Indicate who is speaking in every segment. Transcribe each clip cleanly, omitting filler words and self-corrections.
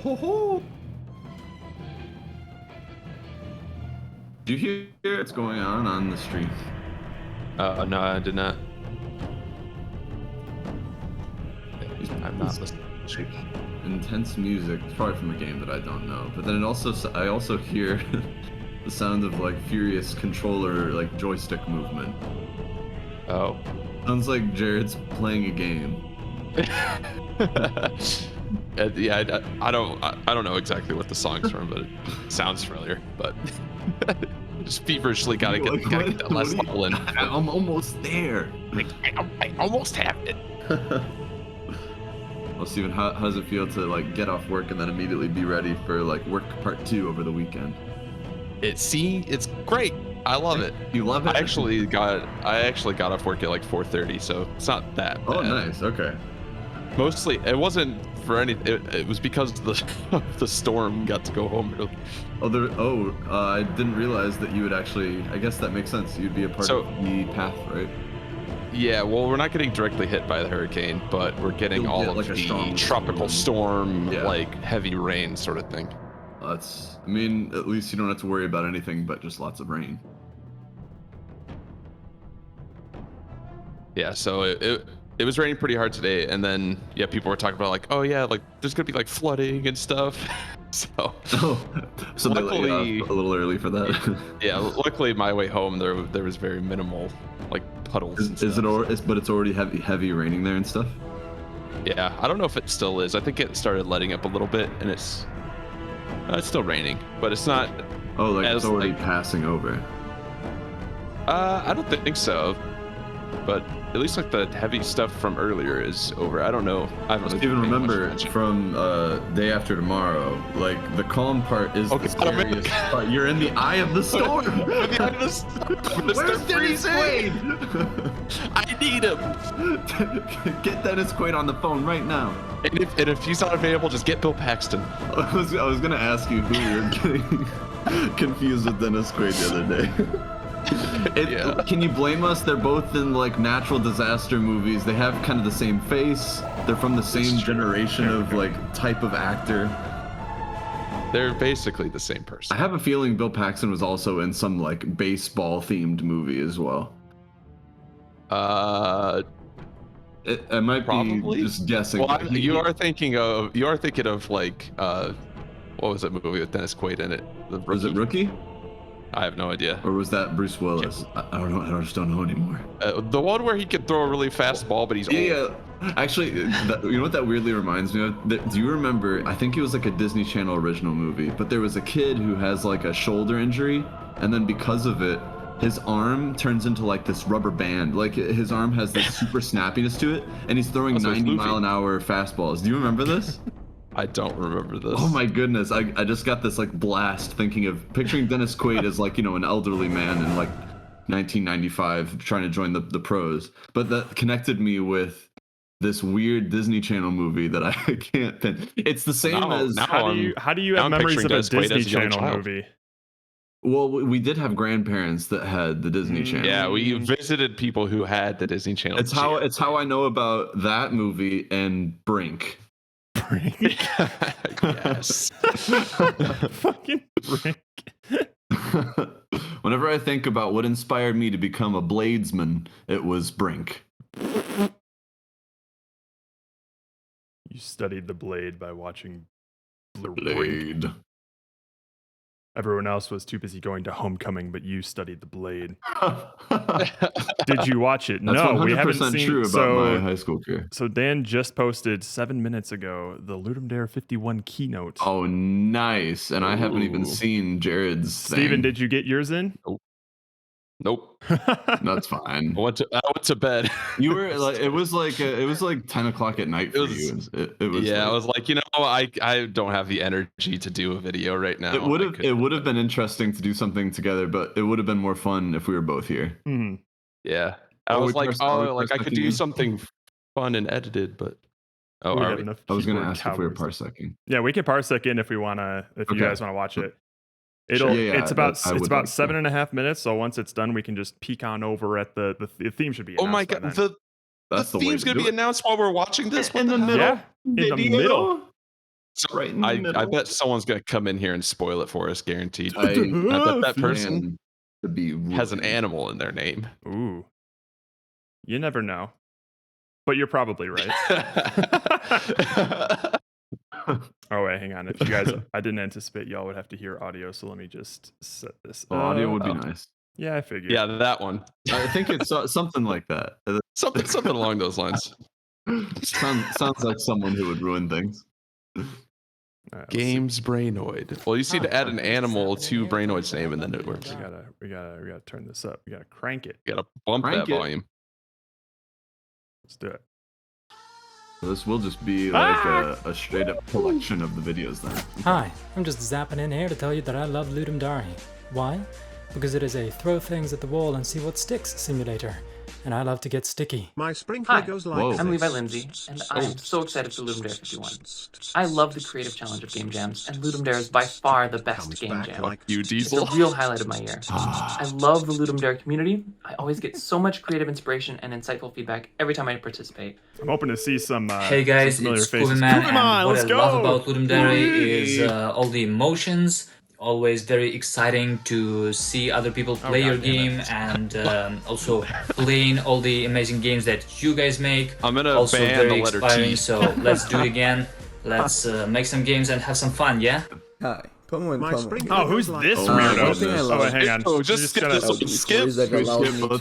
Speaker 1: Oh,
Speaker 2: Do you hear what's going on the stream?
Speaker 3: No, I did not. I'm not
Speaker 2: It's
Speaker 3: listening.
Speaker 2: like intense music. It's probably from a game that I don't know. But then I also hear the sound of like furious controller, like joystick movement.
Speaker 3: Oh.
Speaker 2: Sounds like Jared's playing a game.
Speaker 3: Yeah, I don't know exactly what the song's from, but it sounds familiar. But just feverishly gotta get that last level in.
Speaker 2: I'm almost there.
Speaker 3: I almost have it.
Speaker 2: Well, Steven, how does it feel to like get off work and then immediately be ready for like work part 2 over the weekend?
Speaker 3: It's great. I love it.
Speaker 2: You love it?
Speaker 3: I actually got off work at like 4:30, so it's not that bad.
Speaker 2: Oh, nice. Okay.
Speaker 3: Mostly, it wasn't for any. It was because the storm got to go home early.
Speaker 2: I didn't realize that you would actually. I guess that makes sense. You'd be a part of the path, right?
Speaker 3: Yeah, well, we're not getting directly hit by the hurricane, but we're getting all of the tropical storm, like heavy rain sort of thing.
Speaker 2: I mean, at least you don't have to worry about anything but just lots of rain.
Speaker 3: Yeah, so it was raining pretty hard today, and then people were talking about like, oh yeah, like there's gonna be like flooding and stuff. So
Speaker 2: they let you off a little early for that.
Speaker 3: Yeah, luckily my way home there was very minimal like puddles.
Speaker 2: But it's already heavy raining there and stuff?
Speaker 3: Yeah, I don't know if it still is. I think it started letting up a little bit, and it's still raining, but it's not.
Speaker 2: Oh, like it's already passing over.
Speaker 3: I don't think so, but at least like the heavy stuff from earlier is over. I don't know. I don't
Speaker 2: even remember from day after tomorrow. Like the calm part is the scariest part. You're in the eye of the storm. Where's Dennis Quaid?
Speaker 3: I need him.
Speaker 2: Get Dennis Quaid on the phone right now.
Speaker 3: And if he's not available, just get Bill Paxton.
Speaker 2: I was gonna ask you who you're getting confused with Dennis Quaid the other day. Can you blame us? They're both in like natural disaster movies. They have kind of the same face. They're from the same generation of like type of actor.
Speaker 3: They're basically the same person.
Speaker 2: I have a feeling Bill Paxton was also in some like baseball themed movie as well. I might
Speaker 3: probably
Speaker 2: be just guessing.
Speaker 3: Well, you are thinking of like what was that movie with Dennis Quaid in it?
Speaker 2: Was it Rookie?
Speaker 3: I have no idea.
Speaker 2: Or was that Bruce Willis? I don't know. I just don't know anymore.
Speaker 3: The one where he could throw a really fast ball, but he's old.
Speaker 2: Yeah. Actually, you know what that weirdly reminds me of? Do you remember? I think it was like a Disney Channel original movie, but there was a kid who has like a shoulder injury, and then because of it, his arm turns into like this rubber band. Like his arm has this super snappiness to it, and he's throwing 90-mile-an-hour fastballs. Do you remember this?
Speaker 3: I don't remember this.
Speaker 2: Oh my goodness, I just got this like blast picturing Dennis Quaid as like, an elderly man in like 1995 trying to join the pros. But that connected me with this weird Disney Channel movie that I can't pin. It's the same as
Speaker 1: how do you have memories of a Disney Channel movie?
Speaker 2: Well, we did have grandparents that had the Disney Channel.
Speaker 3: Yeah, we visited people who had the Disney Channel.
Speaker 2: It's how I know about that movie and Brink.
Speaker 3: Yes.
Speaker 1: Fucking Brink.
Speaker 2: Whenever I think about what inspired me to become a bladesman, it was Brink.
Speaker 1: You studied the blade by watching
Speaker 2: Blade.
Speaker 1: Brink. Everyone else was too busy going to Homecoming, but you studied the blade. Did you watch it?
Speaker 2: That's
Speaker 1: no, we haven't seen.
Speaker 2: True about my high school career.
Speaker 1: So Dan just posted 7 minutes ago the Ludum Dare 51 keynote.
Speaker 2: Oh, nice! And I haven't even seen Jared's.
Speaker 1: Steven, did you get yours in?
Speaker 3: Nope.
Speaker 2: That's fine.
Speaker 3: I went to bed.
Speaker 2: You were like, it was like 10 o'clock at night for you. It was.
Speaker 3: Yeah, I was like, I don't have the energy to do a video right now.
Speaker 2: It would have been interesting to do something together, but it would have been more fun if we were both here.
Speaker 1: Mm-hmm.
Speaker 3: Yeah, I was like, I could do something fun and edited, but
Speaker 2: I was going to ask if we were parsecing.
Speaker 1: Yeah, we can parsec in if we wanna. If you guys want to watch it. It's about 7.5 minutes. So once it's done, we can just peek on over at the theme should be.
Speaker 3: Oh my god, the theme's gonna be announced while we're watching this
Speaker 2: in the middle.
Speaker 1: Yeah, in the middle.
Speaker 3: So
Speaker 2: right in the middle.
Speaker 3: I bet someone's gonna come in here and spoil it for us, guaranteed.
Speaker 2: I
Speaker 3: bet that person
Speaker 2: to be
Speaker 3: has an animal in their name.
Speaker 1: Ooh. You never know. But you're probably right. Oh, wait, hang on. If you guys, I didn't anticipate y'all would have to hear audio, so let me just set this up.
Speaker 2: Audio would be nice.
Speaker 1: Yeah, I figured.
Speaker 3: Yeah, that one.
Speaker 2: I think it's something like that.
Speaker 3: Something along those lines.
Speaker 2: Sounds like someone who would ruin things.
Speaker 1: Right,
Speaker 3: Games Brainoid. Well, you see to add an animal to Brainoid's name, and then it works.
Speaker 1: We gotta turn this up. We gotta crank it.
Speaker 3: You gotta bump that volume.
Speaker 1: Let's do it.
Speaker 2: This will just be like a straight up collection of the videos then.
Speaker 4: Hi, I'm just zapping in here to tell you that I love Ludum Dare. Why? Because it is a throw things at the wall and see what sticks simulator. And I love to get sticky.
Speaker 5: My sprinkler goes like
Speaker 6: I'm Levi Lindsay, and I am so excited for Ludum Dare 51. I love the creative challenge of game jams, and Ludum Dare is by far the best game jam.
Speaker 3: Like you,
Speaker 6: It's
Speaker 3: Diesel.
Speaker 6: a real highlight of my year. I love the Ludum Dare community. I always get so much creative inspiration and insightful feedback every time I participate.
Speaker 1: I'm hoping to see some
Speaker 7: Hey guys,
Speaker 1: some familiar
Speaker 7: it's
Speaker 1: faces.
Speaker 7: Kuviman, and what
Speaker 1: Let's
Speaker 7: I
Speaker 1: go!
Speaker 7: love about Ludum Dare is all the emotions. Always very exciting to see other people play your game, and also playing all the amazing games that you guys make.
Speaker 3: I'm gonna
Speaker 7: also
Speaker 3: ban
Speaker 7: very
Speaker 3: the letter
Speaker 7: inspiring,
Speaker 3: T.
Speaker 7: so let's do it again. Let's make some games and have some fun, yeah?
Speaker 8: Hi, Pomo and Pomo.
Speaker 1: Oh, who's this
Speaker 2: Oh,
Speaker 1: weirdo?
Speaker 8: one thing I love-
Speaker 1: Oh, wait, hang on.
Speaker 3: Oh, just skip
Speaker 1: gotta-
Speaker 3: this one. Skip.
Speaker 8: that allows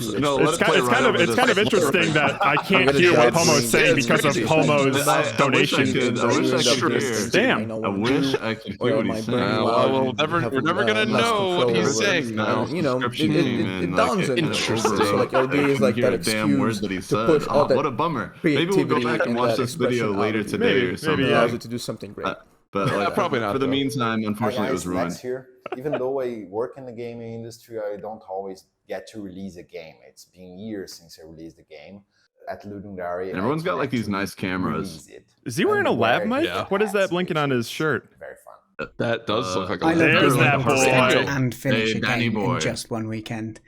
Speaker 8: me to
Speaker 2: No,
Speaker 1: It's kind of interesting that I can't hear what Pomo is saying because of Pomo's donation.
Speaker 2: I wish I could hear.
Speaker 1: Damn.
Speaker 2: I wish I could hear what he's saying.
Speaker 3: we're never gonna know what he's saying now.
Speaker 8: You know, it dawns on you.
Speaker 3: Interesting.
Speaker 8: So like, the idea is like that
Speaker 2: damn word that he
Speaker 8: excuse to
Speaker 2: said.
Speaker 8: put all that
Speaker 2: What a bummer. Maybe we'll go back and watch this video later today or something.
Speaker 1: Maybe,
Speaker 8: allows it to do something great.
Speaker 2: But like,
Speaker 3: probably not,
Speaker 2: for the
Speaker 3: though.
Speaker 2: meantime, unfortunately, it was ruined.
Speaker 9: Here. Even though I work in the gaming industry, I don't always get to release a game. It's been years since I released a game at Ludum Dare.
Speaker 2: And everyone's got like these nice cameras.
Speaker 1: Is he wearing a lav mic?
Speaker 3: Yeah.
Speaker 1: What is that blinking on his shirt?
Speaker 9: Very fun.
Speaker 3: That does look like a
Speaker 10: I love
Speaker 1: There's
Speaker 10: being
Speaker 1: that
Speaker 10: able to
Speaker 1: boy.
Speaker 10: start and finish
Speaker 2: Hey,
Speaker 10: a
Speaker 2: Danny
Speaker 10: game
Speaker 2: boy.
Speaker 10: in just one weekend.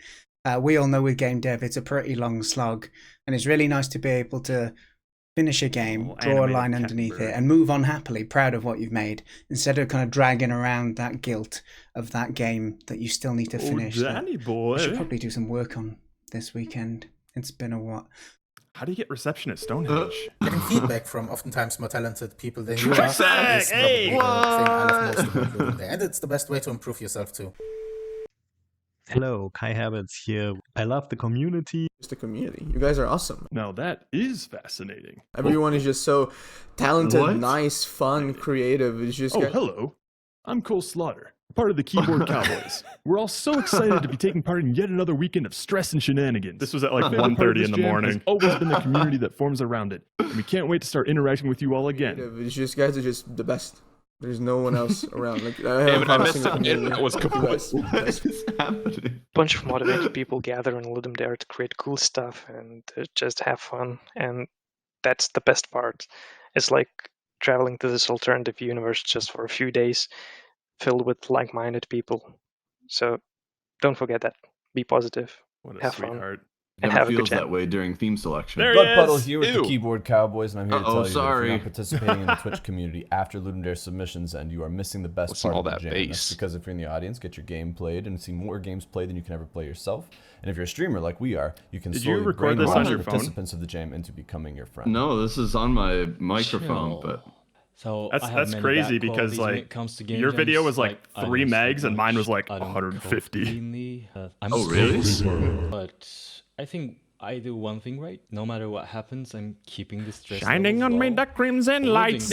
Speaker 10: We all know with game dev, it's a pretty long slog, and it's really nice to be able to finish a game,
Speaker 1: Little
Speaker 10: draw a
Speaker 1: animated
Speaker 10: line underneath
Speaker 1: cat
Speaker 10: it, and move on happily, proud of what you've made, instead of kind of dragging around that guilt of that game that you still need to finish.
Speaker 1: Oh, Danny boy.
Speaker 10: I should probably do some work on this weekend. It's been a what?
Speaker 1: How do you get reception at Stonehenge?
Speaker 5: getting feedback from oftentimes more talented people than you are.
Speaker 1: Tricksack,
Speaker 5: Is probably
Speaker 1: hey!
Speaker 5: the thing I love most about Ludum Dare. And it's the best way to improve yourself too.
Speaker 11: Hello, Kai Havertz here. I love the community.
Speaker 8: It's the community. You guys are awesome.
Speaker 1: Now that is fascinating.
Speaker 8: Everyone is just so talented,
Speaker 2: What?
Speaker 8: nice, fun, creative. It's just
Speaker 1: Hello. I'm Cole Slaughter, part of the Keyboard Cowboys. We're all so excited to be taking part in yet another weekend of stress and shenanigans. This was at like 1:30 in the morning. Has always been the community that forms around it. And we can't wait to start interacting with you all again.
Speaker 8: It's just guys are just the best. There's no one else around. Like I
Speaker 3: Damn it, I
Speaker 8: haven't
Speaker 3: missed
Speaker 8: found a
Speaker 3: it.
Speaker 8: single
Speaker 3: It was
Speaker 8: community.
Speaker 3: complete.
Speaker 8: You guys-
Speaker 2: What is happening?
Speaker 12: Bunch of motivated people gather in Ludum Dare to create cool stuff and just have fun, and that's the best part. It's like traveling to this alternative universe just for a few days, filled with like-minded people. So don't forget that. Be positive,
Speaker 1: What a
Speaker 12: have fun,
Speaker 1: sweetheart.
Speaker 12: and
Speaker 2: Never
Speaker 12: have a good
Speaker 2: feels
Speaker 12: time.
Speaker 2: that way during theme selection.
Speaker 1: There he
Speaker 13: Blood
Speaker 1: is.
Speaker 13: Puddle here with
Speaker 3: Ew.
Speaker 13: the Keyboard Cowboys, and I'm here to
Speaker 2: Uh-oh,
Speaker 13: tell you that if
Speaker 2: sorry.
Speaker 13: you're not participating in the Twitch community after Ludum Dare submissions and you are missing the best
Speaker 3: Listen to
Speaker 13: part
Speaker 3: all
Speaker 13: of the
Speaker 3: that
Speaker 13: jam,
Speaker 3: bass.
Speaker 13: that's because if you're in the audience, get your game played and see more games played than you can ever play yourself. And if you're a streamer like we are, you can
Speaker 1: Did you
Speaker 13: slowly
Speaker 1: record this on
Speaker 13: brainwash
Speaker 1: your
Speaker 13: the
Speaker 1: phone?
Speaker 13: participants of the jam into becoming your friend.
Speaker 2: No, this is on my microphone, but
Speaker 11: So
Speaker 1: That's crazy because like your video was like 3 megs and mine was like 150.
Speaker 11: I'm
Speaker 2: Oh, really?
Speaker 11: But I think I do one thing right. No matter what happens, I'm keeping the stress.
Speaker 1: Shining on me the crimson lights.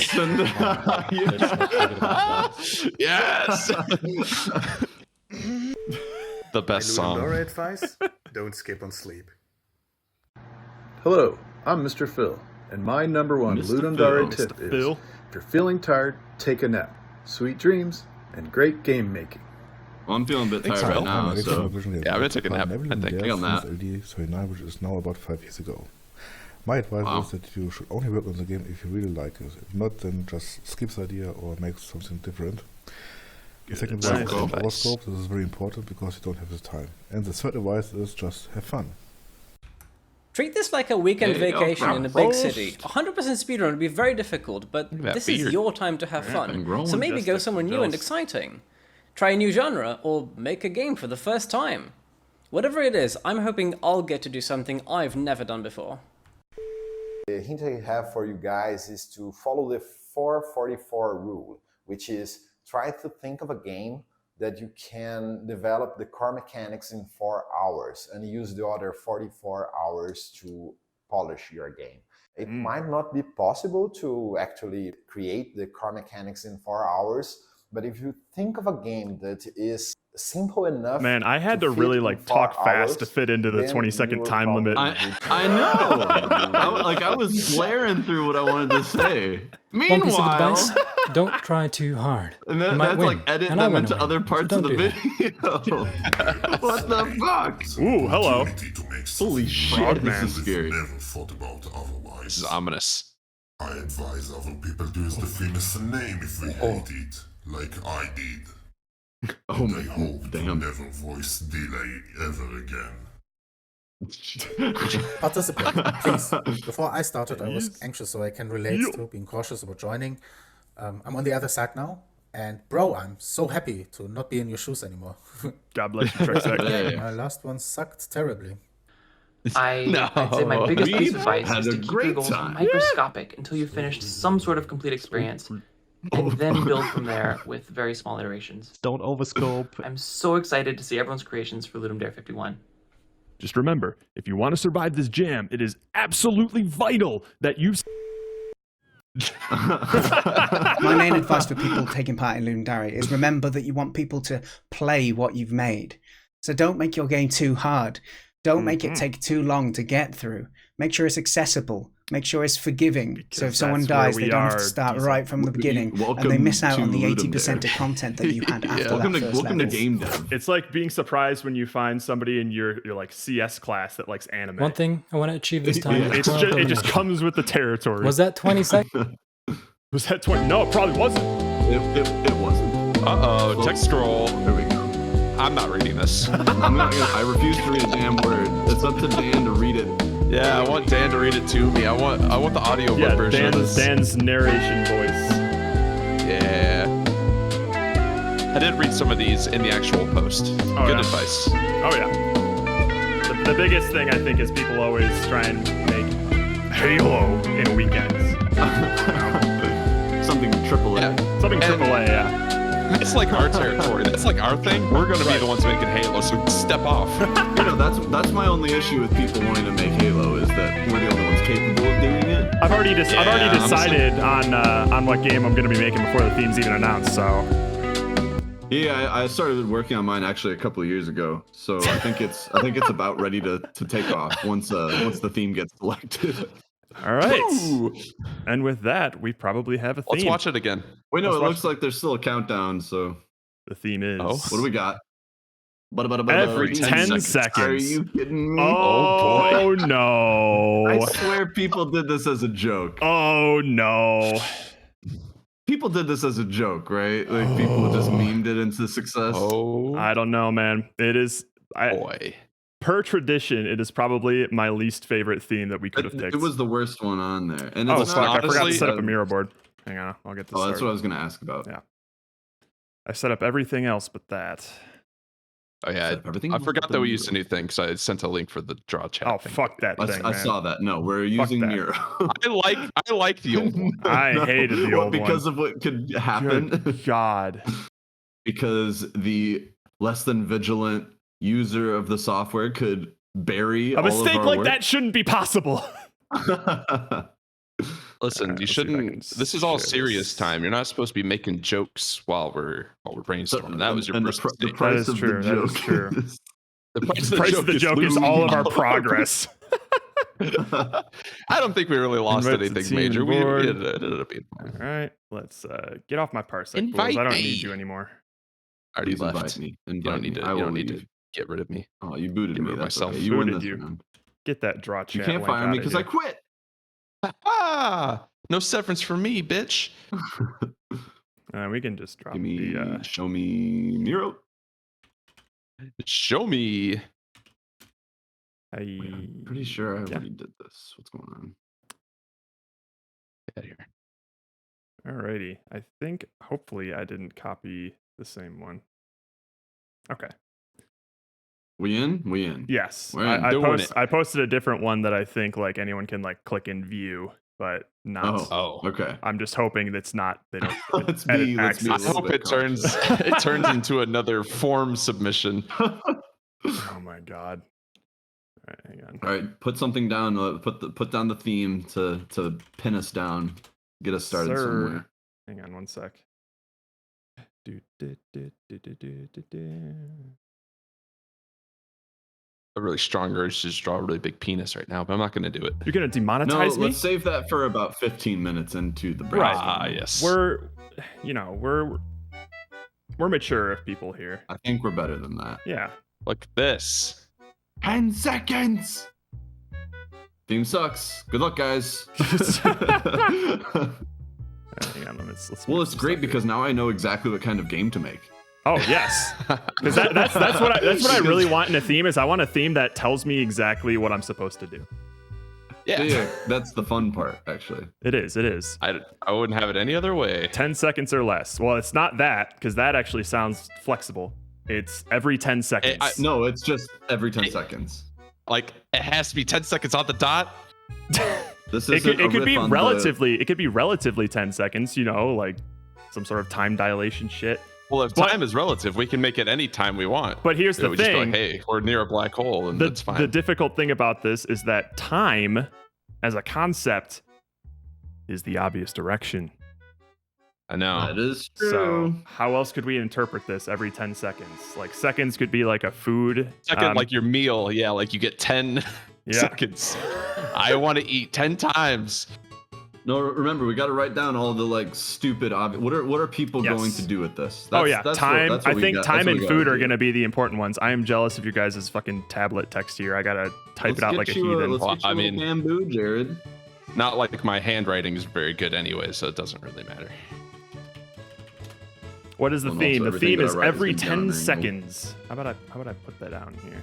Speaker 3: Yes. The best song.
Speaker 5: advice: don't skip on sleep.
Speaker 14: Hello, I'm Mr. Phil, and my number one
Speaker 1: Mr.
Speaker 14: Ludum
Speaker 1: Phil,
Speaker 14: Dare tip
Speaker 1: Mr.
Speaker 14: is,
Speaker 1: Phil.
Speaker 14: if you're feeling tired, take a nap. Sweet dreams and great game making.
Speaker 2: well, I'm feeling a bit tired right now, so
Speaker 3: Yeah, I'm gonna take a nap. I think.
Speaker 2: hang on that.
Speaker 14: which is now about 5 years ago. My advice
Speaker 2: Wow.
Speaker 14: is that you should only work on the game if you really like it. If not, then just skip the idea or make something different. The second
Speaker 1: Nice.
Speaker 14: advice is
Speaker 3: Nice.
Speaker 14: horoscope. This is very important because you don't have the time. And the third advice is just have fun.
Speaker 15: Treat this like a weekend
Speaker 2: Hey,
Speaker 15: vacation in a big city.
Speaker 2: roast.
Speaker 15: 100% speedrun would be very difficult, but
Speaker 3: at that
Speaker 15: this
Speaker 3: beard.
Speaker 15: is your time to have
Speaker 2: Yeah, been
Speaker 15: fun.
Speaker 2: growing.
Speaker 15: So maybe go somewhere new and exciting. Try a new genre, or make a game for the first time. Whatever it is, I'm hoping I'll get to do something I've never done before.
Speaker 9: The hint I have for you guys is to follow the 444 rule, which is try to think of a game that you can develop the core mechanics in 4 hours and use the other 44 hours to polish your game. It might not be possible to actually create the core mechanics in 4 hours, but if you think of a game that is simple enough,
Speaker 1: Man, I had to
Speaker 9: fit
Speaker 1: really
Speaker 9: in
Speaker 1: like
Speaker 9: 4
Speaker 1: talk fast
Speaker 9: hours,
Speaker 1: to fit into the
Speaker 9: then
Speaker 1: 20-second
Speaker 9: you
Speaker 1: time
Speaker 9: will
Speaker 1: limit.
Speaker 2: I know. I was blaring through what I wanted to say.
Speaker 4: One piece of advice:
Speaker 2: Meanwhile,
Speaker 4: don't try too hard.
Speaker 2: and
Speaker 4: You might
Speaker 2: that's
Speaker 4: win,
Speaker 2: like edit
Speaker 4: and I
Speaker 2: them
Speaker 4: wanna
Speaker 2: into
Speaker 4: win,
Speaker 2: other
Speaker 4: so
Speaker 2: parts
Speaker 4: don't
Speaker 2: of the
Speaker 4: do that.
Speaker 2: video. What the fuck?
Speaker 1: Ooh, hello.
Speaker 2: Holy shit, this is scary.
Speaker 3: This is ominous.
Speaker 16: I advise other people to use the famous name if they hate it, like I did.
Speaker 2: Oh
Speaker 16: And
Speaker 2: my
Speaker 16: I hope to
Speaker 2: damn.
Speaker 16: never voice delay ever again.
Speaker 5: Participate, please. Before I started, I was anxious, so I can relate to being cautious about joining. I'm on the other side now, and bro, I'm so happy to not be in your shoes anymore.
Speaker 1: God bless you, Trexac.
Speaker 5: My last one sucked terribly.
Speaker 6: I'd say my biggest piece of advice
Speaker 2: had
Speaker 6: is
Speaker 2: a
Speaker 6: to keep
Speaker 2: great
Speaker 6: your goals
Speaker 2: time.
Speaker 6: microscopic until you've finished some sort of complete experience, and then build from there with very small iterations.
Speaker 17: Don't overscope.
Speaker 6: I'm so excited to see everyone's creations for Ludum Dare 51.
Speaker 1: Just remember, if you want to survive this jam, it is absolutely vital that you...
Speaker 10: My main advice for people taking part in Ludum Dare is remember that you want people to play what you've made. So don't make your game too hard. Don't make it take too long to get through. Make sure it's accessible. Make sure it's forgiving. So if someone dies, they don't have to start right from the beginning, and they miss out on the 80% of content that you had after that first
Speaker 2: Welcome to
Speaker 10: level.
Speaker 2: game dev.
Speaker 1: It's like being surprised when you find somebody in your like CS class that likes anime.
Speaker 4: One thing I want to achieve this time is
Speaker 1: It's
Speaker 4: world
Speaker 1: it just
Speaker 4: domination.
Speaker 1: comes with the territory.
Speaker 4: Was that 20 seconds?
Speaker 1: Was that 20? No, it probably wasn't.
Speaker 2: It wasn't.
Speaker 3: Uh-oh, text scroll.
Speaker 2: There we go.
Speaker 3: I'm not reading this.
Speaker 2: I refuse to read a damn word. It's up to Dan to read it.
Speaker 3: Yeah, I want Dan to read it to me. I want the audiobook version of this.
Speaker 1: Dan's narration voice.
Speaker 3: Yeah. I did read some of these in the actual post.
Speaker 1: Oh,
Speaker 3: Good
Speaker 1: yeah.
Speaker 3: advice.
Speaker 1: Oh yeah. The biggest thing I think is people always try and make Halo in weekends.
Speaker 2: Something AAA.
Speaker 3: Yeah.
Speaker 1: Something AAA, yeah.
Speaker 3: It's like our territory. That's like our thing. We're going to be the ones making Halo, so step off.
Speaker 2: You know, that's my only issue with people wanting to make Halo is that we're the only ones capable of doing it.
Speaker 1: I've already decided on what game I'm going to be making before the theme's even announced. So
Speaker 2: Yeah, I started working on mine actually a couple of years ago, so I think it's about ready to take off once the theme gets selected.
Speaker 1: all right. And with that, we probably have a theme.
Speaker 3: Let's watch it again.
Speaker 2: Wait, no,
Speaker 1: Let's
Speaker 2: it
Speaker 1: watch
Speaker 2: looks like there's still a countdown. So
Speaker 1: the theme is.
Speaker 3: Oh.
Speaker 2: what do we got?
Speaker 1: Every 10 seconds.
Speaker 2: Are you kidding me?
Speaker 1: Oh no!
Speaker 2: I swear people did this as a joke.
Speaker 1: Oh no!
Speaker 2: People did this as a joke, right? Like people just memed it into success.
Speaker 3: Oh,
Speaker 1: I don't know, man. It is.
Speaker 3: boy.
Speaker 1: Per tradition, it is probably my least favorite theme that we could have picked.
Speaker 2: It was the worst one on there. And
Speaker 1: Oh
Speaker 2: it's
Speaker 1: fuck!
Speaker 2: not,
Speaker 1: I forgot to
Speaker 3: honestly,
Speaker 1: set up a mirror board. Hang on, I'll get this.
Speaker 2: Oh, that's
Speaker 1: started.
Speaker 2: what I was gonna ask about.
Speaker 1: Yeah. I set up everything else but that.
Speaker 3: Oh yeah,
Speaker 2: everything
Speaker 3: I forgot that we used a new thing because I sent a link for the draw chat.
Speaker 1: Oh
Speaker 3: thing.
Speaker 1: fuck that thing!
Speaker 2: I
Speaker 1: man.
Speaker 2: saw that. No, we're using
Speaker 1: that.
Speaker 2: Miro.
Speaker 3: I like the old one.
Speaker 1: I hated the old
Speaker 2: because
Speaker 1: one
Speaker 2: of what could happen.
Speaker 1: Good God.
Speaker 2: Because the less than vigilant user of the software could bury
Speaker 1: A
Speaker 2: all of
Speaker 1: mistake
Speaker 2: our
Speaker 1: like
Speaker 2: work.
Speaker 1: that shouldn't be possible.
Speaker 3: Listen, you shouldn't. This is all serious time. You're not supposed to be making jokes while we're brainstorming. That was your
Speaker 2: And
Speaker 3: first
Speaker 2: the
Speaker 3: mistake.
Speaker 2: price
Speaker 1: That is
Speaker 2: of
Speaker 1: true,
Speaker 2: the
Speaker 1: that
Speaker 2: joke.
Speaker 1: is true.
Speaker 3: The
Speaker 1: The price of the joke is all of our progress.
Speaker 3: I don't think we really lost
Speaker 1: Invite the
Speaker 3: anything
Speaker 1: team
Speaker 3: major. We
Speaker 1: board.
Speaker 3: ended up being.
Speaker 1: All right, let's get off my parsec.
Speaker 3: Invite
Speaker 1: Bulls. I don't
Speaker 3: me.
Speaker 1: need you anymore.
Speaker 3: I already
Speaker 2: Please
Speaker 3: left.
Speaker 2: invite me.
Speaker 3: You don't need to.
Speaker 2: I
Speaker 3: You
Speaker 2: will
Speaker 3: don't need to
Speaker 2: leave.
Speaker 3: get rid of me.
Speaker 2: Oh, you booted
Speaker 3: Get
Speaker 2: me.
Speaker 3: rid of
Speaker 2: That's
Speaker 3: myself.
Speaker 2: okay. You won
Speaker 1: Booted
Speaker 2: this
Speaker 1: you.
Speaker 2: round.
Speaker 1: Get that draw chat.
Speaker 2: You can't
Speaker 1: link
Speaker 2: fire me
Speaker 1: outta
Speaker 2: because I
Speaker 1: here.
Speaker 2: quit.
Speaker 3: Ah, no severance for me, bitch.
Speaker 1: We can just drop
Speaker 2: Give me,
Speaker 1: the.
Speaker 2: show me Miro.
Speaker 3: Show me.
Speaker 2: I'm pretty sure I already did this. What's going on?
Speaker 3: Get out of here.
Speaker 1: Alrighty. I think hopefully I didn't copy the same one. Okay.
Speaker 2: We in? We in.
Speaker 1: Yes.
Speaker 2: We're in.
Speaker 1: I posted a different one that I think like anyone can like click and view, but not.
Speaker 2: Oh, okay.
Speaker 1: I'm just hoping that's not. They don't.
Speaker 2: Let's be
Speaker 3: I
Speaker 2: a
Speaker 3: hope
Speaker 2: bit
Speaker 3: it turns into another form submission.
Speaker 1: Oh my god. All right, hang on.
Speaker 2: All right, put something down. Put down the theme to pin us down. Get us started somewhere.
Speaker 1: Hang on one sec.
Speaker 3: A really strong urge to just draw a really big penis right now, but I'm not going to do it.
Speaker 1: You're going to demonetize me?
Speaker 2: Let's save that for about 15 minutes into the break.
Speaker 3: Yes.
Speaker 1: We're mature people here.
Speaker 2: I think we're better than that.
Speaker 1: Yeah.
Speaker 3: Look at this.
Speaker 2: 10 seconds. Theme sucks. Good luck, guys.
Speaker 1: Hang on, let's
Speaker 2: well, it's great because now I know exactly what kind of game to make.
Speaker 1: Oh yes, because that's what I really want in a theme. Is I want a theme that tells me exactly what I'm supposed to do.
Speaker 3: Yeah,
Speaker 2: that's the fun part, actually.
Speaker 1: It is.
Speaker 3: I wouldn't have it any other way.
Speaker 1: 10 seconds or less. Well, it's not that, because that actually sounds flexible. It's every 10 seconds.
Speaker 2: No, it's just every 10 seconds.
Speaker 3: Like it has to be 10 seconds on the dot.
Speaker 1: It could be relatively 10 seconds. You know, like some sort of time dilation shit.
Speaker 3: Well, if time is relative, we can make it any time we want.
Speaker 1: But here's the
Speaker 3: we just be
Speaker 1: thing.
Speaker 3: like, hey, we're near a black hole, and that's fine.
Speaker 1: The difficult thing about this is that time, as a concept, is the obvious direction.
Speaker 3: I know.
Speaker 2: That is true.
Speaker 1: So how else could we interpret this every 10 seconds? Like seconds could be like a food.
Speaker 3: Second, like your meal. Yeah, like you get 10 seconds. I want to eat 10 times.
Speaker 2: No, remember, we got to write down all the like stupid what are people going to do with this?
Speaker 1: Time. I think time and food are going to be the important ones. I am jealous of your guys' fucking tablet text here. I got to type it out like a heathen.
Speaker 2: I mean, bamboo, Jared.
Speaker 3: Not like my handwriting is very good anyway, so it doesn't really matter.
Speaker 1: What is the theme? The theme is every 10 seconds. How about I put that down here?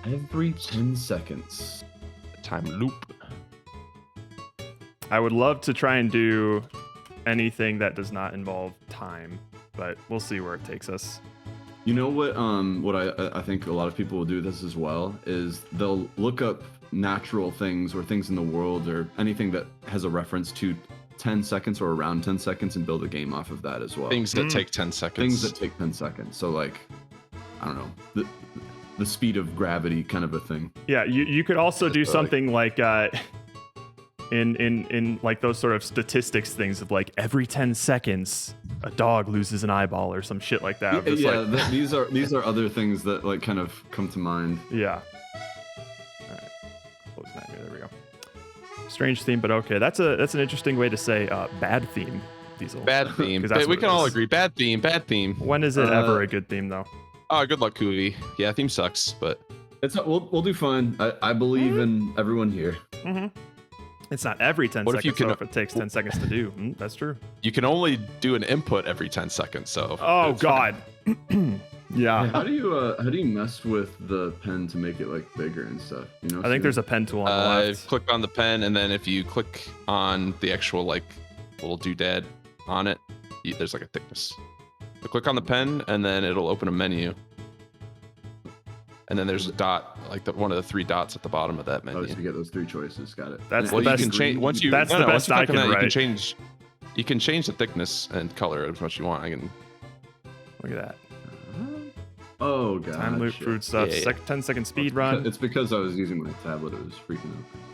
Speaker 2: Every 10 seconds.
Speaker 3: Time loop.
Speaker 1: I would love to try and do anything that does not involve time, but we'll see where it takes us.
Speaker 2: You know what? What I think a lot of people will do this as well is they'll look up natural things or things in the world or anything that has a reference to 10 seconds or around 10 seconds and build a game off of that as well.
Speaker 3: Things that take 10 seconds.
Speaker 2: Things that take 10 seconds. So like, I don't know, the speed of gravity kind of a thing.
Speaker 1: Yeah, you could also do something like in like those sort of statistics things of like every 10 seconds a dog loses an eyeball or some shit like that.
Speaker 2: These are other things that like kind of come to mind.
Speaker 1: Yeah. All right. Close that here. There we go. Strange theme, but okay. That's an interesting way to say bad theme, Diesel.
Speaker 3: Bad theme. We can all agree. Bad theme. Bad theme.
Speaker 1: When is it ever a good theme though?
Speaker 3: Oh, good luck, Kuvi. Yeah, theme sucks, but
Speaker 2: we'll do fine. I believe in everyone here.
Speaker 1: Mm-hmm. It's not every 10 seconds, if it takes 10 seconds to do. That's true.
Speaker 3: You can only do an input every 10 seconds, so...
Speaker 1: Oh, God. Yeah.
Speaker 2: How do you mess with the pen to make it, like, bigger and stuff? You know,
Speaker 1: I think there's a pen tool on the left.
Speaker 3: Click on the pen, and then if you click on the actual, like, little doodad on it, there's, like, a thickness. So click on the pen, and then it'll open a menu. And then there's a dot, like one of the 3 dots at the bottom of that menu.
Speaker 2: Oh, so you get those 3 choices. Got it.
Speaker 1: That's the best.
Speaker 3: You can change once you.
Speaker 1: That's the best I can write.
Speaker 3: You can change the thickness and color as much as you want.
Speaker 1: Look at that.
Speaker 2: Oh god.
Speaker 1: Time loop, food stuff. 10-second speed run.
Speaker 2: It's because I was using my tablet. It was freaking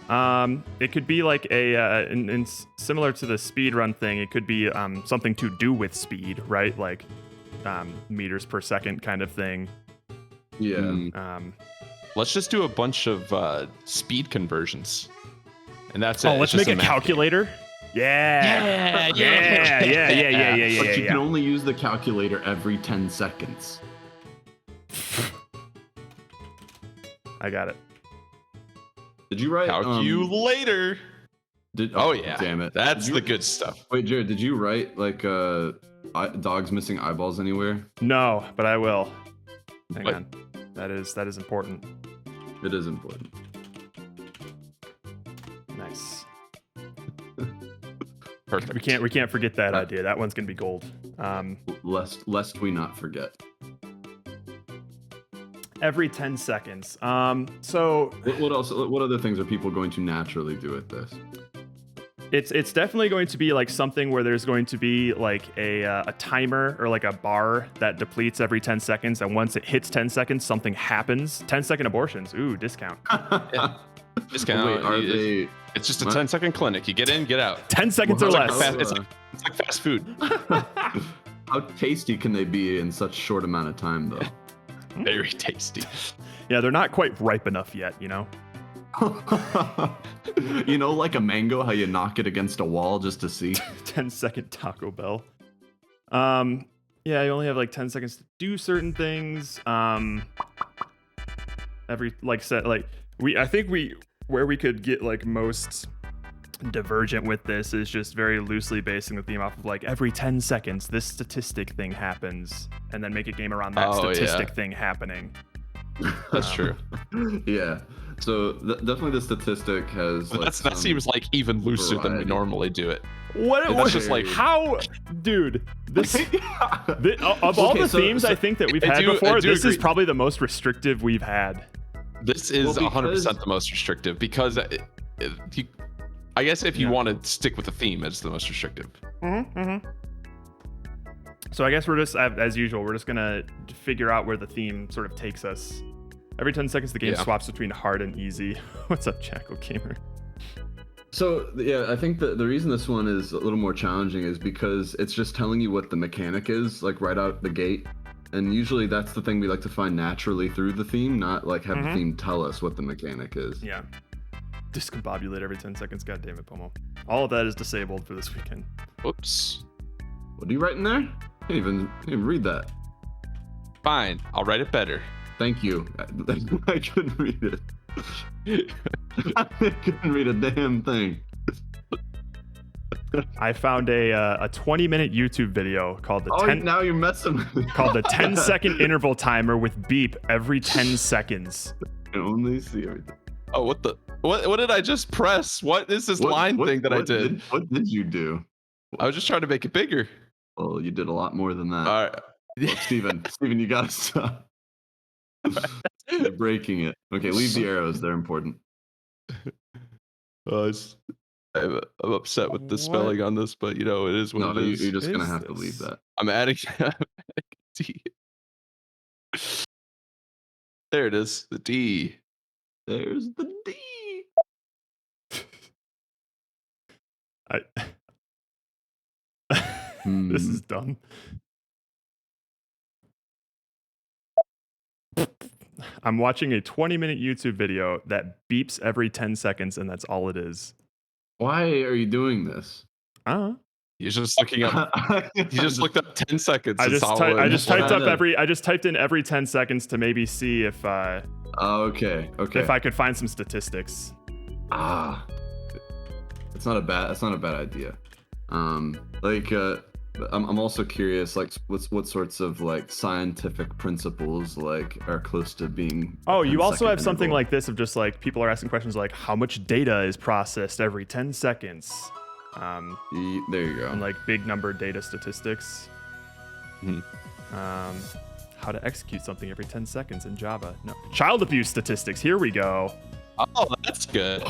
Speaker 2: out.
Speaker 1: It could be like a similar to the speed run thing. It could be something to do with speed, right? Like meters per second kind of thing.
Speaker 2: Yeah.
Speaker 3: Let's just do a bunch of speed conversions, and that's it.
Speaker 1: Oh, let's make a calculator. Yeah.
Speaker 2: But you can only use the calculator every 10 seconds.
Speaker 1: I got it.
Speaker 2: Did you write
Speaker 3: calculator? Oh yeah,
Speaker 2: damn it!
Speaker 3: That's the good stuff.
Speaker 2: Wait, Jared, did you write like dogs missing eyeballs anywhere?
Speaker 1: No, but I will. Hang on. That is important.
Speaker 2: It is important.
Speaker 3: Perfect.
Speaker 1: We can't forget that idea. That one's gonna be gold.
Speaker 2: Lest we not forget.
Speaker 1: Every 10 seconds. So
Speaker 2: what else? What other things are people going to naturally do with this?
Speaker 1: It's definitely going to be like something where there's going to be like a timer or like a bar that depletes every 10 seconds, and once it hits 10 seconds, something happens. 10-second abortions. Ooh, discount.
Speaker 3: Discount.
Speaker 2: Wait,
Speaker 3: it's just a 10-second clinic. You get in, get out.
Speaker 1: 10 seconds or less.
Speaker 3: It's like fast food.
Speaker 2: How tasty can they be in such short amount of time, though?
Speaker 3: Very tasty.
Speaker 1: Yeah, they're not quite ripe enough yet, you know?
Speaker 2: You know, like a mango, how you knock it against a wall just to see?
Speaker 1: 10-second Taco Bell. Yeah, you only have like 10 seconds to do certain things. Where we could get like most divergent with this is just very loosely basing the theme off of like every 10 seconds this statistic thing happens, and then make a game around that statistic thing happening.
Speaker 3: That's true.
Speaker 2: Yeah. So definitely the statistic has.
Speaker 3: Like, that seems like even looser than we normally do it.
Speaker 1: That's just like how, dude. This of all the themes I think that we've had before, this is probably the most restrictive we've had.
Speaker 3: This is 100% the most restrictive because I guess if you want to stick with the theme, it's the most restrictive.
Speaker 1: So I guess we're just, as usual, we're just gonna figure out where the theme sort of takes us. Every 10 seconds, the game swaps between hard and easy. What's up, Jackal Gamer?
Speaker 2: So yeah, I think the reason this one is a little more challenging is because it's just telling you what the mechanic is, like right out the gate. And usually that's the thing we like to find naturally through the theme, not like have the theme tell us what the mechanic is.
Speaker 1: Yeah. Discombobulate every 10 seconds. God damn it, Pomo. All of that is disabled for this weekend.
Speaker 3: Whoops.
Speaker 2: What are you writing there? I can't even read that.
Speaker 3: Fine, I'll write it better.
Speaker 2: Thank you. I couldn't read it. I couldn't read a damn thing.
Speaker 1: I found a 20-minute YouTube video called the
Speaker 2: now you're messing with me.
Speaker 1: Called the 10-second interval timer with beep every 10 seconds.
Speaker 2: I can only see everything.
Speaker 3: Oh, what did I just press? What is this line thing that I did?
Speaker 2: What did you do?
Speaker 3: I was just trying to make it bigger.
Speaker 2: Well, you did a lot more than that.
Speaker 3: All right.
Speaker 2: Well, Steven, you gotta stop. You're breaking it. Okay, leave the arrows. They're important.
Speaker 3: I'm upset with the spelling on this, but you know, it is what it is.
Speaker 2: You're just gonna have to leave that.
Speaker 3: I'm adding D. There it is, the D.
Speaker 2: There's the D.
Speaker 1: This is dumb. I'm watching a 20-minute YouTube video that beeps every 10 seconds, and that's all it is.
Speaker 2: Why are you doing this?
Speaker 3: You're just looking up. You just looked up 10 seconds.
Speaker 1: I just typed in every 10 seconds to maybe see if
Speaker 2: okay.
Speaker 1: If I could find some statistics.
Speaker 2: It's not a bad idea. I'm also curious, like, what sorts of like scientific principles like are close to being.
Speaker 1: Oh, you also have something like this of just like people are asking questions like how much data is processed every 10 seconds.
Speaker 2: There you go.
Speaker 1: And like big number data statistics. How to execute something every 10 seconds in Java. No, child abuse statistics. Here we go.
Speaker 3: Oh, that's good.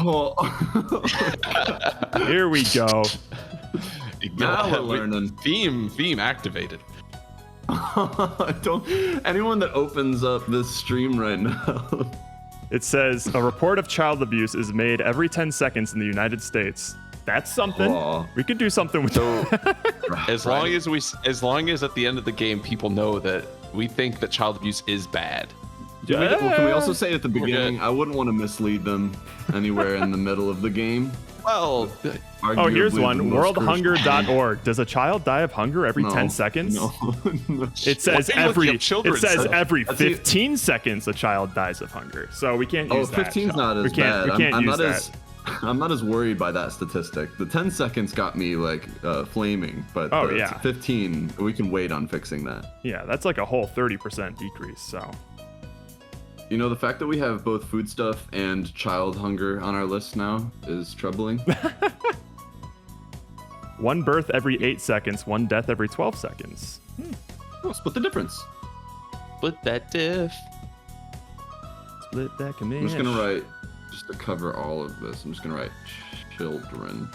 Speaker 1: Here we go.
Speaker 2: Now we're learning.
Speaker 3: Theme activated.
Speaker 2: Anyone that opens up this stream right now.
Speaker 1: It says a report of child abuse is made every 10 seconds in the United States. That's something. We could do something with that.
Speaker 3: As long as at the end of the game people know that we think that child abuse is bad.
Speaker 2: Can we also say at the beginning, I wouldn't want to mislead them anywhere in the middle of the game.
Speaker 3: Well,
Speaker 1: here's one. Worldhunger.org. Does a child die of hunger every 10 seconds?
Speaker 2: No.
Speaker 1: It says every 15 seconds a child dies of hunger. So we can't use that.
Speaker 2: 15's not as bad.
Speaker 1: We can't use that.
Speaker 2: I'm not as worried by that statistic. The 10 seconds got me like flaming, but 15, we can wait on fixing that.
Speaker 1: Yeah, that's like a whole 30% decrease. So.
Speaker 2: You know, the fact that we have both foodstuff and child hunger on our list now is troubling.
Speaker 1: 1 birth every 8 seconds, 1 death every 12 seconds.
Speaker 2: Oh, split the difference.
Speaker 3: Split that diff.
Speaker 1: Split that
Speaker 2: I'm
Speaker 1: commish.
Speaker 2: just gonna write, just to cover all of this, I'm just gonna write children.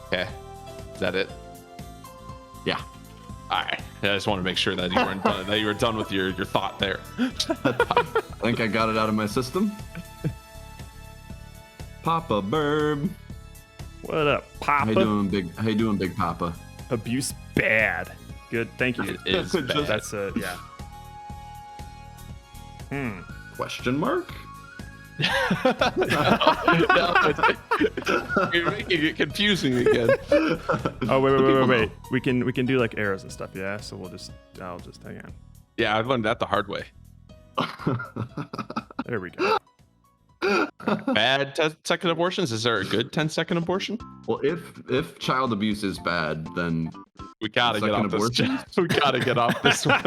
Speaker 3: Okay. Is that it?
Speaker 2: Yeah.
Speaker 3: All right. I just want to make sure that you weren't done, that you were done with your thought there.
Speaker 2: I think I got it out of my system. Papa Burb.
Speaker 1: What up, Papa?
Speaker 2: How you doing, Big Papa?
Speaker 1: Abuse bad. Good. Thank you.
Speaker 3: It is bad.
Speaker 1: That's yeah.
Speaker 2: Question mark?
Speaker 3: You're making it confusing again.
Speaker 1: Oh wait. We can do like arrows and stuff, yeah. So I'll just hang on.
Speaker 3: Yeah, I learned that the hard way.
Speaker 1: There we go.
Speaker 3: Bad 10-second abortions? Is there a good 10-second abortion?
Speaker 2: Well, if child abuse is bad, then
Speaker 3: we gotta get off this. We gotta get off this one.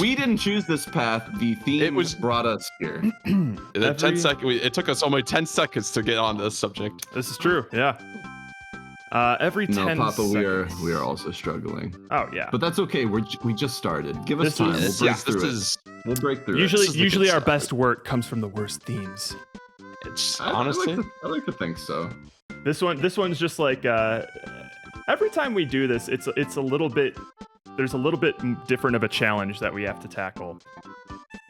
Speaker 2: We didn't choose this path. The theme brought us here.
Speaker 3: It took us only 10 seconds to get on this subject.
Speaker 1: This is true. Yeah. Every 10
Speaker 2: No, Papa,
Speaker 1: seconds.
Speaker 2: we are also struggling.
Speaker 1: Oh yeah.
Speaker 2: But that's okay. We just started. Give us time. We'll break through it.
Speaker 1: Usually our best work comes from the worst themes.
Speaker 3: It's honestly,
Speaker 2: I like to think so.
Speaker 1: This one's just like every time we do this, it's a little bit. There's a little bit different of a challenge that we have to tackle.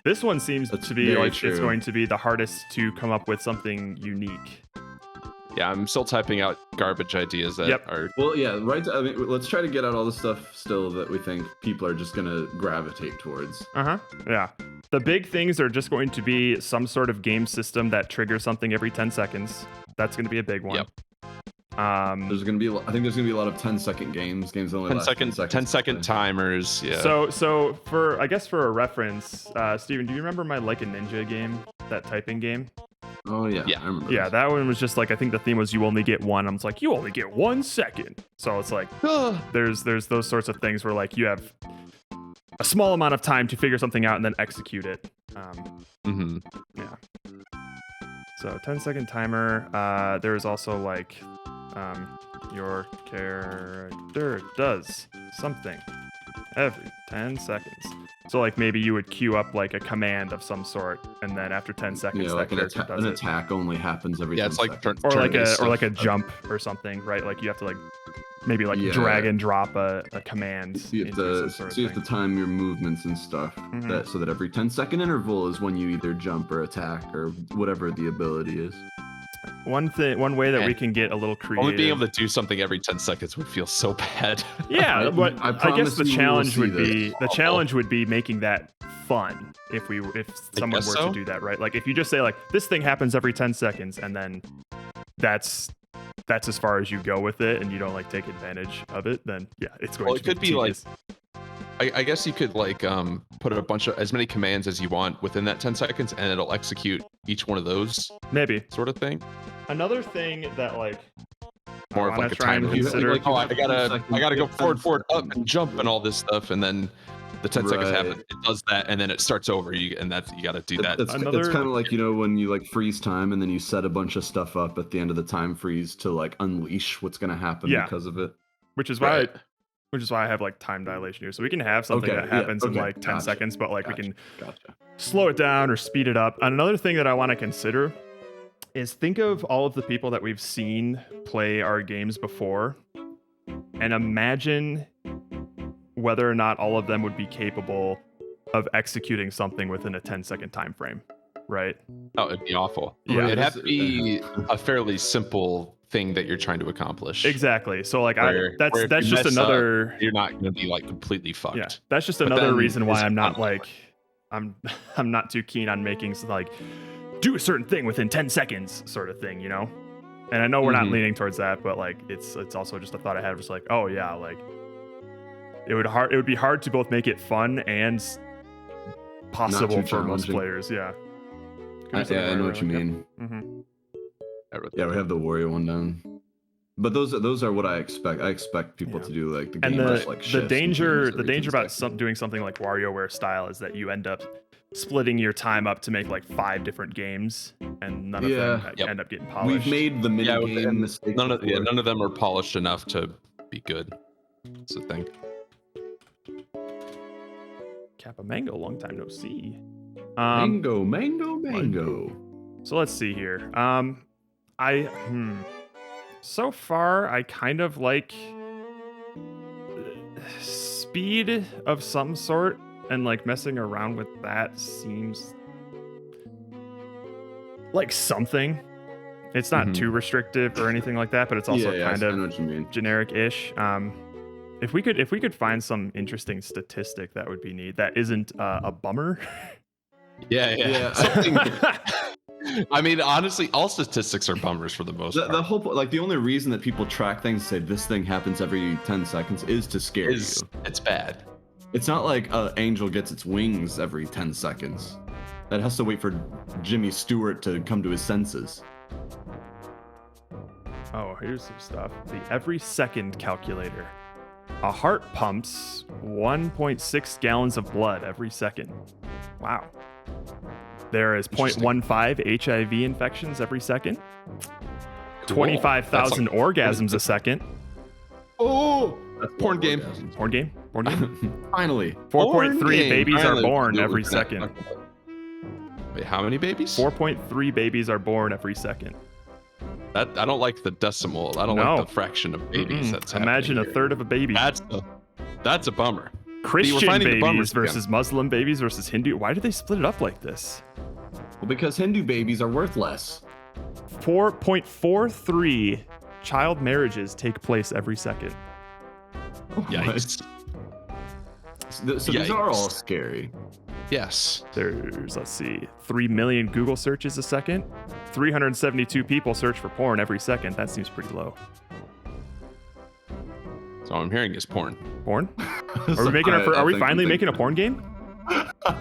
Speaker 1: This one seems to be like it's going to be the hardest to come up with something unique.
Speaker 3: Yeah, I'm still typing out garbage ideas that are.
Speaker 2: Well, yeah, right. I mean, let's try to get out all the stuff still that we think people are just gonna gravitate towards.
Speaker 1: Yeah. The big things are just going to be some sort of game system that triggers something every 10 seconds. That's going to be a big one.
Speaker 3: Yep.
Speaker 2: There's gonna be. I think there's gonna be a lot of 10-second games. Games that only last 10 seconds.
Speaker 3: 10-second timers. Yeah.
Speaker 1: So for a reference, Steven, do you remember my Like a Ninja game? That typing game.
Speaker 2: Oh yeah, I remember.
Speaker 1: Yeah, that one was just like, I think the theme was you only get one. I'm like, you only get 1 second. So it's like there's those sorts of things where like you have a small amount of time to figure something out and then execute it. Yeah. So 10-second timer. There's also like your character does something every 10 seconds. So like maybe you would queue up like a command of some sort, and then after 10 seconds,
Speaker 2: like an attack only happens every.
Speaker 3: Yeah, it's like
Speaker 1: or like a jump or something, right? Like you have to like maybe like drag and drop a command.
Speaker 2: So you have to time your movements and stuff so that every 10-second interval is when you either jump or attack or whatever the ability is.
Speaker 1: One way that we can get a little creative.
Speaker 3: Only being able to do something every 10 seconds would feel so bad.
Speaker 1: Yeah, but I guess the challenge would be making that fun if someone were to do that, right? Like if you just say like this thing happens every 10 seconds and then that's as far as you go with it and you don't like take advantage of it, then yeah, it's going to be tedious.
Speaker 3: I guess you could like put a bunch of as many commands as you want within that 10 seconds and it'll execute each one of those.
Speaker 1: Maybe.
Speaker 3: Sort of thing.
Speaker 1: Another thing that like
Speaker 3: more of like a time consider. Like, I gotta go forward, up and jump and all this stuff, and then the 10 seconds happen. It does that, and then it starts over. You gotta do that.
Speaker 2: It's kind of like, you know, when you like freeze time and then you set a bunch of stuff up at the end of the time freeze to like unleash what's gonna happen because of it.
Speaker 1: Which is why I have like time dilation here. So we can have something that happens in like 10 seconds, but like we can slow it down or speed it up. Another thing that I want to consider is think of all of the people that we've seen play our games before and imagine whether or not all of them would be capable of executing something within a 10-second time frame, right?
Speaker 3: Oh, it'd be awful.
Speaker 1: Yeah.
Speaker 3: It'd have to be a fairly simple thing that you're trying to accomplish.
Speaker 1: Exactly. So like that's just another
Speaker 3: you're not going to be like completely fucked.
Speaker 1: Yeah. That's just another reason why I'm not like I'm not too keen on making like do a certain thing within 10 seconds sort of thing, you know? And I know we're not leaning towards that, but like it's also just a thought I had, just like, oh yeah, like it would be hard to both make it fun and possible for most players. Yeah.
Speaker 2: I know what you mean. Yeah, we have the warrior one down. But those are what I expect. I expect people to do like the game like
Speaker 1: the danger about doing something like WarioWare style is that you end up splitting your time up to make like 5 different games, and none of them end up getting polished.
Speaker 2: We've made the mini game mistake.
Speaker 3: None of them are polished enough to be good. That's the thing.
Speaker 1: Kappa Mango, long time no see.
Speaker 2: Mango.
Speaker 1: So let's see here. So far, I kind of like speed of some sort, and like messing around with that seems like something. It's not too restrictive or anything like that, but it's also kind of generic-ish. If we could find some interesting statistic, that would be neat. That isn't a bummer.
Speaker 3: Yeah. Something. I mean, honestly, all statistics are bummers for the most part.
Speaker 2: The whole like the only reason that people track things and say this thing happens every 10 seconds is to scare you.
Speaker 3: It's bad.
Speaker 2: It's not like an angel gets its wings every 10 seconds. That has to wait for Jimmy Stewart to come to his senses.
Speaker 1: Oh, here's some stuff. The every second calculator. A heart pumps 1.6 gallons of blood every second. Wow. There is 0.15 HIV infections every second. 25,000 orgasms a second.
Speaker 3: Oh, porn game.
Speaker 1: Porn game?
Speaker 2: Finally.
Speaker 1: 4.3 babies are born every second.
Speaker 3: Wait, how many babies?
Speaker 1: 4.3 babies are born every second.
Speaker 3: I don't like the decimal. I don't like the fraction of babies. That's
Speaker 1: imagine a third of a baby.
Speaker 3: That's a bummer.
Speaker 1: Christian babies versus Muslim babies versus Hindu. Why do they split it up like this?
Speaker 2: Well, because Hindu babies are worth less.
Speaker 1: 4.43 child marriages take place every second.
Speaker 3: Yikes.
Speaker 2: So these are all scary.
Speaker 3: Yes.
Speaker 1: There's, let's see, 3 million Google searches a second. 372 people search for porn every second. That seems pretty low.
Speaker 3: So all I'm hearing is porn.
Speaker 1: Porn? Are we finally making a porn game?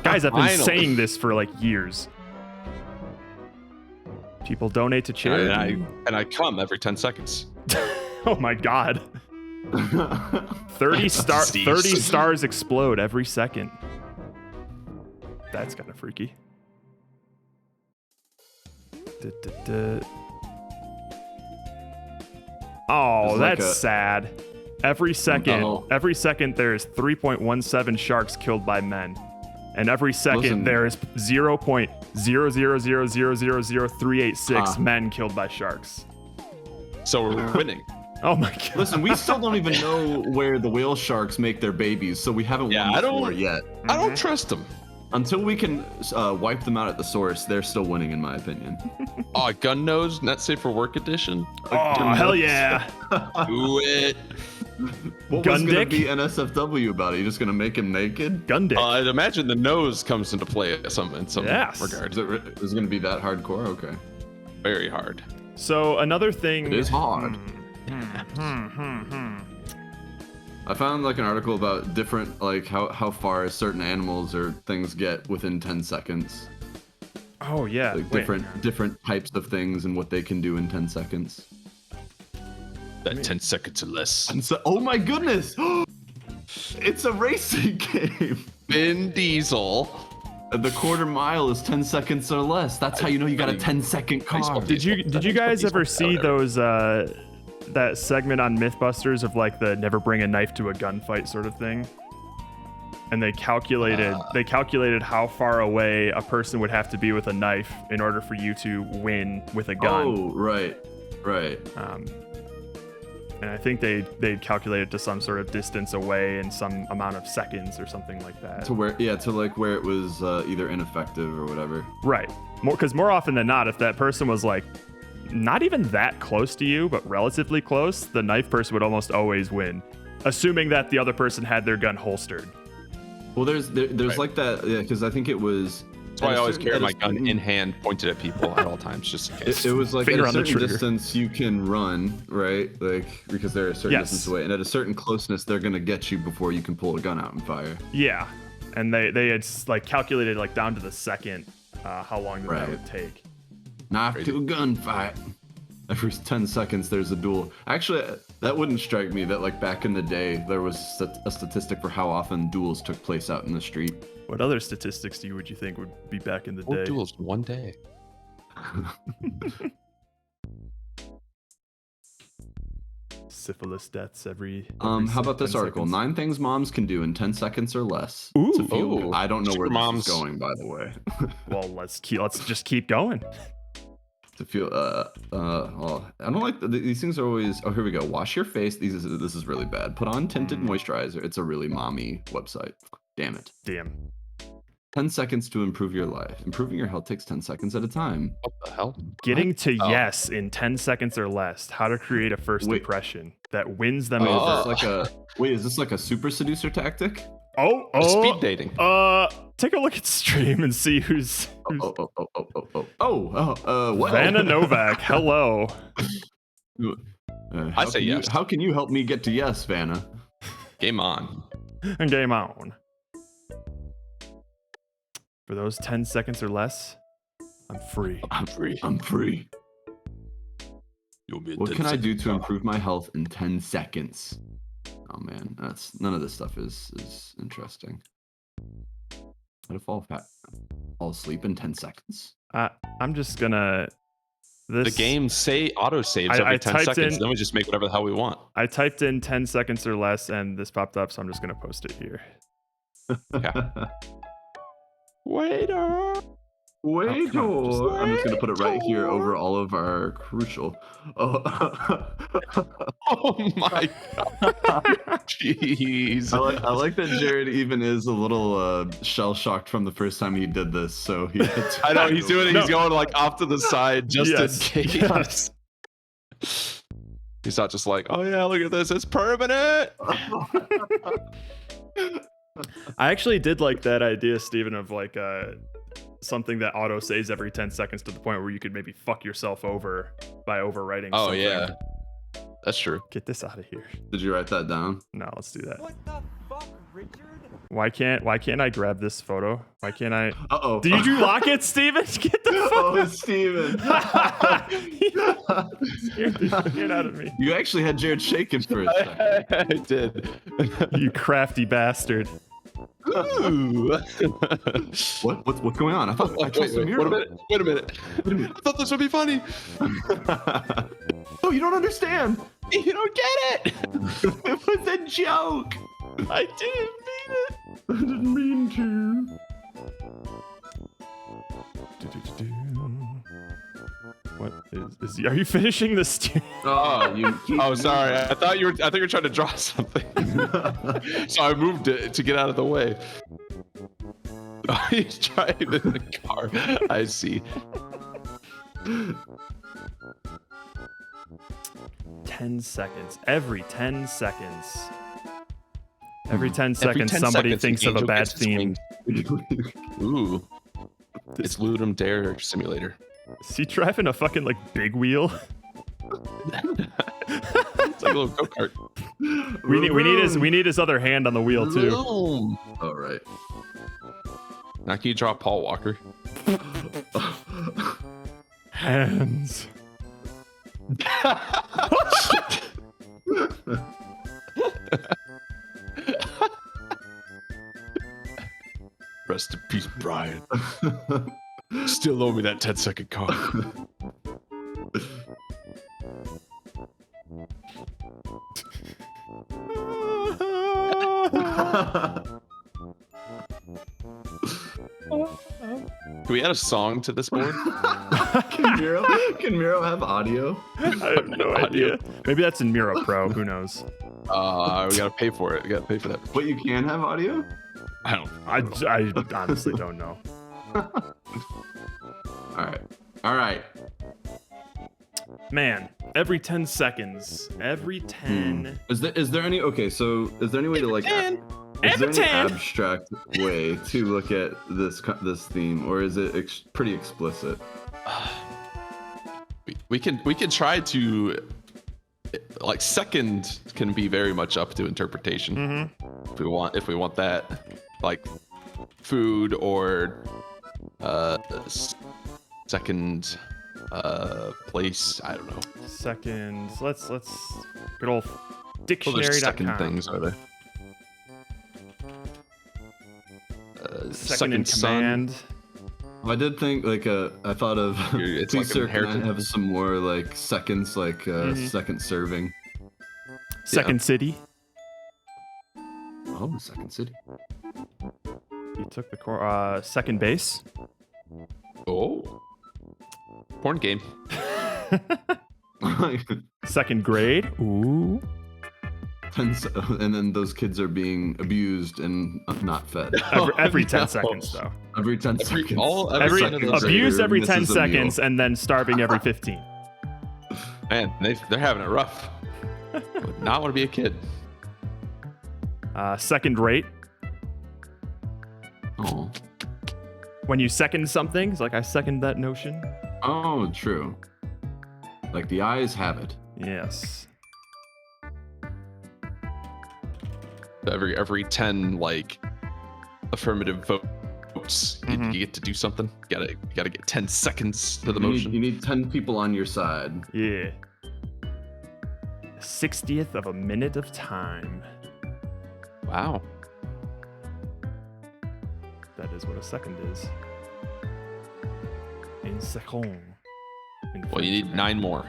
Speaker 1: Guys, I've been saying this for like years. People donate to charity.
Speaker 3: And I come every 10 seconds.
Speaker 1: Oh my god. 30 stars explode every second. That's kind of freaky. Oh, that's sad. Every second there's 3.17 sharks killed by men. And every second there's 0.000000386 men killed by sharks.
Speaker 3: So we're winning.
Speaker 1: Oh my god.
Speaker 2: Listen, we still don't even know where the whale sharks make their babies, so we haven't won the war yet.
Speaker 3: I don't trust them.
Speaker 2: Until we can wipe them out at the source, they're still winning, in my opinion.
Speaker 3: Oh, Gun Nose, Net Safe for Work edition.
Speaker 1: Oh, hell yeah.
Speaker 3: Do it.
Speaker 2: What was going to be NSFW about it? You just going to make him naked?
Speaker 1: Gun dick.
Speaker 3: I'd imagine the nose comes into play in some regards.
Speaker 2: Is it going to be that hardcore? Okay.
Speaker 3: Very hard.
Speaker 1: So another thing...
Speaker 2: It is hard. I found like an article about different, like how far certain animals or things get within 10 seconds.
Speaker 1: Oh yeah.
Speaker 2: Like different types of things and what they can do in 10 seconds.
Speaker 3: That 10 seconds or less.
Speaker 2: Oh my goodness! It's a racing game.
Speaker 3: Vin Diesel.
Speaker 2: The quarter mile is 10 seconds or less. That's how you know you got a 10-second car.
Speaker 1: Did you guys ever see those that segment on Mythbusters of like the never bring a knife to a gunfight sort of thing? And they calculated how far away a person would have to be with a knife in order for you to win with a gun.
Speaker 2: Oh, right.
Speaker 1: And I think they calculated to some sort of distance away in some amount of seconds or something like that.
Speaker 2: To where it was either ineffective or whatever.
Speaker 1: Right. Because more often than not, if that person was like not even that close to you, but relatively close, the knife person would almost always win, assuming that the other person had their gun holstered.
Speaker 2: Well, there's right. Like that, because I think it was.
Speaker 3: That's why I always carry my gun in hand, pointed at people at all times, just in case.
Speaker 2: It was like at a certain distance you can run, right? Like because they're a certain distance away, and at a certain closeness they're gonna get you before you can pull a gun out and fire.
Speaker 1: Yeah, and they had like calculated like down to the second how long that would take.
Speaker 2: Knife to a gunfight. every 10 seconds there's a duel. Actually, that wouldn't strike me that like back in the day there was a statistic for how often duels took place out in the street.
Speaker 1: What other statistics would you think would be back in the day?
Speaker 3: Duels in one day.
Speaker 1: Syphilis deaths every
Speaker 2: how about this
Speaker 1: 10
Speaker 2: article?
Speaker 1: seconds.
Speaker 2: 9 things moms can do in 10 seconds or less.
Speaker 1: Ooh.
Speaker 2: To feel good. I don't know where
Speaker 3: Moms.
Speaker 2: this is going, by the way.
Speaker 1: Well, let's just keep going.
Speaker 2: To feel well, I don't like these things are always. Oh, here we go. Wash your face. This is really bad. Put on tinted moisturizer. It's a really mommy website. Damn it.
Speaker 1: Damn.
Speaker 2: 10 seconds to improve your life. Improving your health takes 10 seconds at a time.
Speaker 3: What the hell?
Speaker 1: Getting to yes in 10 seconds or less. How to create a first impression that wins them over.
Speaker 2: Is this like a super seducer tactic?
Speaker 3: Speed dating.
Speaker 1: Take a look at stream and see who's
Speaker 2: what?
Speaker 1: Vanna Novak. Hello.
Speaker 3: I say yes.
Speaker 2: How can you help me get to yes, Vanna?
Speaker 3: Game on.
Speaker 1: And game on. For those 10 seconds or less, I'm free.
Speaker 2: I'm free. What can I do to improve my health in 10 seconds? Oh man, none of this stuff is interesting. How to fall asleep in 10 seconds?
Speaker 1: I'm just gonna.
Speaker 3: The game auto saves every 10 seconds. Then we just make whatever the hell we want.
Speaker 1: I typed in 10 seconds or less, and this popped up, so I'm just gonna post it here.
Speaker 3: Yeah.
Speaker 2: Waiter. I'm just gonna put it right here over all of our crucial.
Speaker 3: Oh my god! Jeez.
Speaker 2: I like that Jared even is a little shell shocked from the first time he did this. So
Speaker 3: I know he's doing it. He's going like off to the side just in case.
Speaker 1: Yes.
Speaker 3: He's not just like, oh yeah, look at this, it's permanent.
Speaker 1: I actually did like that idea, Steven, of like something that auto saves every 10 seconds to the point where you could maybe fuck yourself over by overwriting something.
Speaker 3: Oh yeah, that's true.
Speaker 1: Get this out of here.
Speaker 2: Did you write that down?
Speaker 1: No, let's do that. What the fuck, Richard? Why can't I grab this photo? Why can't I?
Speaker 2: Uh-oh.
Speaker 1: Did you lock it, Steven? Get the fuck
Speaker 2: Oh, Steven.
Speaker 1: Scared the shit out of me.
Speaker 2: You actually had Jared shaking for a second.
Speaker 3: I did.
Speaker 1: You crafty bastard.
Speaker 3: Ooh.
Speaker 2: What's going on? I thought I tried some hero.
Speaker 3: Wait a minute. I thought this would be funny.
Speaker 2: Oh, you don't understand.
Speaker 3: You don't get it.
Speaker 2: It was a joke.
Speaker 3: I didn't mean it.
Speaker 2: I didn't mean to.
Speaker 1: What is are you finishing this?
Speaker 3: Oh, sorry. I thought you were trying to draw something. So I moved it to get out of the way. Oh, he's driving the car. I see.
Speaker 1: 10 seconds. Every 10 seconds. Every 10 seconds, somebody thinks of a bad theme.
Speaker 3: Ooh. It's Ludum Dare Simulator.
Speaker 1: Is he driving a fucking like big wheel?
Speaker 3: It's like a little go-kart.
Speaker 1: We need his other hand on the wheel too.
Speaker 2: All right.
Speaker 3: Now can you draw Paul Walker?
Speaker 1: Hands.
Speaker 3: Rest in peace, Brian. Still owe me that 10-second card. Can we add a song to this board?
Speaker 2: Can Miro have audio?
Speaker 1: I have no idea. Maybe that's in Miro Pro. Who knows?
Speaker 3: We gotta pay for it. We gotta pay for that.
Speaker 2: But you can have audio?
Speaker 1: I honestly don't know.
Speaker 2: All right.
Speaker 1: Man, every 10 seconds. Every 10.
Speaker 2: Is there any? Okay, so is there any way to like? Is there any abstract way to look at this theme, or is it pretty explicit?
Speaker 3: We can try to. Like second can be very much up to interpretation. If we want that, like food or second Place, I don't know.
Speaker 1: Seconds. Let's good old
Speaker 3: Well, there's
Speaker 1: dictionary.com.
Speaker 3: second things, are there?
Speaker 1: Second in
Speaker 3: son.
Speaker 1: command.
Speaker 2: I did think like I thought of
Speaker 3: It's like
Speaker 2: Sir, can I
Speaker 3: inheritance.
Speaker 2: have some more like seconds, like second serving.
Speaker 1: Second city.
Speaker 2: Oh, second city.
Speaker 1: You took the second base.
Speaker 3: Oh. Porn game.
Speaker 1: Second grade. Ooh.
Speaker 2: And then those kids are being abused and not fed.
Speaker 1: Every 10 seconds, though.
Speaker 2: Every 10 seconds.
Speaker 1: Every
Speaker 2: second
Speaker 1: abused
Speaker 2: grader
Speaker 1: every 10
Speaker 2: misses a meal.
Speaker 1: seconds and then starving every 15.
Speaker 3: Man, they're having it rough. Would not want to be a kid.
Speaker 1: Second rate.
Speaker 2: Oh.
Speaker 1: When you second something, it's like I second that notion.
Speaker 2: Oh, true. Like the eyes have it.
Speaker 1: Yes.
Speaker 3: Every 10 like affirmative votes, you get to do something. You gotta get 10 seconds to the motion.
Speaker 2: You need 10 people on your side.
Speaker 1: Yeah. 60th of a minute of time.
Speaker 3: Wow.
Speaker 1: That is what a second is. Un second.
Speaker 3: Well, you need 9 more.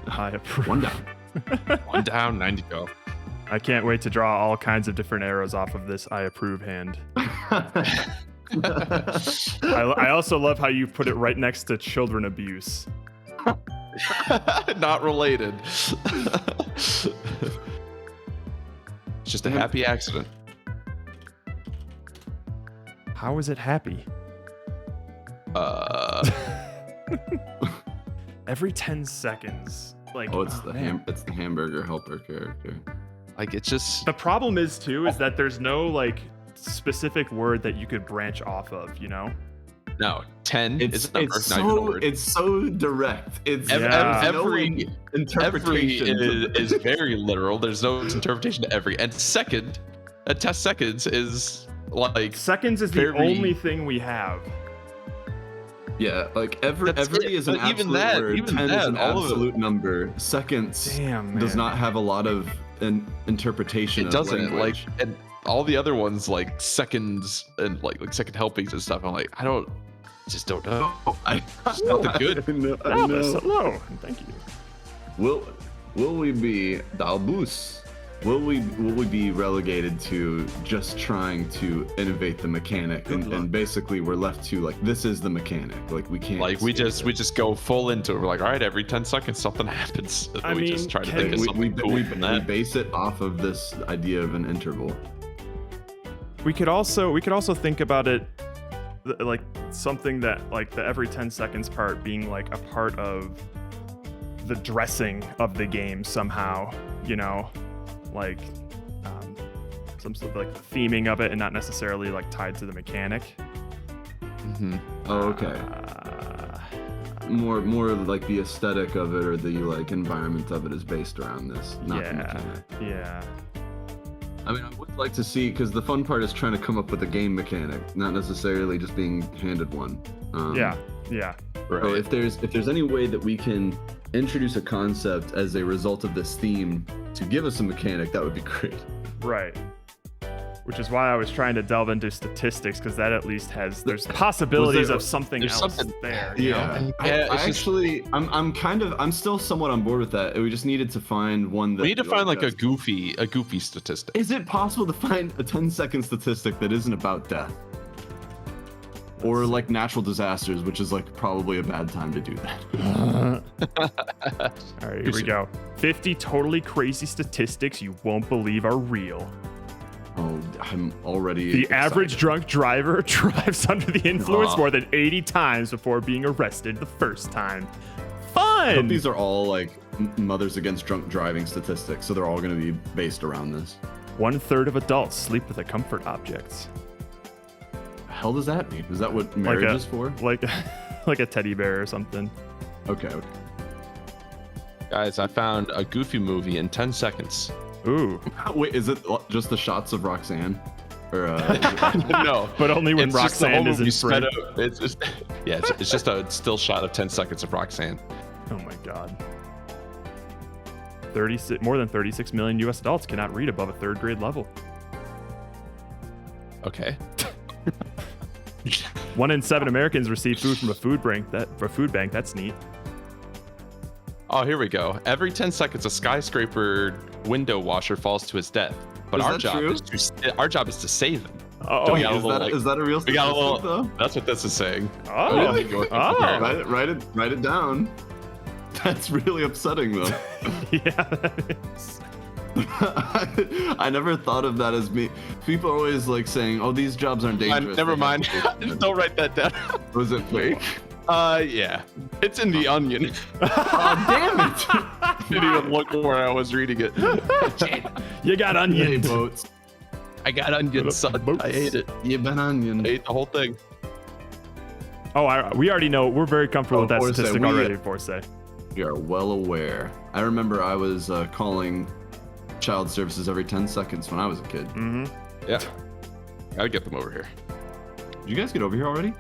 Speaker 1: I approve.
Speaker 2: One down.
Speaker 3: 1 down, 9 to go.
Speaker 1: I can't wait to draw all kinds of different arrows off of this I approve hand. I also love how you put it right next to children abuse.
Speaker 3: Not related. It's just a happy accident.
Speaker 1: How is it happy? Every 10 seconds. Like,
Speaker 2: oh, it's the hamburger helper character.
Speaker 3: Like, it's just
Speaker 1: the problem is that there's no like specific word that you could branch off of, you know?
Speaker 3: No, 10 is a number,
Speaker 2: it's
Speaker 3: not even a
Speaker 2: so
Speaker 3: word.
Speaker 2: it's so direct. It's
Speaker 3: every
Speaker 2: interpretation
Speaker 3: is very literal. There's no interpretation to every. And second, a test seconds is like
Speaker 1: seconds is the only thing we have.
Speaker 2: Yeah, like every is an
Speaker 3: But even
Speaker 2: absolute
Speaker 3: that-
Speaker 2: word.
Speaker 3: even
Speaker 2: 10 is
Speaker 3: that,
Speaker 2: an
Speaker 3: all of it-
Speaker 2: absolute number. Seconds does not have a lot of an interpretation.
Speaker 3: It
Speaker 2: of
Speaker 3: doesn't
Speaker 2: language.
Speaker 3: like, and all the other ones like seconds and like second helpings and stuff. I'm like, just don't know. It's not the good.
Speaker 1: Hello, thank you.
Speaker 2: Will we be Dalbus? Will we be relegated to just trying to innovate the mechanic and basically we're left to like this is the mechanic, like we can't
Speaker 3: Like we just go full into it. We're like, all right, every 10 seconds something happens. And we just try to think of something cool from
Speaker 2: we
Speaker 3: that.
Speaker 2: base it off of this idea of an interval.
Speaker 1: We could also think about it like something that like the every 10 seconds part being like a part of the dressing of the game somehow, you know, like some sort of like the theming of it and not necessarily like tied to the mechanic.
Speaker 2: Oh, okay. More like the aesthetic of it or the like environment of it is based around this, not the mechanic.
Speaker 1: Yeah.
Speaker 2: I mean, I would like to see, because the fun part is trying to come up with a game mechanic, not necessarily just being handed one.
Speaker 1: Yeah.
Speaker 2: So if there's any way that we can introduce a concept as a result of this theme to give us a mechanic, that would be great.
Speaker 1: Right. Which is why I was trying to delve into statistics, because that at least there's possibilities of something else there. you know?
Speaker 2: I'm still somewhat on board with that. We just needed to find one that
Speaker 3: We need to find like a goofy statistic.
Speaker 2: Is it possible to find a 10-second statistic that isn't about death? Or like natural disasters, which is like probably a bad time to do that.
Speaker 1: All right, here we go. 50 totally crazy statistics you won't believe are real.
Speaker 2: Oh, I'm already
Speaker 1: The
Speaker 2: excited.
Speaker 1: average drunk driver drives under the influence more than 80 times before being arrested the first time.
Speaker 2: I hope
Speaker 1: Fun!
Speaker 2: these are all like Mothers Against Drunk Driving statistics, so they're all going to be based around this.
Speaker 1: 1/3 of adults sleep with a comfort object.
Speaker 2: The hell does that mean? Is that what marriage is for?
Speaker 1: Like a teddy bear or something.
Speaker 2: Okay.
Speaker 3: Guys, I found a Goofy movie in 10 seconds.
Speaker 1: Ooh.
Speaker 2: Wait, is it just the shots of Roxanne? Or
Speaker 3: no,
Speaker 1: but only when
Speaker 3: it's just the whole
Speaker 1: Roxanne is
Speaker 3: movie
Speaker 1: in
Speaker 3: sped
Speaker 1: frame.
Speaker 3: up. It's just a still shot of 10 seconds of Roxanne.
Speaker 1: Oh my god. More than 36 million U.S. adults cannot read above a 3rd grade level.
Speaker 3: Okay.
Speaker 1: 1 in 7 Americans receive food from a food bank. That's neat.
Speaker 3: Oh, here we go. Every 10 seconds, a skyscraper window washer falls to his death. But our job is to save him.
Speaker 2: Oh, is that a real statistic, though?
Speaker 3: That's what this is saying.
Speaker 1: Oh,
Speaker 2: write it down. That's really upsetting, though.
Speaker 1: Yeah, that is.
Speaker 2: I never thought of that as me. People are always like saying, "Oh, these jobs aren't dangerous."
Speaker 3: Never mind. Just don't write that down.
Speaker 2: Was it fake?
Speaker 3: Yeah. It's in the Onion.
Speaker 2: Oh, damn it!
Speaker 3: Didn't even look where I was reading it.
Speaker 1: You got onion
Speaker 2: boats.
Speaker 3: I got onion, son. I ate it.
Speaker 2: You been onion.
Speaker 3: I ate the whole thing.
Speaker 1: Oh, we already know. We're very comfortable with that
Speaker 2: Forse,
Speaker 1: statistic already, Forse.
Speaker 2: We are well aware. I remember I was calling child services every 10 seconds when I was a kid.
Speaker 1: Mm-hmm.
Speaker 3: Yeah. Gotta get them over here.
Speaker 2: Did you guys get over here already?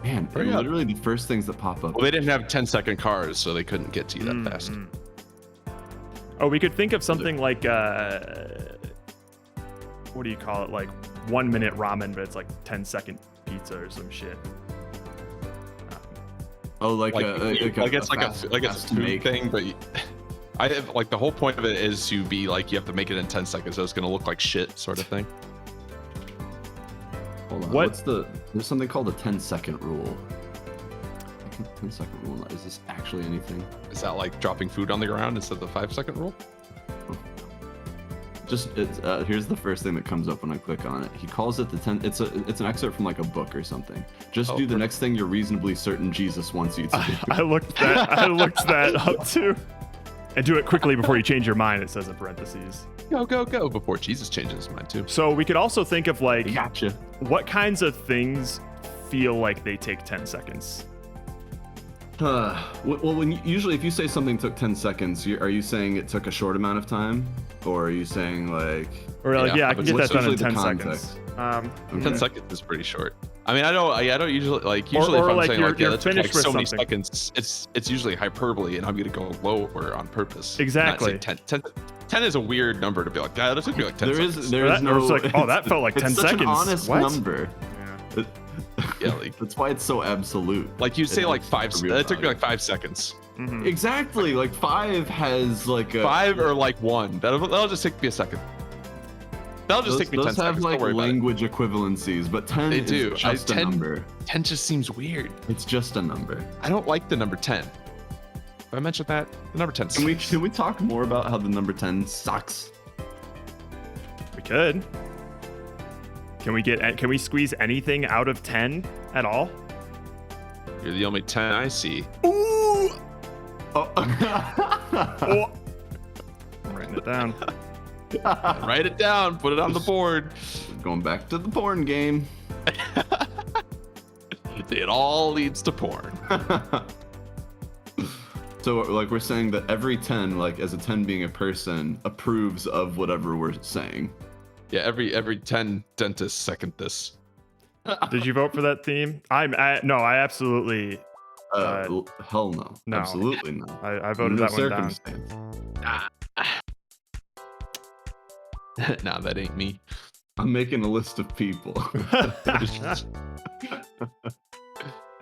Speaker 2: Man, they're literally the first things that pop up.
Speaker 3: Well, they didn't have 10-second cars, so they couldn't get to you that fast.
Speaker 1: Oh, we could think of something like, what do you call it? Like 1 minute ramen, but it's like 10-second pizza or some shit.
Speaker 2: Oh, like
Speaker 3: it's a food thing, but I have like the whole point of it is to be like you have to make it in 10 seconds, so it's gonna look like shit, sort of thing.
Speaker 2: Hold on. There's something called a 10-second rule. 10-second rule. Is this actually anything?
Speaker 3: Is that like dropping food on the ground instead of the 5-second rule?
Speaker 2: Here's the first thing that comes up when I click on it. He calls it the 10. It's an excerpt from like a book or something. Just do the next thing you're reasonably certain Jesus wants you to do.
Speaker 1: I looked that up too. And do it quickly before you change your mind, it says in parentheses.
Speaker 3: Go before Jesus changes his mind too.
Speaker 1: So we could also think of like,
Speaker 2: gotcha.
Speaker 1: What kinds of things feel like they take 10 seconds?
Speaker 2: Well, usually if you say something took 10 seconds, are you saying it took a short amount of time? Or are you saying like...
Speaker 1: Or like, I can get that done in 10 seconds.
Speaker 3: 10 seconds is pretty short. I mean, I don't usually like if I'm
Speaker 1: like
Speaker 3: saying like that took like so many
Speaker 1: something.
Speaker 3: seconds, it's usually hyperbole, and I'm gonna go lower on purpose.
Speaker 1: Exactly.
Speaker 3: 10 is a weird number to be like, that took me like 10 seconds.
Speaker 2: There is no.
Speaker 1: Like, that felt like 10
Speaker 2: it's
Speaker 1: seconds.
Speaker 2: Such an honest number.
Speaker 1: Yeah.
Speaker 3: Yeah, like
Speaker 2: that's why it's so absolute.
Speaker 3: Like you say, like 5. That took me like 5 seconds.
Speaker 1: Mm-hmm.
Speaker 2: Exactly. Like 5 has like a
Speaker 3: 5 or like 1. That'll just take me a second. That'll just take me 10
Speaker 2: seconds. Those have like language equivalencies, but 10
Speaker 3: they
Speaker 2: is
Speaker 3: do.
Speaker 2: just a number.
Speaker 3: 10 just seems weird.
Speaker 2: It's just a number.
Speaker 3: I don't like the number 10. Did I mention that? The number 10 sucks.
Speaker 2: Can we talk more about how the number 10 sucks?
Speaker 1: We could. Can we squeeze anything out of 10 at all?
Speaker 3: You're the only 10 I see.
Speaker 1: Ooh! Oh. Writing it down.
Speaker 3: Write it down. Put it on the board.
Speaker 2: Going back to the porn game.
Speaker 3: It all leads to porn.
Speaker 2: So, like, we're saying that every 10, like, as a 10 being a person, approves of whatever we're saying.
Speaker 3: Yeah, every 10 dentists second this.
Speaker 1: Did you vote for that theme? I absolutely.
Speaker 2: Hell no.
Speaker 1: No.
Speaker 2: Absolutely no.
Speaker 1: I voted that one down.
Speaker 3: Nah, that ain't me.
Speaker 2: I'm making a list of people.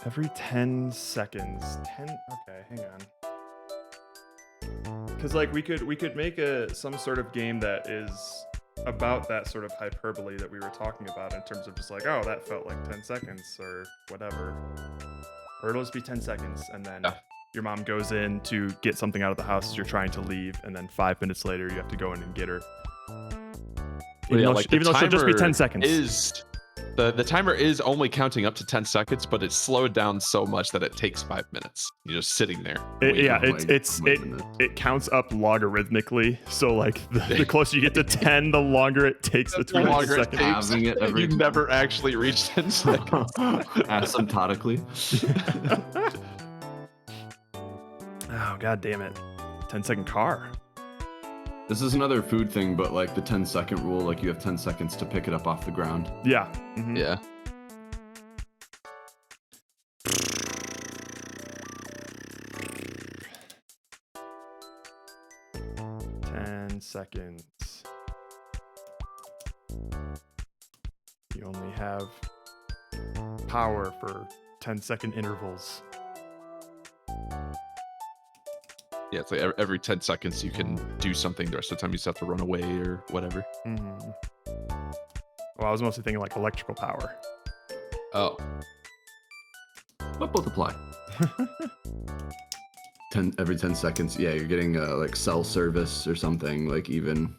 Speaker 1: Every 10 seconds. 10. Okay, hang on. Because like we could make some sort of game that is about that sort of hyperbole that we were talking about in terms of just like, oh, that felt like 10 seconds or whatever. Or it'll just be 10 seconds and then your mom goes in to get something out of the house as you're trying to leave, and then 5 minutes later you have to go in and get her. Even though she'll just be 10 seconds.
Speaker 3: The timer is only counting up to 10 seconds, but it's slowed down so much that it takes 5 minutes. You're just sitting there.
Speaker 1: It counts up logarithmically. So like the closer you get to 10, the longer it takes between seconds.
Speaker 3: You never actually reach 10 seconds.
Speaker 2: Asymptotically.
Speaker 1: Oh, god damn it. 10-second car.
Speaker 2: This is another food thing, but like the 10-second rule, like you have 10 seconds to pick it up off the ground.
Speaker 1: Yeah.
Speaker 3: Yeah.
Speaker 1: Seconds. You only have power for 10-second intervals.
Speaker 3: Yeah, it's like every 10 seconds you can do something. The rest of the time you just have to run away or whatever.
Speaker 1: Well, I was mostly thinking like electrical power.
Speaker 3: Oh.
Speaker 2: But both apply. Every 10 seconds, yeah, you're getting like cell service or something, like even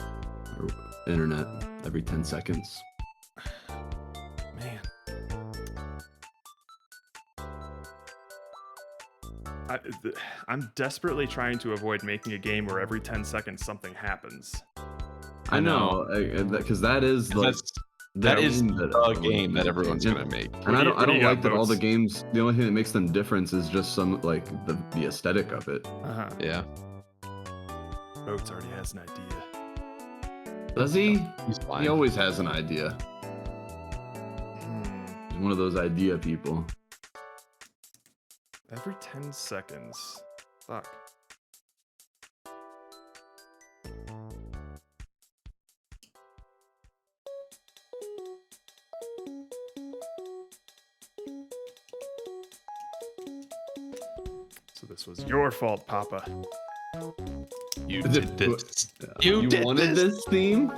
Speaker 2: or internet every 10 seconds.
Speaker 1: Man. I'm desperately trying to avoid making a game where every 10 seconds something happens.
Speaker 2: I know, because that is like...
Speaker 3: That is a game that everyone's gonna make.
Speaker 2: And I don't like that all the games, the only thing that makes them different is just some, like, the aesthetic of it.
Speaker 3: Yeah.
Speaker 1: Boats already has an idea.
Speaker 2: Does he?
Speaker 3: He's fine.
Speaker 2: He always has an idea. He's one of those idea people.
Speaker 1: Every 10 seconds. Fuck. So this was your fault, Papa.
Speaker 3: You did this.
Speaker 2: You wanted this theme?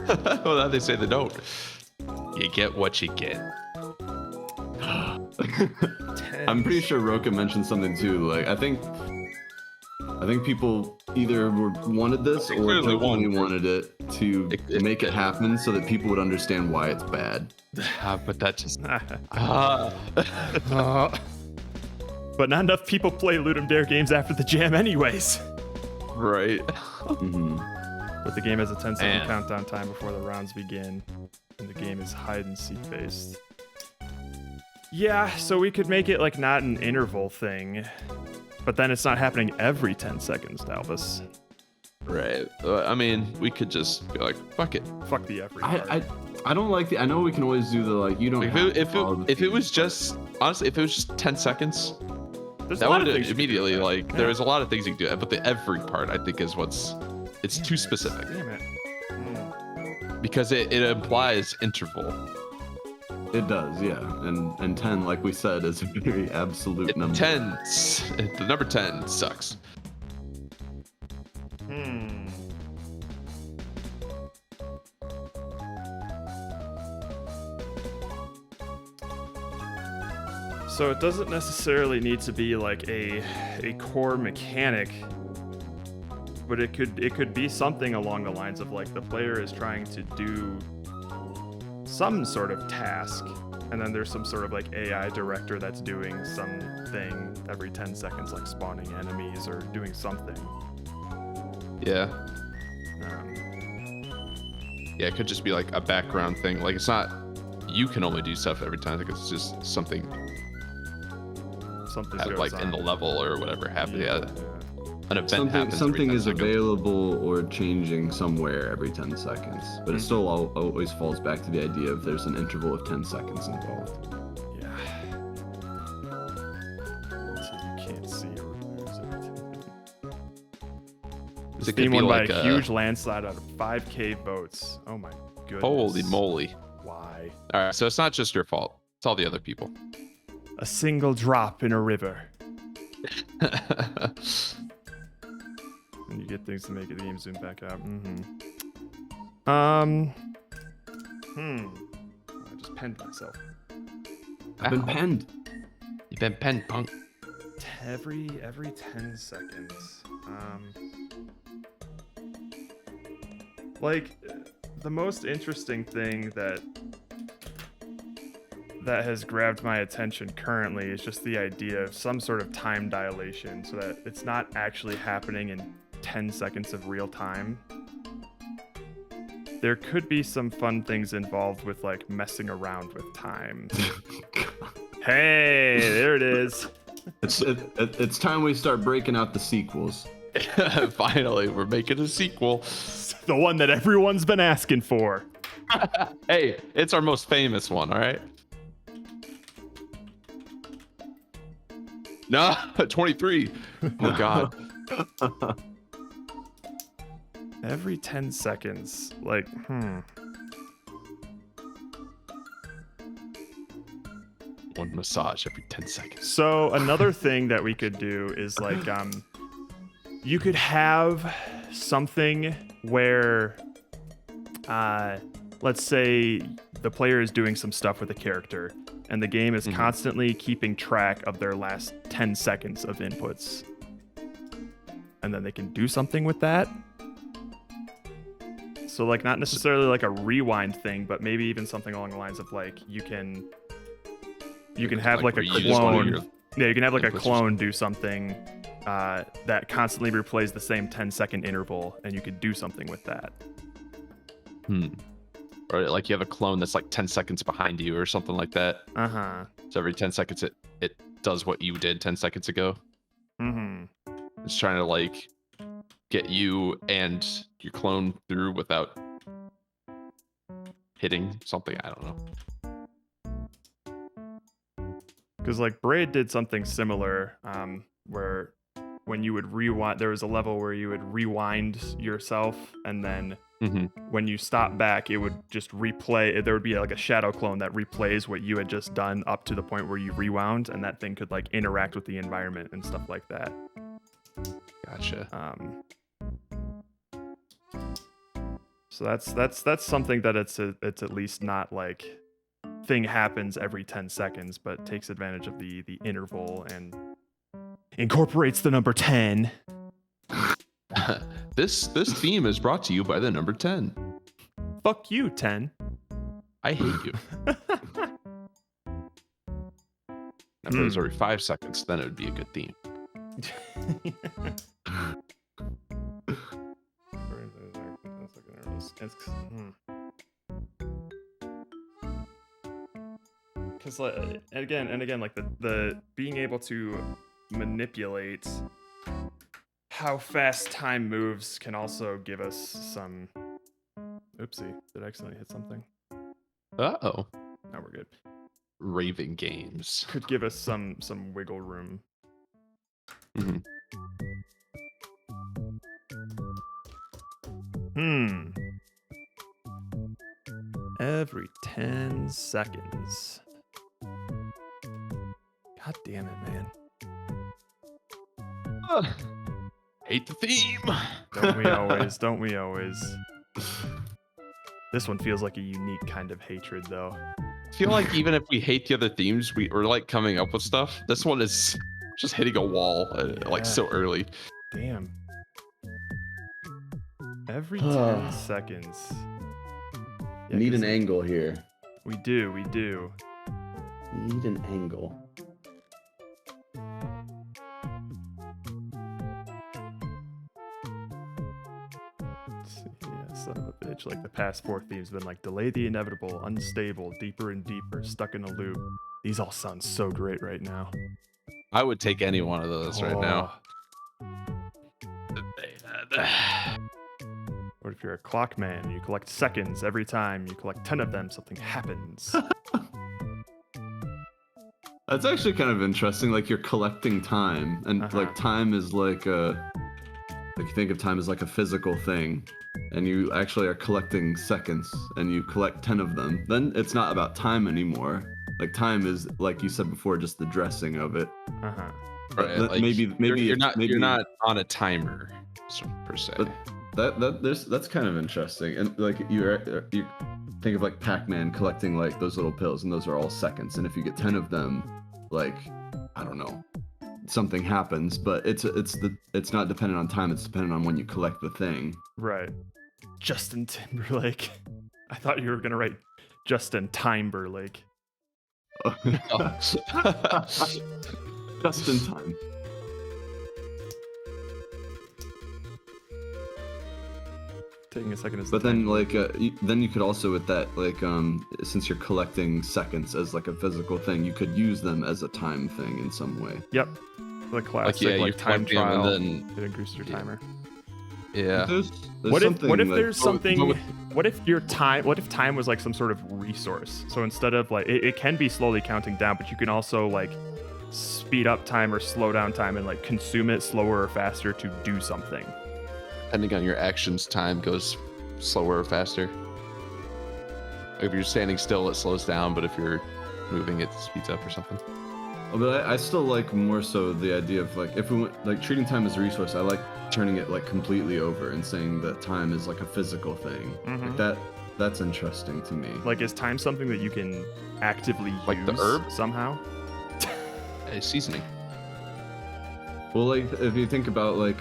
Speaker 3: Well, now they say they don't. You get what you get.
Speaker 2: I'm pretty sure Roka mentioned something too. Like, I think people either wanted this or only wanted it to make it happen so that people would understand why it's bad.
Speaker 3: But that just...
Speaker 1: But not enough people play Ludum Dare games after the jam anyways.
Speaker 3: Right.
Speaker 1: But the game has a 10-second countdown time before the rounds begin, and the game is hide-and-seek based. Yeah, so we could make it like not an interval thing, but then it's not happening every 10 seconds, Dalvis.
Speaker 3: Right. I mean, we could just be like, fuck it.
Speaker 1: Fuck the every.
Speaker 2: I don't like the. I know we can always do the like. You don't.
Speaker 3: If it was just honestly, if it was just 10 seconds, that would immediately like. Yeah. There is a lot of things you can do, but the every part I think is it's too specific.
Speaker 1: Damn it.
Speaker 3: Because it implies interval.
Speaker 2: It does, yeah. And 10, like we said, is a very absolute number.
Speaker 3: 10, the number 10 sucks.
Speaker 1: So it doesn't necessarily need to be like a core mechanic, but it could be something along the lines of like the player is trying to do some sort of task, and then there's some sort of like AI director that's doing something every 10 seconds, like spawning enemies or doing something.
Speaker 3: Yeah. Yeah, it could just be like a background thing. Like it's not, you can only do stuff every time. I think it's just something like in the level or whatever happens. Yeah. An event happens.
Speaker 2: Something is available or changing somewhere every 10 seconds, but it still always falls back to the idea of there's an interval of 10 seconds involved.
Speaker 1: Yeah. So you can't see or lose it. It's being won by a huge landslide out of 5K votes. Oh my goodness.
Speaker 3: Holy moly.
Speaker 1: Why?
Speaker 3: All right, so it's not just your fault. It's all the other people.
Speaker 1: A single drop in a river. And you get things to make the game zoom back out. I just penned myself.
Speaker 2: I've been penned.
Speaker 3: You've been penned, punk.
Speaker 1: Every 10 seconds. Like, the most interesting thing that has grabbed my attention currently is just the idea of some sort of time dilation so that it's not actually happening in 10 seconds of real time. There could be some fun things involved with like messing around with time. Hey, there it is.
Speaker 2: It's time we start breaking out the sequels.
Speaker 3: Finally, we're making a sequel.
Speaker 1: The one that everyone's been asking for.
Speaker 3: Hey, it's our most famous one, all right? No, 23. Oh, God.
Speaker 1: Every 10 seconds. Like,
Speaker 3: One massage every 10 seconds.
Speaker 1: So another thing that we could do is like, you could have something where, let's say the player is doing some stuff with a character and the game is constantly keeping track of their last 10 seconds of inputs. And then they can do something with that. So like not necessarily like a rewind thing, but maybe even something along the lines of like you can have like a clone. Yeah, you can have like a clone do something that constantly replays the same 10-second interval, and you could do something with that.
Speaker 3: Or like you have a clone that's like 10 seconds behind you or something like that. So every 10 seconds it does what you did 10 seconds ago. It's trying to like get you and your clone through without hitting something. I don't know.
Speaker 1: Because like Braid did something similar, where when you would rewind, there was a level where you would rewind yourself, and then when you stop back, it would just replay. There would be like a shadow clone that replays what you had just done up to the point where you rewound, and that thing could like interact with the environment and stuff like that.
Speaker 3: Gotcha.
Speaker 1: So that's something that it's at least not like thing happens every 10 seconds, but takes advantage of the interval and incorporates the number 10.
Speaker 3: This theme is brought to you by the number 10.
Speaker 1: Fuck you, 10.
Speaker 3: I hate you. If it was every 5 seconds, then it would be a good theme. Because and again, like the being able to manipulate how fast time moves can also give us some. Oopsie! Did I accidentally hit something? Uh-oh.
Speaker 1: No, we're good.
Speaker 3: Raving games
Speaker 1: could give us some wiggle room. Every 10 seconds. God damn it, man.
Speaker 3: Hate the theme.
Speaker 1: Don't we always? Don't we always? This one feels like a unique kind of hatred, though.
Speaker 3: I feel like even if we hate the other themes, we're like coming up with stuff. This one is just hitting a wall like so early.
Speaker 1: Damn. Every 10 seconds. Yeah,
Speaker 2: Need an angle here.
Speaker 1: We do.
Speaker 2: Need an angle.
Speaker 1: Son of a bitch. Like the past 4 themes have been like delay the inevitable, unstable, deeper and deeper, stuck in a loop. These all sound so great right now.
Speaker 3: I would take any one of those right now.
Speaker 1: What if you're a clock man and you collect seconds every time you collect 10 of them, something happens?
Speaker 2: That's actually kind of interesting. Like you're collecting time, and like time is like a, like you think of time as like a physical thing, and you actually are collecting seconds, and you collect 10 of them. Then it's not about time anymore. Like time is, like you said before, just the dressing of it.
Speaker 3: Right, like
Speaker 2: maybe
Speaker 3: you're not on a timer, per se.
Speaker 2: But that's kind of interesting. And like you think of like Pac-Man collecting like those little pills, and those are all seconds. And if you get 10 of them, like I don't know, something happens. But it's not dependent on time. It's dependent on when you collect the thing.
Speaker 1: Right. Justin Timberlake. I thought you were gonna write Justin Timberlake.
Speaker 2: Just in time.
Speaker 1: Taking a second.
Speaker 2: But then, like, then you could also with that, like, since you're collecting seconds as like a physical thing, you could use them as a time thing in some way.
Speaker 1: Yep. The classic
Speaker 3: you
Speaker 1: time
Speaker 3: collect them
Speaker 1: trial.
Speaker 3: and then
Speaker 1: it increases your timer.
Speaker 3: Yeah.
Speaker 1: What if there's something? What if time was like some sort of resource? So instead of like it can be slowly counting down, but you can also like speed up time or slow down time and like consume it slower or faster to do something.
Speaker 3: Depending on your actions, time goes slower or faster. If you're standing still, it slows down, but if you're moving, it speeds up or something.
Speaker 2: But I still like more so the idea of like if we went like treating time as a resource. I like turning it like completely over and saying that time is like a physical thing. Like that's interesting to me.
Speaker 1: Like, is time something that you can actively
Speaker 3: like
Speaker 1: use
Speaker 3: the herb
Speaker 1: somehow?
Speaker 3: Seasoning.
Speaker 2: Well, like if you think about like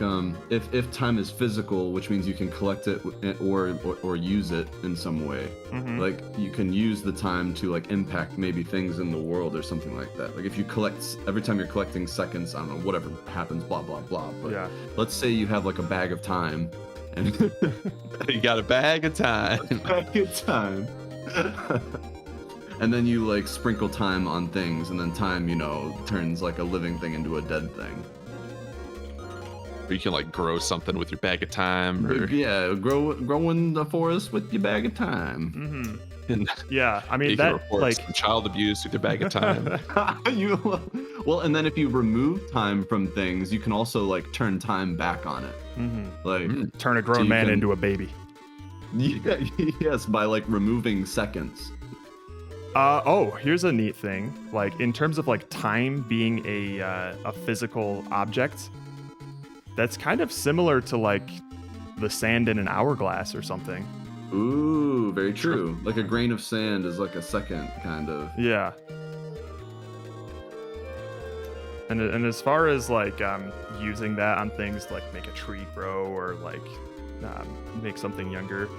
Speaker 2: if time is physical, which means you can collect it or use it in some way, like you can use the time to like impact maybe things in the world or something like that. Like if you collect every time you're collecting seconds, I don't know, whatever happens, blah blah blah. But
Speaker 1: yeah,
Speaker 2: let's say you have like a bag of time, and
Speaker 3: you got a bag of time.
Speaker 2: Bag of time. And then you like sprinkle time on things, and then time, turns like a living thing into a dead thing.
Speaker 3: Or you can like grow something with your bag of time. Or...
Speaker 2: Yeah, grow in the forest with your bag of time.
Speaker 1: Yeah, I mean
Speaker 3: you
Speaker 1: that
Speaker 3: can report
Speaker 1: like
Speaker 3: some child abuse with your bag of time.
Speaker 2: Well, and then if you remove time from things, you can also like turn time back on it. Like
Speaker 1: turn a grown man into a baby.
Speaker 2: Yeah, yes, by like removing seconds.
Speaker 1: Here's a neat thing. Like in terms of like time being a physical object, that's kind of similar to like the sand in an hourglass or something.
Speaker 2: Ooh, very true. Like a grain of sand is like a second, kind of.
Speaker 1: Yeah. And as far as like using that on things like make a tree grow or like make something younger,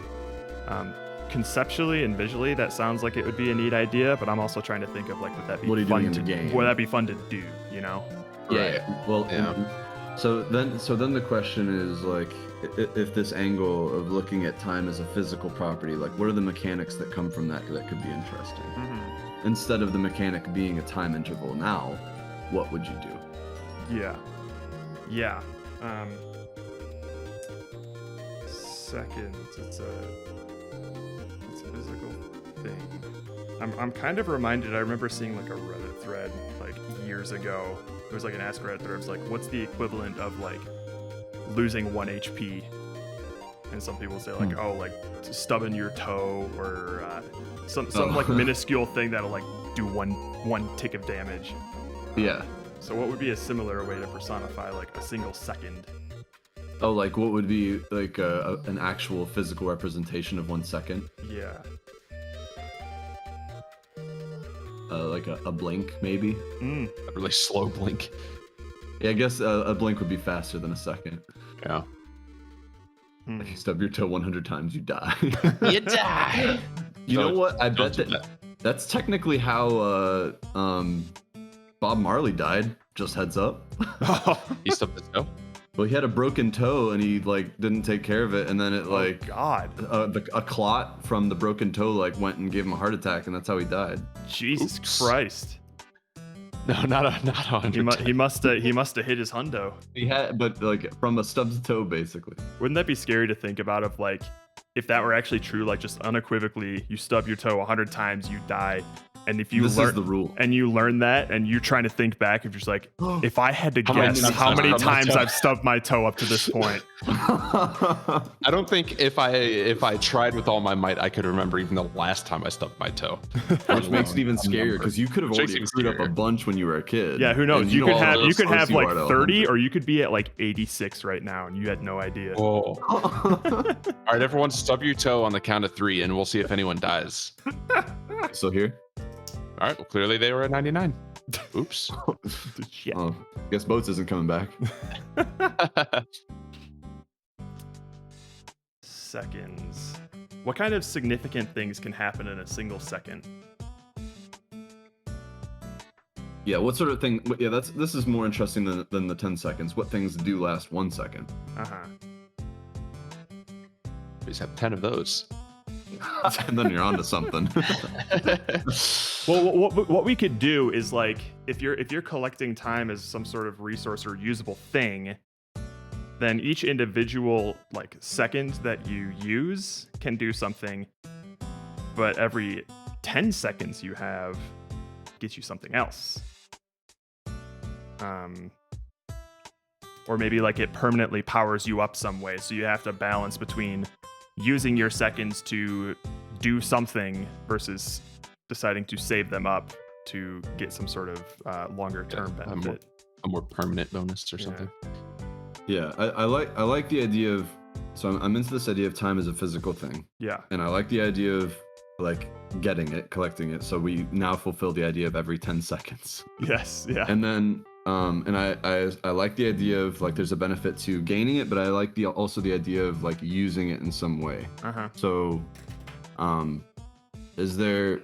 Speaker 1: conceptually and visually that sounds like it would be a neat idea, but I'm also trying to think of like would that be fun to game? Would that be fun to do?
Speaker 2: Yeah. Well, so then the question is like, if this angle of looking at time as a physical property, like what are the mechanics that come from that could be interesting? Instead of the mechanic being a time interval now, what would you do?
Speaker 1: Yeah. Seconds. It's a physical thing. I'm kind of reminded. I remember seeing like a Reddit thread like years ago. It was like an Ask Reddit thread. It was like, what's the equivalent of like losing 1 HP? And some people say like, oh, like stubbing your toe or some like minuscule thing that'll like do one tick of damage.
Speaker 2: Yeah.
Speaker 1: So what would be a similar way to personify like a single second?
Speaker 2: Oh, like what would be like an actual physical representation of 1 second?
Speaker 1: Yeah.
Speaker 2: Like a blink, maybe?
Speaker 3: A really slow blink.
Speaker 2: Yeah, I guess a blink would be faster than a second.
Speaker 3: Yeah.
Speaker 2: If you stub your toe 100 times, you die.
Speaker 15: You die!
Speaker 2: You know what? I bet that's technically how Bob Marley died. Just heads up.
Speaker 3: He stubbed his toe?
Speaker 2: Well, he had a broken toe and he like didn't take care of it, and then it like a clot from the broken toe like went and gave him a heart attack, and that's how he died.
Speaker 1: Jesus Christ!
Speaker 3: No, not 100.
Speaker 1: He must have hit his hundo.
Speaker 2: He had, but like from a stubbed toe, basically.
Speaker 1: Wouldn't that be scary to think about? Of like, if that were actually true, like just unequivocally, you stub your toe 100 times, you die. And if you
Speaker 2: this is the rule,
Speaker 1: and you learn that, and you're trying to think back, if you're just like, if I had to guess how many times I've stubbed my toe up to this point,
Speaker 3: I don't think if I tried with all my might, I could remember even the last time I stubbed my toe.
Speaker 2: Which makes it even scarier because you could have already screwed up a bunch when you were a kid.
Speaker 1: Yeah, who knows? You could have like 30, or you could be at like 86 right now, and you had no idea.
Speaker 3: Whoa! All right, everyone, stub your toe on the count of 3, and we'll see if anyone dies.
Speaker 2: So here.
Speaker 3: All right, well, clearly they were at 99. Oops.
Speaker 1: Shit.
Speaker 2: Oh, guess Boats isn't coming back.
Speaker 1: Seconds. What kind of significant things can happen in a single second?
Speaker 2: Yeah, what sort of thing? Yeah, this is more interesting than the 10 seconds. What things do last 1 second?
Speaker 1: Uh-huh.
Speaker 3: We just have 10 of those.
Speaker 2: And then you're onto something.
Speaker 1: Well, what we could do is like if you're collecting time as some sort of resource or usable thing, then each individual like second that you use can do something, but every 10 seconds you have gets you something else. Or maybe like it permanently powers you up some way, so you have to balance between using your seconds to do something versus deciding to save them up to get some sort of longer term benefit.
Speaker 3: A more permanent bonus or something.
Speaker 2: Yeah, I like the idea of, so I'm into this idea of time as a physical thing.
Speaker 1: Yeah.
Speaker 2: And I like the idea of like getting it, collecting it. So we now fulfill the idea of every 10 seconds.
Speaker 1: Yes, yeah.
Speaker 2: And then and I like the idea of like there's a benefit to gaining it, but I like also the idea of like using it in some way. So is there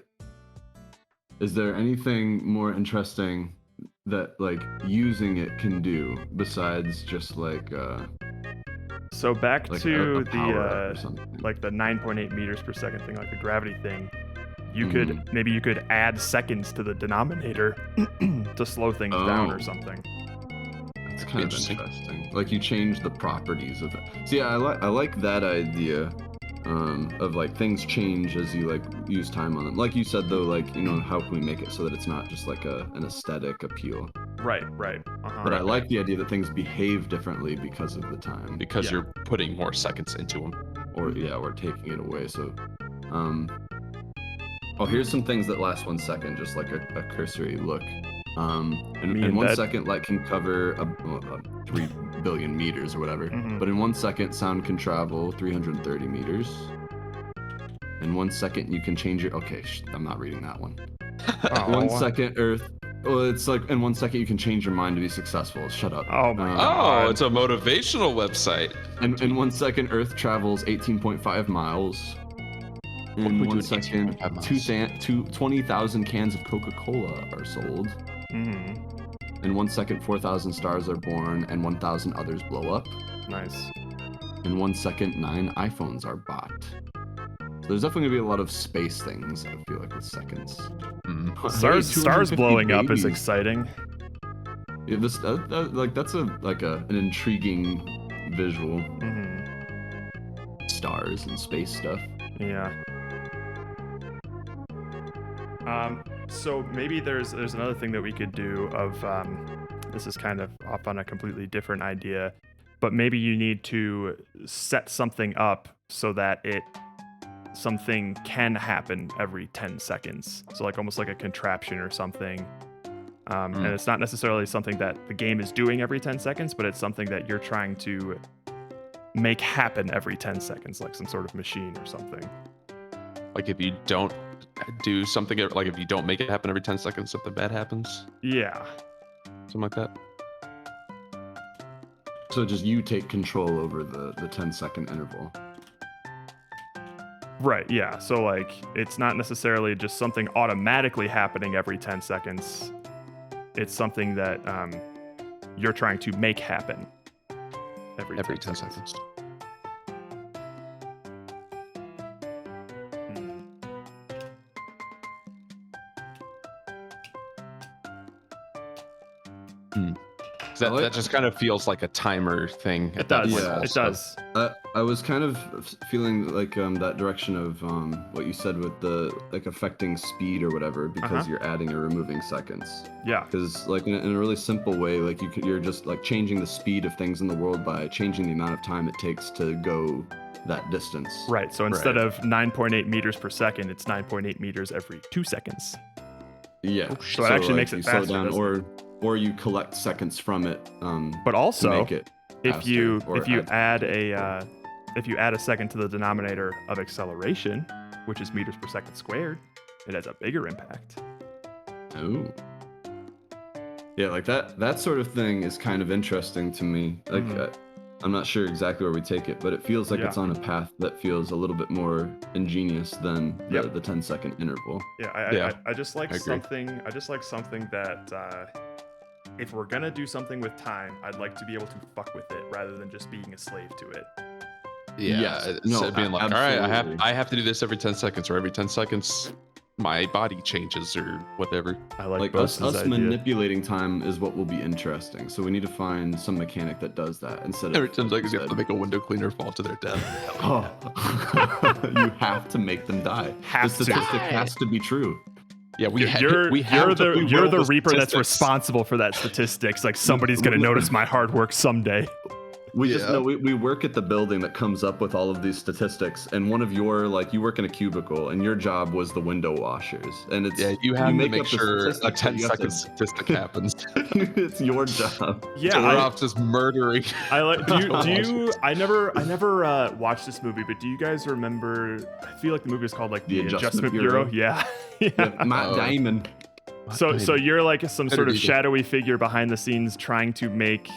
Speaker 2: anything more interesting that like using it can do besides just like
Speaker 1: so back
Speaker 2: like
Speaker 1: to
Speaker 2: a power up or
Speaker 1: the
Speaker 2: something?
Speaker 1: like the 9.8 meters per second thing, like the gravity thing. You could maybe you could add seconds to the denominator to slow things down or something.
Speaker 2: That's kind of interesting. Like you change the properties of it. See, I like that idea of like things change as you like use time on them. Like you said though, like, you know, how can we make it so that it's not just like an aesthetic appeal?
Speaker 1: Right.
Speaker 2: But I like the idea that things behave differently because of the time.
Speaker 3: Because you're putting more seconds into them.
Speaker 2: Or we're taking it away. So oh, here's some things that last 1 second, just like a cursory look. And 1 second light can cover 3 billion meters or whatever. But in 1 second, sound can travel 330 meters. In 1 second, you can change your... Okay, I'm not reading that one. 1 second, Earth... Well, it's like in 1 second you can change your mind to be successful. Shut up.
Speaker 1: Oh my God.
Speaker 3: Oh, it's a motivational website.
Speaker 2: And in 1 second, Earth travels 18.5 miles. In 1 second, 20,000 cans of Coca-Cola are sold. In 1 second, 4,000 stars are born and 1,000 others blow up.
Speaker 1: Nice.
Speaker 2: In 1 second, 9 iPhones are bought. So there's definitely gonna be a lot of space things, I feel like, with seconds.
Speaker 1: Stars blowing up is exciting.
Speaker 2: Yeah, that's an intriguing visual. Stars and space stuff.
Speaker 1: Yeah. So maybe there's another thing that we could do of this is kind of off on a completely different idea, but maybe you need to set something up so that something can happen every 10 seconds. So like almost like a contraption or something. And it's not necessarily something that the game is doing every 10 seconds, but it's something that you're trying to make happen every 10 seconds, like some sort of machine or something.
Speaker 3: Like if you don't do something, like if you don't make it happen every 10 seconds, something bad happens?
Speaker 1: Yeah.
Speaker 3: Something like that.
Speaker 2: So just you take control over the 10-second interval.
Speaker 1: Right, yeah. So like it's not necessarily just something automatically happening every 10 seconds. It's something that you're trying to make happen every 10 seconds.
Speaker 3: That just kind of feels like a timer thing.
Speaker 1: It does. Yeah, it does.
Speaker 2: I was kind of feeling like that direction of what you said with the like affecting speed or whatever, because you're adding or removing seconds.
Speaker 1: Yeah.
Speaker 2: Because like in a really simple way, like you're just like changing the speed of things in the world by changing the amount of time it takes to go that distance.
Speaker 1: Right. So instead of 9.8 meters per second, it's 9.8 meters every 2 seconds.
Speaker 2: Yeah.
Speaker 1: So it actually makes it faster.
Speaker 2: Slow down, or you collect seconds from it.
Speaker 1: But also,
Speaker 2: to make it
Speaker 1: if you add a second to the denominator of acceleration, which is meters per second squared, it has a bigger impact.
Speaker 2: Oh. Yeah, like that sort of thing is kind of interesting to me. Like I'm not sure exactly where we take it, but it feels like it's on a path that feels a little bit more ingenious than the 10-second interval.
Speaker 1: Yeah, I just like something. I just like something that if we're gonna do something with time, I'd like to be able to fuck with it rather than just being a slave to it.
Speaker 3: Yeah, so being like, all right, I have to do this every 10 seconds, or every 10 seconds my body changes or whatever.
Speaker 1: I like
Speaker 2: us
Speaker 1: idea.
Speaker 2: manipulating time is what will be interesting. So we need to find some mechanic that does that instead
Speaker 3: every
Speaker 2: of
Speaker 3: 10 seconds you have to make a window cleaner fall to their death.
Speaker 2: Oh. You have to make them die. The statistic has to be true.
Speaker 3: Yeah,
Speaker 1: you're the reaper that's responsible for that statistics. Like somebody's gonna notice my hard work someday.
Speaker 2: We just know we work at the building that comes up with all of these statistics, and one of your you work in a cubicle, and your job was the window washers, and it's
Speaker 3: you have to make sure a 10-second statistic happens.
Speaker 2: It's your job.
Speaker 1: Yeah,
Speaker 3: so we're off just murdering.
Speaker 1: I never watched this movie, but do you guys remember? I feel like the movie is called like the Adjustment Bureau. Yeah.
Speaker 2: Matt Damon.
Speaker 1: So you're like some sort of shadowy figure behind the scenes trying to make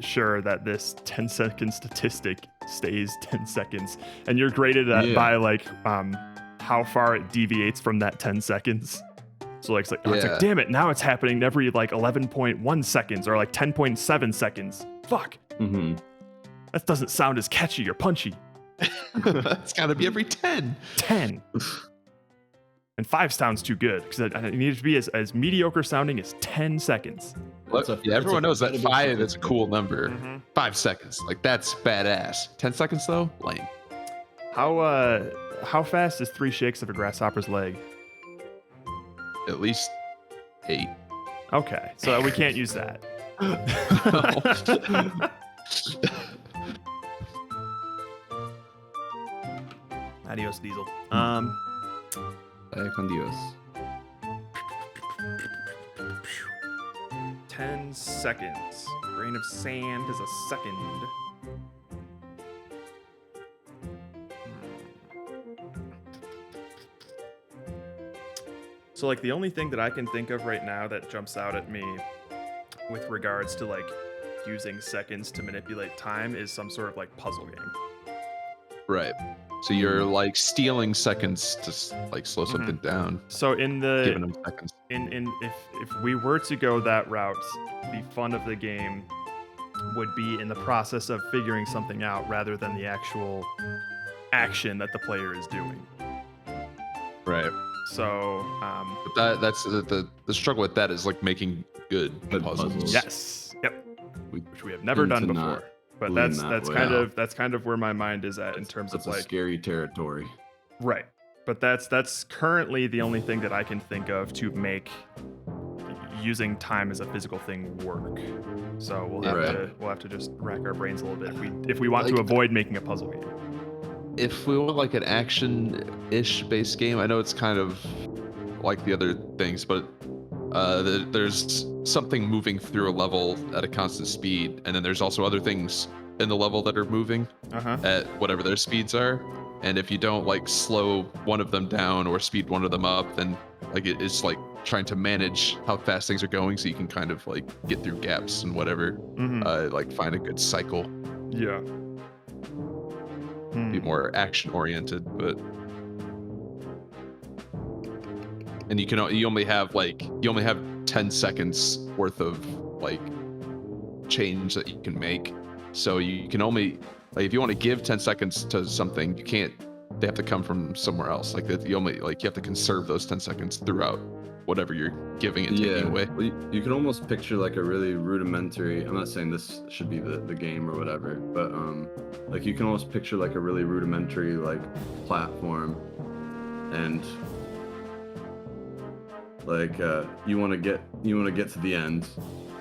Speaker 1: sure that this 10-second statistic stays 10 seconds. And you're graded by like how far it deviates from that 10 seconds. So it's like, damn it, now it's happening every like 11.1 seconds or like 10.7 seconds. Fuck.
Speaker 2: Mm-hmm.
Speaker 1: That doesn't sound as catchy or punchy.
Speaker 3: It's got to be every 10.
Speaker 1: 10. And 5 sounds too good because it needs to be as mediocre sounding as 10 seconds.
Speaker 3: Everyone knows that 5 is a cool number. Mm-hmm. 5 seconds, like that's badass. 10 seconds though, lame.
Speaker 1: How fast is 3 shakes of a grasshopper's leg?
Speaker 3: At least 8.
Speaker 1: Okay, so we can't use that. Adios, Diesel.
Speaker 2: Con Dios.
Speaker 1: 10 seconds. Grain of sand is a second. So like the only thing that I can think of right now that jumps out at me with regards to like using seconds to manipulate time is some sort of like puzzle game.
Speaker 3: Right. So you're like stealing seconds to like slow something down.
Speaker 1: So in the
Speaker 3: giving them seconds.
Speaker 1: If we were to go that route, the fun of the game would be in the process of figuring something out rather than the actual action that the player is doing.
Speaker 3: Right.
Speaker 1: So
Speaker 3: but that's the struggle with that is like making good puzzles.
Speaker 1: Yes. Yep. Which we have never done before. But that's kind of where my mind is at in terms of like
Speaker 2: scary territory.
Speaker 1: Right. But that's currently the only thing that I can think of to make using time as a physical thing work. So we'll have to just rack our brains a little bit if we want to avoid making a puzzle game.
Speaker 3: If we want like an action-ish based game, I know it's kind of like the other things, but there's something moving through a level at a constant speed, and then there's also other things in the level that are moving at whatever their speeds are. And if you don't like slow one of them down or speed one of them up, then like it's like trying to manage how fast things are going, so you can kind of like get through gaps and whatever, like find a good cycle.
Speaker 1: Yeah.
Speaker 3: Be more action oriented, but. And you only have 10 seconds worth of like change that you can make. So you can only if you want to give 10 seconds to something, you can't. They have to come from somewhere else. Like that, you have to conserve those 10 seconds throughout whatever you're giving and taking away.
Speaker 2: Well, you can almost picture like a really rudimentary. I'm not saying this should be the game or whatever, but like you can almost picture like a really rudimentary like platform, and like you want to get to the end,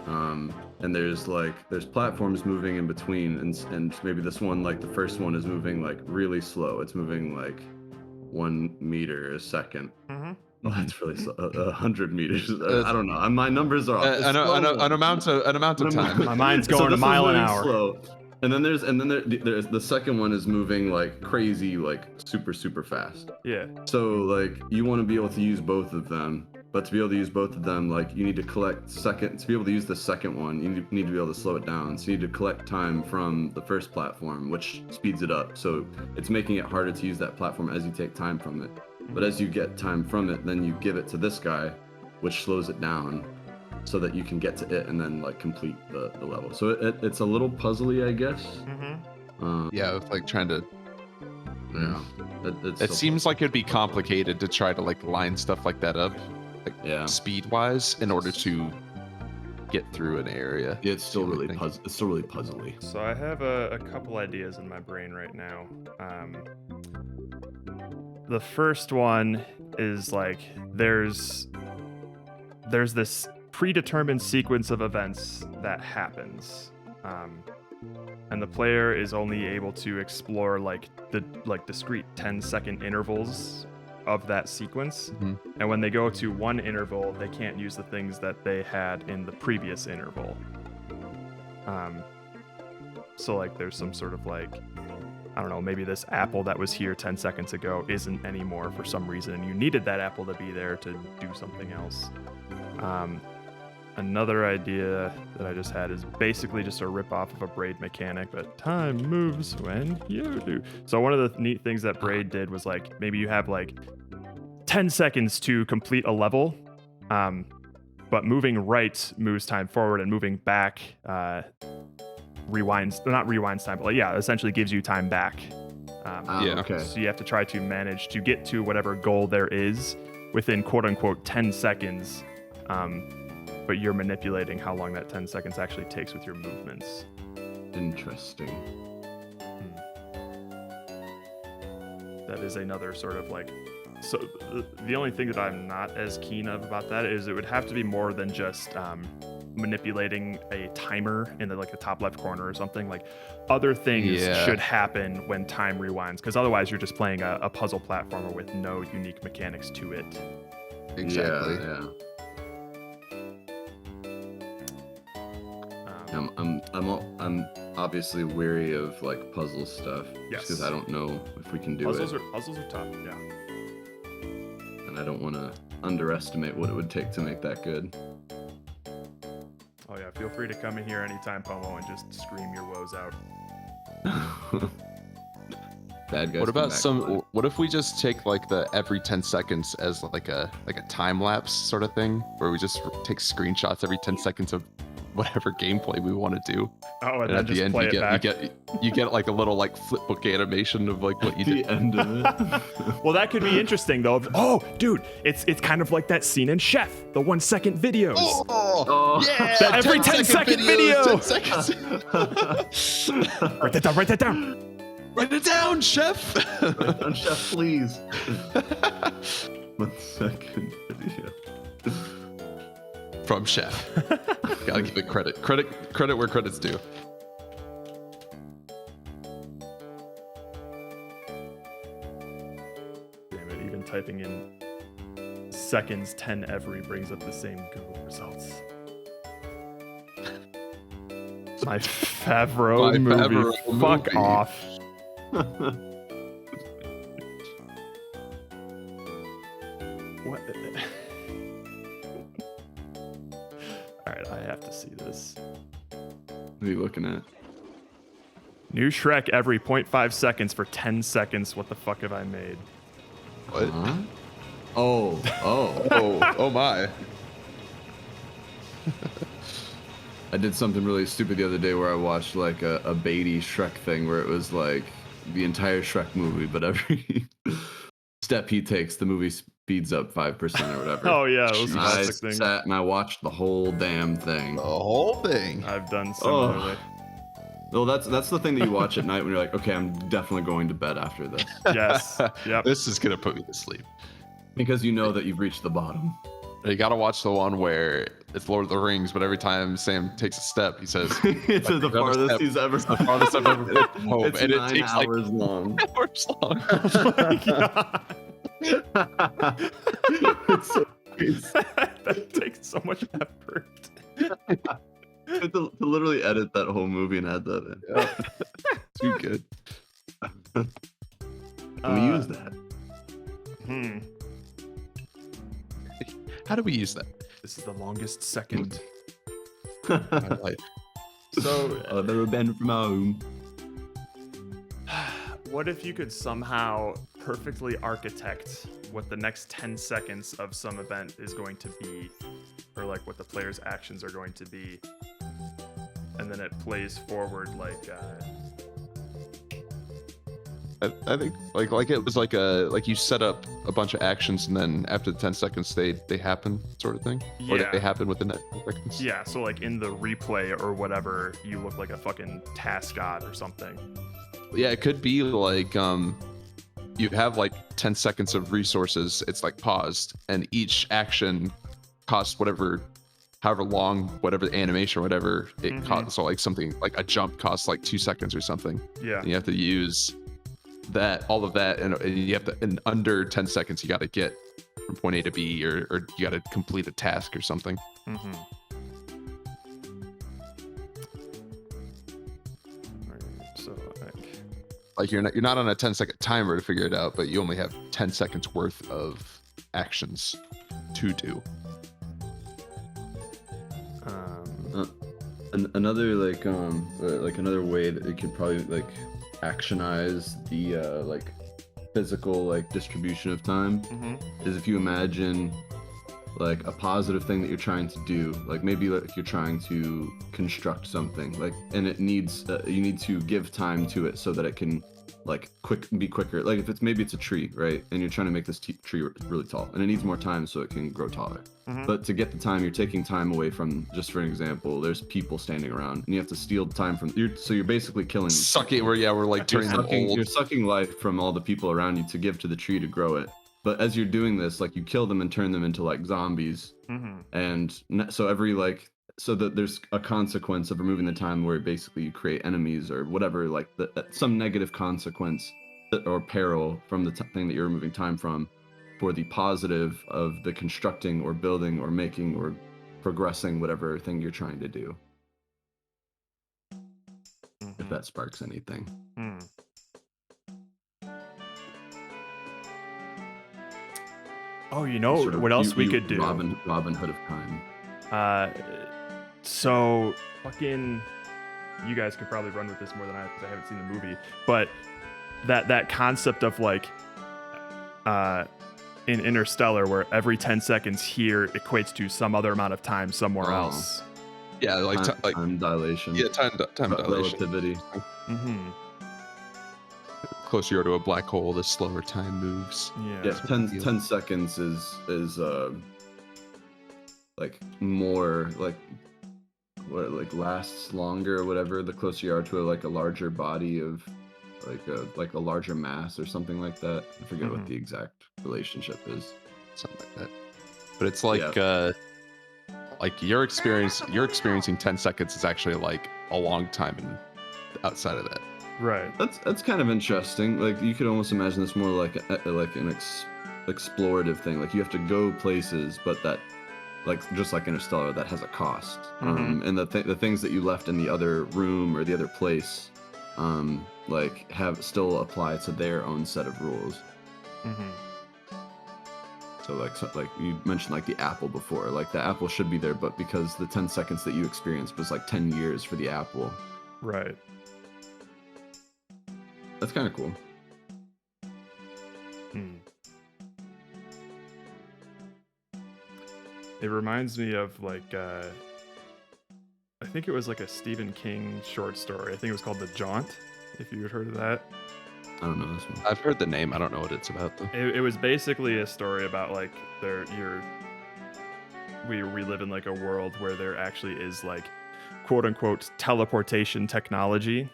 Speaker 2: and there's platforms moving in between, and maybe this one, like the first one, is moving like really slow. It's moving like 1 meter a second. Well, that's really slow. 100 meters. I don't know. My numbers are off.
Speaker 3: An amount of time.
Speaker 1: My mind's going a mile an hour.
Speaker 2: Slow. And then there's the second one is moving like crazy, like super fast.
Speaker 1: Yeah.
Speaker 2: So like you want to be able to use both of them, but to be able to use both of them, like you need to collect to be able to use the second one, you need to be able to slow it down. So you need to collect time from the first platform, which speeds it up. So it's making it harder to use that platform as you take time from it. But as you get time from it, then you give it to this guy, which slows it down, so that you can get to it and then like complete the level. So it's a little puzzly, I guess.
Speaker 3: Yeah, with like trying to.
Speaker 2: Yeah.
Speaker 3: It seems like it'd be complicated to try to like line stuff like that up, like speed wise, in order to get through an area.
Speaker 2: Yeah, it's still really puzzly.
Speaker 1: So I have a couple ideas in my brain right now. The first one is like there's this predetermined sequence of events that happens, and the player is only able to explore like discrete 10-second intervals of that sequence. And when they go to one interval, they can't use the things that they had in the previous interval. So like there's some sort of like, I don't know, maybe this apple that was here 10 seconds ago isn't anymore for some reason, and you needed that apple to be there to do something else. Another idea that I just had is basically just a rip-off of a Braid mechanic, but time moves when you do. So one of the neat things that Braid did was like, maybe you have like 10 seconds to complete a level, but moving right moves time forward, and moving back not rewinds time, but essentially gives you time back.
Speaker 2: Okay.
Speaker 1: So you have to try to manage to get to whatever goal there is within quote-unquote 10 seconds, but you're manipulating how long that 10 seconds actually takes with your movements.
Speaker 2: Interesting.
Speaker 1: That is another sort of like... So the only thing that I'm not as keen about that is it would have to be more than just manipulating a timer in the top left corner or something. Like other things should happen when time rewinds, because otherwise you're just playing a puzzle platformer with no unique mechanics to it.
Speaker 3: Exactly.
Speaker 2: Yeah. I'm obviously weary of like puzzle stuff, just because I don't know if we can do
Speaker 1: Puzzles
Speaker 2: it.
Speaker 1: Puzzles are tough, yeah.
Speaker 2: And I don't want to underestimate what it would take to make that good.
Speaker 1: Oh yeah, feel free to come in here anytime, Pomo, and just scream your woes out.
Speaker 2: Bad guys.
Speaker 3: What about what if we just take like the every 10 seconds as like a time lapse sort of thing, where we just take screenshots every 10 seconds of whatever gameplay we want to do.
Speaker 1: Oh, and then at the end play
Speaker 3: you get like a little like flipbook animation of like what you did.
Speaker 2: The end of it.
Speaker 1: Well, that could be interesting though. Oh, dude, it's kind of like that scene in Chef, the 1 second videos.
Speaker 3: Yeah,
Speaker 1: that every 10 second video.
Speaker 3: 10 seconds.
Speaker 1: Write that down.
Speaker 3: Write it down, Chef.
Speaker 2: Write it down, Chef, please. 1 second video.
Speaker 3: From Chef. Gotta give it credit. Credit where credit's due.
Speaker 1: Damn it, even typing in seconds 10 every brings up the same Google results. My Favreau movie. Fuck off. What? Alright, I have to see this.
Speaker 2: What are you looking at?
Speaker 1: New Shrek every 0.5 seconds for 10 seconds. What the fuck have I made?
Speaker 3: What?
Speaker 2: Oh
Speaker 3: my.
Speaker 2: I did something really stupid the other day where I watched like a Beatty Shrek thing where it was like the entire Shrek movie, but every step he takes, the movie speeds up 5% or whatever.
Speaker 1: Oh yeah, those
Speaker 2: and
Speaker 1: classic
Speaker 2: I
Speaker 1: things.
Speaker 2: sat and I watched the whole damn thing.
Speaker 3: The whole thing.
Speaker 1: I've done similarly.
Speaker 2: Well, that's the thing that you watch at night when you're like, okay, I'm definitely going to bed after this.
Speaker 1: Yes. Yep.
Speaker 3: This is gonna put me to sleep.
Speaker 2: Because you know that you've reached the bottom.
Speaker 3: You gotta watch the one where it's Lord of the Rings, but every time Sam takes a step, he says,
Speaker 2: "It's the farthest he's ever.
Speaker 3: It's the farthest I've ever been from home."
Speaker 2: It's
Speaker 3: and
Speaker 2: 9
Speaker 3: it takes
Speaker 2: hours long.
Speaker 3: Hours long.
Speaker 1: Oh my god.
Speaker 2: It's so crazy.
Speaker 1: That takes so much effort.
Speaker 2: To literally edit that whole movie and add that in.
Speaker 3: Yeah. Too good.
Speaker 2: We use that.
Speaker 3: How do we use that?
Speaker 1: This is the longest second.
Speaker 3: of my life.
Speaker 1: So
Speaker 2: I've ever been from home.
Speaker 1: What if you could somehow perfectly architect what the next 10 seconds of some event is going to be, or like what the player's actions are going to be, and then it plays forward like
Speaker 3: I think like it was like you set up a bunch of actions and then after the 10 seconds they happen sort of thing. Or
Speaker 1: Yeah.
Speaker 3: they happen within that 10 seconds.
Speaker 1: Yeah, so like in the replay or whatever, you look like a fucking task god or something.
Speaker 3: Yeah, it could be like you have like 10 seconds of resources. It's like paused, and each action costs however long, whatever the animation or whatever it costs. So like something like a jump costs like 2 seconds or something.
Speaker 1: Yeah.
Speaker 3: And you have to use all of that, and you have to in under 10 seconds you got to get from point A to B, or you got to complete a task or something.
Speaker 1: Mm-hmm. So
Speaker 3: like you're not on a 10-second timer to figure it out, but you only have 10 seconds worth of actions to do.
Speaker 2: Another another way that it could probably like actionize the like physical like distribution of time is if you imagine like a positive thing that you're trying to do, like maybe like you're trying to construct something, like, and it needs you need to give time to it so that it can like be quicker. Like if it's a tree, right, and you're trying to make this tree really tall, and it needs more time so it can grow taller. But to get the time, you're taking time away from, just for an example, there's people standing around, and you have to steal time from. So you're basically killing.
Speaker 3: We're like turning them old.
Speaker 2: You're sucking life from all the people around you to give to the tree to grow it. But as you're doing this, like you kill them and turn them into like zombies, and so there's a consequence of removing the time where basically you create enemies or whatever, like some negative consequence or peril from the thing that you're removing time from, for the positive of the constructing or building or making or progressing whatever thing you're trying to do. If that sparks anything.
Speaker 1: Oh, you know what else we could do?
Speaker 2: Robin Hood of time.
Speaker 1: So fucking, you guys could probably run with this more than I, because I haven't seen the movie. But that concept of like, in Interstellar, where every 10 seconds here equates to some other amount of time somewhere else.
Speaker 3: Yeah, like
Speaker 2: time dilation.
Speaker 3: Yeah, time dilation.
Speaker 2: Relativity.
Speaker 3: Closer you are to a black hole, the slower time moves.
Speaker 2: Yeah, 10 seconds is like more like what, like lasts longer or whatever, the closer you are to a larger body of like a larger mass or something like that. I forget what the exact relationship is.
Speaker 3: Something like that. But it's like like you're experiencing 10 seconds is actually like a long time outside of that.
Speaker 1: Right.
Speaker 2: That's kind of interesting. Like you could almost imagine this more like an explorative thing. Like you have to go places, but that, like just like Interstellar, that has a cost. And the things that you left in the other room or the other place, like still apply to their own set of rules. So like you mentioned like the apple before, like the apple should be there, but because the 10 seconds that you experienced was like 10 years for the apple.
Speaker 1: Right.
Speaker 2: That's kind of cool.
Speaker 1: It reminds me of like, I think it was like a Stephen King short story. I think it was called The Jaunt, if you had heard of that.
Speaker 2: I don't know this one.
Speaker 3: I've heard the name. I don't know what it's about though.
Speaker 1: It was basically a story about like we live in like a world where there actually is like quote unquote teleportation technology,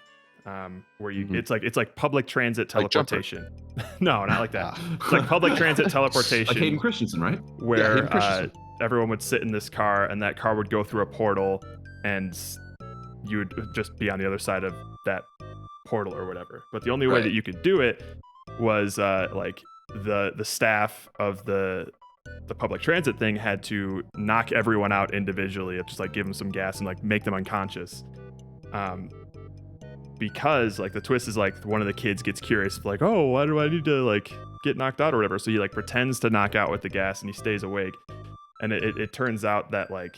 Speaker 1: where you it's like public transit teleportation. Like no, not like that. It's like public transit teleportation.
Speaker 2: Like Hayden Christensen, right?
Speaker 1: Where everyone would sit in this car and that car would go through a portal and you would just be on the other side of that portal or whatever. But the only way that you could do it was like the staff of the public transit thing had to knock everyone out individually, just like give them some gas and like make them unconscious. Because like the twist is like one of the kids gets curious, like, oh, why do I need to like get knocked out or whatever? So he like pretends to knock out with the gas and he stays awake. And it turns out that like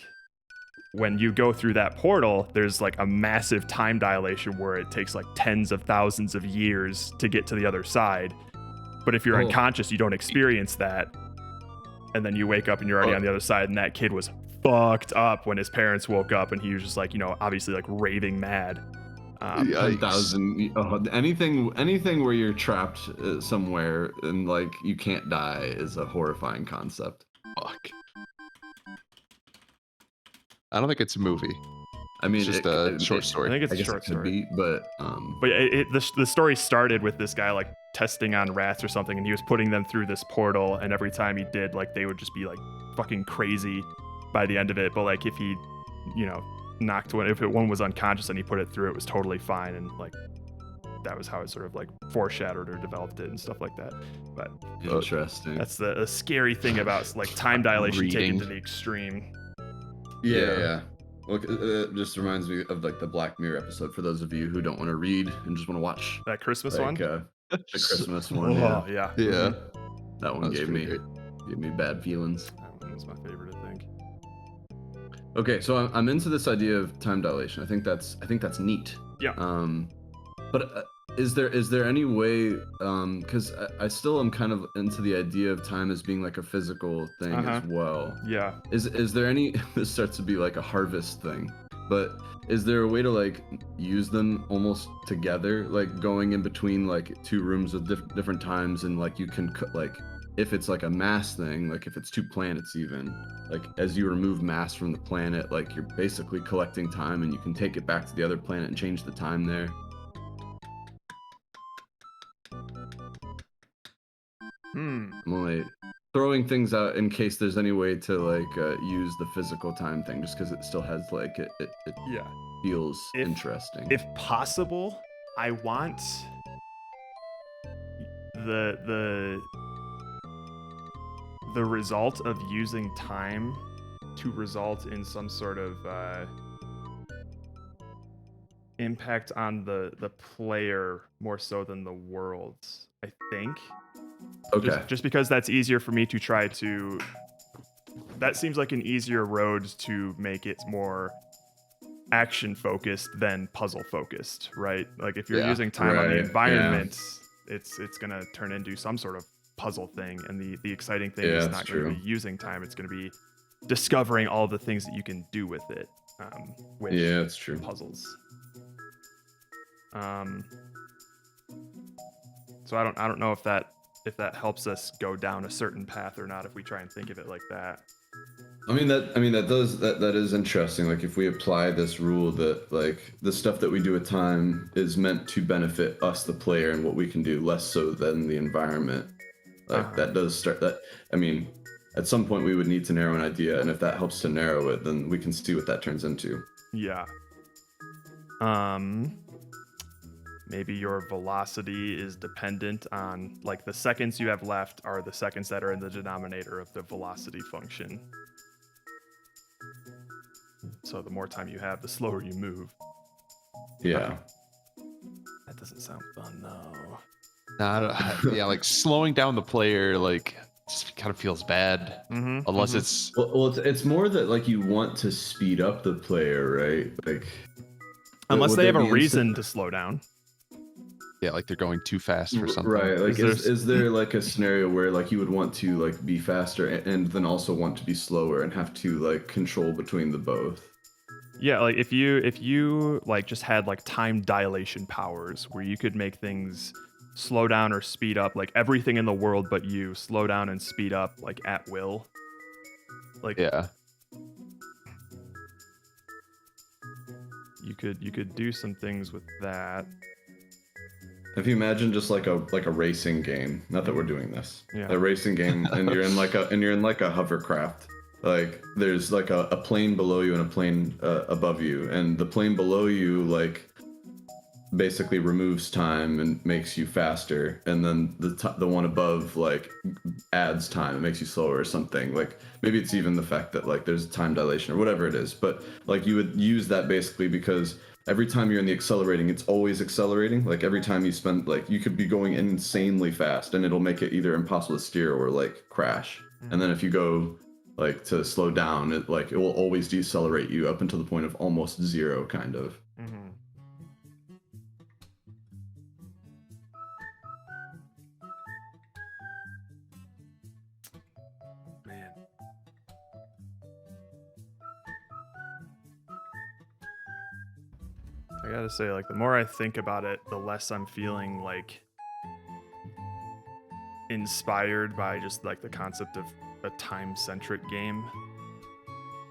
Speaker 1: when you go through that portal, there's like a massive time dilation where it takes like tens of thousands of years to get to the other side. But if you're unconscious, you don't experience that. And then you wake up and you're already on the other side, and that kid was fucked up when his parents woke up, and he was just like, you know, obviously like raving mad.
Speaker 2: 10,000. Anything where you're trapped somewhere and like you can't die is a horrifying concept.
Speaker 3: Fuck. I don't think it's a movie.
Speaker 2: I mean,
Speaker 3: it's just a short story.
Speaker 1: I think it's
Speaker 2: I
Speaker 1: a
Speaker 2: guess
Speaker 1: short
Speaker 2: it could
Speaker 1: story.
Speaker 2: be, but
Speaker 1: the story started with this guy like testing on rats or something, and he was putting them through this portal, and every time he did, like they would just be like fucking crazy by the end of it. But like if he, knocked one, if one was unconscious and he put it through, it was totally fine, and like that was how it sort of like foreshadowed or developed it and stuff like that. But
Speaker 2: interesting.
Speaker 1: That's the scary thing about like time dilation taken to the extreme.
Speaker 2: Yeah. Well, it just reminds me of like the Black Mirror episode for those of you who don't want to read and just want to watch
Speaker 1: that Christmas one.
Speaker 2: The Christmas one.
Speaker 1: Oh,
Speaker 2: yeah. That one gave me bad feelings.
Speaker 1: That one was my favorite, I think.
Speaker 2: Okay, so I'm into this idea of time dilation. I think that's neat.
Speaker 1: Yeah.
Speaker 2: But is there any way? Because I still am kind of into the idea of time as being like a physical thing as well.
Speaker 1: Yeah.
Speaker 2: Is there any? This starts to be like a harvest thing. But is there a way to like use them almost together, like going in between like two rooms with different times, and like you can like if it's like a mass thing, like if it's two planets even, like as you remove mass from the planet, like you're basically collecting time, and you can take it back to the other planet and change the time there. I'm only throwing things out in case there's any way to like use the physical time thing, just because it still has like it feels interesting.
Speaker 1: If possible, I want the result of using time to result in some sort of impact on the player more so than the world, I think.
Speaker 2: Okay.
Speaker 1: Just because that's easier for me to try to... That seems like an easier road to make it more action-focused than puzzle-focused, right? Like, if you're using time on the environment, it's going to turn into some sort of puzzle thing, and the exciting thing is not going to be using time. It's going to be discovering all the things that you can do with it. With
Speaker 2: that's true.
Speaker 1: Puzzles. So I don't know if that helps us go down a certain path or not, if we try and think of it like that.
Speaker 2: That is interesting. Like if we apply this rule that like the stuff that we do with time is meant to benefit us, the player, and what we can do, less so than the environment. Like that does start that. I mean, at some point we would need to narrow an idea, and if that helps to narrow it, then we can see what that turns into.
Speaker 1: Yeah. Maybe your velocity is dependent on, like, the seconds you have left are the seconds that are in the denominator of the velocity function. So the more time you have, the slower you move.
Speaker 2: Yeah.
Speaker 1: That doesn't sound fun, though.
Speaker 3: Yeah, like slowing down the player, like, just kind of feels bad. Unless it's...
Speaker 2: Well, it's more that, like, you want to speed up the player, right? Like...
Speaker 1: Unless they have a reason to slow down.
Speaker 3: Yeah, like they're going too fast for something.
Speaker 2: Right, like is there like a scenario where like you would want to like be faster and then also want to be slower and have to like control between the both?
Speaker 1: Yeah, like if you like just had like time dilation powers where you could make things slow down or speed up, like everything in the world but you, slow down and speed up like at will. Like you could do some things with that.
Speaker 2: If you imagine just like a racing game, not that we're doing this,
Speaker 1: a
Speaker 2: racing game, and you're in like a hovercraft, like there's like a plane below you and a plane above you, and the plane below you like basically removes time and makes you faster, and then the one above like adds time and makes you slower or something. Like maybe it's even the fact that like there's time dilation or whatever it is, but like you would use that basically because every time you're in the accelerating, it's always accelerating. Like every time you spend, like you could be going insanely fast and it'll make it either impossible to steer or like crash. And then if you go like to slow down, it will always decelerate you up until the point of almost zero, kind of.
Speaker 1: I gotta say, like, the more I think about it, the less I'm feeling like inspired by just like the concept of a time-centric game.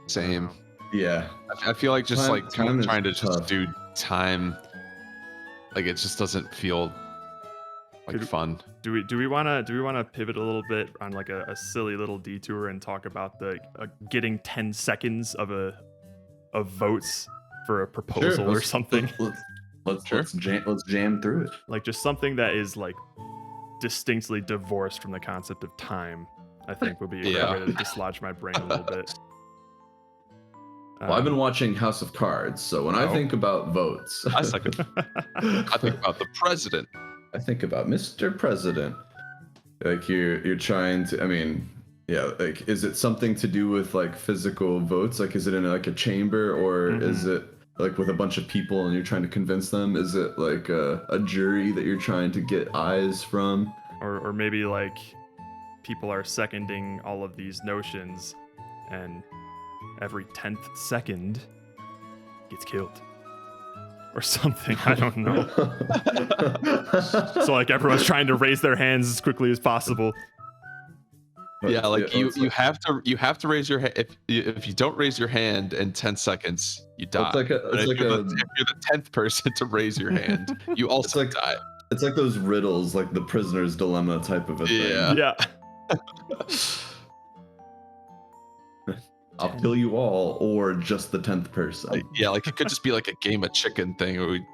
Speaker 3: Same.
Speaker 2: Yeah.
Speaker 3: I feel like just like
Speaker 2: time
Speaker 3: trying to
Speaker 2: is
Speaker 3: just
Speaker 2: tough.
Speaker 3: do time, like it just doesn't feel like fun.
Speaker 1: Do we wanna pivot a little bit on like a silly little detour and talk about the getting 10 seconds of votes for a proposal or something?
Speaker 2: Let's jam through it.
Speaker 1: Like just something that is like distinctly divorced from the concept of time, I think would be a good way to dislodge my brain a little bit.
Speaker 2: Well, I've been watching House of Cards, so when I think about votes,
Speaker 3: I second. I think about the president.
Speaker 2: I think about Mr. President. Like you're trying to. I mean, yeah. Like, is it something to do with like physical votes? Like, is it in like a chamber, or is it like with a bunch of people and you're trying to convince them? Is it like a jury that you're trying to get eyes from?
Speaker 1: Or maybe like people are seconding all of these notions, and every 10th second gets killed. Or something, I don't know. So like everyone's trying to raise their hands as quickly as possible.
Speaker 3: Yeah, like you have to raise your hand. If you don't raise your hand in 10 seconds, you die. If you're the 10th person to raise your hand, you also die.
Speaker 2: It's like those riddles, like the prisoner's dilemma type of a thing.
Speaker 1: Yeah.
Speaker 2: I'll kill you all, or just the 10th person.
Speaker 3: Yeah, like it could just be like a game of chicken thing where we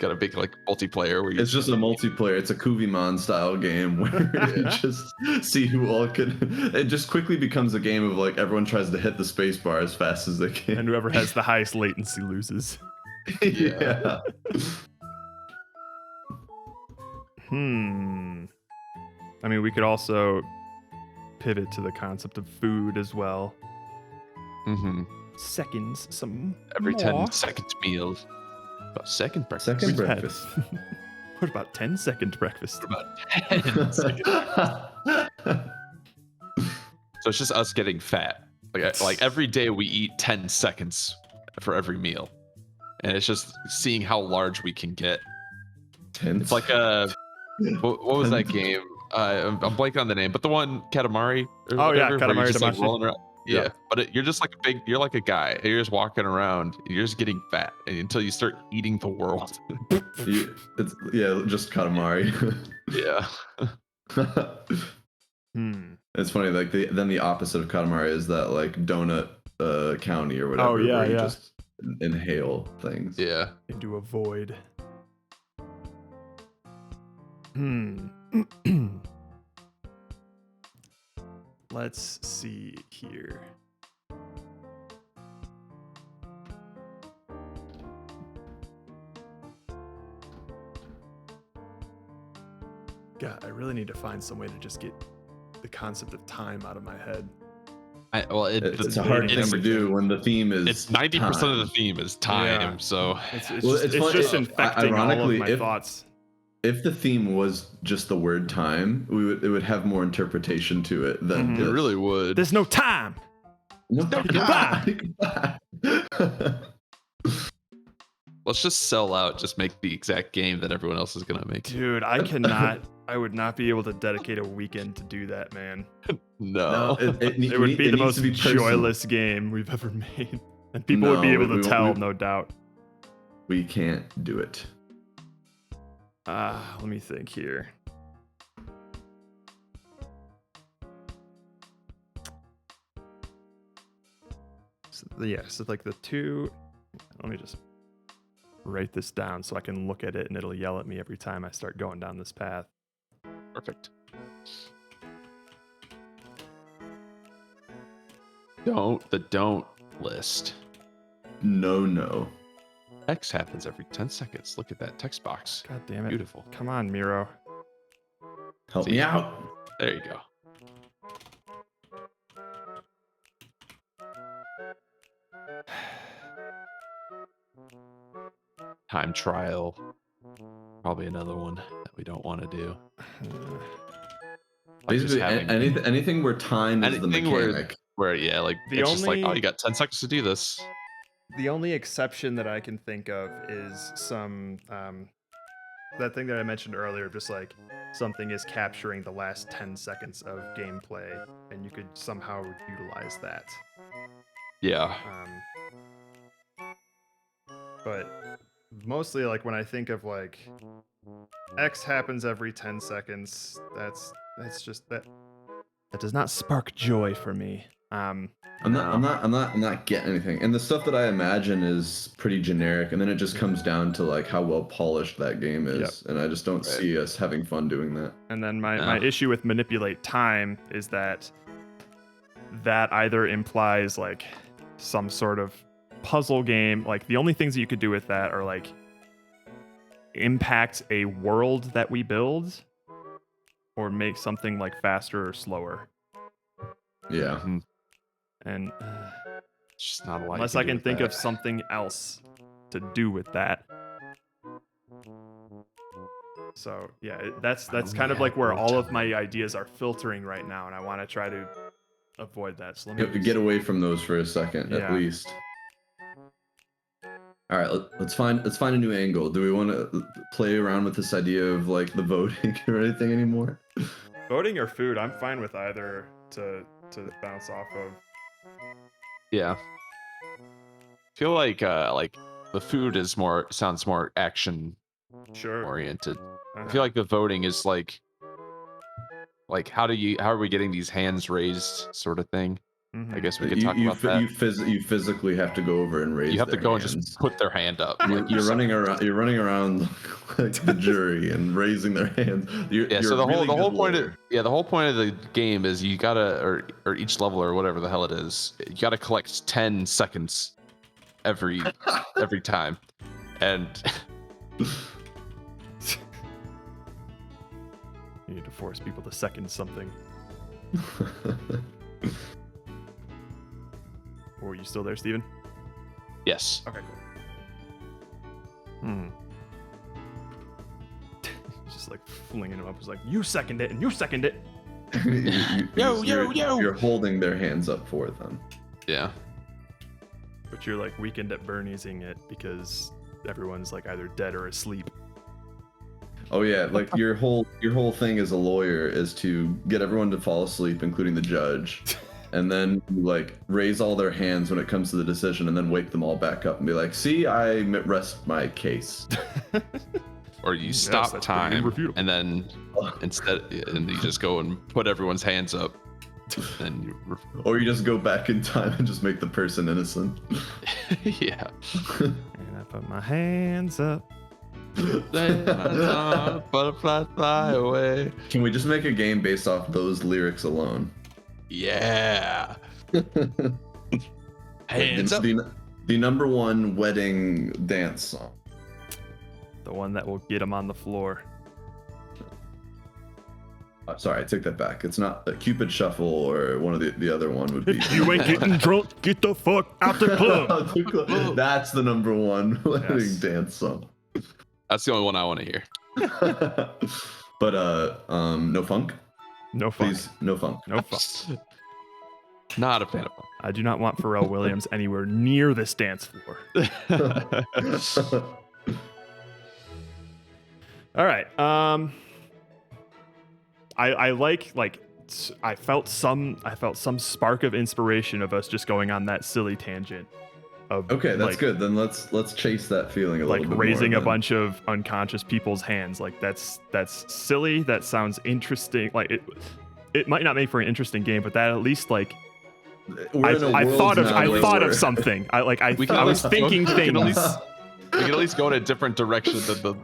Speaker 3: got a big like multiplayer where
Speaker 2: it's just a multiplayer. It's a Kuvimon style game where you just see who all can. It just quickly becomes a game of like everyone tries to hit the space bar as fast as they can,
Speaker 1: and whoever has the highest latency loses.
Speaker 2: Yeah.
Speaker 1: I mean, we could also pivot to the concept of food as well. Seconds, some
Speaker 3: every
Speaker 1: more.
Speaker 3: 10-second meal. About second breakfast.
Speaker 2: Second breakfast.
Speaker 1: What about 10-second breakfast?
Speaker 3: What about 10 seconds? So it's just us getting fat. Like every day we eat 10 seconds for every meal, and it's just seeing how large we can get. It's like a what was that game? I'm blanking on the name, but the one Katamari.
Speaker 1: Oh yeah, Katamari
Speaker 3: like
Speaker 1: Damacy.
Speaker 3: rolling around. Yeah, but you're just like you're like a guy. And you're just walking around. You're just getting fat until you start eating the world.
Speaker 2: Just Katamari.
Speaker 3: Yeah.
Speaker 2: It's funny. Like then the opposite of Katamari is that like donut county or whatever.
Speaker 1: Oh yeah,
Speaker 2: where you
Speaker 1: yeah.
Speaker 2: just inhale things.
Speaker 3: Yeah.
Speaker 1: Into a void. Let's see here. God, I really need to find some way to just get the concept of time out of my head.
Speaker 2: It's a hard thing to do when the theme is.
Speaker 3: It's 90% of the theme is time.
Speaker 1: Yeah.
Speaker 3: So
Speaker 1: it's just infecting
Speaker 2: ironically,
Speaker 1: all of my thoughts.
Speaker 2: If the theme was just the word time, it would have more interpretation to it than
Speaker 3: it really would.
Speaker 1: There's no time.
Speaker 2: No
Speaker 1: Goodbye.
Speaker 3: Let's just sell out. Just make the exact game that everyone else is gonna make.
Speaker 1: Dude, I cannot. I would not be able to dedicate a weekend to do that, man.
Speaker 3: No.
Speaker 1: It would be the most joyless game we've ever made, and people would be able to tell, no doubt.
Speaker 2: We can't do it.
Speaker 1: Let me think here. So like the two. Let me just write this down so I can look at it and it'll yell at me every time I start going down this path.
Speaker 3: Perfect. Don't list.
Speaker 2: No.
Speaker 3: X happens every 10 seconds. Look at that text box.
Speaker 1: God damn it.
Speaker 3: Beautiful.
Speaker 1: Come on, Miro.
Speaker 2: Help me out.
Speaker 3: There you go. Time trial. Probably another one that we don't want to do.
Speaker 2: Basically, anything where time is the mechanic.
Speaker 3: Where like
Speaker 1: The
Speaker 3: it's just like,
Speaker 1: only-
Speaker 3: oh, you got 10 seconds to do this.
Speaker 1: The only exception that I can think of is some that thing that I mentioned earlier, just like something is capturing the last 10 seconds of gameplay, and you could somehow utilize that.
Speaker 3: Yeah.
Speaker 1: But mostly, like when I think of like X happens every 10 seconds, that's just that does not spark joy for me.
Speaker 2: I'm not getting anything. And the stuff that I imagine is pretty generic, and then it just comes down to like how well polished that game is, and I just don't see us having fun doing that.
Speaker 1: And then my issue with manipulate time is that either implies like some sort of puzzle game. Like the only things that you could do with that are like impact a world that we build, or make something like faster or slower.
Speaker 2: Yeah.
Speaker 1: And
Speaker 3: it's just not a lot.
Speaker 1: Unless I can think of something else to do with that. So yeah, that's kind of like where all of my ideas are filtering right now, and I want to try to avoid that. So let me
Speaker 2: Get away from those for a second, at least. All right, let's find a new angle. Do we want to play around with this idea of like the voting or anything anymore?
Speaker 1: Voting or food, I'm fine with either to bounce off of.
Speaker 3: Yeah. I feel like the food is sounds more action oriented. I feel like the voting is like how are we getting these hands raised sort of thing. I guess we could talk about that.
Speaker 2: You physically have to go over and raise.
Speaker 3: You have to go
Speaker 2: hands.
Speaker 3: and just put their hand up.
Speaker 2: You're running around like the jury and raising their hands.
Speaker 3: So the whole point of the game is you gotta or each level or whatever the hell it is, you gotta collect 10 seconds every time, and
Speaker 1: you need to force people to second something. Or are you still there, Steven?
Speaker 3: Yes.
Speaker 1: Okay, cool. He's just like flinging him up. He's like, you second it, and you second it.
Speaker 2: Yo. You're holding their hands up for them.
Speaker 3: Yeah.
Speaker 1: But you're like Weekend at Bernie's-ing it because everyone's like either dead or asleep.
Speaker 2: Oh yeah, like your whole thing as a lawyer is to get everyone to fall asleep, including the judge. And then like raise all their hands when it comes to the decision, and then wake them all back up and be like, "See, I rest my case."
Speaker 3: Or you stop time, and then and you just go and put everyone's hands up.
Speaker 2: Or you just go back in time and just make the person innocent.
Speaker 3: Yeah.
Speaker 1: And I put my hands up.
Speaker 3: Butterflies fly away.
Speaker 2: Can we just make a game based off those lyrics alone?
Speaker 3: Yeah. Hands up.
Speaker 2: The #1 wedding dance song.
Speaker 1: The one that will get them on the floor.
Speaker 2: Sorry, I take that back. It's not a Cupid Shuffle or one of the other one would be.
Speaker 1: If you ain't getting drunk, get the fuck out the club.
Speaker 2: That's the #1 wedding dance song.
Speaker 3: That's the only one I want to hear.
Speaker 2: But no funk.
Speaker 1: No funk.
Speaker 2: Please, no funk.
Speaker 1: No funk.
Speaker 3: Not a fan of funk.
Speaker 1: I do not want Pharrell Williams anywhere near this dance floor. All right. I felt some spark of inspiration of us just going on that silly tangent.
Speaker 2: Okay, that's good. Then let's chase that feeling a little bit more.
Speaker 1: Like raising a bunch of unconscious people's hands. Like that's silly. That sounds interesting. Like it might not make for an interesting game, but that at least like I thought of something. I was thinking things.
Speaker 3: We can at least go in a different direction than the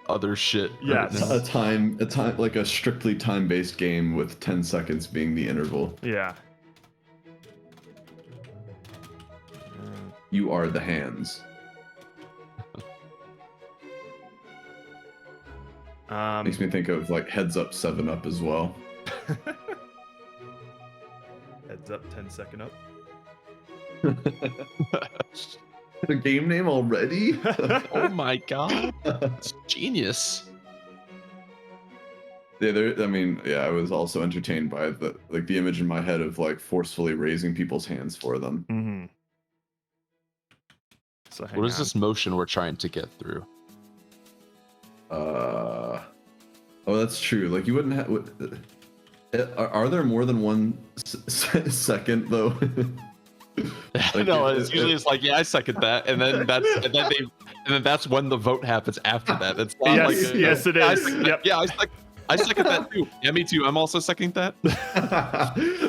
Speaker 3: other shit.
Speaker 1: Yeah,
Speaker 2: a time like a strictly time-based game with 10 seconds being the interval.
Speaker 1: Yeah.
Speaker 2: You are the hands. Makes me think of like Heads Up 7-Up as well.
Speaker 1: Heads Up 10-second up.
Speaker 2: A game name already?
Speaker 3: Oh my god. It's genius.
Speaker 2: Yeah, I was also entertained by the image in my head of like forcefully raising people's hands for them.
Speaker 1: Mm-hmm. So
Speaker 3: what is this motion we're trying to get through?
Speaker 2: Oh, that's true. Like you wouldn't have. Are there more than 1 second though?
Speaker 3: Like, no, it's usually it's like, yeah, I second that, and then that's when the vote happens after that. It's not
Speaker 1: yes,
Speaker 3: like
Speaker 1: yes, it is.
Speaker 3: Yeah, I second that too. Yeah, me too. I'm also seconding that.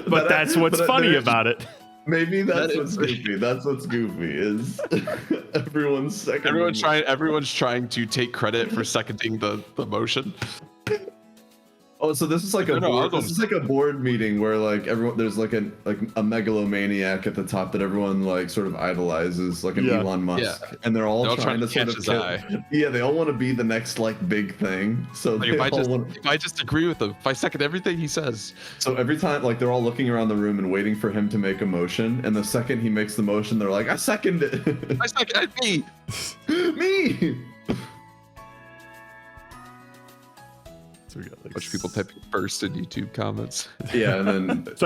Speaker 1: but that's what's funny about it.
Speaker 2: Maybe that's what's goofy. That's what's goofy is everyone's seconding.
Speaker 3: Everyone's trying to take credit for seconding the motion.
Speaker 2: Oh, so this is like this is like a board meeting where like there's like a megalomaniac at the top that everyone like sort of idolizes, like an Elon Musk, and they're all trying to sort of
Speaker 3: his eye.
Speaker 2: Yeah, they all want to be the next like big thing. So
Speaker 3: like, if I just agree with him, if I second everything he says.
Speaker 2: So every time like they're all looking around the room and waiting for him to make a motion, and the second he makes the motion, they're like, I second it.
Speaker 3: I second me.
Speaker 2: Me.
Speaker 3: So we got like a bunch of people typing first in YouTube comments.
Speaker 2: Yeah, and then
Speaker 3: if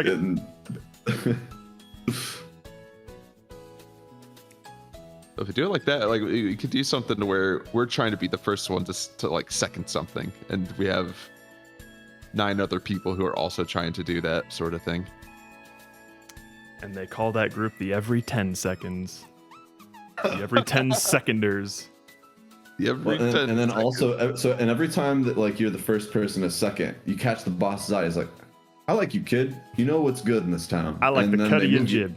Speaker 3: we do it like that, like we could do something to where we're trying to be the first one to like second something, and we have 9 other people who are also trying to do that sort of thing.
Speaker 1: And they call that group the every 10 seconds. The every 10 seconders.
Speaker 2: And then also, and every time that like you're the first person to second, you catch the boss's eye. He's like, "I like you, kid. You know what's good in this town."
Speaker 1: I like
Speaker 2: and
Speaker 1: the cutty and jib.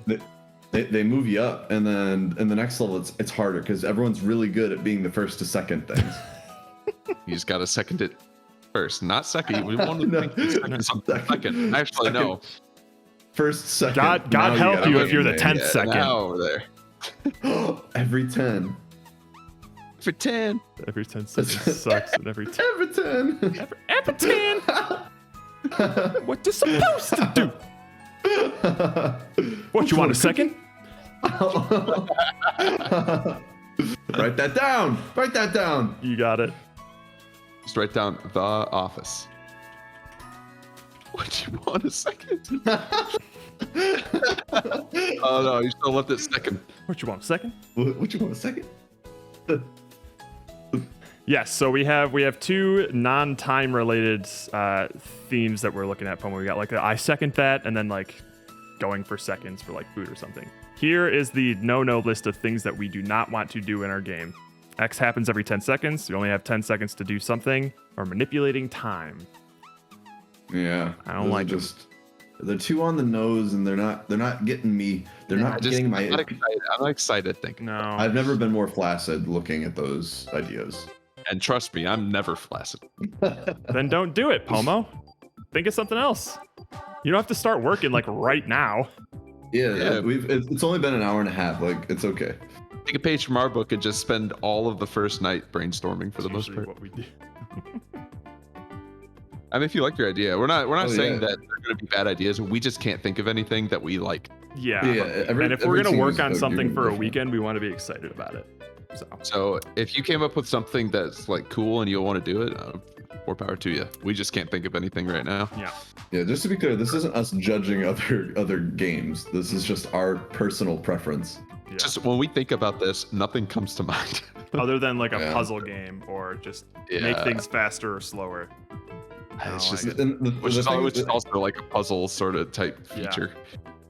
Speaker 2: They move you up, and then in the next level, it's harder because everyone's really good at being the first to second things.
Speaker 3: You just gotta second it first, not second. We want to think second. Actually, no.
Speaker 2: First, second.
Speaker 1: God help you if you're the 10th second.
Speaker 3: Now over there.
Speaker 2: Every 10.
Speaker 3: For 10.
Speaker 1: Every 10 seconds sucks. And every 10.
Speaker 2: Every 10.
Speaker 1: Every 10. What you supposed to do? What, you want a second?
Speaker 2: Write that down. Write that down.
Speaker 1: You got it.
Speaker 3: Just write down the office. What, you want a second? Oh no, you still left it second.
Speaker 1: What, you want a second?
Speaker 2: What you want a second?
Speaker 1: Yes, so we have 2 non-time related themes that we're looking at. We got like the I second that, and then like going for seconds for like food or something. Here is the no-no list of things that we do not want to do in our game. X happens every 10 seconds. You only have 10 seconds to do something, or manipulating time.
Speaker 2: Yeah,
Speaker 1: I don't like
Speaker 2: they're too on the nose, and they're not getting me. They're not getting my.
Speaker 3: I'm not excited thinking.
Speaker 1: No,
Speaker 2: I've never been more flaccid looking at those ideas.
Speaker 3: And trust me, I'm never flaccid.
Speaker 1: Then don't do it, Pomo. Think of something else. You don't have to start working like right now.
Speaker 2: Yeah. It's only been an hour and a half. Like, it's okay.
Speaker 3: Take a page from our book and just spend all of the first night brainstorming for the most part.
Speaker 1: What we do.
Speaker 3: I mean, if you like your idea, we're not saying that they're going to be bad ideas. We just can't think of anything that we like.
Speaker 1: Yeah. And if we're going to work on something for a weekend, we want to be excited about it.
Speaker 3: So if you came up with something that's like cool and you want to do it, more power to you. We just can't think of anything right now.
Speaker 2: Yeah. Just to be clear, this isn't us judging other games. This is just our personal preference.
Speaker 1: Yeah.
Speaker 3: Just when we think about this, nothing comes to mind.
Speaker 1: Other than like a puzzle game or just make things faster or slower.
Speaker 3: It's just, which is also like a puzzle sort of type feature.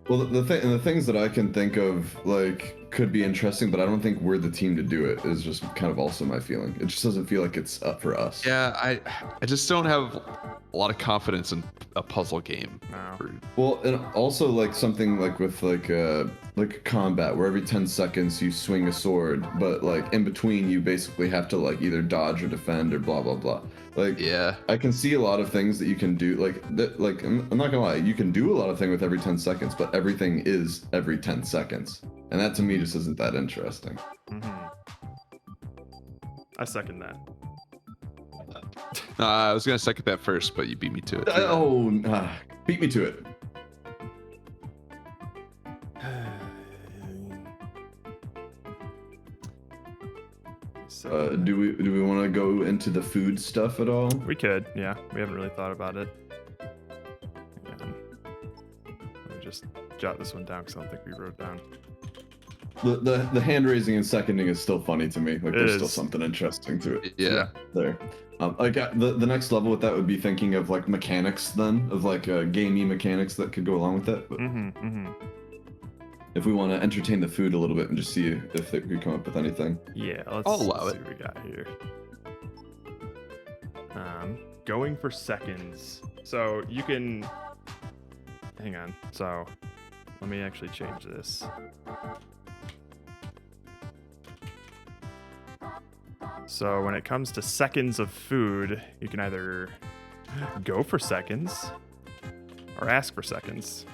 Speaker 2: Well, the things that I can think of like could be interesting, but I don't think we're the team to do it. Is just kind of also my feeling. It just doesn't feel like it's up for us.
Speaker 3: Yeah, I just don't have a lot of confidence in a puzzle game.
Speaker 1: No.
Speaker 2: Well, and also like something like with like combat, where every 10 seconds you swing a sword, but like in between you basically have to like either dodge or defend or blah blah blah. Like,
Speaker 3: yeah,
Speaker 2: I can see a lot of things that you can do. Like I'm not gonna lie, you can do a lot of things with every 10 seconds, but everything is every 10 seconds, and that to me just isn't that interesting.
Speaker 1: I second that.
Speaker 3: I was gonna second that first, but you beat me to it.
Speaker 2: Beat me to it. Do we want to go into the food stuff at all?
Speaker 1: We could, yeah. We haven't really thought about it. Let me just jot this one down because I don't think we wrote it down.
Speaker 2: The hand raising and seconding is still funny to me. Like there's still something interesting to it.
Speaker 3: Yeah.
Speaker 2: There. Like the next level with that would be thinking of like mechanics then, of like gamey mechanics that could go along with that. But if we want to entertain the food a little bit and just see if they could come up with anything.
Speaker 1: Yeah,
Speaker 3: I'll allow
Speaker 1: see what we got here. Going for seconds. So you can... Hang on. So let me actually change this. So when it comes to seconds of food, you can either go for seconds or ask for seconds.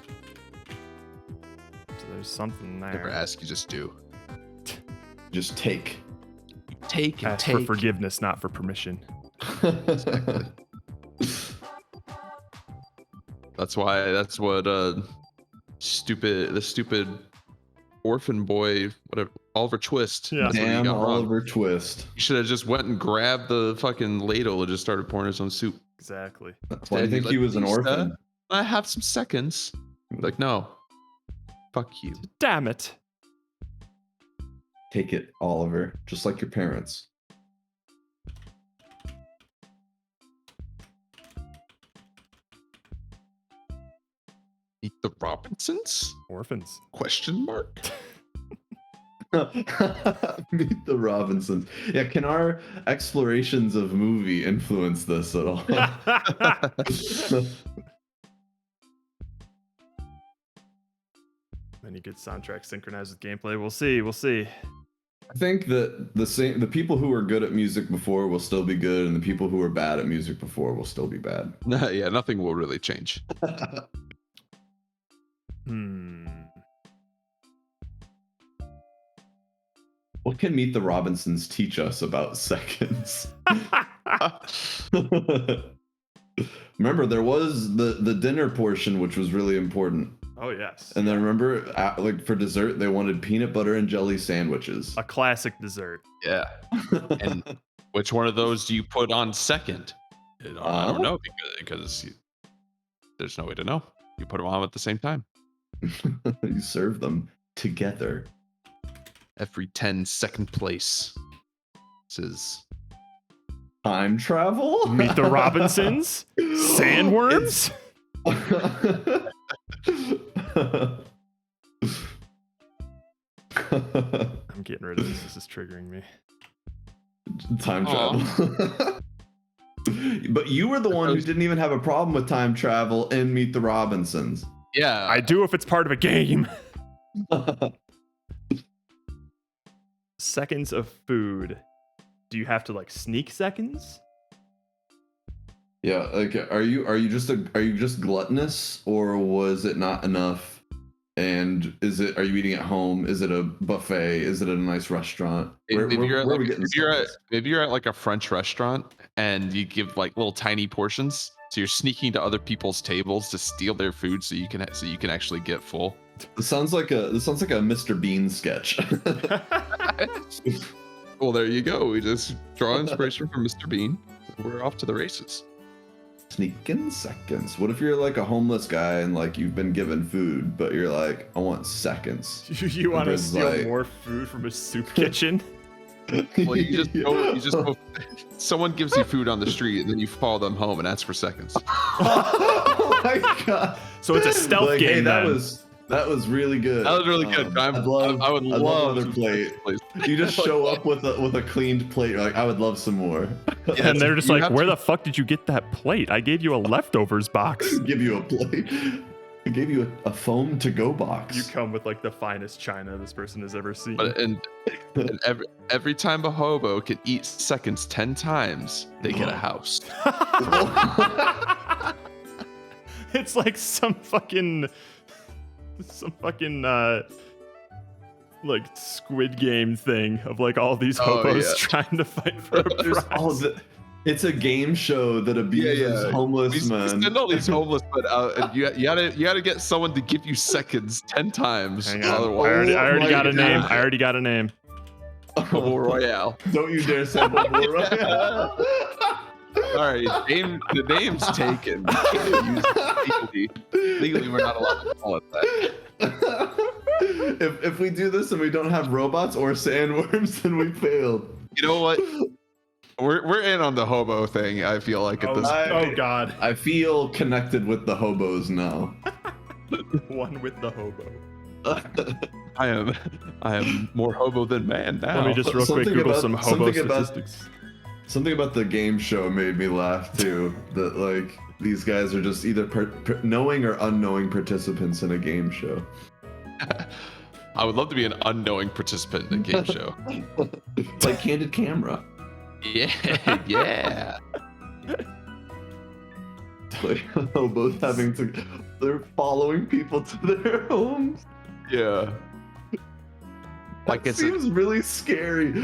Speaker 1: So there's something there.
Speaker 3: Never ask, you just do.
Speaker 2: Just take.
Speaker 3: Take and
Speaker 1: ask
Speaker 3: take.
Speaker 1: for forgiveness, not for permission.
Speaker 3: Exactly. That's what the stupid orphan boy, whatever, Oliver Twist.
Speaker 1: Yeah.
Speaker 2: Damn Oliver Twist.
Speaker 3: He should have just went and grabbed the fucking ladle and just started pouring his own soup.
Speaker 1: Exactly.
Speaker 2: That's why I think he was an orphan.
Speaker 3: I have some seconds. Like, no. Fuck you.
Speaker 1: Damn it.
Speaker 2: Take it, Oliver. Just like your parents.
Speaker 3: Meet the Robinsons?
Speaker 1: Orphans.
Speaker 3: Question mark?
Speaker 2: Meet the Robinsons. Yeah, can our explorations of movie influence this at all?
Speaker 1: Many good soundtracks synchronized with gameplay. We'll see. We'll see.
Speaker 2: I think that the people who were good at music before will still be good, and the people who were bad at music before will still be bad.
Speaker 3: Yeah, nothing will really change.
Speaker 2: What can Meet the Robinsons teach us about seconds? Remember, there was the dinner portion, which was really important.
Speaker 1: Oh, yes.
Speaker 2: And then remember, like for dessert, they wanted peanut butter and jelly sandwiches.
Speaker 1: A classic dessert.
Speaker 3: Yeah. And which one of those do you put on second? I don't know because there's no way to know. You put them on at the same time.
Speaker 2: You serve them together.
Speaker 3: Every 10-second place. This is
Speaker 2: time travel.
Speaker 1: Meet the Robinsons. Sandworms. I'm getting rid of this. This is triggering me.
Speaker 2: Time travel. But you were the one who didn't even have a problem with time travel in Meet the Robinsons.
Speaker 3: Yeah.
Speaker 1: I do if it's part of a game. Seconds of food. Do you have to like sneak seconds?
Speaker 2: Yeah, like are you just gluttonous, or was it not enough? And are you eating at home? Is it a buffet? Is it a nice restaurant?
Speaker 3: Maybe you're at like a French restaurant and you give like little tiny portions. So you're sneaking to other people's tables to steal their food so you can actually get full.
Speaker 2: This sounds like a Mr. Bean sketch.
Speaker 3: Well, there you go. We just draw inspiration from Mr. Bean. We're off to the races.
Speaker 2: Sneaking seconds. What if you're like a homeless guy and like you've been given food, but you're like, I want seconds.
Speaker 1: You want to steal more food from a soup kitchen?
Speaker 3: Well, you just go. Someone gives you food on the street, and then you follow them home and ask for seconds.
Speaker 2: Oh my god!
Speaker 1: So it's a stealth game.
Speaker 2: Hey, that was really good.
Speaker 3: That was really good. I would love
Speaker 2: another plate. You just show up with a cleaned plate. You're like, I would love some more.
Speaker 1: Yeah, and they're just like, where the fuck did you get that plate? I gave you a leftovers box.
Speaker 2: Give you a plate. I gave you a foam to-go box.
Speaker 1: You come with like the finest china this person has ever seen.
Speaker 3: And every time a hobo can eat seconds 10 times, they get a house.
Speaker 1: It's like some fucking like Squid Game thing of like all these hobos trying to fight for a prize.
Speaker 2: It's a game show that abuses homeless men.
Speaker 3: We send all these homeless men out, and you gotta get someone to give you seconds 10 times.
Speaker 1: Hang on. I already got a name. I already got a name.
Speaker 3: Hobo Royale.
Speaker 2: Don't you dare say Hobo Royale.
Speaker 3: All right, the name's taken. Legally, we're not allowed to call it that.
Speaker 2: if we do this and we don't have robots or sandworms, then we failed.
Speaker 3: You know what? We're in on the hobo thing. I feel like at this point.
Speaker 1: Oh God.
Speaker 2: I feel connected with the hobos now.
Speaker 1: One with the hobo.
Speaker 3: I am more hobo than man now.
Speaker 1: Let me just real quick Google some hobo statistics.
Speaker 2: Something about the game show made me laugh too. That like these guys are just either knowing or unknowing participants in a game show.
Speaker 3: I would love to be an unknowing participant in a game show.
Speaker 2: Like Candid Camera.
Speaker 3: Yeah, yeah.
Speaker 2: Like hobos having to, they're following people to their homes.
Speaker 3: Yeah.
Speaker 2: Like it seems really scary.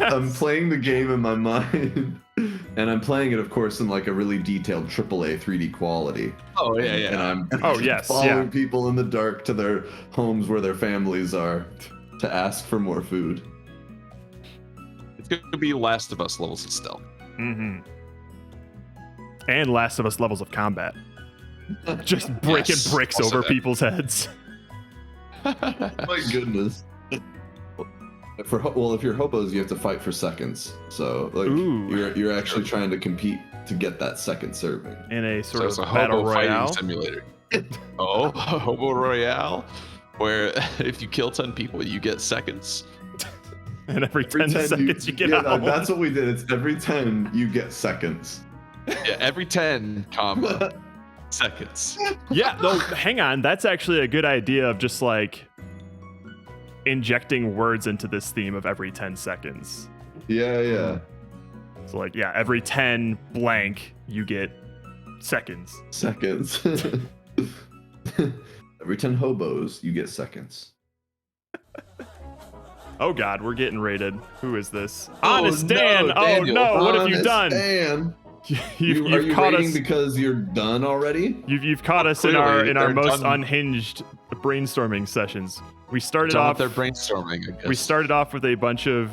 Speaker 2: I'm playing the game in my mind, and I'm playing it, of course, in like a really detailed AAA 3D quality.
Speaker 3: Oh yeah, yeah.
Speaker 2: And I'm following people in the dark to their homes where their families are to ask for more food.
Speaker 3: It's gonna be Last of Us levels of stealth.
Speaker 1: Mm-hmm. And Last of Us levels of combat. Just breaking bricks
Speaker 3: also
Speaker 1: over
Speaker 3: that.
Speaker 1: people's heads.
Speaker 2: My goodness. If you're hobos, you have to fight for seconds. So like you're actually trying to compete to get that second serving.
Speaker 1: In a sort
Speaker 3: It's
Speaker 1: of
Speaker 3: a
Speaker 1: battle
Speaker 3: hobo
Speaker 1: royale.
Speaker 3: fighting simulator. Oh, hobo royale, where if you kill 10 people, you get seconds.
Speaker 1: And every 10 seconds you get out.
Speaker 2: That's what we did. It's every 10 you get seconds.
Speaker 3: Yeah, every 10, seconds.
Speaker 1: Yeah, though, hang on. That's actually a good idea of just like injecting words into this theme of every 10 seconds.
Speaker 2: Yeah.
Speaker 1: So like, yeah, every 10 blank, you get seconds.
Speaker 2: Every 10 hobos, you get seconds.
Speaker 1: Oh God, we're getting raided. Who is this? Honest Dan!
Speaker 2: No,
Speaker 1: oh
Speaker 2: Daniel.
Speaker 1: no, what have you
Speaker 2: Honest
Speaker 1: done?
Speaker 2: Dan.
Speaker 1: You've
Speaker 2: Are you
Speaker 1: caught
Speaker 2: raiding
Speaker 1: us
Speaker 2: because you're done already?
Speaker 1: You've caught us in
Speaker 3: Clearly,
Speaker 1: our
Speaker 3: they're
Speaker 1: most
Speaker 3: done.
Speaker 1: unhinged brainstorming sessions. We started
Speaker 3: Done
Speaker 1: off
Speaker 3: with their brainstorming, I guess.
Speaker 1: We started off with a bunch of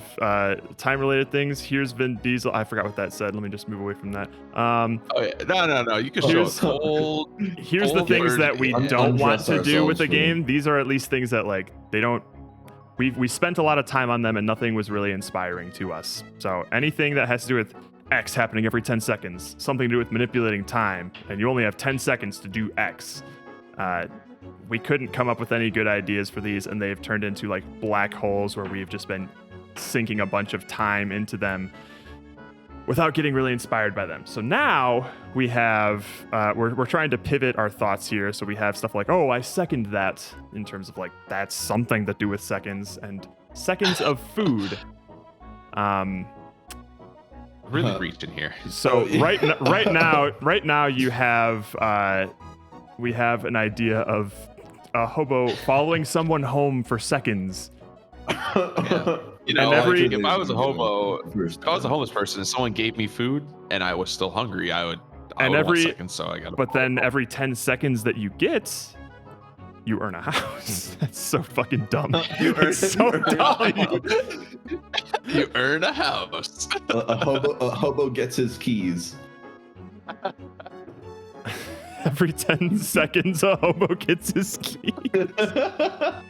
Speaker 1: time-related things. Here's Vin Diesel. I forgot what that said. Let me just move away from that.
Speaker 3: Oh yeah, no. You can show us whole.
Speaker 1: Here's the things that we don't want to do with the game. These are at least things that like they don't. We spent a lot of time on them and nothing was really inspiring to us. So anything that has to do with X happening every 10 seconds, something to do with manipulating time, and you only have 10 seconds to do X. We couldn't come up with any good ideas for these, and they've turned into like black holes where we've just been sinking a bunch of time into them without getting really inspired by them. So now we have, we're trying to pivot our thoughts here. So we have stuff like, oh, I second that, in terms of like, that's something to do with seconds, and seconds of food.
Speaker 3: Really reaching here.
Speaker 1: So right now you have, we have an idea of a hobo following someone home for seconds.
Speaker 3: Yeah. You know, like, if I was a homeless person and someone gave me food and I was still hungry, I would want seconds, so I gotta.
Speaker 1: But then every 10 seconds that you get, you earn a house. That's so fucking dumb. It's so dumb.
Speaker 3: You earn a house.
Speaker 2: A hobo gets his keys.
Speaker 1: Every 10 seconds, a hobo gets his keys. God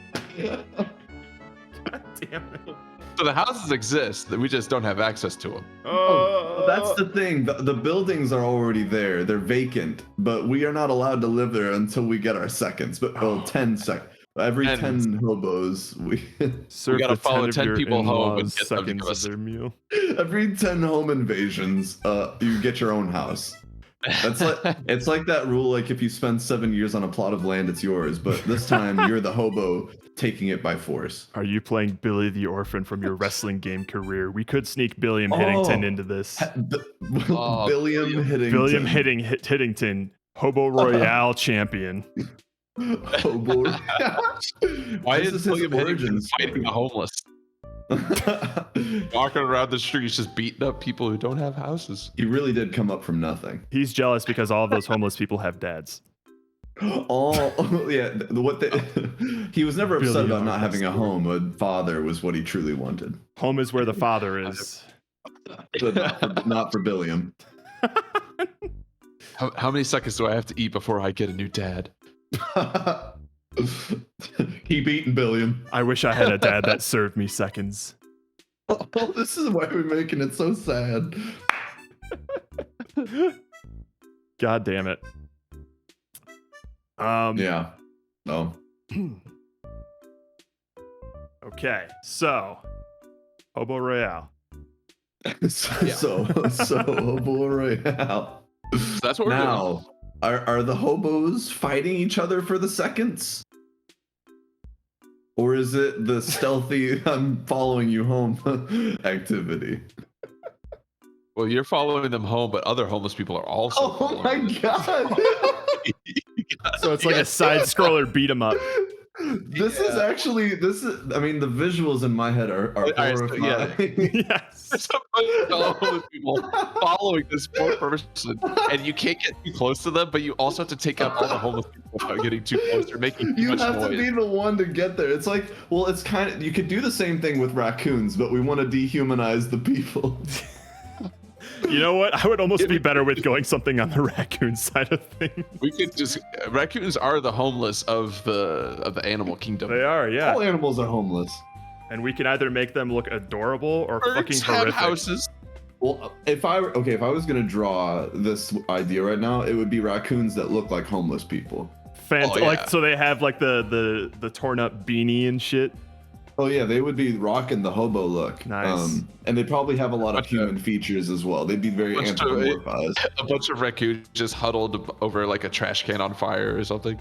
Speaker 1: damn it.
Speaker 3: So the houses exist, we just don't have access to them.
Speaker 2: Oh, that's the thing. The buildings are already there. They're vacant, but we are not allowed to live there until we get our seconds. But 10 seconds. Every 10 hobos, we
Speaker 3: gotta follow 10 people home and get them to
Speaker 1: seconds of their meal.
Speaker 2: Every 10 home invasions, you get your own house. That's like it's like that rule. Like if you spend 7 years on a plot of land, it's yours. But this time, you're the hobo taking it by force.
Speaker 1: Are you playing Billy the Orphan from your wrestling game career? We could sneak Billiam Hiddington into this.
Speaker 2: Billiam
Speaker 1: Hiddington, Hobo Royale champion.
Speaker 2: Hobo.
Speaker 3: Why is William Hiddington fighting the homeless? Walking around the streets just beating up people who don't have houses.
Speaker 2: He really did come up from nothing.
Speaker 1: He's jealous because all of those homeless people have dads.
Speaker 2: Yeah. He was never upset
Speaker 1: Billy
Speaker 2: about not having a
Speaker 1: Armstrong.
Speaker 2: home. A father was what he truly wanted.
Speaker 1: Home is where the father is.
Speaker 2: But not for Billiam.
Speaker 3: How many seconds do I have to eat before I get a new dad?
Speaker 2: Keep eating, Billiam.
Speaker 1: I wish I had a dad that served me seconds.
Speaker 2: Oh, this is why we're making it so sad.
Speaker 1: God damn it.
Speaker 2: Yeah. No.
Speaker 1: Okay, so Hobo Royale.
Speaker 2: So Hobo Royale.
Speaker 3: That's what we're
Speaker 2: now,
Speaker 3: doing.
Speaker 2: Are the hobos fighting each other for the seconds? Or is it the stealthy I'm following you home activity?
Speaker 3: Well, you're following them home, but other homeless people are also.
Speaker 2: Oh my god!
Speaker 1: So it's like a side scroller beat 'em up.
Speaker 2: This is actually I mean, the visuals in my head are horrifying.
Speaker 1: Yes.
Speaker 3: There's a bunch of homeless people following this poor person, and you can't get too close to them, but you also have to take out all the homeless people without getting too close or making too
Speaker 2: You
Speaker 3: much
Speaker 2: have
Speaker 3: noise.
Speaker 2: to be the one to get there. It's like, well, it's kind of, you could do the same thing with raccoons, but we want to dehumanize the people.
Speaker 1: You know what? I would almost be better with going something on the raccoon side of things.
Speaker 3: We could just raccoons are the homeless of the animal kingdom.
Speaker 1: They are, yeah.
Speaker 2: All animals are homeless.
Speaker 1: And we can either make them look adorable or
Speaker 3: Birds
Speaker 1: fucking
Speaker 3: have
Speaker 1: horrific.
Speaker 3: houses.
Speaker 2: Well, if I was gonna draw this idea right now, it would be raccoons that look like homeless people.
Speaker 1: Like, so they have like the torn up beanie and shit.
Speaker 2: Oh yeah, they would be rocking the hobo look.
Speaker 1: Nice.
Speaker 2: And they probably have a lot of human features as well. They'd be very anthropomorphized.
Speaker 3: A bunch of raccoons just huddled over like a trash can on fire or something.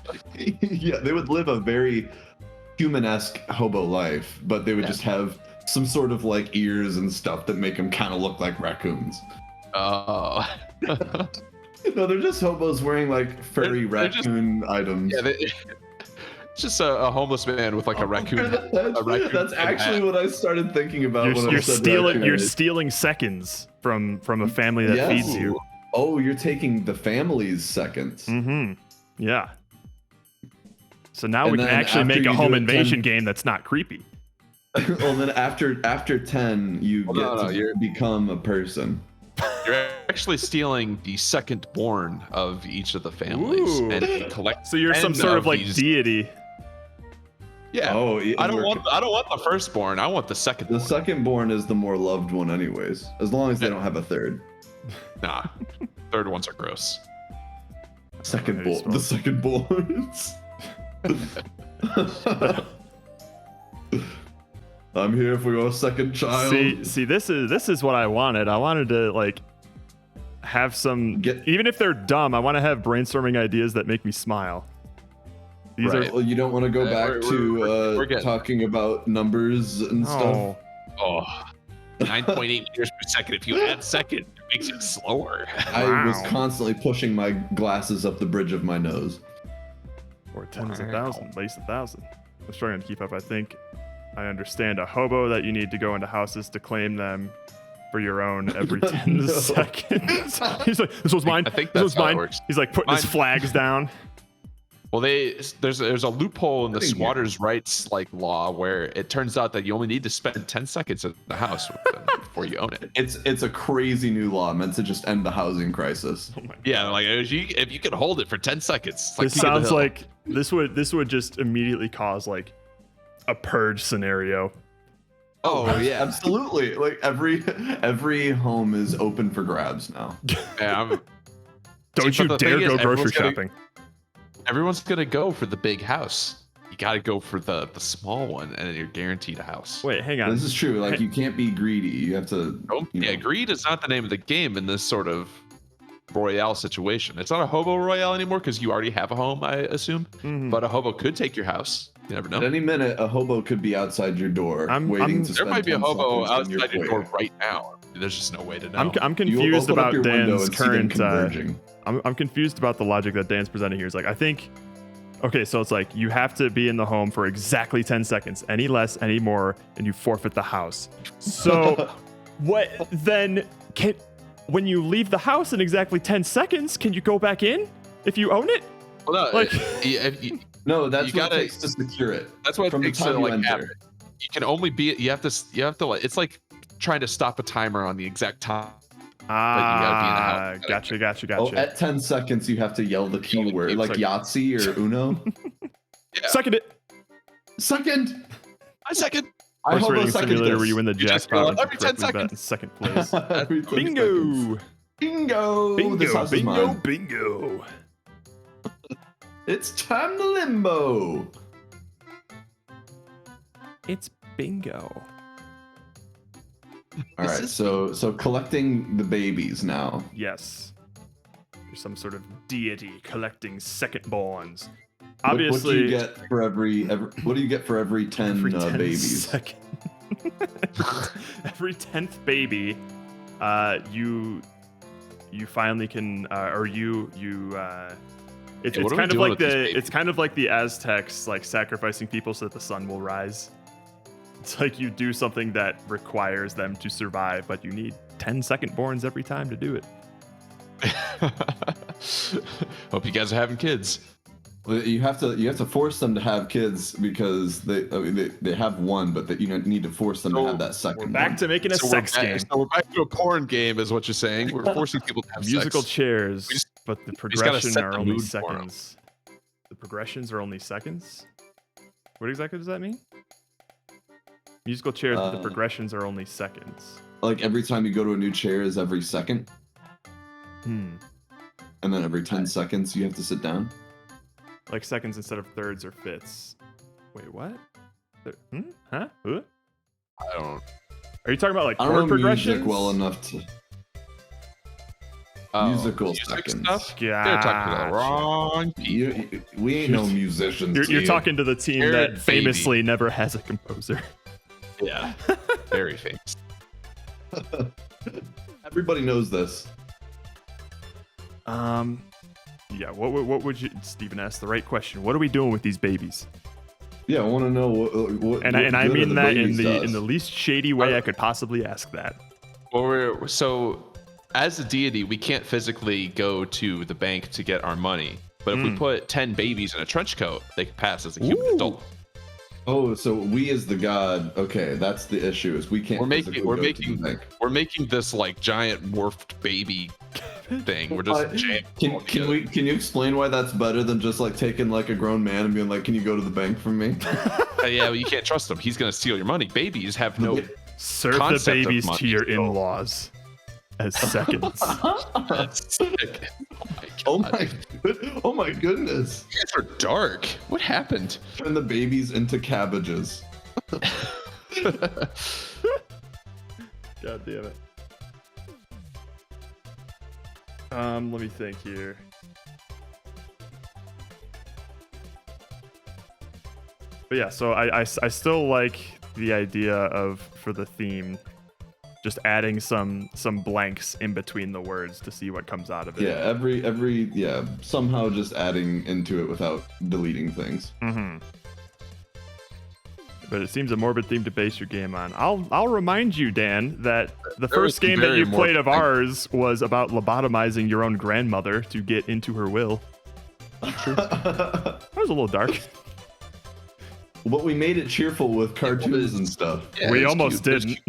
Speaker 2: Yeah, they would live a very human-esque hobo life, but they would just have some sort of like ears and stuff that make them kind of look like raccoons.
Speaker 3: Oh.
Speaker 2: No, they're just hobos wearing like furry raccoon items.
Speaker 3: Yeah, it's just a homeless man with like a raccoon.
Speaker 2: That's actually what I started thinking about when I said raccoon.
Speaker 1: You're stealing seconds from a family that feeds you.
Speaker 2: Oh, you're taking the family's seconds.
Speaker 1: Mm-hmm. Yeah. So now we can actually make a home invasion game that's not creepy.
Speaker 2: Well, then after 10, you become a person.
Speaker 3: You're actually stealing the second born of each of the families and collect.
Speaker 1: So you're some sort of like deity.
Speaker 3: Yeah.
Speaker 2: Oh,
Speaker 3: I don't want the firstborn. I want the second.
Speaker 2: The second-born is the more loved one, anyways. As long as they don't have a third.
Speaker 3: Nah, third ones are gross.
Speaker 2: The second-borns. I'm here for your second child.
Speaker 1: See, this is what I wanted. I wanted to like have some. Even if they're dumb, I want to have brainstorming ideas that make me smile. These are.
Speaker 2: Well, you don't want to go back to talking about numbers and stuff.
Speaker 3: Oh, 9.8 meters per second. If you add second, it makes it slower.
Speaker 2: I was constantly pushing my glasses up the bridge of my nose.
Speaker 1: Or 10 is 1,000, base 1,000. I'm struggling to keep up. I think I understand a hobo that you need to go into houses to claim them for your own every 10 seconds. He's like, this was mine.
Speaker 3: I think
Speaker 1: this
Speaker 3: that's
Speaker 1: was mine.
Speaker 3: how it works.
Speaker 1: He's like putting his flags down.
Speaker 3: Well, there's a loophole in the squatters' rights like law where it turns out that you only need to spend 10 seconds in the house with them before you own it.
Speaker 2: It's a crazy new law meant to just end the housing crisis.
Speaker 1: Oh my
Speaker 3: yeah, like if you can hold it for 10 seconds. Like
Speaker 1: This sounds like this would just immediately cause like a purge scenario.
Speaker 2: Oh yeah, absolutely. Like every home is open for grabs now.
Speaker 3: Yeah,
Speaker 1: Don't you dare go grocery shopping.
Speaker 3: Everyone's gonna go for the big house. You gotta go for the small one, and then you're guaranteed a house.
Speaker 1: Wait, hang on.
Speaker 2: This is true. Like you can't be greedy. You have to.
Speaker 3: Greed is not the name of the game in this sort of royale situation. It's not a hobo royale anymore because you already have a home, I assume. But a hobo could take your house. You never know.
Speaker 2: At any minute, a hobo could be outside your door, waiting to.
Speaker 3: There might be a hobo outside your
Speaker 2: foyer.
Speaker 3: door right now. There's just no way to know.
Speaker 1: I'm confused about Dan's current. I'm confused about the logic that Dan's presenting here. Is like I think. Okay, so it's like you have to be in the home for exactly 10 seconds. Any less, any more, and you forfeit the house. So, what then? When you leave the house in exactly 10 seconds, can you go back in if you own it?
Speaker 3: Well, no,
Speaker 2: no, that's
Speaker 3: what
Speaker 2: it takes to secure it.
Speaker 3: That's what
Speaker 2: From
Speaker 3: it takes
Speaker 2: the
Speaker 3: to
Speaker 2: time you
Speaker 3: like have
Speaker 2: enter.
Speaker 3: it. You can only be. You have to like. It's like trying to stop a timer on the exact time. But you gotta be in the house.
Speaker 1: Gotcha.
Speaker 2: Oh, at 10 seconds, you have to yell the keyword, like Yahtzee or Uno.
Speaker 3: Yeah.
Speaker 1: Second it.
Speaker 2: Second.
Speaker 3: I second.
Speaker 1: Horse
Speaker 2: hold
Speaker 1: racing
Speaker 2: a second
Speaker 1: simulator
Speaker 2: this.
Speaker 1: where you win the
Speaker 3: You just
Speaker 1: jackpot
Speaker 3: go
Speaker 1: when
Speaker 3: every
Speaker 1: you
Speaker 3: 10
Speaker 1: correctly bet
Speaker 3: seconds.
Speaker 1: in second place.
Speaker 2: Every 30
Speaker 1: Bingo!
Speaker 2: seconds. Bingo! This house is
Speaker 1: Bingo!
Speaker 2: mine.
Speaker 1: Bingo!
Speaker 2: It's time to limbo.
Speaker 1: It's bingo.
Speaker 2: All right, so collecting the babies now.
Speaker 1: Yes. There's some sort of deity collecting second-borns.
Speaker 2: What
Speaker 1: Obviously,
Speaker 2: do you get for every what do you get for every 10,
Speaker 1: every 10
Speaker 2: babies?
Speaker 1: second- every 10th baby, you finally can, it's
Speaker 3: what are we
Speaker 1: kind of
Speaker 3: doing
Speaker 1: like
Speaker 3: with these babies?
Speaker 1: it's kind of like the Aztecs like sacrificing people so that the sun will rise. It's like you do something that requires them to survive, but you need 10 second-borns every time to do it.
Speaker 3: Hope you guys are having kids.
Speaker 2: Well, you have to force them to have kids because they have one, but you need to force them to have that second.
Speaker 1: We're back to making a sex game.
Speaker 3: So we're back to a porn game, is what you're saying. We're forcing people to have
Speaker 1: Musical
Speaker 3: sex.
Speaker 1: chairs, but the
Speaker 3: we just gotta
Speaker 1: progression
Speaker 3: set
Speaker 1: are
Speaker 3: the
Speaker 1: only
Speaker 3: mood for 'em.
Speaker 1: seconds. The progressions are only seconds? What exactly does that mean? Musical chairs, but the progressions are only seconds.
Speaker 2: Like every time you go to a new chair is every second,
Speaker 1: Hmm.
Speaker 2: and then every 10 seconds you have to sit down.
Speaker 1: Like seconds instead of thirds or fifths. Wait, what? Huh? Huh?
Speaker 3: I don't.
Speaker 1: Are you talking about like
Speaker 2: I don't
Speaker 1: chord
Speaker 2: know
Speaker 1: progressions?
Speaker 2: music well enough to. Musical seconds.
Speaker 3: Stuff? They're talking to the wrong people.
Speaker 2: We ain't no musicians.
Speaker 1: You're talking to the team
Speaker 3: Jared
Speaker 1: that famously never has a composer.
Speaker 3: Yeah, very famous.
Speaker 2: Everybody knows this.
Speaker 1: Yeah. What would you? Stephen asked the right question. What are we doing with these babies?
Speaker 2: Yeah, I want to know what.
Speaker 1: And I mean that in the least shady way I could possibly ask that.
Speaker 3: Well, so as a deity, we can't physically go to the bank to get our money. But if we put 10 babies in a trench coat, they can pass as a human adult.
Speaker 2: Oh, so we as the god. Okay, that's the issue. Is we can't.
Speaker 3: We're
Speaker 2: physically go to the bank.
Speaker 3: making this like giant morphed baby thing. We're just
Speaker 2: Can you explain why that's better than just like taking like a grown man and being like, "Can you go to the bank for me?"
Speaker 3: Yeah, well, you can't trust him. He's gonna steal your money. Babies have no
Speaker 1: Serve the
Speaker 3: concept of
Speaker 1: babies
Speaker 3: money,
Speaker 1: to your
Speaker 3: so-
Speaker 1: in-laws as seconds.
Speaker 3: That's sick.
Speaker 2: Oh my goodness!
Speaker 3: You guys are dark. What happened?
Speaker 2: Turn the babies into cabbages.
Speaker 1: God damn it. Let me think here. But yeah, so I still like the idea of, for the theme, just adding some blanks in between the words to see what comes out of it.
Speaker 2: Yeah, somehow just adding into it without deleting things.
Speaker 1: Mm-hmm. But it seems a morbid theme to base your game on. I'll remind you, Dan, that the first game that you played of ours was about lobotomizing your own grandmother to get into her will. That was a little dark.
Speaker 2: But we made it cheerful with cartoons and stuff.
Speaker 1: Yeah, we almost didn't.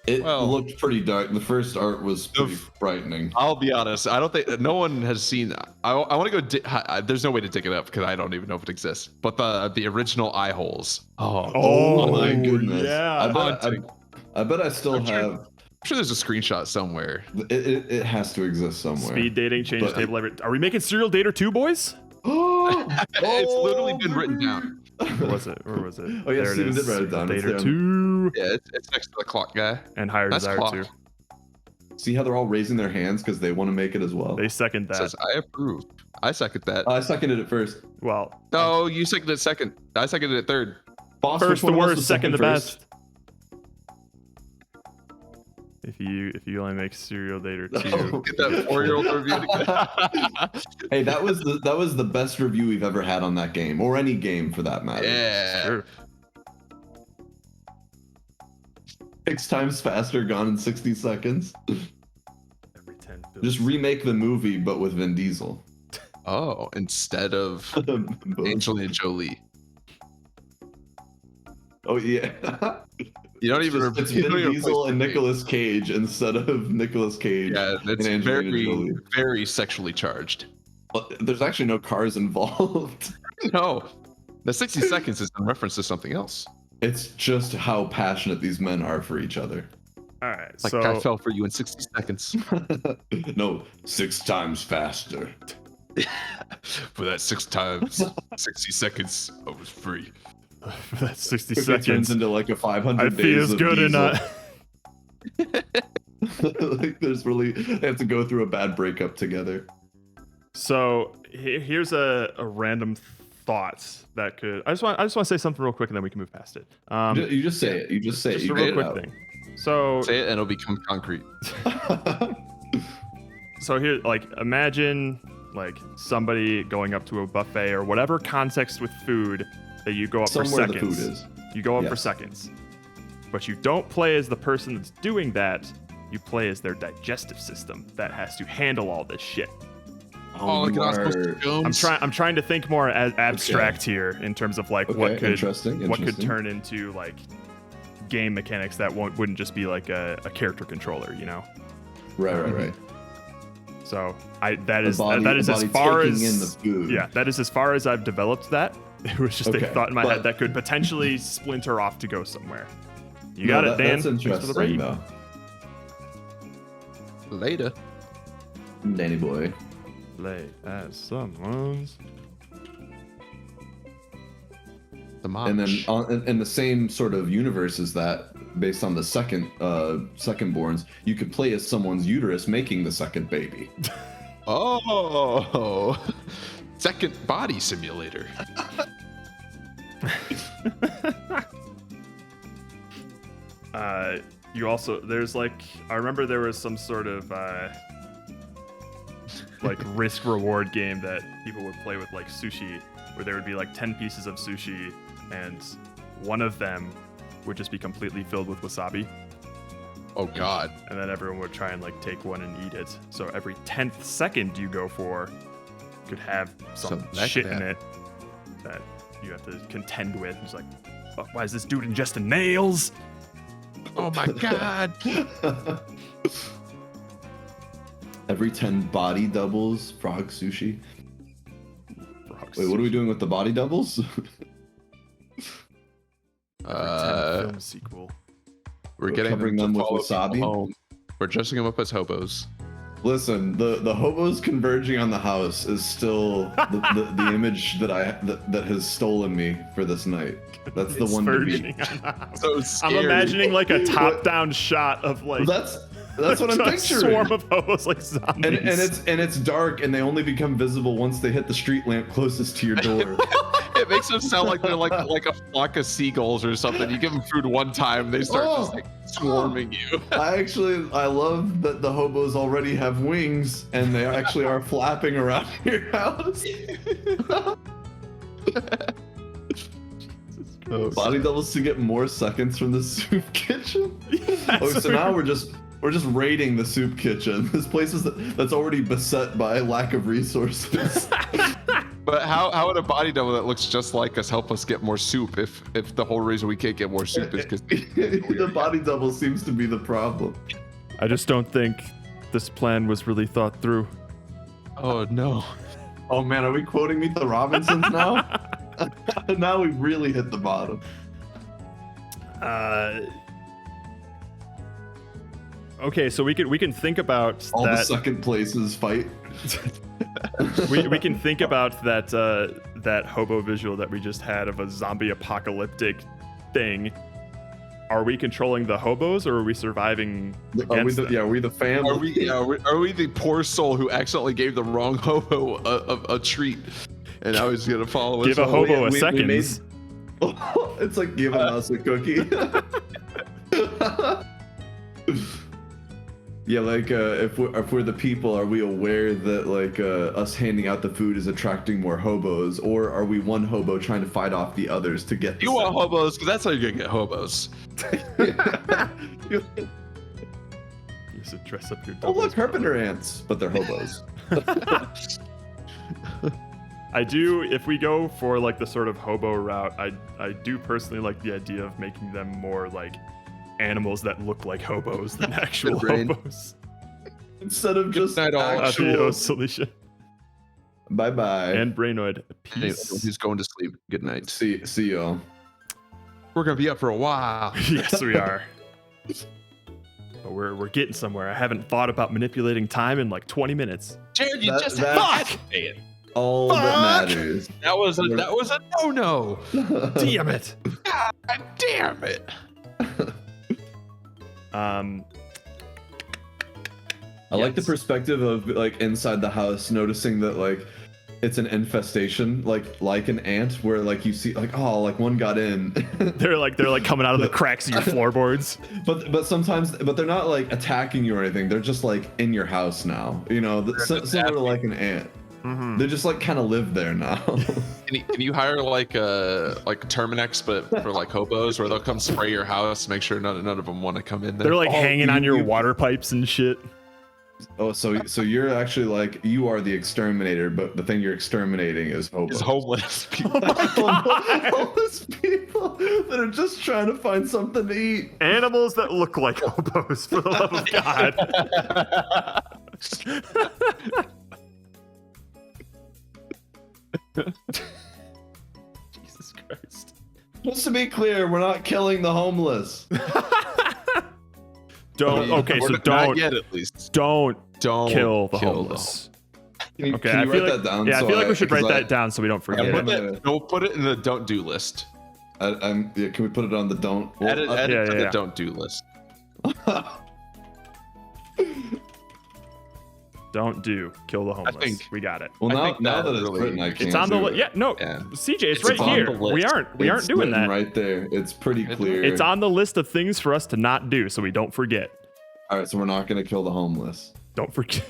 Speaker 2: It looked pretty dark. The first art was pretty frightening.
Speaker 3: I'll be honest. I don't think no one has seen. I want to go. There's no way to dig it up because I don't even know if it exists. But the original eye holes.
Speaker 2: Oh my goodness!
Speaker 1: Yeah.
Speaker 2: I bet I still have.
Speaker 3: I'm sure there's a screenshot somewhere.
Speaker 2: It has to exist somewhere.
Speaker 1: Speed dating, change table. Are we making Serial Dater 2, boys?
Speaker 3: It's literally been written down.
Speaker 1: Where was it?
Speaker 2: Oh yeah,
Speaker 1: there it
Speaker 2: Steven
Speaker 1: is.
Speaker 2: did write it down. It's
Speaker 1: Dater
Speaker 2: there.
Speaker 1: 2.
Speaker 3: Yeah, it's next to the clock guy.
Speaker 1: And Higher
Speaker 3: Nice
Speaker 1: Desire
Speaker 3: clock.
Speaker 1: 2.
Speaker 2: See how they're all raising their hands because they want to make it as well.
Speaker 1: They second that.
Speaker 3: Says I approve. I second that.
Speaker 2: I seconded it first.
Speaker 1: Well,
Speaker 3: no, you seconded it second. I seconded it third.
Speaker 2: Boss,
Speaker 1: first
Speaker 2: which
Speaker 1: the
Speaker 2: one was
Speaker 1: worst, second the
Speaker 2: first?
Speaker 1: best. If you only make Serial Dater 2.
Speaker 3: Get that 4-year-old review together.
Speaker 2: Hey, that was the best review we've ever had on that game, or any game for that matter.
Speaker 3: Yeah.
Speaker 1: Sure.
Speaker 2: 6 times faster, gone in 60 seconds.
Speaker 1: Every 10
Speaker 2: Just remake the movie, but with Vin Diesel.
Speaker 3: Oh, instead of Angelina Jolie.
Speaker 2: Oh yeah.
Speaker 3: You don't even.
Speaker 2: It's
Speaker 3: you
Speaker 2: Vin
Speaker 3: don't even
Speaker 2: Diesel
Speaker 3: place
Speaker 2: and
Speaker 3: the
Speaker 2: Nicolas Cage instead of Nicolas Cage.
Speaker 3: Yeah, it's
Speaker 2: and Angelina
Speaker 3: very,
Speaker 2: Jolie.
Speaker 3: very sexually charged.
Speaker 2: There's actually no cars involved.
Speaker 3: No, The 60 seconds is in reference to something else.
Speaker 2: It's just how passionate these men are for each other.
Speaker 1: All right,
Speaker 3: Like I fell for you in 60 seconds.
Speaker 2: No, 6 times faster.
Speaker 3: For that 6 times 60 seconds, I was free.
Speaker 1: For that 60
Speaker 2: It
Speaker 1: seconds
Speaker 2: turns into like a 500
Speaker 1: I
Speaker 2: days
Speaker 1: feels
Speaker 2: of
Speaker 1: good
Speaker 2: diesel.
Speaker 1: enough.
Speaker 2: Like there's really, they have to go through a bad breakup together.
Speaker 1: So here's a random thought that could. I just want to say something real quick and then we can move past it.
Speaker 2: You just say it. You just say it.
Speaker 1: Just
Speaker 2: You
Speaker 1: a real
Speaker 2: get it
Speaker 1: quick
Speaker 2: out.
Speaker 1: thing. So
Speaker 3: Say it and it'll become concrete.
Speaker 1: So here, like, imagine like somebody going up to a buffet or whatever context with food that you go up
Speaker 2: Somewhere
Speaker 1: for
Speaker 2: the
Speaker 1: seconds.
Speaker 2: food is.
Speaker 1: You go up for
Speaker 2: Yes.
Speaker 1: seconds, but you don't play as the person that's doing that. You play as their digestive system that has to handle all this shit.
Speaker 3: Oh, look at Osmosis Jones.
Speaker 1: I'm trying to think more as abstract here in terms of like what
Speaker 2: Okay,
Speaker 1: could
Speaker 2: interesting.
Speaker 1: turn into like game mechanics that wouldn't just be like a character controller, you know?
Speaker 2: Right.
Speaker 1: So that is
Speaker 2: body
Speaker 1: as far
Speaker 2: taking
Speaker 1: as
Speaker 2: in the food.
Speaker 1: Yeah, that is as far as I've developed that. It was just
Speaker 2: Okay,
Speaker 1: a thought in my
Speaker 2: but-
Speaker 1: head that could potentially splinter off to go somewhere. You
Speaker 2: No,
Speaker 1: got it, Dan.
Speaker 2: That's
Speaker 1: Thanks for the
Speaker 2: interesting,
Speaker 1: raid.
Speaker 2: though.
Speaker 3: Later.
Speaker 2: Danny boy.
Speaker 1: Play as someone's.
Speaker 3: The
Speaker 2: And then in the same sort of universe as that, based on the second borns, you could play as someone's uterus making the second baby.
Speaker 3: Oh, second body simulator.
Speaker 1: You also there's like I remember there was some sort of like risk reward game that people would play with like sushi, where there would be like 10 pieces of sushi and one of them would just be completely filled with wasabi.
Speaker 3: Oh god.
Speaker 1: And then everyone would try and like take one and eat it. So every 10th second you go for could have some
Speaker 3: Some
Speaker 1: shit in
Speaker 3: that.
Speaker 1: it that you have to contend with. It's like, oh, why is this dude ingesting nails?
Speaker 3: Oh my god.
Speaker 2: Every 10 body doubles, frog sushi. Wait, what are we doing with the body doubles?
Speaker 1: Film sequel.
Speaker 3: We're getting
Speaker 2: covering
Speaker 3: them
Speaker 2: them
Speaker 3: to
Speaker 2: with
Speaker 3: follow
Speaker 2: wasabi?
Speaker 3: people home. We're dressing them up as hobos.
Speaker 2: Listen, the hobos converging on the house is still the image that that has stolen me for this night. That's the one to beat.
Speaker 3: So
Speaker 1: I'm
Speaker 3: scary.
Speaker 1: imagining like a top-down shot of like
Speaker 2: That's what I'm
Speaker 1: a
Speaker 2: picturing.
Speaker 1: swarm of hobos like zombies.
Speaker 2: And it's dark, and they only become visible once they hit the street lamp closest to your door.
Speaker 3: It makes them sound like they're like a flock of seagulls or something. You give them food one time, they start just like swarming you.
Speaker 2: I love that the hobos already have wings, and they actually are flapping around your house. Body doubles to get more seconds from the soup kitchen. So now we're just raiding the soup kitchen. This place that's already beset by lack of resources.
Speaker 3: But how would a body double that looks just like us help us get more soup if the whole reason we can't get more soup is because
Speaker 2: The body double seems to be the problem.
Speaker 1: I just don't think this plan was really thought through.
Speaker 3: Oh no.
Speaker 2: Oh man, are we quoting Meet the Robinsons now? Now we really hit the bottom.
Speaker 1: Okay, so we can think about
Speaker 2: All the
Speaker 1: that.
Speaker 2: second places fight.
Speaker 1: we can think about that hobo visual that we just had of a zombie apocalyptic thing. Are we controlling the hobos or are we surviving against them?
Speaker 2: Are we the family?
Speaker 3: Are we the poor soul who accidentally gave the wrong hobo a treat, and now he's gonna follow us?
Speaker 1: Give a
Speaker 3: home?
Speaker 1: hobo a
Speaker 2: we
Speaker 1: seconds.
Speaker 2: It's like giving us a cookie. Yeah, like if we're the people, are we aware that like us handing out the food is attracting more hobos, or are we one hobo trying to fight off the others to get?
Speaker 3: You want hobos because that's how you're gonna get hobos.
Speaker 1: You should dress up your
Speaker 2: Oh
Speaker 1: doubles.
Speaker 2: look, carpenter ants, but they're hobos.
Speaker 1: I do, if we go for like the sort of hobo route, I do personally like the idea of making them more like animals that look like hobos than actual
Speaker 2: brain.
Speaker 1: hobos.
Speaker 2: Instead of just
Speaker 3: night, all.
Speaker 2: actual
Speaker 1: solution.
Speaker 2: Bye bye.
Speaker 1: And Brainoid. Peace.
Speaker 3: Who's going to sleep? Good night.
Speaker 2: See y'all.
Speaker 3: We're gonna be up for a while.
Speaker 1: Yes, we are. But we're getting somewhere. I haven't thought about manipulating time in like 20 minutes.
Speaker 3: Jared, you just
Speaker 1: fuck.
Speaker 2: All that matters.
Speaker 3: That was a no.
Speaker 1: Damn it.
Speaker 3: God damn it.
Speaker 2: I like the perspective of like inside the house, noticing that like it's an infestation, like an ant, where like you see like like one got in.
Speaker 1: they're like coming out of the cracks of your floorboards.
Speaker 2: But sometimes they're not like attacking you or anything. They're just like in your house now. You know, similar to like an ant.
Speaker 1: Mm-hmm.
Speaker 2: They just like kind of live there now.
Speaker 3: Can you hire like Terminex, but for like hobos, where they'll come spray your house, make sure none of them want to come in there.
Speaker 1: They're like hanging on your water pipes and shit.
Speaker 2: Oh, so you're actually like, you are the exterminator, but the thing you're exterminating is hobos.
Speaker 3: Is homeless people.
Speaker 2: Homeless people that are just trying to find something to eat.
Speaker 1: Animals that look like hobos, for the love of God. Jesus Christ.
Speaker 2: Just to be clear, we're not killing the homeless.
Speaker 1: Don't. Okay, so don't.
Speaker 3: Not yet, at least.
Speaker 1: Don't kill the homeless.
Speaker 2: Can you
Speaker 1: I feel
Speaker 2: write
Speaker 1: like,
Speaker 2: that down?
Speaker 1: Yeah, I feel like we should write that down so we don't forget
Speaker 3: it. Don't put it in the don't do list.
Speaker 2: Can we put it on the don't?
Speaker 3: Add it to the don't do list.
Speaker 1: Don't kill the homeless.
Speaker 3: I think
Speaker 1: we got it.
Speaker 2: Well, now that it's written, I can't.
Speaker 1: It's on the list. Yeah, no, CJ, it's right here. We aren't doing that.
Speaker 2: Right there. It's pretty clear.
Speaker 1: It's on the list of things for us to not do, so we don't forget.
Speaker 2: All right, so we're not gonna kill the homeless.
Speaker 1: Don't forget.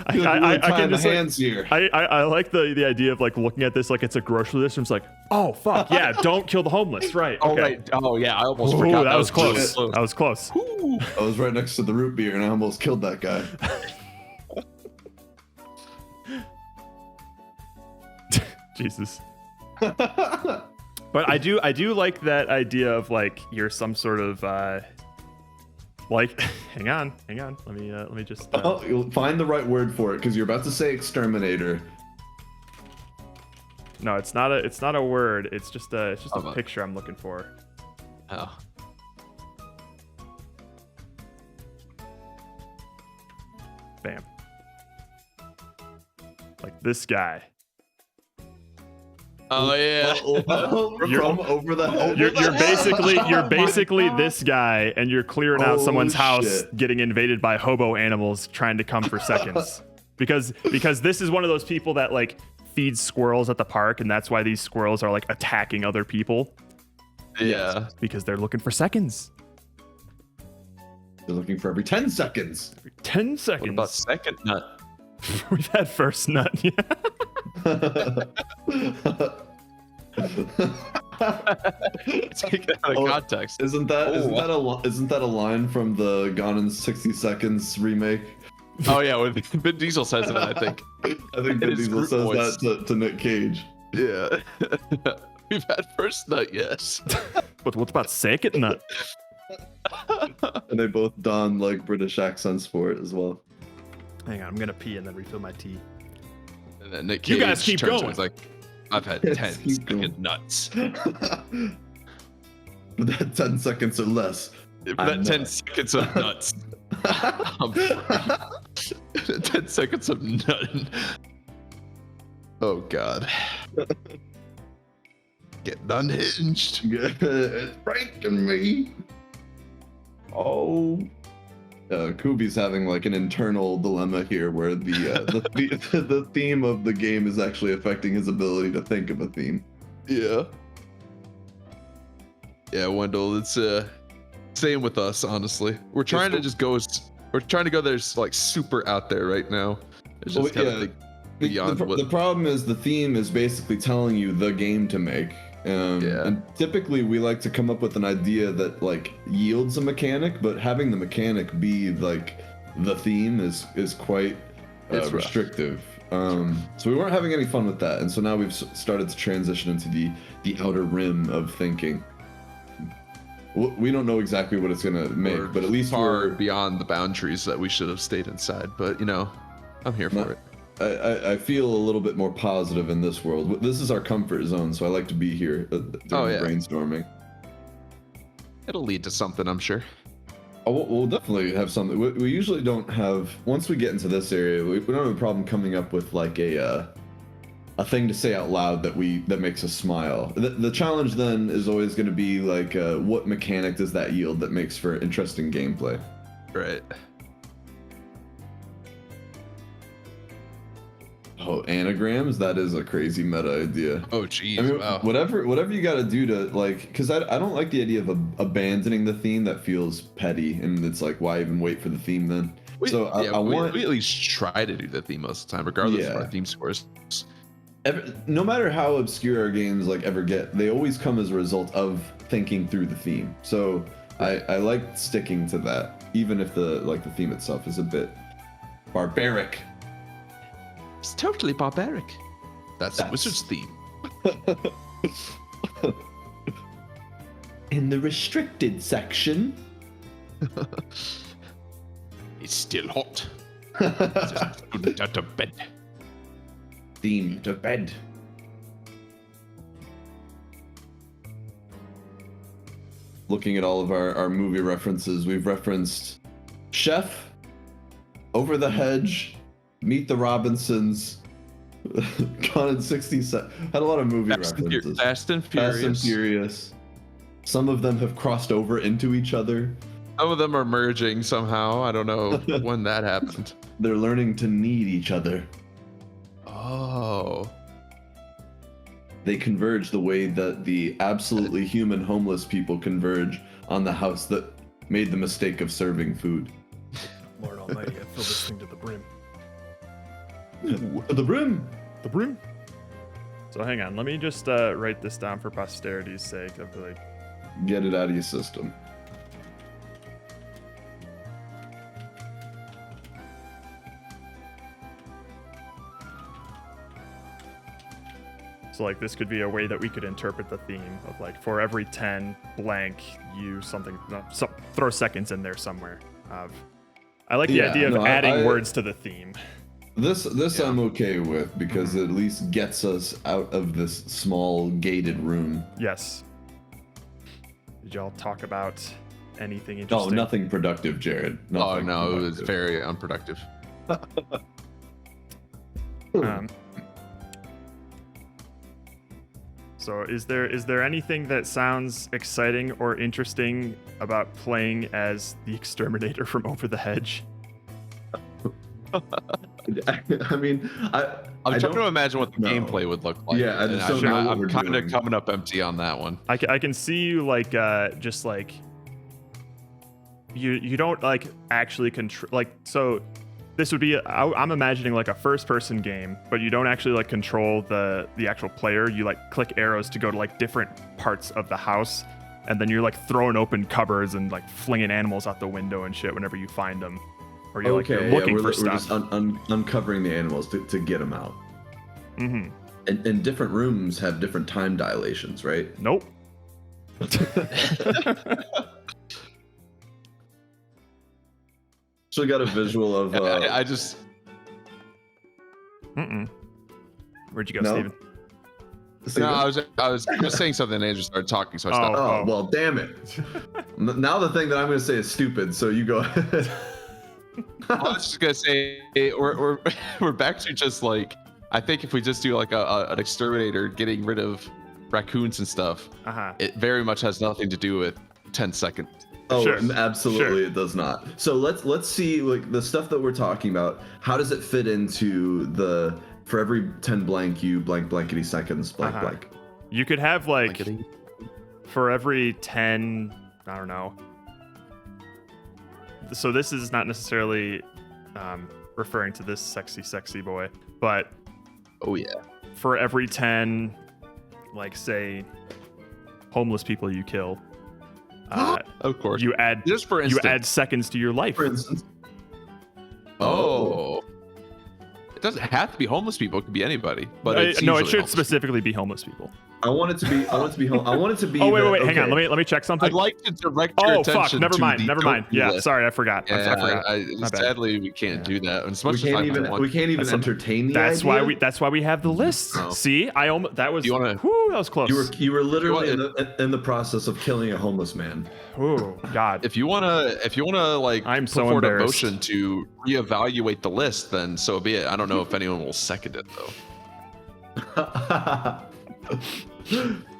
Speaker 2: I can just here.
Speaker 1: I like the idea of like looking at this like it's a grocery list. And it's like, oh fuck yeah, don't kill the homeless, right? Okay.
Speaker 3: Oh right. Oh yeah, I almost forgot.
Speaker 1: That was close. That was close.
Speaker 2: I was right next to the root beer and I almost killed that guy.
Speaker 1: Jesus. But I do like that idea of like you're some sort of like hang on let me just
Speaker 2: you'll find the right word for it because you're about to say exterminator.
Speaker 1: No, it's not a word. It's just a picture I'm looking for.
Speaker 3: Oh.
Speaker 1: Bam. Like this guy.
Speaker 3: Oh yeah.
Speaker 2: From over the head.
Speaker 1: You're basically this guy, and you're clearing out someone's house, getting invaded by hobo animals trying to come for seconds. Because this is one of those people that like feeds squirrels at the park, and that's why these squirrels are like attacking other people.
Speaker 3: Yeah.
Speaker 1: Because they're looking for seconds.
Speaker 2: They're looking for every 10 seconds.
Speaker 1: Every 10 seconds.
Speaker 3: What about second nut?
Speaker 1: We've had first nut. Yeah.
Speaker 3: Take it out of context.
Speaker 2: Isn't that a line from the Gone in 60 Seconds remake?
Speaker 3: Oh yeah, when Vin Diesel says it, I think.
Speaker 2: I think Vin Diesel says that to Nick Cage.
Speaker 3: Yeah. We've had first nut, yes.
Speaker 1: But what about second nut?
Speaker 2: And they both don like British accents for it as well.
Speaker 1: Hang on, I'm gonna pee and then refill my tea.
Speaker 3: And then Nick Cage
Speaker 1: you guys keep going.
Speaker 3: Like, I've had 10 second nuts.
Speaker 2: But that 10 seconds or less.
Speaker 3: For that 10 seconds of nuts. 10 seconds of nutting. Oh god. Getting unhinged.
Speaker 2: It's breaking me. Oh. Kubi's having like an internal dilemma here where the theme of the game is actually affecting his ability to think of a theme.
Speaker 3: Yeah. Yeah, Wendell, it's staying with us, honestly. We're trying to just go there's like super out there right now. It's just beyond
Speaker 2: the problem is the theme is basically telling you the game to make. And typically we like to come up with an idea that like yields a mechanic, but having the mechanic be like the theme is quite restrictive. So we weren't having any fun with that, and so now we've started to transition into the outer rim of thinking. We don't know exactly what it's gonna make, but at least
Speaker 3: we're beyond the boundaries that we should have stayed inside. But you know, I'm here for it.
Speaker 2: I feel a little bit more positive in this world. This is our comfort zone, so I like to be here during brainstorming.
Speaker 3: It'll lead to something, I'm sure.
Speaker 2: Oh, we'll definitely have something. We usually don't have, once we get into this area, we don't have a problem coming up with like a thing to say out loud that makes us smile. The challenge then is always going to be like, what mechanic does that yield that makes for interesting gameplay?
Speaker 3: Right.
Speaker 2: Oh, anagrams? That is a crazy meta idea.
Speaker 3: Oh, geez.
Speaker 2: I mean,
Speaker 3: wow.
Speaker 2: whatever you got to do to like, because I don't like the idea of abandoning the theme. That feels petty, and it's like, why even wait for the theme then?
Speaker 3: We at least try to do the theme most of the time, regardless of our theme scores.
Speaker 2: No matter how obscure our games like ever get, they always come as a result of thinking through the theme. So I like sticking to that, even if the theme itself is a bit barbaric.
Speaker 3: It's totally barbaric. That's Wizard's theme.
Speaker 2: In the restricted section.
Speaker 3: It's still hot. Just out of bed.
Speaker 2: Theme to bed. Looking at all of our movie references, we've referenced Chef, Over the Hedge, Meet the Robinsons, Gone in 60 Seconds. Had a lot of movie references.
Speaker 3: Fast and Furious.
Speaker 2: Some of them have crossed over into each other.
Speaker 3: Some of them are merging somehow. I don't know when that happened.
Speaker 2: They're learning to need each other.
Speaker 3: Oh.
Speaker 2: They converge the way that the absolutely human homeless people converge on the house that made the mistake of serving food.
Speaker 1: Lord almighty, I fill this thing to the brim.
Speaker 2: The brim!
Speaker 1: The brim? So hang on, let me just write this down for posterity's sake. I feel like...
Speaker 2: Get it out of your system.
Speaker 1: So like this could be a way that we could interpret the theme of like, for every 10 blank, you throw seconds in there somewhere. I like the idea of adding words to the theme.
Speaker 2: This I'm okay with, because it at least gets us out of this small gated room.
Speaker 1: Yes. Did y'all talk about anything interesting?
Speaker 2: Oh, nothing productive, Jared. Nothing
Speaker 3: it was
Speaker 2: productive.
Speaker 3: very unproductive.
Speaker 1: So is there anything that sounds exciting or interesting about playing as the exterminator from Over the Hedge?
Speaker 2: I mean,
Speaker 3: I'm trying to imagine what the gameplay would look like.
Speaker 2: Yeah, I just don't know what
Speaker 3: I'm
Speaker 2: we're
Speaker 3: kind of
Speaker 2: doing.
Speaker 3: coming up empty on that one.
Speaker 1: I can see you like just like you don't like actually control like, so this would be I'm imagining like a first-person game, but you don't actually like control the actual player. You like click arrows to go to like different parts of the house, and then you're like throwing open cupboards and like flinging animals out the window and shit whenever you find them, or you're you're looking for
Speaker 2: we're
Speaker 1: stuff.
Speaker 2: just uncovering the animals to get them out.
Speaker 1: Mm-hmm.
Speaker 2: And different rooms have different time dilations, right?
Speaker 1: Nope.
Speaker 2: So we got a visual of.
Speaker 3: I just.
Speaker 1: Where'd you go,
Speaker 2: No?
Speaker 1: Steven?
Speaker 3: No, I was just saying something and Andrew started talking, so I stopped.
Speaker 2: Oh, well, damn it. Now the thing that I'm going to say is stupid, so you go ahead.
Speaker 3: I was just going to say, we're back to just like, I think if we just do like an exterminator getting rid of raccoons and stuff, it very much has nothing to do with 10 seconds.
Speaker 2: Oh, sure. Absolutely, it does not. So let's see, like, the stuff that we're talking about. How does it fit into the for every 10 blank you blank blankety seconds blank blank?
Speaker 1: You could have like for every 10, I don't know. So this is not necessarily referring to this sexy boy, but
Speaker 3: oh yeah,
Speaker 1: for every 10, like say, homeless people you kill.
Speaker 3: Of course.
Speaker 1: You add
Speaker 3: just for instance,
Speaker 1: you add seconds to your life.
Speaker 2: For instance.
Speaker 3: Oh. It doesn't have to be homeless people. It could be anybody. But
Speaker 1: no, it should specifically be homeless people.
Speaker 2: I want it to be. I want it to be. I want it to be.
Speaker 1: Oh wait, hang on. Let me check something.
Speaker 3: I'd like to direct your attention.
Speaker 1: Oh fuck! Never mind. Yeah,
Speaker 3: list.
Speaker 1: sorry, I forgot.
Speaker 3: Yeah,
Speaker 1: I forgot.
Speaker 3: Sadly, we can't do that. As much
Speaker 2: we can't even entertain the idea.
Speaker 1: That's why we have the list.
Speaker 3: Oh.
Speaker 1: See, that was. That was close.
Speaker 2: You were literally in the process of killing a homeless man.
Speaker 1: Oh God!
Speaker 3: If you wanna like,
Speaker 1: I'm
Speaker 3: put
Speaker 1: so
Speaker 3: forward a
Speaker 1: embarrassed.
Speaker 3: motion to reevaluate the list, then so be it. I don't know if anyone will second it though.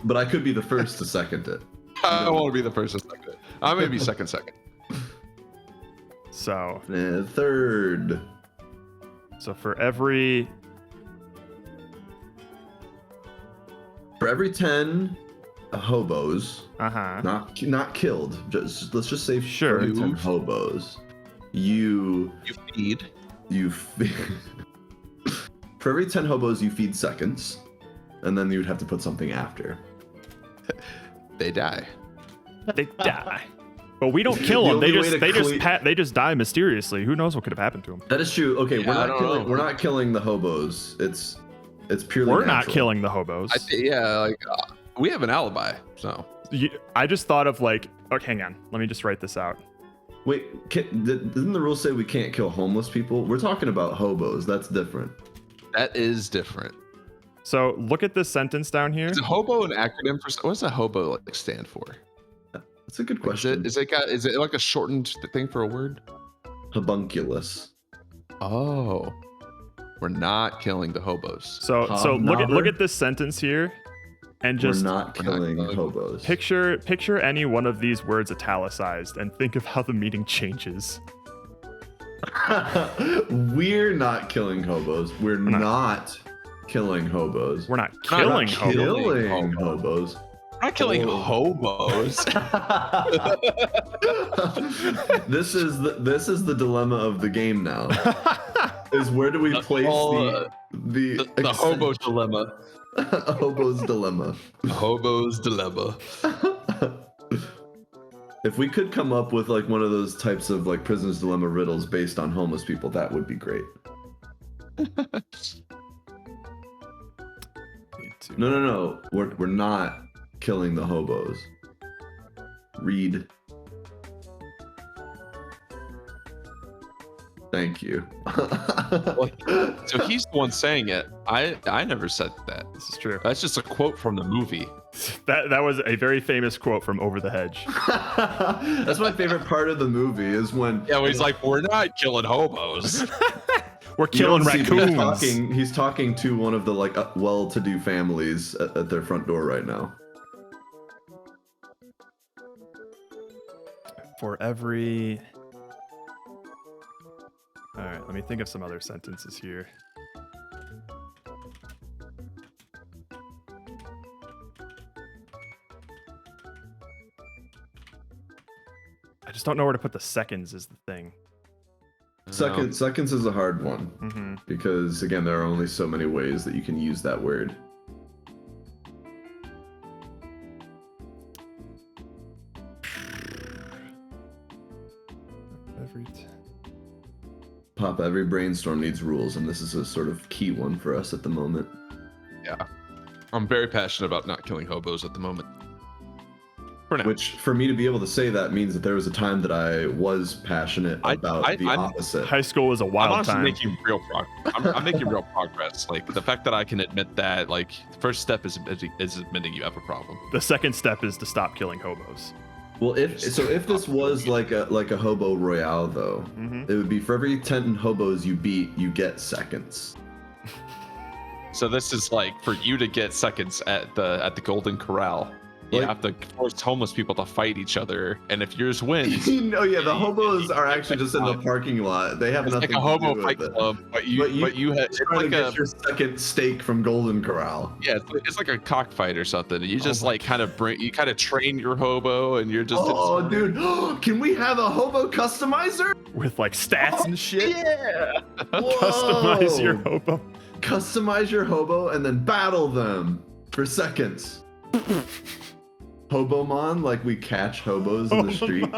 Speaker 2: But I could be the first to second it.
Speaker 3: I won't be the first to second it. I may be second.
Speaker 1: So
Speaker 2: third.
Speaker 1: So for every
Speaker 2: 10 hobos, not killed. Let's just say
Speaker 1: sure.
Speaker 2: 10 hobos. You
Speaker 3: feed.
Speaker 2: For every 10 hobos, you feed seconds, and then you would have to put something after.
Speaker 3: They die.
Speaker 1: They die. But we don't kill them. They just die mysteriously. Who knows what could have happened to them?
Speaker 2: That is true. Okay,
Speaker 3: Yeah,
Speaker 2: we're not killing the hobos. It's purely.
Speaker 1: We're
Speaker 2: natural.
Speaker 1: not killing the hobos.
Speaker 3: We have an alibi. So
Speaker 1: I just thought of like, okay, hang on. Let me just write this out.
Speaker 2: Wait, didn't the rules say we can't kill homeless people? We're talking about hobos. That's different.
Speaker 3: That is different.
Speaker 1: So look at this sentence down here.
Speaker 3: Is a hobo an acronym for? What does a hobo like stand for?
Speaker 2: That's a good question.
Speaker 3: Is it like a shortened thing for a word?
Speaker 2: Hobunculus.
Speaker 3: Oh, we're not killing the hobos.
Speaker 1: So look at this sentence here, and just
Speaker 2: we're not killing hobos.
Speaker 1: Picture any one of these words italicized, and think of how the meaning changes.
Speaker 2: We're not killing hobos. We're not killing hobos.
Speaker 1: We're not killing
Speaker 2: hobos.
Speaker 3: We're not killing hobos.
Speaker 2: This is the dilemma of the game now. Is where do we place the
Speaker 3: hobo dilemma?
Speaker 2: Hobo's dilemma.
Speaker 3: Hobo's dilemma.
Speaker 2: If we could come up with like one of those types of like prisoner's dilemma riddles based on homeless people, that would be great. No. We're not killing the hobos. Read. Thank you.
Speaker 3: So he's the one saying it. I never said that.
Speaker 1: This is true.
Speaker 3: That's just a quote from the movie.
Speaker 1: That was a very famous quote from Over the Hedge.
Speaker 2: That's my favorite part of the movie is when
Speaker 3: he's like, we're not killing hobos.
Speaker 1: We're killing raccoons.
Speaker 2: He's talking to one of the like well-to-do families at their front door right now.
Speaker 1: For every... All right, let me think of some other sentences here. I just don't know where to put the seconds is the thing.
Speaker 2: Seconds is a hard one because again there are only so many ways that you can use that word. Papa, every brainstorm needs rules, and this is a sort of key one for us at the moment.
Speaker 3: Yeah, I'm very passionate about not killing hobos at the moment.
Speaker 2: Which, for me to be able to say that means that there was a time that I was passionate about the opposite.
Speaker 1: High school was a wild time.
Speaker 3: I'm making real progress. I'm making real progress. Like the fact that I can admit that, like the first step is admitting you have a problem.
Speaker 1: The second step is to stop killing hobos.
Speaker 2: Well, if this was like a hobo royale though, it would be for every 10 hobos you beat, you get seconds.
Speaker 3: So this is like for you to get seconds at the Golden Corral. You have to force homeless people to fight each other, and if yours wins,
Speaker 2: the hobos are actually just in the parking lot. They have nothing
Speaker 3: like a
Speaker 2: to do
Speaker 3: hobo
Speaker 2: with
Speaker 3: fight
Speaker 2: it.
Speaker 3: club, but you have it's like
Speaker 2: get your second steak from Golden Corral.
Speaker 3: Yeah, it's like a cockfight or something. You just kind of train your hobo, and you're just
Speaker 2: dude, can we have a hobo customizer
Speaker 1: with like stats and shit?
Speaker 2: Yeah,
Speaker 1: Customize your hobo.
Speaker 2: Customize your hobo and then battle them for seconds. Hobomon, like we catch hobos in the street.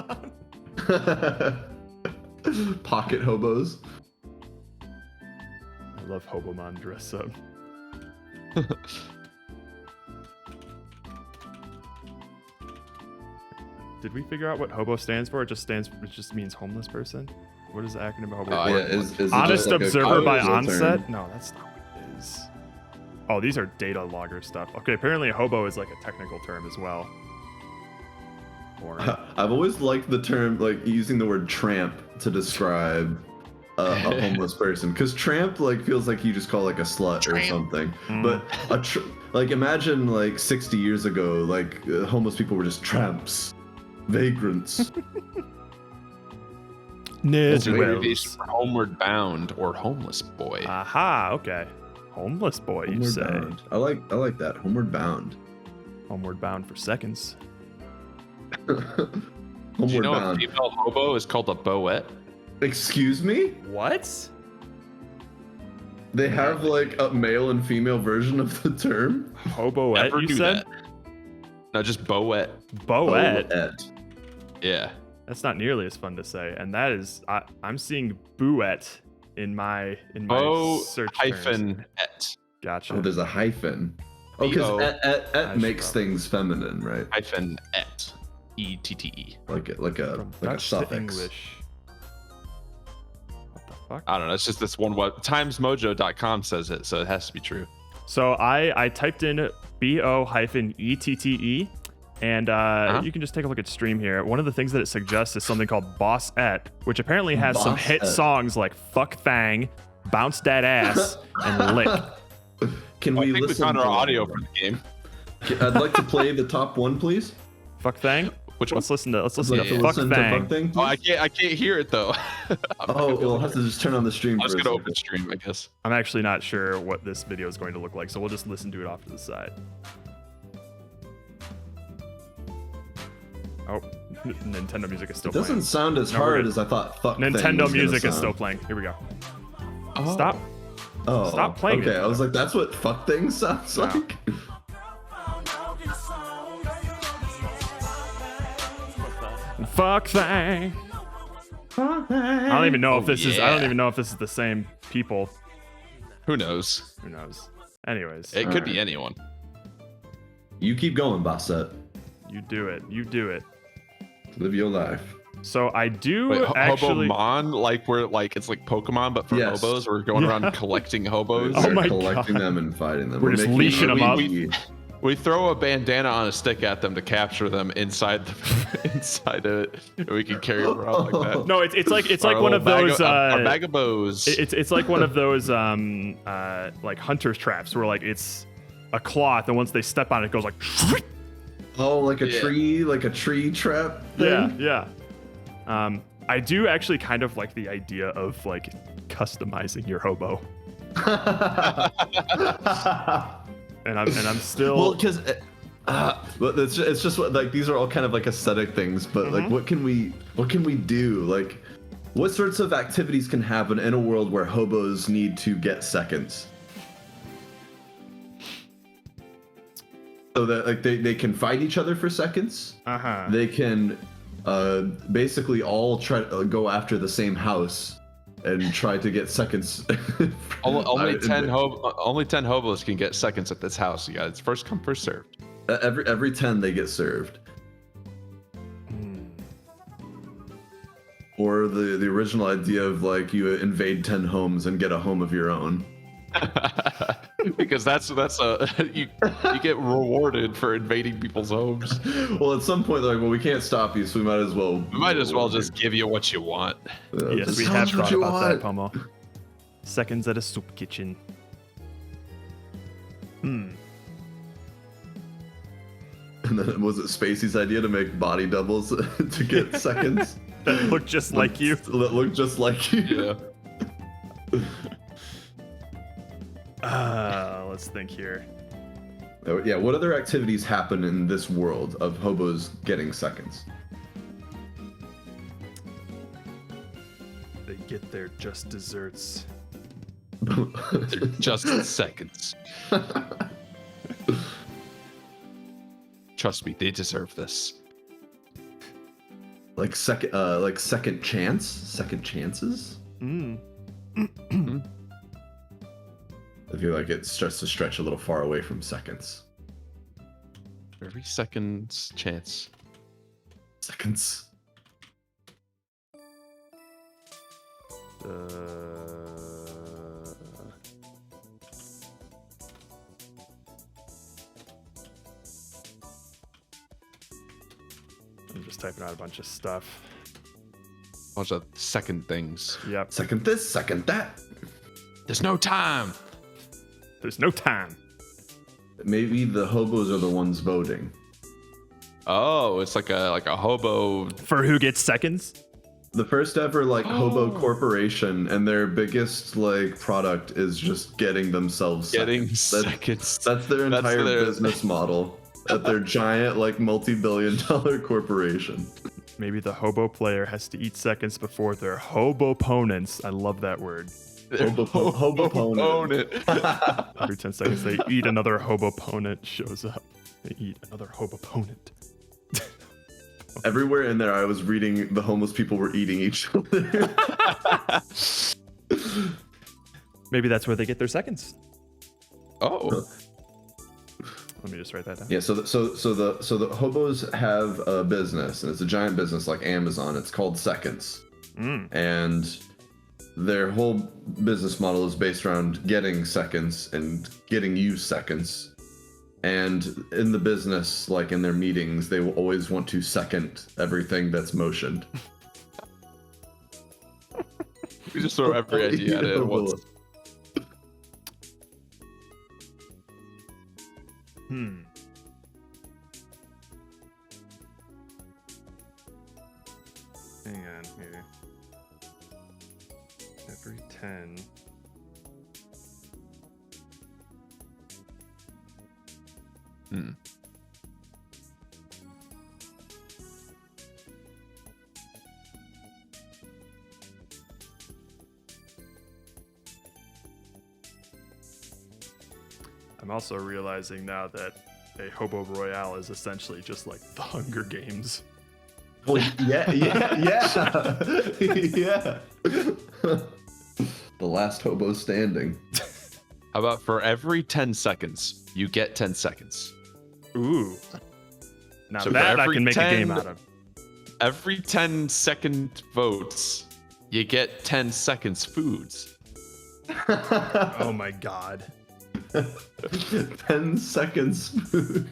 Speaker 2: Pocket hobos.
Speaker 1: I love Hobomon dress up. Did we figure out what hobo stands for? It just means homeless person. What is the acronym of hobo?
Speaker 2: Yeah, is it
Speaker 1: Honest
Speaker 2: just like
Speaker 1: observer by
Speaker 2: a
Speaker 1: onset?
Speaker 2: term?
Speaker 1: No, that's not what it is. Oh, these are data logger stuff. Okay, apparently hobo is like a technical term as well.
Speaker 2: I've always liked the term, like using the word tramp to describe a homeless person, because tramp like feels like you just call like a slut or something. But like imagine like 60 years ago, like homeless people were just tramps, vagrants.
Speaker 3: Abbreviation for homeward bound or homeless boy.
Speaker 1: Aha, okay. Homeless boy, you
Speaker 2: Homeward
Speaker 1: say.
Speaker 2: bound. I like that. Homeward bound.
Speaker 1: Homeward bound for seconds.
Speaker 3: Do you know a female hobo is called a boette?
Speaker 2: Excuse me?
Speaker 1: What?
Speaker 2: They have like a male and female version of the term?
Speaker 1: Hoboette,
Speaker 3: Never
Speaker 1: you
Speaker 3: knew
Speaker 1: said?
Speaker 3: that. No, just boette.
Speaker 1: Boette?
Speaker 3: Yeah.
Speaker 1: That's not nearly as fun to say. And that is, I'm seeing buette in my search
Speaker 3: hyphen
Speaker 1: terms.
Speaker 3: et.
Speaker 1: Gotcha.
Speaker 2: Oh, there's a hyphen. Oh, because et makes things feminine, right?
Speaker 3: Hyphen et. E-T-T-E.
Speaker 2: Like a
Speaker 1: Dutch
Speaker 2: suffix.
Speaker 1: to English. What the fuck?
Speaker 3: I don't know. It's just this one web. Timesmojo.com says it, so it has to be true.
Speaker 1: So I typed in BO-ETTE, and you can just take a look at stream here. One of the things that it suggests is something called Bossette, which apparently has some hit songs like Fuck Thang, Bounce That Ass, and Lick.
Speaker 2: Can
Speaker 3: I
Speaker 2: we
Speaker 3: think we
Speaker 2: listen
Speaker 3: found
Speaker 2: to
Speaker 3: our audio for the game.
Speaker 2: I'd like to play the top one, please.
Speaker 1: Fuck Thang?
Speaker 3: Which one?
Speaker 1: Let's listen to
Speaker 2: Listen
Speaker 1: Fuck
Speaker 2: to
Speaker 1: Thang.
Speaker 2: Fuck Thang,
Speaker 3: Oh, I can't hear it though.
Speaker 2: Oh, we'll have to just turn on the stream.
Speaker 3: I'm just
Speaker 2: for a
Speaker 3: gonna
Speaker 2: second.
Speaker 3: open stream, I guess.
Speaker 1: I'm actually not sure what this video is going to look like, so we'll just listen to it off to the side. Oh, Nintendo music is still
Speaker 2: It
Speaker 1: playing.
Speaker 2: doesn't sound as hard as I thought. Fuck Thang
Speaker 1: Nintendo
Speaker 2: was gonna
Speaker 1: music is
Speaker 2: sound.
Speaker 1: still playing. Here we go.
Speaker 3: Oh.
Speaker 1: Stop.
Speaker 2: Oh,
Speaker 1: Stop playing
Speaker 2: Okay,
Speaker 1: it.
Speaker 2: I was like, that's what Fuck Thing sounds
Speaker 1: No.
Speaker 2: like.
Speaker 1: Fuck Thang. I don't even know if this is. I don't even know if this is the same people.
Speaker 3: Who knows?
Speaker 1: Who knows? Anyways,
Speaker 3: It could be anyone.
Speaker 2: You keep going, Bossette.
Speaker 1: you do it. You do it.
Speaker 2: Live your life.
Speaker 1: So I do
Speaker 3: Wait,
Speaker 1: actually.
Speaker 3: Hobomon, like we're like it's like Pokemon, but for
Speaker 2: Yes.
Speaker 3: hobos. We're going around collecting hobos.
Speaker 1: Oh
Speaker 2: We're
Speaker 1: my
Speaker 2: collecting
Speaker 1: God.
Speaker 2: them and fighting them.
Speaker 1: We're just
Speaker 2: making
Speaker 1: leashing them up.
Speaker 3: We throw a bandana on a stick at them to capture them inside inside of it, and we can carry them around like that.
Speaker 1: No, it's like
Speaker 3: Our
Speaker 1: one of
Speaker 3: little
Speaker 1: those.
Speaker 3: our bag of bows.
Speaker 1: It's like one of those like hunter's traps where like it's a cloth, and once they step on it, it goes like.
Speaker 2: Oh, like a tree trap thing?
Speaker 1: Yeah. I do actually kind of like the idea of like customizing your hobo. and I'm still.
Speaker 2: Well, because but it's just what, like these are all kind of like aesthetic things, but like what can we do? Like, what sorts of activities can happen in a world where hobos need to get seconds? So that like they can fight each other for seconds. They can basically all try to go after the same house and try to get seconds.
Speaker 3: Only 10 hobos can get seconds at this house, you guys. First come, first served.
Speaker 2: Every 10 they get served. Or the original idea of like you invade 10 homes and get a home of your own.
Speaker 3: Because that's a you get rewarded for invading people's homes.
Speaker 2: Well, at some point they're like, well, we can't stop you, so we might as well
Speaker 3: just give you what you want.
Speaker 1: Yes, we have thought about that, Pomo. Seconds at a soup kitchen.
Speaker 2: And then was it Spacey's idea to make body doubles to get seconds?
Speaker 1: That look just like you.
Speaker 2: That look just like you.
Speaker 1: Yeah. Let's think here.
Speaker 2: Yeah, what other activities happen in this world of hobos getting seconds?
Speaker 1: They get their just desserts.
Speaker 3: They're just seconds. Trust me, they deserve this.
Speaker 2: Like second chance? Second chances?
Speaker 1: Mm.
Speaker 2: I feel like it starts to stretch a little far away from seconds.
Speaker 3: Every second's chance.
Speaker 2: Seconds.
Speaker 1: I'm just typing out a bunch of stuff.
Speaker 3: A bunch of second things.
Speaker 1: Yep.
Speaker 2: Second this, second that.
Speaker 3: There's no time.
Speaker 1: There's no time.
Speaker 2: Maybe the hobos are the ones voting.
Speaker 3: Oh, it's like a hobo
Speaker 1: for who gets seconds.
Speaker 2: The first ever hobo corporation, and their biggest product is just getting themselves
Speaker 3: seconds.
Speaker 2: That's their entire business model at their giant multi-billion-dollar corporation.
Speaker 1: Maybe the hobo player has to eat seconds before their hobo opponents. I love that word.
Speaker 2: Hobo opponent.
Speaker 1: Every 10 seconds they eat another hobo opponent shows up. They eat another hobo opponent.
Speaker 2: Everywhere in there, I was reading the homeless people were eating each other.
Speaker 1: Maybe that's where they get their seconds.
Speaker 3: Oh.
Speaker 1: Let me just write that down.
Speaker 2: Yeah. So the hobos have a business, and it's a giant business like Amazon. It's called Seconds, and their whole business model is based around getting seconds and getting you seconds. And in the business, in their meetings, they will always want to second everything that's motioned.
Speaker 3: We just throw every idea at it at once.
Speaker 1: Hang on here. Every 10. I'm also realizing now that a hobo royale is essentially just like the Hunger Games.
Speaker 2: Well, yeah. The last hobo standing.
Speaker 3: How about for every 10 seconds, you get 10 seconds?
Speaker 1: Ooh. Now so that I can make a game out of.
Speaker 3: Every 10 second votes, you get 10 seconds foods.
Speaker 1: Oh my god.
Speaker 2: 10 seconds food.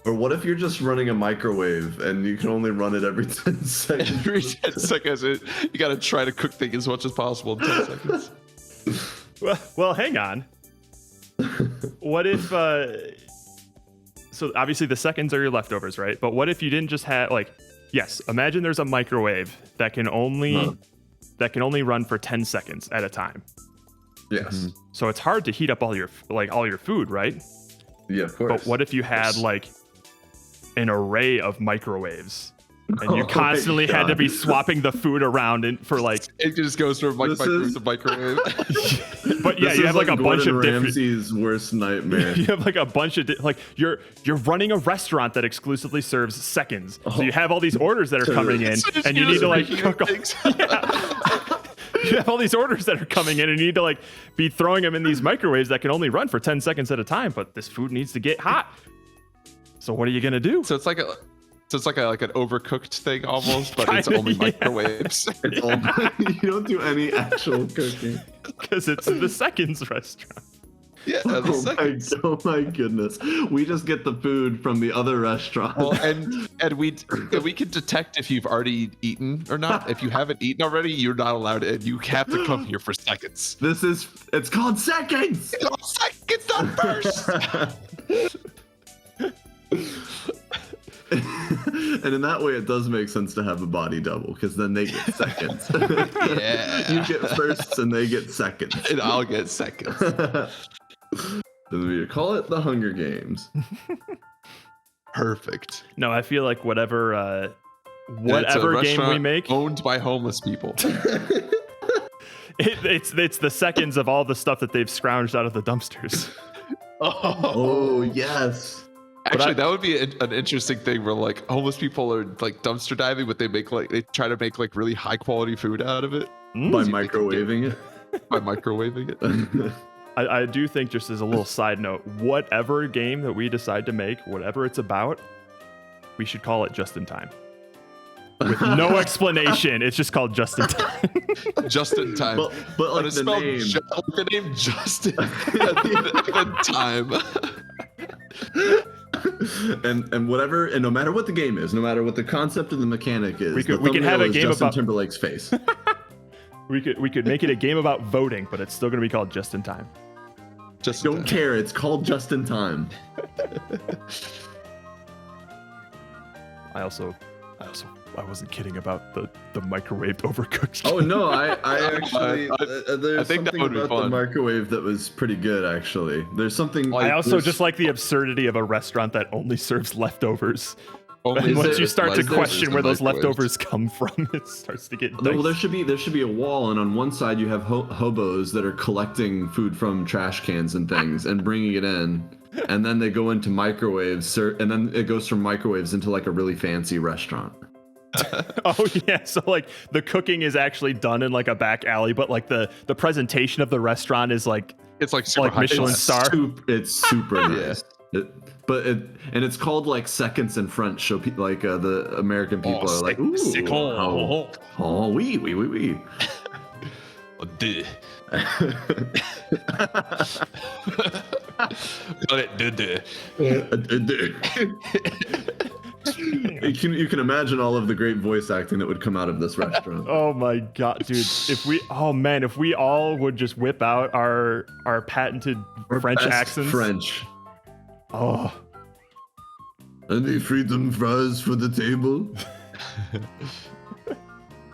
Speaker 2: Or what if you're just running a microwave and you can only run it every 10 seconds?
Speaker 3: Every 10 seconds, you gotta try to cook things as much as possible in 10 seconds.
Speaker 1: Well, hang on. What if, so obviously the seconds are your leftovers, right? But what if you didn't just have, yes, imagine there's a microwave that can only run for 10 seconds at a time.
Speaker 2: Yes.
Speaker 1: Mm-hmm. So it's hard to heat up all your food, right?
Speaker 2: Yeah, of course.
Speaker 1: But what if you had an array of microwaves and you constantly had to be swapping the food around for
Speaker 3: it just goes from microwave to microwave.
Speaker 1: But yeah, you have a bunch of different
Speaker 2: Ramsay's worst nightmare.
Speaker 1: You have a bunch of you're running a restaurant that exclusively serves seconds. So you have all these orders that are coming in and you need to cook You have all these orders that are coming in and you need to be throwing them in these microwaves that can only run for 10 seconds at a time, but this food needs to get hot. So what are you going to do?
Speaker 3: So it's like an overcooked thing almost, but it's only microwaves.
Speaker 2: You don't do any actual cooking.
Speaker 1: Because it's the seconds restaurant.
Speaker 3: Yeah,
Speaker 2: oh my goodness. We just get the food from the other restaurant.
Speaker 3: Well, and we can detect if you've already eaten or not. If you haven't eaten already, you're not allowed in. You have to come here for seconds.
Speaker 2: It's called seconds.
Speaker 3: It's called seconds, not first.
Speaker 2: And in that way, it does make sense to have a body double, because then they get seconds.
Speaker 3: Yeah.
Speaker 2: You get firsts and they get seconds.
Speaker 3: And I'll get seconds.
Speaker 2: Then we call it the Hunger Games.
Speaker 3: Perfect.
Speaker 1: No, I feel like whatever game we make,
Speaker 3: owned by homeless people.
Speaker 1: it's the seconds of all the stuff that they've scrounged out of the dumpsters.
Speaker 2: Oh yes.
Speaker 3: Actually, that would be an interesting thing where homeless people are dumpster diving, but they try to make really high quality food out of it
Speaker 2: by microwaving it.
Speaker 3: By microwaving it.
Speaker 1: I do think, just as a little side note, whatever game that we decide to make, whatever it's about, we should call it Just in Time. With no explanation, it's just called Just in Time.
Speaker 3: Just in time.
Speaker 2: But like the name.
Speaker 3: The name Justin in time.
Speaker 2: and whatever, and no matter what the game is, no matter what the concept of the mechanic is,
Speaker 1: we could have a game
Speaker 2: Justin
Speaker 1: about
Speaker 2: Timberlake's face.
Speaker 1: we could make it a game about voting, but it's still going to be called Just in Time.
Speaker 2: Just don't care. It's called Just in Time.
Speaker 1: I wasn't kidding about the microwaved overcooked.
Speaker 2: Oh no, I actually there's
Speaker 3: I think that
Speaker 2: something
Speaker 3: would be
Speaker 2: about the
Speaker 3: fun.
Speaker 2: microwave that was pretty good actually. There's something.
Speaker 1: I also just like the absurdity of a restaurant that only serves leftovers. And once you start to question where those leftovers come from, it starts to get dicey.
Speaker 2: Well, there should be a wall, and on one side you have hobos that are collecting food from trash cans and things and bringing it in, and then they go into microwaves, and then it goes from microwaves into like a really fancy restaurant.
Speaker 1: Oh yeah, so like the cooking is actually done in like a back alley, but like the presentation of the restaurant is like
Speaker 3: it's like super high
Speaker 1: Michelin
Speaker 3: class.
Speaker 1: star.
Speaker 2: It's super nice. And it's called like seconds in French, so like the American people are like, ooh, oh, oui.
Speaker 3: Deux.
Speaker 2: You can imagine all of the great voice acting that would come out of this restaurant.
Speaker 1: Oh my god, dude! If we all would just whip out our patented French accents.
Speaker 2: French.
Speaker 1: Oh.
Speaker 2: Any freedom fries for the table?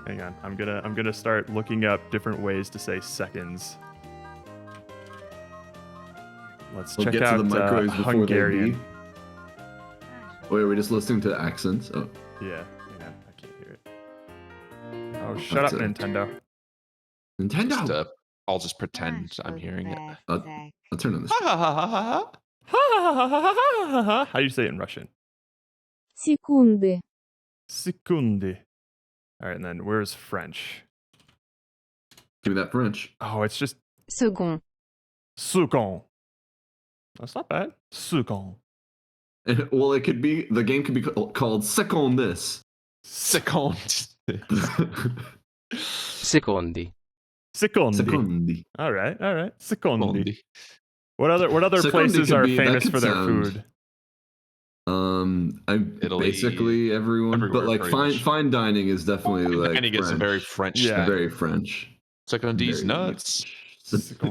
Speaker 1: Hang on, I'm gonna start looking up different ways to say seconds. Let's check out Hungarian.
Speaker 2: Wait, are we just listening to accents? Oh.
Speaker 1: Yeah, I can't hear it. Oh, shut up, Nintendo.
Speaker 2: Nintendo.
Speaker 3: I'll just pretend I'm hearing it.
Speaker 2: I'll turn on this.
Speaker 1: How do you say it in Russian?
Speaker 17: Секунды.
Speaker 1: Sekundy. All right, and then where's French?
Speaker 2: Give me that French.
Speaker 1: Oh, it's just
Speaker 17: Second.
Speaker 1: second. That's not bad. Second.
Speaker 2: Well, the game could be called Second This.
Speaker 3: Second.
Speaker 18: Secondi.
Speaker 1: Secondi. All right. Secondi. What other
Speaker 2: Secondi
Speaker 1: places are
Speaker 2: that
Speaker 1: famous
Speaker 2: could
Speaker 1: for their
Speaker 2: sound-
Speaker 1: food?
Speaker 3: Italy,
Speaker 2: basically everyone, but like fine dining is definitely like
Speaker 3: dining is very French.
Speaker 1: Yeah.
Speaker 2: Very French.
Speaker 3: Secondis nuts.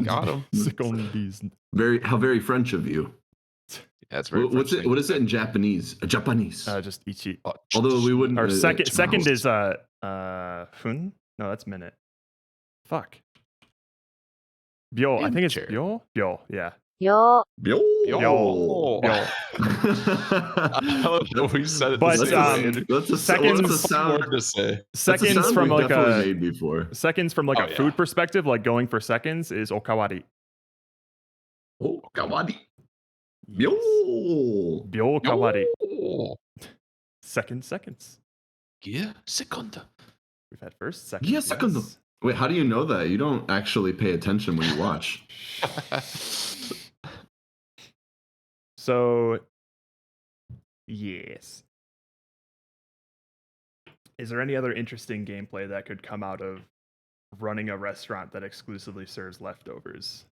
Speaker 3: Got him.
Speaker 1: Secondis.
Speaker 2: How very French of you.
Speaker 3: Yeah, it's very.
Speaker 2: What is it in Japanese? Japanese.
Speaker 1: Just ichi.
Speaker 2: Although we wouldn't.
Speaker 1: Or second is fun. No, that's minute. Fuck. Byo. I think it's byo. Byo. Yeah.
Speaker 17: Yo.
Speaker 2: Yo.
Speaker 3: We said it.
Speaker 1: But
Speaker 2: that's a
Speaker 1: seconds
Speaker 2: sound
Speaker 3: to say.
Speaker 1: Seconds from like
Speaker 2: made before.
Speaker 1: Seconds from like a food perspective, like going for seconds is okawari.
Speaker 2: Okawari. Byo.
Speaker 1: Byo kawari. Seconds.
Speaker 3: Yeah, second.
Speaker 1: We've had first, second.
Speaker 2: Yeah, second. Wait, how do you know that? You don't actually pay attention when you watch.
Speaker 1: So, yes. Is there any other interesting gameplay that could come out of running a restaurant that exclusively serves leftovers?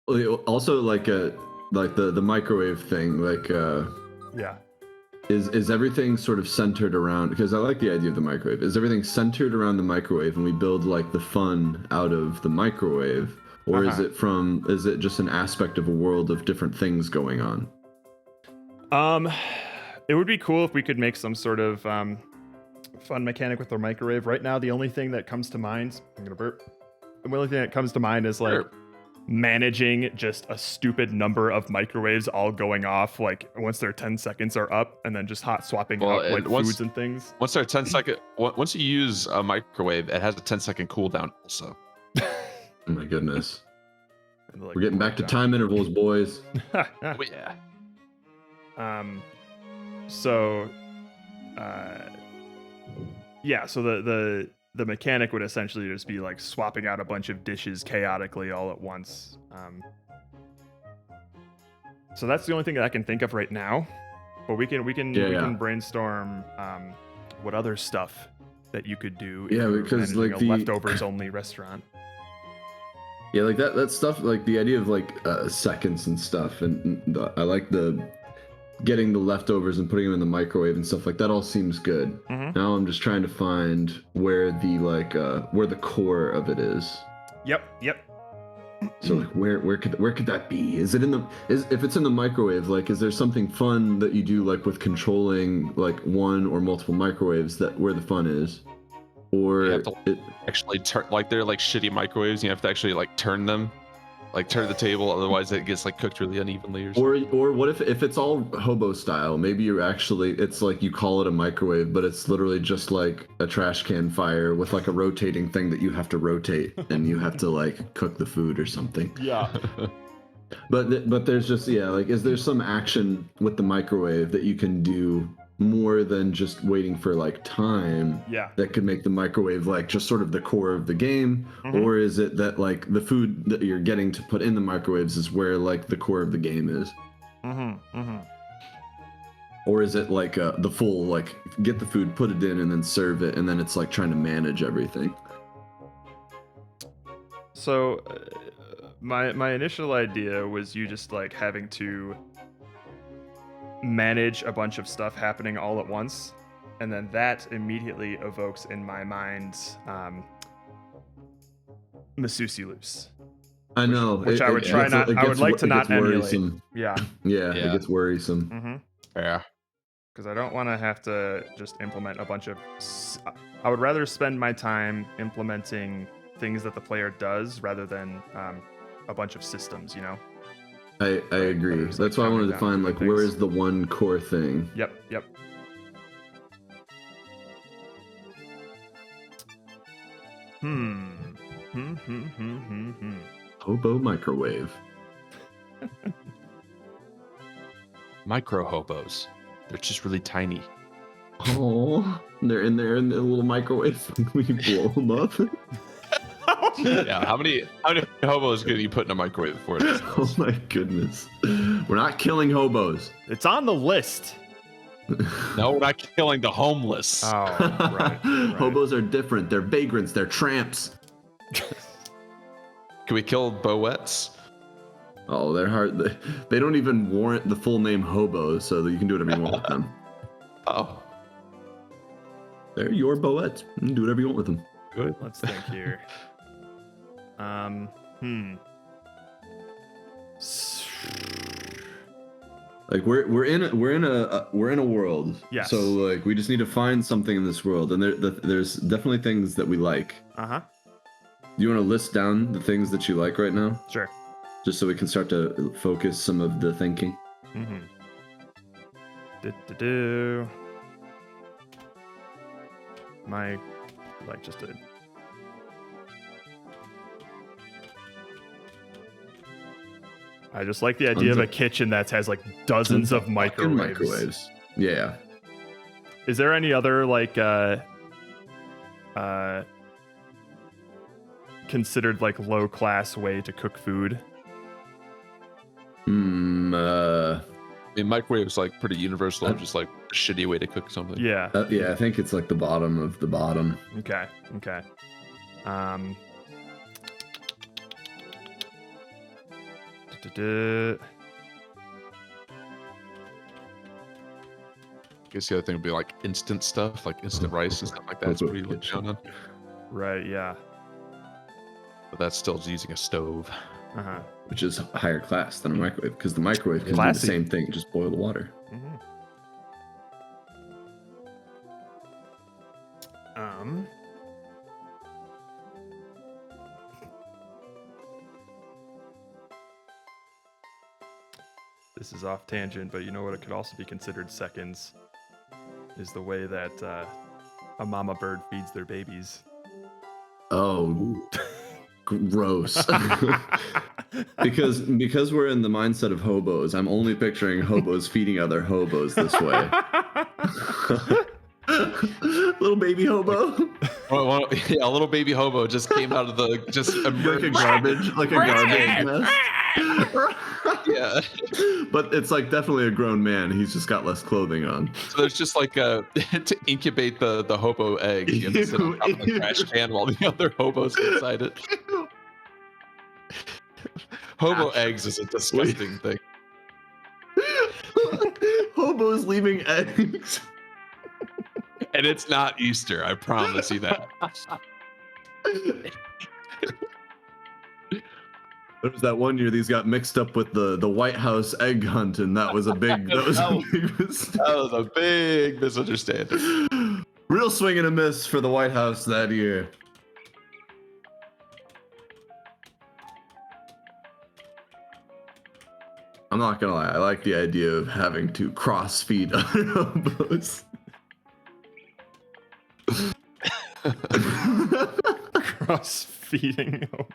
Speaker 2: Also, like the microwave thing,
Speaker 1: yeah.
Speaker 2: Is everything sort of centered around? Because I like the idea of the microwave. Is everything centered around the microwave, and we build like the fun out of the microwave? Or is it just an aspect of a world of different things going on?
Speaker 1: It would be cool if we could make some sort of fun mechanic with the microwave. Right now, the only thing that comes to mind, I'm gonna burp. The only thing that comes to mind is like managing just a stupid number of microwaves all going off, like once their 10 seconds are up, and then just hot swapping out like foods and things.
Speaker 3: Once they're 10 second, once you use a microwave, it has a 10-second cooldown also.
Speaker 2: Oh my goodness. We're getting back to time intervals, boys.
Speaker 3: Oh, yeah.
Speaker 1: So, so the mechanic would essentially just be like swapping out a bunch of dishes chaotically all at once. So that's the only thing that I can think of right now. But we can brainstorm what other stuff that you could do.
Speaker 2: Yeah,
Speaker 1: if
Speaker 2: because
Speaker 1: you're
Speaker 2: like
Speaker 1: managing a leftovers only restaurant.
Speaker 2: Yeah, like that stuff, like the idea of like seconds and stuff, and I like the getting the leftovers and putting them in the microwave and stuff like that. All seems good. Now I'm just trying to find where the core of it is.
Speaker 1: Yep.
Speaker 2: So like where could that be? Is it if it's in the microwave, like is there something fun that you do like with controlling like one or multiple microwaves that where the fun is? Or
Speaker 3: you have to actually turn, like they're like shitty microwaves. You have to actually like turn them, like turn the table. Otherwise, it gets like cooked really unevenly.
Speaker 2: Or what if it's all hobo style? Maybe it's like you call it a microwave, but it's literally just like a trash can fire with like a rotating thing that you have to rotate, and you have to like cook the food or something.
Speaker 1: Yeah.
Speaker 2: But there's just like is there some action with the microwave that you can do more than just waiting for like time that could make the microwave like just sort of the core of the game? Or is it that like the food that you're getting to put in the microwaves is where like the core of the game is? Or is it like the full like get the food, put it in, and then serve it, and then it's like trying to manage everything?
Speaker 1: So my initial idea was you just like having to manage a bunch of stuff happening all at once, and then that immediately evokes in my mind Masusi Loose.
Speaker 2: I know,
Speaker 1: which I would try not. I would like to not emulate. Yeah,
Speaker 2: it gets worrisome.
Speaker 3: Yeah,
Speaker 1: because I don't want to have to just implement a bunch of. I would rather spend my time implementing things that the player does rather than a bunch of systems. You know.
Speaker 2: I agree. That's why I wanted to find like where is the one core thing.
Speaker 1: Yep.
Speaker 2: Hobo microwave.
Speaker 3: Micro hobos. They're just really tiny.
Speaker 2: Oh, they're in there in the little microwave. We blow them up.
Speaker 3: Yeah, how many hobos could you put in a microwave before this?
Speaker 2: Oh my goodness. We're not killing hobos.
Speaker 1: It's on the list.
Speaker 3: No, we're not killing the homeless.
Speaker 1: Oh, right.
Speaker 2: Hobos are different. They're vagrants. They're tramps.
Speaker 3: Can we kill bowettes?
Speaker 2: Oh, they're hard. They don't even warrant the full name hobos, so that you can do whatever you want with them.
Speaker 3: Oh.
Speaker 2: They're your bowettes. You can do whatever you want with them.
Speaker 3: Good.
Speaker 1: Let's think here.
Speaker 2: Like we're in a world.
Speaker 1: Yes.
Speaker 2: So like we just need to find something in this world, and there's definitely things that we like.
Speaker 1: Do
Speaker 2: you want to list down the things that you like right now?
Speaker 1: Sure.
Speaker 2: Just so we can start to focus some of the thinking.
Speaker 1: My like just a. I just like the idea of a kitchen that has like dozens of microwaves.
Speaker 2: Yeah.
Speaker 1: Is there any other like considered like low class way to cook food?
Speaker 3: I mean, microwave's like pretty universal, just like a shitty way to cook something.
Speaker 1: Yeah.
Speaker 2: Yeah, I think it's like the bottom of the bottom.
Speaker 1: Okay. I
Speaker 3: guess the other thing would be like instant stuff, like instant rice and stuff like that. It's pretty look down on.
Speaker 1: Right, yeah.
Speaker 3: But that's still using a stove.
Speaker 2: Which is higher class than a microwave, because the microwave can do the same thing, just boil the water.
Speaker 1: This is off tangent, but you know what it could also be considered seconds is the way that a mama bird feeds their babies.
Speaker 2: Oh, gross. because we're in the mindset of hobos, I'm only picturing hobos feeding other hobos this way. Little baby hobo.
Speaker 3: Yeah, a little baby hobo just came out of the
Speaker 2: like a garbage mess.
Speaker 3: Yeah,
Speaker 2: but it's like definitely a grown man. He's just got less clothing on.
Speaker 3: So there's just like to incubate the hobo egg. You have to sit on top of the trash can while the other hobos get inside it. Hobo eggs is a disgusting thing.
Speaker 2: Hobos leaving eggs.
Speaker 3: And it's not Easter, I promise you that.
Speaker 2: There was that one year these got mixed up with the White House egg hunt, and that was a big
Speaker 3: that was a big misunderstanding.
Speaker 2: Real swing and a miss for the White House that year. I'm not gonna lie, I like the idea of having to cross feed other hobos.
Speaker 1: Cross feeding hobo.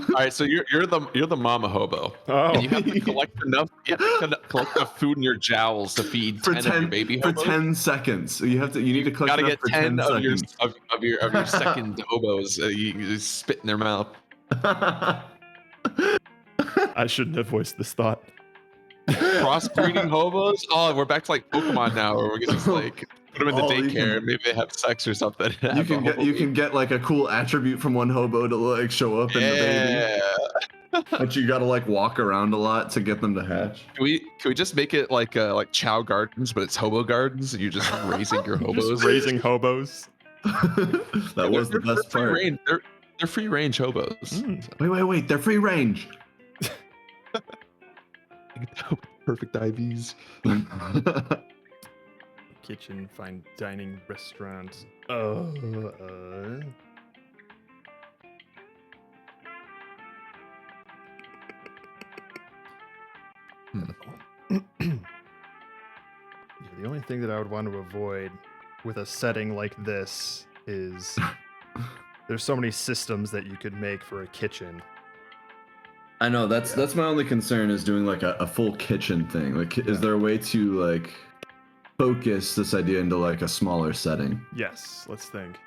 Speaker 3: All right, so you're the mama hobo, and you have to collect enough. You have to collect enough food in your jowls to feed 10 of your baby hobos.
Speaker 2: For 10 seconds. You need to collect enough for 10 seconds.
Speaker 3: of your second hobos. You spit in their mouth.
Speaker 1: I shouldn't have voiced this thought.
Speaker 3: Crossbreeding hobos? Oh, we're back to like Pokemon now, where we're gonna just like put them in the daycare. Maybe they have sex or something.
Speaker 2: You can get like a cool attribute from one hobo to like show up in the baby. But you gotta like walk around a lot to get them to hatch.
Speaker 3: Can we just make it like Chow Gardens, but it's hobo gardens, and you're just raising your hobos?
Speaker 1: Just raising hobos.
Speaker 2: That was the best part.
Speaker 3: They're free range hobos.
Speaker 2: Wait, they're free range.
Speaker 3: Perfect IVs.
Speaker 1: Kitchen, fine dining, restaurant. Yeah, the only thing that I would want to avoid with a setting like this is there's so many systems that you could make for a kitchen.
Speaker 2: I know that's my only concern is doing like a full kitchen thing. Like, is there a way to like focus this idea into like a smaller setting?
Speaker 1: Yes, let's think.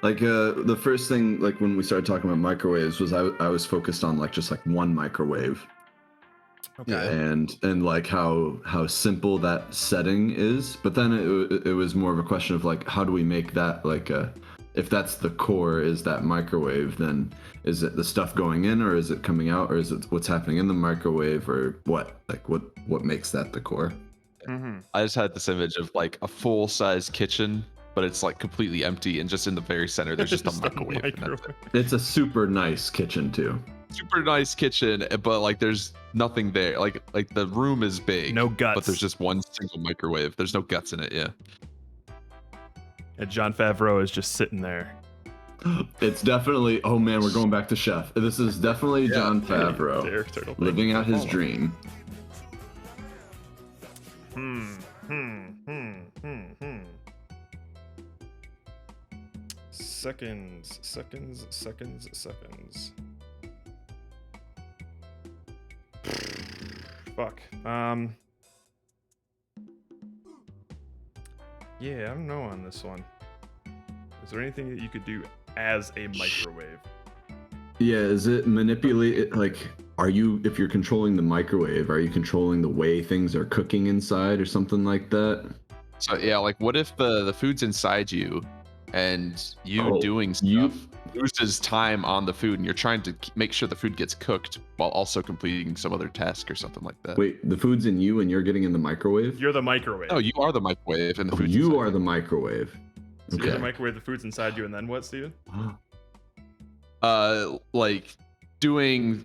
Speaker 2: Like the first thing, like when we started talking about microwaves, was I was focused on like just like one microwave.
Speaker 1: Okay.
Speaker 2: And like how simple that setting is, but then it was more of a question of like, how do we make that like if that's the core is that microwave, then is it the stuff going in, or is it coming out, or is it what's happening in the microwave, or what makes that the core?
Speaker 3: I just had this image of like a full size kitchen, but it's like completely empty, and just in the very center there's just a microwave.
Speaker 2: It's a super nice kitchen too.
Speaker 3: Super nice kitchen, but like there's nothing there. Like the room is big,
Speaker 1: no guts,
Speaker 3: but there's just one single microwave. There's no guts in it. Yeah.
Speaker 1: And Jon Favreau is just sitting there.
Speaker 2: It's definitely, oh man, we're going back to chef. This is definitely Jon Favreau living out his dream.
Speaker 1: Seconds. Fuck. Yeah, I don't know on this one. Is there anything that you could do as a microwave?
Speaker 2: Yeah, is it manipulate, like, if you're controlling the microwave, are you controlling the way things are cooking inside or something like that?
Speaker 3: So yeah, like what if the food's inside you and doing stuff loses time on the food, and you're trying to make sure the food gets cooked while also completing some other task or something like that?
Speaker 2: Wait, the food's in you and you're getting in the microwave?
Speaker 1: You're the microwave.
Speaker 3: No, you are the microwave, and the food's
Speaker 2: you are the microwave.
Speaker 1: So you're the microwave, the food's inside you, and then what, Steven?
Speaker 3: Like doing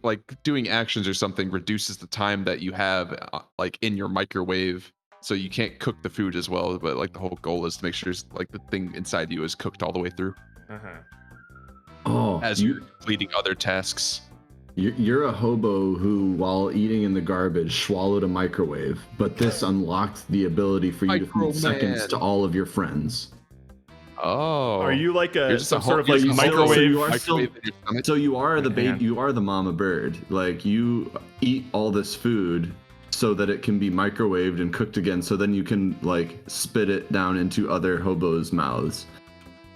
Speaker 3: actions or something reduces the time that you have like in your microwave, so you can't cook the food as well. But like the whole goal is to make sure like the thing inside you is cooked all the way through.
Speaker 2: Oh,
Speaker 3: as you're completing other tasks.
Speaker 2: You're a hobo who, while eating in the garbage, swallowed a microwave, but this unlocked the ability for you to feed seconds to all of your friends.
Speaker 3: Oh,
Speaker 1: Are you like
Speaker 3: You're
Speaker 1: a
Speaker 3: just
Speaker 1: some
Speaker 3: a
Speaker 1: sort of
Speaker 3: you're
Speaker 1: like
Speaker 3: just a
Speaker 1: microwave?
Speaker 3: microwave in your stomach?
Speaker 2: So you are the
Speaker 1: Man.
Speaker 2: baby. You are the mama bird. Like you eat all this food so that it can be microwaved and cooked again. So then you can like spit it down into other hobos' mouths.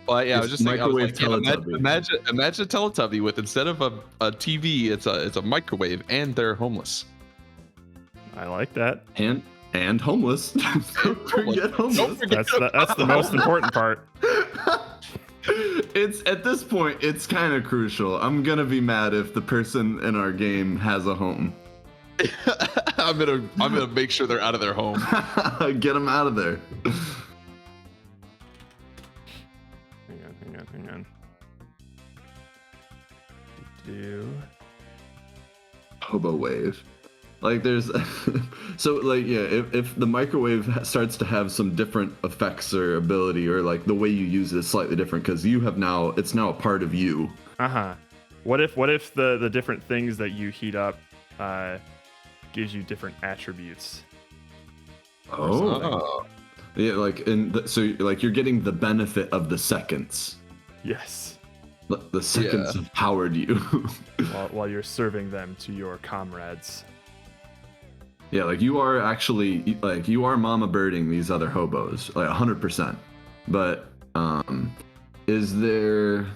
Speaker 3: Well, yeah, I was
Speaker 2: It's
Speaker 3: just thinking, I was
Speaker 2: microwave
Speaker 3: like, yeah,
Speaker 2: Teletubby.
Speaker 3: imagine a Teletubby with instead of a TV, it's a microwave, and they're homeless.
Speaker 1: I like that.
Speaker 2: And homeless. Don't forget homeless.
Speaker 1: That's the most important part.
Speaker 2: It's at this point, it's kind of crucial. I'm gonna be mad if the person in our game has a home.
Speaker 3: I'm gonna make sure they're out of their home.
Speaker 2: Get them out of there.
Speaker 1: Hang on. Do.
Speaker 2: Hobo wave. Like there's so like yeah, if the microwave starts to have some different effects or ability, or like the way you use it is slightly different because it's now a part of you.
Speaker 1: What if the different things that you heat up gives you different attributes?
Speaker 2: Oh. Yeah, like so like you're getting the benefit of the seconds.
Speaker 1: Yes.
Speaker 2: The seconds have powered you.
Speaker 1: while you're serving them to your comrades.
Speaker 2: Yeah, like you are actually like you are mama birding these other hobos, like 100%. But is there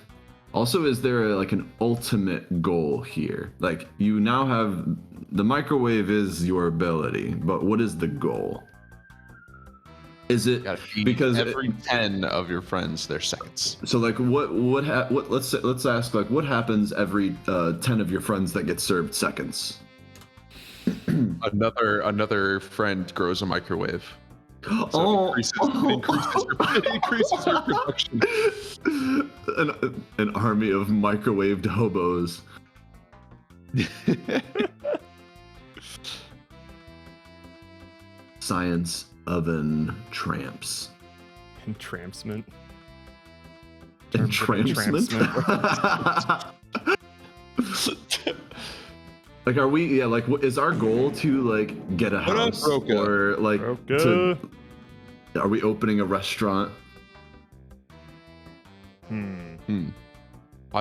Speaker 2: like an ultimate goal here? Like you now have the microwave is your ability, but what is the goal? Is it because
Speaker 3: every 10 of your friends their seconds?
Speaker 2: So like what let's ask like what happens every 10 of your friends that get served seconds?
Speaker 3: Another friend grows a microwave.
Speaker 2: So
Speaker 3: it increases your production.
Speaker 2: An army of microwaved hobos. Science oven tramps.
Speaker 1: Entrampsment.
Speaker 2: Like, are we? Yeah, like, is our goal to like get a house or like to? Are we opening a restaurant?
Speaker 3: I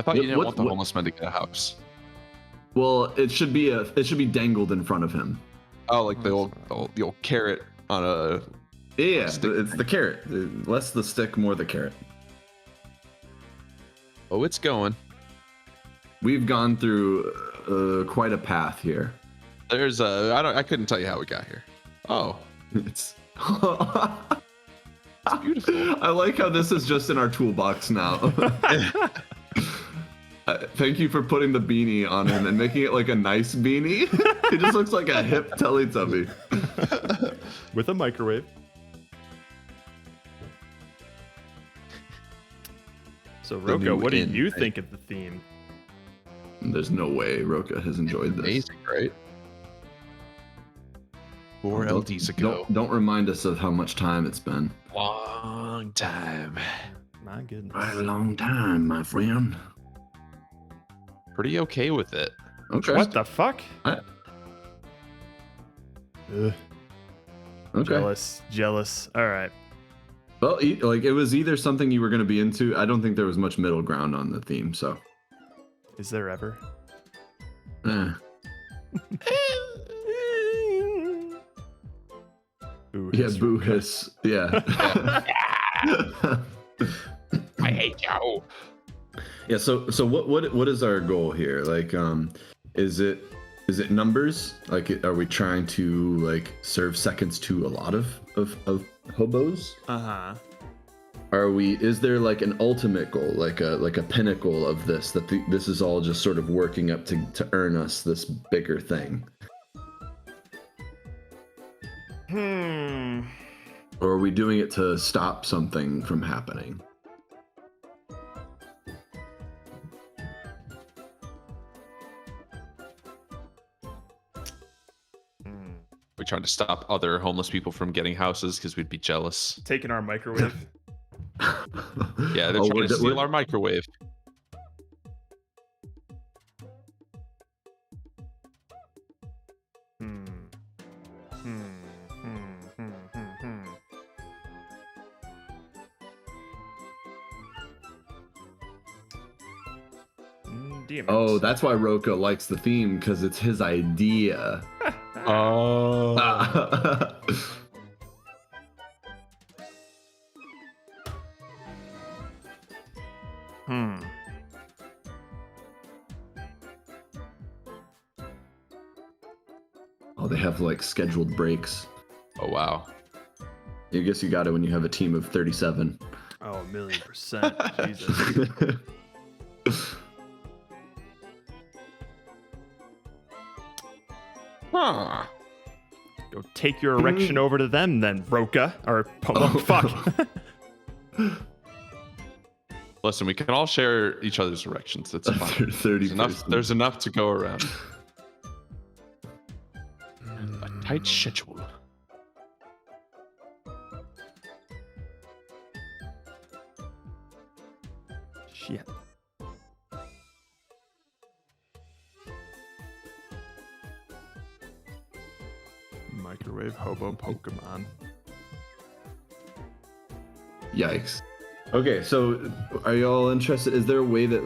Speaker 3: thought you didn't want the homeless man to get a house.
Speaker 2: Well, it should be dangled in front of him.
Speaker 3: Oh, like the old carrot on a.
Speaker 2: Yeah, it's the carrot. Less the stick, more the carrot.
Speaker 3: Oh, it's going.
Speaker 2: We've gone through quite a path here.
Speaker 3: There's I couldn't tell you how we got here. Oh,
Speaker 2: it's beautiful. I like how this is just in our toolbox now. Thank you for putting the beanie on him and making it like a nice beanie. He just looks like a hip Teletubby.
Speaker 1: With a microwave. So Roka, what do you think of the theme?
Speaker 2: There's no way Roka has enjoyed this.
Speaker 3: Amazing, right? 4 LDs ago.
Speaker 2: Don't remind us of how much time it's been.
Speaker 3: Long time.
Speaker 1: My goodness.
Speaker 2: Quite a long time, my friend.
Speaker 3: Pretty okay with it.
Speaker 2: Okay.
Speaker 1: What the fuck?
Speaker 2: Okay.
Speaker 1: Jealous. All right.
Speaker 2: Well, like it was either something you were going to be into. I don't think there was much middle ground on the theme, so.
Speaker 1: Is there ever?
Speaker 2: Yeah, boo hiss. Yeah.
Speaker 3: I hate you.
Speaker 2: Yeah. So what is our goal here? Like, is it numbers? Like, are we trying to like serve seconds to a lot of hobos? Is there like an ultimate goal, like a pinnacle of this, that this is all just sort of working up to earn us this bigger thing? Or are we doing it to stop something from happening?
Speaker 3: We trying to stop other homeless people from getting houses because we'd be jealous.
Speaker 1: Taking our microwave.
Speaker 3: Yeah, they're trying to steal our microwave.
Speaker 1: demons.
Speaker 2: Oh, that's why Roka likes the theme, because it's his idea.
Speaker 3: Oh.
Speaker 2: Oh, they have like scheduled breaks.
Speaker 3: Oh, wow.
Speaker 2: I guess you got it when you have a team of 37.
Speaker 1: Oh, 1,000,000%. Jesus.
Speaker 3: Huh.
Speaker 1: Go take your erection over to them then, Roka. Or, fuck.
Speaker 3: Listen, we can all share each other's erections. That's fine.
Speaker 2: 30
Speaker 3: there's enough to go around. A tight schedule.
Speaker 1: Shit. Microwave hobo Pokemon.
Speaker 2: Yikes. Okay, so are y'all interested? Is there a way that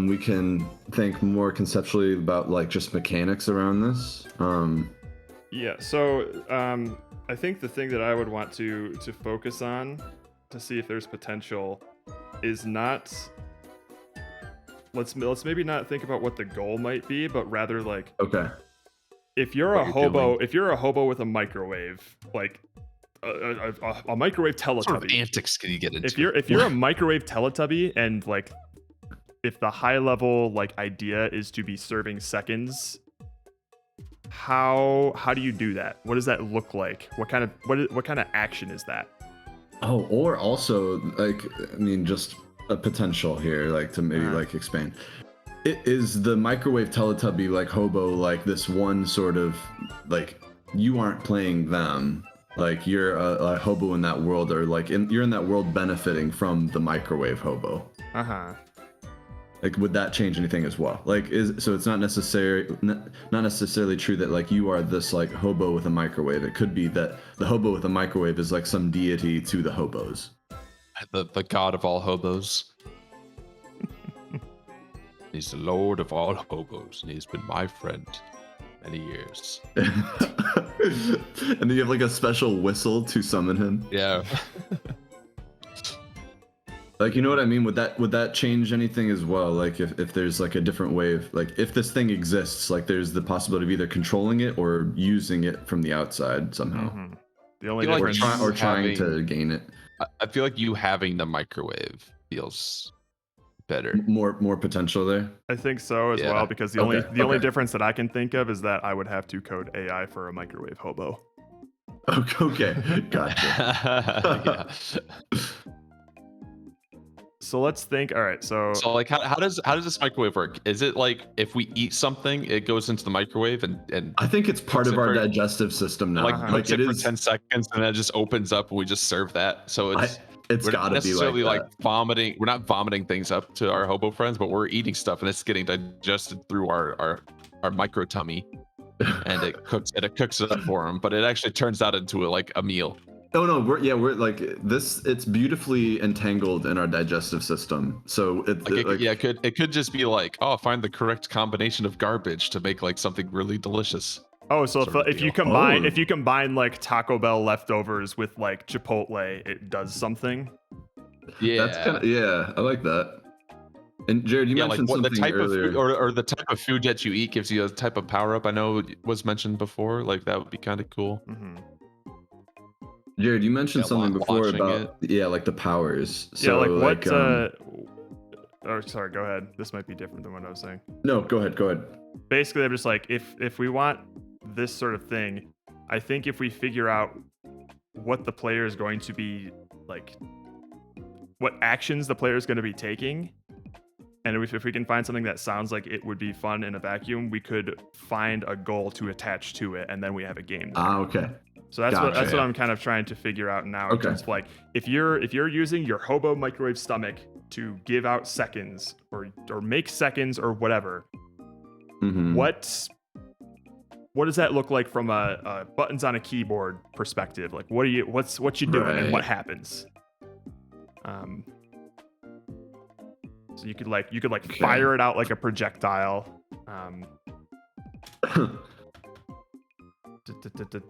Speaker 2: we can think more conceptually about like just mechanics around this?
Speaker 1: Yeah, so I think the thing that I would want to focus on to see if there's potential is not let's maybe not think about what the goal might be, but rather like if you're a hobo with a microwave, like a microwave Teletubby.
Speaker 3: What sort of antics can you get into?
Speaker 1: If you're a microwave Teletubby and like if the high level like idea is to be serving seconds, how do you do that? What does that look like? What kind of action is that?
Speaker 2: Oh, or also like I mean just a potential here, like to maybe like expand. Is the microwave Teletubby like hobo like this one sort of like you aren't playing them? Like you're a hobo in that world, or like you're in that world benefiting from the microwave hobo. Like, would that change anything as well? Like, so it's not necessarily true that like you are this like hobo with a microwave. It could be that the hobo with a microwave is like some deity to the hobos.
Speaker 3: The god of all hobos. He's the lord of all hobos, and he's been my friend many years.
Speaker 2: And then you have like a special whistle to summon him.
Speaker 3: Yeah.
Speaker 2: Like, you know what I mean? Would that change anything as well? Like if there's like a different way of like if this thing exists, like there's the possibility of either controlling it or using it from the outside somehow.
Speaker 1: The only
Speaker 2: or trying to gain it.
Speaker 3: I feel like you having the microwave feels better.
Speaker 2: More potential there.
Speaker 1: I think so as well, because the only difference that I can think of is that I would have to code AI for a microwave hobo.
Speaker 2: Okay, gotcha.
Speaker 1: So let's think. All right, so
Speaker 3: like how does this microwave work? Is it like if we eat something, it goes into the microwave and
Speaker 2: I think it's part of our digestive system now.
Speaker 3: Like it is for 10 seconds and then it just opens up and we just serve that. So
Speaker 2: it's gotta be
Speaker 3: like vomiting. We're not vomiting things up to our hobo friends, but we're eating stuff and it's getting digested through our micro tummy, and it cooks it up for them. But it actually turns out into a meal.
Speaker 2: Oh no, we're like this. It's beautifully entangled in our digestive system. So
Speaker 3: it could just be like, oh, find the correct combination of garbage to make like something really delicious.
Speaker 1: Oh, so if you combine like Taco Bell leftovers with like Chipotle, it does something.
Speaker 3: Yeah,
Speaker 2: that's I like that. And Jared, you mentioned something
Speaker 3: the type
Speaker 2: earlier.
Speaker 3: of food, or the type of food that you eat gives you a type of power up. I know it was mentioned before. Like that would be kind of cool.
Speaker 1: Mm-hmm.
Speaker 2: Jared, you mentioned something before about like the powers. So
Speaker 1: what? Oh, sorry. Go ahead. This might be different than what I was saying.
Speaker 2: No, go ahead.
Speaker 1: Basically, I'm just like, if we want this sort of thing, I think if we figure out what the player is going to be like, what actions the player is going to be taking, and if we can find something that sounds like it would be fun in a vacuum, we could find a goal to attach to it, and then we have a game.
Speaker 2: Okay.
Speaker 1: So that's what I'm kind of trying to figure out now.
Speaker 2: Okay.
Speaker 1: It's like if you're using your hobo microwave stomach to give out seconds or make seconds or whatever, what does that look like from a buttons on a keyboard perspective? Like what you doing and what happens? So you could fire it out like a projectile.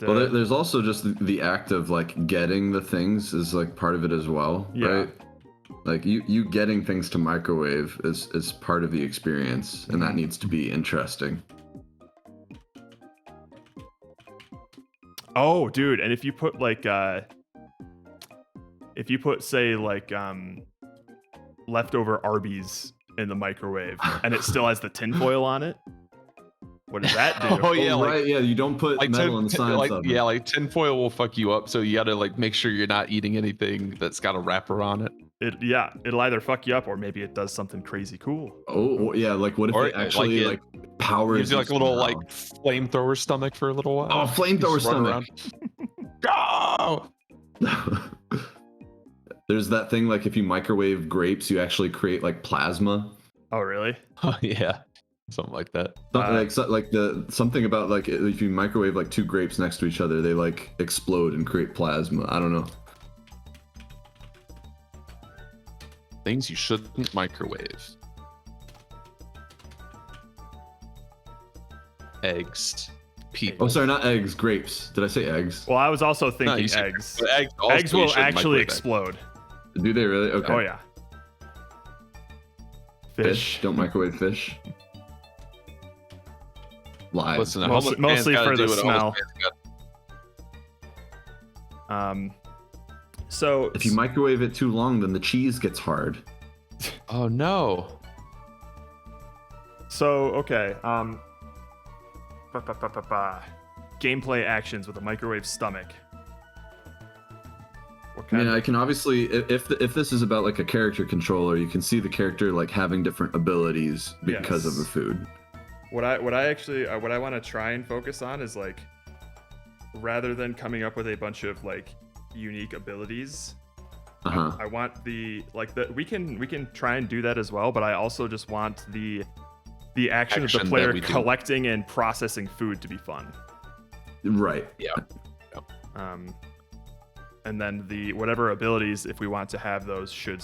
Speaker 2: Well, there's also just the act of like getting the things is like part of it as well, right? Like you getting things to microwave is part of the experience, and that needs to be interesting.
Speaker 1: Oh, dude, and if you put say like leftover Arby's in the microwave and it still has the tinfoil on it, what does that do?
Speaker 3: Oh yeah,
Speaker 2: right. Yeah, you don't put metal on the sides of it.
Speaker 3: Yeah, like tinfoil will fuck you up, so you gotta like make sure you're not eating anything that's got a wrapper on it.
Speaker 1: It'll either fuck you up or maybe it does something crazy cool.
Speaker 2: Oh yeah, like what if it actually like powers?
Speaker 3: Gives you like a little like flamethrower stomach for a little while.
Speaker 2: Oh, flamethrower stomach!
Speaker 3: Go!
Speaker 2: There's that thing like if you microwave grapes, you actually create like plasma.
Speaker 1: Oh really?
Speaker 3: Oh yeah, something like that.
Speaker 2: Something about like if you microwave like 2 grapes next to each other, they like explode and create plasma. I don't know.
Speaker 3: Things you shouldn't microwave. Eggs. People.
Speaker 2: Oh, sorry, not eggs, grapes. Did I say eggs?
Speaker 1: Well, I was also thinking eggs. Eggs will actually explode.
Speaker 2: Do they really? Okay.
Speaker 1: Oh yeah.
Speaker 2: Fish. Don't microwave fish. Live.
Speaker 3: Listen,
Speaker 1: mostly for the smell. So
Speaker 2: if you microwave it too long, then the cheese gets hard.
Speaker 3: Oh no.
Speaker 1: So okay. Gameplay actions with a microwave stomach.
Speaker 2: I mean, I can obviously, if this is about like a character controller, you can see the character like having different abilities because of the food.
Speaker 1: What I want to try and focus on is like, rather than coming up with a bunch of like unique abilities, I want we can try and do that as well, but I also just want the action of the player collecting and processing food to be fun.
Speaker 2: Right.
Speaker 3: Yeah.
Speaker 1: And then whatever abilities, if we want to have those, should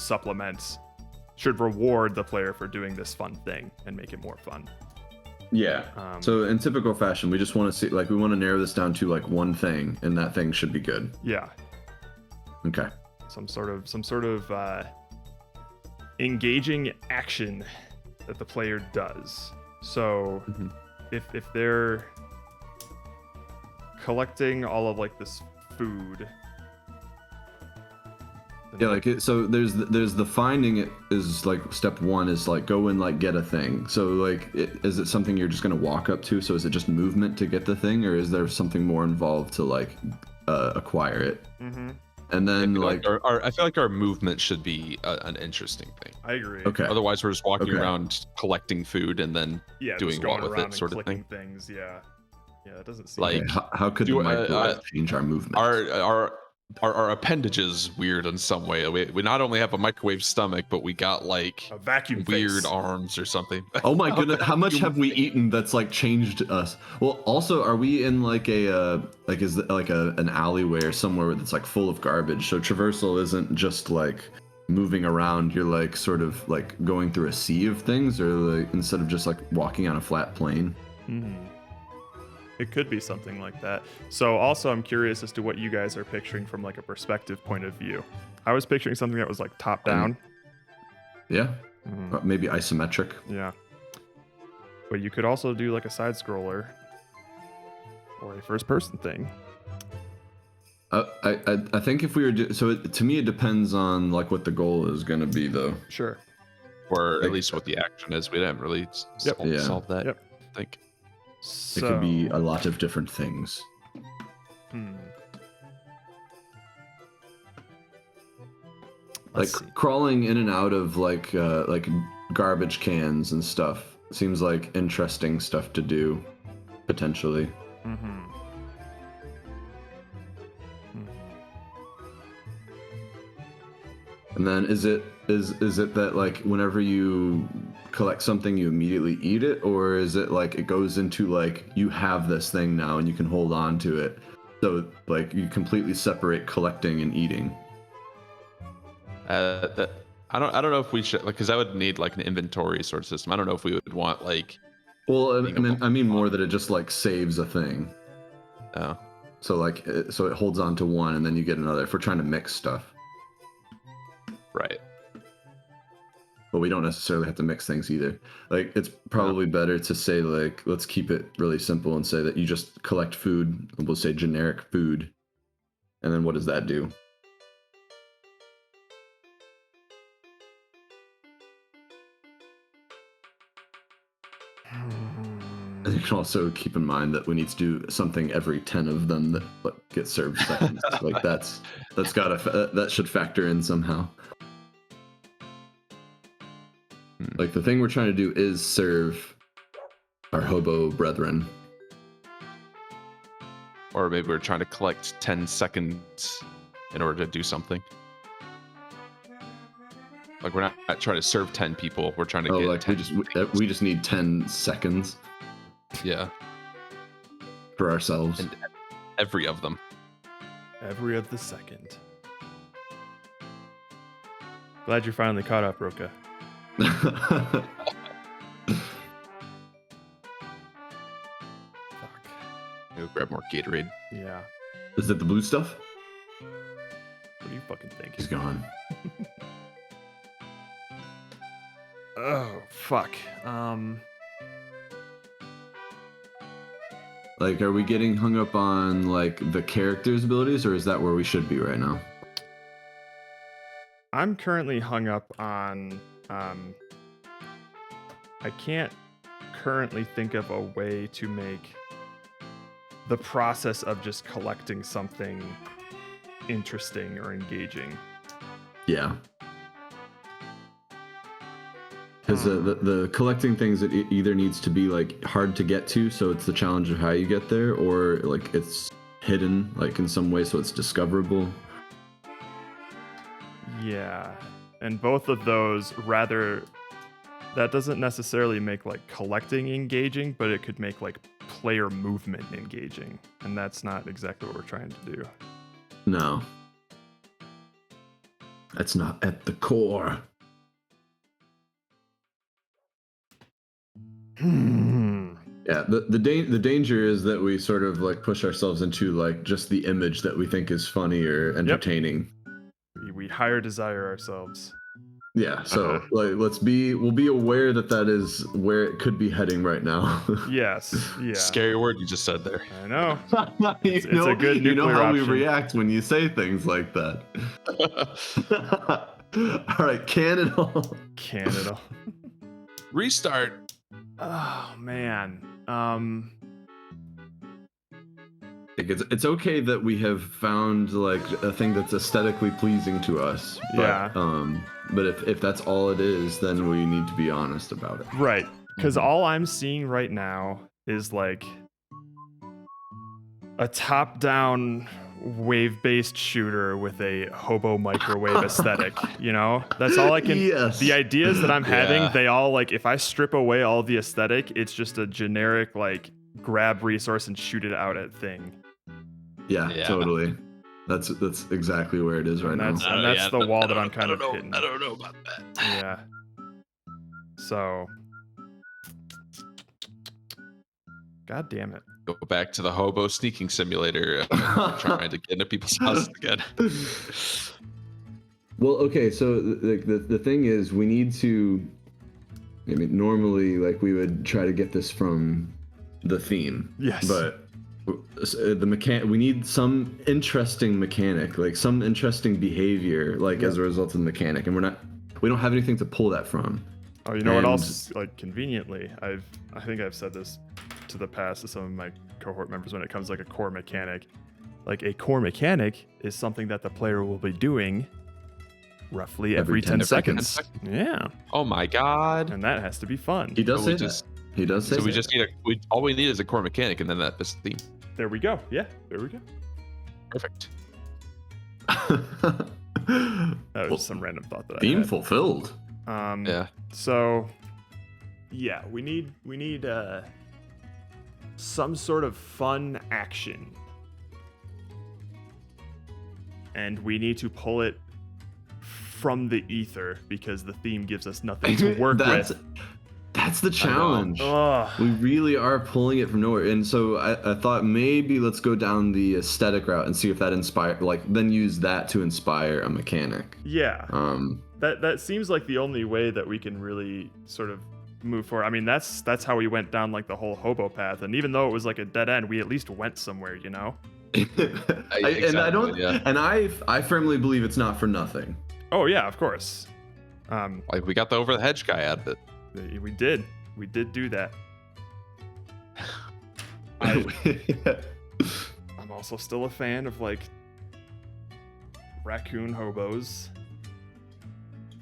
Speaker 1: reward the player for doing this fun thing and make it more fun.
Speaker 2: Yeah. So in typical fashion, we just want to see, like, we want to narrow this down to like one thing, and that thing should be good.
Speaker 1: Yeah.
Speaker 2: Okay.
Speaker 1: Some sort of engaging action that the player does. So if they're collecting all of like this food.
Speaker 2: Yeah, like so there's the finding it is like step 1 is like go and like get a thing. So like is it something you're just gonna walk up to? So is it just movement to get the thing, or is there something more involved to like acquire it? And then I
Speaker 3: feel like our movement should be an interesting thing.
Speaker 1: I agree.
Speaker 2: Okay.
Speaker 3: Otherwise, we're just walking around collecting food and then doing what with it, sort of thing.
Speaker 1: Things. Yeah, it doesn't seem
Speaker 2: like how could the microwave change our movement?
Speaker 3: Our appendage is weird in some way. We not only have a microwave stomach, but we got like
Speaker 1: a vacuum
Speaker 3: weird
Speaker 1: face.
Speaker 3: Arms or something.
Speaker 2: Oh my goodness! How much have we eaten that's like changed us? Well, also, are we in like a is it like an alleyway or somewhere that's like full of garbage? So traversal isn't just like moving around. You're like sort of like going through a sea of things, or like instead of just like walking on a flat plane.
Speaker 1: It could be something like that. So also I'm curious as to what you guys are picturing from like a perspective point of view. I was picturing something that was like top down.
Speaker 2: Yeah. Maybe isometric.
Speaker 1: Yeah. But you could also do like a side scroller or a first person thing.
Speaker 2: I think if we were to me it depends on like what the goal is going to be though.
Speaker 1: Sure.
Speaker 3: Or at least what the action is. We haven't really solved that.
Speaker 1: Yep.
Speaker 3: I think.
Speaker 2: It could be a lot of different things. Like crawling in and out of like garbage cans and stuff seems like interesting stuff to do, potentially. And then is it that like whenever you collect something you immediately eat it, or is it like it goes into like you have this thing now and you can hold on to it, so like you completely separate collecting and eating?
Speaker 3: I don't know if we should, like, because I would need like an inventory sort of system. I don't know if we would want like.
Speaker 2: Well, I mean more that it just like saves a thing.
Speaker 3: Oh.
Speaker 2: So like, so it holds on to one, and then you get another. If we're trying to mix stuff.
Speaker 3: Right.
Speaker 2: But we don't necessarily have to mix things either. Like, it's probably better to say, like, let's keep it really simple and say that you just collect food. We'll say generic food. And then what does that do? And you can also keep in mind that we need to do something every 10 of them that get served seconds. Like, that should factor in somehow. Like, the thing we're trying to do is serve our hobo brethren.
Speaker 3: Or maybe we're trying to collect 10 seconds in order to do something. Like, we're not trying to serve 10 people. We're trying to get
Speaker 2: like
Speaker 3: 10
Speaker 2: we just need 10 seconds.
Speaker 3: Yeah.
Speaker 2: For ourselves.
Speaker 3: And every of them.
Speaker 1: Every of the second. Glad you're finally caught up, Roka.
Speaker 3: Fuck. Go grab more Gatorade.
Speaker 1: Yeah.
Speaker 2: Is it the blue stuff?
Speaker 1: What do you fucking think?
Speaker 2: He's gone.
Speaker 1: Oh, fuck.
Speaker 2: Like, are we getting hung up on, like, the character's abilities, or is that where we should be right now?
Speaker 1: I'm currently hung up on, I can't currently think of a way to make the process of just collecting something interesting or engaging.
Speaker 2: Yeah. Because the collecting things, it either needs to be like hard to get to, so it's the challenge of how you get there, or like it's hidden like in some way, so it's discoverable.
Speaker 1: Yeah, and both of those, rather, that doesn't necessarily make like collecting engaging, but it could make like player movement engaging, and that's not exactly what we're trying to do.
Speaker 2: No. That's not at the core. Yeah, the danger is that we sort of like push ourselves into like just the image that we think is funny or entertaining.
Speaker 1: Yep. We higher desire ourselves.
Speaker 2: Yeah, so like we'll be aware that is where it could be heading right now.
Speaker 1: Yes, yeah.
Speaker 3: Scary word you just said there.
Speaker 1: I know.
Speaker 2: It's a good nuclear You know how option. We react when you say things like that. All right, can it all.
Speaker 1: Can it all.
Speaker 3: Restart.
Speaker 1: Oh man.
Speaker 2: It's okay that we have found like a thing that's aesthetically pleasing to us. But,
Speaker 1: yeah.
Speaker 2: But if that's all it is, then we need to be honest about it.
Speaker 1: Right. Because all I'm seeing right now is like a top-down wave-based shooter with a hobo microwave aesthetic, you know? That's all I can...
Speaker 2: Yes.
Speaker 1: The ideas that I'm having, they all, like, if I strip away all the aesthetic, it's just a generic, like, grab resource and shoot it out at thing.
Speaker 2: Yeah, totally. That's exactly where it is right now.
Speaker 1: And that's the wall that I'm kind of hitting.
Speaker 3: I don't know about that.
Speaker 1: Yeah. So... God damn it.
Speaker 3: Go back to the hobo sneaking simulator, trying to get into people's houses again.
Speaker 2: Well, okay, so the thing is, we need to. I mean, normally, like, we would try to get this from the theme.
Speaker 1: Yes.
Speaker 2: But we need some interesting mechanic, like some interesting behavior, like as a result of the mechanic, and we don't have anything to pull that from.
Speaker 1: Oh, you know what else? Like, conveniently, I think I've said this to the past to some of my cohort members when it comes to like a core mechanic. Like, a core mechanic is something that the player will be doing roughly every 10 seconds. Yeah.
Speaker 3: Oh my god.
Speaker 1: And that has to be fun.
Speaker 2: He does say that. He does say
Speaker 3: so
Speaker 2: that.
Speaker 3: we just need all we need is a core mechanic, and then that's the theme.
Speaker 1: There we go. Yeah, there we go.
Speaker 3: Perfect.
Speaker 1: That was some random thought that I had.
Speaker 2: Theme fulfilled.
Speaker 3: Yeah.
Speaker 1: So, yeah, we need some sort of fun action, and we need to pull it from the ether because the theme gives us nothing to work with.
Speaker 2: That's the challenge. We really are pulling it from nowhere. And so I thought maybe let's go down the aesthetic route and see if that then use that to inspire a mechanic.
Speaker 1: Yeah. That seems like the only way that we can really sort of move forward. I mean, that's how we went down like the whole hobo path. And even though it was like a dead end, we at least went somewhere, you know?
Speaker 2: I firmly believe it's not for nothing.
Speaker 1: Oh yeah, of course.
Speaker 3: Like we got the over the hedge guy out of it.
Speaker 1: We did do that. I'm also still a fan of like raccoon hobos.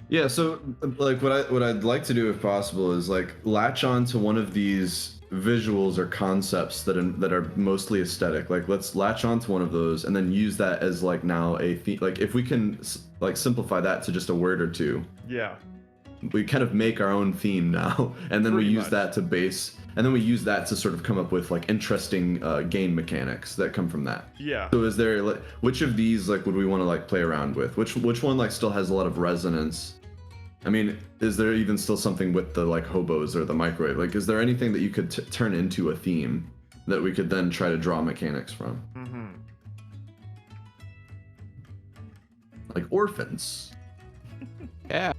Speaker 2: Yeah, so like what I'd like to do if possible is like latch on to one of these visuals or concepts that are mostly aesthetic. Like let's latch on to one of those and then use that as like now a theme. Like if we can like simplify that to just a word or two.
Speaker 1: Yeah.
Speaker 2: We kind of make our own theme now, and then we use that to base, and then we use that to sort of come up with like interesting game mechanics that come from that.
Speaker 1: Yeah.
Speaker 2: So is there like which of these like would we want to like play around with? Which one like still has a lot of resonance? I mean, is there even still something with the like hobos or the microwave? Like, is there anything that you could turn into a theme that we could then try to draw mechanics from?
Speaker 1: Mm-hmm.
Speaker 2: Like orphans.
Speaker 3: Yeah.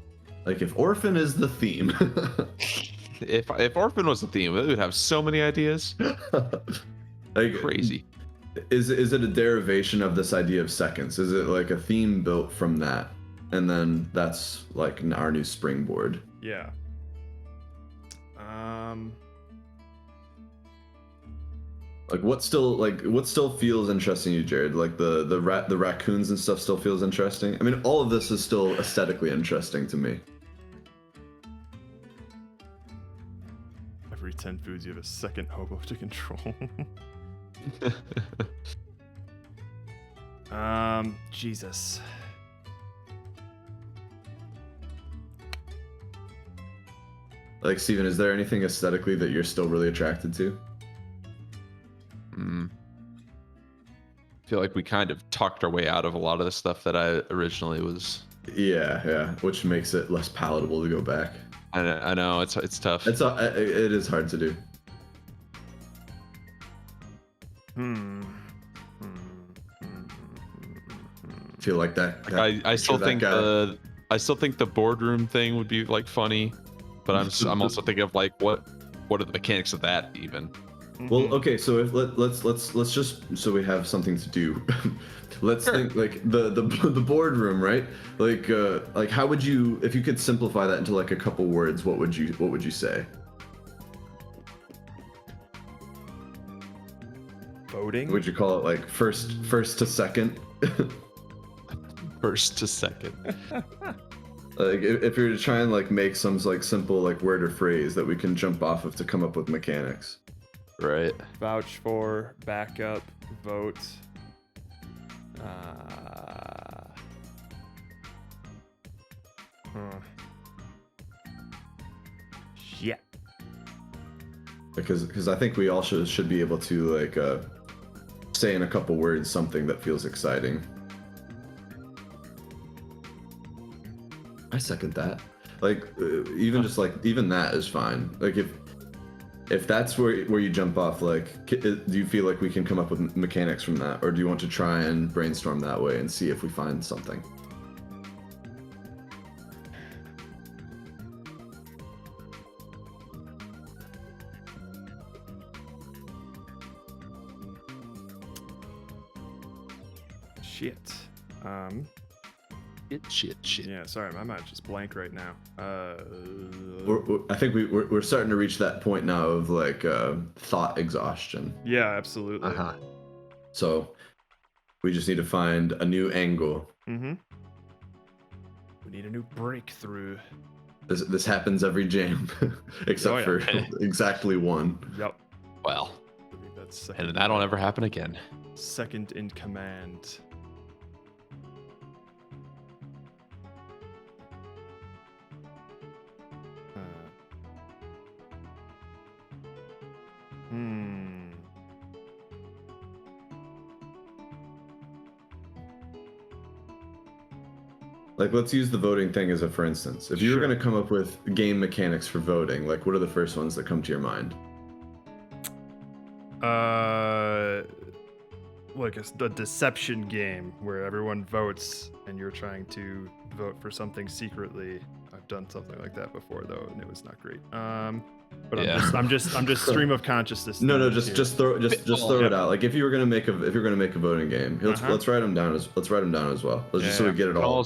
Speaker 2: Like if orphan is the theme.
Speaker 3: if orphan was the theme, it would have so many ideas.
Speaker 2: Like
Speaker 3: crazy.
Speaker 2: Is it a derivation of this idea of seconds? Is it like a theme built from that? And then that's like our new springboard.
Speaker 1: Yeah.
Speaker 2: Like what still feels interesting to you, Jared? Like the raccoons and stuff still feels interesting. I mean, all of this is still aesthetically interesting to me.
Speaker 1: Every 10 foods, you have a second hobo to control. Jesus.
Speaker 2: Like, Steven, is there anything aesthetically that you're still really attracted to?
Speaker 3: I feel like we kind of talked our way out of a lot of the stuff that I originally was.
Speaker 2: Yeah, which makes it less palatable to go back.
Speaker 3: I know it's tough.
Speaker 2: It is hard to do. Feel like that.
Speaker 3: I still think the boardroom thing would be like funny, but I'm also thinking of like what are the mechanics of that even?
Speaker 2: Well, okay, so let's just so we have something to do. Let's think like the boardroom, right? Like how would you, if you could simplify that into like a couple words, what would you say?
Speaker 1: Voting?
Speaker 2: Would you call it like first to second?
Speaker 3: First to second.
Speaker 2: Like if you're to try and like make some like simple like word or phrase that we can jump off of to come up with mechanics.
Speaker 3: Right.
Speaker 1: Vouch for, backup, vote. Yeah.
Speaker 2: Because I think we all should be able to like say in a couple words something that feels exciting. I second that. Like even that is fine. Like if that's where you jump off, like do you feel like we can come up with mechanics from that, or do you want to try and brainstorm that way and see if we find something?
Speaker 1: Shit.
Speaker 3: Shit.
Speaker 1: Yeah, sorry, my mind's just blank right now.
Speaker 2: I think we're starting to reach that point now of like thought exhaustion.
Speaker 1: Yeah, absolutely.
Speaker 2: So we just need to find a new angle.
Speaker 1: Mm-hmm. We need a new breakthrough.
Speaker 2: This happens every jam, except for exactly one.
Speaker 1: Yep.
Speaker 3: Well,
Speaker 1: I believe that's
Speaker 3: and that'll never happen again.
Speaker 1: Second in command.
Speaker 2: Like, let's use the voting thing as a for instance. If you were going to come up with game mechanics for voting, like, what are the first ones that come to your mind?
Speaker 1: Like a deception game where everyone votes and you're trying to vote for something secretly. I've done something like that before though, and it was not great. But yeah. I'm just stream of consciousness.
Speaker 2: No, just throw it out. Like if you're gonna make a voting game, let's write them down as well. Just so we get it all.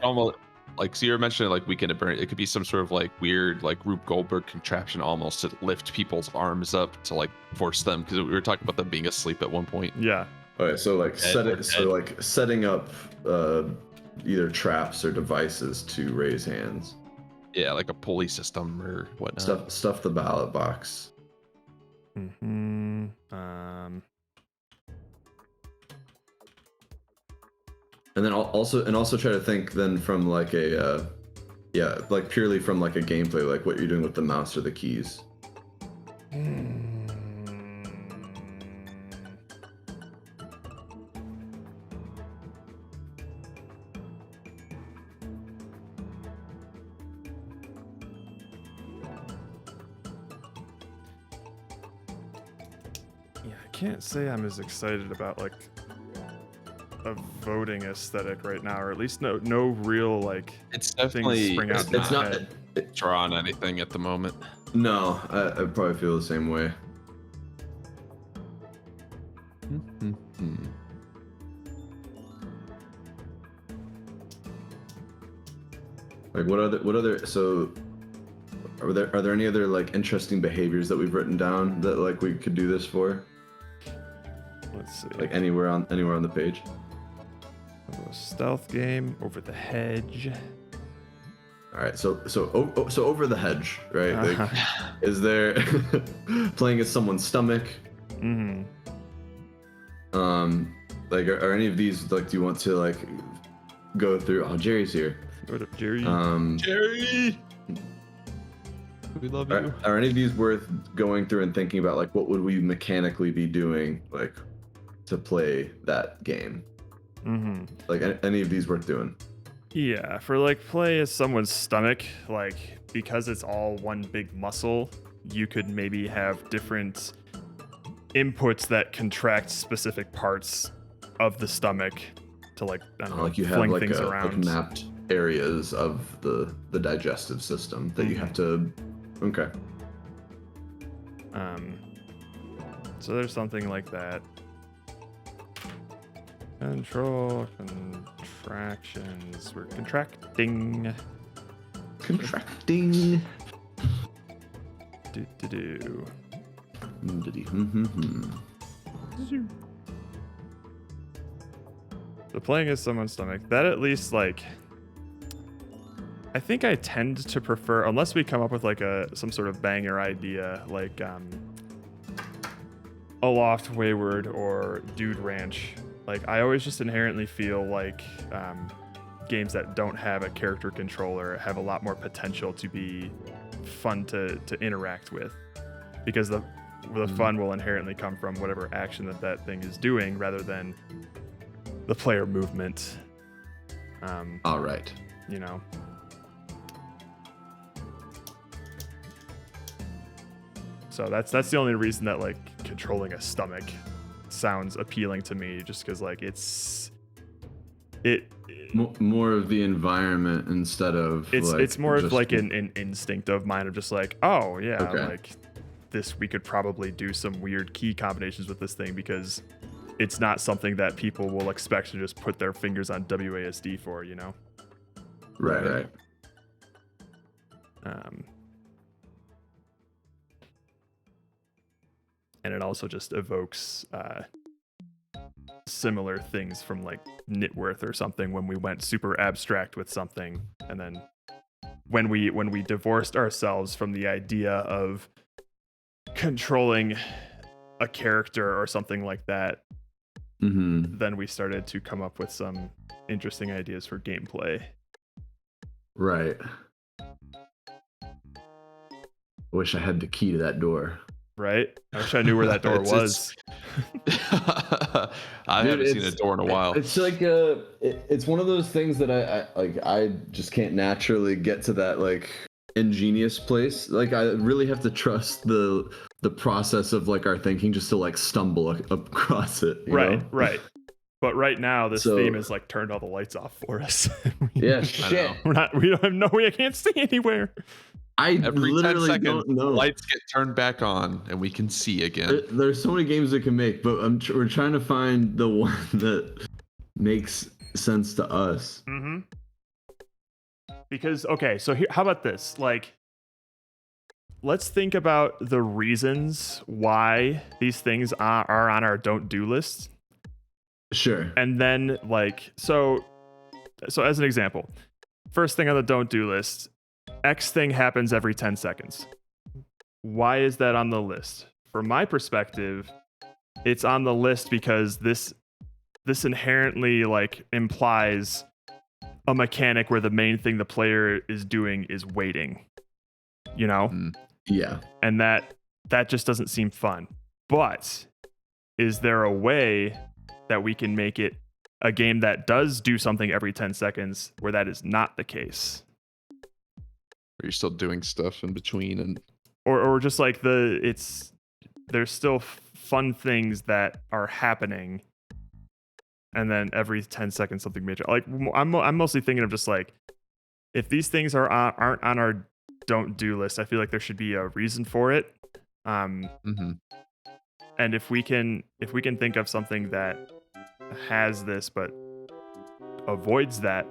Speaker 3: Almost, like, so you're mentioning like Weekend at Bernie. It could be some sort of like weird like Rube Goldberg contraption almost to lift people's arms up to like force them, because we were talking about them being asleep at one point.
Speaker 1: Yeah.
Speaker 2: Okay, so like setting up either traps or devices to raise hands.
Speaker 3: Yeah, like a pulley system or whatnot.
Speaker 2: Stuff the ballot box.
Speaker 1: Mm-hmm.
Speaker 2: And then also try to think then from like a like purely from like a gameplay, like what you're doing with the mouse or the keys.
Speaker 1: I can't say I'm as excited about like a voting aesthetic right now, or at least no real like
Speaker 3: it's definitely
Speaker 1: spring out.
Speaker 3: It's not drawn anything at the moment.
Speaker 2: No, I probably feel the same way. Like what other so are there any other like interesting behaviors that we've written down that like we could do this for?
Speaker 1: Let's see.
Speaker 2: Like anywhere on the page.
Speaker 1: A stealth game, over the hedge.
Speaker 2: All right, so over the hedge, right? Like, is there playing at someone's stomach?
Speaker 1: Mm-hmm.
Speaker 2: Like are any of these like, do you want to like go through? Oh, Jerry's here.
Speaker 1: What up, Jerry?
Speaker 3: Jerry, we love you.
Speaker 2: Are any of these worth going through and thinking about? Like, what would we mechanically be doing, like, to play that game?
Speaker 1: Mm-hmm.
Speaker 2: Like any of these worth doing?
Speaker 1: Yeah, for like play as someone's stomach, like because it's all one big muscle, you could maybe have different inputs that contract specific parts of the stomach to like, I don't know,
Speaker 2: like you have
Speaker 1: fling
Speaker 2: like
Speaker 1: things around.
Speaker 2: like mapped areas of the digestive system that you have to. Okay.
Speaker 1: So there's something like that. Control contractions. We're contracting.
Speaker 2: Contracting.
Speaker 1: Do. So playing as someone's stomach, that at least like, I think I tend to prefer, unless we come up with like some sort of banger idea, like Aloft Wayward or Dude Ranch. Like I always just inherently feel like games that don't have a character controller have a lot more potential to be fun to interact with, because the fun will inherently come from whatever action that thing is doing rather than the player movement.
Speaker 2: All right.
Speaker 1: You know. So that's the only reason that like controlling a stomach sounds appealing to me, just because like
Speaker 2: more of the environment instead of
Speaker 1: it's more of like an instinct of mine of just like, oh yeah, like this, we could probably do some weird key combinations with this thing, because it's not something that people will expect to just put their fingers on WASD for, you know.
Speaker 2: Right.
Speaker 1: And it also just evokes similar things from like Knitworth or something, when we went super abstract with something, and then when we divorced ourselves from the idea of controlling a character or something like that, then we started to come up with some interesting ideas for gameplay.
Speaker 2: Right. Wish I had the key to that door.
Speaker 1: Right? I wish I knew where that door was.
Speaker 3: I haven't seen a door in a while.
Speaker 2: It's like it's one of those things that I just can't naturally get to that like ingenious place. Like I really have to trust the process of like our thinking just to like stumble across it. You know?
Speaker 1: Right. But right now, this theme has like turned all the lights off for us.
Speaker 2: Yeah, shit.
Speaker 1: We don't have no way. I can't see anywhere.
Speaker 3: Every 10
Speaker 2: literally
Speaker 3: seconds,
Speaker 2: don't know.
Speaker 3: lights get turned back on and we can see again.
Speaker 2: There's so many games we can make, but we're trying to find the one that makes sense to us.
Speaker 1: Mm-hmm. Because so how about this? Like, let's think about the reasons why these things are on our don't do list.
Speaker 2: Sure.
Speaker 1: And then like so as an example, first thing on the don't do list, X thing happens every 10 seconds. Why is that on the list? From my perspective, it's on the list because this inherently like implies a mechanic where the main thing the player is doing is waiting. You know?
Speaker 2: Yeah.
Speaker 1: And that just doesn't seem fun. But is there a way that we can make it a game that does do something every 10 seconds where that is not the case?
Speaker 3: Where you're still doing stuff in between and
Speaker 1: or just like there's still fun things that are happening and then every 10 seconds something major. Like I'm mostly thinking of just like if these things aren't on our don't do list, I feel like there should be a reason for it. And if we can think of something that has this but avoids that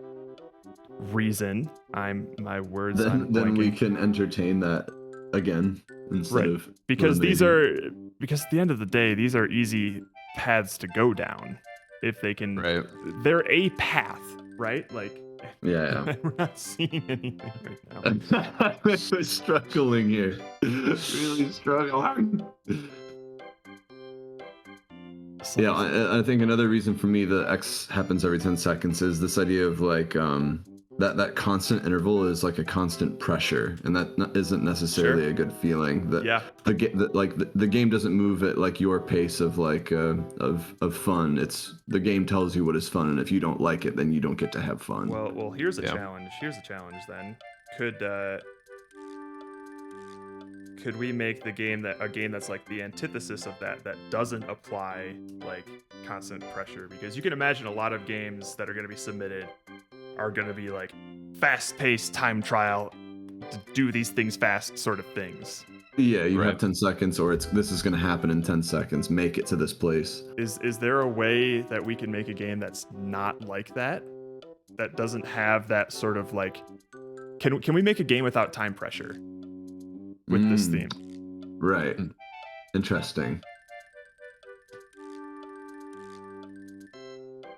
Speaker 1: reason, then
Speaker 2: we can entertain that again instead of
Speaker 1: because because at the end of the day, these are easy paths to go down if they can.
Speaker 3: Right.
Speaker 1: They're a path, right? Like.
Speaker 2: Yeah.
Speaker 1: We're not seeing anything right now.
Speaker 2: We're struggling here. Really struggling. Yeah, I think another reason for me that X happens every 10 seconds is this idea of like that constant interval is like a constant pressure, and that isn't necessarily a good feeling. The game doesn't move at like your pace of like of fun. It's the game tells you what is fun, and if you don't like it, then you don't get to have fun.
Speaker 1: Well, here's a challenge. Here's a challenge then. Could we make a game that's like the antithesis of that doesn't apply like constant pressure? Because you can imagine a lot of games that are going to be submitted are going to be like fast-paced time trial to do these things fast sort of things.
Speaker 2: Yeah, you have 10 seconds, or this is going to happen in 10 seconds. Make it to this place.
Speaker 1: Is there a way that we can make a game that's not like that? That doesn't have that sort of like... Can we make a game without time pressure with this theme?
Speaker 2: Right. Interesting.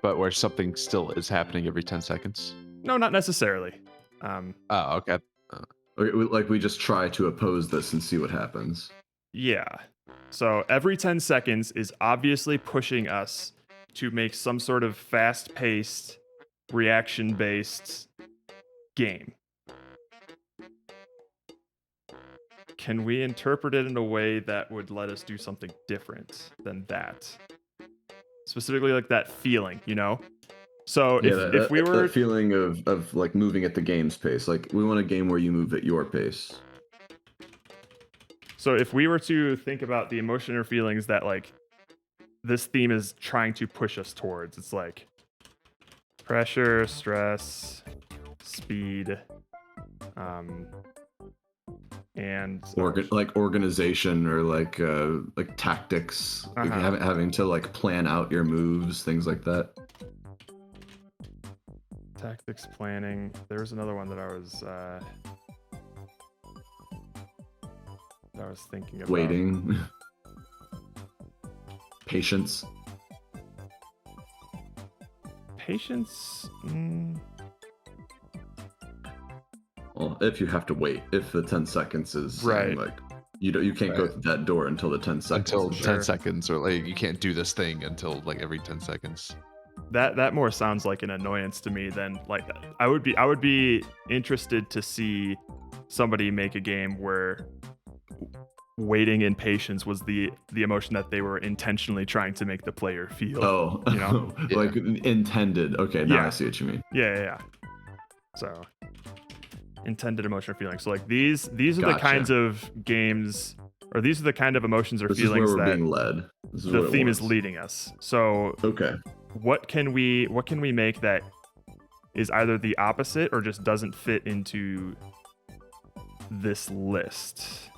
Speaker 3: But where something still is happening every 10 seconds?
Speaker 1: No, not necessarily.
Speaker 3: Okay.
Speaker 2: Like we just try to oppose this and see what happens.
Speaker 1: Yeah. So every 10 seconds is obviously pushing us to make some sort of fast-paced, reaction-based game. Can we interpret it in a way that would let us do something different than that? Specifically like that feeling, you know? So if we were...
Speaker 2: That feeling of like moving at the game's pace. Like we want a game where you move at your pace.
Speaker 1: So if we were to think about the emotion or feelings that like this theme is trying to push us towards, it's like pressure, stress, speed, and
Speaker 2: like organization or like tactics, like having to like plan out your moves, things like that.
Speaker 1: Tactics, planning. There was another one that I was thinking about.
Speaker 2: Waiting. Patience.
Speaker 1: Patience.
Speaker 2: Well, if you have to wait, if the 10 seconds is
Speaker 1: right,
Speaker 2: like you can't go through that door until the 10 seconds.
Speaker 3: Until 10 seconds, or like you can't do this thing until like every 10 seconds.
Speaker 1: That more sounds like an annoyance to me than like I would be interested to see somebody make a game where waiting in patience was the emotion that they were intentionally trying to make the player feel.
Speaker 2: Oh,
Speaker 1: you know,
Speaker 2: like intended. Okay, now I see what you mean.
Speaker 1: Yeah. So intended emotion or feeling. So like these are the kinds of games, or these are the kind of emotions or feelings
Speaker 2: that
Speaker 1: being
Speaker 2: led.
Speaker 1: The theme is leading us. So what can we make that is either the opposite or just doesn't fit into this list?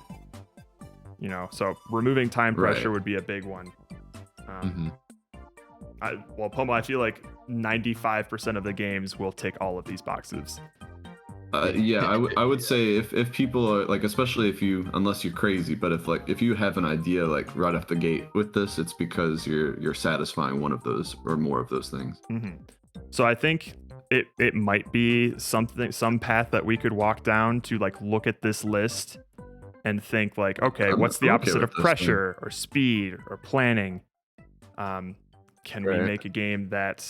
Speaker 1: You know, so removing time pressure would be a big one. Pomo, I feel like 95% of the games will tick all of these boxes.
Speaker 2: I would say if people are like, especially if you, unless you're crazy, but if you have an idea like right off the gate with this, it's because you're satisfying one of those or more of those things.
Speaker 1: So I think it might be some path that we could walk down to like look at this list and think like, okay, what's the opposite of pressure or speed or planning? Can we make a game that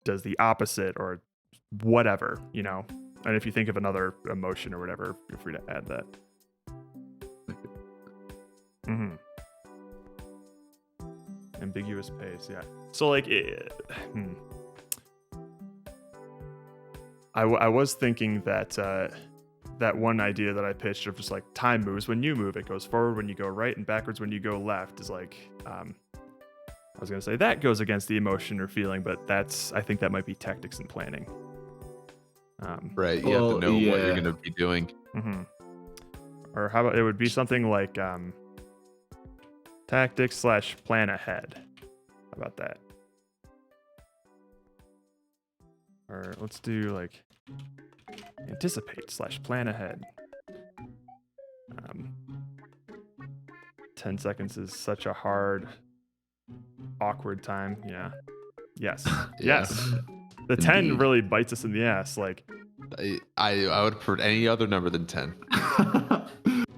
Speaker 1: does the opposite or whatever, you know? And if you think of another emotion or whatever, feel free to add that. Ambiguous pace, yeah. So like, I was thinking that that one idea that I pitched of just like time moves when you move, it goes forward when you go right and backwards when you go left is like, I was gonna say that goes against the emotion or feeling, but I think that might be tactics and planning.
Speaker 3: Right, you have to know what you're gonna be doing.
Speaker 1: Or how about it would be something like tactics / plan ahead. How about that? Or let's do like anticipate / plan ahead. 10 seconds is such a hard, awkward time. Yeah. Yes. Yes. The 10 really bites us in the ass. Like,
Speaker 3: I would prefer any other number than 10.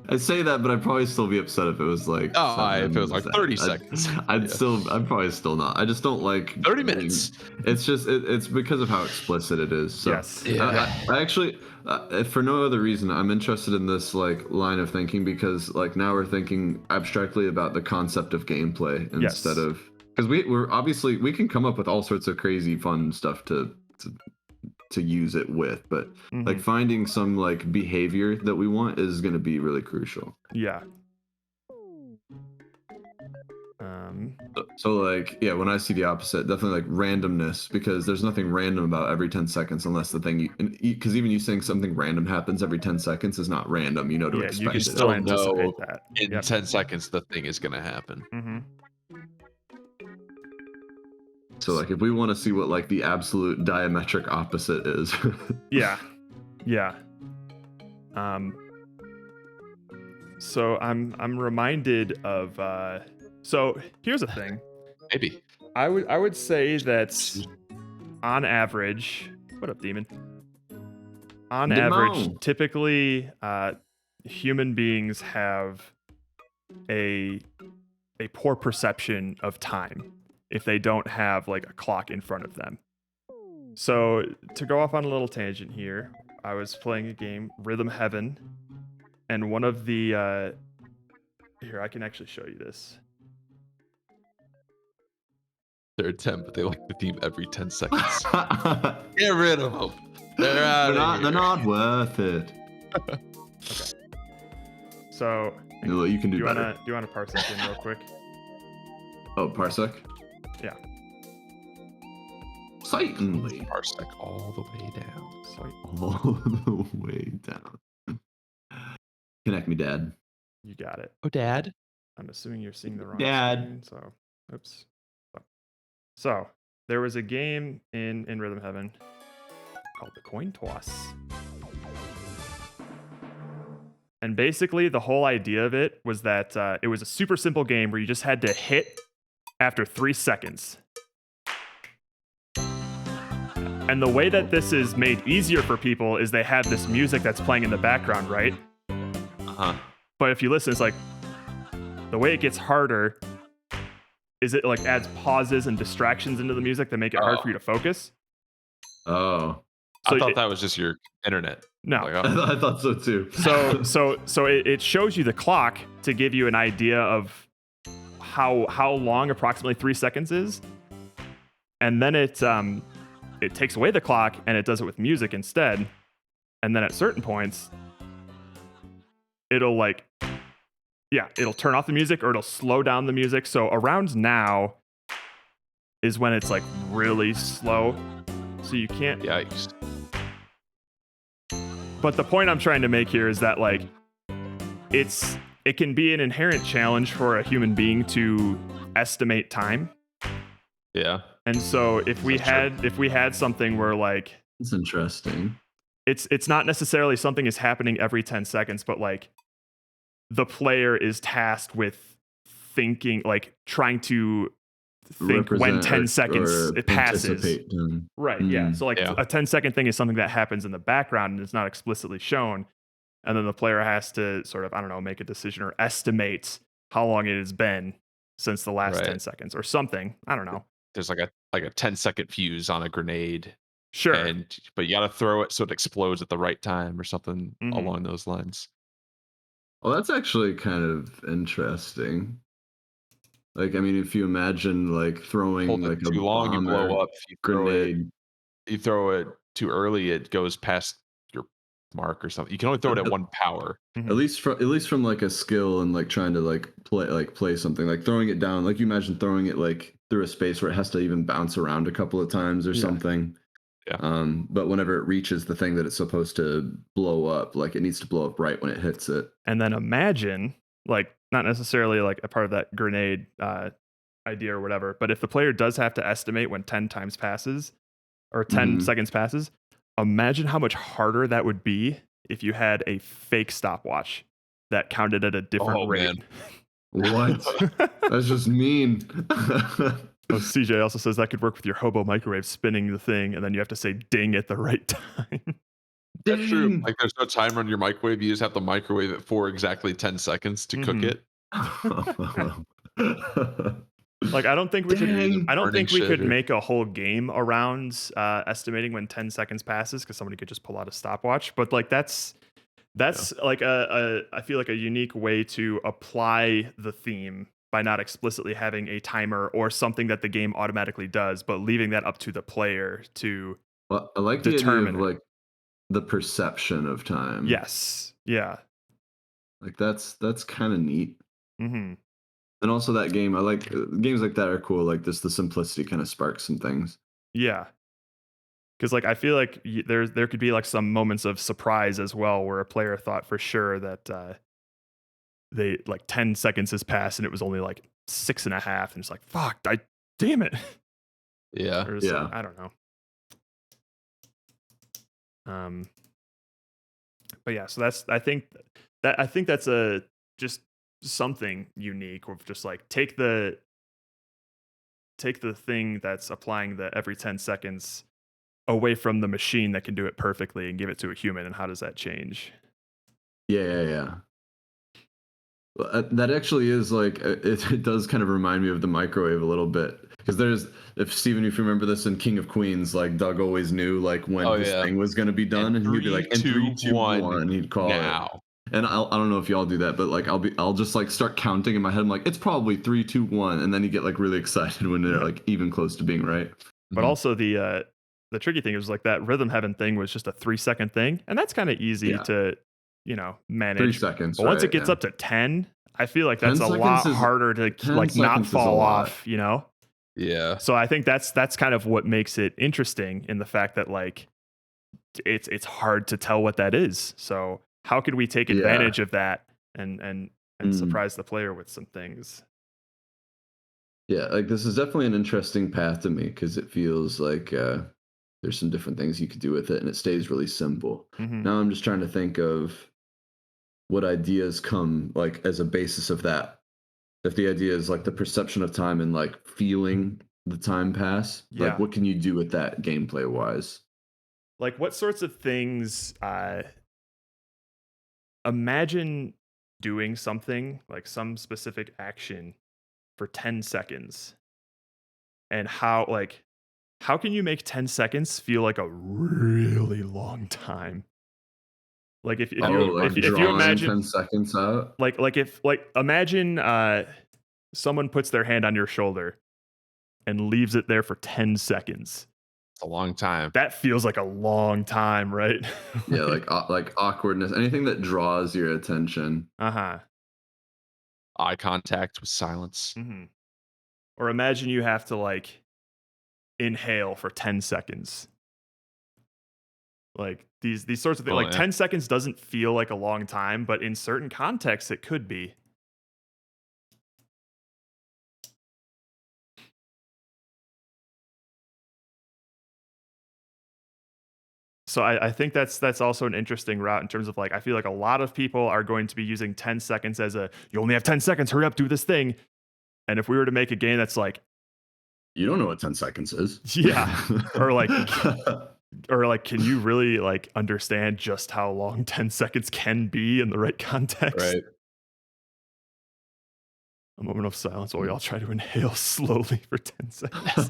Speaker 2: I say that, but I'd probably still be upset if it was like.
Speaker 3: If it was like 30 seconds.
Speaker 2: I'd probably still not. I just don't like
Speaker 3: 30 minutes.
Speaker 2: It's just it's because of how explicit it is. So
Speaker 1: yes.
Speaker 2: I actually, for no other reason, I'm interested in this like line of thinking because like now we're thinking abstractly about the concept of gameplay instead of, because we're obviously we can come up with all sorts of crazy fun stuff to use it with, but like finding some like behavior that we want is going to be really crucial.
Speaker 1: Yeah.
Speaker 2: So like, yeah, when I see the opposite, definitely like randomness, because there's nothing random about every 10 seconds unless the thing because even you saying something random happens every 10 seconds is not random, you know, to expect
Speaker 3: you can
Speaker 2: it.
Speaker 3: still know that in 10 seconds the thing is going to happen.
Speaker 2: So like if we want to see what like the absolute diametric opposite is.
Speaker 1: Yeah. So I'm reminded of so here's a thing.
Speaker 3: Maybe.
Speaker 1: I would say that on average, what up, demon? On average, typically human beings have a poor perception of time if they don't have like a clock in front of them. So to go off on a little tangent here, I was playing a game, Rhythm Heaven, and one of the here, I can actually show you this.
Speaker 3: They're 10, but they like the theme every 10 seconds. Get rid of them. They're
Speaker 2: not worth it.
Speaker 1: Okay. So
Speaker 2: you can do better.
Speaker 1: Do you want to parsec in real quick?
Speaker 2: Oh, parsec?
Speaker 1: Yeah.
Speaker 2: Certainly.
Speaker 3: Parsec all the way down.
Speaker 2: All the way down. Connect me, Dad.
Speaker 1: You got it.
Speaker 3: Oh, Dad.
Speaker 1: I'm assuming you're seeing the wrong
Speaker 2: Dad.
Speaker 1: screen, so oops. So there was a game in Rhythm Heaven called the Coin Toss. And basically the whole idea of it was that it was a super simple game where you just had to hit after 3 seconds. And the way that this is made easier for people is they have this music that's playing in the background, right? But if you listen, it's like the way it gets harder is it like adds pauses and distractions into the music that make it hard for you to focus.
Speaker 2: Oh.
Speaker 3: I thought that was just your internet.
Speaker 1: No.
Speaker 3: Like, oh.
Speaker 2: I thought so too.
Speaker 1: So it shows you the clock to give you an idea of how long approximately 3 seconds is, and then it takes away the clock and it does it with music instead, and then at certain points it'll turn off the music or it'll slow down the music. So around now is when it's like really slow, so you can't.
Speaker 3: Yikes.
Speaker 1: But the point I'm trying to make here is that like it can be an inherent challenge for a human being to estimate time.
Speaker 3: Yeah.
Speaker 1: And so if we had something where like
Speaker 2: it's interesting.
Speaker 1: It's not necessarily something is happening every 10 seconds, but like the player is tasked with thinking, like trying to think when 10 seconds it passes. Right, yeah. So like a 10-second thing is something that happens in the background and it's not explicitly shown. And then the player has to sort of, I don't know, make a decision or estimate how long it has been since the last 10 seconds or something. I don't know.
Speaker 3: There's like a 10-second fuse on a grenade.
Speaker 1: Sure.
Speaker 3: But you got to throw it so it explodes at the right time or something along those lines.
Speaker 2: Well, that's actually kind of interesting. Like, I mean, if you imagine like throwing like
Speaker 3: too long, you blow up. If you
Speaker 2: grenade,
Speaker 3: you throw it too early, it goes past your mark or something. You can only throw it at one power.
Speaker 2: At least from like a skill and like trying to like play something, like throwing it down, like you imagine throwing it like through a space where it has to even bounce around a couple of times or something.
Speaker 3: Yeah.
Speaker 2: But whenever it reaches the thing that it's supposed to blow up, like it needs to blow up right when it hits it.
Speaker 1: And then imagine, like, not necessarily like a part of that grenade idea or whatever, but if the player does have to estimate when 10 times passes or 10 seconds passes, imagine how much harder that would be if you had a fake stopwatch that counted at a different rate.
Speaker 2: Man. What? That's just mean.
Speaker 1: CJ also says that could work with your hobo microwave spinning the thing, and then you have to say ding at the right time.
Speaker 3: That's true. Like there's no timer on your microwave. You just have to microwave it for exactly 10 seconds to cook it.
Speaker 1: Like I don't think we could make a whole game around estimating when 10 seconds passes because somebody could just pull out a stopwatch. But like that's like I feel like a unique way to apply the theme by not explicitly having a timer or something that the game automatically does, but leaving that up to the player to
Speaker 2: I like
Speaker 1: determine
Speaker 2: the idea of like the perception of time.
Speaker 1: Yes. Yeah.
Speaker 2: Like that's kind of neat. And also that game, I like games like that are cool. Like this, the simplicity kind of sparks some things.
Speaker 1: Yeah. Because like I feel like there could be like some moments of surprise as well, where a player thought for sure that they like 10 seconds has passed and it was only like 6.5, and it's like fuck, damn it.
Speaker 3: Yeah.
Speaker 1: I don't know. But yeah, so I think that's a just something unique of just like take the thing that's applying the every 10 seconds away from the machine that can do it perfectly and give it to a human, and how does that change?
Speaker 2: Yeah. That actually is like it does kind of remind me of the microwave a little bit, because if you remember this in King of Queens, like Doug always knew like when this thing was going to be done, and he'd be like, "In 3, 2, 1," and he'd call it. And I don't know if y'all do that, but like I'll just like start counting in my head. I'm like, it's probably 3, 2, 1, and then you get like really excited when they're like even close to being right.
Speaker 1: But also the tricky thing is like that rhythm heaven thing was just a 3-second thing, and that's kind of easy to manage.
Speaker 2: 3 seconds.
Speaker 1: But once it gets up to 10, I feel like that's a lot harder to like not fall off.
Speaker 3: Yeah.
Speaker 1: So I think that's kind of what makes it interesting in the fact that like it's hard to tell what that is. So how could we take advantage of that and surprise the player with some things?
Speaker 2: Yeah, like this is definitely an interesting path to me, because it feels like there's some different things you could do with it, and it stays really simple. Now I'm just trying to think of what ideas come like as a basis of that. If the idea is like the perception of time and like feeling the time pass, like what can you do with that gameplay wise?
Speaker 1: Like what sorts of things imagine doing something like some specific action for 10 seconds, and how can you make 10 seconds feel like a really long time? Like if
Speaker 2: like
Speaker 1: you imagine
Speaker 2: 10 seconds out.
Speaker 1: Imagine someone puts their hand on your shoulder and leaves it there for 10 seconds.
Speaker 3: It's a long time.
Speaker 1: That feels like a long time, right?
Speaker 2: Yeah, like awkwardness, anything that draws your attention.
Speaker 1: Uh-huh.
Speaker 3: Eye contact with silence.
Speaker 1: Mm-hmm. Or imagine you have to like inhale for 10 seconds. Like these sorts of things. 10 seconds doesn't feel like a long time, but in certain contexts it could be. So I think that's also an interesting route in terms of like, I feel like a lot of people are going to be using 10 seconds as you only have 10 seconds, hurry up, do this thing. And if we were to make a game that's like,
Speaker 2: you don't know what 10 seconds is.
Speaker 1: Yeah. or like, can you really like understand just how long 10 seconds can be in the right context?
Speaker 3: Right.
Speaker 1: A moment of silence while we all try to inhale slowly for 10 seconds.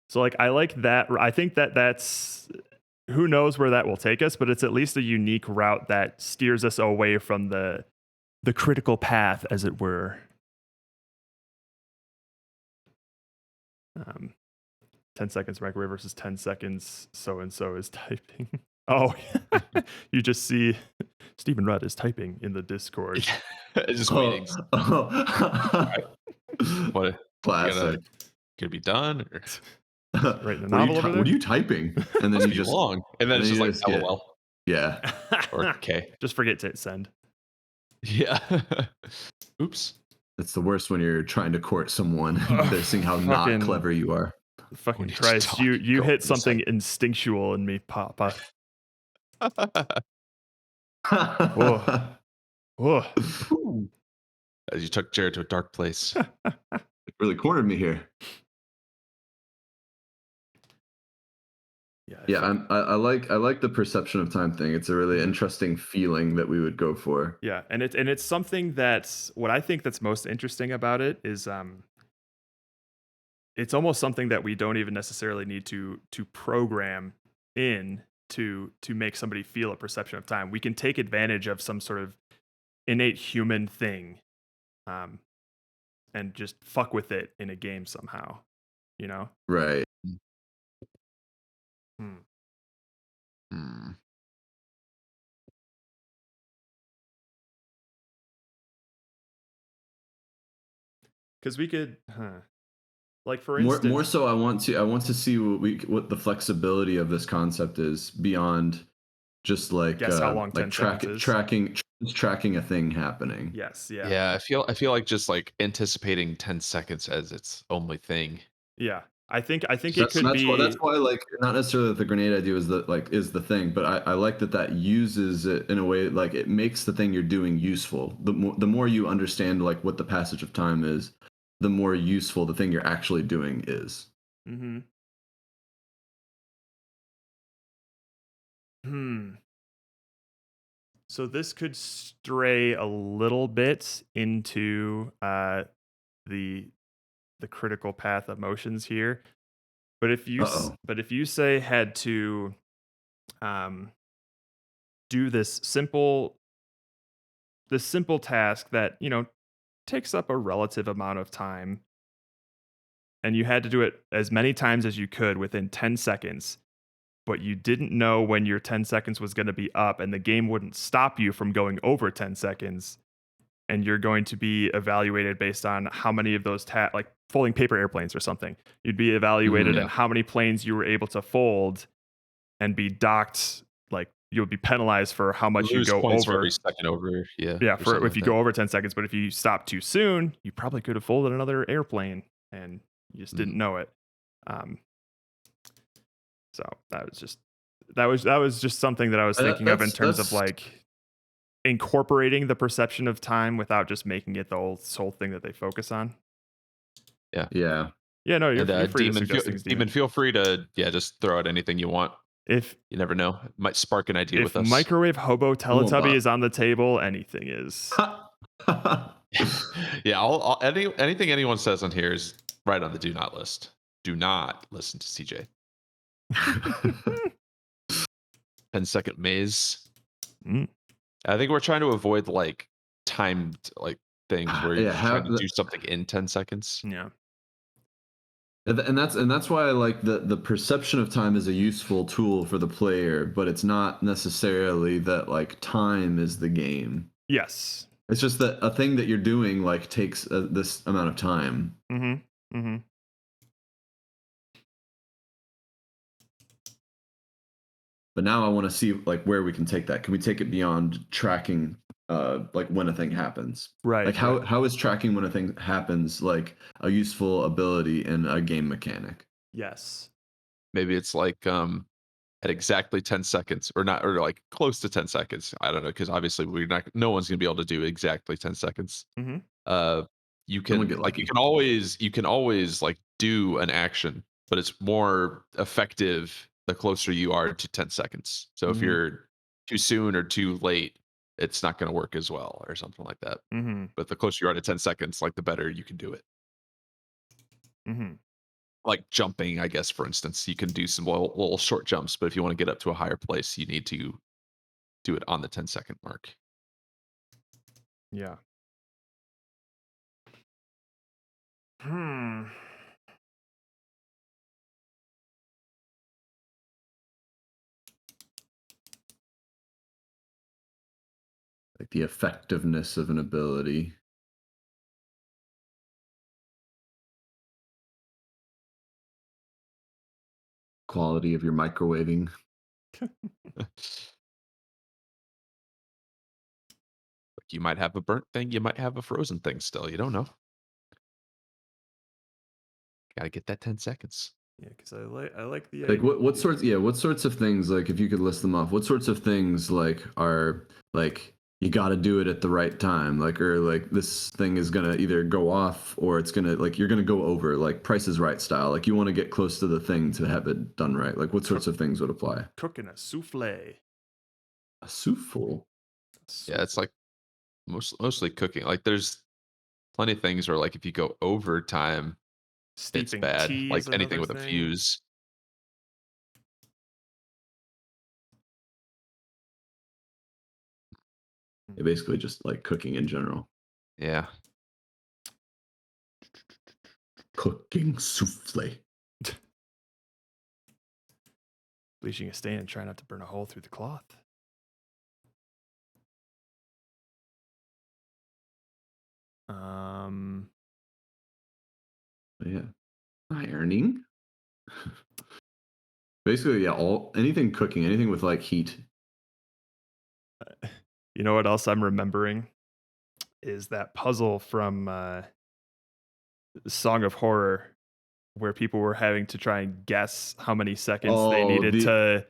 Speaker 1: So like I like that. I think that's, who knows where that will take us, but it's at least a unique route that steers us away from the critical path, as it were. 10 seconds microwave versus 10 seconds so and so is typing. Oh, you just see Stephen Rudd is typing in the Discord.
Speaker 3: Just waiting. What a
Speaker 2: classic.
Speaker 3: Could be done. Or...
Speaker 1: Writing a novel over there?
Speaker 2: What are you typing? And then you just
Speaker 3: long. And then it's just like LOL.
Speaker 2: Yeah.
Speaker 3: Or okay.
Speaker 1: Just forget to send.
Speaker 3: Yeah. Oops.
Speaker 2: It's the worst when you're trying to court someone. They're seeing how not clever you are.
Speaker 1: Fucking Christ. You hit something instinctual in me, Papa. Whoa. Whoa.
Speaker 3: As you took Jared to a dark place.
Speaker 2: It really cornered me here. Yeah, I like the perception of time thing. It's a really interesting feeling that we would go for.
Speaker 1: Yeah, and it's something that's what I think that's most interesting about it is it's almost something that we don't even necessarily need to program in to make somebody feel a perception of time. We can take advantage of some sort of innate human thing, and just fuck with it in a game somehow, you know?
Speaker 2: Right.
Speaker 1: Because we could, like for instance,
Speaker 2: more so, I want to see what the flexibility of this concept is beyond just like
Speaker 1: guess how long 10 seconds is.
Speaker 2: tracking a thing happening.
Speaker 1: Yes, yeah.
Speaker 3: Yeah, I feel like just like anticipating 10 seconds as its only thing.
Speaker 1: Yeah. I think it could be.
Speaker 2: That's why, like, not necessarily that the grenade idea is the thing, but I like that uses it in a way like it makes the thing you're doing useful. The more you understand like what the passage of time is, the more useful the thing you're actually doing is.
Speaker 1: Mm-hmm. So this could stray a little bit into the critical path emotions here, but if you say had to do this simple task that takes up a relative amount of time, and you had to do it as many times as you could within 10 seconds, but you didn't know when your 10 seconds was going to be up, and the game wouldn't stop you from going over 10 seconds, and you're going to be evaluated based on how many of those like folding paper airplanes or something. You'd be evaluated on how many planes you were able to fold and be docked. Like you'll be penalized for how much you go over.
Speaker 3: For every second over. Yeah.
Speaker 1: Yeah. For if you go over 10 seconds, but if you stop too soon, you probably could have folded another airplane and you just didn't know it. So that was just something that I was thinking of in terms of like incorporating the perception of time without just making it the sole thing that they focus on.
Speaker 2: Yeah.
Speaker 1: No, you're free to suggest things,
Speaker 3: Demon, feel free to just throw out anything you want.
Speaker 1: If
Speaker 3: you never know, it might spark an idea with us.
Speaker 1: If microwave hobo Teletubby is on the table, anything is.
Speaker 3: Yeah, anything anyone says on here is right on the do not list. Do not listen to CJ. 10-second maze.
Speaker 1: Mm.
Speaker 3: I think we're trying to avoid like timed like things where you're trying to
Speaker 2: the-
Speaker 3: do something in 10 seconds.
Speaker 1: Yeah.
Speaker 2: And that's why I like the perception of time is a useful tool for the player, but it's not necessarily that like time is the game.
Speaker 1: Yes.
Speaker 2: It's just that a thing that you're doing like takes this amount of time.
Speaker 1: Mm-hmm. Mm-hmm.
Speaker 2: But now I want to see like where we can take that. Can we take it beyond tracking like when a thing happens?
Speaker 1: Right.
Speaker 2: Like how is tracking when a thing happens like a useful ability in a game mechanic?
Speaker 1: Yes.
Speaker 3: Maybe it's like at exactly 10 seconds or not, or like close to 10 seconds. I don't know, because obviously no one's gonna be able to do exactly 10 seconds.
Speaker 1: Mm-hmm.
Speaker 3: You can like you can always like do an action, but it's more effective the closer you are to 10 seconds. So if you're too soon or too late, it's not going to work as well or something like that.
Speaker 1: Mm-hmm.
Speaker 3: But the closer you are to 10 seconds, like the better you can do it.
Speaker 1: Mm-hmm.
Speaker 3: Like jumping, I guess, for instance, you can do some little short jumps, but if you want to get up to a higher place, you need to do it on the 10-second mark.
Speaker 1: Yeah.
Speaker 2: Like the effectiveness of an ability. Quality of your microwaving.
Speaker 3: Like you might have a burnt thing, you might have a frozen thing still. You don't know. Gotta get that 10 seconds.
Speaker 1: Yeah, because I like the
Speaker 2: Like what sorts of things, like if you could list them off, what sorts of things like are like you got to do it at the right time, like, or like this thing is gonna either go off or it's gonna like you're gonna go over, like Price is Right style, like you want to get close to the thing to have it done right. Like what sorts of things would apply?
Speaker 1: cooking a souffle.
Speaker 2: A souffle.
Speaker 3: Yeah, it's like mostly cooking. Like there's plenty of things where like if you go over time, it's
Speaker 1: Steeping
Speaker 3: bad.
Speaker 1: tea
Speaker 3: Like
Speaker 1: is
Speaker 3: anything
Speaker 1: another
Speaker 3: with a
Speaker 1: thing.
Speaker 3: fuse.
Speaker 2: Yeah, basically just like cooking in general.
Speaker 3: Yeah.
Speaker 2: Cooking souffle.
Speaker 1: Bleaching a stain and try not to burn a hole through the cloth.
Speaker 2: Yeah. Ironing. Basically, yeah, anything cooking, anything with like heat.
Speaker 1: You know what else I'm remembering is that puzzle from Song of Horror, where people were having to try and guess how many seconds they needed to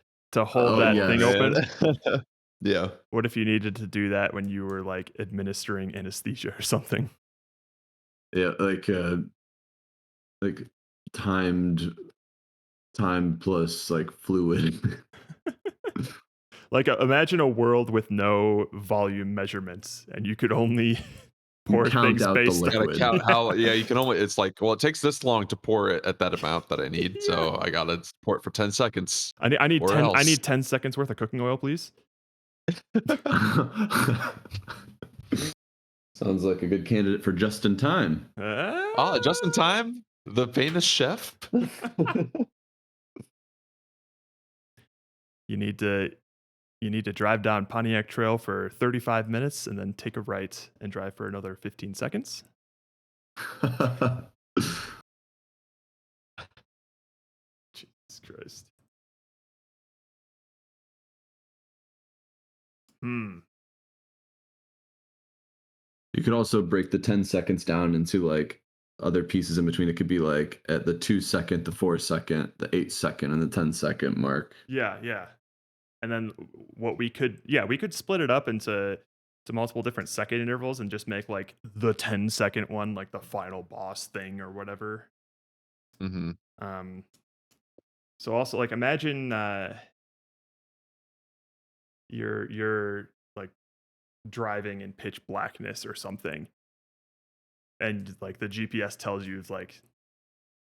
Speaker 1: hold that thing open.
Speaker 3: Yeah.
Speaker 1: What if you needed to do that when you were like administering anesthesia or something?
Speaker 2: Yeah, like time plus like fluid.
Speaker 1: Like imagine a world with no volume measurements and you could only pour
Speaker 2: count
Speaker 1: things
Speaker 2: out the
Speaker 1: based on
Speaker 3: Gotta count how you can only it's like, well, it takes this long to pour it at that amount that I need. So I gotta pour it for 10 seconds.
Speaker 1: I need
Speaker 3: or
Speaker 1: 10
Speaker 3: else.
Speaker 1: I need 10 seconds worth of cooking oil, please.
Speaker 2: Sounds like a good candidate for just in time.
Speaker 3: Just in time, the famous chef.
Speaker 1: You need to drive down Pontiac Trail for 35 minutes and then take a right and drive for another 15 seconds. Jesus Christ.
Speaker 2: You could also break the 10 seconds down into like other pieces in between. It could be like at the 2 second, the 4 second, the 8 second, and the 10 second mark.
Speaker 1: Yeah. And then we could split it up into multiple different second intervals and just make like the 10-second one like the final boss thing or whatever. So also like imagine you're like driving in pitch blackness or something, and like the GPS tells you like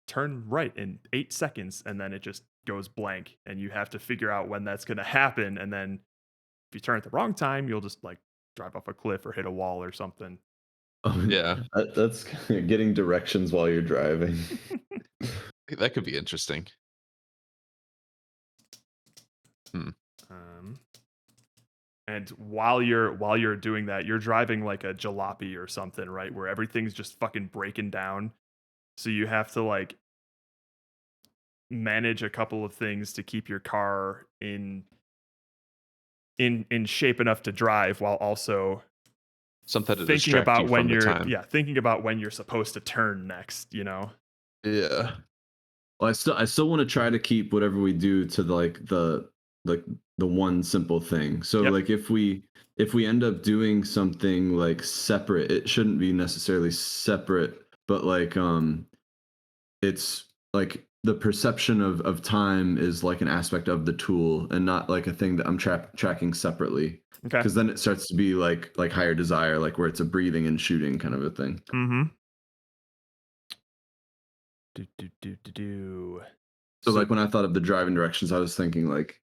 Speaker 1: turn right in 8 seconds, and then it just goes blank, and you have to figure out when that's going to happen. And then if you turn at the wrong time, you'll just like drive off a cliff or hit a wall or something.
Speaker 3: Yeah.
Speaker 2: That's getting directions while you're driving.
Speaker 3: That could be interesting.
Speaker 1: And while you're doing that, you're driving like a jalopy or something, right? Where everything's just fucking breaking down. So you have to like manage a couple of things to keep your car in shape enough to drive, while also
Speaker 3: something to
Speaker 1: thinking
Speaker 3: distract
Speaker 1: about
Speaker 3: you
Speaker 1: when
Speaker 3: from the
Speaker 1: you're
Speaker 3: time.
Speaker 1: thinking about when you're supposed to turn next, you know?
Speaker 3: Yeah.
Speaker 2: Well, I still want to try to keep whatever we do to the one simple thing. So like if we end up doing something like separate, it shouldn't be necessarily separate, but like it's like the perception of time is like an aspect of the tool and not like a thing that I'm tracking separately.
Speaker 1: Okay.
Speaker 2: Because then it starts to be like higher desire, like where it's a breathing and shooting kind of a thing.
Speaker 1: Mm-hmm.
Speaker 2: So like when I thought of the driving directions, I was thinking like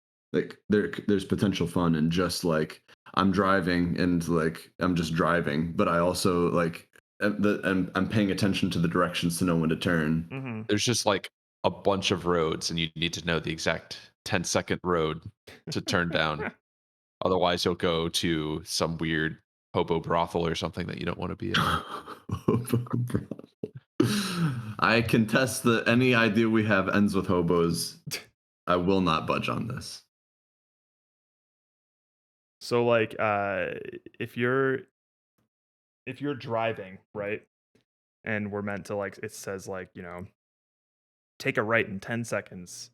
Speaker 2: there's potential fun in just like I'm driving and like I'm just driving, but I also like I'm paying attention to the directions to know when to turn.
Speaker 1: Mm-hmm.
Speaker 3: There's just like a bunch of roads, and you need to know the exact 10-second road to turn down. Otherwise, you'll go to some weird hobo brothel or something that you don't want to be in.
Speaker 2: I contest that any idea we have ends with hobos. I will not budge on this.
Speaker 1: So like if you're driving, right? And we're meant to like, it says like, you know, take a right in 10 seconds.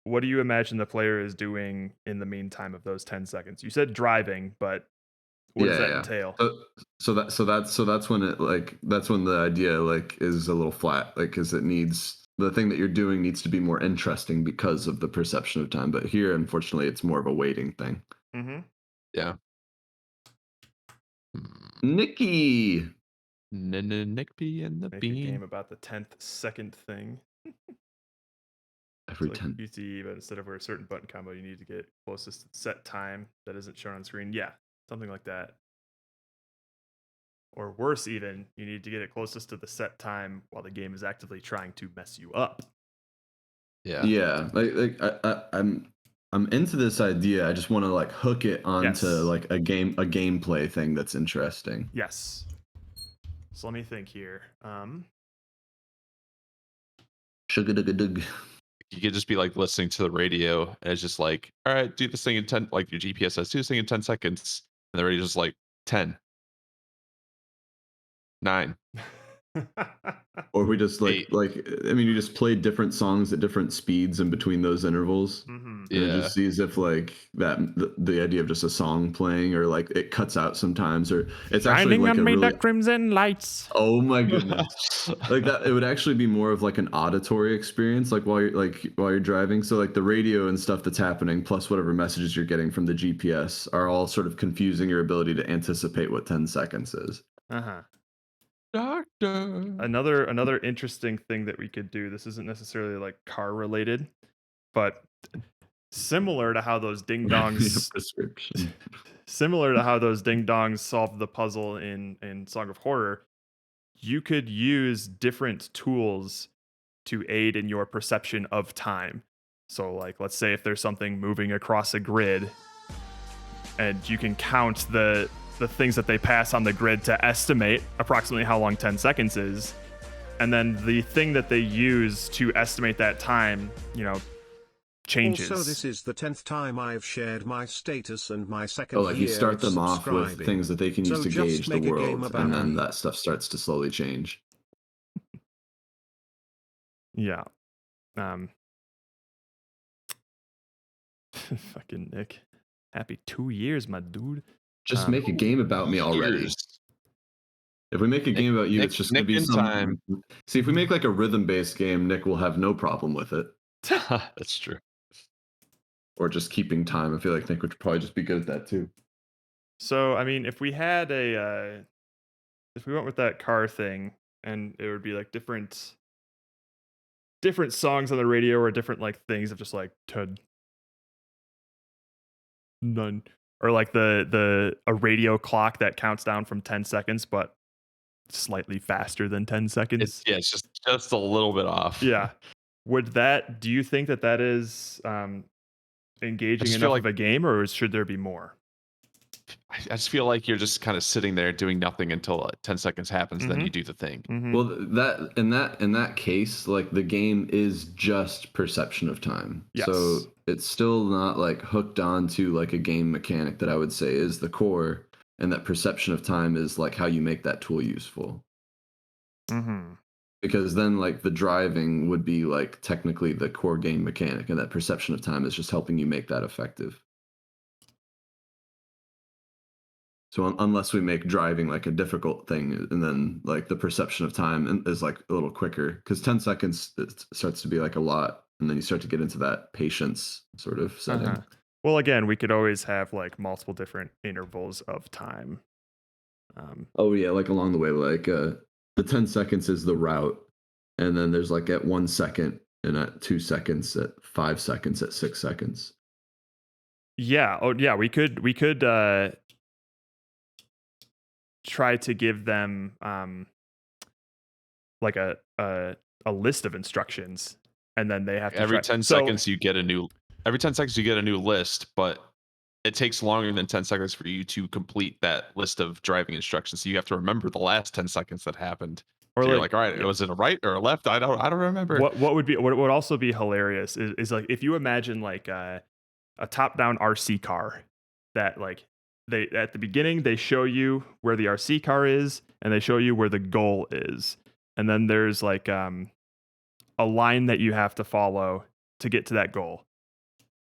Speaker 1: What do you imagine the player is doing in the meantime of those 10 seconds? You said driving, but what does that entail?
Speaker 2: So that's when it like that's when the idea like is a little flat, like because it needs the thing that you're doing needs to be more interesting because of the perception of time. But here, unfortunately, it's more of a waiting thing.
Speaker 1: Mm-hmm.
Speaker 3: Yeah.
Speaker 2: Nikki.
Speaker 3: Nickby and the
Speaker 1: Make
Speaker 3: bean.
Speaker 1: a game about the 10th second thing.
Speaker 2: Every
Speaker 1: like
Speaker 2: 10.
Speaker 1: QTE, but instead of where a certain button combo, you need to get closest set time that isn't shown on screen. Yeah, something like that. Or worse, even, you need to get it closest to the set time while the game is actively trying to mess you up.
Speaker 2: Yeah. Like I'm into this idea. I just want to like hook it onto like a gameplay thing that's interesting.
Speaker 1: Yes. So let me think here.
Speaker 2: Sugar-dugga-dug.
Speaker 3: You could just be like listening to the radio, and it's just like, all right, do this thing in 10, like your GPS says, do this thing in 10 seconds. And the radio's just like 10, 9.
Speaker 2: Or we just like I mean, you just play different songs at different speeds in between those intervals.
Speaker 1: Mm-hmm.
Speaker 2: And it just sees if like that the idea of just a song playing or like it cuts out sometimes, or it's actually like a really
Speaker 1: crimson lights.
Speaker 2: Oh my goodness. Like that, it would actually be more of like an auditory experience, like while you're driving. So like the radio and stuff that's happening, plus whatever messages you're getting from the GPS, are all sort of confusing your ability to anticipate what 10 seconds is.
Speaker 3: Doctor.
Speaker 1: Another interesting thing that we could do. This isn't necessarily like car related, but similar to how those ding dongs solved the puzzle in Song of Horror, you could use different tools to aid in your perception of time. So like, let's say if there's something moving across a grid and you can count the things that they pass on the grid to estimate approximately how long 10 seconds is, and then the thing that they use to estimate that time, you know, changes.
Speaker 18: Also, this is the 10th time I've shared my status and my second
Speaker 2: like you
Speaker 18: year
Speaker 2: start
Speaker 18: of
Speaker 2: them off with
Speaker 18: subscribing.
Speaker 2: things that they can use
Speaker 18: So
Speaker 2: to
Speaker 18: just
Speaker 2: gauge the
Speaker 18: make a game
Speaker 2: world,
Speaker 18: about
Speaker 2: and then
Speaker 18: me.
Speaker 2: that stuff starts to slowly change.
Speaker 1: Yeah. Fucking Nick. Happy 2 years, my dude.
Speaker 2: Just make a game about me already. If we make a game about you, it's just going to be some time. See, if we make like a rhythm-based game, Nick will have no problem with it.
Speaker 3: That's true.
Speaker 2: Or just keeping time. I feel like Nick would probably just be good at that too.
Speaker 1: So, I mean, if we had if we went with that car thing, and it would be like different different songs on the radio or different like things of just like 10, 9, or like a radio clock that counts down from 10 seconds, but slightly faster than 10 seconds.
Speaker 3: It's just a little bit off.
Speaker 1: Yeah. Do you think that is engaging enough of a game, or should there be more?
Speaker 3: I just feel like you're just kind of sitting there doing nothing until 10 seconds happens, then you do the thing.
Speaker 2: Well, that in that case, like the game is just perception of time.
Speaker 1: Yes.
Speaker 2: So it's still not like hooked onto like a game mechanic that I would say is the core, and that perception of time is like how you make that tool useful. Because then like the driving would be like technically the core game mechanic, and that perception of time is just helping you make that effective. So unless we make driving like a difficult thing, and then like the perception of time is like a little quicker, because 10 seconds it starts to be like a lot, and then you start to get into that patience sort of setting.
Speaker 1: Well, again, we could always have like multiple different intervals of time.
Speaker 2: Oh yeah, like along the way, like the 10 seconds is the route, and then there's like at 1 second, and at 2 seconds, at 5 seconds, at 6 seconds.
Speaker 1: Yeah. Oh yeah. We could try to give them like a list of instructions, and then they have to
Speaker 3: every 10 seconds you get a new list, but it takes longer than 10 seconds for you to complete that list of driving instructions. So you have to remember the last 10 seconds that happened. Or you're like, all right, was it a right or a left? I don't remember.
Speaker 1: What would also be hilarious is like if you imagine like a top-down RC car that like they at the beginning they show you where the RC car is, and they show you where the goal is, and then there's like a line that you have to follow to get to that goal,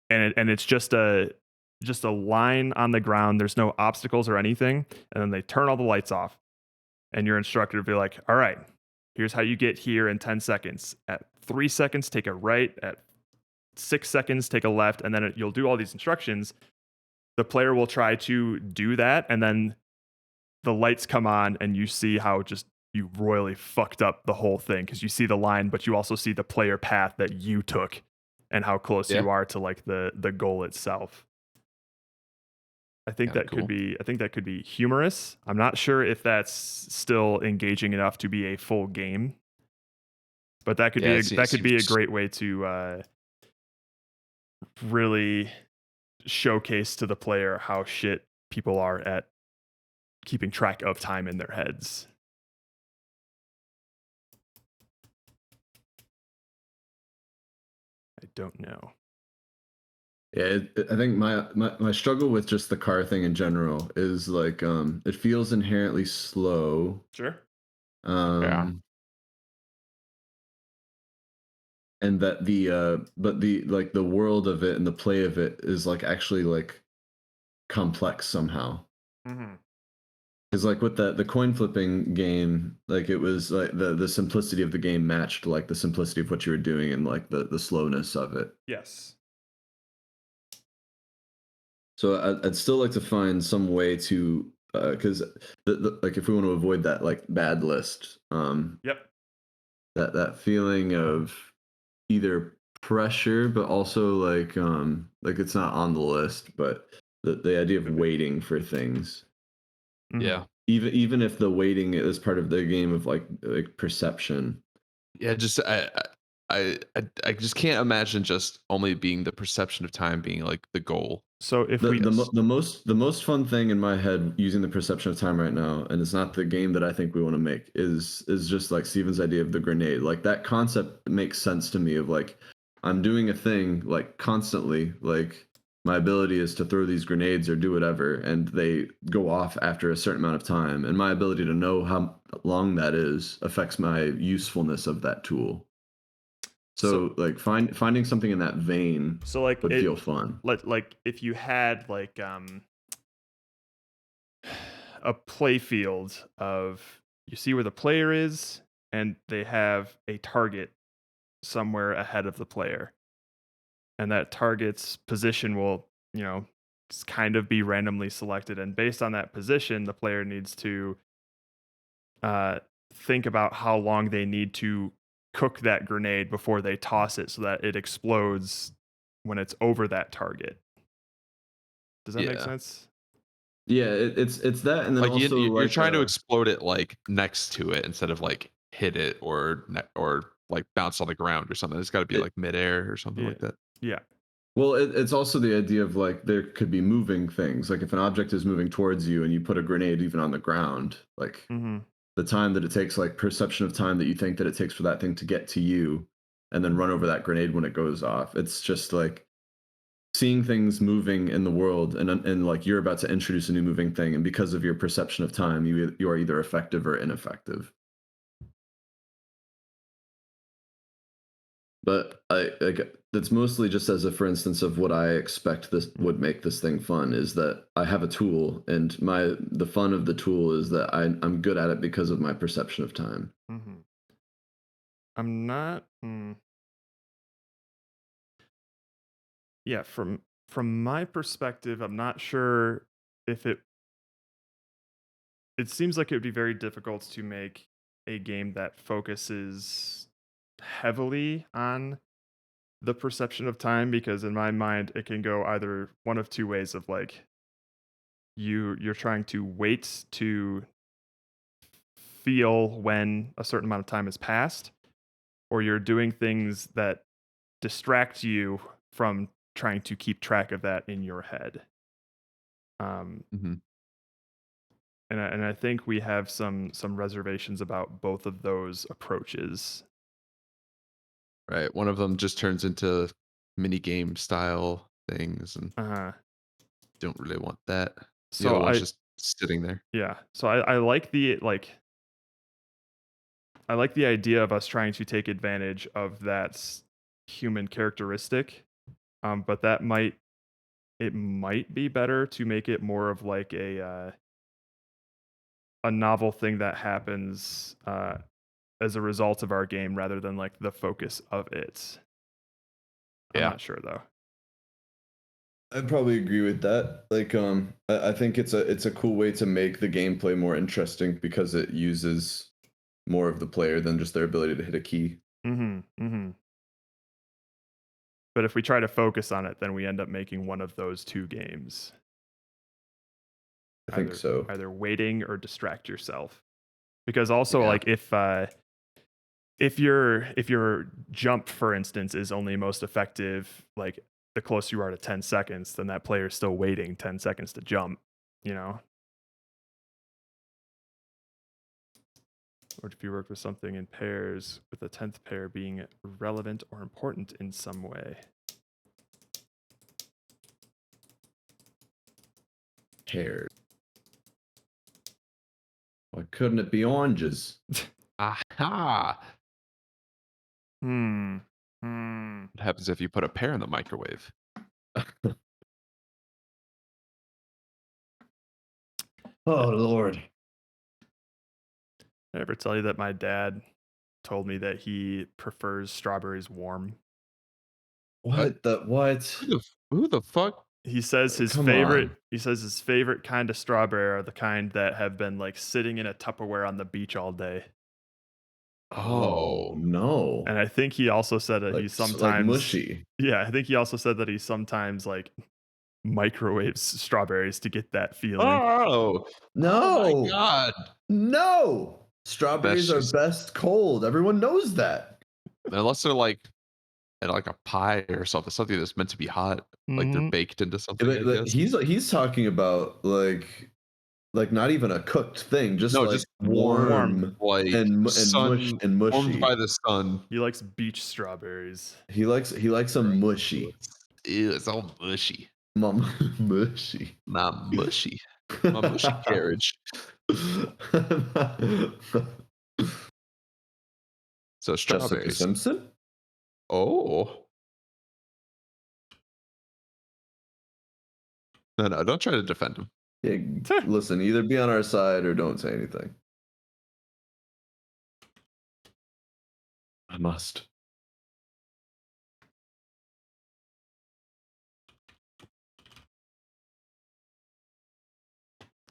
Speaker 1: and it's just a line on the ground. There's no obstacles or anything, and then they turn all the lights off, and your instructor will be like, all right, here's how you get here in 10 seconds. At 3 seconds, take a right. At 6 seconds, take a left, and then you'll do all these instructions. The player will try to do that, and then the lights come on, and you see how just you royally fucked up the whole thing, because you see the line, but you also see the player path that you took and how close you are to like the goal itself. I think that could be humorous. I'm not sure if that's still engaging enough to be a full game, but that could be a great way to really showcase to the player how shit people are at keeping track of time in their heads. I don't know.
Speaker 2: Yeah, I think my struggle with just the car thing in general is like it feels inherently slow.
Speaker 1: Sure.
Speaker 2: Yeah. And that the world of it and the play of it is like actually like complex somehow. Because like with the coin flipping game, like it was like the simplicity of the game matched like the simplicity of what you were doing, and like the slowness of it.
Speaker 1: Yes.
Speaker 2: So I'd still like to find some way to, because like if we want to avoid that like bad list,
Speaker 1: yep,
Speaker 2: that feeling of either pressure, but also like it's not on the list, but the idea of waiting for things.
Speaker 3: Yeah.
Speaker 2: Even if the waiting is part of the game of like perception.
Speaker 3: Yeah, just I just can't imagine just only being the perception of time being like the goal.
Speaker 1: So if
Speaker 2: the most fun thing in my head using the perception of time right now, and it's not the game that I think we want to make, is just like Steven's idea of the grenade. Like that concept makes sense to me of like I'm doing a thing like constantly, like my ability is to throw these grenades or do whatever, and they go off after a certain amount of time, and my ability to know how long that is affects my usefulness of that tool. So like finding something in that vein,
Speaker 1: so like
Speaker 2: would feel fun.
Speaker 1: Like if you had like a play field of, you see where the player is, and they have a target somewhere ahead of the player, and that target's position will, kind of be randomly selected, and based on that position, the player needs to think about how long they need to cook that grenade before they toss it so that it explodes when it's over that target. Does that make sense?
Speaker 2: Yeah, it's that, and then
Speaker 3: Like
Speaker 2: also
Speaker 3: you're trying to explode it like next to it instead of like hit it or like bounce on the ground or something. It's got to be like midair or something like that.
Speaker 1: Yeah.
Speaker 2: Well, it's also the idea of like there could be moving things. Like if an object is moving towards you and you put a grenade even on the ground, like the time that it takes, like perception of time that you think that it takes for that thing to get to you and then run over that grenade when it goes off. It's just like seeing things moving in the world, and like you're about to introduce a new moving thing, and because of your perception of time, you are either effective or ineffective. But that's mostly just as a for instance of what I expect this would make this thing fun, is that I have a tool, and the fun of the tool is that I'm good at it because of my perception of time.
Speaker 1: I'm not. Yeah, from my perspective, I'm not sure if it seems like it would be very difficult to make a game that focuses heavily on the perception of time, because in my mind it can go either one of two ways of like you're trying to wait to feel when a certain amount of time has passed, or you're doing things that distract you from trying to keep track of that in your head. And I think we have some reservations about both of those approaches.
Speaker 3: Right. One of them just turns into mini game style things, and don't really want that. The
Speaker 1: So
Speaker 3: other one's just sitting there.
Speaker 1: Yeah. So I like the I like the idea of us trying to take advantage of that human characteristic, but it might be better to make it more of like a novel thing that happens as a result of our game rather than like the focus of it. I'm not sure though.
Speaker 2: I'd probably agree with that. Like, I think it's a cool way to make the gameplay more interesting because it uses more of the player than just their ability to hit a key.
Speaker 1: But if we try to focus on it, then we end up making one of those two games.
Speaker 2: I think so.
Speaker 1: Either waiting or distract yourself. Because also, like, if your jump, for instance, is only most effective, like the closer you are to 10 seconds, then that player's still waiting 10 seconds to jump, you know? Or if you work with something in pairs, with the 10th pair being relevant or important in some way.
Speaker 2: Pairs. Why couldn't it be oranges?
Speaker 3: Aha! What happens if you put a pear in the microwave?
Speaker 2: Oh, Lord.
Speaker 1: Did I ever tell you that my dad told me that he prefers strawberries warm?
Speaker 2: What?
Speaker 3: Who the fuck?
Speaker 1: He says his favorite kind of strawberry are the kind that have been like sitting in a Tupperware on the beach all day.
Speaker 2: Oh no.
Speaker 1: And I think he also said that he sometimes
Speaker 2: like mushy.
Speaker 1: Yeah, I think he also said that he sometimes like microwaves strawberries to get that feeling.
Speaker 3: Oh
Speaker 2: no.
Speaker 3: Oh my god.
Speaker 2: No. Strawberries are best cold. Everyone knows that.
Speaker 3: Unless they're like in like a pie or something that's meant to be hot, like they're baked into something. I guess.
Speaker 2: He's talking about like not even a cooked thing, just
Speaker 3: just
Speaker 2: warm
Speaker 3: like
Speaker 2: and
Speaker 3: sun,
Speaker 2: and mushy.
Speaker 3: warmed by the sun.
Speaker 1: He likes beach strawberries.
Speaker 2: He likes them mushy.
Speaker 3: Ew, it's all mushy.
Speaker 2: Mom, mushy.
Speaker 3: Not mushy. My mushy carriage. So strawberries.
Speaker 2: Jessica Simpson?
Speaker 3: Oh. No, don't try to defend him.
Speaker 2: Yeah, listen, either be on our side or don't say anything. I must.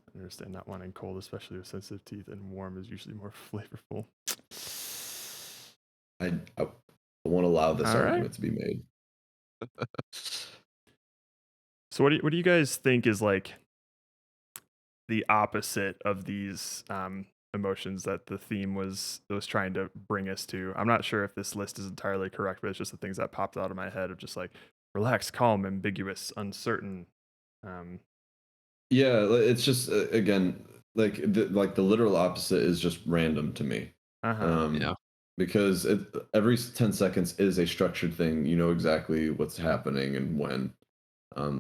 Speaker 1: I understand not wanting cold, especially with sensitive teeth, and warm is usually more flavorful.
Speaker 2: I won't allow this
Speaker 1: All right.
Speaker 2: argument to be made.
Speaker 1: So what do you guys think is like the opposite of these emotions that the theme was trying to bring us to? I'm not sure if this list is entirely correct, but it's just the things that popped out of my head of just like relaxed, calm, ambiguous, uncertain.
Speaker 2: Yeah, it's just again like the literal opposite is just random to me.
Speaker 3: Yeah.
Speaker 2: Because every 10 seconds is a structured thing. You know exactly what's happening and when.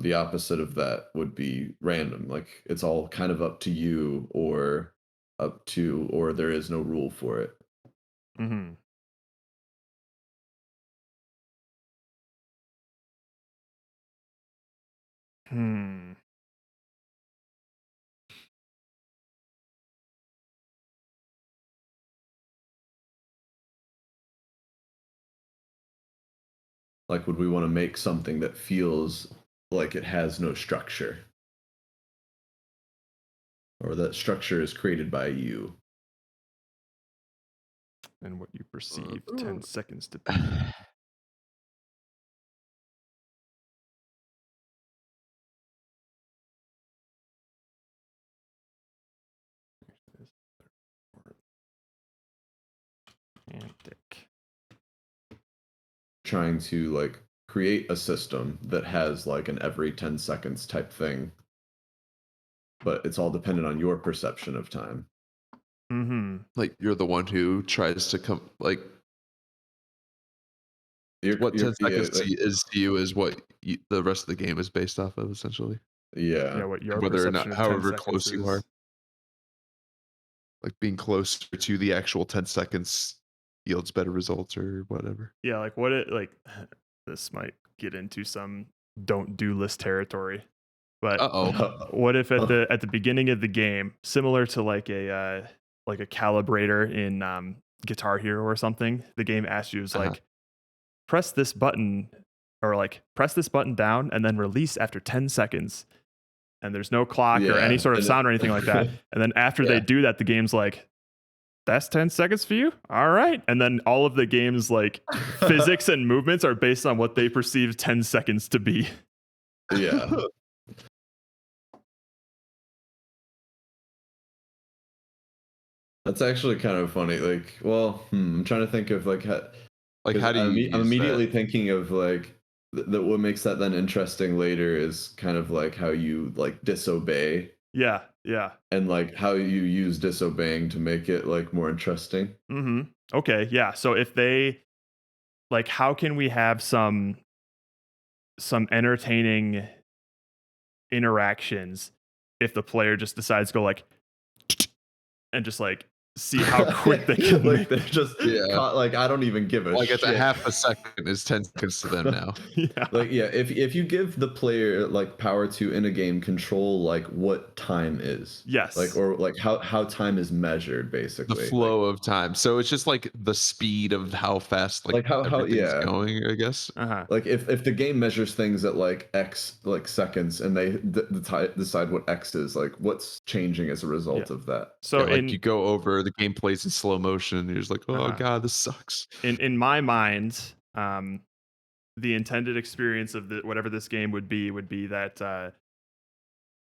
Speaker 2: The opposite of that would be random. Like it's all kind of up to you or there is no rule for it.
Speaker 1: Mm-hmm. Hmm.
Speaker 2: Like, would we want to make something that feels like it has no structure? Or that structure is created by you?
Speaker 1: And what you perceive 10 seconds to be.
Speaker 2: Trying to like create a system that has like an every 10 seconds type thing, but it's all dependent on your perception of time.
Speaker 1: Mm-hmm.
Speaker 3: Like you're the one who tries to come like what 10 seconds is to you is what the rest of the game is based off of, essentially.
Speaker 2: Yeah.
Speaker 1: Yeah, what your
Speaker 3: Whether or
Speaker 1: perception
Speaker 3: not,
Speaker 1: of 10
Speaker 3: however
Speaker 1: seconds
Speaker 3: close you are.
Speaker 1: is.
Speaker 3: Like being closer to the actual 10 seconds yields better results or whatever.
Speaker 1: Yeah, like what it like this might get into some don't do list territory. But what if at the beginning of the game, similar to like a calibrator in Guitar Hero or something, the game asks you is like press this button or like press this button down and then release after 10 seconds. And there's no clock or any sort of sound or anything like that. And then after they do that, the game's like, that's 10 seconds for you? All right. And then all of the game's like physics and movements are based on what they perceive 10 seconds to be.
Speaker 2: Yeah. That's actually kind of funny. Like, well, I'm trying to think of like
Speaker 3: how do you
Speaker 2: I'm immediately thinking of like that what makes that then interesting later is kind of like how you like disobey.
Speaker 1: Yeah, yeah.
Speaker 2: And like how you use disobeying to make it like more interesting.
Speaker 1: Mm-hmm. Okay, yeah. So if they like how can we have some entertaining interactions if the player just decides to go like and just like see how quick they can
Speaker 2: like they're just caught, like I don't even give a
Speaker 3: like
Speaker 2: shit.
Speaker 3: it's a half a second is 10 seconds to them now.
Speaker 2: Like if you give the player like power to in a game control like what time is.
Speaker 1: Yes.
Speaker 2: Like or like how time is measured basically.
Speaker 3: The flow of time. So it's just like the speed of how fast like
Speaker 2: how
Speaker 3: everything's going, I guess.
Speaker 2: Like if the game measures things at like X like seconds and they decide what X is, like what's changing as a result of that.
Speaker 1: So
Speaker 3: like you go over the game plays in slow motion and you're just like, oh god, this sucks.
Speaker 1: In my mind, the intended experience of whatever this game would be that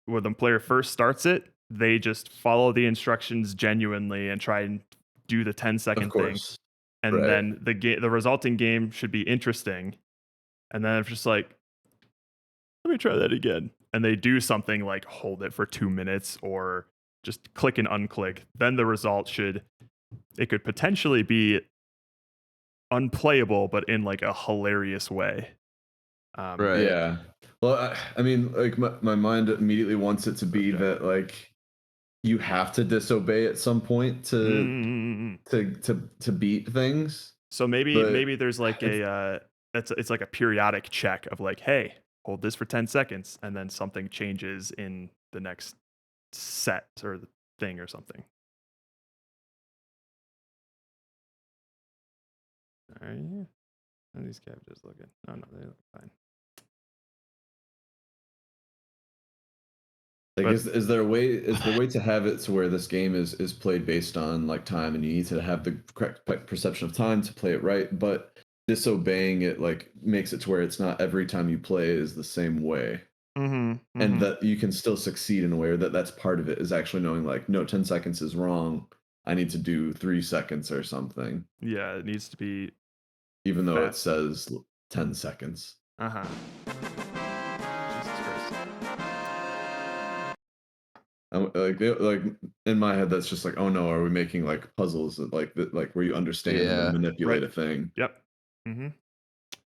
Speaker 1: when the player first starts it, they just follow the instructions genuinely and try and do the 10-second thing. And then the resulting game should be interesting. And then it's just like, let me try that again. And they do something like hold it for 2 minutes or just click and unclick. Then the result it could potentially be unplayable, but in like a hilarious way.
Speaker 2: Right. Yeah. Well, I mean, like my mind immediately wants it to be that like you have to disobey at some point to beat things.
Speaker 1: So maybe there's like it's like a periodic check of like, hey, hold this for 10 seconds, and then something changes in the next set or the thing or something. All right, yeah. How are these cabbages looking? Oh no, they look fine.
Speaker 2: Like, is there a way to have it to where this game is played based on like time, and you need to have the correct perception of time to play it right, but disobeying it like makes it to where it's not every time you play is the same way. And that you can still succeed in a way, or that's part of it, is actually knowing like, no, 10 seconds is wrong. I need to do 3 seconds or something.
Speaker 1: Yeah, it needs to be.
Speaker 2: Even though it says 10 seconds.
Speaker 1: Jesus Christ.
Speaker 2: Like in my head, that's just like, oh no, are we making like puzzles like where you understand and manipulate a thing?
Speaker 1: Yep.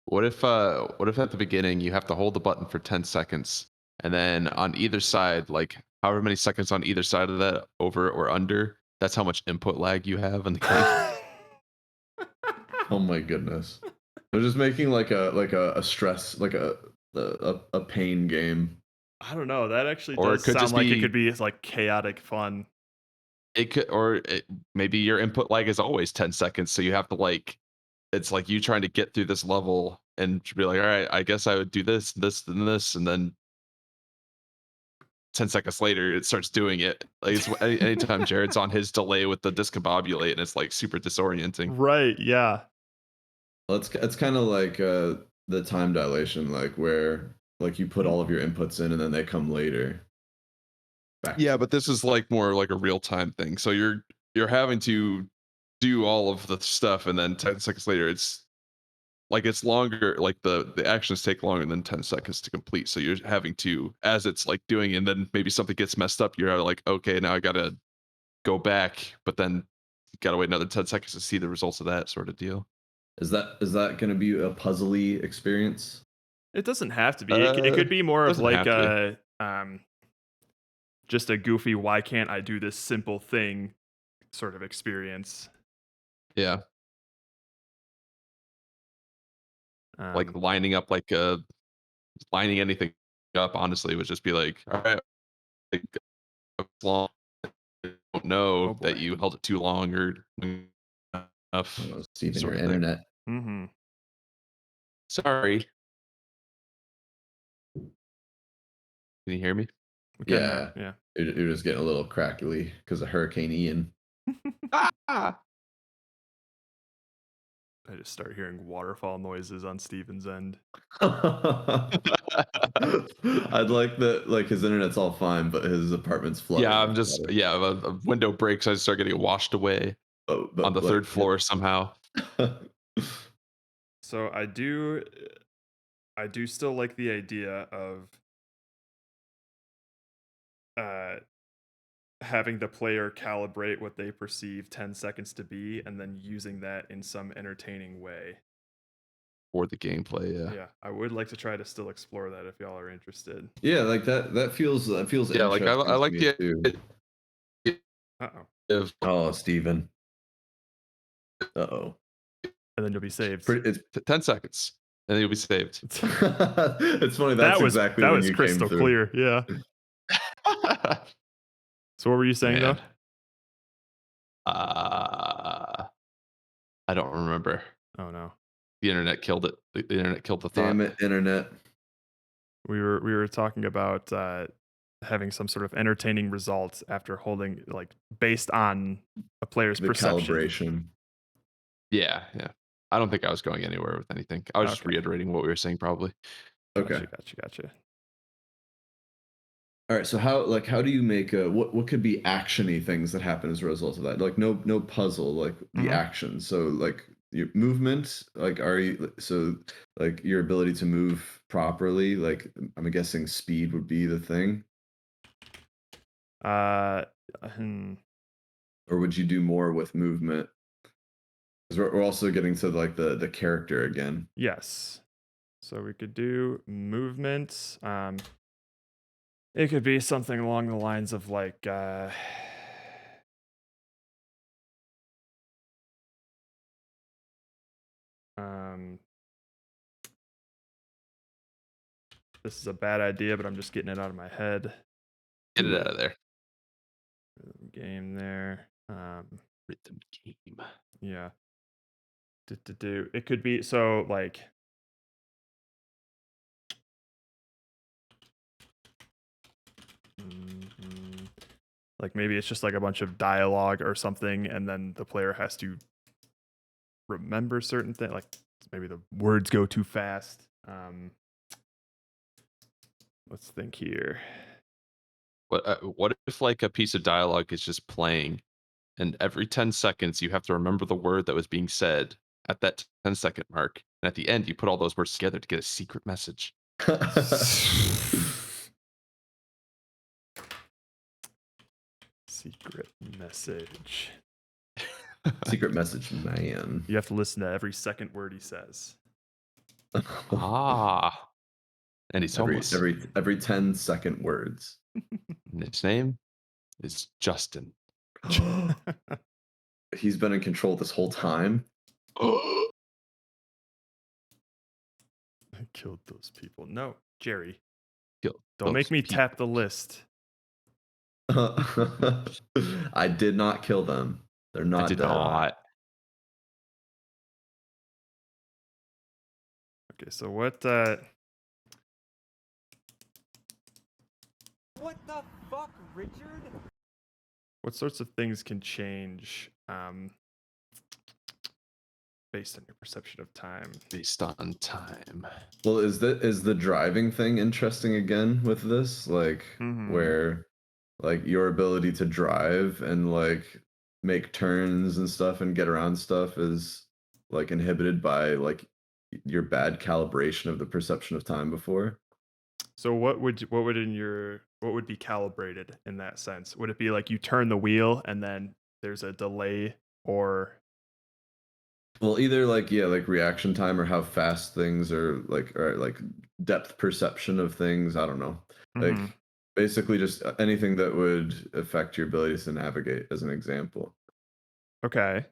Speaker 3: What if at the beginning you have to hold the button for 10 seconds, and then on either side, like however many seconds on either side of that, over or under, that's how much input lag you have in the game.
Speaker 2: Oh my goodness. They're just making like a stress, like a pain game.
Speaker 1: I don't know. That actually does sound like it could be like chaotic fun.
Speaker 3: It could, or maybe your input lag is always 10 seconds, so you have to like, it's like you trying to get through this level and be like, all right, I guess I would do this, this, and this, and then 10 seconds later it starts doing it. Like it's anytime Jared's on his delay with the discombobulate, and it's like super disorienting.
Speaker 1: Right? Yeah.
Speaker 2: Well, it's kind of like the time dilation, like where like you put all of your inputs in and then they come later.
Speaker 3: Yeah, but this is like more like a real time thing. So you're having to do all of the stuff, and then 10 seconds later it's like it's longer, like the actions take longer than 10 seconds to complete. So you're having to, as it's like doing it, and then maybe something gets messed up, you're like, okay, now I gotta go back, but then you gotta wait another 10 seconds to see the results of that sort of deal.
Speaker 2: Is that going to be a puzzly experience?
Speaker 1: It doesn't have to be. It could be more of like a just a goofy, why can't I do this simple thing sort of experience.
Speaker 3: Yeah. Like lining up, like lining anything up, honestly, would just be like, all right, like, long, I don't know that you held it too long or enough.
Speaker 2: Steven, your internet.
Speaker 1: Mm-hmm.
Speaker 3: Sorry. Can you hear me?
Speaker 2: Yeah.
Speaker 1: Yeah.
Speaker 2: You're just getting a little crackly because of Hurricane Ian.
Speaker 1: I just start hearing waterfall noises on Steven's end.
Speaker 2: I'd like that, like his internet's all fine, but his apartment's flooded.
Speaker 3: Yeah, I'm just, a window breaks, I start getting washed away on the third floor somehow.
Speaker 1: So I do still like the idea of having the player calibrate what they perceive 10 seconds to be, and then using that in some entertaining way.
Speaker 3: For the gameplay,
Speaker 1: Yeah, I would like to try to still explore that if y'all are interested.
Speaker 2: Yeah, like that feels
Speaker 3: yeah, like I like the
Speaker 2: oh, Steven. Uh-oh.
Speaker 1: And then you'll be saved.
Speaker 2: It's
Speaker 3: 10 seconds, and then you'll be saved.
Speaker 2: It's funny. That's exactly
Speaker 1: that
Speaker 2: when
Speaker 1: was
Speaker 2: you
Speaker 1: crystal
Speaker 2: came
Speaker 1: clear. Yeah. So what were you saying, though?
Speaker 3: I don't remember.
Speaker 1: Oh no.
Speaker 3: The internet killed it. The internet killed the thought.
Speaker 2: Damn it, internet.
Speaker 1: We were talking about having some sort of entertaining results after holding, like, based on a player's perception.
Speaker 2: Calibration.
Speaker 3: Yeah. I don't think I was going anywhere with anything. I was just reiterating what we were saying, probably.
Speaker 2: Okay.
Speaker 1: Gotcha. All
Speaker 2: right, so how do you make what could be actiony things that happen as a result of that? Like no puzzle, like the action. So like your movement, like like your ability to move properly, like I'm guessing speed would be the thing. Or would you do more with movement? Because we're also getting to like the character again.
Speaker 1: Yes. So we could do movement. It could be something along the lines of like this is a bad idea, but I'm just getting it out of my head.
Speaker 3: Get it out of there.
Speaker 1: Game there.
Speaker 3: Rhythm game.
Speaker 1: Yeah. It could be so like Like maybe it's just like a bunch of dialogue or something, and then the player has to remember certain things. Like maybe the words go too fast. Let's think here.
Speaker 3: What if like a piece of dialogue is just playing, and every 10 seconds you have to remember the word that was being said at that 10-second mark, and at the end you put all those words together to get a secret message.
Speaker 1: Secret message.
Speaker 2: Secret message, man.
Speaker 1: You have to listen to every second word he says.
Speaker 3: Ah. And he's homeless.
Speaker 2: Every 10-second words.
Speaker 3: And his name is Justin.
Speaker 2: He's been in control this whole time.
Speaker 1: I killed those people. No, Jerry. Don't make me tap the list.
Speaker 2: I did not kill them. They're not dead.
Speaker 3: Not.
Speaker 1: Okay, so what
Speaker 19: What the fuck, Richard?
Speaker 1: what sorts of things can change based on your perception of time?
Speaker 3: Based on time.
Speaker 2: Well, is the driving thing interesting again with this? Like where like your ability to drive and like make turns and stuff and get around stuff is like inhibited by like your bad calibration of the perception of time before?
Speaker 1: So what would be calibrated in that sense? Would it be like you turn the wheel and then there's a delay, or
Speaker 2: well, either like like reaction time or how fast things are, like, or like depth perception of things, I don't know. Like basically just anything that would affect your ability to navigate, as an example.
Speaker 1: Okay.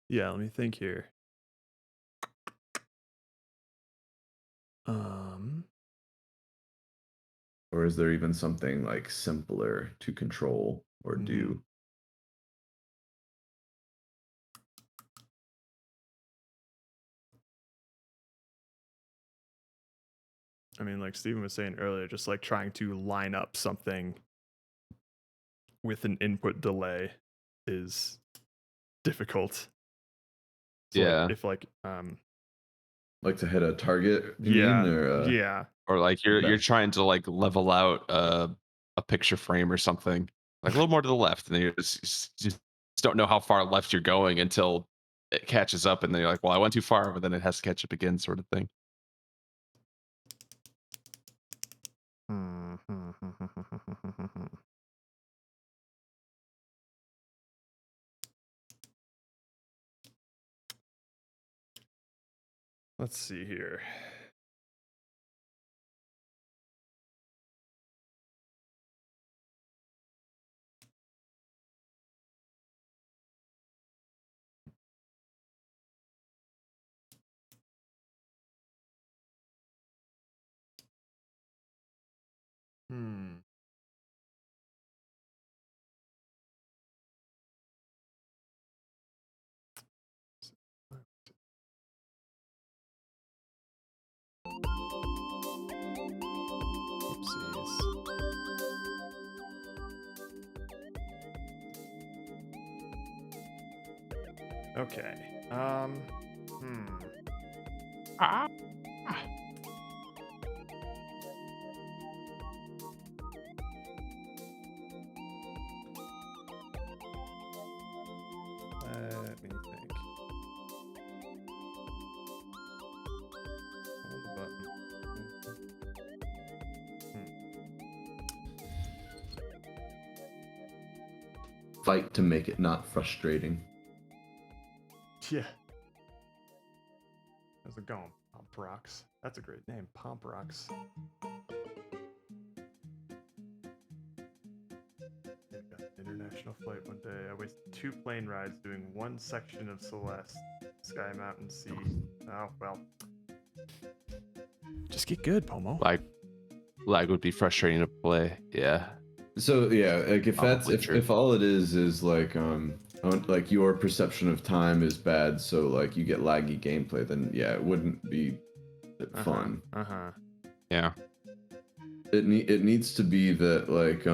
Speaker 1: Yeah, let me think here.
Speaker 2: Or is there even something like simpler to control or do?
Speaker 1: I mean, like Steven was saying earlier, just like trying to line up something with an input delay is difficult. So
Speaker 3: Yeah.
Speaker 1: Like, if like
Speaker 2: to hit a target, you
Speaker 1: yeah,
Speaker 2: mean, or
Speaker 1: yeah.
Speaker 3: Or like you're trying to like level out a picture frame or something, like a little more to the left, and then you just don't know how far left you're going until it catches up, and then you're like, well, I went too far, but then it has to catch up again, sort of thing.
Speaker 1: Let's see here. Okay. Let me think. Hold the button.
Speaker 2: Fight to make it not frustrating.
Speaker 1: Yeah. How's it going, Pomp Rocks? That's a great name, Pomp Rocks. International flight one day. I wasted 2 plane rides doing 1 section of Celeste, Sky Mountain Sea. Oh well. Just get good, Pomo.
Speaker 3: Lag would be frustrating to play. Yeah.
Speaker 2: So yeah, like if that's if all it is like like your perception of time is bad, so like you get laggy gameplay, then yeah, it wouldn't be fun.
Speaker 3: Yeah.
Speaker 2: it needs to be that like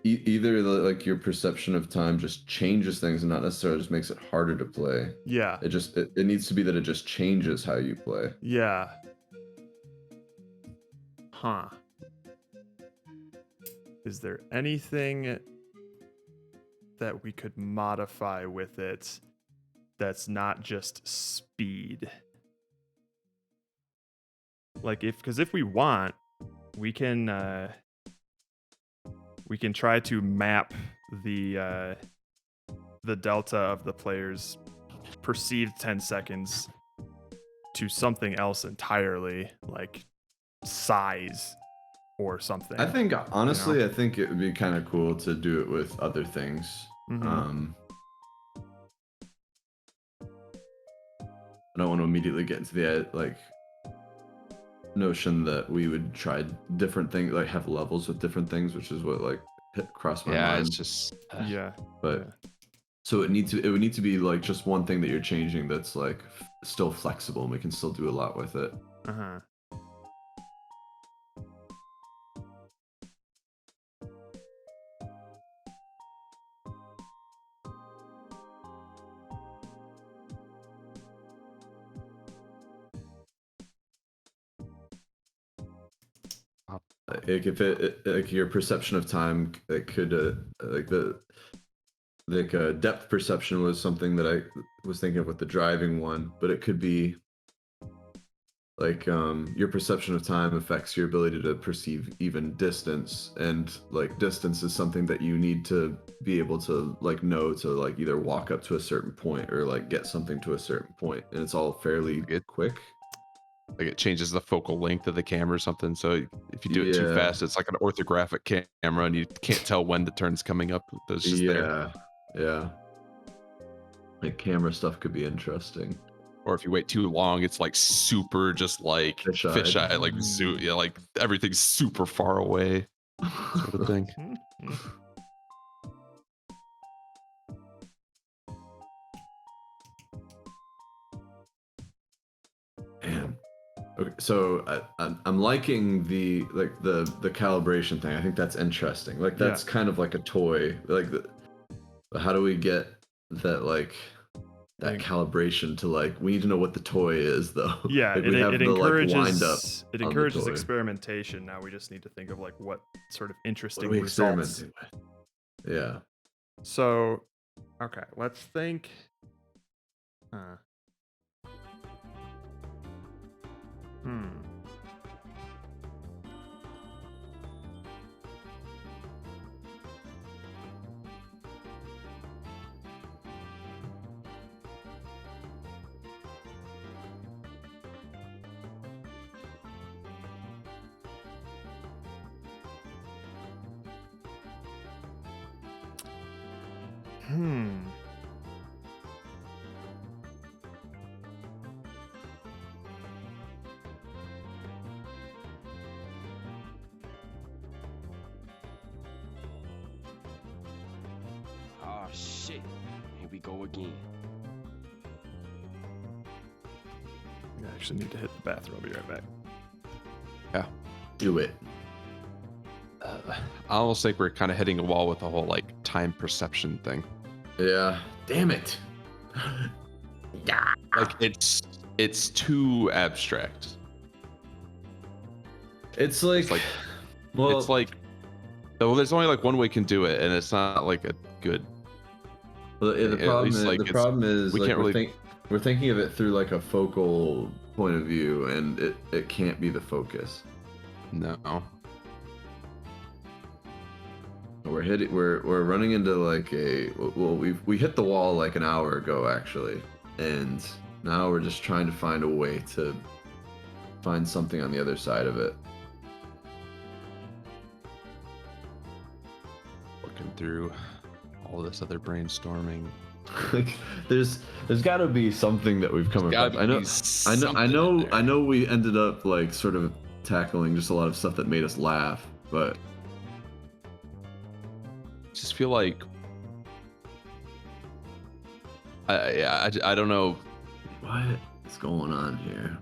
Speaker 2: either like your perception of time just changes things and not necessarily just makes it harder to play.
Speaker 1: Yeah.
Speaker 2: It needs to be that it just changes how you play.
Speaker 1: Yeah. Huh. Is there anything that we could modify with it that's not just speed? Like because if we want, we can try to map the delta of the player's perceived 10 seconds to something else entirely, like size or something.
Speaker 2: I think honestly,
Speaker 1: you know?
Speaker 2: I think it would be kind of cool to do it with other things.
Speaker 1: Mm-hmm.
Speaker 2: I don't want to immediately get into the like notion that we would try different things, like have levels with different things, which is what like crossed my mind.
Speaker 3: It's just
Speaker 2: but so it would need to be like just one thing that you're changing that's like still flexible and we can still do a lot with it.
Speaker 1: Uh-huh.
Speaker 2: Like if it like your perception of time, it could like the depth perception was something that I was thinking of with the driving one, but it could be like your perception of time affects your ability to perceive even distance, and like distance is something that you need to be able to like know to like either walk up to a certain point or like get something to a certain point, and it's all fairly quick.
Speaker 3: Like it changes the focal length of the camera or something. So if you do it too fast, it's like an orthographic camera, and you can't tell when the turn's coming up. That's just there.
Speaker 2: Yeah. Like camera stuff could be interesting.
Speaker 3: Or if you wait too long, it's like super, just like fisheye, like zoom. Yeah, like everything's super far away, sort of thing.
Speaker 2: Man. Okay, so I'm liking the calibration thing. I think that's interesting. Like that's kind of like a toy. Like how do we get that like that calibration to like we need to know what the toy is though.
Speaker 1: Yeah,
Speaker 2: like,
Speaker 1: it encourages
Speaker 2: wind up
Speaker 1: it
Speaker 2: on
Speaker 1: encourages
Speaker 2: the toy.
Speaker 1: experimentation. Now we just need to think of like what sort of interesting
Speaker 2: What are we
Speaker 1: results.
Speaker 2: experimenting with? Yeah.
Speaker 1: So, okay, let's think.
Speaker 20: Oh shit, here we go again.
Speaker 1: I actually need to hit the bathroom. I'll be right back.
Speaker 3: Yeah.
Speaker 2: Do it.
Speaker 3: I almost think we're kind of hitting a wall with the whole like time perception thing.
Speaker 2: Yeah. Damn it.
Speaker 3: Like it's too abstract.
Speaker 2: It's like
Speaker 3: well, it's like there's only like one way we can do it, and it's not like a good.
Speaker 2: Well, yeah, the problem is we can't really. We're thinking of it through like a focal point of view, and it can't be the focus.
Speaker 3: No.
Speaker 2: We're running into like we hit the wall like an hour ago actually, and now we're just trying to find a way to find something on the other side of it.
Speaker 3: Working through all this other brainstorming.
Speaker 2: Like there's got to be something that we've come across. I know we ended up like sort of tackling just a lot of stuff that made us laugh, but
Speaker 3: I just feel like I don't know
Speaker 2: what is going on here.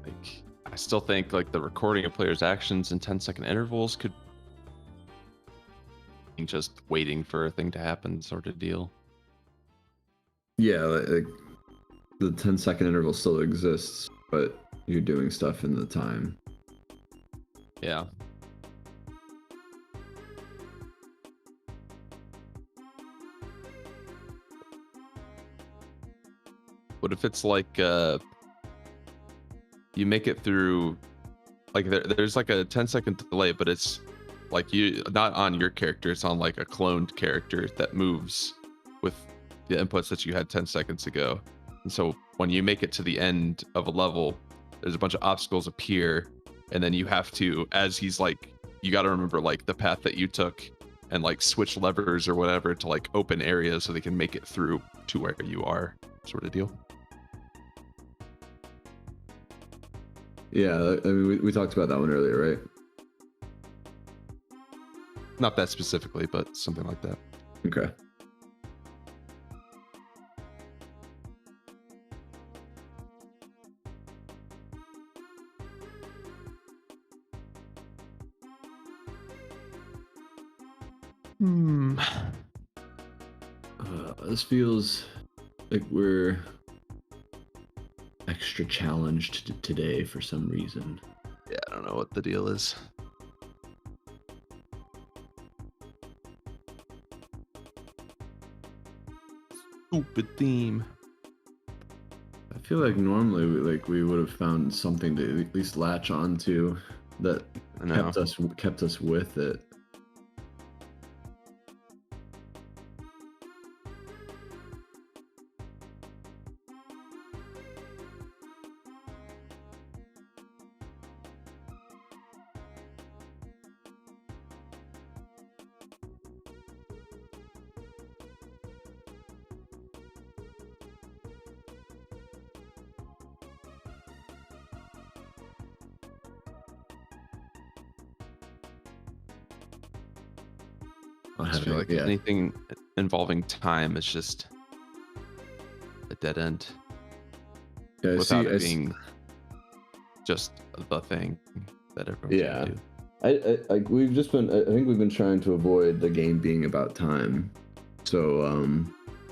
Speaker 3: Like, I still think like the recording of players' actions in 10-second intervals could just waiting for a thing to happen sort of deal.
Speaker 2: Yeah, like the 10-second interval still exists, but you're doing stuff in the time.
Speaker 3: Yeah. What if it's like you make it through, like there's like a 10-second delay, but it's like you not on your character, it's on like a cloned character that moves with the inputs that you had 10 seconds ago. And so when you make it to the end of a level, there's a bunch of obstacles appear, and then you have to, as he's like, you got to remember like the path that you took and like switch levers or whatever to like open areas so they can make it through to where you are, sort of deal.
Speaker 2: Yeah, I mean, we talked about that one earlier, right?
Speaker 3: Not that specifically, but something like that.
Speaker 2: Okay. This feels like we're extra challenged today for some reason.
Speaker 3: Yeah, I don't know what the deal is. Stupid theme.
Speaker 2: I feel like normally we would have found something to at least latch onto that kept us with it.
Speaker 3: I just feel like anything involving time is just a dead end.
Speaker 2: Yeah,
Speaker 3: without it being just the thing that everyone's gonna do.
Speaker 2: I think we've been trying to avoid the game being about time. So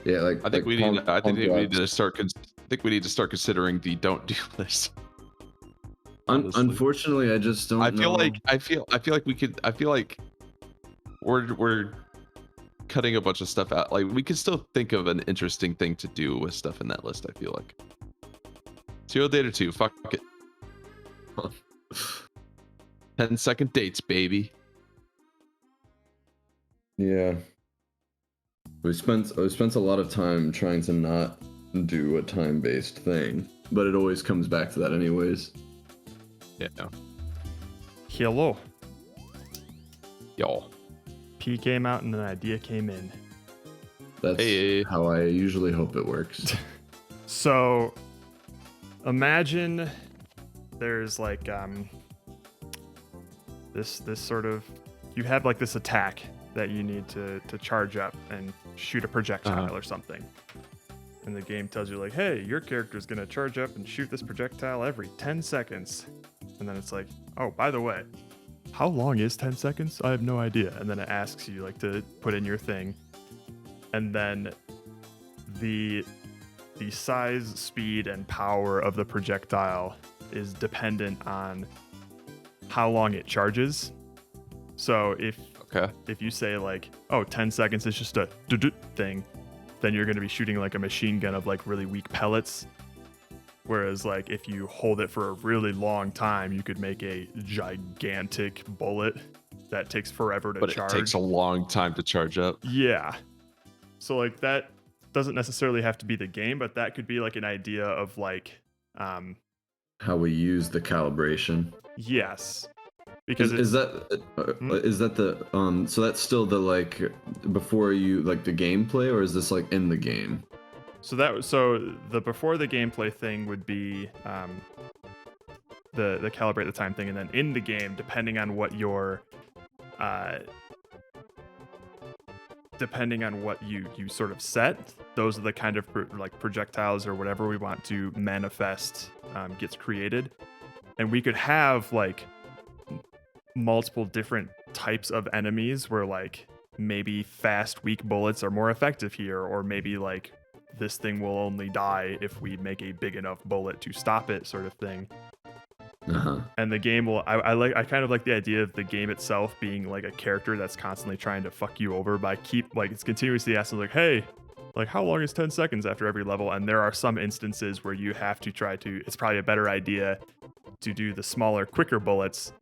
Speaker 2: yeah, like
Speaker 3: I think we need to start considering the don't do list.
Speaker 2: Unfortunately, I just don't.
Speaker 3: I feel like we're cutting a bunch of stuff out. Like we could still think of an interesting thing to do with stuff in that list. I feel like Zero Data 2. Fuck it. 10-second dates, baby.
Speaker 2: Yeah. We spent a lot of time trying to not do a time-based thing, but it always comes back to that anyways.
Speaker 3: Yeah.
Speaker 1: Hello.
Speaker 3: Yo.
Speaker 1: P came out and an idea came in.
Speaker 2: That's how I usually hope it works.
Speaker 1: So imagine there's like this sort of, you have like this attack that you need to charge up and shoot a projectile or something. And the game tells you like, hey, your character's gonna charge up and shoot this projectile every 10 seconds. And then it's like, oh, by the way, how long is 10 seconds? I have no idea. And then it asks you like to put in your thing. And then the size, speed, and power of the projectile is dependent on how long it charges. So if you say like, oh, 10 seconds is just a thing, then you're going to be shooting like a machine gun of like really weak pellets. Whereas like if you hold it for a really long time, you could make a gigantic bullet that takes forever to charge.
Speaker 3: But it takes a long time to charge up.
Speaker 1: Yeah. So like that doesn't necessarily have to be the game, but that could be like an idea of like
Speaker 2: how we use the calibration.
Speaker 1: Yes. Because
Speaker 2: is that the so that's still the like before you like the gameplay, or is this like in the game?
Speaker 1: So the before the gameplay thing would be the calibrate the time thing, and then in the game, depending on what your depending on what you sort of set, those are the kind of like projectiles or whatever we want to manifest gets created. and we could have like multiple different types of enemies where like maybe fast weak bullets are more effective here, or maybe like this thing will only die if we make a big enough bullet to stop it, sort of thing. And the game will I kind of like the idea of the game itself being like a character that's constantly trying to fuck you over by it's continuously asking like, hey, like how long is 10 seconds after every level? And there are some instances where you have to it's probably a better idea to do the smaller, quicker bullets.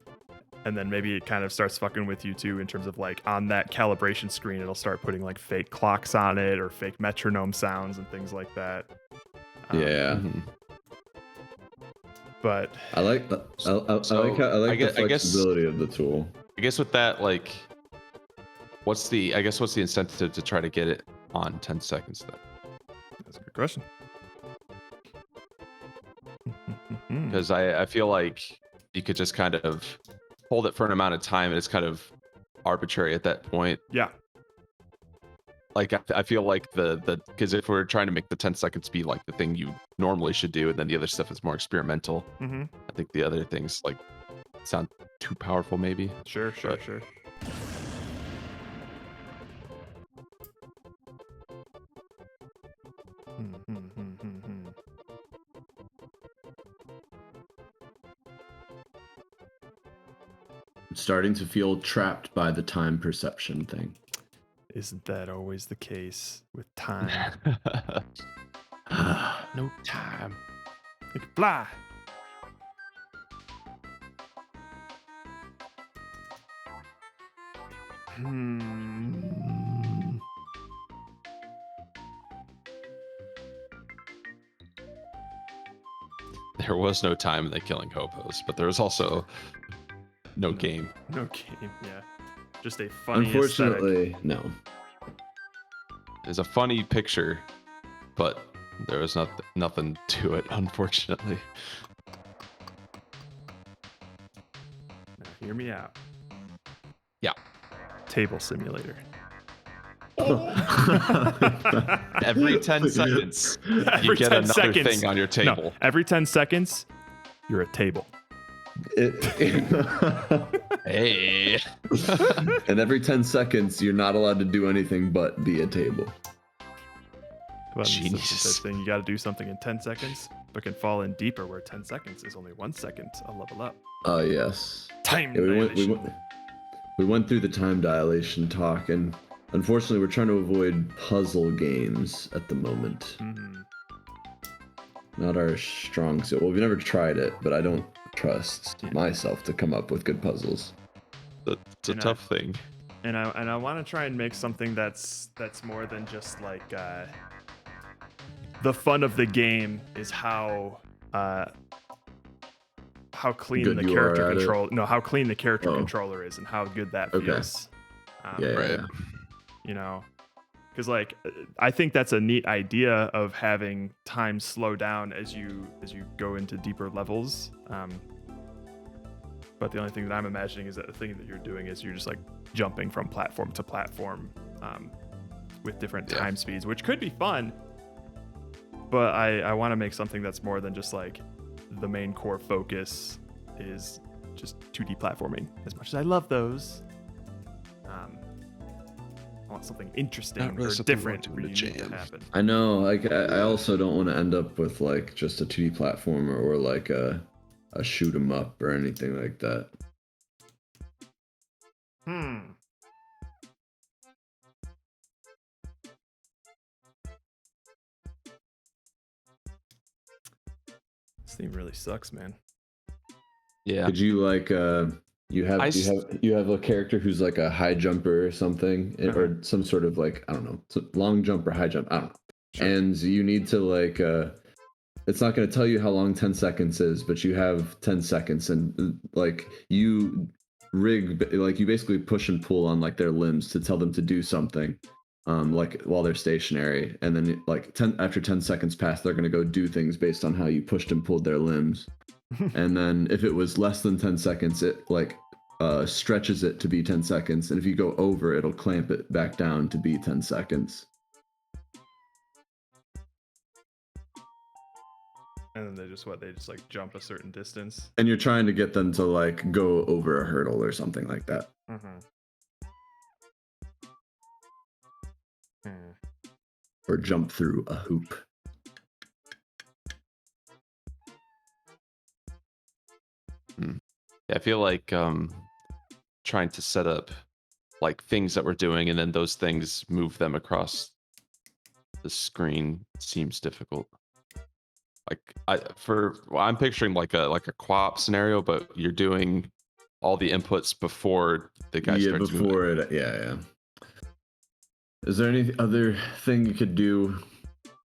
Speaker 1: And then maybe it kind of starts fucking with you too, in terms of like on that calibration screen, it'll start putting like fake clocks on it or fake metronome sounds and things like that.
Speaker 2: Yeah.
Speaker 1: But
Speaker 2: I like the flexibility of the tool.
Speaker 3: I guess with that, like, what's the incentive to try to get it on 10 seconds then?
Speaker 1: That's a good question.
Speaker 3: Because I feel like you could just kind of hold it for an amount of time and it's kind of arbitrary at that point.
Speaker 1: Yeah.
Speaker 3: Like I feel like because if we're trying to make the 10 seconds be like the thing you normally should do, and then the other stuff is more experimental.
Speaker 1: Mm-hmm.
Speaker 3: I think the other things like sound too powerful, maybe.
Speaker 1: Sure.
Speaker 2: I'm starting to feel trapped by the time perception thing.
Speaker 1: Isn't that always the case with time?
Speaker 3: No time.
Speaker 1: Like fly.
Speaker 3: There was no time in the Killing Hobos, but there was also no game.
Speaker 1: No game, yeah. Just a funny
Speaker 2: Unfortunately,
Speaker 1: aesthetic.
Speaker 2: no.
Speaker 3: It's a funny picture, but there was nothing to it, unfortunately.
Speaker 1: Now, hear me out.
Speaker 3: Yeah.
Speaker 1: Table simulator.
Speaker 3: Every 10 seconds, you get another thing on your table.
Speaker 1: No, every 10 seconds, you're a table.
Speaker 3: Hey.
Speaker 2: And every 10 seconds, you're not allowed to do anything but be a table.
Speaker 1: Genius. Thing you got to do something in 10 seconds, but can fall in deeper where 10 seconds is only 1 second a level up.
Speaker 2: Oh, yes.
Speaker 1: Time
Speaker 2: dilation. We went through the time dilation talk, and unfortunately, we're trying to avoid puzzle games at the moment.
Speaker 1: Mm-hmm.
Speaker 2: Not our strong suit. Well, we've never tried it, but I don't trust myself to come up with good puzzles.
Speaker 3: It's a tough thing.
Speaker 1: And I want to try and make something that's more than just like the fun of the game is how clean
Speaker 2: Good
Speaker 1: the
Speaker 2: you
Speaker 1: character
Speaker 2: are at
Speaker 1: control.
Speaker 2: it?
Speaker 1: No, how clean the character controller is and how good that feels.
Speaker 2: Yeah.
Speaker 1: You know, because like I think that's a neat idea of having time slow down as you go into deeper levels. But the only thing that I'm imagining is that the thing that you're doing is you're just like jumping from platform to platform with different time speeds, which could be fun. But I want to make something that's more than just like the main core focus is just 2D platforming. As much as I love those, I want something interesting or different or unique to happen.
Speaker 2: I know. Like, I also don't want to end up with like just a 2D platformer or like a shoot 'em up or anything like that.
Speaker 1: This thing really sucks, man.
Speaker 3: Yeah.
Speaker 2: Could you like you have a character who's like a high jumper or something, or some sort of like, I don't know, long jump or high jump, I don't know. Sure. And you need to like it's not going to tell you how long 10 seconds is, but you have 10 seconds, and like you basically push and pull on like their limbs to tell them to do something, like while they're stationary, and then like after 10 seconds pass, they're going to go do things based on how you pushed and pulled their limbs. And then if it was less than 10 seconds, it like stretches it to be 10 seconds, and if you go over, it'll clamp it back down to be 10 seconds.
Speaker 1: And then they just like jump a certain distance.
Speaker 2: And you're trying to get them to like go over a hurdle or something like that. Or jump through a hoop.
Speaker 3: Yeah, I feel like trying to set up like things that we're doing and then those things move them across the screen seems difficult. Like I'm picturing like a co-op scenario, but you're doing all the inputs before the guy starts moving.
Speaker 2: Yeah. Is there any other thing you could do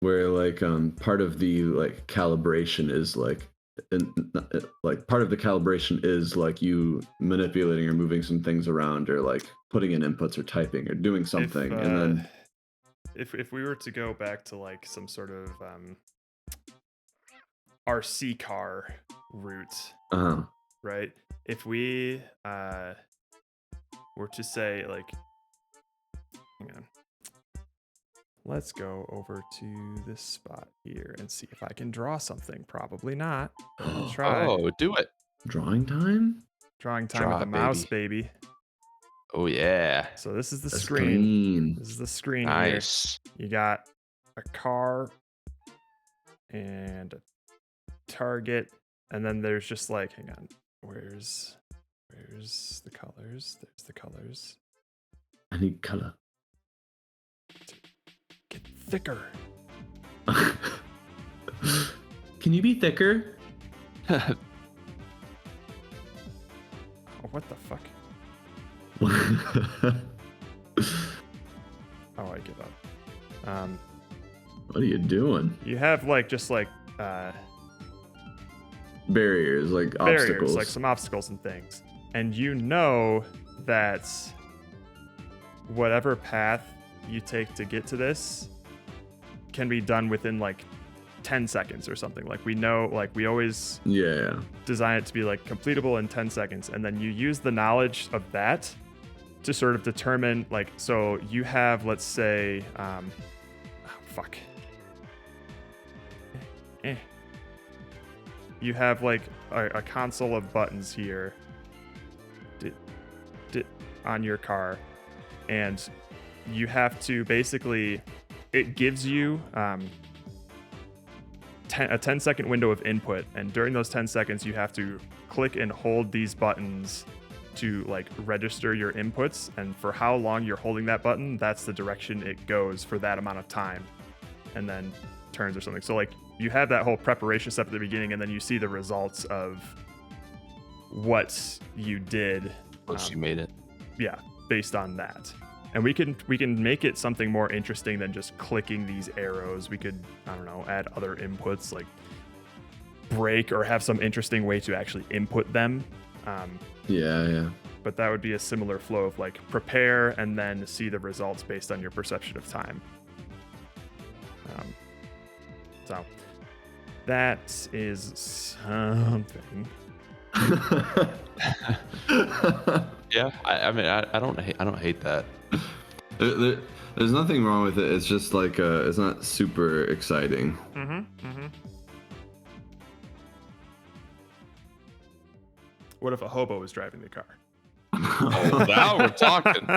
Speaker 2: where like part of the like calibration is like part of the calibration is like you manipulating or moving some things around or like putting in inputs or typing or doing something and then
Speaker 1: if we were to go back to like some sort of RC car route, right? If we were to say like, hang on, let's go over to this spot here and see if I can draw something. Probably not. I'll try.
Speaker 3: Oh, do it.
Speaker 2: Drawing time?
Speaker 1: Drawing time with the mouse, baby.
Speaker 3: Oh yeah.
Speaker 1: So this is the screen. This is the screen
Speaker 3: nice.
Speaker 1: Here. You got a car and a target, and then there's just like, hang on, where's the colors? There's the colors.
Speaker 2: I need color.
Speaker 1: Get thicker.
Speaker 2: Can you be thicker?
Speaker 1: Oh, what the fuck? Oh, I give up.
Speaker 2: What are you doing?
Speaker 1: You have like just like
Speaker 2: barriers, like obstacles,
Speaker 1: like some obstacles and things, and you know that whatever path you take to get to this can be done within like 10 seconds or something. Like we know, like we always design it to be like completable in 10 seconds, and then you use the knowledge of that to sort of determine like, so you have, let's say, you have like a console of buttons here on your car, and you have to basically, it gives you a 10-second window of input, and during those 10 seconds you have to click and hold these buttons to like register your inputs, and for how long you're holding that button, that's the direction it goes for that amount of time, and then turns or something. So like you have that whole preparation step at the beginning, and then you see the results of what you did.
Speaker 3: Once you made it.
Speaker 1: Yeah, based on that. And we can make it something more interesting than just clicking these arrows. We could, I don't know, add other inputs like break, or have some interesting way to actually input them.
Speaker 2: Yeah.
Speaker 1: But that would be a similar flow of like prepare and then see the results based on your perception of time. So that is something.
Speaker 3: Yeah, I mean, I don't hate that.
Speaker 2: There's nothing wrong with it. It's just like it's not super exciting.
Speaker 1: What if a hobo was driving the car?
Speaker 3: Oh, now we're talking.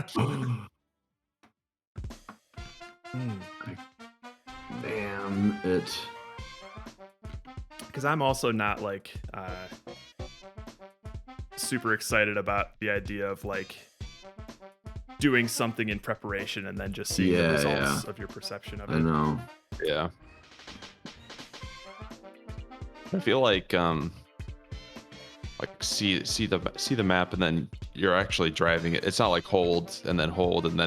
Speaker 2: Damn it.
Speaker 1: Because I'm also not like super excited about the idea of like doing something in preparation and then just seeing the results of your perception of it.
Speaker 2: I know.
Speaker 3: Yeah. I feel like see the map and then you're actually driving it. It's not like hold and then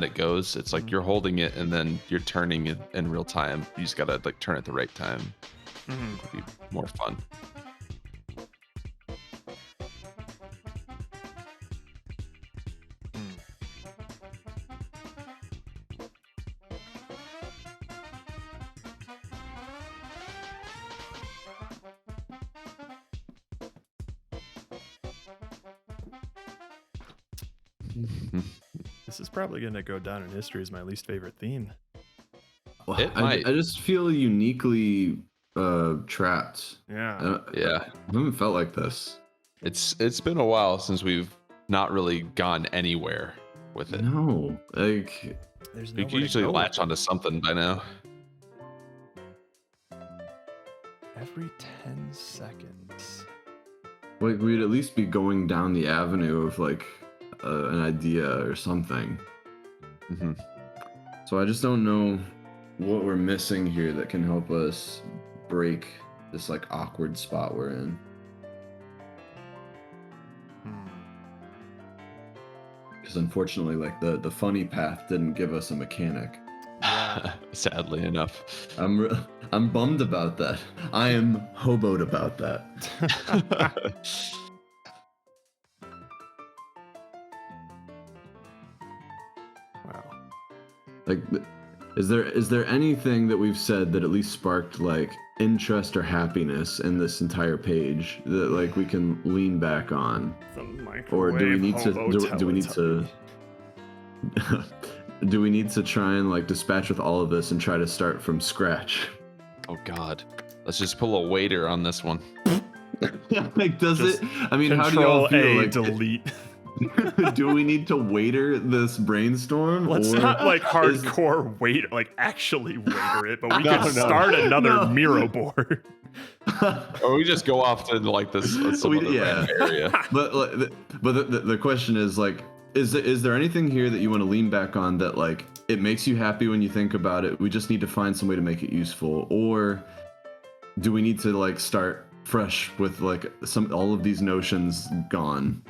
Speaker 3: it goes. It's like you're holding it and then you're turning it in real time. You just gotta like turn at the right time. It'd be more fun.
Speaker 1: This is probably going to go down in history as my least favorite theme.
Speaker 2: Well, I just feel uniquely trapped.
Speaker 1: Yeah.
Speaker 3: Yeah.
Speaker 2: I haven't felt like this.
Speaker 3: It's been a while since we've not really gone anywhere with it.
Speaker 2: No, like
Speaker 1: There's
Speaker 3: We
Speaker 1: nowhere
Speaker 3: usually
Speaker 1: to go
Speaker 3: latch
Speaker 1: with
Speaker 3: onto something by now.
Speaker 1: it. Every 10 seconds.
Speaker 2: Like we'd at least be going down the avenue of like an idea or something.
Speaker 3: Mm-hmm.
Speaker 2: So I just don't know what we're missing here that can help us break this like awkward spot we're in. Because unfortunately, like the funny path didn't give us a mechanic.
Speaker 3: Sadly enough.
Speaker 2: I'm bummed about that. I am hoboed about that.
Speaker 1: Wow.
Speaker 2: Like, is there anything that we've said that at least sparked like interest or happiness in this entire page that like we can lean back on? Or do we need to do we need to do we need to try and like dispatch with all of this and try to start from scratch?
Speaker 3: Oh God. Let's just pull a waiter on this one.
Speaker 2: Like, does
Speaker 1: Just
Speaker 2: it? I mean, how do y'all feel? Like,
Speaker 1: delete.
Speaker 2: do we need to waiter this brainstorm?
Speaker 1: Let's
Speaker 2: or
Speaker 1: not like
Speaker 2: is-
Speaker 1: hardcore waiter, like actually waiter it, but we can start another Miro board.
Speaker 3: Or we just go off to like this some other random area.
Speaker 2: But the question is like, is there anything here that you want to lean back on that like it makes you happy when you think about it? We just need to find some way to make it useful, or do we need to like start fresh with like all of these notions gone?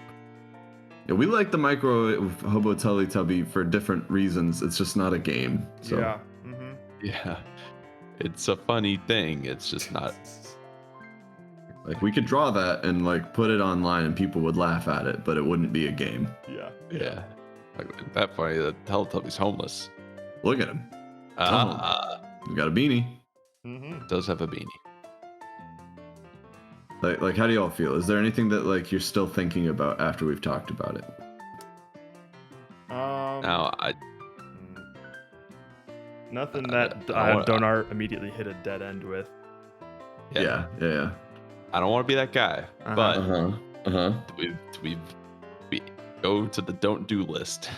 Speaker 2: Yeah, we like the micro hobo Teletubby for different reasons. It's just not a game. So.
Speaker 1: Yeah. Mm-hmm.
Speaker 3: Yeah. It's a funny thing. It's just not.
Speaker 2: Like we could draw that and like put it online and people would laugh at it, but it wouldn't be a game.
Speaker 1: Yeah.
Speaker 3: Yeah. Like that funny. The Teletubby's homeless.
Speaker 2: Look at him. You got a beanie.
Speaker 1: Mm-hmm.
Speaker 3: Does have a beanie.
Speaker 2: Like how do y'all feel? Is there anything that like you're still thinking about after we've talked about it?
Speaker 3: Now
Speaker 1: Nothing that don't immediately hit a dead end with.
Speaker 2: Yeah.
Speaker 3: I don't want to be that guy, but we go to the don't do list.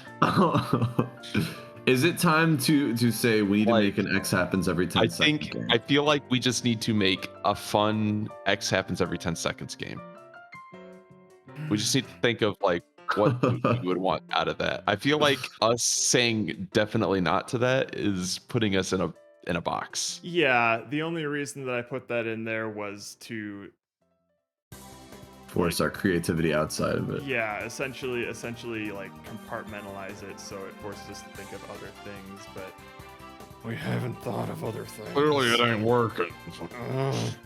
Speaker 2: Is it time to say we need to make an X happens every 10 seconds game?
Speaker 3: I feel like we just need to make a fun X happens every 10 seconds game. We just need to think of like what we would want out of that. I feel like us saying definitely not to that is putting us in a box.
Speaker 1: Yeah, the only reason that I put that in there was to
Speaker 2: force our creativity outside of it.
Speaker 1: Yeah, essentially like compartmentalize it so it forces us to think of other things, but we haven't thought of other things.
Speaker 3: Clearly it ain't working.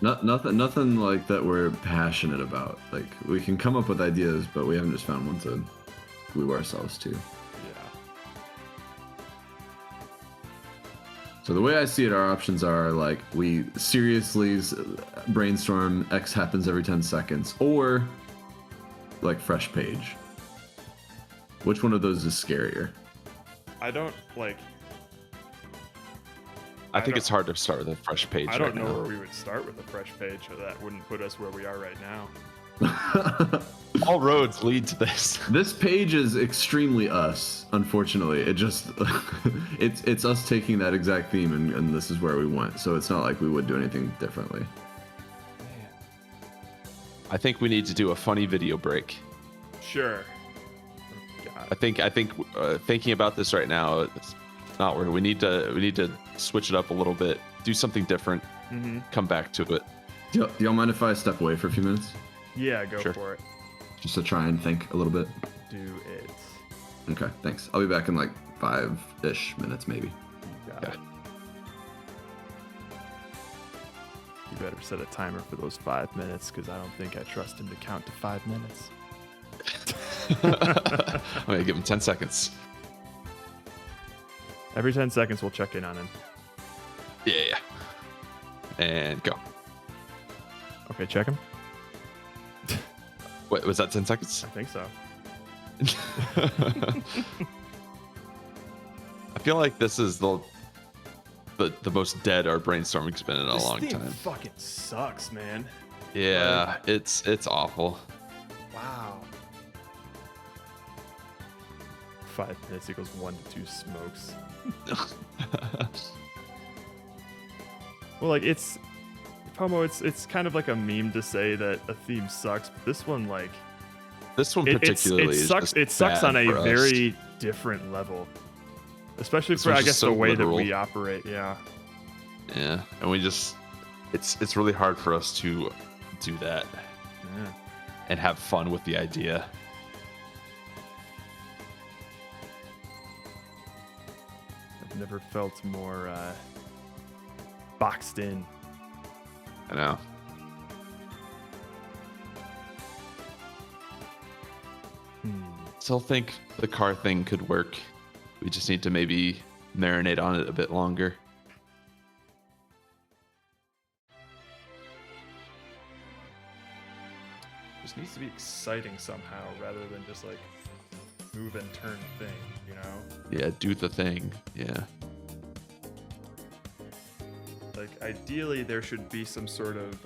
Speaker 2: Nothing like that we're passionate about. Like we can come up with ideas, but we haven't just found one to glue ourselves to. So the way I see it, our options are like we seriously brainstorm X happens every 10 seconds, or like fresh page. Which one of those is scarier?
Speaker 1: I don't like.
Speaker 3: I think it's hard to start with a fresh page.
Speaker 1: I don't know
Speaker 3: now.
Speaker 1: where we would start with a fresh page, so that wouldn't put us where we are right now.
Speaker 3: All roads lead to this.
Speaker 2: This page is extremely us, unfortunately. It just it's us taking that exact theme and this is where we went. So it's not like we would do anything differently.
Speaker 3: I think we need to do a funny video break.
Speaker 1: Sure.
Speaker 3: I think thinking about this right now, it's not where we need to switch it up a little bit, do something different, come back to it.
Speaker 2: Do y'all mind if I step away for a few minutes?
Speaker 1: Yeah, go
Speaker 3: Sure.
Speaker 1: for it.
Speaker 2: Just to try and think a little bit.
Speaker 1: Do it.
Speaker 2: Okay, thanks. I'll be back in like 5-ish minutes, maybe.
Speaker 1: Got it. You better set a timer for those 5 minutes, because I don't think I trust him to count to 5 minutes.
Speaker 3: I'm gonna give him 10 seconds.
Speaker 1: Every 10 seconds, we'll check in on him.
Speaker 3: Yeah. And go.
Speaker 1: Okay, check him.
Speaker 3: Wait, was that 10 seconds?
Speaker 1: I think so.
Speaker 3: I feel like this is the the most dead our brainstorming's been in a long
Speaker 1: This theme
Speaker 3: time.
Speaker 1: fucking sucks, man.
Speaker 3: Yeah, it's awful.
Speaker 1: Wow. 5 minutes equals 1 to 2 smokes. Well, like it's kind of like a meme to say that a theme sucks, but this one
Speaker 3: particularly
Speaker 1: it sucks on a very different level, especially for I guess the way that we operate. Yeah,
Speaker 3: and it's really hard for us to do that and have fun with the idea.
Speaker 1: I've never felt more boxed in.
Speaker 3: I know. Still think the car thing could work. We just need to maybe marinate on it a bit longer.
Speaker 1: Just needs to be exciting somehow rather than just like move and turn thing, you know?
Speaker 3: Yeah, do the thing. Yeah.
Speaker 1: Like ideally there should be some sort of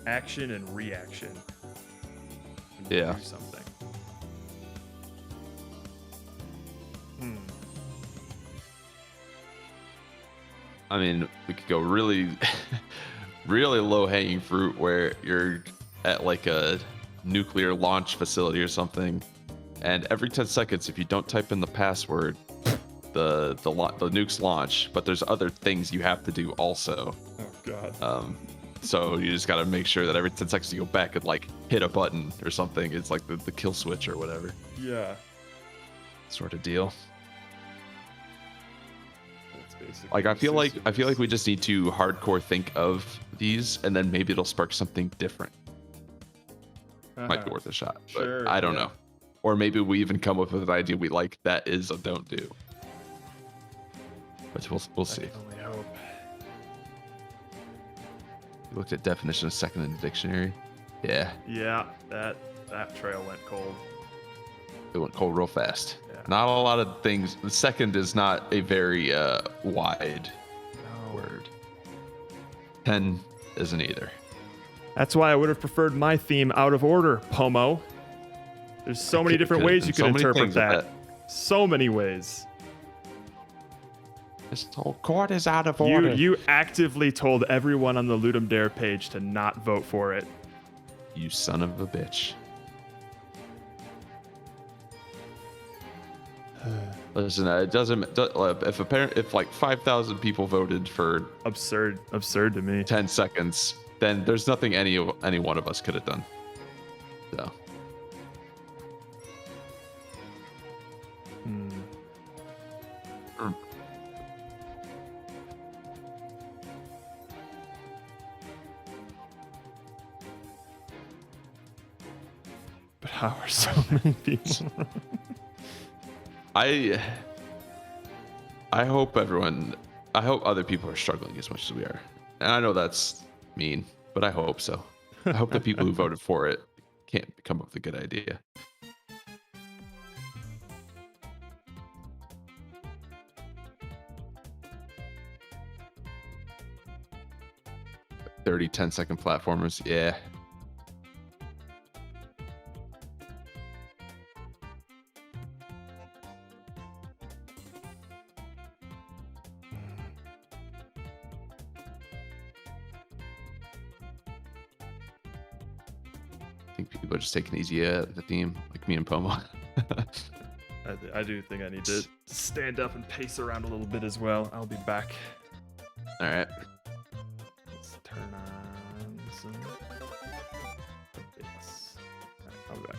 Speaker 1: action and reaction. When you
Speaker 3: Yeah.
Speaker 1: do something.
Speaker 3: I mean, we could go really, really low hanging fruit where you're at like a nuclear launch facility or something, and every 10 seconds, if you don't type in the password, the nukes launch. But there's other things you have to do also.
Speaker 1: Oh god.
Speaker 3: So you just got to make sure that every 10 seconds you go back and like hit a button or something. It's like the kill switch or whatever.
Speaker 1: Yeah.
Speaker 3: Sort of deal.
Speaker 1: That's basically
Speaker 3: Like I feel like we just need to hardcore think of these, and then maybe it'll spark something different. Might be worth a shot, but
Speaker 1: Sure,
Speaker 3: I don't
Speaker 1: yeah.
Speaker 3: know. Or maybe we even come up with an idea we like that is a don't do. But we'll see.
Speaker 1: I can only hope.
Speaker 3: You looked at definition of second in the dictionary. Yeah,
Speaker 1: Yeah, that trail went cold.
Speaker 3: it went cold real fast.
Speaker 1: Yeah.
Speaker 3: Not a lot of things. The second is not a very wide word. 10 isn't either.
Speaker 1: That's why I would have preferred my theme out of order, Pomo. There's so many different
Speaker 3: could've
Speaker 1: ways
Speaker 3: been
Speaker 1: you
Speaker 3: so
Speaker 1: could
Speaker 3: many
Speaker 1: interpret
Speaker 3: things with
Speaker 1: that. So many ways.
Speaker 3: This whole court is out of order.
Speaker 1: You actively told everyone on the Ludum Dare page to not vote for it.
Speaker 3: You son of a bitch. Listen, it doesn't. If like 5,000 people voted for
Speaker 1: absurd to me
Speaker 3: 10 seconds, then there's nothing any one of us could have done. So.
Speaker 1: But how are so many people?
Speaker 3: I hope other people are struggling as much as we are. And I know that's mean, but I hope so. I hope the people who voted for it can't come up with a good idea. $30 10-second platformers, yeah. I think people are just taking it easy at the theme, like me and Pomo.
Speaker 1: I do think I need to stand up and pace around a little bit as well. I'll be back.
Speaker 3: All right.
Speaker 1: Let's turn on some bits. All right, I'll be back.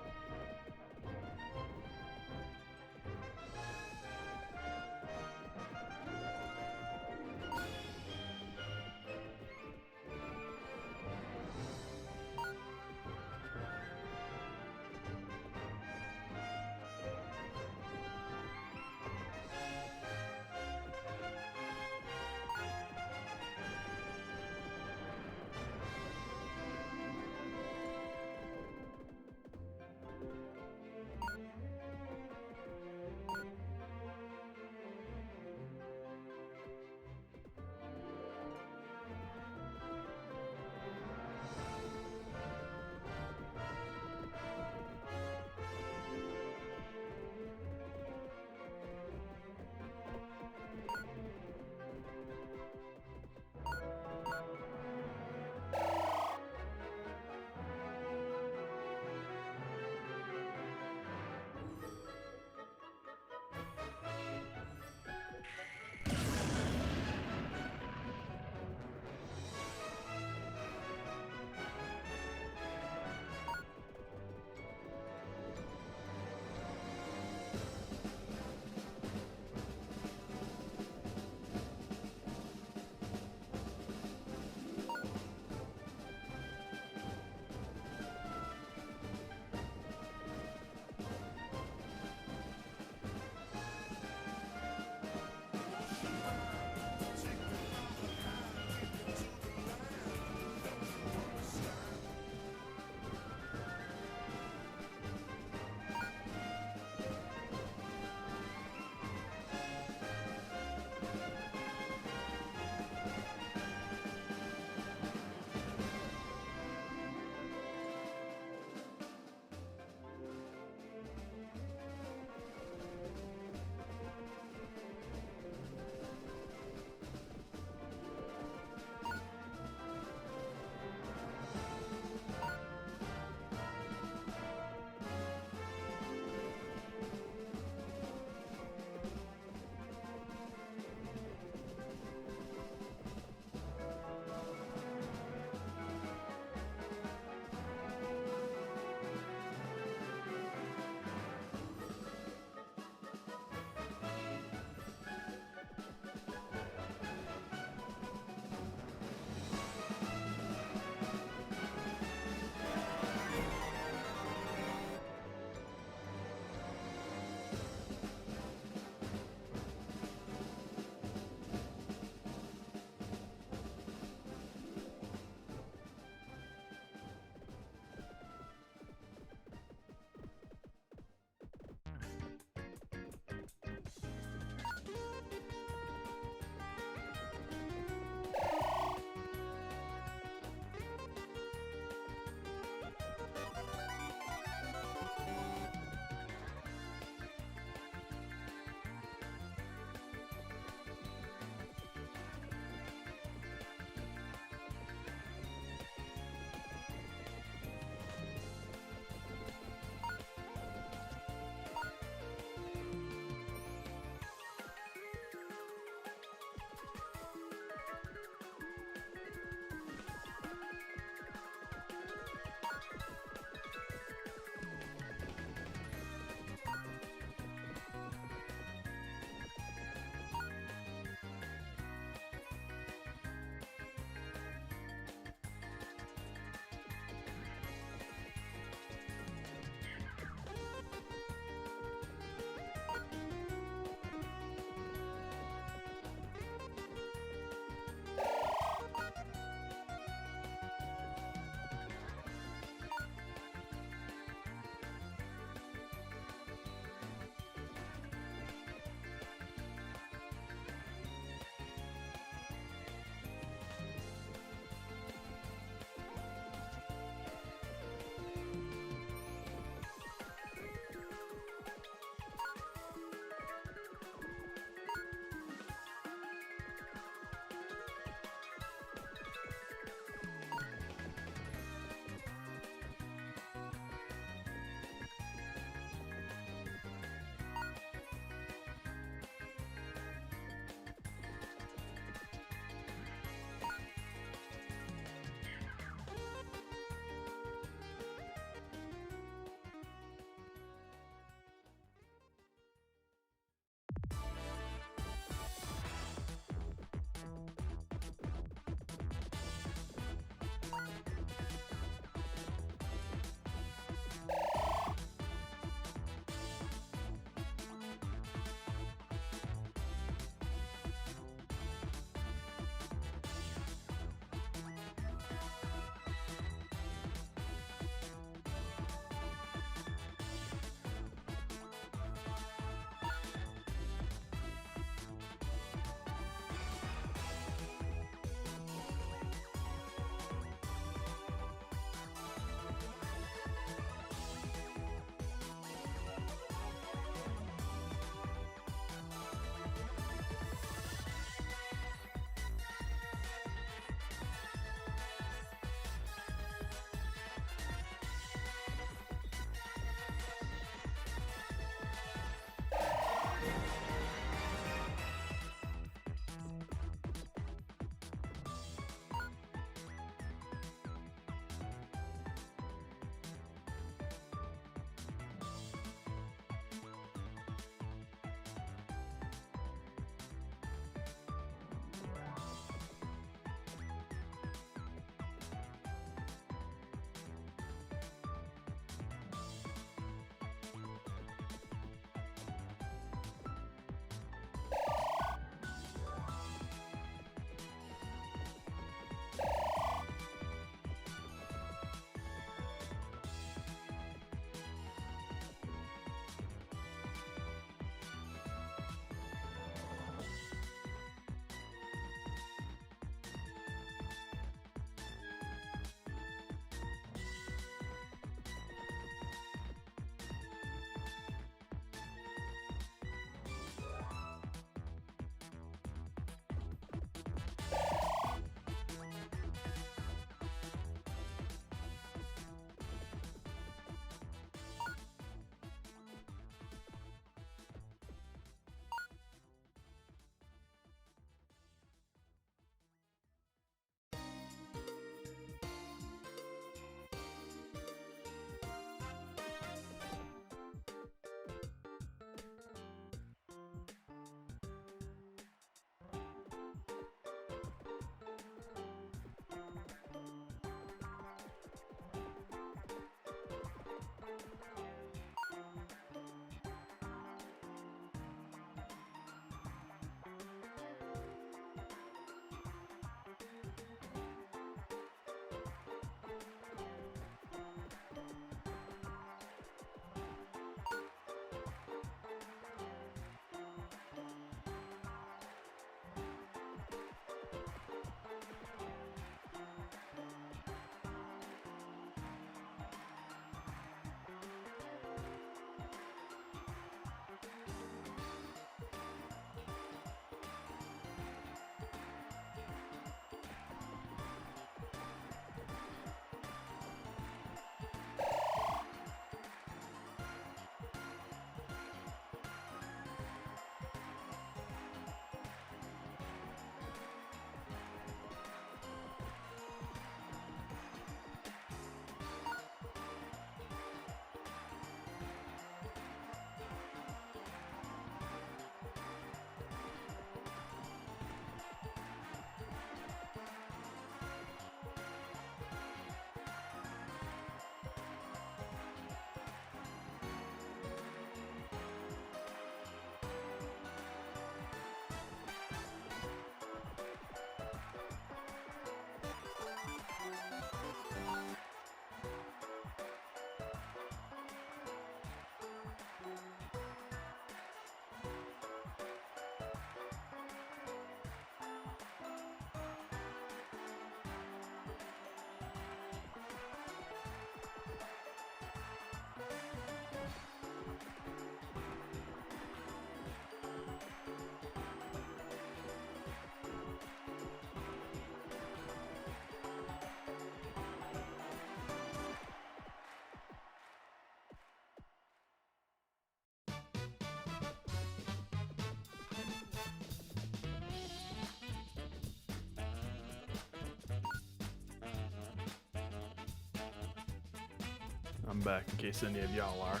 Speaker 1: I'm back in case any of y'all are.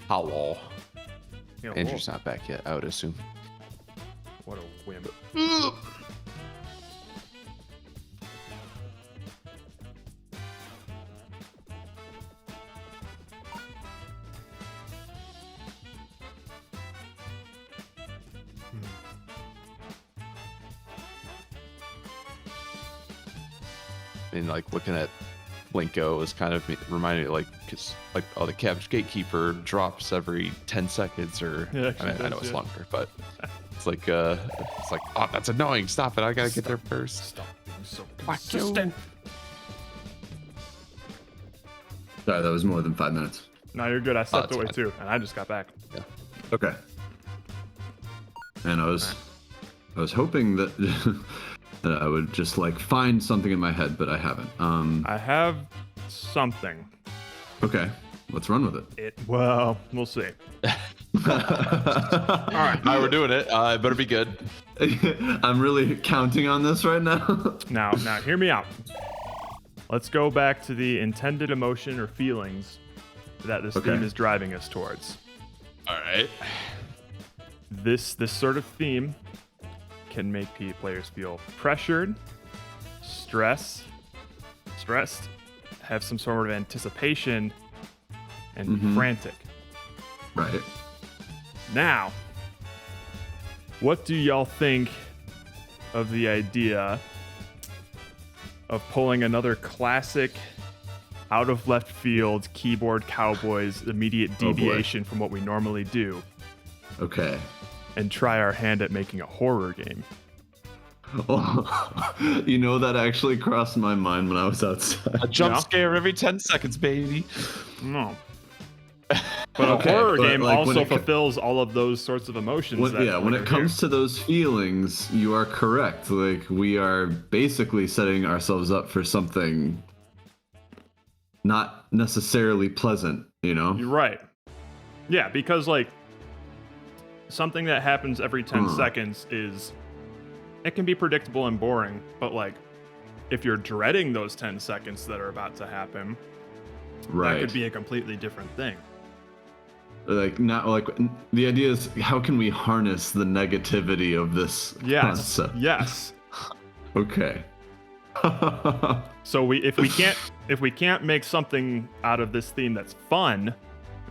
Speaker 3: Hello.
Speaker 1: Yeah,
Speaker 3: Andrew's not back yet, I would assume.
Speaker 1: What a wimp.
Speaker 3: And like looking at Blinko was kind of reminding me, like, because like, oh, the Cabbage Gatekeeper drops every 10 seconds, or
Speaker 1: Yeah,
Speaker 3: I know it's longer, but it's like, oh, that's annoying. Stop it! I gotta get there first.
Speaker 1: Stop being so
Speaker 3: Fuck you.
Speaker 1: consistent.
Speaker 2: Sorry, that was more than 5 minutes.
Speaker 1: No, you're good. I stepped away
Speaker 3: fine.
Speaker 1: too, and I just got back.
Speaker 3: Yeah.
Speaker 2: Okay. And I was hoping that that I would just like find something in my head, but I haven't.
Speaker 1: I have something.
Speaker 2: Okay, let's run with it.
Speaker 1: Well, we'll see.
Speaker 3: All right, we're doing it. It better be good.
Speaker 2: I'm really counting on this right now.
Speaker 1: Now, hear me out. Let's go back to the intended emotion or feelings that this theme is driving us towards.
Speaker 3: All right.
Speaker 1: This sort of theme can make players feel pressured, stressed, have some sort of anticipation, and be frantic.
Speaker 2: Right.
Speaker 1: Now, what do y'all think of the idea of pulling another classic out of left field Keyboard Cowboys immediate deviation from what we normally do?
Speaker 2: Okay.
Speaker 1: And try our hand at making a horror game.
Speaker 2: Oh, you know, that actually crossed my mind when I was outside.
Speaker 3: A jump scare every 10 seconds, baby.
Speaker 1: No. But a horror game also fulfills all of those sorts of emotions.
Speaker 2: When it comes to those feelings, you are correct. Like, we are basically setting ourselves up for something not necessarily pleasant, you know?
Speaker 1: You're right. Yeah, because like something that happens every 10 seconds it can be predictable and boring, but like if you're dreading those 10 seconds that are about to happen, that could be a completely different thing.
Speaker 2: Like, not like the idea is, how can we harness the negativity of this concept?
Speaker 1: Yes.
Speaker 2: Okay.
Speaker 1: So if we can't make something out of this theme that's fun,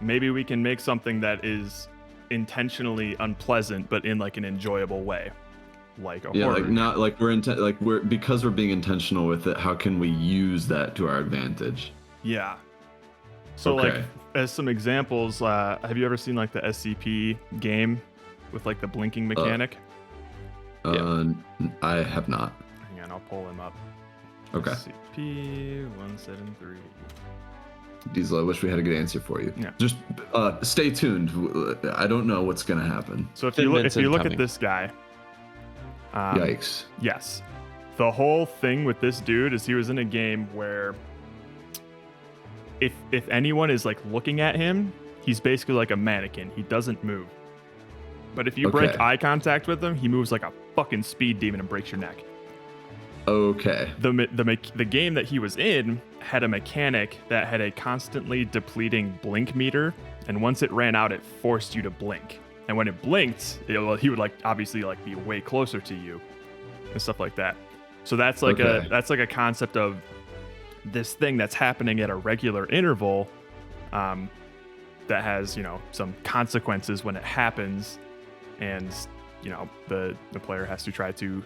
Speaker 1: maybe we can make something that is intentionally unpleasant but in like an enjoyable way, like a horror.
Speaker 2: Like not like we're because we're being intentional with it. How can we use that to our advantage?
Speaker 1: Yeah. So like as some examples, have you ever seen like the SCP game with like the blinking mechanic?
Speaker 2: I have not.
Speaker 1: Hang on, I'll pull him up.
Speaker 2: Okay.
Speaker 1: SCP-173.
Speaker 2: Diesel, I wish we had a good answer for you.
Speaker 1: Yeah.
Speaker 2: Just stay tuned. I don't know what's gonna happen.
Speaker 1: So if you look at this guy,
Speaker 2: yikes.
Speaker 1: Yes. The whole thing with this dude is he was in a game where if anyone is like looking at him, he's basically like a mannequin. He doesn't move. But if you break eye contact with him, he moves like a fucking speed demon and breaks your neck.
Speaker 2: Okay.
Speaker 1: The game that he was in had a mechanic that had a constantly depleting blink meter, and once it ran out, it forced you to blink. And when it blinked, he would like obviously like be way closer to you and stuff like that. So that's like a concept of this thing that's happening at a regular interval, that has, you know, some consequences when it happens, and you know the player has to try to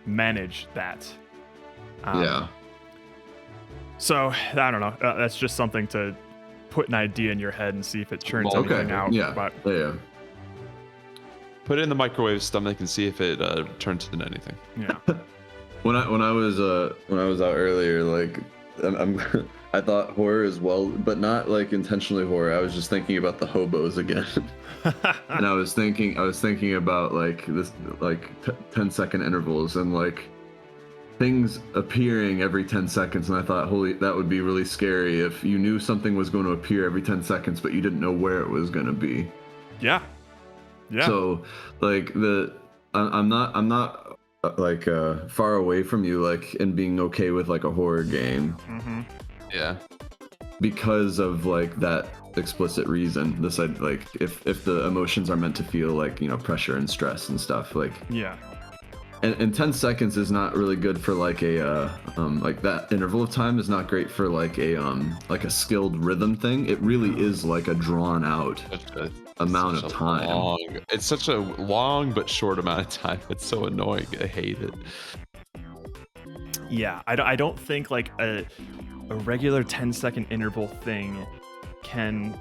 Speaker 1: manage that. So I don't know. That's just something to put an idea in your head and see if it churns anything out. But
Speaker 3: put it in the microwave stomach and see if it turns into anything.
Speaker 1: Yeah.
Speaker 2: When I was out earlier, like I thought horror as well, but not like intentionally horror. I was just thinking about the hobos again. And I was thinking about like this, like 10-second intervals and like things appearing every 10 seconds. And I thought, that would be really scary if you knew something was going to appear every 10 seconds, but you didn't know where it was going to be.
Speaker 1: Yeah. Yeah.
Speaker 2: So like I'm not like far away from you, like in being okay with like a horror game.
Speaker 1: Mm-hmm.
Speaker 3: Yeah.
Speaker 2: because of like that explicit reason. This like if the emotions are meant to feel like, you know, pressure and stress and stuff, like
Speaker 1: Yeah.
Speaker 2: And 10 seconds is not really good for like a like that interval of time is not great for like a skilled rhythm thing. It really is like a drawn out amount of time.
Speaker 3: It's such a long but short amount of time. It's so annoying. I hate it.
Speaker 1: Yeah, I don't think like a regular 10-second interval thing can.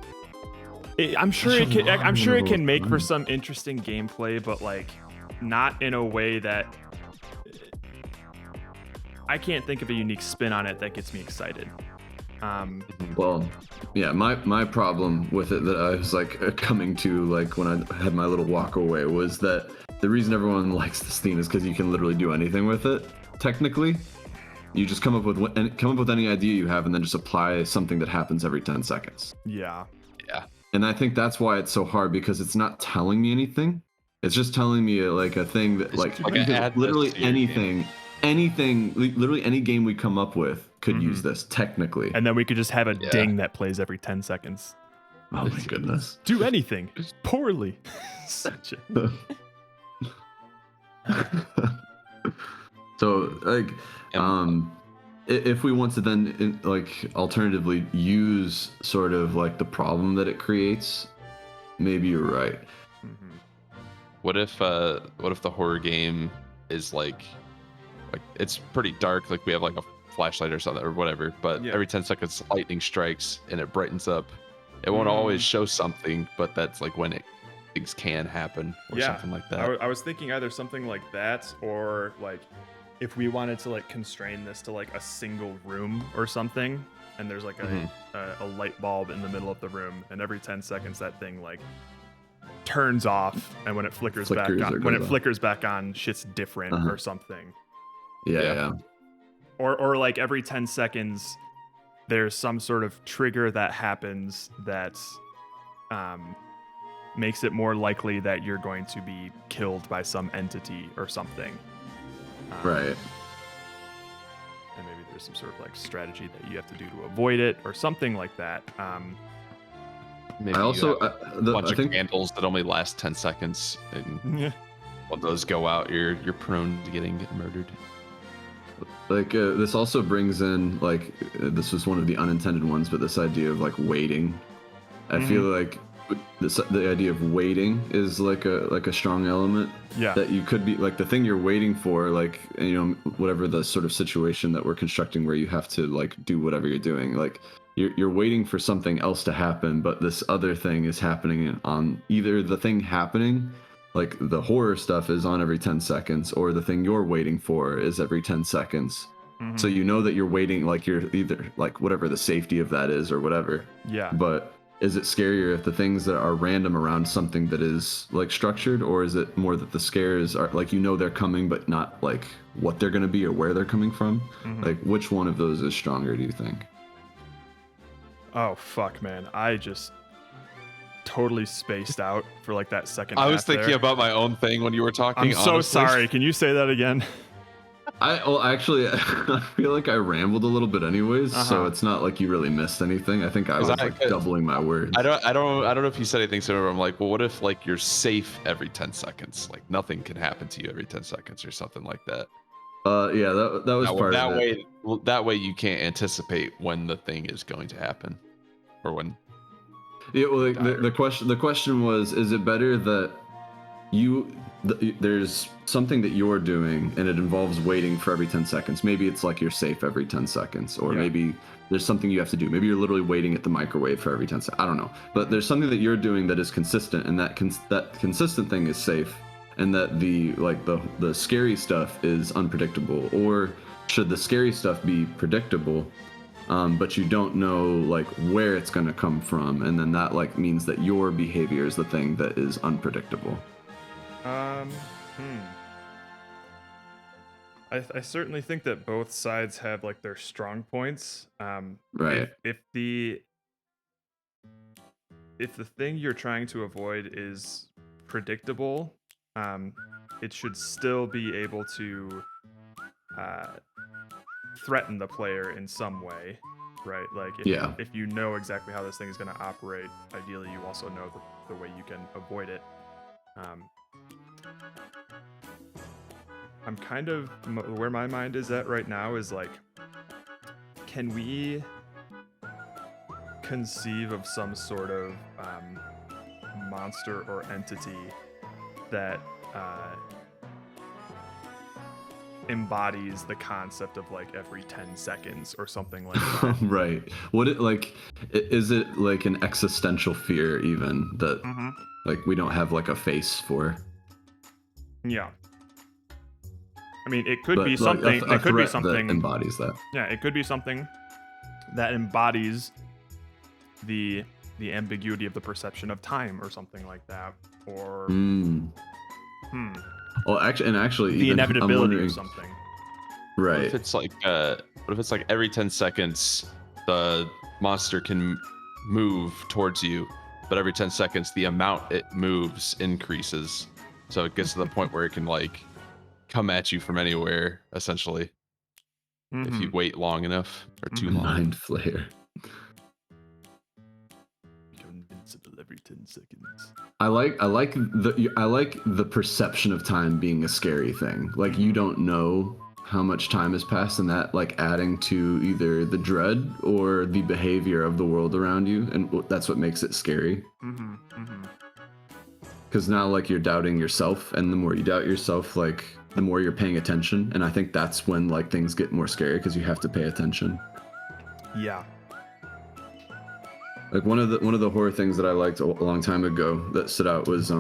Speaker 1: I'm sure it can make for some interesting gameplay, but like not in a way that I can't think of a unique spin on it that gets me excited.
Speaker 2: Well, yeah, my problem with it that I was like coming to like when I had my little walk away was that the reason everyone likes this theme is because you can literally do anything with it. Technically, you just come up with any idea you have and then just apply something that happens every 10 seconds.
Speaker 1: Yeah.
Speaker 2: And I think that's why it's so hard, because it's not telling me anything. It's just telling me like a thing that like literally anything, literally any game we come up with could use this technically.
Speaker 1: And then we could just have a ding that plays every 10 seconds.
Speaker 2: Oh my goodness.
Speaker 1: Do anything poorly. Such a...
Speaker 2: So like, if we want to then like alternatively use sort of like the problem that it creates, maybe you're right.
Speaker 3: What if the horror game is like it's pretty dark, like we have like a flashlight or something or whatever, but every 10 seconds lightning strikes and it brightens up. It won't always show something, but that's like when things can happen or something like that.
Speaker 1: I was thinking either something like that, or like if we wanted to like constrain this to like a single room or something, and there's like a light bulb in the middle of the room, and every 10 seconds that thing like turns off, and when it flickers back on, shit's different or something.
Speaker 2: Yeah.
Speaker 1: Or like every 10 seconds there's some sort of trigger that happens that makes it more likely that you're going to be killed by some entity or something.
Speaker 2: Right.
Speaker 1: And maybe there's some sort of like strategy that you have to do to avoid it or something like that.
Speaker 3: Maybe
Speaker 2: I also
Speaker 3: a bunch of candles that only last 10 seconds, and when those go out, you're prone to getting murdered.
Speaker 2: Like this also brings in like this was one of the unintended ones, but this idea of like waiting. I feel like the idea of waiting is like a strong element.
Speaker 1: Yeah.
Speaker 2: That you could be like the thing you're waiting for, like, you know, whatever the sort of situation that we're constructing where you have to like do whatever you're doing, like you're waiting for something else to happen, but this other thing is happening on either the thing happening, like the horror stuff is on every 10 seconds, or the thing you're waiting for is every 10 seconds. So you know that you're waiting, like you're either like whatever the safety of that is or whatever.
Speaker 1: Yeah.
Speaker 2: But is it scarier if the things that are random around something that is like structured, or is it more that the scares are like, you know, they're coming, but not like what they're going to be or where they're coming from? Like which one of those is stronger, do you think?
Speaker 1: Oh, fuck, man. I just totally spaced out for like that second.
Speaker 3: I was thinking about my own thing when you were talking.
Speaker 1: I'm so sorry. Can you say that again?
Speaker 2: Actually, I feel like I rambled a little bit anyways, so it's not like you really missed anything. I think I was like doubling my words.
Speaker 3: I don't know if you said anything similar. I'm like, well, what if like you're safe every 10 seconds? Like nothing can happen to you every 10 seconds or something like that.
Speaker 2: Yeah, that was part of it.
Speaker 3: That way you can't anticipate when the thing is going to happen, or when.
Speaker 2: Yeah, well, like, the question was, is it better that there's something that you're doing and it involves waiting for every 10 seconds. Maybe it's like you're safe every 10 seconds, or maybe there's something you have to do. Maybe you're literally waiting at the microwave for every 10 seconds. I don't know. But there's something that you're doing that is consistent, and that consistent thing is safe, and that the scary stuff is unpredictable. Or should the scary stuff be predictable, but you don't know like where it's going to come from, and then that like means that your behavior is the thing that is unpredictable?
Speaker 1: I certainly think that both sides have like their strong points.
Speaker 2: Right.
Speaker 1: If the thing you're trying to avoid is predictable, it should still be able to threaten the player in some way, right? Like if you know exactly how this thing is going to operate, ideally you also know the way you can avoid it. I'm kind of where my mind is at right now is like, can we conceive of some sort of monster or entity that embodies the concept of like every 10 seconds or something like that?
Speaker 2: Right. Is it like an existential fear even that like we don't have like a face for?
Speaker 1: Yeah. I mean, it could be something. It could be something
Speaker 2: that embodies that.
Speaker 1: Yeah, it could be something that embodies the ambiguity of the perception of time or something like that, or
Speaker 2: Well, actually,
Speaker 1: the inevitability of something.
Speaker 2: Right.
Speaker 3: What if it's like every 10 seconds the monster can move towards you, but every 10 seconds the amount it moves increases, so it gets to the point where it can like come at you from anywhere, essentially, if you wait long enough or too long.
Speaker 2: Mind flayer.
Speaker 1: Become invincible every 10 seconds.
Speaker 2: I like the perception of time being a scary thing. Like you don't know how much time has passed, and that like adding to either the dread or the behavior of the world around you, and that's what makes it scary. Because now like you're doubting yourself, and the more you doubt yourself, like the more you're paying attention, and I think that's when like things get more scary because you have to pay attention.
Speaker 1: Yeah.
Speaker 2: Like one of the horror things that I liked a long time ago that stood out was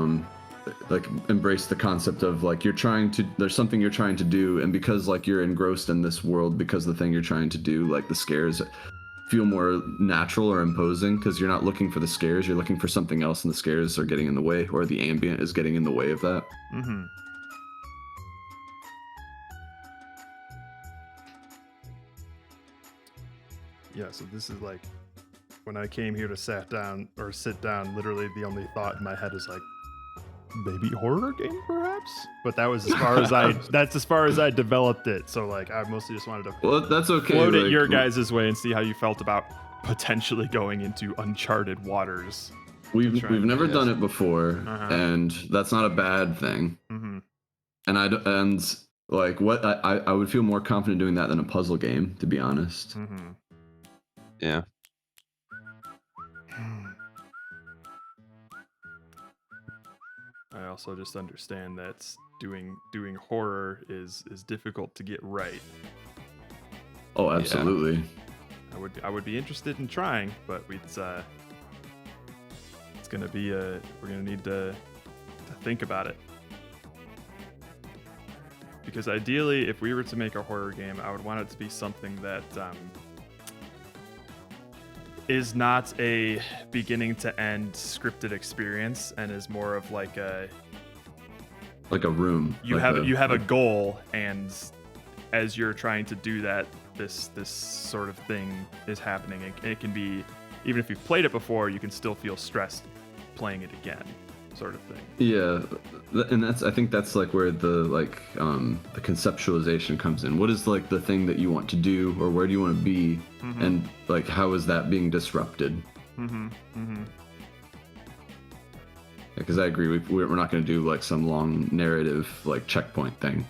Speaker 2: like embrace the concept of like there's something you're trying to do, and because like you're engrossed in this world because the thing you're trying to do, like the scares feel more natural or imposing because you're not looking for the scares, you're looking for something else, and the scares are getting in the way, or the ambient is getting in the way of that.
Speaker 1: Yeah, so this is like when I came here to sit down, literally the only thought in my head is like, maybe horror game perhaps? But that was as far as that's as far as I developed it. So like I mostly just wanted to
Speaker 2: that's okay.
Speaker 1: Float it your guys' way and see how you felt about potentially going into uncharted waters.
Speaker 2: We've never done it before, and that's not a bad thing. And like what I would feel more confident doing that than a puzzle game, to be honest.
Speaker 3: Yeah.
Speaker 1: I also just understand that doing horror is difficult to get right.
Speaker 2: Oh, absolutely.
Speaker 1: Yeah. I would be interested in trying, but it's gonna be we're gonna need to think about it. Because ideally, if we were to make a horror game, I would want it to be something that is not a beginning to end scripted experience, and is more of like a
Speaker 2: room.
Speaker 1: You have a goal, and as you're trying to do that, this sort of thing is happening. It can be, even if you've played it before, you can still feel stressed playing it again, sort of thing.
Speaker 2: Yeah, and I think that's like where the conceptualization comes in. What is like the thing that you want to do, or where do you want to be, and like how is that being disrupted? Because I agree, we're not going to do like some long narrative like checkpoint thing.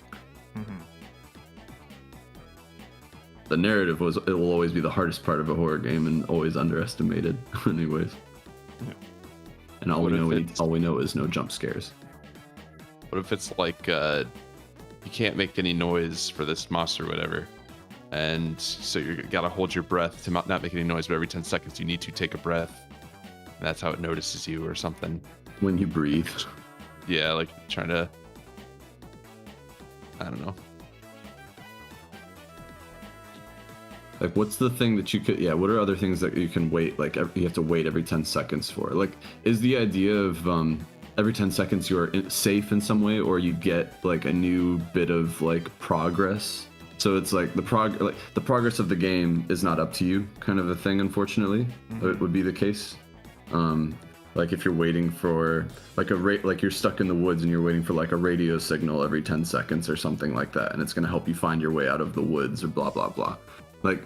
Speaker 2: The narrative it will always be the hardest part of a horror game, and always underestimated, anyways.
Speaker 1: Yeah.
Speaker 2: And all we know is no jump scares.
Speaker 3: What if it's like you can't make any noise for this monster or whatever, and so you gotta hold your breath to not make any noise, but every 10 seconds you need to take a breath, and that's how it notices you or something.
Speaker 2: When you breathe.
Speaker 3: Yeah, like trying to, I don't know.
Speaker 2: Like, what's the thing that you could, what are other things that you can wait, like, you have to wait every 10 seconds for? Like, is the idea of every 10 seconds you're safe in some way, or you get, like, a new bit of, like, progress? So it's like the progress of the game is not up to you, kind of a thing, unfortunately. It would be the case. Like if you're waiting for like like you're stuck in the woods and you're waiting for like a radio signal every 10 seconds or something like that, and it's going to help you find your way out of the woods or blah blah blah. Like,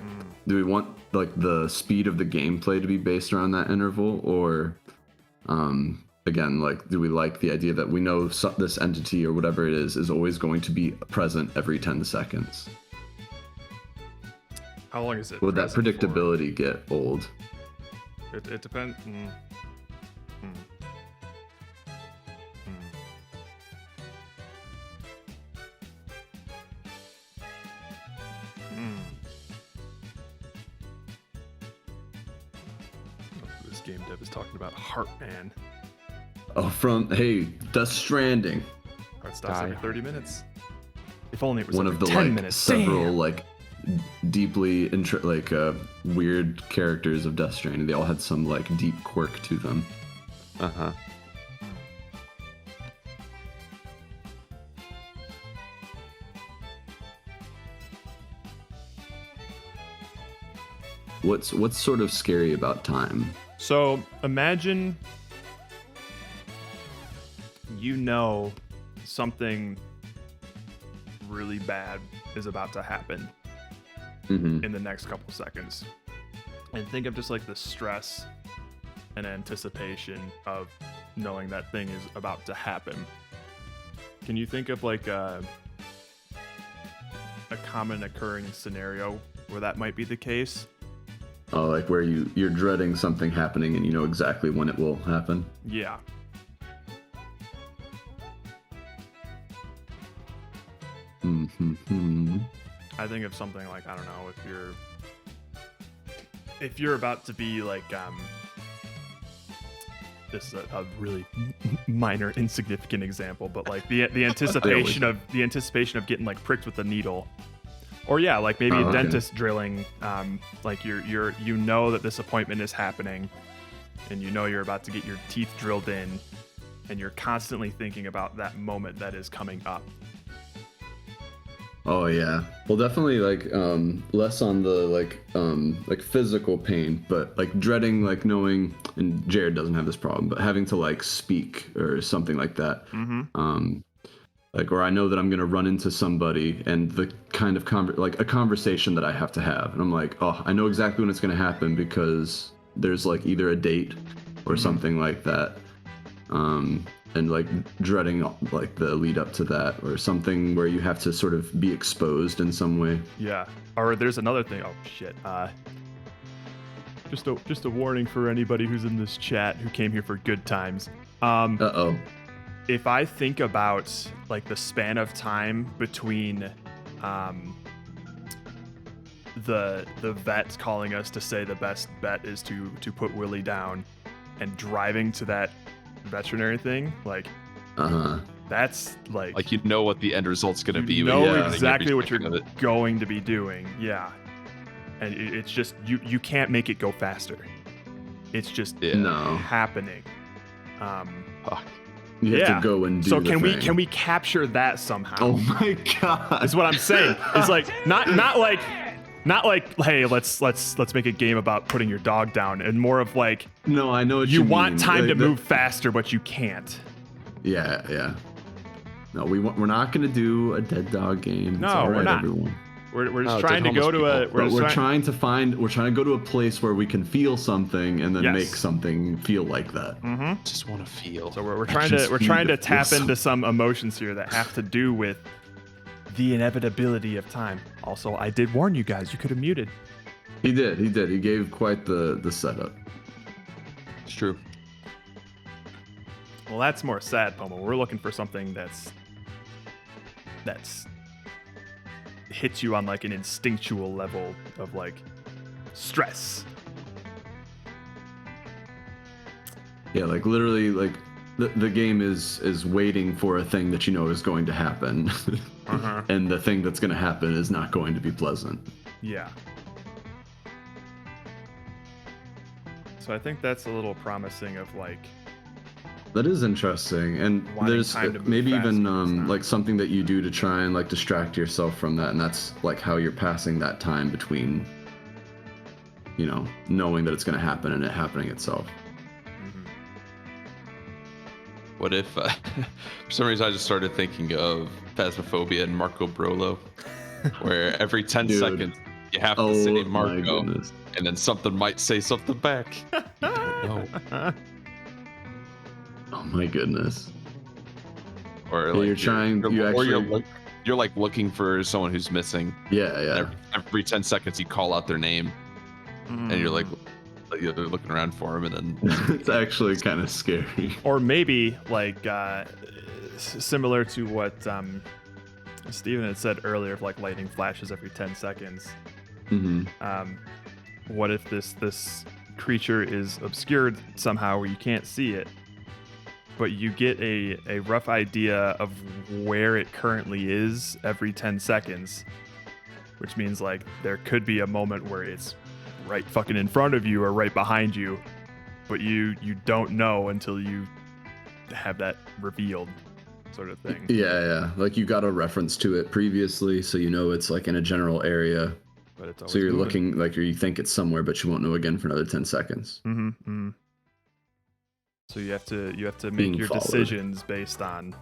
Speaker 2: do we want like the speed of the gameplay to be based around that interval, or again, like, do we like the idea that we know this entity or whatever it is always going to be present every 10 seconds?
Speaker 1: How long is it?
Speaker 2: Would that predictability get old?
Speaker 1: It depends. This game dev is talking about Heartman.
Speaker 2: Oh, hey, Death Stranding.
Speaker 1: It stops every 30 minutes. If only it was
Speaker 2: one
Speaker 1: every
Speaker 2: of the
Speaker 1: 10
Speaker 2: like
Speaker 1: minutes.
Speaker 2: several
Speaker 1: Damn.
Speaker 2: like deeply weird characters of Death Stranding. They all had some like deep quirk to them. What's sort of scary about time?
Speaker 1: So imagine something really bad is about to happen in the next couple seconds, and think of just like the stress and anticipation of knowing that thing is about to happen. Can you think of like a common occurring scenario where that might be the case?
Speaker 2: Oh, like where you're dreading something happening and you know exactly when it will happen?
Speaker 1: Yeah. I think of something like, I don't know, if you're about to be like this is a really minor, insignificant example, but like the anticipation of getting like pricked with a needle. Or yeah, like maybe a dentist drilling, like you know that this appointment is happening, and you know you're about to get your teeth drilled in, and you're constantly thinking about that moment that is coming up.
Speaker 2: Oh yeah, well definitely like less on the like physical pain, but like dreading like knowing, and Jared doesn't have this problem, but having to like speak or something like that. Like, or I know that I'm going to run into somebody and the kind of like a conversation that I have to have. And I'm like, oh, I know exactly when it's going to happen because there's like either a date or something like that. And like dreading like the lead up to that, or something where you have to sort of be exposed in some way.
Speaker 1: Yeah. Or there's another thing. Oh shit. Just a warning for anybody who's in this chat who came here for good times. If I think about like the span of time between the vet calling us to say the best bet is to put Willie down, and driving to that veterinary thing, like that's like
Speaker 3: you know what the end result's gonna be.
Speaker 1: You know exactly what you're going to be doing. Yeah. And it's just you can't make it go faster. It's just happening.
Speaker 2: You have to go and do.
Speaker 1: So can we capture that somehow?
Speaker 2: Oh my god!
Speaker 1: Is what I'm saying. It's like not like hey, let's make a game about putting your dog down, and more of like,
Speaker 2: no, I know what
Speaker 1: you
Speaker 2: mean.
Speaker 1: want time to move faster, but you can't.
Speaker 2: Yeah. No, we're not gonna do a dead dog game.
Speaker 1: No,
Speaker 2: it's all right,
Speaker 1: we're not.
Speaker 2: Everyone.
Speaker 1: We're just trying to go to
Speaker 2: we're trying to go to a place where we can feel something and then make something feel like that.
Speaker 3: Just want to feel.
Speaker 1: So we're trying to tap into some emotions here that have to do with the inevitability of time. Also, I did warn you guys. You could have muted.
Speaker 2: He did. He gave quite the setup.
Speaker 3: It's true.
Speaker 1: Well, that's more sad, Pomo. We're looking for something that's hits you on like an instinctual level of like stress.
Speaker 2: Yeah, like literally, like the game is waiting for a thing that you know is going to happen, and the thing that's going to happen is not going to be pleasant.
Speaker 1: Yeah. So I think that's a little promising of like.
Speaker 2: That is interesting, and there's maybe even like something that you do to try and like distract yourself from that, and that's like how you're passing that time between, you know, knowing that it's going to happen and it happening itself.
Speaker 3: What if, for some reason, I just started thinking of Phasmophobia and Marco Brolo, where every 10 seconds you have to say Marco, and then something might say something back. You don't know.
Speaker 2: Oh my goodness.
Speaker 3: Or
Speaker 2: like
Speaker 3: you're like looking for someone who's missing.
Speaker 2: Yeah.
Speaker 3: Every 10 seconds you call out their name, and you're like, you're looking around for him, and then
Speaker 2: it's actually kind of scary.
Speaker 1: Or maybe like similar to what Steven had said earlier, of like lightning flashes every 10 seconds. What if this creature is obscured somehow where you can't see it, but you get a rough idea of where it currently is every 10 seconds, which means like there could be a moment where it's right fucking in front of you or right behind you, but you don't know until you have that revealed, sort of thing.
Speaker 2: Yeah. Like you got a reference to it previously, so you know it's like in a general area.
Speaker 1: But it's always
Speaker 2: so you're
Speaker 1: moving.
Speaker 2: looking like you think it's somewhere, but you won't know again for another 10 seconds.
Speaker 1: So you have to make
Speaker 2: Being
Speaker 1: your
Speaker 2: followed.
Speaker 1: decisions based on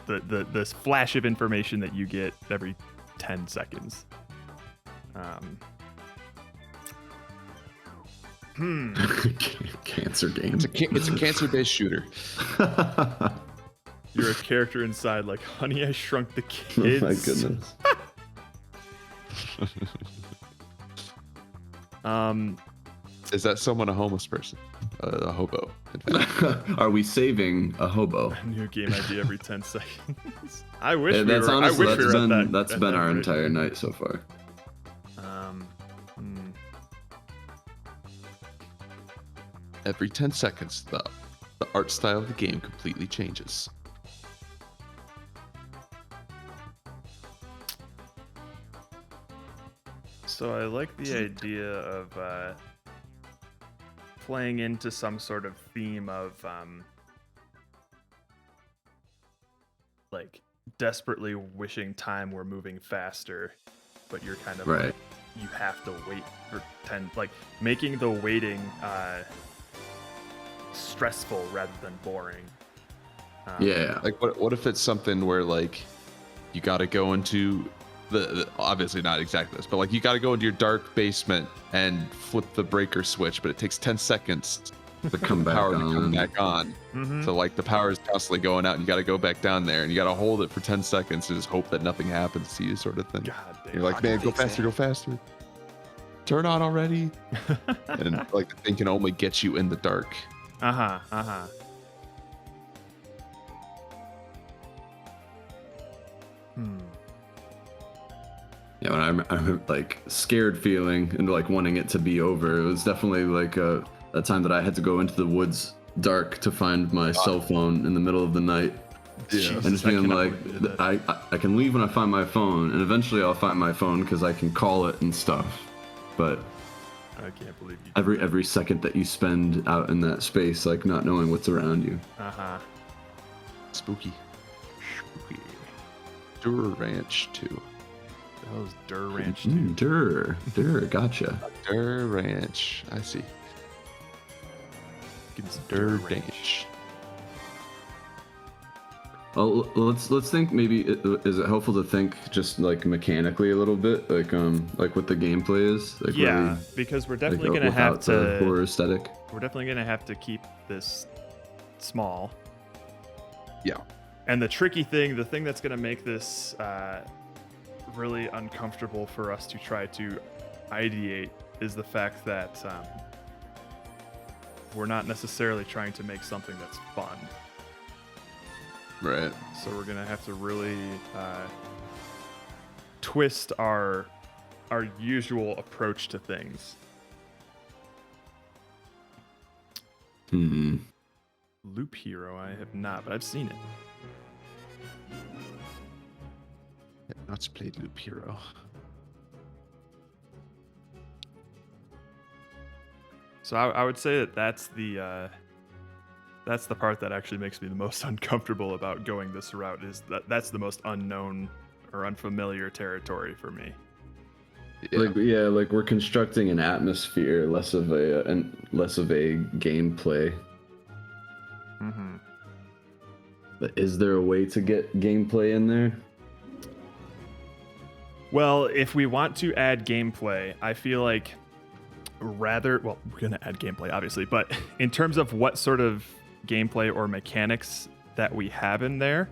Speaker 1: this flash of information that you get every 10 seconds.
Speaker 2: Cancer game.
Speaker 3: It's a cancer-based shooter.
Speaker 1: You're a character inside like Honey, I Shrunk the Kids.
Speaker 2: Oh my goodness.
Speaker 3: Is that someone a homeless person? A hobo?
Speaker 2: Are we saving a hobo?
Speaker 1: A new game idea every 10 seconds. I wish
Speaker 2: Yeah,
Speaker 1: we
Speaker 2: that's
Speaker 1: were.
Speaker 2: honestly,
Speaker 1: I wish we were at that.
Speaker 2: that's
Speaker 1: at
Speaker 2: been
Speaker 1: that
Speaker 2: our
Speaker 1: rate.
Speaker 2: entire night so far.
Speaker 3: Every 10 seconds, the art style of the game completely changes.
Speaker 1: So I like the idea of playing into some sort of theme of like desperately wishing time were moving faster, but you're kind of
Speaker 2: Right.
Speaker 1: like, you have to wait for 10, like making the waiting stressful rather than boring.
Speaker 2: Yeah.
Speaker 3: Like what if it's something where like you got to go into the obviously not exactly this, but like you got to go into your dark basement and flip the breaker switch, but it takes 10 seconds
Speaker 2: to come back
Speaker 3: power
Speaker 2: on.
Speaker 3: to come back on. So like the power is constantly going out and you got to go back down there and you got to hold it for 10 seconds and just hope that nothing happens to you, sort of thing.
Speaker 1: God damn.
Speaker 3: You're like, man, go faster. Turn on already. And like the thing can only get you in the dark.
Speaker 2: Yeah, when I remember like scared feeling and like wanting it to be over, it was definitely like a time that I had to go into the woods dark to find my cell phone in the middle of the night.
Speaker 3: Yeah.
Speaker 2: And just being like, I can leave when I find my phone, and eventually I'll find my phone because I can call it and stuff. But
Speaker 1: I can't believe you.
Speaker 2: every second that you spend out in that space, like not knowing what's around you.
Speaker 3: Spooky. Dur Ranch 2.
Speaker 1: That was Dur Ranch 2.
Speaker 2: Dur, gotcha.
Speaker 3: Dur Ranch. I see. Dur Ranch.
Speaker 2: Well, let's think. Maybe is it helpful to think just like mechanically a little bit, like what the gameplay is? Like
Speaker 1: Yeah, because we're definitely
Speaker 2: like,
Speaker 1: gonna have
Speaker 2: without the
Speaker 1: to
Speaker 2: horror aesthetic.
Speaker 1: We're definitely gonna have to keep this small.
Speaker 3: Yeah.
Speaker 1: And the tricky thing, the thing that's gonna make this really uncomfortable for us to try to ideate, is the fact that we're not necessarily trying to make something that's fun.
Speaker 3: Right.
Speaker 1: So we're gonna have to really twist our usual approach to things. Loop Hero, I have not, but I've seen it.
Speaker 3: Not played Loop Hero.
Speaker 1: So I would say that's the part that actually makes me the most uncomfortable about going this route, is that's the most unknown or unfamiliar territory for me.
Speaker 2: Like we're constructing an atmosphere, less of a gameplay. But is there a way to get gameplay in there?
Speaker 1: Well, if we want to add gameplay, I feel like we're going to add gameplay, obviously, but in terms of what sort of gameplay or mechanics that we have in there,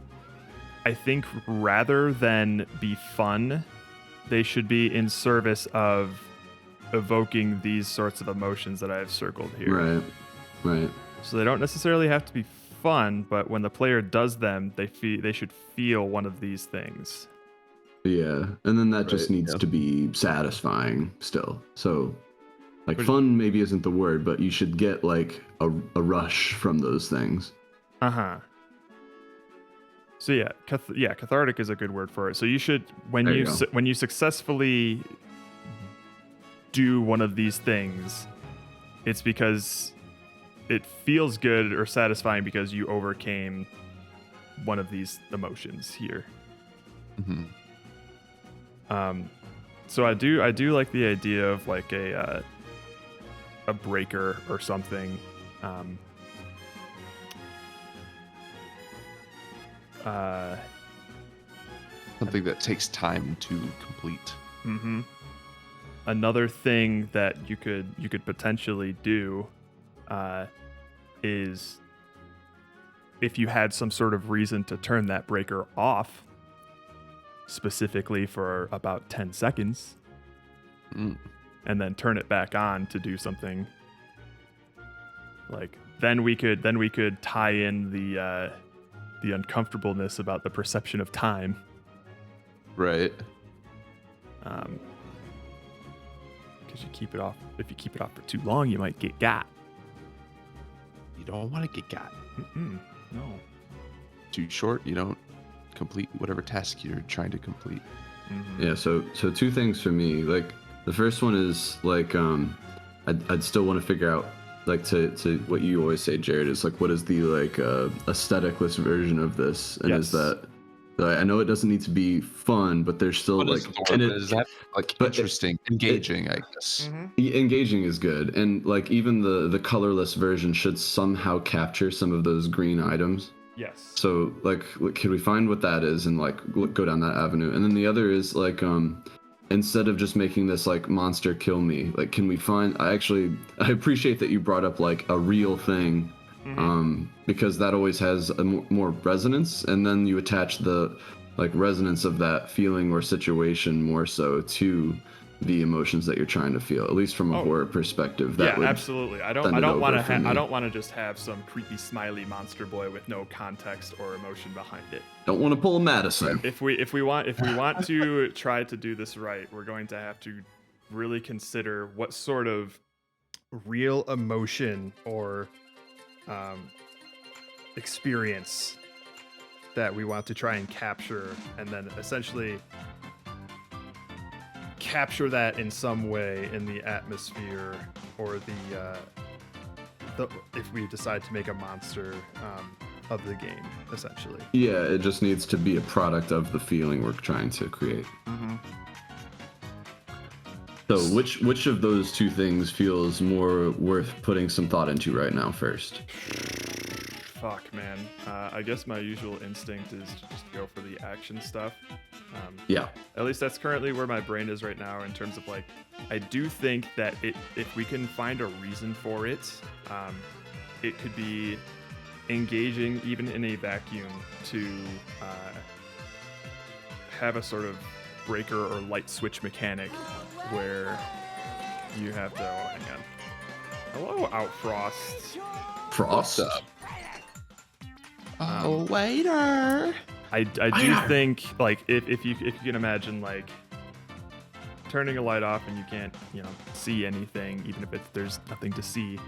Speaker 1: I think rather than be fun, they should be in service of evoking these sorts of emotions that I have circled here.
Speaker 2: Right.
Speaker 1: So they don't necessarily have to be fun, but when the player does them, they should feel one of these things.
Speaker 2: Yeah, and then that just needs to be satisfying still. So, like, fun maybe isn't the word, but you should get like a rush from those things.
Speaker 1: So yeah, cathartic is a good word for it. So you should when you successfully do one of these things, it's because it feels good or satisfying because you overcame one of these emotions here. So I do like the idea of like a breaker or something.
Speaker 3: Something that takes time to complete.
Speaker 1: Another thing that you could potentially do is if you had some sort of reason to turn that breaker off, specifically for about 10 seconds, and then turn it back on to do something. Like then we could tie in the uncomfortableness about the perception of time.
Speaker 3: Right.
Speaker 1: Because you keep it off. If you keep it off for too long, you might get got.
Speaker 3: You don't want to get got.
Speaker 1: No.
Speaker 3: Too short, you don't complete whatever task you're trying to complete.
Speaker 2: Yeah, so two things for me. Like the first one is like I'd still want to figure out like to what you always say, Jared, is like what is the like aestheticless version of this, and is that I know it doesn't need to be fun, but there's still like
Speaker 3: is that like interesting, engaging, I guess.
Speaker 2: Engaging is good, and like even the colorless version should somehow capture some of those green items.
Speaker 1: Yes.
Speaker 2: So like can we find what that is and like go down that avenue? And then the other is like instead of just making this like monster kill me, like can we find I appreciate that you brought up like a real thing, because that always has a more resonance, and then you attach the like resonance of that feeling or situation more so to the emotions that you're trying to feel, at least from a horror perspective. That would
Speaker 1: absolutely. I don't want to just have some creepy smiley monster boy with no context or emotion behind it.
Speaker 2: Don't want to pull a Madison.
Speaker 1: If we want to try to do this right, we're going to have to really consider what sort of real emotion or experience that we want to try and capture, and then essentially capture that in some way in the atmosphere or the if we decide to make a monster of the game, essentially.
Speaker 2: Yeah, it just needs to be a product of the feeling we're trying to create. So which of those two things feels more worth putting some thought into right now first?
Speaker 1: Fuck, man. I guess my usual instinct is to just go for the action stuff.
Speaker 2: Yeah.
Speaker 1: At least that's currently where my brain is right now in terms of like, I do think that if we can find a reason for it, it could be engaging even in a vacuum to have a sort of breaker or light switch mechanic where you have to, hang on. Hello, Outfrost.
Speaker 2: Frost?
Speaker 1: Waiter. I do think like if you can imagine like turning a light off and you can't see anything, even if there's nothing to see.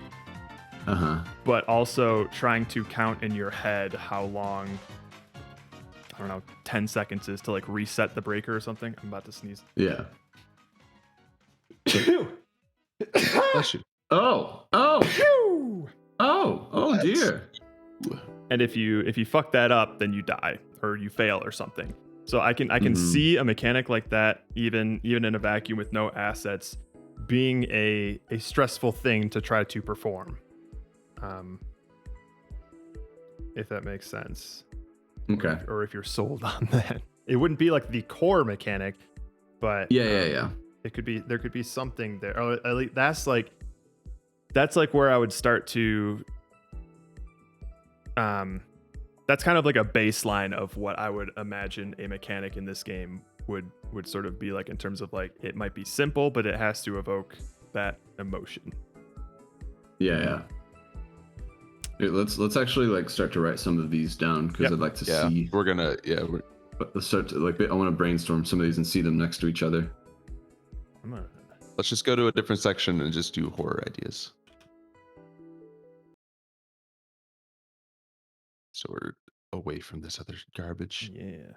Speaker 1: But also trying to count in your head how long, I don't know, 10 seconds is to like reset the breaker or something. I'm about to sneeze.
Speaker 2: Yeah.
Speaker 3: Bless you.
Speaker 2: Oh dear.
Speaker 1: And if you fuck that up, then you die or you fail or something. So I can see a mechanic like that even in a vacuum with no assets being a stressful thing to try to perform. If that makes sense.
Speaker 2: Okay.
Speaker 21: Or if you're sold on that. It wouldn't be like the core mechanic, but
Speaker 2: Yeah.
Speaker 21: It could be, there could be something there. Or at least that's like where I would start to that's kind of like a baseline of what I would imagine a mechanic in this game would sort of be like, in terms of like, it might be simple, but it has to evoke that emotion.
Speaker 2: Yeah. Let's actually like start to write some of these down, because I'd like to see. Let's start to like, I want to brainstorm some of these and see them next to each other.
Speaker 3: Let's just go to a different section and just do horror ideas. So we're away from this other garbage.
Speaker 21: Yeah.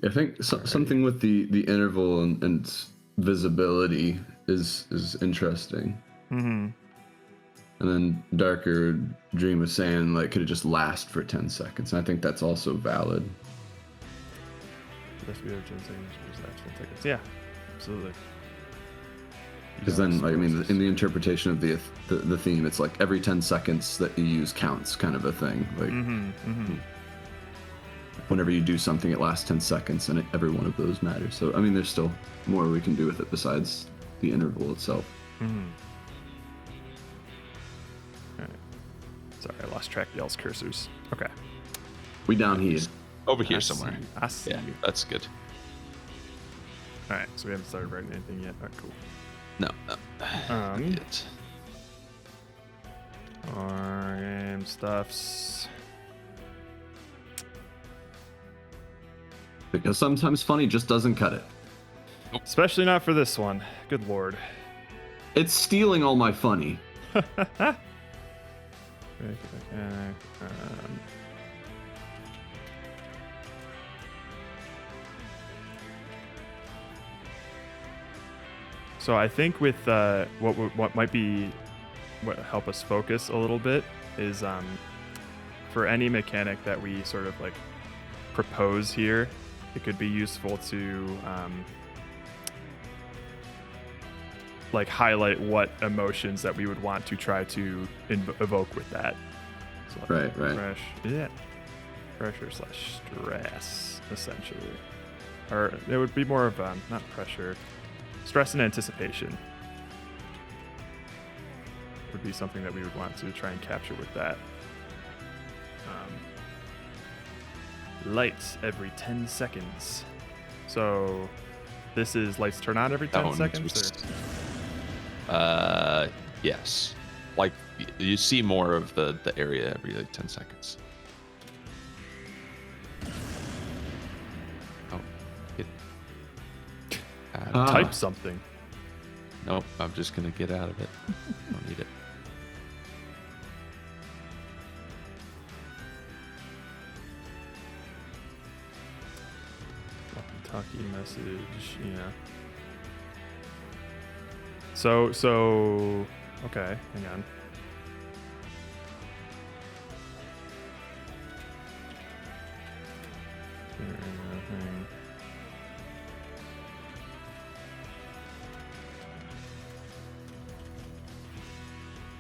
Speaker 2: I think something with the interval and visibility is interesting.
Speaker 21: Mm-hmm.
Speaker 2: And then Darker Dream was saying like, could it just last for 10 seconds? And I think that's also valid.
Speaker 21: Yeah, absolutely.
Speaker 2: Because then, like, I mean, in the interpretation of the theme, it's like every 10 seconds that you use counts, kind of a thing. Like, whenever you do something, it lasts 10 seconds, and every one of those matters. So, I mean, there's still more we can do with it besides the interval itself.
Speaker 21: All right. Sorry, I lost track of y'all's cursors. Okay.
Speaker 2: We down here.
Speaker 3: Over here somewhere.
Speaker 21: I see you.
Speaker 3: That's good.
Speaker 21: All right, so we haven't started writing anything yet. All right, cool.
Speaker 3: No.
Speaker 21: Not yet. Our game stuffs.
Speaker 2: Because sometimes funny just doesn't cut it.
Speaker 21: Especially not for this one. Good lord.
Speaker 2: It's stealing all my funny.
Speaker 21: So I think with what might be what help us focus a little bit is for any mechanic that we sort of like propose here, it could be useful to like highlight what emotions that we would want to try to evoke with that. So like
Speaker 2: right.
Speaker 21: Pressure/stress, essentially, or it would be more of not pressure. Stress and anticipation would be something that we would want to try and capture with that. Lights every 10 seconds. So this is lights turn on every 10 seconds?
Speaker 3: Yes. Like you see more of the area every like 10 seconds.
Speaker 21: Type something.
Speaker 3: Nope, I'm just gonna get out of it. Don't need it.
Speaker 21: Walkie-talkie message, yeah. So okay, hang on.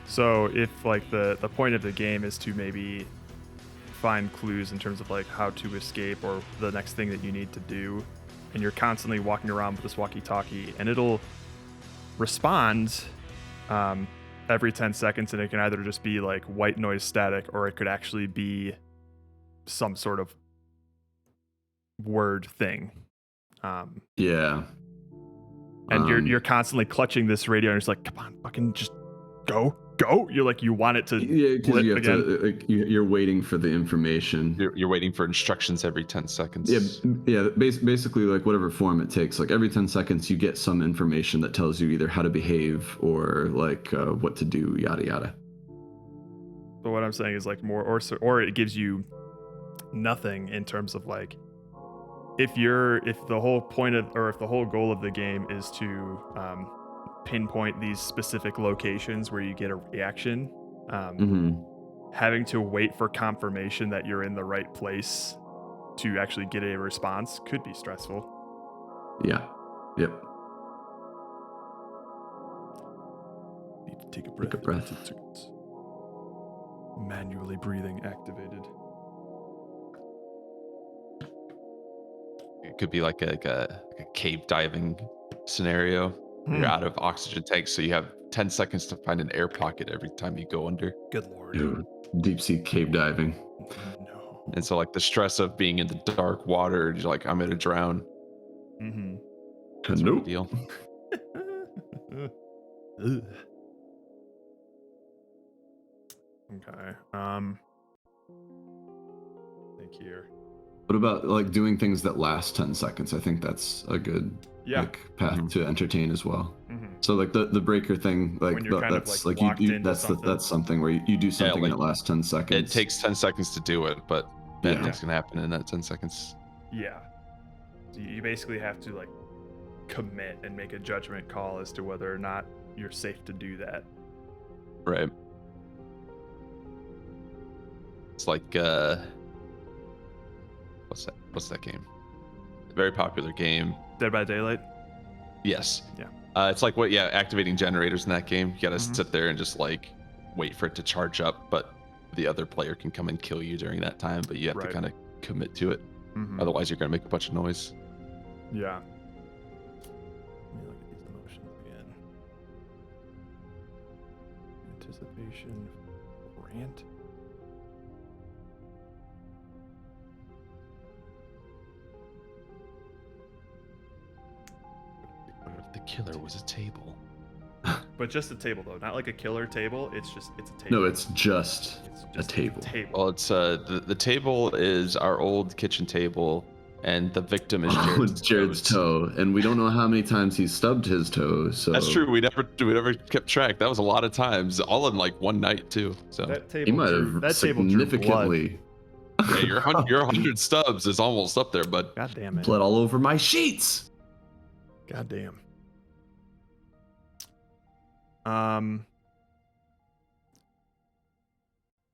Speaker 21: So if like the point of the game is to maybe find clues in terms of like how to escape or the next thing that you need to do, and you're constantly walking around with this walkie-talkie, and it'll respond every 10 seconds, and it can either just be like white noise static, or it could actually be some sort of word thing.
Speaker 2: Yeah.
Speaker 21: And you're constantly clutching this radio, and it's like, come on, fucking just go. You're like, you want it to
Speaker 2: because you have to, like, you're waiting for the information.
Speaker 3: You're waiting for instructions every 10 seconds.
Speaker 2: Yeah. Basically, like whatever form it takes. Like every 10 seconds, you get some information that tells you either how to behave or like what to do, yada yada.
Speaker 21: But what I'm saying is like more, or it gives you nothing in terms of like, if the whole point of, or if the whole goal of the game is to pinpoint these specific locations where you get a reaction, having to wait for confirmation that you're in the right place to actually get a response could be stressful.
Speaker 2: Yeah. Yep.
Speaker 1: Need to take a breath.
Speaker 2: Take a breath.
Speaker 1: Manually breathing activated.
Speaker 3: It could be like a cave diving scenario. You're out of oxygen tanks, so you have 10 seconds to find an air pocket every time you go under.
Speaker 1: Good lord.
Speaker 2: Dude, deep sea cave diving.
Speaker 1: No.
Speaker 3: And so like the stress of being in the dark water, you're like, I'm gonna drown.
Speaker 1: Mm-hmm.
Speaker 3: That's
Speaker 2: Nope.
Speaker 3: deal.
Speaker 1: Ugh. Okay. Think here.
Speaker 2: What about like doing things that last 10 seconds? I think that's a good path to entertain as well. So like the breaker thing, like
Speaker 1: When you're kind of,
Speaker 2: that's
Speaker 1: like,
Speaker 2: like
Speaker 1: locked
Speaker 2: you
Speaker 1: into
Speaker 2: that's
Speaker 1: something.
Speaker 2: that's something where you do something
Speaker 3: like,
Speaker 2: that lasts 10 seconds.
Speaker 3: It takes 10 seconds to do it, but bad
Speaker 2: Yeah.
Speaker 3: things can happen in that 10 seconds.
Speaker 1: Yeah. So you basically have to like commit and make a judgment call as to whether or not you're safe to do that.
Speaker 3: Right. It's like what's that game? Very popular game.
Speaker 1: Dead by Daylight?
Speaker 3: Yes.
Speaker 1: Yeah.
Speaker 3: It's like activating generators in that game. You gotta sit there and just like wait for it to charge up, but the other player can come and kill you during that time, but you have to kind of commit to it. Otherwise you're gonna make a bunch of noise.
Speaker 1: Yeah. Let me look at these emotions again. Anticipation, rant.
Speaker 3: What if the killer was a table?
Speaker 1: But just a table though, not like a killer table. It's a table.
Speaker 2: No, it's just a table.
Speaker 3: Well, it's the table is our old kitchen table, and the victim is
Speaker 2: Jared's toe, and we don't know how many times he stubbed his toe. So
Speaker 3: That's true. We never kept track. That was a lot of times, all in like one night too. So
Speaker 1: That table
Speaker 2: he might
Speaker 1: drew-
Speaker 2: have
Speaker 1: that table drew
Speaker 2: significantly
Speaker 3: yeah, your 100 stubs is almost up there, bud.
Speaker 1: God damn it.
Speaker 2: blood all over my sheets.
Speaker 1: God damn.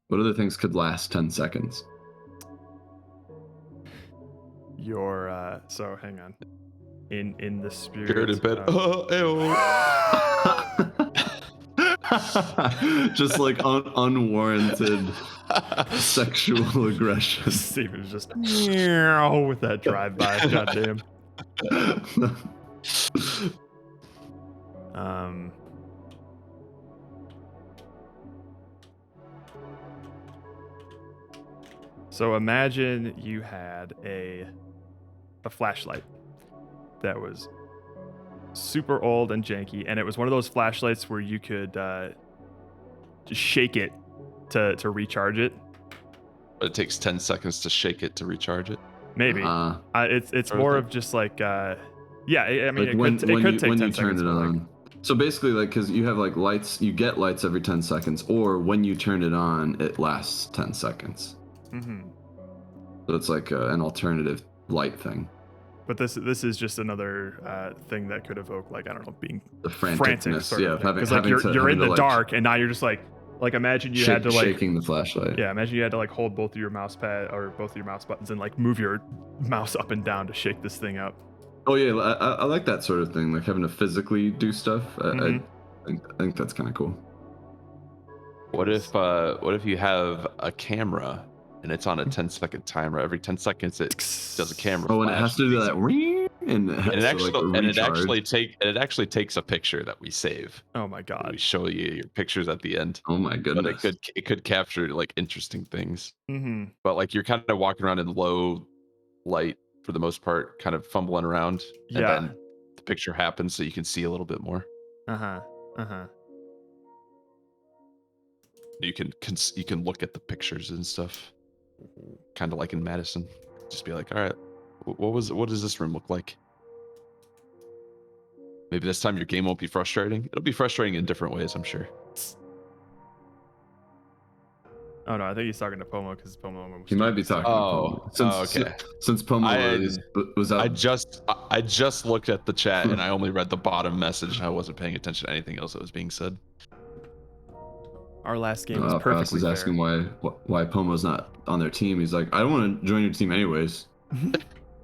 Speaker 2: What other things could last 10 seconds?
Speaker 1: Your so hang on. In the spirit.
Speaker 3: Jared in bed.
Speaker 2: Just like unwarranted sexual aggression.
Speaker 1: Steven's just meow with that drive-by. Goddamn. So imagine you had a flashlight that was super old and janky, and it was one of those flashlights where you could just shake it to recharge it.
Speaker 3: But it takes 10 seconds to shake it to recharge it.
Speaker 1: Maybe it's more of just like I mean
Speaker 2: Like
Speaker 1: it
Speaker 2: when
Speaker 1: could
Speaker 2: you
Speaker 1: take 10
Speaker 2: turn
Speaker 1: seconds.
Speaker 2: it
Speaker 1: but, like,
Speaker 2: on. So basically, like, because you have like lights, you get lights every 10 seconds, or when you turn it on, it lasts 10 seconds. So it's like an alternative light thing.
Speaker 1: But this is just another thing that could evoke, like, I don't know, being
Speaker 2: The
Speaker 1: frantic
Speaker 2: franticness,
Speaker 1: sort of thing.
Speaker 2: having
Speaker 1: Because like you're in the
Speaker 2: like,
Speaker 1: dark, and now you're just like imagine you had to like
Speaker 2: shaking the flashlight.
Speaker 1: Yeah, imagine you had to like hold both of your mouse pad or both of your mouse buttons and like move your mouse up and down to shake this thing up.
Speaker 2: Oh yeah, I like that sort of thing, like having to physically do stuff. I think that's kind of cool.
Speaker 3: What if you have a camera and it's on a 10-second timer? Every 10 seconds it does a camera.
Speaker 2: Oh, and it has to do that ring, and
Speaker 3: it actually takes a picture that we save.
Speaker 1: Oh my god!
Speaker 3: We show you your pictures at the end.
Speaker 2: Oh my goodness!
Speaker 3: But it could capture like interesting things.
Speaker 1: Mm-hmm.
Speaker 3: But like you're kind of walking around in low light for the most part, kind of fumbling around, and then the picture happens so you can see a little bit more. You can look at the pictures and stuff, kind of like in Madison. Just be like, all right, what does this room look like? Maybe this time your game won't be frustrating. It'll be frustrating in different ways, I'm sure.
Speaker 1: Oh no, I think he's talking to Pomo because Pomo.
Speaker 2: He might be talking to Pomo. Since Pomo was out.
Speaker 3: I just looked at the chat and I only read the bottom message and I wasn't paying attention to anything else that was being said.
Speaker 1: Our last game was perfectly
Speaker 2: is
Speaker 1: fair.
Speaker 2: asking why Pomo's not on their team. He's like, I don't want to join your team anyways.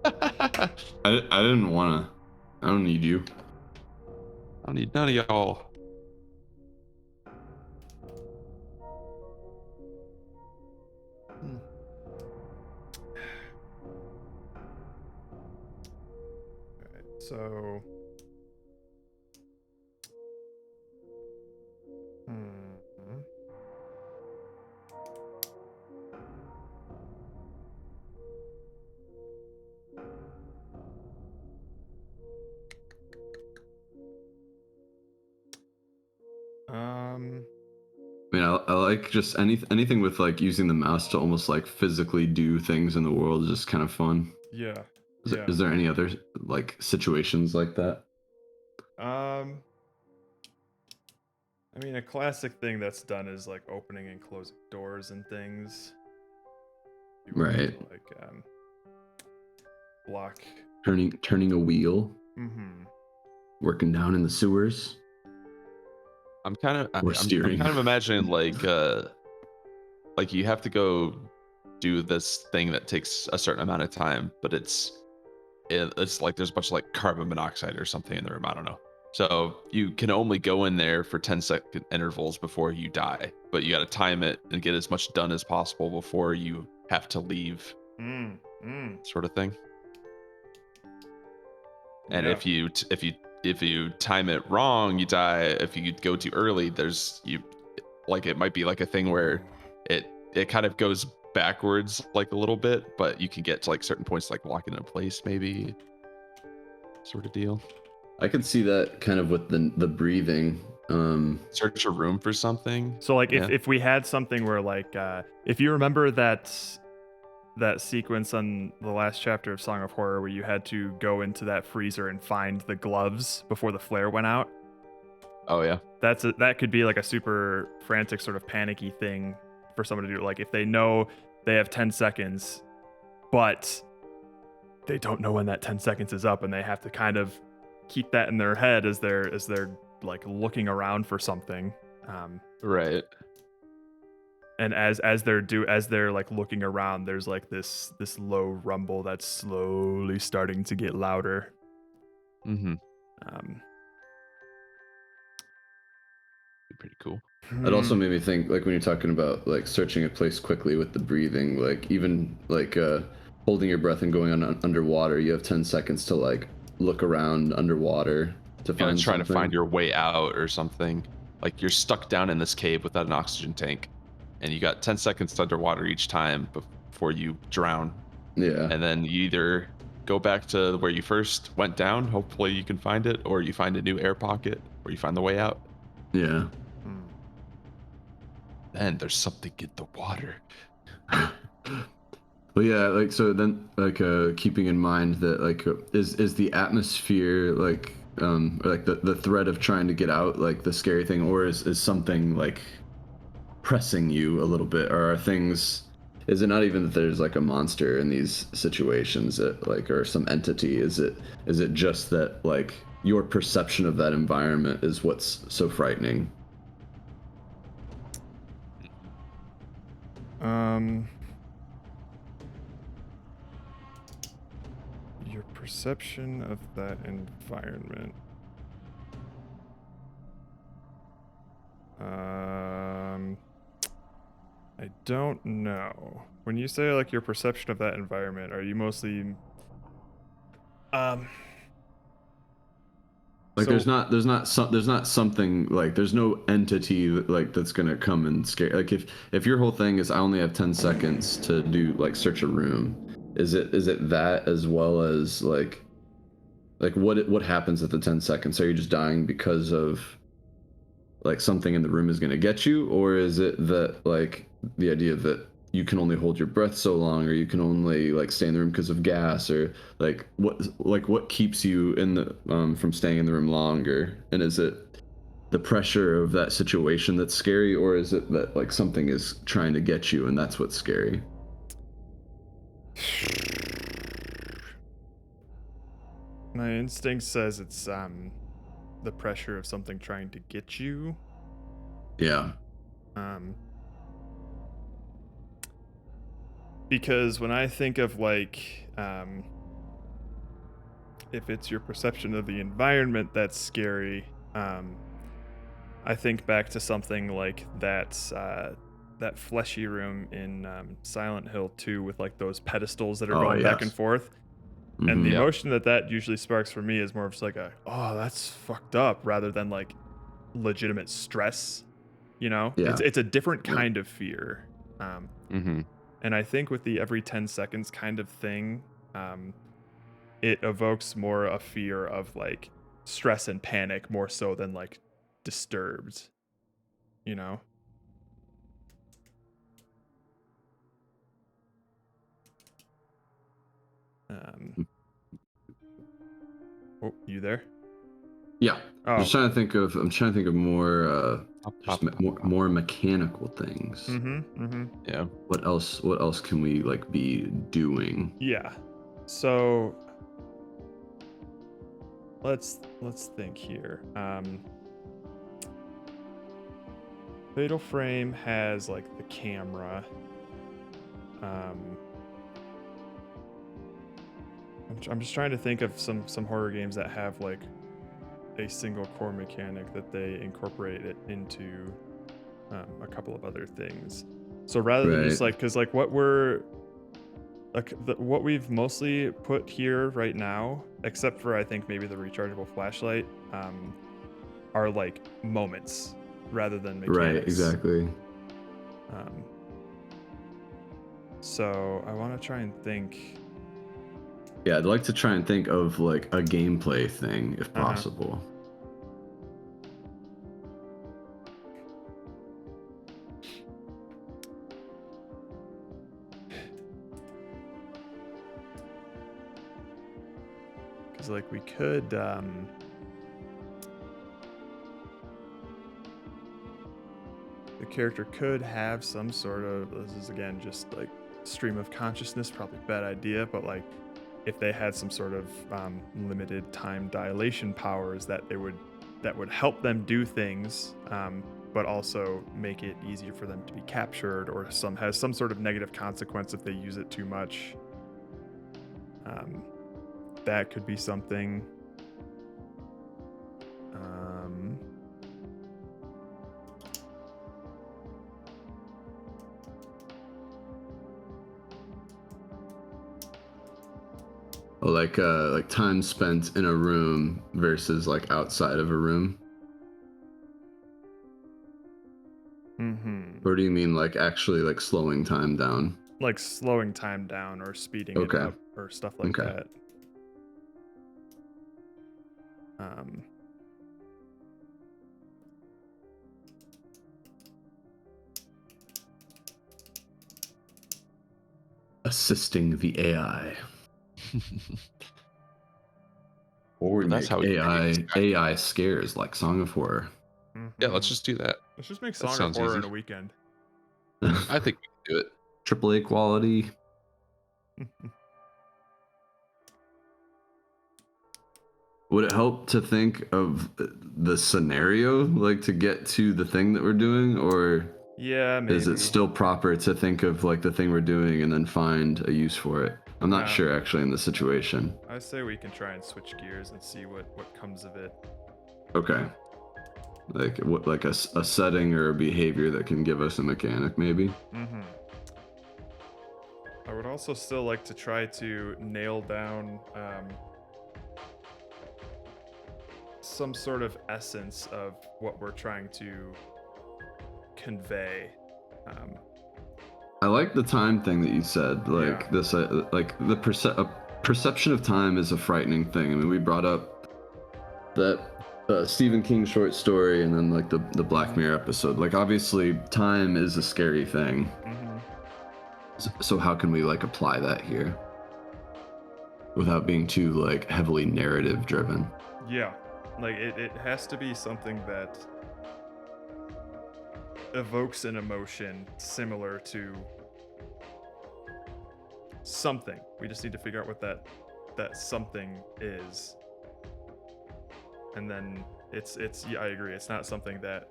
Speaker 2: I didn't want to. I don't need you.
Speaker 3: I don't need none of y'all.
Speaker 21: So.
Speaker 2: I mean, I like just anything with like using the mouse to almost like physically do things in the world is just kind of fun.
Speaker 21: Yeah.
Speaker 2: Is there any other like situations like that?
Speaker 21: I mean, a classic thing that's done is like opening and closing doors and things.
Speaker 2: Right.
Speaker 21: Like block.
Speaker 2: Turning a wheel.
Speaker 21: Mm-hmm.
Speaker 2: Working down in the sewers.
Speaker 3: I'm kind of
Speaker 2: Or steering.
Speaker 3: I'm kind of imagining like you have to go do this thing that takes a certain amount of time, but it's like there's a bunch of like carbon monoxide or something in the room. I don't know. So you can only go in there for 10-second intervals before you die, but you got to time it and get as much done as possible before you have to leave, sort of thing. And if you time it wrong, you die. If you go too early, it might be like a thing where it kind of goes backwards like a little bit, but you can get to like certain points like lock it in place, maybe, sort of deal.
Speaker 2: I could see that kind of with the breathing.
Speaker 3: Search a room for something.
Speaker 21: So like if we had something where like if you remember that sequence on the last chapter of Song of Horror where you had to go into that freezer and find the gloves before the flare went out.
Speaker 3: Oh yeah.
Speaker 21: That could be like a super frantic sort of panicky thing for someone to do. Like if they know they have 10 seconds, but they don't know when that 10 seconds is up and they have to kind of keep that in their head as they're like looking around for something.
Speaker 3: Right.
Speaker 21: And as they're like looking around, there's like this low rumble that's slowly starting to get louder.
Speaker 3: Mm-hmm. Pretty cool.
Speaker 2: It also made me think, like when you're talking about like searching a place quickly with the breathing, like even like holding your breath and going underwater, you have 10 seconds to like look around underwater to find
Speaker 3: trying
Speaker 2: something.
Speaker 3: to find your way out or something. Like you're stuck down in this cave without an oxygen tank, and you got 10 seconds underwater each time before you drown.
Speaker 2: Yeah.
Speaker 3: And then you either go back to where you first went down, hopefully you can find it, or you find a new air pocket where you find the way out.
Speaker 2: Yeah.
Speaker 3: Then there's something in the water.
Speaker 2: But yeah, like so then like keeping in mind that like is the atmosphere like like the threat of trying to get out like the scary thing, or is something like pressing you a little bit, or are things, is it not even that there's like a monster in these situations that like, or some entity, is it just that like your perception of that environment is what's so frightening?
Speaker 21: Your perception of that environment. I don't know. When you say like your perception of that environment, are you mostly
Speaker 2: like there's not something like, there's no entity like that's gonna come and scare, like if your whole thing is I only have 10 seconds to do like search a room, is it that as well as like what happens at the 10 seconds? Are you just dying because of like something in the room is gonna get you, or is it that like the idea that you can only hold your breath so long, or you can only like stay in the room because of gas, or like what keeps you in the from staying in the room longer? And is it the pressure of that situation that's scary, or is it that like something is trying to get you and that's what's scary?
Speaker 21: My instinct says it's the pressure of something trying to get you.
Speaker 2: Yeah.
Speaker 21: Because when I think of like if it's your perception of the environment that's scary, I think back to something like that fleshy room in Silent Hill 2 with like those pedestals that are going back and forth. And the
Speaker 3: Yeah.
Speaker 21: emotion that usually sparks for me is more of just like oh, that's fucked up, rather than like legitimate stress. You know,
Speaker 2: Yeah.
Speaker 21: it's a different kind of fear.
Speaker 3: Mm-hmm.
Speaker 21: And I think with the every 10 seconds kind of thing, it evokes more a fear of like stress and panic more so than like disturbed, you know? Oh, you there?
Speaker 2: Yeah.
Speaker 21: Oh.
Speaker 2: I'm trying to think of more more mechanical things.
Speaker 3: Yeah.
Speaker 2: What else can we like be doing?
Speaker 21: Yeah. So let's think here. Fatal Frame has like the camera. I'm just trying to think of some horror games that have like a single core mechanic that they incorporate it into a couple of other things. So rather than just like, because like what we've mostly put here right now, except for I think maybe the rechargeable flashlight, are like moments rather than mechanics.
Speaker 2: Right, exactly.
Speaker 21: So I want to try and think.
Speaker 2: Yeah, I'd like to try and think of like a gameplay thing if possible.
Speaker 21: Because like we could the character could have some sort of, this is again just like stream of consciousness, probably a bad idea, but like if they had some sort of limited time dilation powers that would help them do things, but also make it easier for them to be captured, or has some sort of negative consequence if they use it too much. That could be something.
Speaker 2: Like time spent in a room versus like outside of a room. Or do you mean like actually like slowing time down?
Speaker 21: Like slowing time down or speeding it up or stuff like that.
Speaker 2: Assisting the AI. Or
Speaker 3: That's how
Speaker 2: AI scares like Song of Horror.
Speaker 3: Yeah, let's just do that.
Speaker 21: Let's just make
Speaker 3: That
Speaker 21: Song of
Speaker 3: sounds
Speaker 21: Horror
Speaker 3: easy.
Speaker 21: in a weekend.
Speaker 3: I think we can do it.
Speaker 2: AAA quality. Would it help to think of the scenario, like to get to the thing that we're doing, or
Speaker 21: yeah, maybe.
Speaker 2: Is it still proper to think of like the thing we're doing and then find a use for it? I'm not sure actually in the situation.
Speaker 21: I say we can try and switch gears and see what comes of it.
Speaker 2: Okay. Like what, like a setting or a behavior that can give us a mechanic, maybe.
Speaker 21: I would also still like to try to nail down some sort of essence of what we're trying to convey.
Speaker 2: I like the time thing that you said. Like this, like the perception of time is a frightening thing. I mean, we brought up that Stephen King short story, and then like the Black Mirror episode. Like obviously, time is a scary thing. So how can we like apply that here without being too like heavily narrative driven?
Speaker 21: Yeah, like it has to be something that evokes an emotion similar to something. We just need to figure out what that something is. And then it's yeah, I agree. It's not something that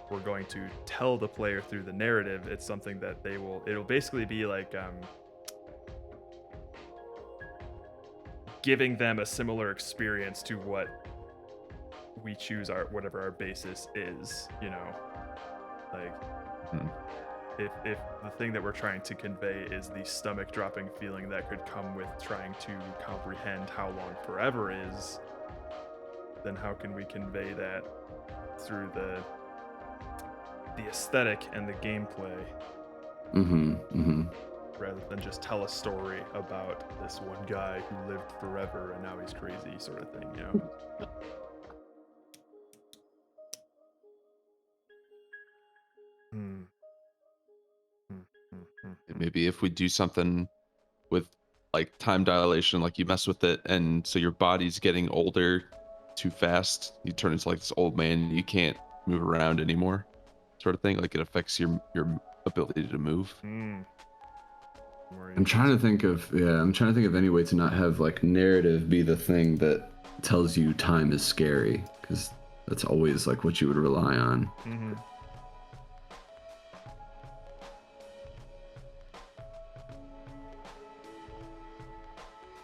Speaker 21: we're going to tell the player through the narrative. It's something that it'll basically be like giving them a similar experience to what we choose whatever our basis is, you know. Like if the thing that we're trying to convey is the stomach dropping feeling that could come with trying to comprehend how long forever is, then how can we convey that through the aesthetic and the gameplay? Rather than just tell a story about this one guy who lived forever and now he's crazy, sort of thing, you know?
Speaker 3: Maybe if we do something with like time dilation, like you mess with it, and so your body's getting older too fast, you turn into like this old man, you can't move around anymore, sort of thing. Like it affects your ability to move.
Speaker 2: I'm trying to think of any way to not have like narrative be the thing that tells you time is scary, because that's always like what you would rely on.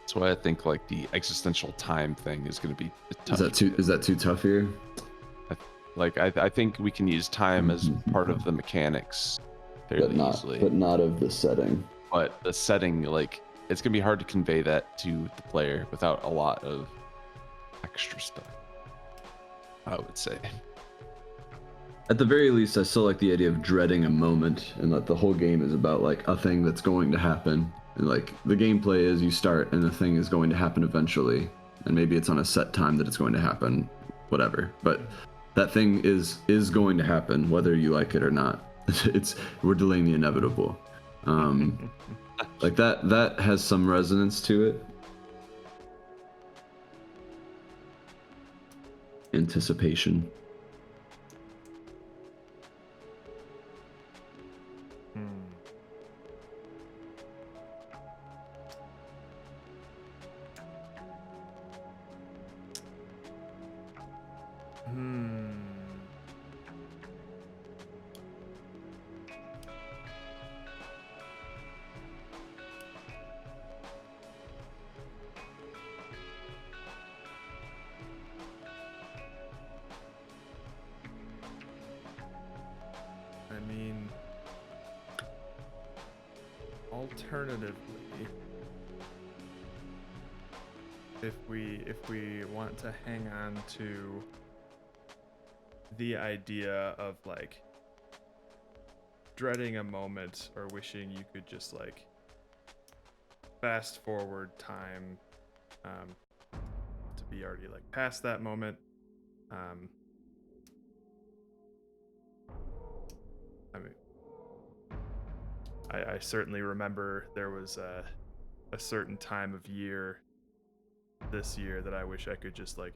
Speaker 3: That's why I think like the existential time thing is going to be tough.
Speaker 2: Is that too tough here?
Speaker 3: I think we can use time as part of the mechanics fairly easily,
Speaker 2: but not of the setting.
Speaker 3: But the setting, like, it's gonna be hard to convey that to the player without a lot of extra stuff, I would say.
Speaker 2: At the very least, I still like the idea of dreading a moment, and that the whole game is about like a thing that's going to happen. And like the gameplay is you start and the thing is going to happen eventually, and maybe it's on a set time that it's going to happen, whatever. But that thing is going to happen whether you like it or not. We're delaying the inevitable. Like that has some resonance to it. Anticipation.
Speaker 21: I mean, alternatively, if we want to hang on to the idea of like dreading a moment or wishing you could just like fast forward time to be already like past that moment, I mean, I certainly remember there was a certain time of year this year that I wish I could just like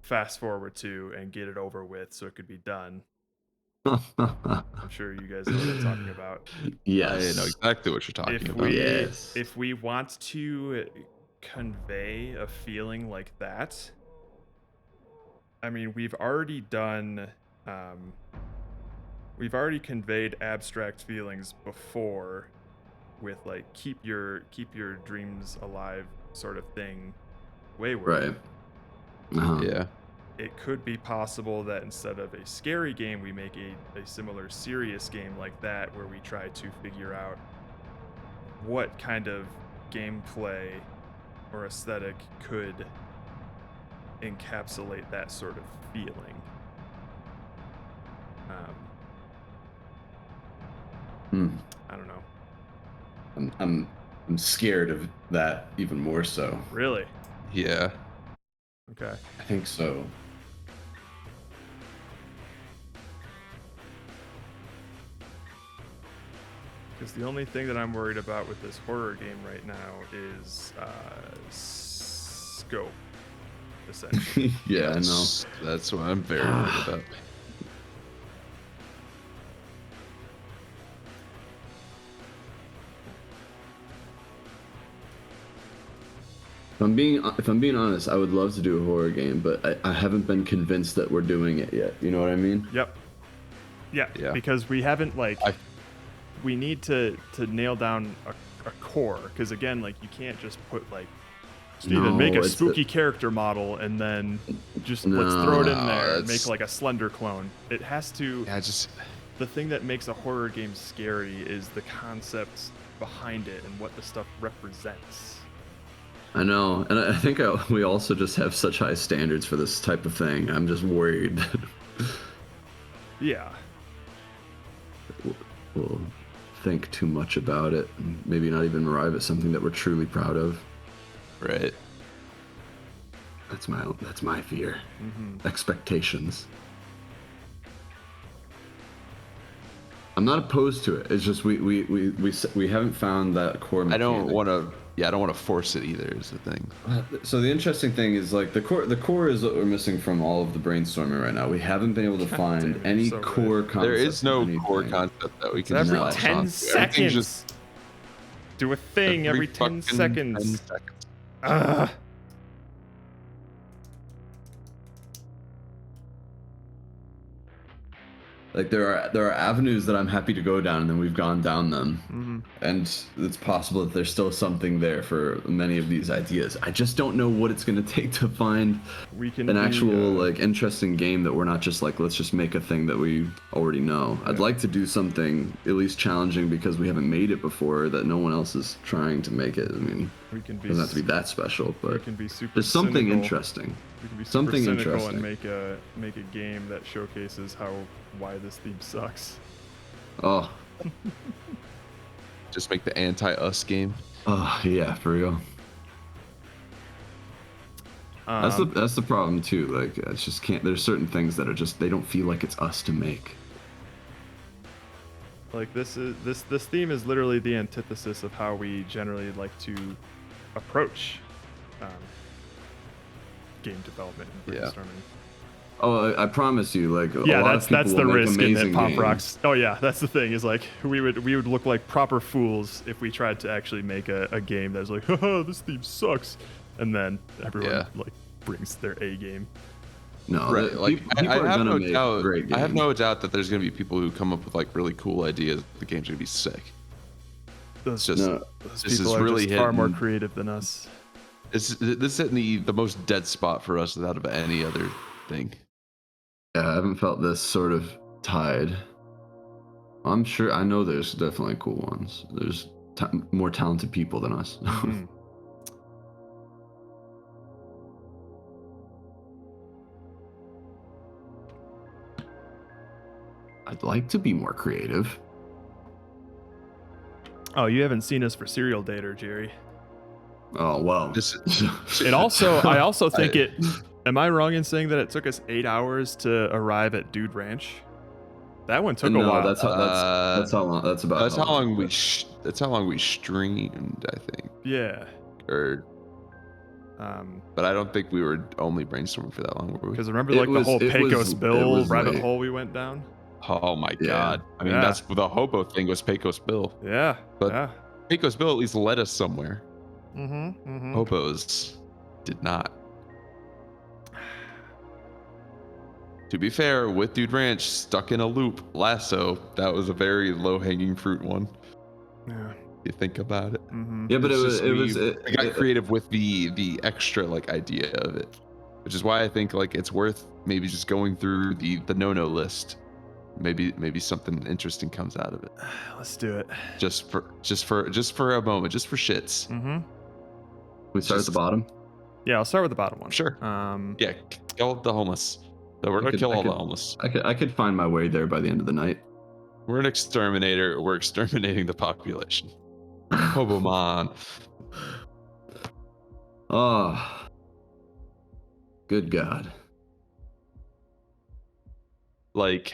Speaker 21: fast forward to and get it over with so it could be done. I'm sure you guys know what I'm talking about.
Speaker 2: Yes.
Speaker 3: I know exactly what you're talking about.
Speaker 21: If we want to convey a feeling like that, I mean, we've already conveyed abstract feelings before with like keep your dreams alive sort of thing. Wayward.
Speaker 2: Right.
Speaker 3: Yeah.
Speaker 21: It could be possible that instead of a scary game, we make a similar serious game like that, where we try to figure out what kind of gameplay or aesthetic could encapsulate that sort of feeling. I don't know.
Speaker 2: I'm scared of that even more so.
Speaker 21: Really?
Speaker 3: Yeah.
Speaker 21: Okay.
Speaker 2: I think so.
Speaker 21: Because the only thing that I'm worried about with this horror game right now is scope, essentially.
Speaker 2: Yeah, I know.
Speaker 3: That's what I'm very worried about.
Speaker 2: If I'm being honest, I would love to do a horror game, but I haven't been convinced that we're doing it yet. You know what I mean?
Speaker 21: Yep. Yeah. Because we haven't we need to nail down a core, because again, like, you can't just put like Steven, make a spooky character model and then just let's throw it in there and make like a Slender clone. It has to the thing that makes a horror game scary is the concepts behind it and what the stuff represents.
Speaker 2: I know, and I think we also just have such high standards for this type of thing. I'm just worried.
Speaker 21: Yeah.
Speaker 2: We'll think too much about it, and maybe not even arrive at something that we're truly proud of.
Speaker 3: Right.
Speaker 2: That's my fear. Expectations. I'm not opposed to it. It's just we haven't found that core mechanic.
Speaker 3: I don't want to force it either. Is the thing.
Speaker 2: So the interesting thing is like the core is what we're missing from all of the brainstorming right now. We haven't been able to find any core concept.
Speaker 3: There is no core concept that we can.
Speaker 21: Every 10 seconds. Just do a thing every 10 seconds.
Speaker 3: 10 seconds.
Speaker 2: Like there are avenues that I'm happy to go down, and then we've gone down them, and it's possible that there's still something there for many of these ideas. I just don't know what it's going to take to find an actual like interesting game that we're not just like, let's just make a thing that we already know. I'd like to do something at least challenging because we haven't made it before, that no one else is trying to make it. I mean, it doesn't have to be that special, but there's something interesting.
Speaker 21: We can be
Speaker 2: something
Speaker 21: cynical
Speaker 2: interesting
Speaker 21: and make a game that showcases why this theme sucks.
Speaker 2: Oh.
Speaker 3: Just make the anti-us game.
Speaker 2: Oh yeah, for real. That's the problem too. Like it's just can't. There's certain things that are just they don't feel like it's us to make.
Speaker 21: Like this theme is literally the antithesis of how we generally like to approach game development and brainstorming.
Speaker 2: Oh, I promise you, like
Speaker 21: that's the risk in that Pop
Speaker 2: games.
Speaker 21: Rocks. Oh yeah, that's the thing. Is like we would look like proper fools if we tried to actually make a game that's like, haha, this theme sucks, and then everyone like brings their A game.
Speaker 2: No,
Speaker 3: right. Like I have no doubt.
Speaker 2: Great games.
Speaker 3: I have no doubt that there's gonna be people who come up with like really cool ideas. The game's gonna be sick.
Speaker 21: Those
Speaker 3: people
Speaker 21: are
Speaker 3: really
Speaker 21: just far more creative than us.
Speaker 3: This is hitting the most dead spot for us out of any other thing.
Speaker 2: Yeah, I haven't felt this sort of tide. I'm sure. I know there's definitely cool ones. There's more talented people than us. I'd like to be more creative.
Speaker 21: Oh, you haven't seen us for Serial Dater, Jerry.
Speaker 2: Oh well.
Speaker 21: I also think it. Am I wrong in saying that it took us 8 hours to arrive at Dude Ranch? That one took a while.
Speaker 2: That's how long. That's how
Speaker 3: long we streamed, I think.
Speaker 21: Yeah.
Speaker 3: But I don't think we were only brainstorming for that long, were we?
Speaker 21: Because remember, like the whole Pecos Bill rabbit hole we went down.
Speaker 3: Oh my god! I mean, that's the hobo thing was Pecos Bill.
Speaker 21: Yeah.
Speaker 3: But Pecos Bill at least led us somewhere.
Speaker 21: Mm-hmm.
Speaker 3: Hobos did not. To be fair, with Dude Ranch stuck in a loop, Lasso, that was a very low-hanging fruit one.
Speaker 21: Yeah.
Speaker 3: You think about it.
Speaker 21: Mm-hmm.
Speaker 2: Yeah, but
Speaker 3: we got creative with the extra like idea of it, which is why I think like it's worth maybe just going through the no list. Maybe something interesting comes out of it.
Speaker 21: Let's do it.
Speaker 3: Just for a moment, just for shits.
Speaker 21: Mm-hmm.
Speaker 2: We start at the bottom.
Speaker 21: Yeah, I'll start with the bottom one.
Speaker 3: Sure. Yeah, kill the homeless. So we're gonna kill all the homeless.
Speaker 2: I could find my way there by the end of the night.
Speaker 3: We're an exterminator. We're exterminating the population. Hobomon.
Speaker 2: Oh. Good God.
Speaker 3: Like,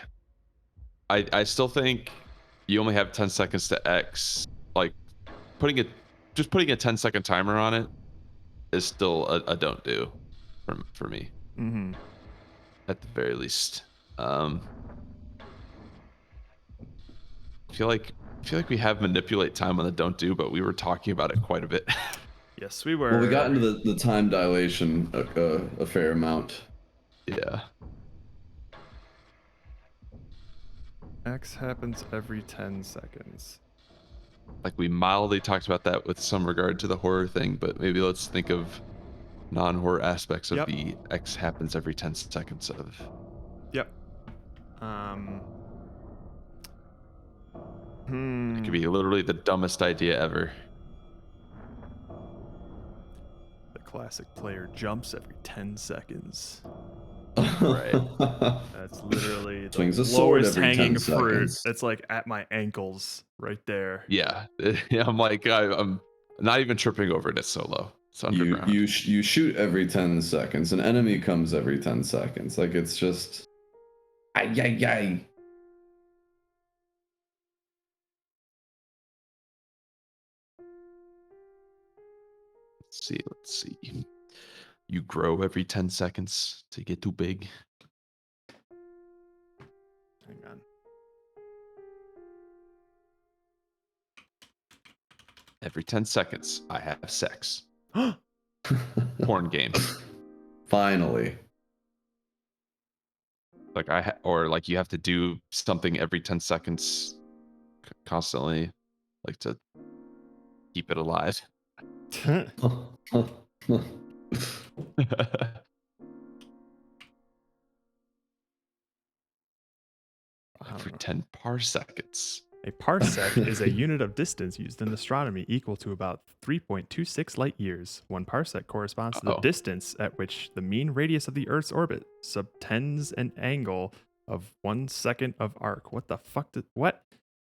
Speaker 3: I still think you only have 10 seconds to X. Like, putting a 10-second timer on it is still a don't do for me.
Speaker 21: Mm-hmm.
Speaker 3: At the very least. I feel like we have manipulate time on the don't do, but we were talking about it quite a bit.
Speaker 21: Yes, we were.
Speaker 2: Well, we got into the time dilation a fair amount.
Speaker 3: Yeah.
Speaker 21: X happens every 10 seconds.
Speaker 3: Like we mildly talked about that with some regard to the horror thing, but maybe let's think of non-horror aspects of the X happens every 10 seconds of.
Speaker 21: Yep.
Speaker 3: It could be literally the dumbest idea ever.
Speaker 1: The classic player jumps every 10 seconds.
Speaker 3: Right.
Speaker 1: That's literally the
Speaker 2: Swings a sword
Speaker 1: lowest
Speaker 2: every 10
Speaker 1: hanging fruit.
Speaker 2: seconds.
Speaker 1: It's like at my ankles right there.
Speaker 3: Yeah. I'm like, I'm not even tripping over it. It's so low. It's underground.
Speaker 2: You shoot every 10 seconds. An enemy comes every 10 seconds. Like, it's just... Ay, ay, ay.
Speaker 3: Let's see. You grow every 10 seconds to get too big.
Speaker 1: Hang on.
Speaker 3: Every 10 seconds, I have sex. Porn games.
Speaker 2: Finally.
Speaker 3: Like or like you have to do something every 10 seconds constantly, like to keep it alive. For 10 parsecs.
Speaker 1: A parsec is a unit of distance used in astronomy equal to about 3.26 light years. 1 parsec corresponds to the distance at which the mean radius of the Earth's orbit subtends an angle of 1 second of arc. What the fuck what?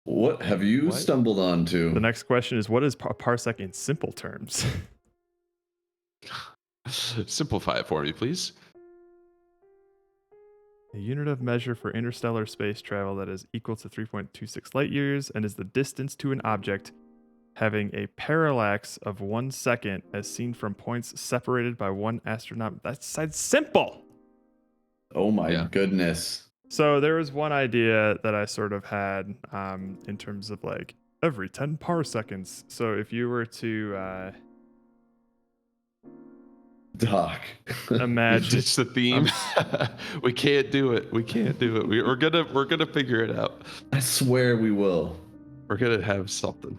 Speaker 2: What have you stumbled onto?
Speaker 1: The next question is, what is a parsec in simple terms?
Speaker 3: Simplify it for me, please.
Speaker 1: A unit of measure for interstellar space travel that is equal to 3.26 light years and is the distance to an object having a parallax of 1 second as seen from points separated by 1 astronaut. That's simple.
Speaker 2: Oh my goodness.
Speaker 1: So there was one idea that I sort of had in terms of like every 10 parsecs. So if you were to
Speaker 2: Doc,
Speaker 1: imagine
Speaker 3: it's the theme. We can't do it. We're gonna figure it out.
Speaker 2: I swear we will.
Speaker 3: We're gonna have something.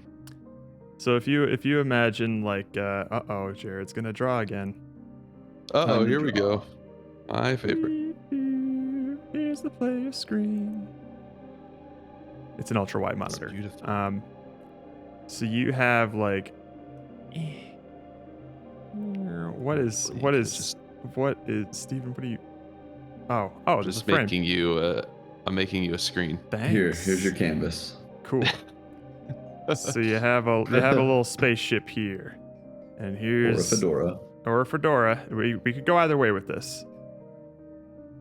Speaker 1: So if you imagine like Jared's gonna draw again.
Speaker 3: Here we go. My favorite.
Speaker 1: Here's the player screen. It's an ultra wide monitor.
Speaker 3: Beautiful.
Speaker 1: So you have like what is Steven? What are you? Oh,
Speaker 3: just
Speaker 1: frame.
Speaker 3: making you. I'm making you a screen.
Speaker 1: Thanks.
Speaker 2: Here's your canvas.
Speaker 1: Cool. So you have a little spaceship here, and here's or a fedora. We could go either way with this.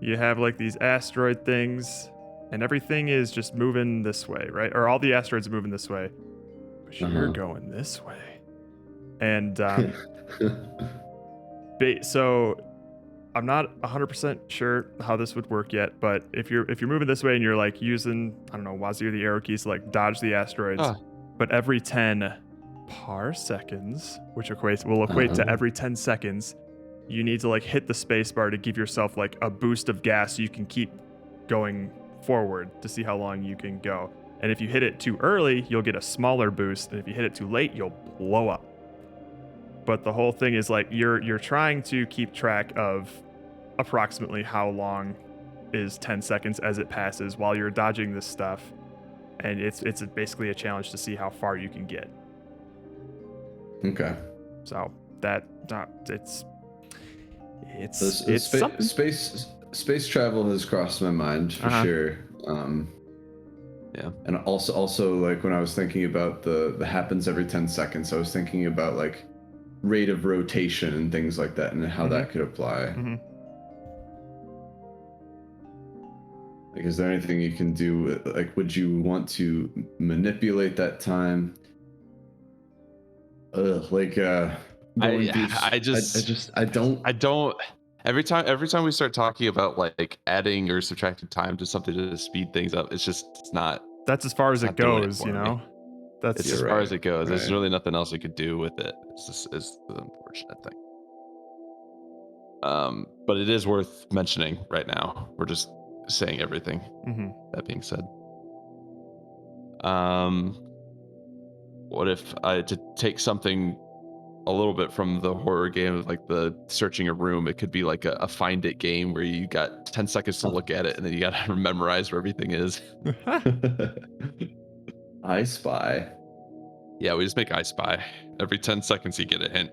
Speaker 1: You have like these asteroid things, and everything is just moving this way, right? Or all the asteroids are moving this way, but you're going this way, and so I'm not 100% sure how this would work yet, but if you're moving this way and you're like using, I don't know, WASD or the arrow keys to like dodge the asteroids, but every 10 parsecs, which will equate to every 10 seconds, you need to like hit the spacebar to give yourself like a boost of gas so you can keep going forward to see how long you can go. And if you hit it too early, you'll get a smaller boost, and if you hit it too late, you'll blow up. But the whole thing is like you're trying to keep track of approximately how long is 10 seconds as it passes while you're dodging this stuff, and it's basically a challenge to see how far you can get.
Speaker 2: Okay.
Speaker 1: So it's
Speaker 2: space travel has crossed my mind for sure.
Speaker 3: Yeah.
Speaker 2: And also like when I was thinking about the happens every 10 seconds, I was thinking about like rate of rotation and things like that and how that could apply. Like, is there anything you can do? Like, would you want to manipulate that time? I
Speaker 3: don't. Every time we start talking about like adding or subtracting time to something to speed things up, it's not.
Speaker 1: That's as far as it goes, you know.
Speaker 3: It's as far as it goes. There's really nothing else we could do with it. It's the unfortunate thing. But it is worth mentioning right now. We're just saying everything. That being said, what if I to take something a little bit from the horror game, like the searching a room? It could be like a find it game where you got 10 seconds to look at it, and then you got to memorize where everything is.
Speaker 2: I Spy.
Speaker 3: Yeah, we just make I Spy. Every 10 seconds you get a hint.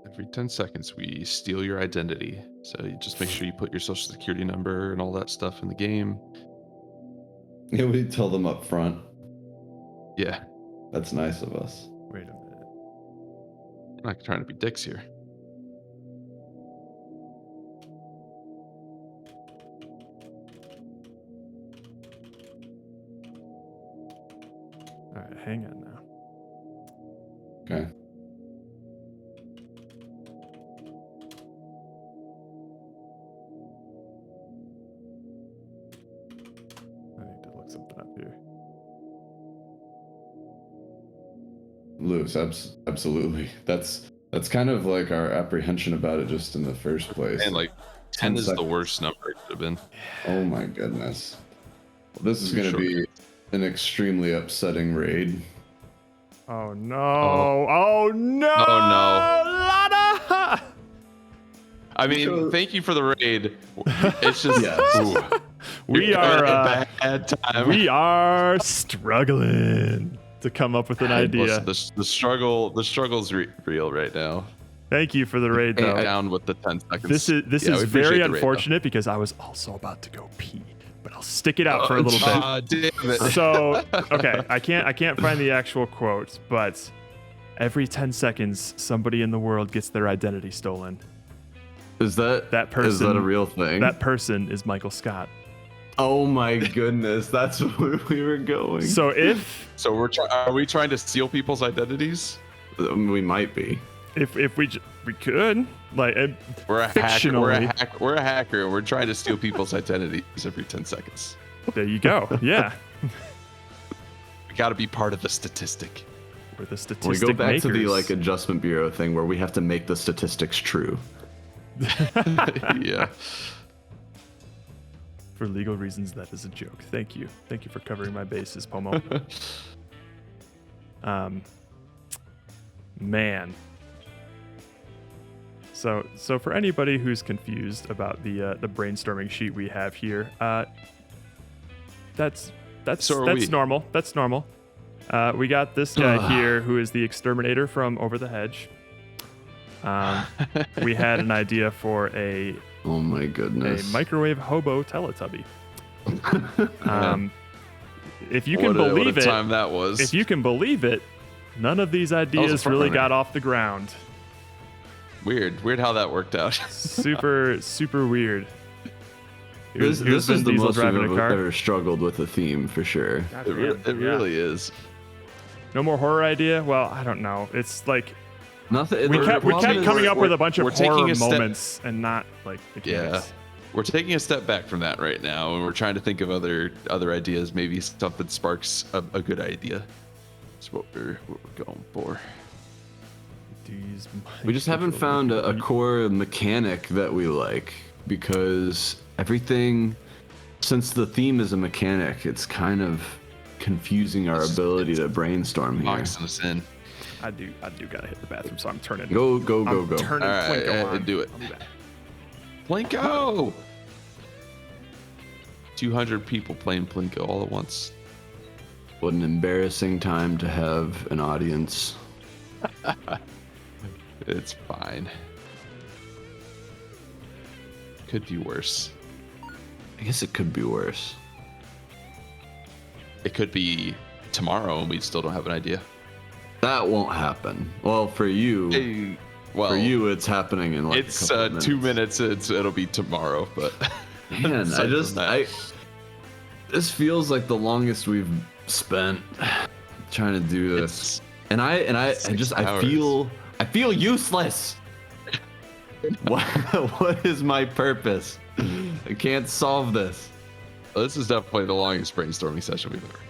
Speaker 3: Every 10 seconds we steal your identity. So you just make sure you put your social security number and all that stuff in the game.
Speaker 2: Yeah, we tell them up front.
Speaker 3: Yeah.
Speaker 2: That's nice of us.
Speaker 21: Wait a minute.
Speaker 3: I'm not trying to be dicks here.
Speaker 21: All right, hang on now.
Speaker 2: Okay.
Speaker 21: I need to look something up here.
Speaker 2: Lewis, absolutely. That's kind of like our apprehension about it just in the first place.
Speaker 3: And like 10 is the worst number it could have been.
Speaker 2: Oh my goodness. Well, this is going to be an extremely upsetting raid.
Speaker 21: Oh no! Oh no!
Speaker 3: Oh no!
Speaker 21: Lana!
Speaker 3: I mean, thank you for the raid. It's just
Speaker 21: we are
Speaker 3: bad time.
Speaker 21: We are struggling to come up with an idea.
Speaker 3: Listen, the struggle's real right now.
Speaker 21: Thank you for the raid, though.
Speaker 3: Down with the 10 seconds.
Speaker 21: This is very unfortunate because I was also about to go pee, but I'll stick it out for a little bit.
Speaker 3: Damn it.
Speaker 21: So, okay, I can't find the actual quote, but every 10 seconds, somebody in the world gets their identity stolen.
Speaker 2: Is that
Speaker 21: person?
Speaker 2: Is that a real thing?
Speaker 21: That person is Michael Scott.
Speaker 2: Oh my goodness, that's where we were going.
Speaker 21: So
Speaker 3: are we trying to steal people's identities?
Speaker 2: We might be.
Speaker 21: If we could, like,
Speaker 3: we're a
Speaker 21: fictionally.
Speaker 3: hacker. We're a hacker, and we're trying to steal people's identities every 10 seconds.
Speaker 21: There you go. Yeah.
Speaker 3: We got to be part of the statistic.
Speaker 21: We're the statistic
Speaker 2: We go back
Speaker 21: makers.
Speaker 2: to the like Adjustment Bureau thing where we have to make the statistics true.
Speaker 3: Yeah.
Speaker 21: For legal reasons, that is a joke. Thank you. Thank you for covering my bases, Pomo. Man. So for anybody who's confused about the brainstorming sheet we have here, that's normal. That's normal. We got this guy here who is the exterminator from Over the Hedge. We had an idea for a
Speaker 2: oh my goodness,
Speaker 21: a microwave hobo Teletubby. If you can believe
Speaker 3: what a time that was.
Speaker 21: If you can believe it, none of these ideas really got off the ground.
Speaker 3: Weird how that worked out.
Speaker 21: super weird.
Speaker 2: This is the most we've ever struggled with a theme for sure.
Speaker 3: It really is.
Speaker 21: No more horror idea? Well, I don't know. It's like
Speaker 2: nothing.
Speaker 21: We kept coming up with a bunch of horror moments and not like mechanics.
Speaker 3: Yeah. We're taking a step back from that right now, and we're trying to think of other ideas. Maybe stuff that sparks a good idea. That's what we're going for.
Speaker 2: We just haven't found a core mechanic that we like, because everything, since the theme is a mechanic, it's kind of confusing our ability to brainstorm here.
Speaker 3: Boxing us in.
Speaker 21: I do gotta hit the bathroom, so I'm turning.
Speaker 2: Go.
Speaker 21: Turning
Speaker 3: all right,
Speaker 21: Plinko on.
Speaker 3: Do it. Plinko! 200 people playing Plinko all at once.
Speaker 2: What an embarrassing time to have an audience.
Speaker 3: It's fine. Could be worse.
Speaker 2: I guess it could be worse.
Speaker 3: It could be tomorrow and we still don't have an idea.
Speaker 2: That won't happen. Well, for you, for you, it's happening in like
Speaker 3: it's 2 minutes. It'll be tomorrow, but
Speaker 2: man, this feels like the longest we've spent trying to do this, and I feel useless. What is my purpose? I can't solve this.
Speaker 3: Well, this is definitely the longest brainstorming session we've ever had.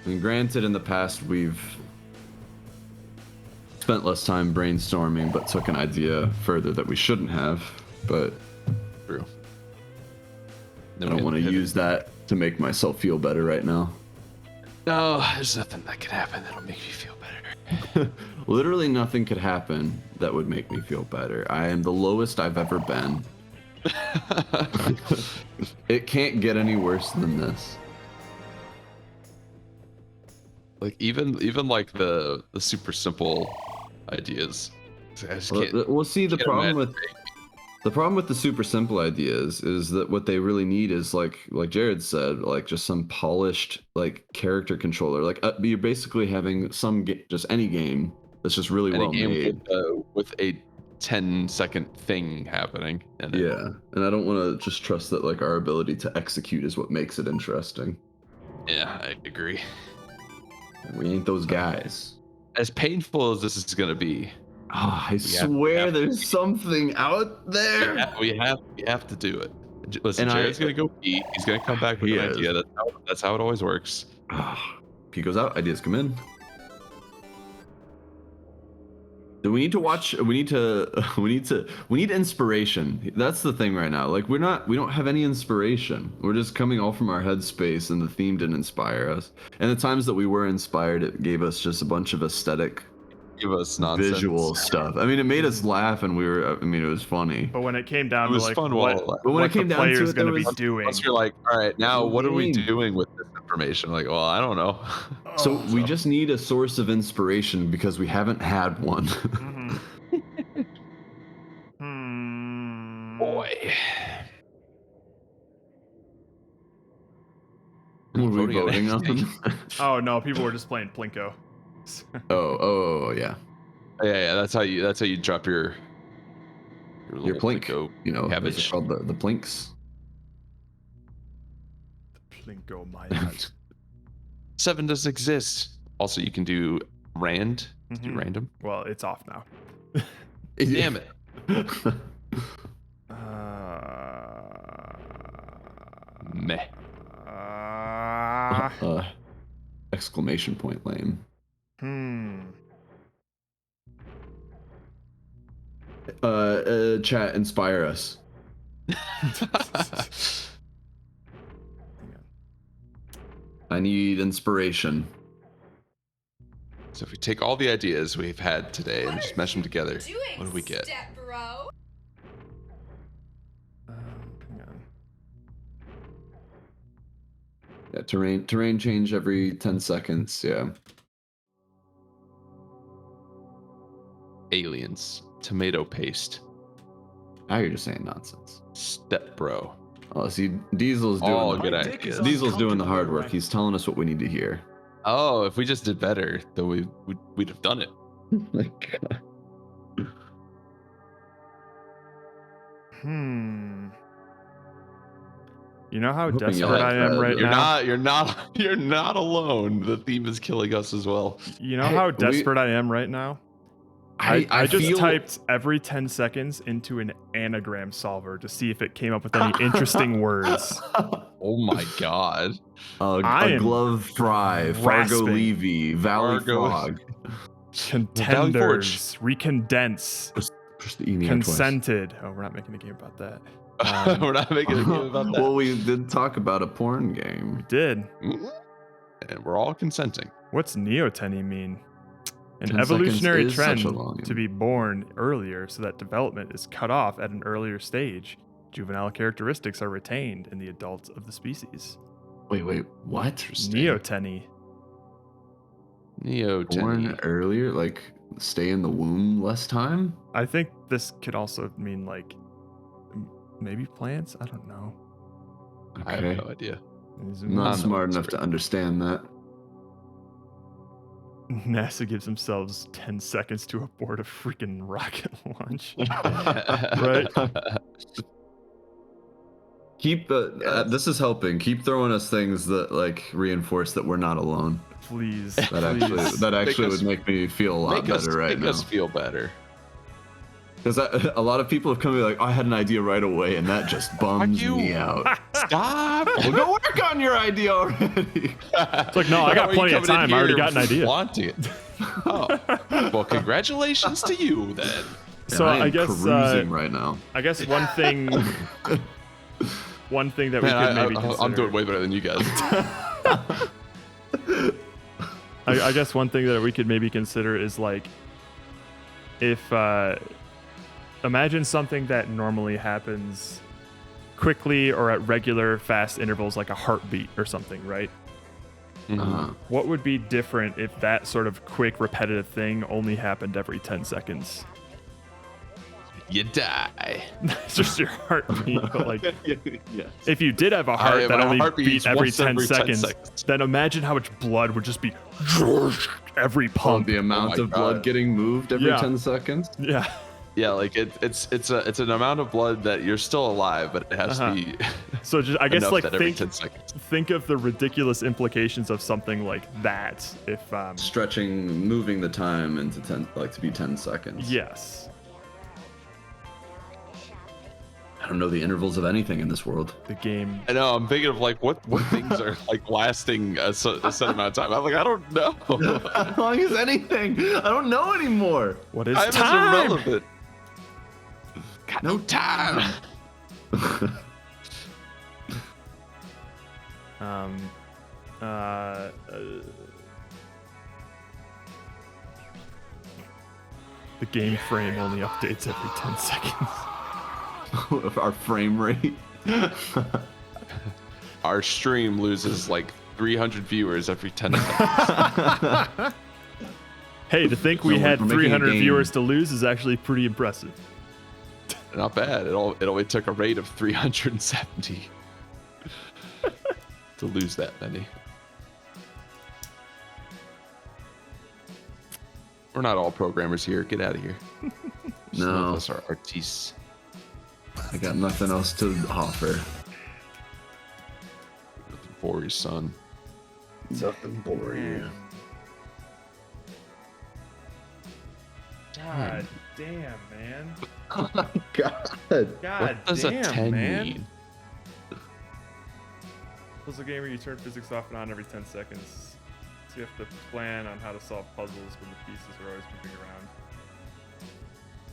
Speaker 2: I mean, granted, in the past we've spent less time brainstorming, but took an idea further that we shouldn't have. But
Speaker 3: True.
Speaker 2: I don't want to use that to make myself feel better right now.
Speaker 3: No, there's nothing that could happen that'll make you feel better.
Speaker 2: Literally nothing could happen that would make me feel better. I am the lowest I've ever been. It can't get any worse than this.
Speaker 3: Like even like the super simple ideas.
Speaker 2: Well, see, the problem with the super simple ideas is that what they really need is like Jared said, like just some polished like character controller. Like you're basically having just any game that's just really well made
Speaker 3: with a 10-second thing happening.
Speaker 2: And I don't want to just trust that like our ability to execute is what makes it interesting.
Speaker 3: Yeah, I agree.
Speaker 2: We ain't those guys.
Speaker 3: As painful as this is gonna be,
Speaker 2: I swear there's something out there.
Speaker 3: Yeah, we have to do it. Listen, Jared's gonna go pee. He's gonna come back with an idea. That's how it always works.
Speaker 2: Pee goes out, ideas come in. Do we need to watch? We need inspiration. That's the thing right now. Like we don't have any inspiration. We're just coming all from our headspace, and the theme didn't inspire us. And the times that we were inspired, it gave us just a bunch of aesthetic, visual stuff. I mean, it made us laugh, and it was funny.
Speaker 21: But when it came down to like
Speaker 2: what
Speaker 21: the player is going to be doing,
Speaker 3: you're like, all right, now what are we doing with this information? Like, well, I don't know.
Speaker 2: So we just need a source of inspiration because we haven't had one.
Speaker 3: Boy.
Speaker 2: What were we voting on?
Speaker 21: Oh no, people were just playing Plinko.
Speaker 2: Oh yeah.
Speaker 3: Yeah. That's how you drop your
Speaker 2: plink. You know,
Speaker 3: cabbage.
Speaker 2: It's called the plinks.
Speaker 21: The Plinko Maya.
Speaker 3: 7 doesn't exist. Also, you can do rand. Do random.
Speaker 21: Well, it's off now.
Speaker 3: Damn it. Meh.
Speaker 2: Exclamation point lame. Chat, inspire us. I need inspiration.
Speaker 3: So if we take all the ideas we've had today and just mesh them together, what do we get?
Speaker 21: Hang on.
Speaker 2: Yeah, terrain change every 10 seconds. Yeah.
Speaker 3: Aliens. Tomato paste.
Speaker 2: Now you're just saying nonsense.
Speaker 3: Step bro.
Speaker 2: Oh, see, Diesel's doing Diesel's doing the hard work. He's telling us what we need to hear.
Speaker 3: Oh, if we just did better, then we'd have done it.
Speaker 2: My God.
Speaker 21: You know how desperate I am right now?
Speaker 3: You're not alone. The theme is killing us as well.
Speaker 21: You know how desperate I am right now? I just typed every 10 seconds into an anagram solver to see if it came up with any interesting words.
Speaker 3: Oh my God.
Speaker 2: A glove fry, Fargo Levy, Valley Frog.
Speaker 21: Contenders, recondense, consented.
Speaker 2: Twice.
Speaker 21: Oh, we're not making a game about that.
Speaker 3: We're not making a game about that.
Speaker 2: Well, we did talk about a porn game.
Speaker 21: We did.
Speaker 3: And we're all consenting.
Speaker 21: What's neoteny mean? An evolutionary trend to be born earlier so that development is cut off at an earlier stage. Juvenile characteristics are retained in the adults of the species.
Speaker 2: Wait, what?
Speaker 21: Neoteny.
Speaker 2: Born earlier? Like stay in the womb less time?
Speaker 21: I think this could also mean like maybe plants? I don't know.
Speaker 2: Okay.
Speaker 3: I have no idea.
Speaker 2: I'm not smart enough to understand that.
Speaker 21: NASA gives themselves 10 seconds to abort a freaking rocket launch. Right?
Speaker 2: Keep this is helping. Keep throwing us things that like reinforce that we're not alone.
Speaker 21: Please.
Speaker 2: That actually would make me feel a lot better right now.
Speaker 3: Make us feel better.
Speaker 2: Because a lot of people have come to be like, I had an idea right away, and that just bums me out.
Speaker 3: Stop.
Speaker 2: Well, go work on your idea already.
Speaker 21: It's like, no, I got plenty of time. I already got an idea.
Speaker 3: Wanting it. Oh, well, congratulations to you then.
Speaker 21: So
Speaker 2: I am
Speaker 21: I guess
Speaker 2: cruising right now.
Speaker 21: I guess one thing that we could maybe consider.
Speaker 3: I'm doing way better than you guys.
Speaker 21: I guess one thing that we could maybe consider is like, if imagine something that normally happens quickly or at regular fast intervals, like a heartbeat or something, right? What would be different if that sort of quick repetitive thing only happened every 10 seconds?
Speaker 3: You die.
Speaker 21: It's just your heartbeat, but like,
Speaker 2: yes.
Speaker 21: if you did have a heart that only beat every 10
Speaker 3: seconds,
Speaker 21: then imagine how much blood would just be every pump.
Speaker 2: The amount of blood getting moved every 10 seconds.
Speaker 21: Yeah.
Speaker 3: Yeah, like it's an amount of blood that you're still alive, but it has to be.
Speaker 21: So just I guess
Speaker 3: enough
Speaker 21: like
Speaker 3: that every 10 seconds.
Speaker 21: think of the ridiculous implications of something like that. If
Speaker 2: stretching, moving the time into 10, like to be 10 seconds.
Speaker 21: Yes.
Speaker 2: I don't know the intervals of anything in this world.
Speaker 21: The game.
Speaker 3: I know. I'm thinking of like what things are like lasting a set amount of time. I'm like, I don't know.
Speaker 2: How long is anything? I don't know anymore.
Speaker 21: What is
Speaker 3: time?
Speaker 21: Time?
Speaker 3: Is irrelevant. Got no time.
Speaker 21: The game frame only updates every 10 seconds.
Speaker 2: Our frame rate.
Speaker 3: Our stream loses like 300 viewers every 10 seconds.
Speaker 21: Hey, to think we had 300 viewers to lose is actually pretty impressive.
Speaker 3: Not bad. It only took a rate of 370 to lose that many. We're not all programmers here. Get out of here. Some of us are artistes.
Speaker 2: I got nothing else to offer.
Speaker 3: Nothing for you, son.
Speaker 2: Nothing for you.
Speaker 21: God damn, man.
Speaker 2: Oh my god.
Speaker 21: God
Speaker 3: what does
Speaker 21: damn,
Speaker 3: a 10
Speaker 21: man.
Speaker 3: mean?
Speaker 21: It's a game where you turn physics off and on every 10 seconds. So you have to plan on how to solve puzzles when the pieces are always moving around.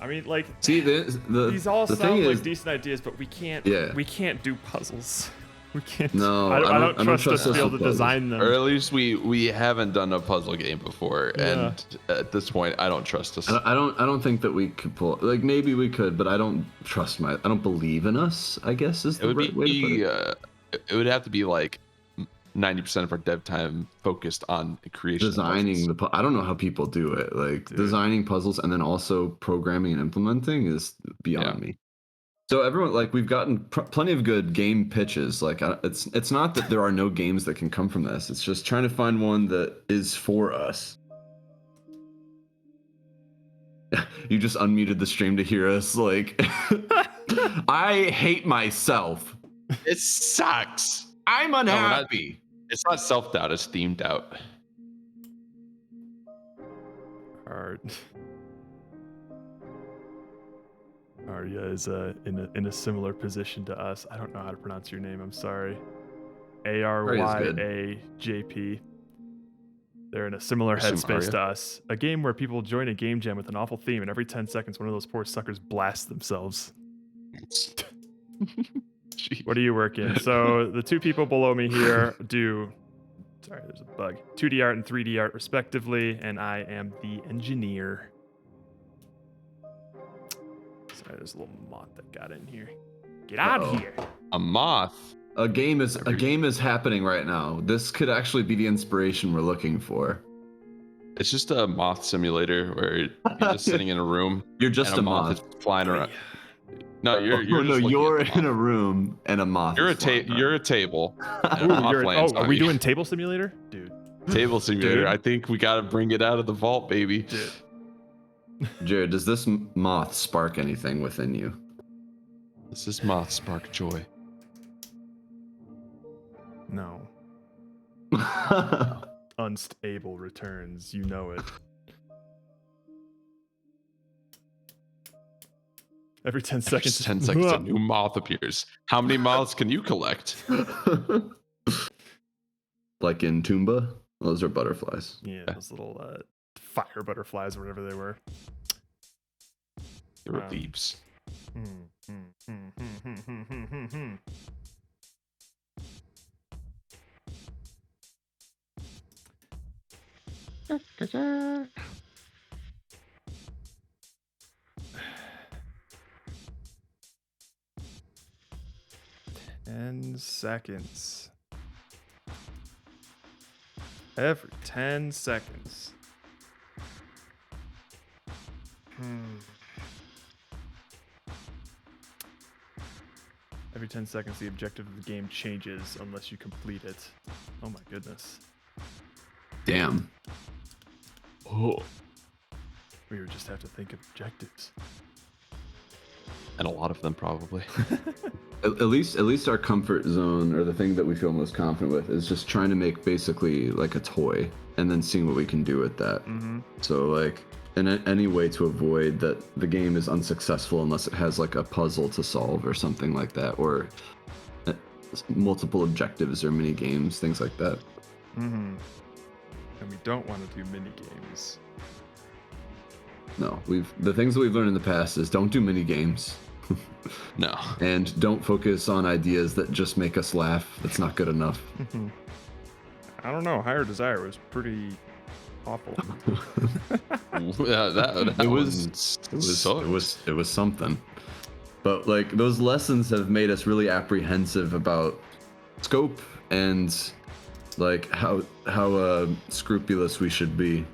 Speaker 21: I mean, like,
Speaker 2: see,
Speaker 21: these all
Speaker 2: the
Speaker 21: sound
Speaker 2: thing
Speaker 21: like
Speaker 2: is,
Speaker 21: decent ideas, but we can't.
Speaker 2: Yeah.
Speaker 21: We can't do puzzles. We can't.
Speaker 2: No,
Speaker 21: I don't trust us to
Speaker 2: us
Speaker 21: be able
Speaker 2: with
Speaker 21: to design them.
Speaker 3: Or at least we haven't done a puzzle game before, and at this point, I don't trust us.
Speaker 2: I don't think that we could pull. Like maybe we could, but I don't trust I don't believe in us. I guess is the right way to put it.
Speaker 3: It would have to be like 90% of our dev time focused on creation.
Speaker 2: Designing I don't know how people do it. Like designing puzzles and then also programming and implementing is beyond me. So everyone, like, we've gotten plenty of good game pitches. Like, it's not that there are no games that can come from this. It's just trying to find one that is for us. You just unmuted the stream to hear us. Like, I hate myself.
Speaker 3: It sucks.
Speaker 2: I'm unhappy.
Speaker 3: It's not self-doubt. It's theme doubt.
Speaker 21: Arya is in a similar position to us. I don't know how to pronounce your name. I'm sorry. ARYAJP. They're in a similar headspace to us. A game where people join a game jam with an awful theme, and every 10 seconds, one of those poor suckers blasts themselves. What are you working? So the two people below me here do. Sorry, there's a bug. 2D art and 3D art, respectively, and I am the engineer. Sorry, there's a little moth that got in here. Get out of here!
Speaker 3: A moth.
Speaker 2: A game is happening right now. This could actually be the inspiration we're looking for.
Speaker 3: It's just a moth simulator where you're just sitting in a room.
Speaker 2: You're just
Speaker 3: and
Speaker 2: a
Speaker 3: moth is flying around. No, you're
Speaker 2: in a room and a moth.
Speaker 3: You're a table.
Speaker 21: Are we doing table simulator, dude?
Speaker 3: Table simulator. I think we got to bring it out of the vault, baby.
Speaker 21: Dude.
Speaker 2: Jared, does this moth spark anything within you?
Speaker 3: Does this moth spark joy?
Speaker 21: No. Unstable returns, you know it. Every 10 seconds.
Speaker 3: 10 seconds, a new moth appears. How many moths can you collect?
Speaker 2: Like in Toomba? Those are butterflies.
Speaker 21: Yeah, those little fire butterflies or whatever they were.
Speaker 3: They were leaves.
Speaker 21: Ten seconds. Every 10 seconds. Every 10 seconds, the objective of the game changes unless you complete it. Oh my goodness.
Speaker 2: Damn.
Speaker 21: Oh. We would just have to think of objectives.
Speaker 3: And a lot of them, probably.
Speaker 2: At least our comfort zone, or the thing that we feel most confident with, is just trying to make basically like a toy and then seeing what we can do with that. So like, in any way to avoid that the game is unsuccessful unless it has like a puzzle to solve or something like that, or multiple objectives or mini games, things like that.
Speaker 21: And we don't want to do mini games.
Speaker 2: No, the things that we've learned in the past is don't do mini games.
Speaker 3: No.
Speaker 2: And don't focus on ideas that just make us laugh. That's not good enough.
Speaker 21: I don't know. Higher Desire was pretty awful.
Speaker 3: It
Speaker 2: was something. But like those lessons have made us really apprehensive about scope and like how scrupulous we should be.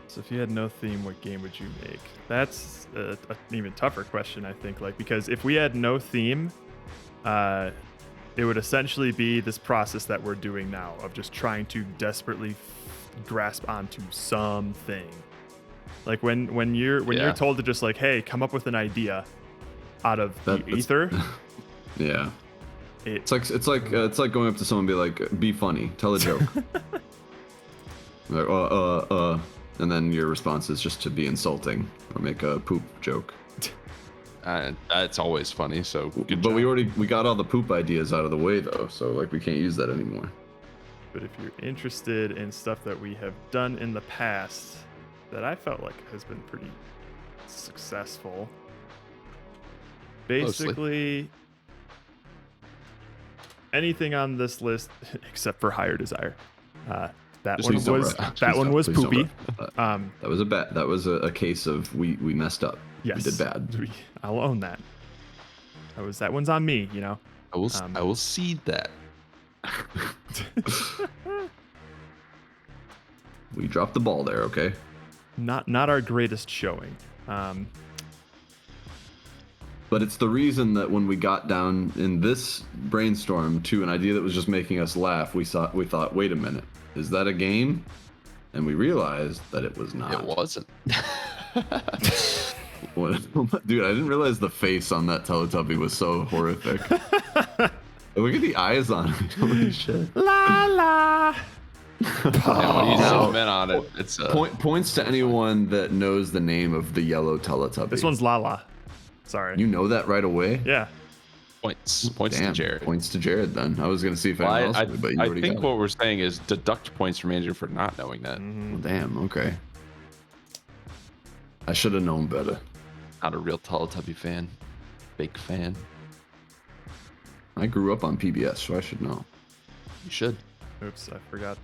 Speaker 21: So if you had no theme, what game would you make? That's an even tougher question, I think. Like, because if we had no theme, it would essentially be this process that we're doing now of just trying to desperately grasp onto something. Like when you're told to just like, hey, come up with an idea out of the ether.
Speaker 2: Yeah. It's like going up to someone and be like, be funny, tell a joke. Like, and then your response is just to be insulting or make a poop joke.
Speaker 3: It's always funny, so good
Speaker 2: but
Speaker 3: job.
Speaker 2: we got all the poop ideas out of the way though, so like we can't use that anymore.
Speaker 21: But if you're interested in stuff that we have done in the past that I felt like has been pretty successful, basically anything on this list except for Higher Desire. That one was poopy.
Speaker 2: That was a case of we messed up.
Speaker 21: Yes,
Speaker 2: we did bad.
Speaker 21: I'll own that. That one's on me, you know.
Speaker 3: I will cede that.
Speaker 2: We dropped the ball there, okay?
Speaker 21: Not our greatest showing.
Speaker 2: But it's the reason that when we got down in this brainstorm to an idea that was just making us laugh, we thought, wait a minute, is that a game? And we realized that it was not.
Speaker 3: It wasn't.
Speaker 2: Dude, I didn't realize the face on that Teletubby was so horrific. Look at the eyes on it. Holy shit.
Speaker 21: La la.
Speaker 3: When you zoom in on it, it's
Speaker 2: points to anyone that knows the name of the yellow Teletubby.
Speaker 21: This one's Lala. Sorry.
Speaker 2: You know that right away?
Speaker 21: Yeah.
Speaker 3: Points to Jared.
Speaker 2: Points to Jared then. I was gonna see if anyone else would, but you already
Speaker 3: I think
Speaker 2: got
Speaker 3: what we're saying is deduct points from Andrew for not knowing that.
Speaker 2: Well, damn, okay. I should have known better.
Speaker 3: Not a real Teletubby fan. Big fan.
Speaker 2: I grew up on PBS, so I should know.
Speaker 3: You should.
Speaker 21: Oops, I forgot.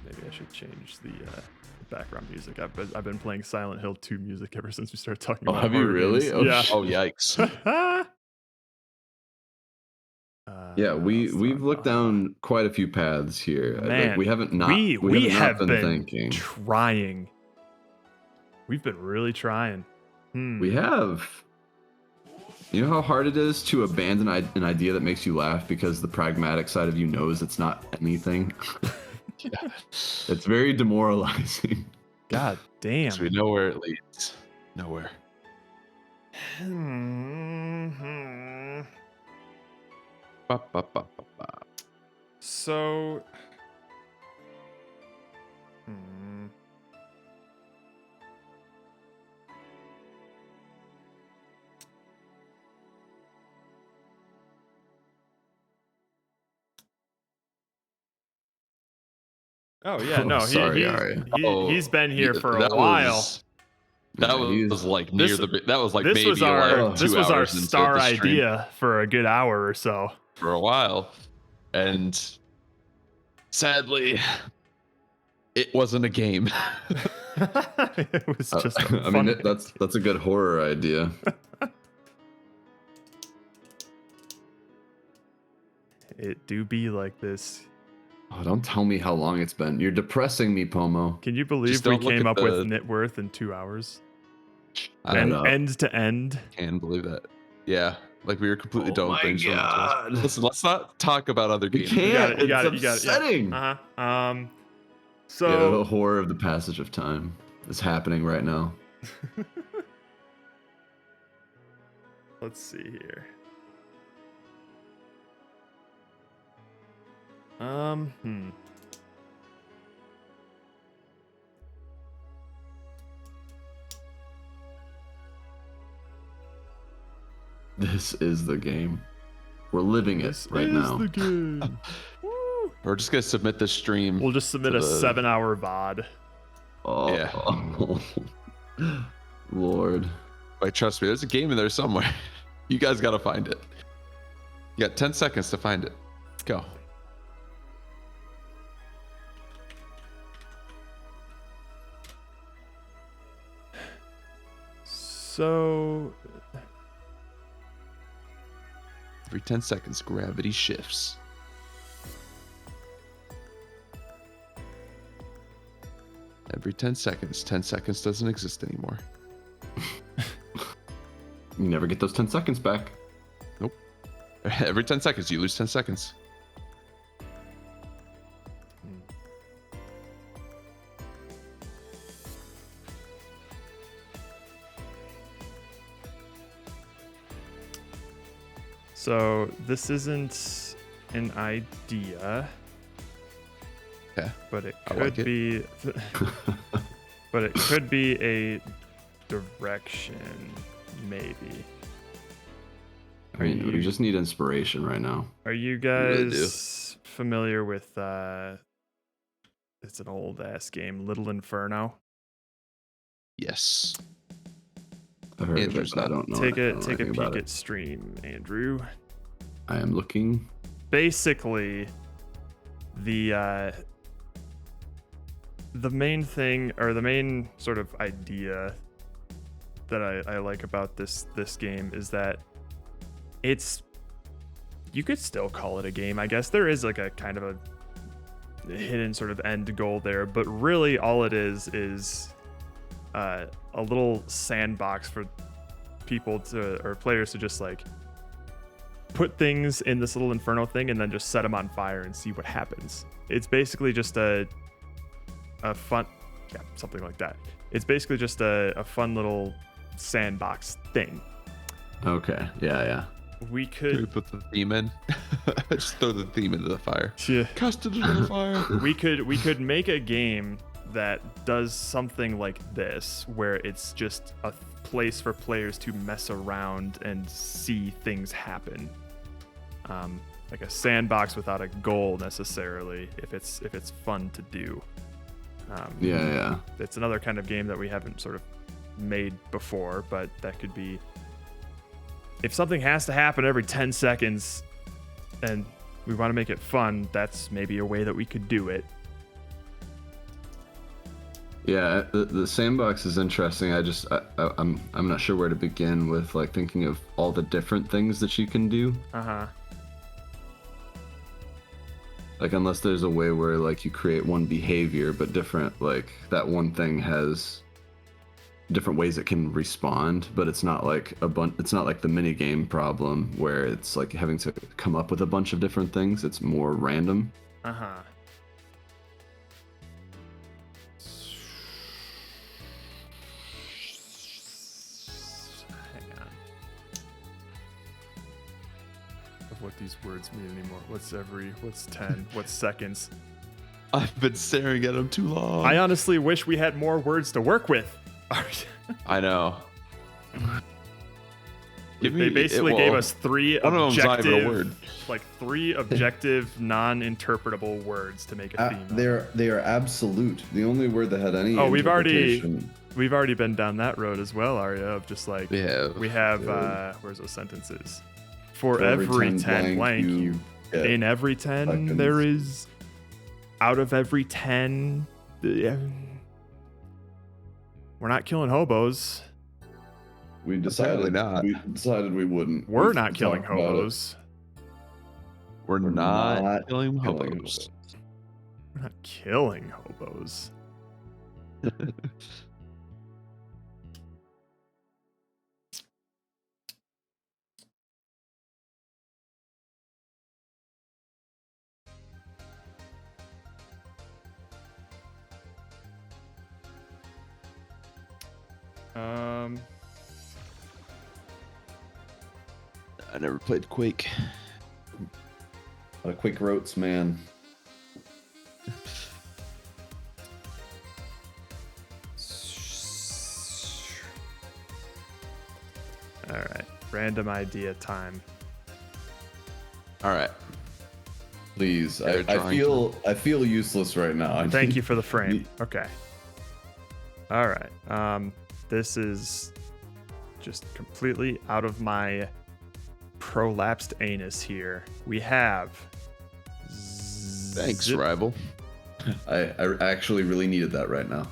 Speaker 21: Maybe I should change the background music. I've been playing Silent Hill 2 music ever since we started talking about
Speaker 2: have you
Speaker 21: horror
Speaker 2: really?
Speaker 21: games.
Speaker 2: Oh,
Speaker 21: yeah.
Speaker 3: Oh, yikes.
Speaker 2: Yeah, we've looked down quite a few paths here.
Speaker 21: Man,
Speaker 2: like, we have been thinking.
Speaker 21: Trying. We've been really trying.
Speaker 2: We have. You know how hard it is to abandon an idea that makes you laugh because the pragmatic side of you knows it's not anything?
Speaker 3: Yeah.
Speaker 2: It's very demoralizing.
Speaker 21: God damn.
Speaker 3: So we know where it leads. Nowhere.
Speaker 21: So, Oh yeah, no,
Speaker 2: Sorry, Ari.
Speaker 21: he's been here for a while.
Speaker 3: That was like near the. That was like
Speaker 21: this
Speaker 3: maybe
Speaker 21: was our
Speaker 3: this
Speaker 21: was our star idea for a good hour or so.
Speaker 3: For a while, and sadly, it wasn't a game.
Speaker 21: It was just.
Speaker 2: I mean, that's a good horror idea.
Speaker 21: It do be like this.
Speaker 2: Oh, don't tell me how long it's been. You're depressing me, Pomo.
Speaker 21: Can you believe we came up with Knitworth in 2 hours?
Speaker 3: I don't know.
Speaker 21: End to end.
Speaker 3: Can't believe that. Yeah, like we were completely done with
Speaker 2: my God.
Speaker 3: Listen, let's not talk about other games.
Speaker 2: You can't.
Speaker 21: You got
Speaker 2: It's upsetting.
Speaker 21: Uh-huh. So
Speaker 2: Yeah, the horror of the passage of time is happening right now.
Speaker 21: Let's see here.
Speaker 2: This is the game. We're living it right now.
Speaker 21: The game.
Speaker 3: We're just gonna submit this stream.
Speaker 21: We'll just submit a 7-hour VOD.
Speaker 2: Oh,
Speaker 3: Yeah.
Speaker 2: Lord.
Speaker 3: Like, trust me, there's a game in there somewhere. You guys gotta find it. You got 10 seconds to find it. Go.
Speaker 21: So
Speaker 3: Every 10 seconds, gravity shifts. Every 10 seconds doesn't exist anymore.
Speaker 2: You never get those 10 seconds back.
Speaker 3: Nope. Every 10 seconds, you lose 10 seconds.
Speaker 21: So this isn't an idea.
Speaker 3: Okay.
Speaker 21: But it
Speaker 3: I
Speaker 21: could
Speaker 3: like it.
Speaker 21: be but it could be a direction, maybe.
Speaker 2: I mean, we just need inspiration right now.
Speaker 21: Are you
Speaker 3: really
Speaker 21: guys familiar with it's an old ass game, Little Inferno?
Speaker 3: Yes.
Speaker 2: I've heard of it,
Speaker 3: Andrew's
Speaker 2: but I
Speaker 3: not.
Speaker 2: don't know.
Speaker 21: Take a
Speaker 2: anything
Speaker 21: peek
Speaker 2: about
Speaker 21: at
Speaker 2: it.
Speaker 21: stream, Andrew.
Speaker 2: I am looking.
Speaker 21: Basically, the main thing, or the main sort of idea that I like about this game is that you could still call it a game. I guess there is like a kind of a hidden sort of end goal there, but really all it is a little sandbox for people or players to just like put things in this little inferno thing and then just set them on fire and see what happens. It's basically just a fun, yeah, something like that. It's basically just a fun little sandbox thing.
Speaker 2: Okay. Yeah.
Speaker 21: We
Speaker 3: Can we
Speaker 21: could
Speaker 3: put the theme in? Just throw the theme into the fire.
Speaker 21: Yeah.
Speaker 3: Cast it into the fire.
Speaker 21: we could make a game that does something like this, where it's just a place for players to mess around and see things happen. Like a sandbox without a goal necessarily, if it's fun to do.
Speaker 2: Yeah.
Speaker 21: It's another kind of game that we haven't sort of made before, but that could be, if something has to happen every 10 seconds and we want to make it fun, that's maybe a way that we could do it.
Speaker 2: Yeah, the sandbox is interesting. I'm not sure where to begin with like thinking of all the different things that you can do. Like, unless there's a way where like you create one behavior but different, like that one thing has different ways it can respond, but it's not like it's not like the mini game problem where it's like having to come up with a bunch of different things. It's more random.
Speaker 21: Hang on. Of what these words mean anymore. What's 10? What's seconds?
Speaker 3: I've been staring at him too long.
Speaker 21: I honestly wish we had more words to work with.
Speaker 3: I know.
Speaker 21: They basically gave us three
Speaker 3: one of them's not even a word.
Speaker 21: objective, non-interpretable words to make a theme.
Speaker 2: They are absolute. The only word that had any.
Speaker 21: Oh, we've already
Speaker 2: interpretation.
Speaker 21: been down that road as well, Arya. Of just like we have where's those sentences? For every 10 blank, you in every 10
Speaker 2: seconds.
Speaker 21: there is. Out of every 10, we're not killing hobos.
Speaker 2: We decided
Speaker 3: not.
Speaker 2: We decided we wouldn't.
Speaker 21: We're not killing hobos.
Speaker 3: We're not killing hobos.
Speaker 21: We're not killing hobos.
Speaker 3: I never played Quake.
Speaker 2: A Quake rotes, man.
Speaker 21: All right, random idea time.
Speaker 3: All right.
Speaker 2: Please, I feel useless right now.
Speaker 21: Thank you for the frame. Okay. All right. This is just completely out of my prolapsed anus here. We have.
Speaker 3: Thanks, rival.
Speaker 2: I actually really needed that right now.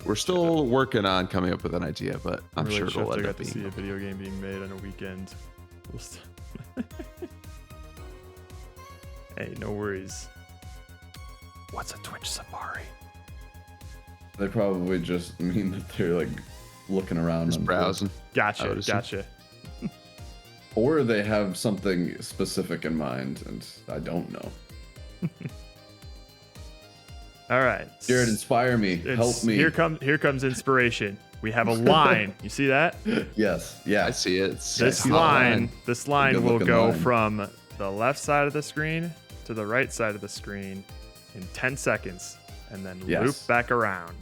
Speaker 3: We're still working on coming up with an idea, but I'm sure it'll end up
Speaker 21: to see a video game being made on a weekend. Hey, no worries. What's a Twitch safari?
Speaker 2: They probably just mean that they're like looking around,
Speaker 3: just browsing.
Speaker 21: Gotcha.
Speaker 2: Or they have something specific in mind, and I don't know.
Speaker 21: All right,
Speaker 2: Jared, inspire me. Help me.
Speaker 21: Here comes inspiration. We have a line. You see that?
Speaker 2: Yes. Yeah.
Speaker 3: I see it.
Speaker 21: This line will go from the left side of the screen to the right side of the screen in 10 seconds, and then loop back around.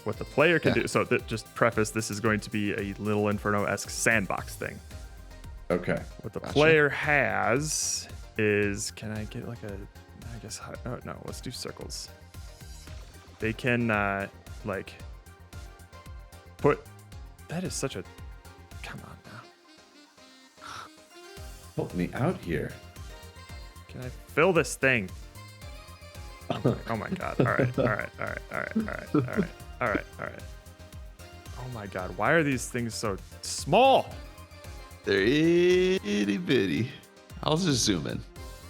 Speaker 21: What the player can do. So just preface, this is going to be a Little Inferno-esque sandbox thing.
Speaker 2: Okay.
Speaker 21: What the player has is, can I get like no, let's do circles. They can like put, that is such a, come on now.
Speaker 2: Help me out here.
Speaker 21: Can I fill this thing? Oh my god. All right. Oh my god, why are these things so small?
Speaker 3: They're itty bitty. I'll just zoom in.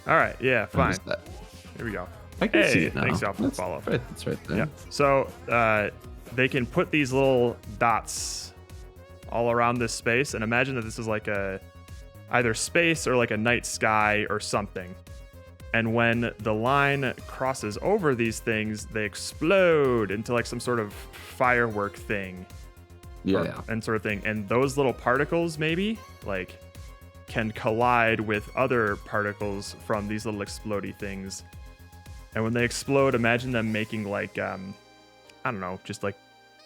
Speaker 21: All right, yeah, fine. Here we go.
Speaker 2: I can see it now.
Speaker 21: Thanks y'all for the follow.
Speaker 2: That's right there.
Speaker 21: Yeah. So they can put these little dots all around this space, and imagine that this is like a either space or like a night sky or something. And when the line crosses over these things, they explode into like some sort of firework thing. And sort of thing. And those little particles maybe like can collide with other particles from these little explodey things. And when they explode, imagine them making like, I don't know, just like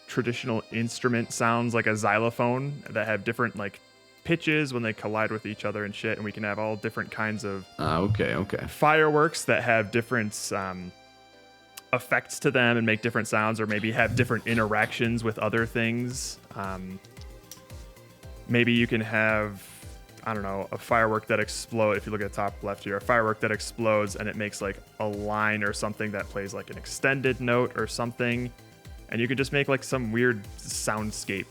Speaker 21: traditional instrument sounds like a xylophone that have different like pitches when they collide with each other and shit. And we can have all different kinds of fireworks that have different effects to them and make different sounds, or maybe have different interactions with other things. Maybe you can have, I don't know, a firework that explodes. If you look at the top left here, a firework that explodes and it makes like a line or something that plays like an extended note or something. And you could just make like some weird soundscape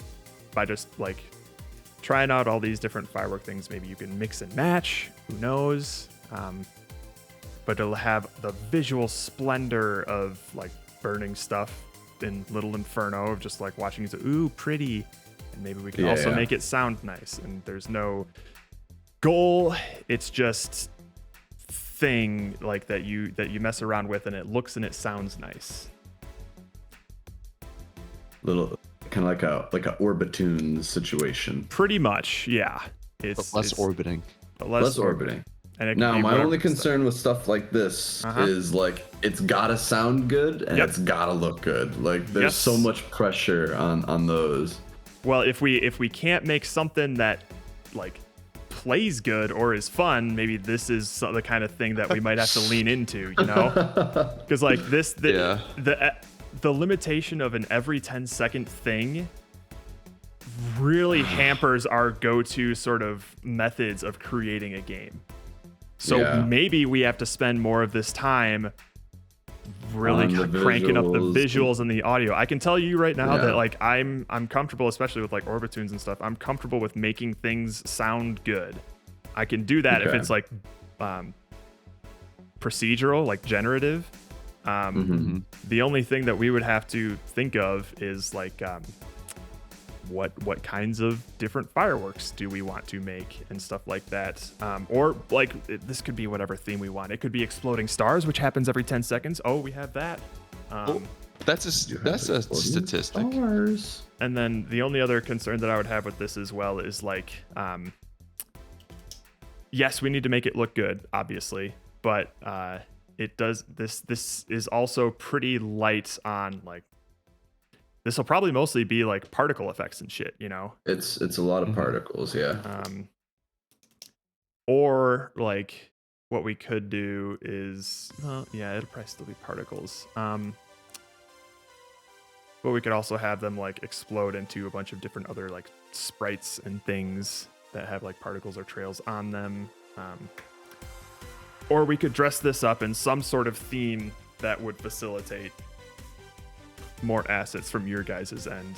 Speaker 21: by just like trying out all these different firework things. Maybe you can mix and match, who knows? But it'll have the visual splendor of like burning stuff in Little Inferno, of just like watching it, ooh, pretty. And maybe we can also make it sound nice. And there's no goal. It's just thing like that you mess around with, and it looks and it sounds nice.
Speaker 2: Little kind of like a Orbitoon situation.
Speaker 21: Pretty much, yeah.
Speaker 3: It's less orbiting.
Speaker 2: Less orbiting.
Speaker 21: And
Speaker 2: now, my only concern with stuff like this is like it's gotta sound good and it's gotta look good. Like there's so much pressure on those.
Speaker 21: well, if we can't make something that like plays good or is fun, maybe this is the kind of thing that we might have to lean into, you know? Because like the limitation of an every 10-second thing really hampers our go-to sort of methods of creating a game. So maybe we have to spend more of this time really cranking up the visuals and the audio. I can tell you right now that like I'm comfortable, especially with like Orbitunes and stuff. I'm comfortable with making things sound good. I can do that if it's like procedural, like generative. The only thing that we would have to think of is like what kinds of different fireworks do we want to make and stuff like that, or like this could be whatever theme we want. It could be exploding stars, which happens every 10 seconds. Oh, we have that.
Speaker 3: That's a statistic.
Speaker 21: Stars. And then the only other concern that I would have with this as well is like, yes, we need to make it look good, obviously, but it does. This is also pretty light on like. This will probably mostly be like particle effects and shit, you know?
Speaker 2: It's a lot of particles, yeah.
Speaker 21: Or like what we could do is, well, yeah, it'll probably still be particles. But we could also have them like explode into a bunch of different other like sprites and things that have like particles or trails on them. Or we could dress this up in some sort of theme that would facilitate more assets from your guys' end.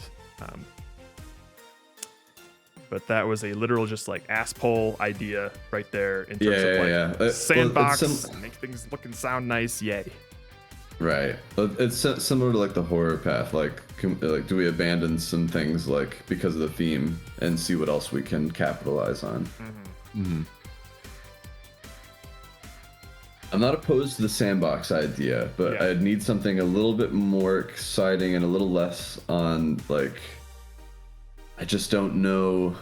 Speaker 21: But that was a literal just like ass pole idea right there in terms of like sandbox, make things look and sound nice, yay.
Speaker 2: Right. It's similar to like the horror path. Like do we abandon some things like because of the theme and see what else we can capitalize on? I'm not opposed to the sandbox idea, but I'd need something a little bit more exciting and a little less on like, I just don't know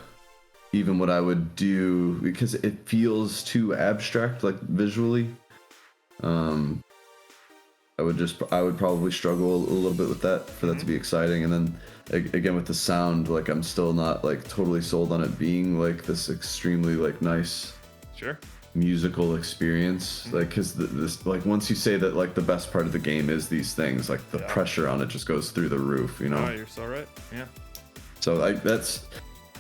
Speaker 2: even what I would do because it feels too abstract, like visually. I would probably struggle a little bit with that for that to be exciting. And then again with the sound, like I'm still not like totally sold on it being like this extremely like nice.
Speaker 21: Sure.
Speaker 2: Musical experience, like because this like once you say that like the best part of the game is these things, like the pressure on it just goes through the roof, you know.
Speaker 21: Oh, you're so right. Yeah.
Speaker 2: So like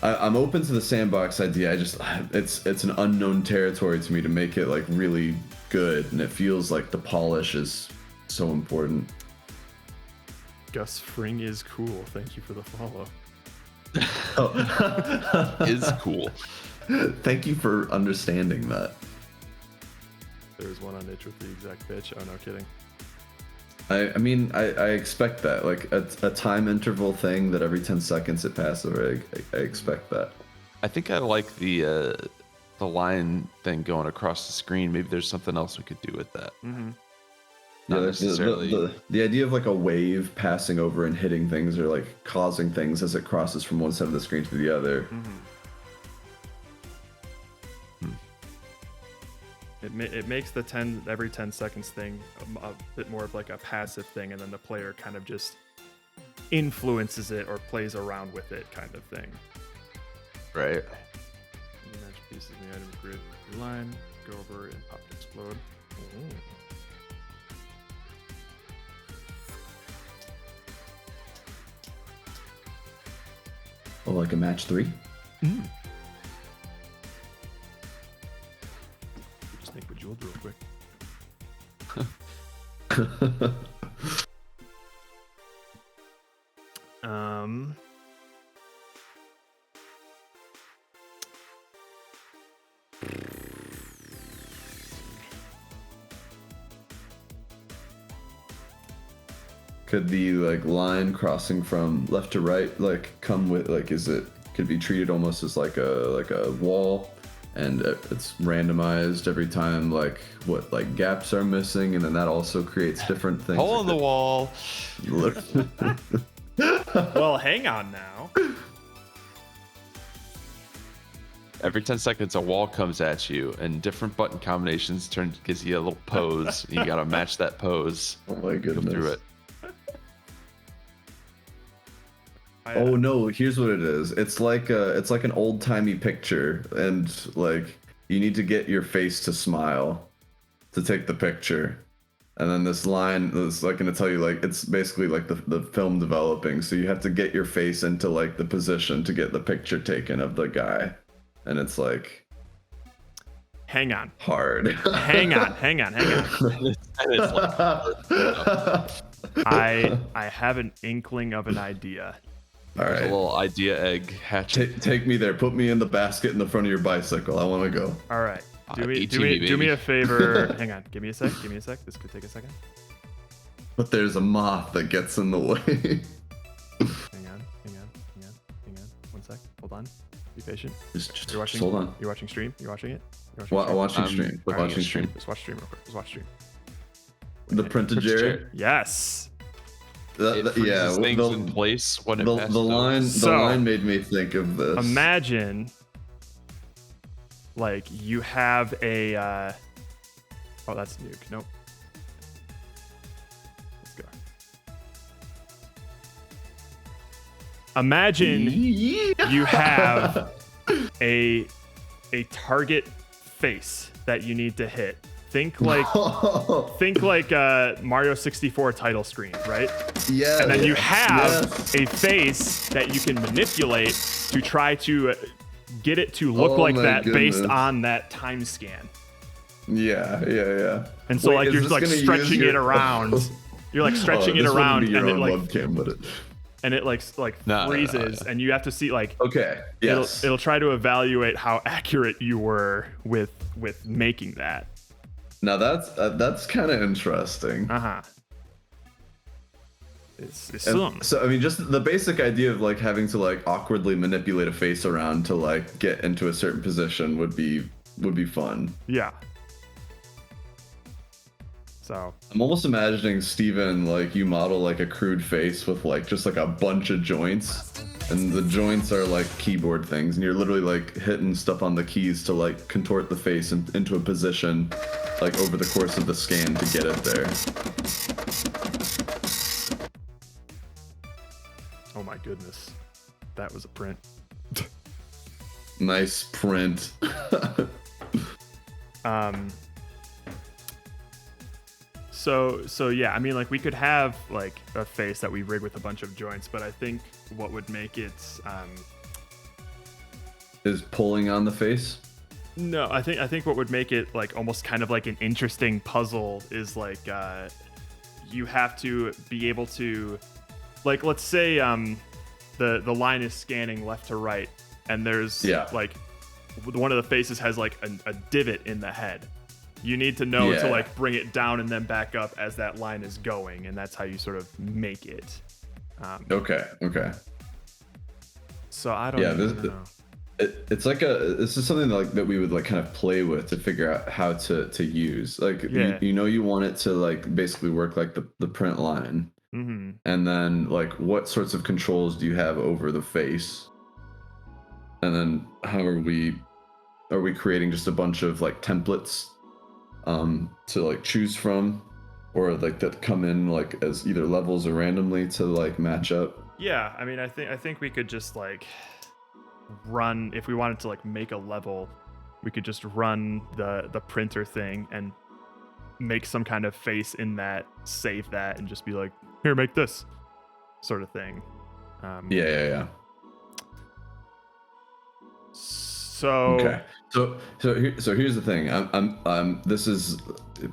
Speaker 2: I'm open to the sandbox idea. I just it's an unknown territory to me to make it like really good, and it feels like the polish is so important.
Speaker 21: Gus Fring is cool. Thank you for the follow.
Speaker 3: Is cool.
Speaker 2: Thank you for understanding that.
Speaker 21: There's one on itch with the exact pitch. Oh, no kidding.
Speaker 2: I mean, I expect that. Like a time interval thing that every 10 seconds it passes over, I expect that.
Speaker 3: I think I like the line thing going across the screen. Maybe there's something else we could do with that. Not necessarily.
Speaker 2: The idea of like a wave passing over and hitting things or like causing things as it crosses from one side of the screen to the other.
Speaker 21: It makes the every 10 seconds thing a bit more of like a passive thing, and then the player kind of just influences it or plays around with it kind of thing.
Speaker 3: Right.
Speaker 21: Match pieces in the item grid line, go over and pop to explode.
Speaker 2: Oh, like a match 3?
Speaker 21: Snake with Jewel real quick.
Speaker 2: Could the like line crossing from left to right like come with like could be treated almost as like a wall, and it's randomized every time like what like gaps are missing, and then that also creates different things.
Speaker 3: Hole in the wall.
Speaker 21: Well, hang on now.
Speaker 3: Every 10 seconds, a wall comes at you, and different button combinations gives you a little pose. You gotta match that pose.
Speaker 2: Oh my goodness!
Speaker 3: Go through it.
Speaker 2: Oh no, here's what it is. It's like an old timey picture, and like you need to get your face to smile to take the picture. And then this line is like gonna tell you like it's basically like the film developing. So you have to get your face into like the position to get the picture taken of the guy. And it's like
Speaker 21: hang on.
Speaker 2: Hard.
Speaker 21: hang on. I have an inkling of an idea.
Speaker 2: All right.
Speaker 3: A little idea egg hatching.
Speaker 2: Take me there. Put me in the basket in the front of your bicycle. I want to go.
Speaker 21: All right. Do me a favor. Hang on. Give me a sec. This could take a second.
Speaker 2: But there's a moth that gets in the way.
Speaker 21: Hang on. 1 sec. Hold on. Be patient.
Speaker 2: Just
Speaker 21: you're watching.
Speaker 2: Hold on.
Speaker 21: You're watching stream. You're watching it.
Speaker 2: Watching stream.
Speaker 21: All right,
Speaker 2: Watching stream.
Speaker 21: Just watch stream real quick. Just watch stream.
Speaker 2: The printed Jared.
Speaker 21: Yes.
Speaker 2: Yeah.
Speaker 3: Things in place when it
Speaker 2: the line made me think of this.
Speaker 21: Imagine. Like you have a oh, that's nuke. Nope. Let's go. Imagine you have a target face that you need to hit. Think like Mario 64 title screen, right?
Speaker 2: Yeah.
Speaker 21: And then you have a face that you can manipulate to try to get it to look like that based on that time scan.
Speaker 2: Yeah.
Speaker 21: And so like you're like stretching it around. You're like stretching it around and it like
Speaker 2: webcam,
Speaker 21: and it like freezes and you have to see like
Speaker 2: okay. Yes.
Speaker 21: It'll try to evaluate how accurate you were with making that.
Speaker 2: Now that's kind of interesting. So I mean, just the basic idea of like having to like awkwardly manipulate a face around to like get into a certain position would be fun.
Speaker 21: Yeah. So
Speaker 2: I'm almost imagining Steven, like you model like a crude face with like just like a bunch of joints, and the joints are like keyboard things, and you're literally like hitting stuff on the keys to like contort the face into a position like over the course of the scan to get it there.
Speaker 21: oh my goodness, that was a print.
Speaker 2: Nice print.
Speaker 21: So yeah, I mean, like we could have like a face that we rig with a bunch of joints, but I think what would make it
Speaker 2: is pulling on the face.
Speaker 21: No, I think what would make it like almost kind of like an interesting puzzle is like you have to be able to, like, let's say the line is scanning left to right, and there's like one of the faces has like a divot in the head. You need to know to like bring it down and then back up as that line is going, and that's how you sort of make it.
Speaker 2: Okay.
Speaker 21: So I don't know.
Speaker 2: It's like this is something that we would like kind of play with to figure out how to use. Like you want it to like basically work like the print line.
Speaker 21: Mm-hmm.
Speaker 2: And then like what sorts of controls do you have over the face? And then how are we creating just a bunch of like templates to like choose from, or like that come in like as either levels or randomly to like match up?
Speaker 21: Yeah, I mean, I think we could just like run, if we wanted to like make a level, we could just run the printer thing and make some kind of face in that, save that, and just be like, here, make this sort of thing.
Speaker 2: Yeah.
Speaker 21: So
Speaker 2: okay. So here's the thing. I'm this is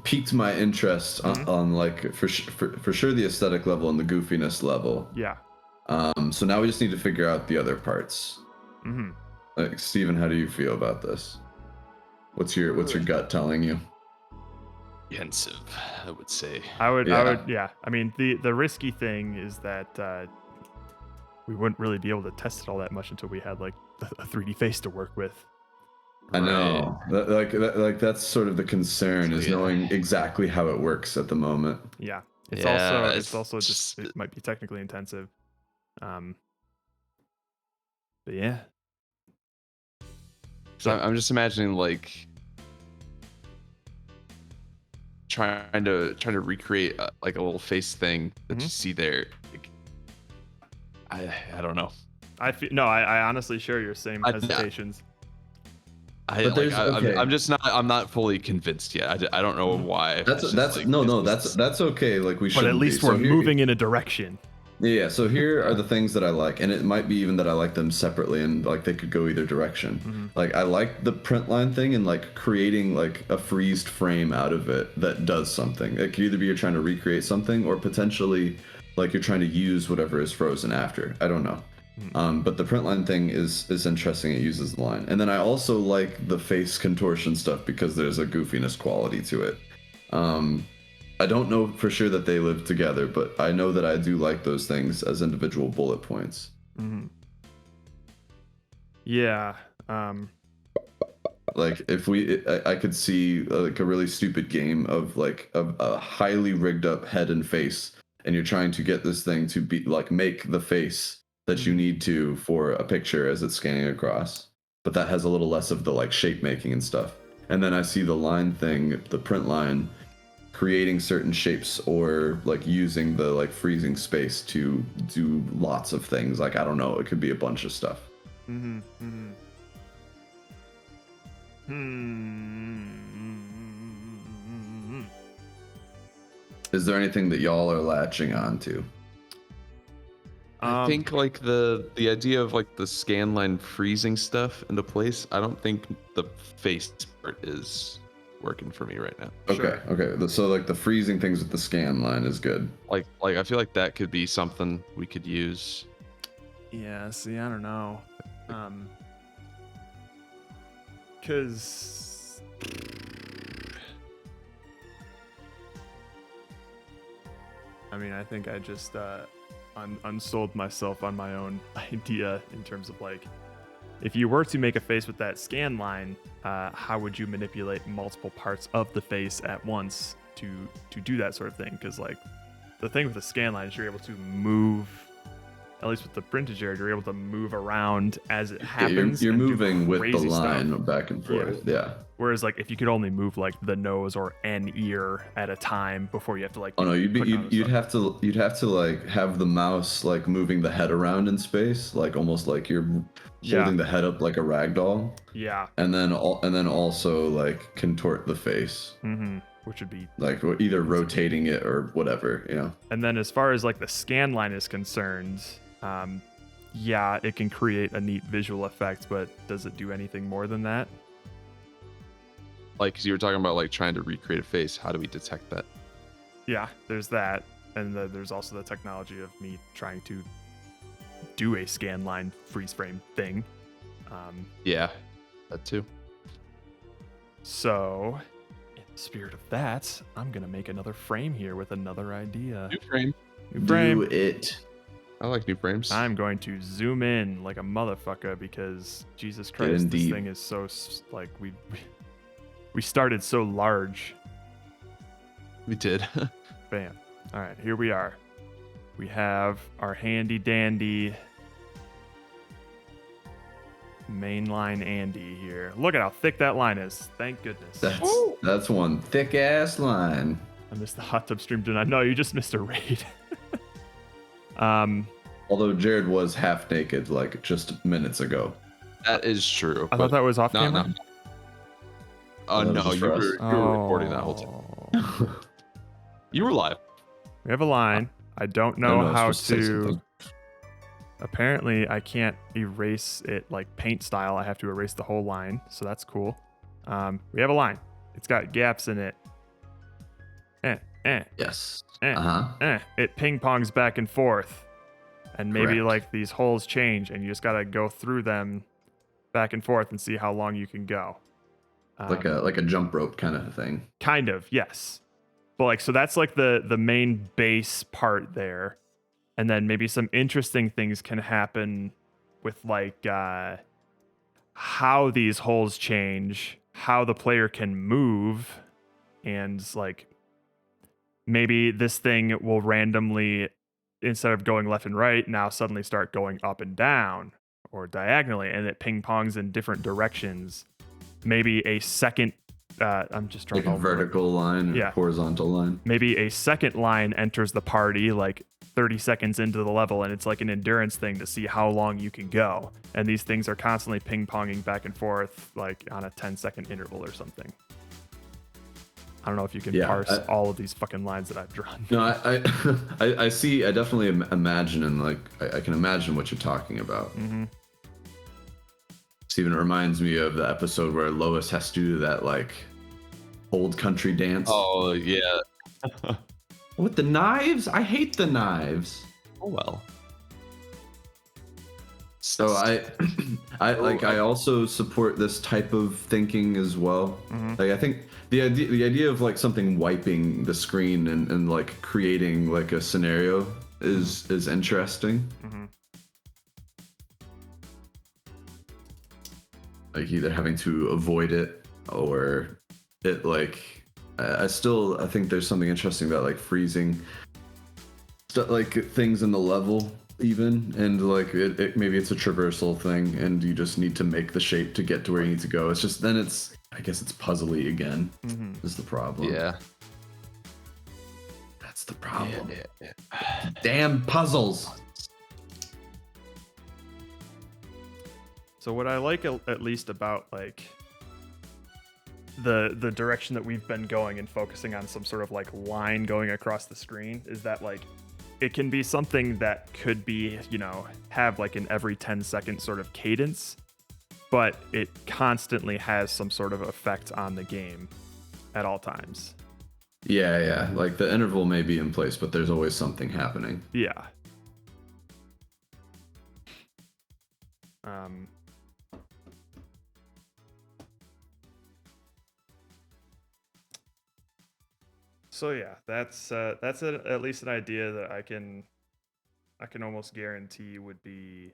Speaker 2: piqued my interest on like for sure the aesthetic level and the goofiness level.
Speaker 21: Yeah.
Speaker 2: So now we just need to figure out the other parts.
Speaker 21: Mm-hmm.
Speaker 2: Like, Steven, how do you feel about this? What's your gut telling you?
Speaker 3: Apprehensive, I would say.
Speaker 21: I would. I mean, the risky thing is that we wouldn't really be able to test it all that much until we had like a 3D face to work with.
Speaker 2: I know. Like that's sort of the concern, is knowing exactly how it works at the moment.
Speaker 21: Yeah. It's also just it might be technically intensive. But yeah.
Speaker 3: So I'm just imagining like trying to recreate like a little face thing that you see there. Like, I don't know.
Speaker 21: I honestly share your same hesitations.
Speaker 3: I'm just not. I'm not fully convinced yet. I don't know why.
Speaker 2: That's okay. Like we should.
Speaker 21: But at least we're moving in a direction.
Speaker 2: Yeah. So here are the things that I like, and it might be even that I like them separately, and like they could go either direction.
Speaker 21: Mm-hmm.
Speaker 2: Like I like the print line thing, and like creating like a freezed frame out of it that does something. It could either be you're trying to recreate something, or potentially like you're trying to use whatever is frozen after. I don't know. But the print line thing is interesting. It uses the line. And then I also like the face contortion stuff because there's a goofiness quality to it. I don't know for sure that they live together, but I know that I do like those things as individual bullet points.
Speaker 21: Mm-hmm. Yeah.
Speaker 2: Like if I could see like a really stupid game of like a highly rigged up head and face, and you're trying to get this thing to be like make the face that you need to for a picture as it's scanning across, but that has a little less of the like shape making and stuff. And then I see the line thing, the print line, creating certain shapes or like using the like freezing space to do lots of things. Like I don't know, it could be a bunch of stuff. Is there anything that y'all are latching on to?
Speaker 3: I think like the idea of like the scan line freezing stuff into place, I don't think the face part is working for me right now.
Speaker 2: Okay. So like the freezing things with the scan line is good.
Speaker 3: Like I feel like that could be something we could use.
Speaker 21: Yeah, see, I don't know. Cause I mean, I think I just unsold myself on my own idea in terms of like, if you were to make a face with that scan line, how would you manipulate multiple parts of the face at once to do that sort of thing? Because like the thing with the scan line is you're able to move, at least with the printed Jared, you're able to move around as it happens.
Speaker 2: You're moving with the
Speaker 21: crazy
Speaker 2: line
Speaker 21: stuff.
Speaker 2: back and forth. Yeah.
Speaker 21: Whereas like if you could only move like the nose or an ear at a time before you have to like.
Speaker 2: Oh no, you'd have to like have the mouse like moving the head around in space, like almost like you're holding the head up like a rag doll.
Speaker 21: Yeah.
Speaker 2: And then also like contort the face.
Speaker 21: Mm-hmm. Which would be
Speaker 2: like either rotating it or whatever, you know.
Speaker 21: And then as far as like the scan line is concerned, yeah, it can create a neat visual effect, but does it do anything more than that?
Speaker 3: Like, cause you were talking about like trying to recreate a face. How do we detect that?
Speaker 21: Yeah, there's that. And there's also the technology of me trying to do a scan line freeze frame thing.
Speaker 3: Yeah, that too.
Speaker 21: So, in the spirit of that, I'm going to make another frame here with another idea.
Speaker 3: New frame.
Speaker 2: Do it.
Speaker 3: I like new frames.
Speaker 21: I'm going to zoom in like a motherfucker because Jesus Christ, this thing is so like we started so large.
Speaker 3: We did.
Speaker 21: Bam. All right, here we are. We have our handy dandy mainline Andy here. Look at how thick that line is. Thank goodness.
Speaker 2: That's one thick ass line.
Speaker 21: I missed the hot tub stream tonight. No, you just missed a raid.
Speaker 2: Although Jared was half naked like just minutes ago.
Speaker 3: That is true.
Speaker 21: I thought that was off camera.
Speaker 3: No, you were recording that whole time. You were live.
Speaker 21: We have a line. I don't know how to. Apparently, I can't erase it like paint style. I have to erase the whole line, so that's cool. We have a line. It's got gaps in it.
Speaker 2: Yes.
Speaker 21: It ping pongs back and forth, and maybe like these holes change, and you just gotta go through them back and forth and see how long you can go.
Speaker 2: Like a jump rope kind of thing.
Speaker 21: Kind of, yes. But like, so that's like the main base part there. And then maybe some interesting things can happen with like how these holes change, how the player can move, and like maybe this thing will randomly, instead of going left and right, now suddenly start going up and down or diagonally, and it ping pongs in different directions. Maybe a second, I'm just trying
Speaker 2: like a vertical line or horizontal line.
Speaker 21: Maybe a second line enters the party, like 30 seconds into the level, and it's like an endurance thing to see how long you can go. And these things are constantly ping-ponging back and forth, like on a 10-second interval or something. I don't know if you can parse all of these fucking lines that I've drawn.
Speaker 2: No, I see. I definitely imagine, and like I can imagine what you're talking about.
Speaker 21: Mm-hmm.
Speaker 2: Steven, it reminds me of the episode where Lois has to do that like old country dance.
Speaker 3: Oh yeah.
Speaker 2: With the knives? I hate the knives.
Speaker 3: Oh well.
Speaker 2: So I also support this type of thinking as well.
Speaker 21: Mm-hmm.
Speaker 2: Like I think the idea of like something wiping the screen and like creating like a scenario is interesting.
Speaker 21: Mm-hmm.
Speaker 2: Like either having to avoid it or it like I think there's something interesting about like freezing stuff, like things in the level even, and like it maybe it's a traversal thing and you just need to make the shape to get to where you need to go. It's just then I guess it's puzzly again.
Speaker 21: Mm-hmm.
Speaker 2: Is the problem.
Speaker 3: Yeah.
Speaker 2: That's the problem.
Speaker 3: Yeah.
Speaker 2: Damn puzzles.
Speaker 21: So what I like at least about like the direction that we've been going and focusing on some sort of like line going across the screen is that like it can be something that could be, have like an every 10-second sort of cadence, but it constantly has some sort of effect on the game at all times.
Speaker 2: Yeah. Like the interval may be in place, but there's always something happening.
Speaker 21: Yeah. So yeah, that's at least an idea that I can almost guarantee would be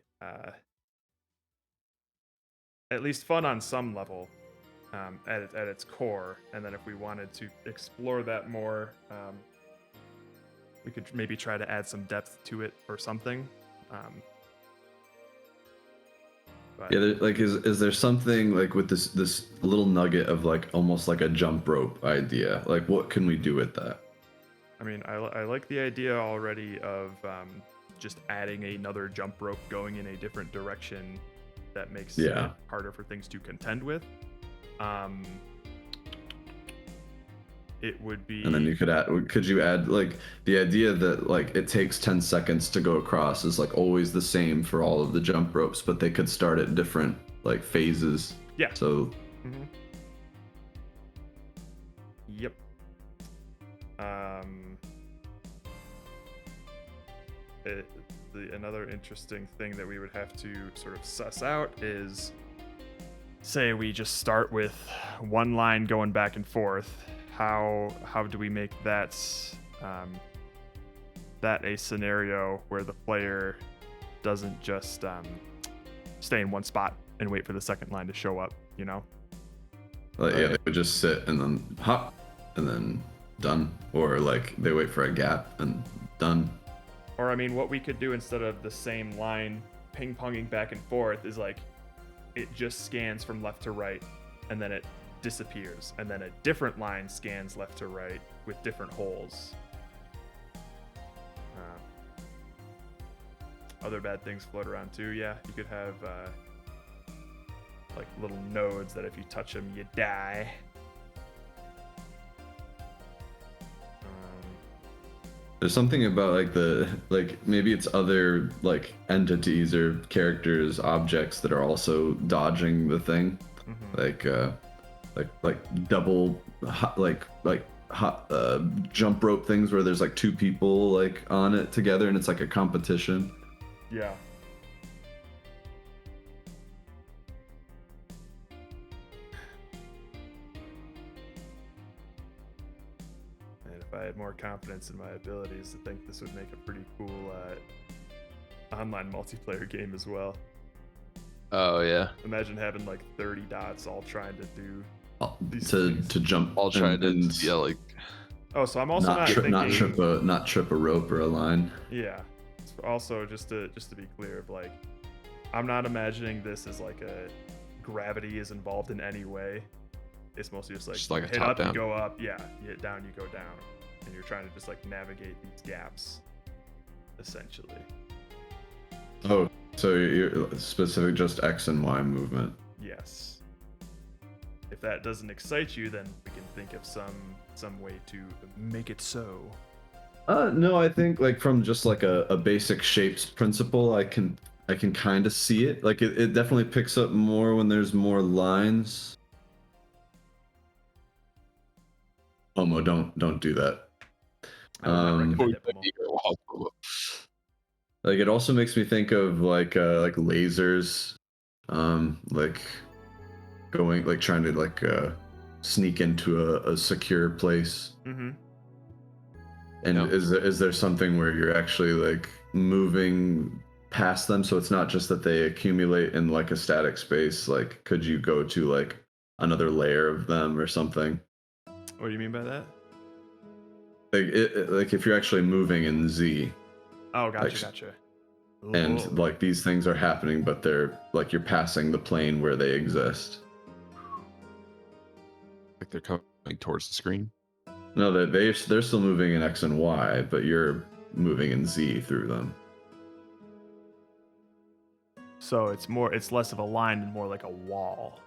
Speaker 21: at least fun on some level at its core. And then if we wanted to explore that more, we could maybe try to add some depth to it or something.
Speaker 2: Yeah, like is there something like with this little nugget of like almost like a jump rope idea? Like what can we do with that?
Speaker 21: I mean, I like the idea already of just adding another jump rope going in a different direction that makes it harder for things to contend with. It would be,
Speaker 2: and then could you add like the idea that like it takes 10 seconds to go across is like always the same for all of the jump ropes, but they could start at different like phases.
Speaker 21: Yeah.
Speaker 2: So
Speaker 21: Yep. Another interesting thing that we would have to sort of suss out is, say we just start with one line going back and forth. How do we make that a scenario where the player doesn't just stay in one spot and wait for the second line to show up,
Speaker 2: Like, they would just sit and then hop and then done, or like they wait for a gap and done.
Speaker 21: Or I mean, what we could do instead of the same line ping-ponging back and forth is like it just scans from left to right and then it disappears, and then a different line scans left to right with different holes. Other bad things float around too. Yeah, you could have like little nodes that if you touch them, you die.
Speaker 2: There's something about like maybe it's other like entities or characters, objects that are also dodging the thing, like double jump rope things where there's like two people like on it together and it's like a competition.
Speaker 21: Yeah. If I had more confidence in my abilities, I think this would make a pretty cool online multiplayer game as well.
Speaker 3: Oh yeah.
Speaker 21: Imagine having like 30 dots all trying to do these
Speaker 2: to jump,
Speaker 3: all trying to like.
Speaker 21: Oh, so I'm also not thinking
Speaker 2: not trip a rope or a line.
Speaker 21: Yeah. Also, just to be clear, of like, I'm not imagining this as like a gravity is involved in any way. It's mostly just like
Speaker 3: a
Speaker 21: hit
Speaker 3: top
Speaker 21: up
Speaker 3: down.
Speaker 21: and go up. Yeah, you hit down, you go down, and you're trying to just like navigate these gaps essentially.
Speaker 2: Oh, so you're specific just X and Y movement.
Speaker 21: Yes. If that doesn't excite you, then we can think of some way to make it so.
Speaker 2: No, I think like from just like a basic shapes principle, I can kind of see it. Like it definitely picks up more when there's more lines. Omo, don't do that. Like it also makes me think of like lasers, like going like trying to like sneak into a secure place.
Speaker 21: Mm-hmm.
Speaker 2: And is there something where you're actually like moving past them, so it's not just that they accumulate in like a static space? Like, could you go to like another layer of them or something?
Speaker 21: What do you mean by that?
Speaker 2: Like like if you're actually moving in Z.
Speaker 21: Oh, gotcha.
Speaker 2: And like these things are happening, but they're like you're passing the plane where they exist.
Speaker 3: Like they're coming towards the screen.
Speaker 2: No, they're still moving in X and Y, but you're moving in Z through them.
Speaker 21: So it's less of a line and more like a wall.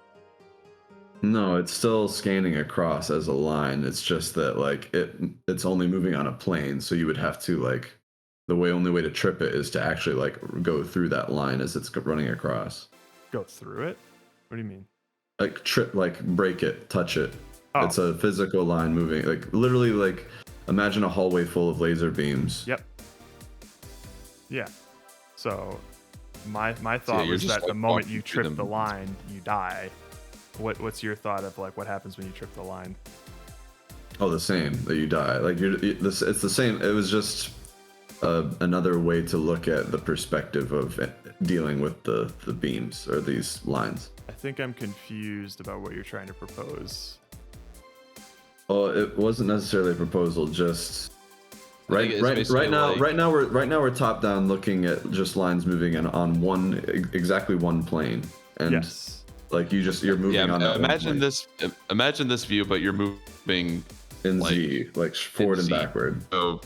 Speaker 2: No, it's still scanning across as a line. It's just that like it's only moving on a plane, so you would have to like only way to trip it is to actually like go through that line as it's running across.
Speaker 21: Go through it? What do you mean?
Speaker 2: Like trip, like break it, touch it.
Speaker 21: Oh.
Speaker 2: It's a physical line moving, like literally like imagine a hallway full of laser beams.
Speaker 21: Yep. Yeah. So my thought was that the moment you trip the line, you die. What's your thought of like what happens when you trip the line?
Speaker 2: Oh, the same, that you die. Like it's the same. It was just another way to look at the perspective of dealing with the beams or these lines.
Speaker 21: I think I'm confused about what you're trying to propose.
Speaker 2: Well, it wasn't necessarily a proposal. Just right now we're top down looking at just lines moving on exactly one plane, and
Speaker 21: yes.
Speaker 2: Like you're moving on that.
Speaker 3: Imagine this view, but you're moving
Speaker 2: in Z, like forward and backward.
Speaker 3: So,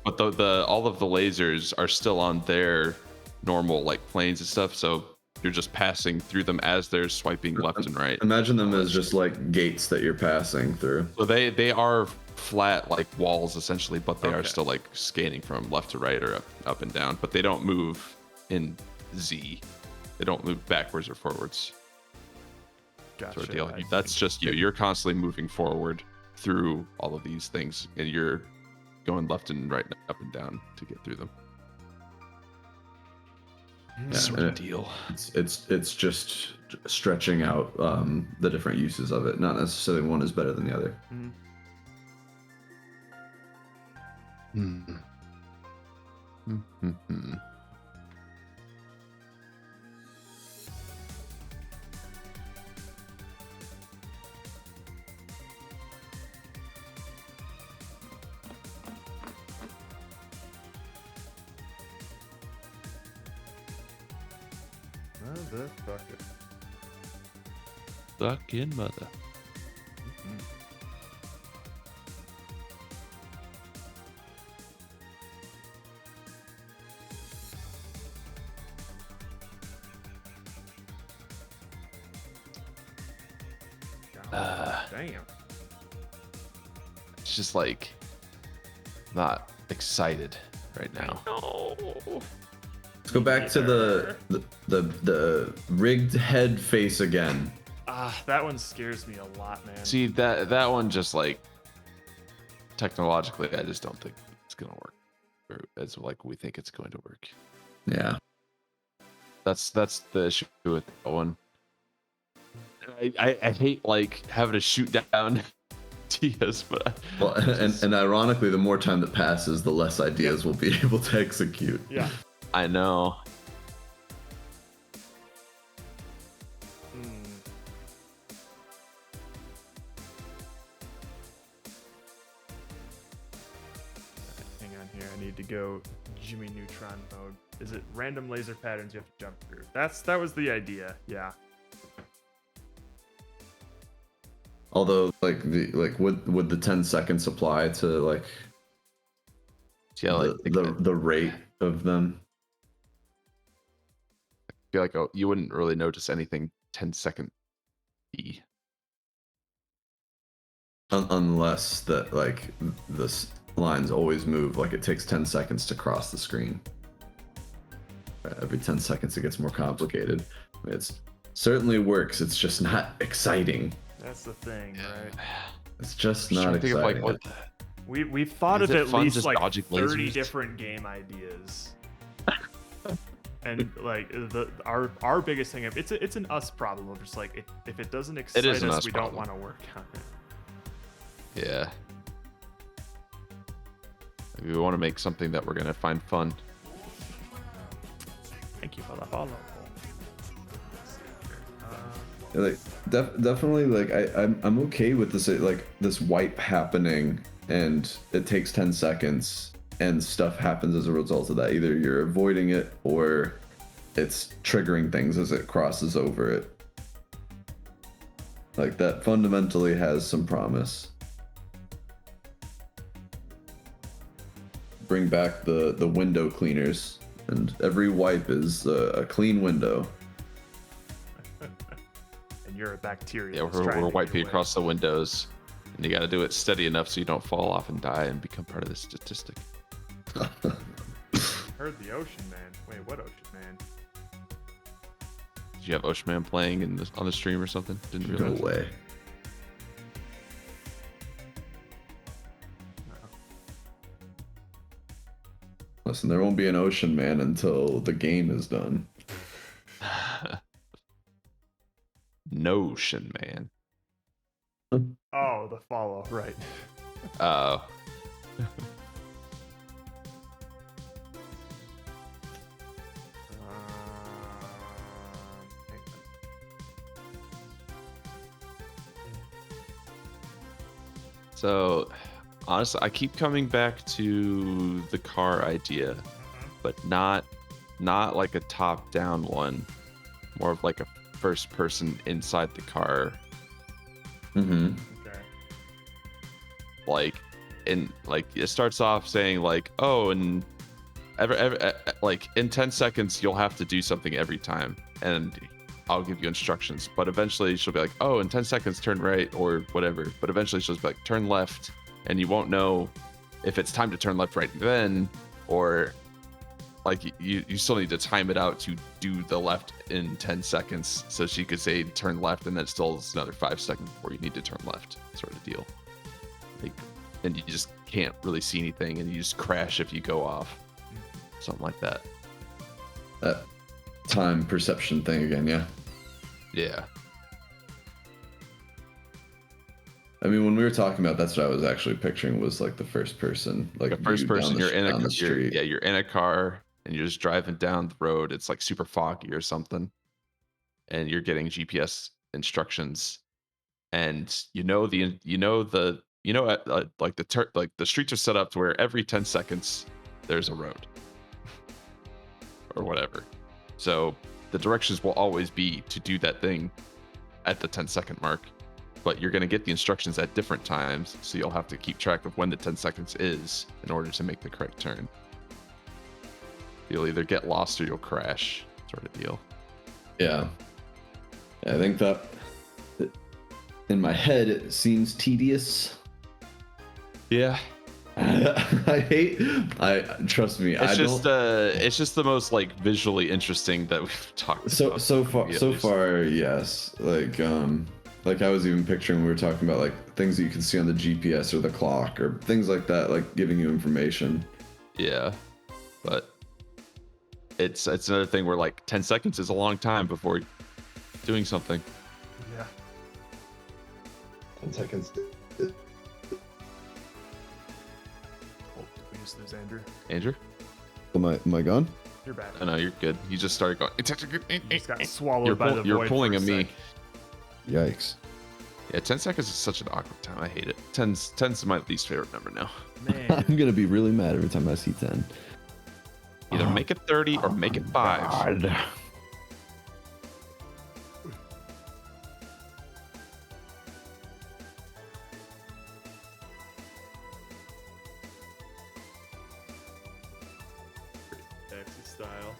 Speaker 3: but all of the lasers are still on their normal like planes and stuff. So you're just passing through them as they're swiping left and right.
Speaker 2: Imagine them as just like gates that you're passing through.
Speaker 3: So they are flat like walls essentially, but they are still like scanning from left to right or up and down. But they don't move in Z. They don't move backwards or forwards.
Speaker 21: Gotcha.
Speaker 3: Sort of deal. That's just you. You're constantly moving forward through all of these things, and you're going left and right, up and down to get through them.
Speaker 2: Yeah,
Speaker 3: sort of deal.
Speaker 2: It's just stretching out the different uses of it. Not necessarily one is better than the other.
Speaker 21: Mm-hmm.
Speaker 3: Mm-hmm.
Speaker 21: Motherfucker.
Speaker 3: Fucking mother.
Speaker 21: Damn.
Speaker 3: It's just like not excited right now.
Speaker 21: No.
Speaker 2: Let's go back to the rigged head face again.
Speaker 21: That one scares me a lot, man.
Speaker 3: See that one just like technologically, I just don't think it's gonna work. Or as like we think it's going to work.
Speaker 2: Yeah.
Speaker 3: That's the issue with that one. I hate like having to shoot down ideas, but
Speaker 2: well, and ironically, the more time that passes, the less ideas we'll be able to execute.
Speaker 21: Yeah.
Speaker 3: I know.
Speaker 21: Hang on here. I need to go Jimmy Neutron mode. Is it random laser patterns you have to jump through? That was the idea. Yeah.
Speaker 2: Although, like would the 10 seconds apply to like
Speaker 3: Yeah, like
Speaker 2: the rate of them.
Speaker 3: I feel like you wouldn't really notice anything 10-second E.
Speaker 2: Unless that like the lines always move, like it takes 10 seconds to cross the screen. Every 10 seconds it gets more complicated. It's certainly works, it's just not exciting.
Speaker 21: That's the thing, right?
Speaker 2: It's just not exciting.
Speaker 21: We've thought
Speaker 3: Is
Speaker 21: of
Speaker 3: it
Speaker 21: at
Speaker 3: fun
Speaker 21: least
Speaker 3: just
Speaker 21: like
Speaker 3: dodging
Speaker 21: 30
Speaker 3: lasers?
Speaker 21: different game ideas. And like our biggest thing, it's an us problem of just like if it doesn't excite
Speaker 3: is an
Speaker 21: us,
Speaker 3: us
Speaker 21: we
Speaker 3: problem.
Speaker 21: don't want to work on it.
Speaker 3: Yeah. Maybe we want to make something that we're gonna find fun.
Speaker 21: Thank you for the follow.
Speaker 2: Like definitely, like I'm okay with this, like this wipe happening, and it takes 10 seconds, and stuff happens as a result of that. Either you're avoiding it or it's triggering things as it crosses over it. Like that fundamentally has some promise. Bring back the window cleaners, and every wipe is a clean window.
Speaker 21: And you're a bacteria.
Speaker 3: Yeah, we're wiping across the windows, and you got to do it steady enough so you don't fall off and die and become part of the statistic.
Speaker 21: Heard the Ocean Man. Wait, what Ocean Man?
Speaker 3: Did you have Ocean Man playing on the stream or something? Didn't
Speaker 2: No
Speaker 3: realize.
Speaker 2: way. Listen, there won't be an Ocean Man until the game is done.
Speaker 3: Notion Man.
Speaker 21: Oh, the follow, right.
Speaker 3: Oh. So, honestly, I keep coming back to the car idea, but not like a top-down one. More of like a first person inside the car.
Speaker 2: Mm-hmm.
Speaker 21: Okay.
Speaker 3: Like it starts off saying like, oh, and like in 10 seconds you'll have to do something every time, and I'll give you instructions. But eventually she'll be like, oh, in 10 seconds turn right or whatever. But eventually she'll be like, turn left, and you won't know if it's time to turn left right then, or like you still need to time it out to do the left in 10 seconds. So she could say turn left, and then still is another 5 seconds before you need to turn left, sort of deal. Like, and you just can't really see anything, and you just crash if you go off. Something like that.
Speaker 2: That time perception thing again, yeah.
Speaker 3: Yeah.
Speaker 2: I mean, when we were talking about, that's what I was actually picturing, was like the first person, like
Speaker 3: The first person, you're in
Speaker 2: the street.
Speaker 3: you're in a car and you're just driving down the road. It's like super foggy or something, and you're getting GPS instructions, and like the streets are set up to where every 10 seconds there's a road or whatever. So the directions will always be to do that thing at the 10-second mark, but you're going to get the instructions at different times, so you'll have to keep track of when the 10 seconds is in order to make the correct turn. You'll either get lost or you'll crash, sort of deal.
Speaker 2: Yeah. I think that in my head it seems tedious.
Speaker 3: Yeah.
Speaker 2: Trust me,
Speaker 3: it's just the most like visually interesting that we've talked about.
Speaker 2: So far, yes. Like I was even picturing, we were talking about like things that you can see on the GPS or the clock or things like that, like giving you information.
Speaker 3: Yeah, but it's another thing where like 10 seconds is a long time before doing something.
Speaker 21: Yeah.
Speaker 2: 10 seconds.
Speaker 21: Oh, did we just lose Andrew?
Speaker 3: Andrew?
Speaker 2: Am I gone?
Speaker 21: You're back.
Speaker 3: Oh, no, you're good. You just started going.
Speaker 21: You just got swallowed by the void.
Speaker 3: You're pulling a me.
Speaker 2: Yikes.
Speaker 3: Yeah, 10 seconds is such an awkward time. I hate it. 10's my least favorite number now.
Speaker 21: Man.
Speaker 2: I'm gonna be really mad every time I see 10.
Speaker 3: Either make it 30 or make it 5.
Speaker 2: God.
Speaker 21: Maxi style.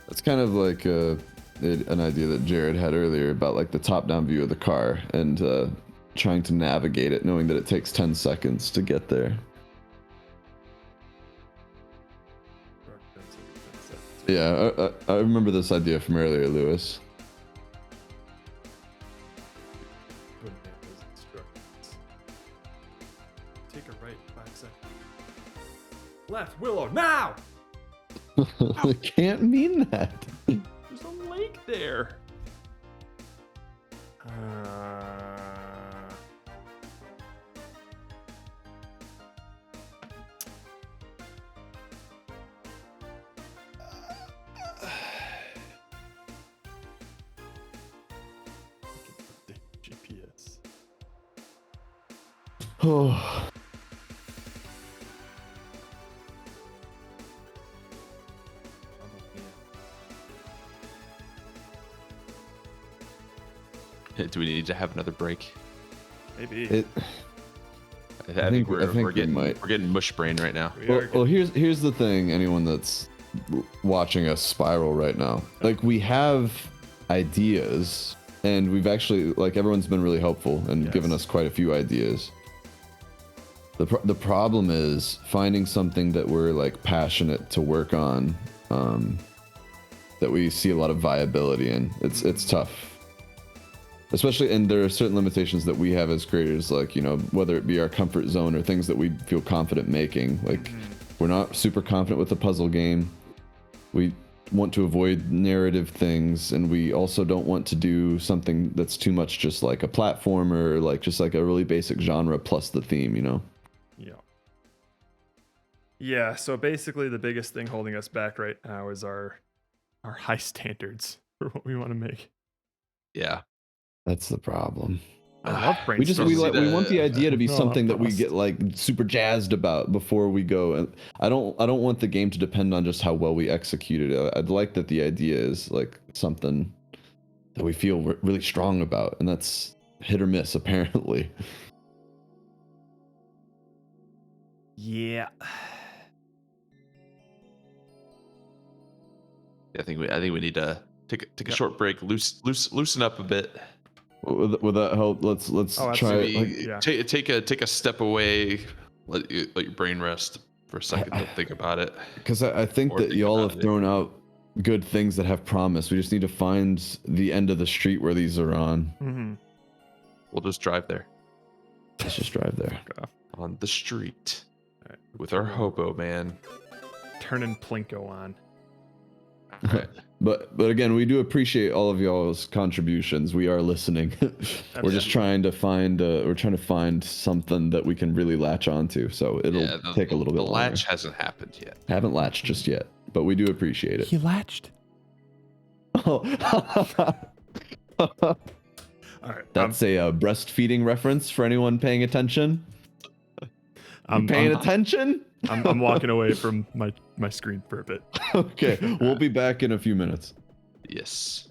Speaker 2: It's kind of like an idea that Jared had earlier about like the top-down view of the car and trying to navigate it, knowing that it takes 10 seconds to get there. Yeah, I remember this idea from earlier, Lewis.
Speaker 21: Take a right, 5 seconds. Left, Willow, now!
Speaker 2: It can't mean that.
Speaker 21: There's a lake there. GPS.
Speaker 2: Oh.
Speaker 3: Do we need to have another break?
Speaker 21: Maybe.
Speaker 3: I think we're getting mush brain right now.
Speaker 2: Well, here's the thing. Anyone that's watching us spiral right now, like we have ideas, and we've actually like everyone's been really helpful and given us quite a few ideas. The problem is finding something that we're like passionate to work on, that we see a lot of viability in. It's tough. Especially, and there are certain limitations that we have as creators, like, you know, whether it be our comfort zone or things that we feel confident making. Like, we're not super confident with the puzzle game. We want to avoid narrative things, and we also don't want to do something that's too much just like a platformer, like just like a really basic genre plus the theme, you know?
Speaker 21: Yeah. Yeah, so basically the biggest thing holding us back right now is our high standards for what we want to make.
Speaker 3: Yeah.
Speaker 2: That's the problem.
Speaker 21: I love brainstorming.
Speaker 2: We want the idea to be something that we get like super jazzed about before we go. And I don't want the game to depend on just how well we execute it. I'd like that the idea is like something that we feel really strong about, and that's hit or miss apparently.
Speaker 21: Yeah.
Speaker 3: I think we need to take a short break, loosen up a bit.
Speaker 2: Would that help? Let's try it.
Speaker 3: Take a step away. Let your brain rest for a second to think about it.
Speaker 2: Because I think that y'all have thrown out good things that have promise. We just need to find the end of the street where these are on.
Speaker 21: Mm-hmm.
Speaker 3: We'll just drive there.
Speaker 2: Let's just drive there.
Speaker 3: On the street with our hobo man.
Speaker 21: Turning Plinko on.
Speaker 2: Right. But again, we do appreciate all of y'all's contributions. We are listening. We're just trying to find something that we can really latch onto. So it'll take a little bit longer.
Speaker 3: The latch hasn't happened yet.
Speaker 2: Haven't latched just yet, but we do appreciate it.
Speaker 21: He latched.
Speaker 2: Oh.
Speaker 21: All right.
Speaker 2: That's a breastfeeding reference for anyone paying attention. I'm paying attention.
Speaker 21: I'm walking away from my screen for a bit.
Speaker 2: Okay, we'll be back in a few minutes.
Speaker 3: Yes.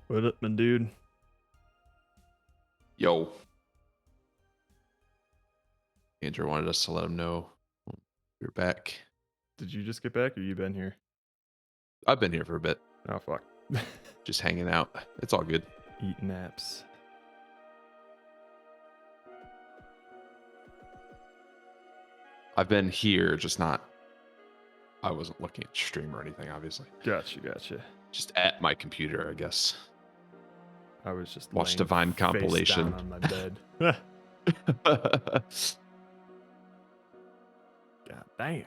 Speaker 21: What up, my dude?
Speaker 3: Yo. Andrew wanted us to let him know we're back.
Speaker 1: Did you just get back, or you been here?
Speaker 3: I've been here for a bit.
Speaker 1: Oh, fuck.
Speaker 3: Just hanging out. It's all good.
Speaker 1: Eating naps.
Speaker 3: I've been here, just not. I wasn't looking at stream or anything, obviously.
Speaker 1: Gotcha.
Speaker 3: Just at my computer, I guess.
Speaker 1: I was just
Speaker 3: watch
Speaker 1: laying
Speaker 3: Divine
Speaker 1: face
Speaker 3: Compilation
Speaker 1: down on my bed. God damn.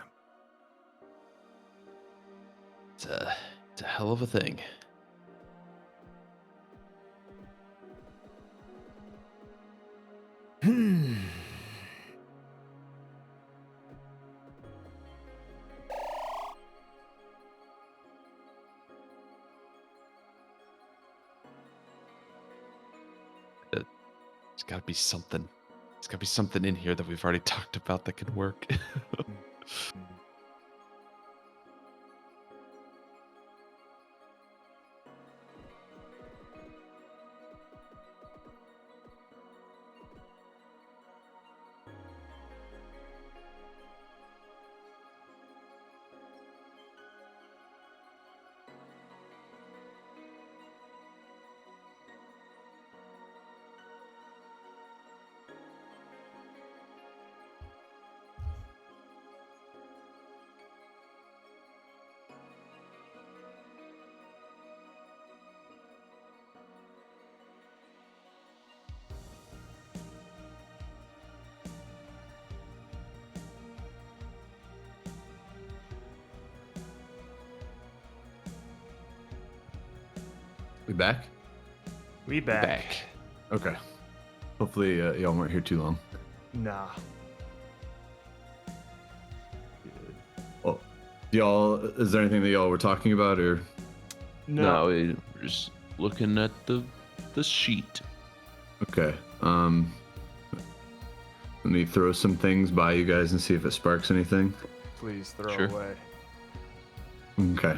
Speaker 3: It's a hell of a thing. There's got to be something. There's got to be something in here that we've already talked about that can work. We back?
Speaker 21: We back.
Speaker 2: Okay. Hopefully y'all weren't here too long.
Speaker 21: Nah.
Speaker 2: Well, is there anything that y'all were talking about, or?
Speaker 3: No, we're just looking at the sheet.
Speaker 2: Okay. Let me throw some things by you guys and see if it sparks anything.
Speaker 21: Please throw
Speaker 3: Sure.
Speaker 21: away.
Speaker 2: Okay.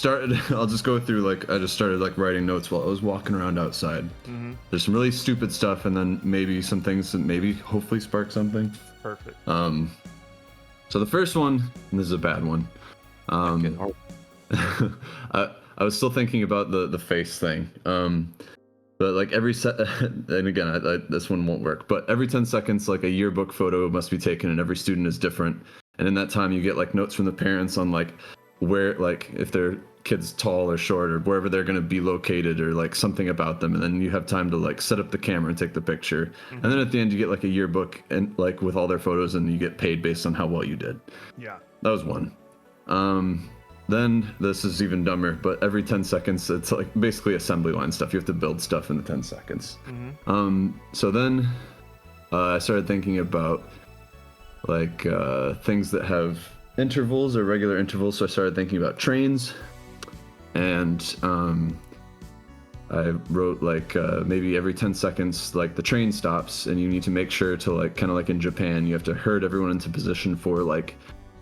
Speaker 2: I'll just go through, I just started writing notes while I was walking around outside.
Speaker 21: Mhm.
Speaker 2: There's some really stupid stuff, and then maybe some things that maybe hopefully spark something.
Speaker 21: Perfect.
Speaker 2: So the first one, and this is a bad one. I was still thinking about the face thing. But every and again, this one won't work. But every 10 seconds, a yearbook photo must be taken, and every student is different. And in that time, you get notes from the parents on where if their kid's tall or short or wherever they're going to be located, or something about them. And then you have time to set up the camera and take the picture.
Speaker 21: Mm-hmm.
Speaker 2: And then at the end, you get a yearbook and with all their photos, and you get paid based on how well you did.
Speaker 21: Yeah.
Speaker 2: That was one. Then this is even dumber, but every 10 seconds, it's basically assembly line stuff. You have to build stuff in the 10 seconds.
Speaker 21: Mm-hmm.
Speaker 2: So then I started thinking about things that have intervals or regular intervals. So I started thinking about trains, and I wrote maybe every 10 seconds, the train stops, and you need to make sure to kind of in Japan, you have to herd everyone into position for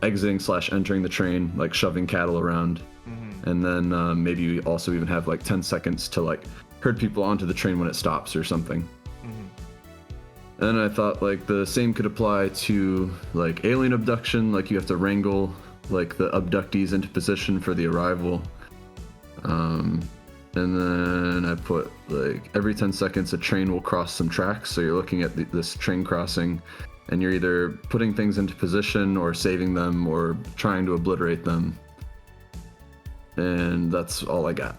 Speaker 2: exiting / entering the train, shoving cattle around.
Speaker 21: Mm-hmm.
Speaker 2: And then maybe you also even have 10 seconds to herd people onto the train when it stops or something.
Speaker 21: Mm-hmm.
Speaker 2: And I thought the same could apply to alien abduction, you have to wrangle the abductees into position for the arrival. And then I put every 10 seconds a train will cross some tracks, so you're looking at this train crossing, and you're either putting things into position or saving them or trying to obliterate them. And that's all I got.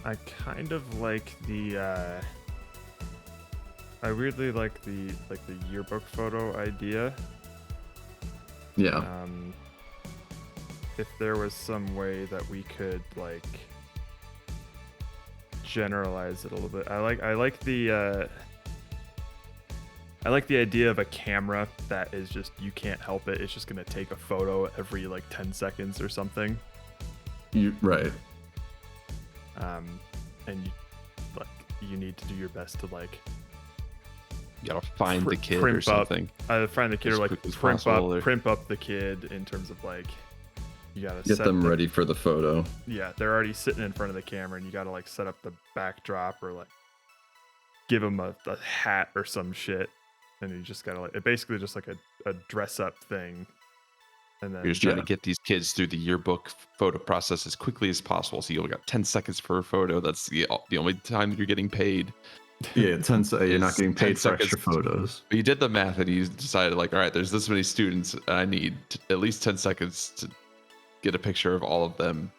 Speaker 21: I kind of like the I weirdly like the yearbook photo idea.
Speaker 2: Yeah.
Speaker 21: If there was some way that we could generalize it a little bit. I like the idea of a camera that is just, you can't help it. It's just gonna take a photo every 10 seconds or something.
Speaker 2: Right.
Speaker 21: And you need to do your best to
Speaker 3: You gotta find the kid or something.
Speaker 21: Find the kid
Speaker 3: as
Speaker 21: or
Speaker 3: quick as
Speaker 21: primp
Speaker 3: possible,
Speaker 21: up the kid in terms of like you gotta
Speaker 2: Get
Speaker 21: set
Speaker 2: them ready for the photo.
Speaker 21: Yeah, they're already sitting in front of the camera, and you gotta like set up the backdrop or like give them a hat or some shit, and you just gotta like it basically just like a dress up thing. And then
Speaker 3: You're just trying to get these kids through the yearbook photo process as quickly as possible. So you only got 10 seconds for a photo. That's the only time that you're getting paid.
Speaker 2: Yeah, you're not getting paid for extra photos.
Speaker 3: But you did the math and you decided like, all right, there's this many students, and I need at least 10 seconds to get a picture of all of them.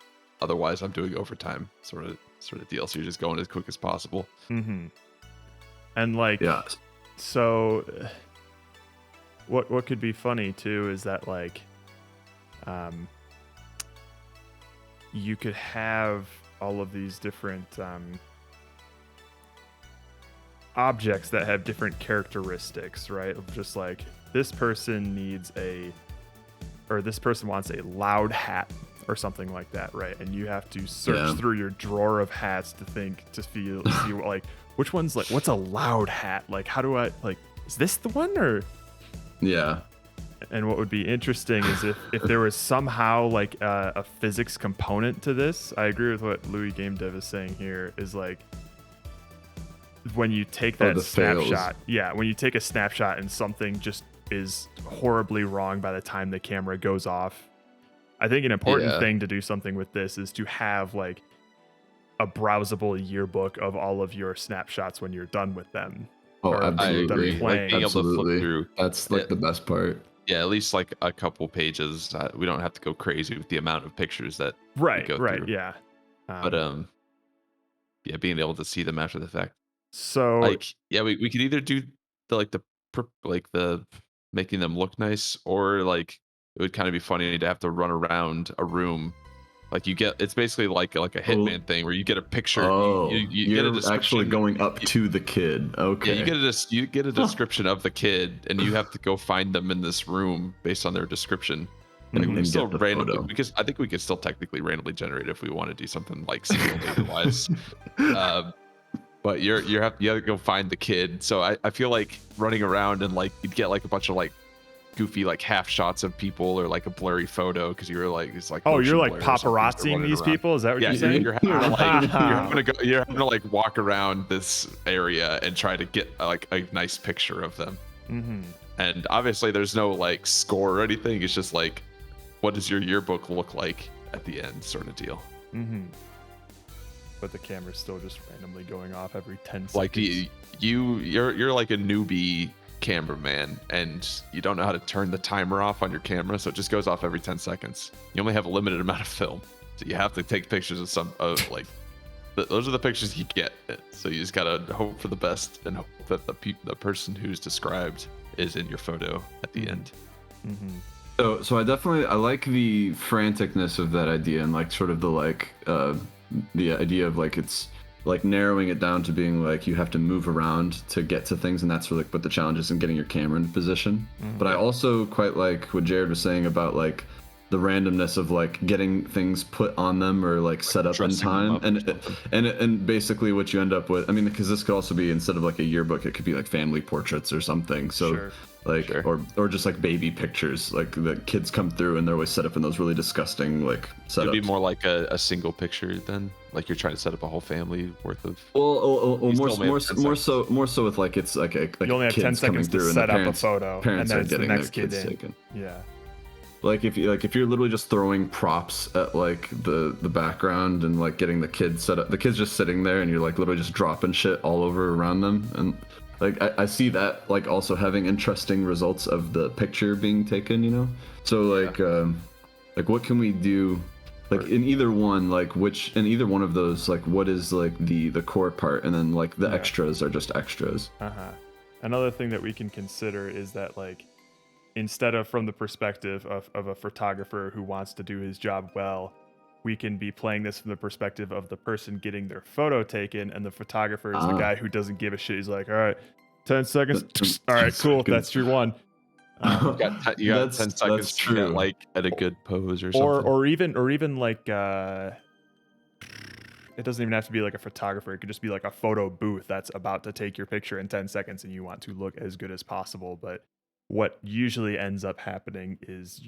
Speaker 3: Otherwise, I'm doing overtime, sort of deal. So you're just going as quick as possible.
Speaker 21: Mm-hmm. And like, so what could be funny too is that like, you could have all of these different objects that have different characteristics, right? Of just like this person this person wants a loud hat or something like that, right? And you have to search through your drawer of hats to see like which one's like what's a loud hat? Like how do I like is this the one or
Speaker 2: yeah?
Speaker 21: And what would be interesting is if there was somehow like a physics component to this. I agree with what Louis Game Dev is saying here is like when you take that snapshot. Yeah, when you take a snapshot and something just is horribly wrong by the time the camera goes off. I think an important thing to do something with this is to have like a browsable yearbook of all of your snapshots when you're done with them.
Speaker 2: Oh, absolutely.
Speaker 3: Like being able to flip through.
Speaker 2: That's like the best part.
Speaker 3: Yeah, at least like a couple pages. We don't have to go crazy with the amount of pictures that
Speaker 21: we
Speaker 3: go through.
Speaker 21: Yeah.
Speaker 3: But being able to see them after the fact.
Speaker 21: So
Speaker 3: like, yeah, we could either do the making them look nice, or like it would kind of be funny to have to run around a room. Like it's basically like a Hitman thing where you get a picture.
Speaker 2: Oh,
Speaker 3: you
Speaker 2: you're
Speaker 3: get a
Speaker 2: actually going up to the kid. Okay.
Speaker 3: Yeah, you get a description of the kid, and you have to go find them in this room based on their description. And we still randomly, because I think we could still technically randomly generate if we want to do something like single data wise. But you have to go find the kid. So I feel like running around and like you'd get like a bunch of like goofy like half shots of people or like a blurry photo because you're like it's like
Speaker 21: you're like paparazziing these people. Is that what you're saying?
Speaker 3: You're having to like walk around this area and try to get like a nice picture of them.
Speaker 21: Mm-hmm.
Speaker 3: And obviously there's no like score or anything. It's just like, what does your yearbook look like at the end, sort of deal.
Speaker 21: Mm-hmm. But the camera's still just randomly going off every 10 seconds.
Speaker 3: Like you're like a newbie cameraman and you don't know how to turn the timer off on your camera, so it just goes off every 10 seconds. You only have a limited amount of film, so you have to take pictures of like those are the pictures you get. So you just gotta hope for the best and hope that the person who's described is in your photo at the end.
Speaker 21: Mm-hmm.
Speaker 2: So I like the franticness of that idea and like sort of the idea of like it's like narrowing it down to being like you have to move around to get to things, and that's really what the challenge is in getting your camera into position.
Speaker 21: Mm-hmm.
Speaker 2: But I also quite like what Jared was saying about like the randomness of like getting things put on them or like set up in time, and basically what you end up with. I mean, because this could also be, instead of like a yearbook, it could be like family portraits or something. So or just like baby pictures, like the kids come through and they're always set up in those really disgusting like setups.
Speaker 3: It'd be more like a single picture then, like you're trying to set up a whole family worth of.
Speaker 2: More so with like it's like a
Speaker 21: you only have 10 seconds to set up a photo, and then it's the next kid in.
Speaker 2: Taken.
Speaker 21: Yeah.
Speaker 2: Like if you're literally just throwing props at like the background and like getting the kids set up, the kid's just sitting there and you're like literally just dropping shit all over around them, and like I see that like also having interesting results of the picture being taken, you know. So like what can we do, like in either one, like in either one of those, like what is like the core part, and then like the extras are just extras.
Speaker 21: Another thing that we can consider is that like, instead of from the perspective of a photographer who wants to do his job well, we can be playing this from the perspective of the person getting their photo taken, and the photographer is the guy who doesn't give a shit. He's like, all right, 10 seconds. All right, cool. That's your one.
Speaker 3: You got 10 seconds to get like at a good pose or something.
Speaker 21: Or even like it doesn't even have to be like a photographer. It could just be like a photo booth that's about to take your picture in 10 seconds and you want to look as good as possible. But what usually ends up happening is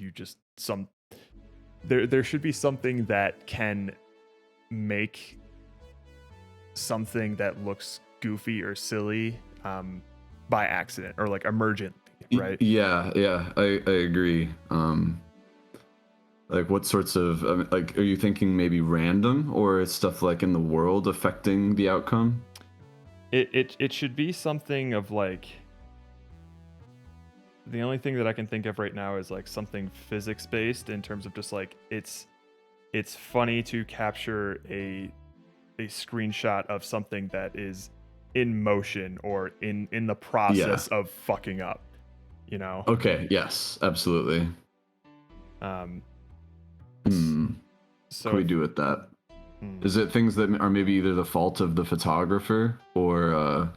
Speaker 21: there should be something that can make something that looks goofy or silly by accident or like emergent, right?
Speaker 2: Yeah, I agree. Like what sorts of like, are you thinking maybe random or stuff like in the world affecting the outcome?
Speaker 21: It should be something of like, the only thing that I can think of right now is like something physics based in terms of just like it's funny to capture a screenshot of something that is in motion or in the process of fucking up, you know?
Speaker 2: Okay, yes, absolutely. So what do we do with that? Is it things that are maybe either the fault of the photographer or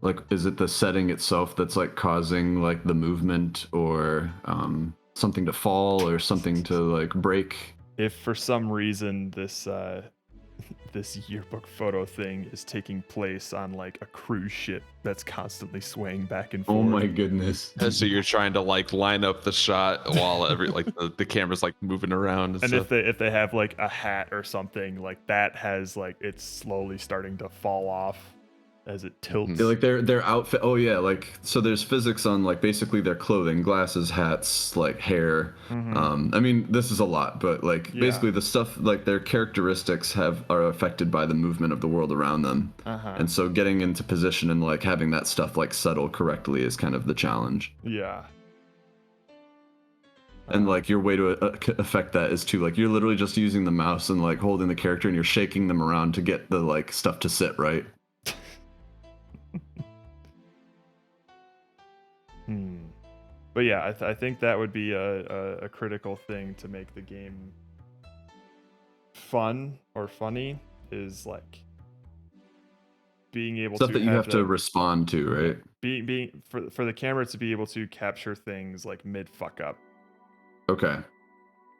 Speaker 2: like, is it the setting itself that's like causing like the movement or something to fall or something to like break?
Speaker 21: If for some reason this this yearbook photo thing is taking place on like a cruise ship that's constantly swaying back and forth.
Speaker 2: Oh my goodness.
Speaker 3: And so you're trying to like line up the shot while the camera's like moving around.
Speaker 21: And if they have like a hat or something like that has like, it's slowly starting to fall off as it tilts.
Speaker 2: Like their outfit. Oh yeah, like so there's physics on like basically their clothing, glasses, hats, like hair. I mean, this is a lot, but like basically the stuff, like their characteristics are affected by the movement of the world around them. And so getting into position and like having that stuff like settle correctly is kind of the challenge.
Speaker 21: Yeah.
Speaker 2: And like your way to affect that is to like, you're literally just using the mouse and like holding the character and you're shaking them around to get the like stuff to sit right.
Speaker 21: But yeah, I think that would be a critical thing to make the game fun or funny is like being able
Speaker 2: stuff
Speaker 21: to
Speaker 2: that you have to respond to, right?
Speaker 21: Being for the camera to be able to capture things like mid fuck up.
Speaker 2: Okay.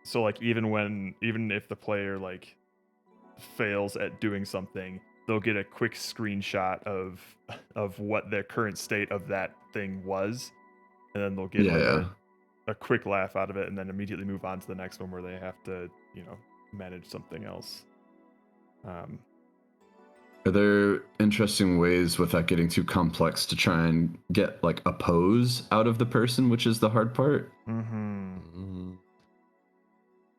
Speaker 21: So like even if the player like fails at doing something, they'll get a quick screenshot of what their current state of that thing was, and then they'll get a quick laugh out of it, and then immediately move on to the next one where they have to, you know, manage something else.
Speaker 2: Are there interesting ways without getting too complex to try and get like a pose out of the person, which is the hard part?
Speaker 3: It's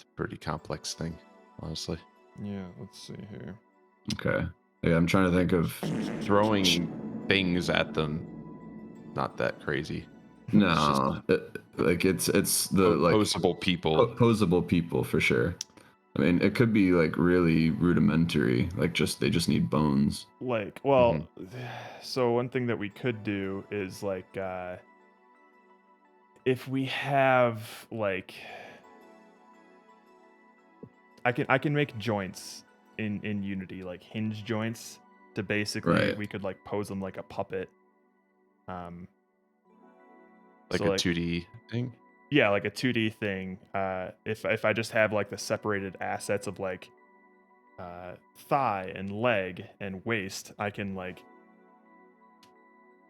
Speaker 3: a pretty complex thing, honestly.
Speaker 21: Yeah, let's see here.
Speaker 2: Okay. Yeah, I'm trying to think of
Speaker 3: throwing things at them. Not that crazy.
Speaker 2: No, it's the like
Speaker 3: posable people.
Speaker 2: Posable people for sure. I mean, it could be like really rudimentary, like they just need bones.
Speaker 21: Like, well, so one thing that we could do is like, if we have like, I can make joints in Unity, like hinge joints, to basically we could like pose them like a puppet.
Speaker 3: Like a 2D thing?
Speaker 21: Yeah, like a 2D thing. If I just have like the separated assets of like thigh and leg and waist, I can like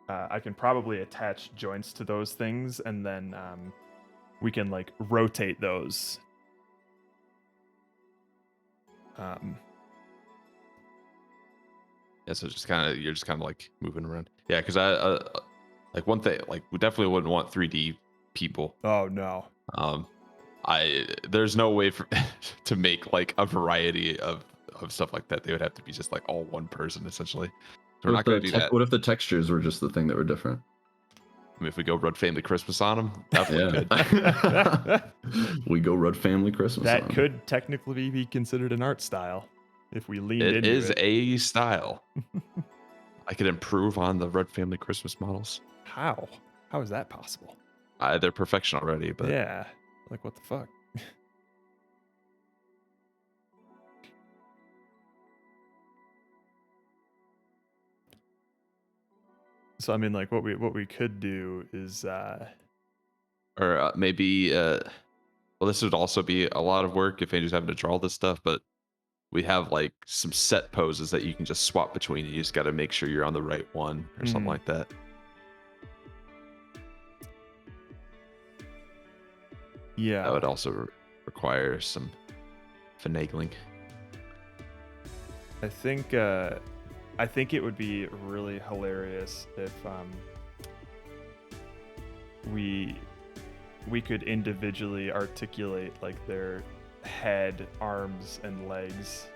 Speaker 21: I can probably attach joints to those things, and then we can like rotate those.
Speaker 3: Yeah, so you're just kind of like moving around. Yeah, because I like one thing, like we definitely wouldn't want 3D people.
Speaker 21: Oh no.
Speaker 3: There's no way to make like a variety of stuff like that. They would have to be just like all one person essentially. So we're not going to do that.
Speaker 2: What if the textures were just the thing that were different?
Speaker 3: I mean, if we go Rudd Family Christmas on them, definitely
Speaker 2: could. We go Rudd Family Christmas.
Speaker 21: That could technically be considered an art style if we leaned into it.
Speaker 3: It is a style. I could improve on the Rudd Family Christmas models.
Speaker 21: How? How is that possible?
Speaker 3: They're perfection already, but
Speaker 21: yeah, like what the fuck? So I mean, like what we could do is,
Speaker 3: or maybe, well, this would also be a lot of work if Andrew's having to draw this stuff, but we have like some set poses that you can just swap between. You just got to make sure you're on the right one or something like that.
Speaker 21: Yeah.
Speaker 3: That would also require some finagling.
Speaker 21: I think it would be really hilarious if we could individually articulate like their head, arms, and legs.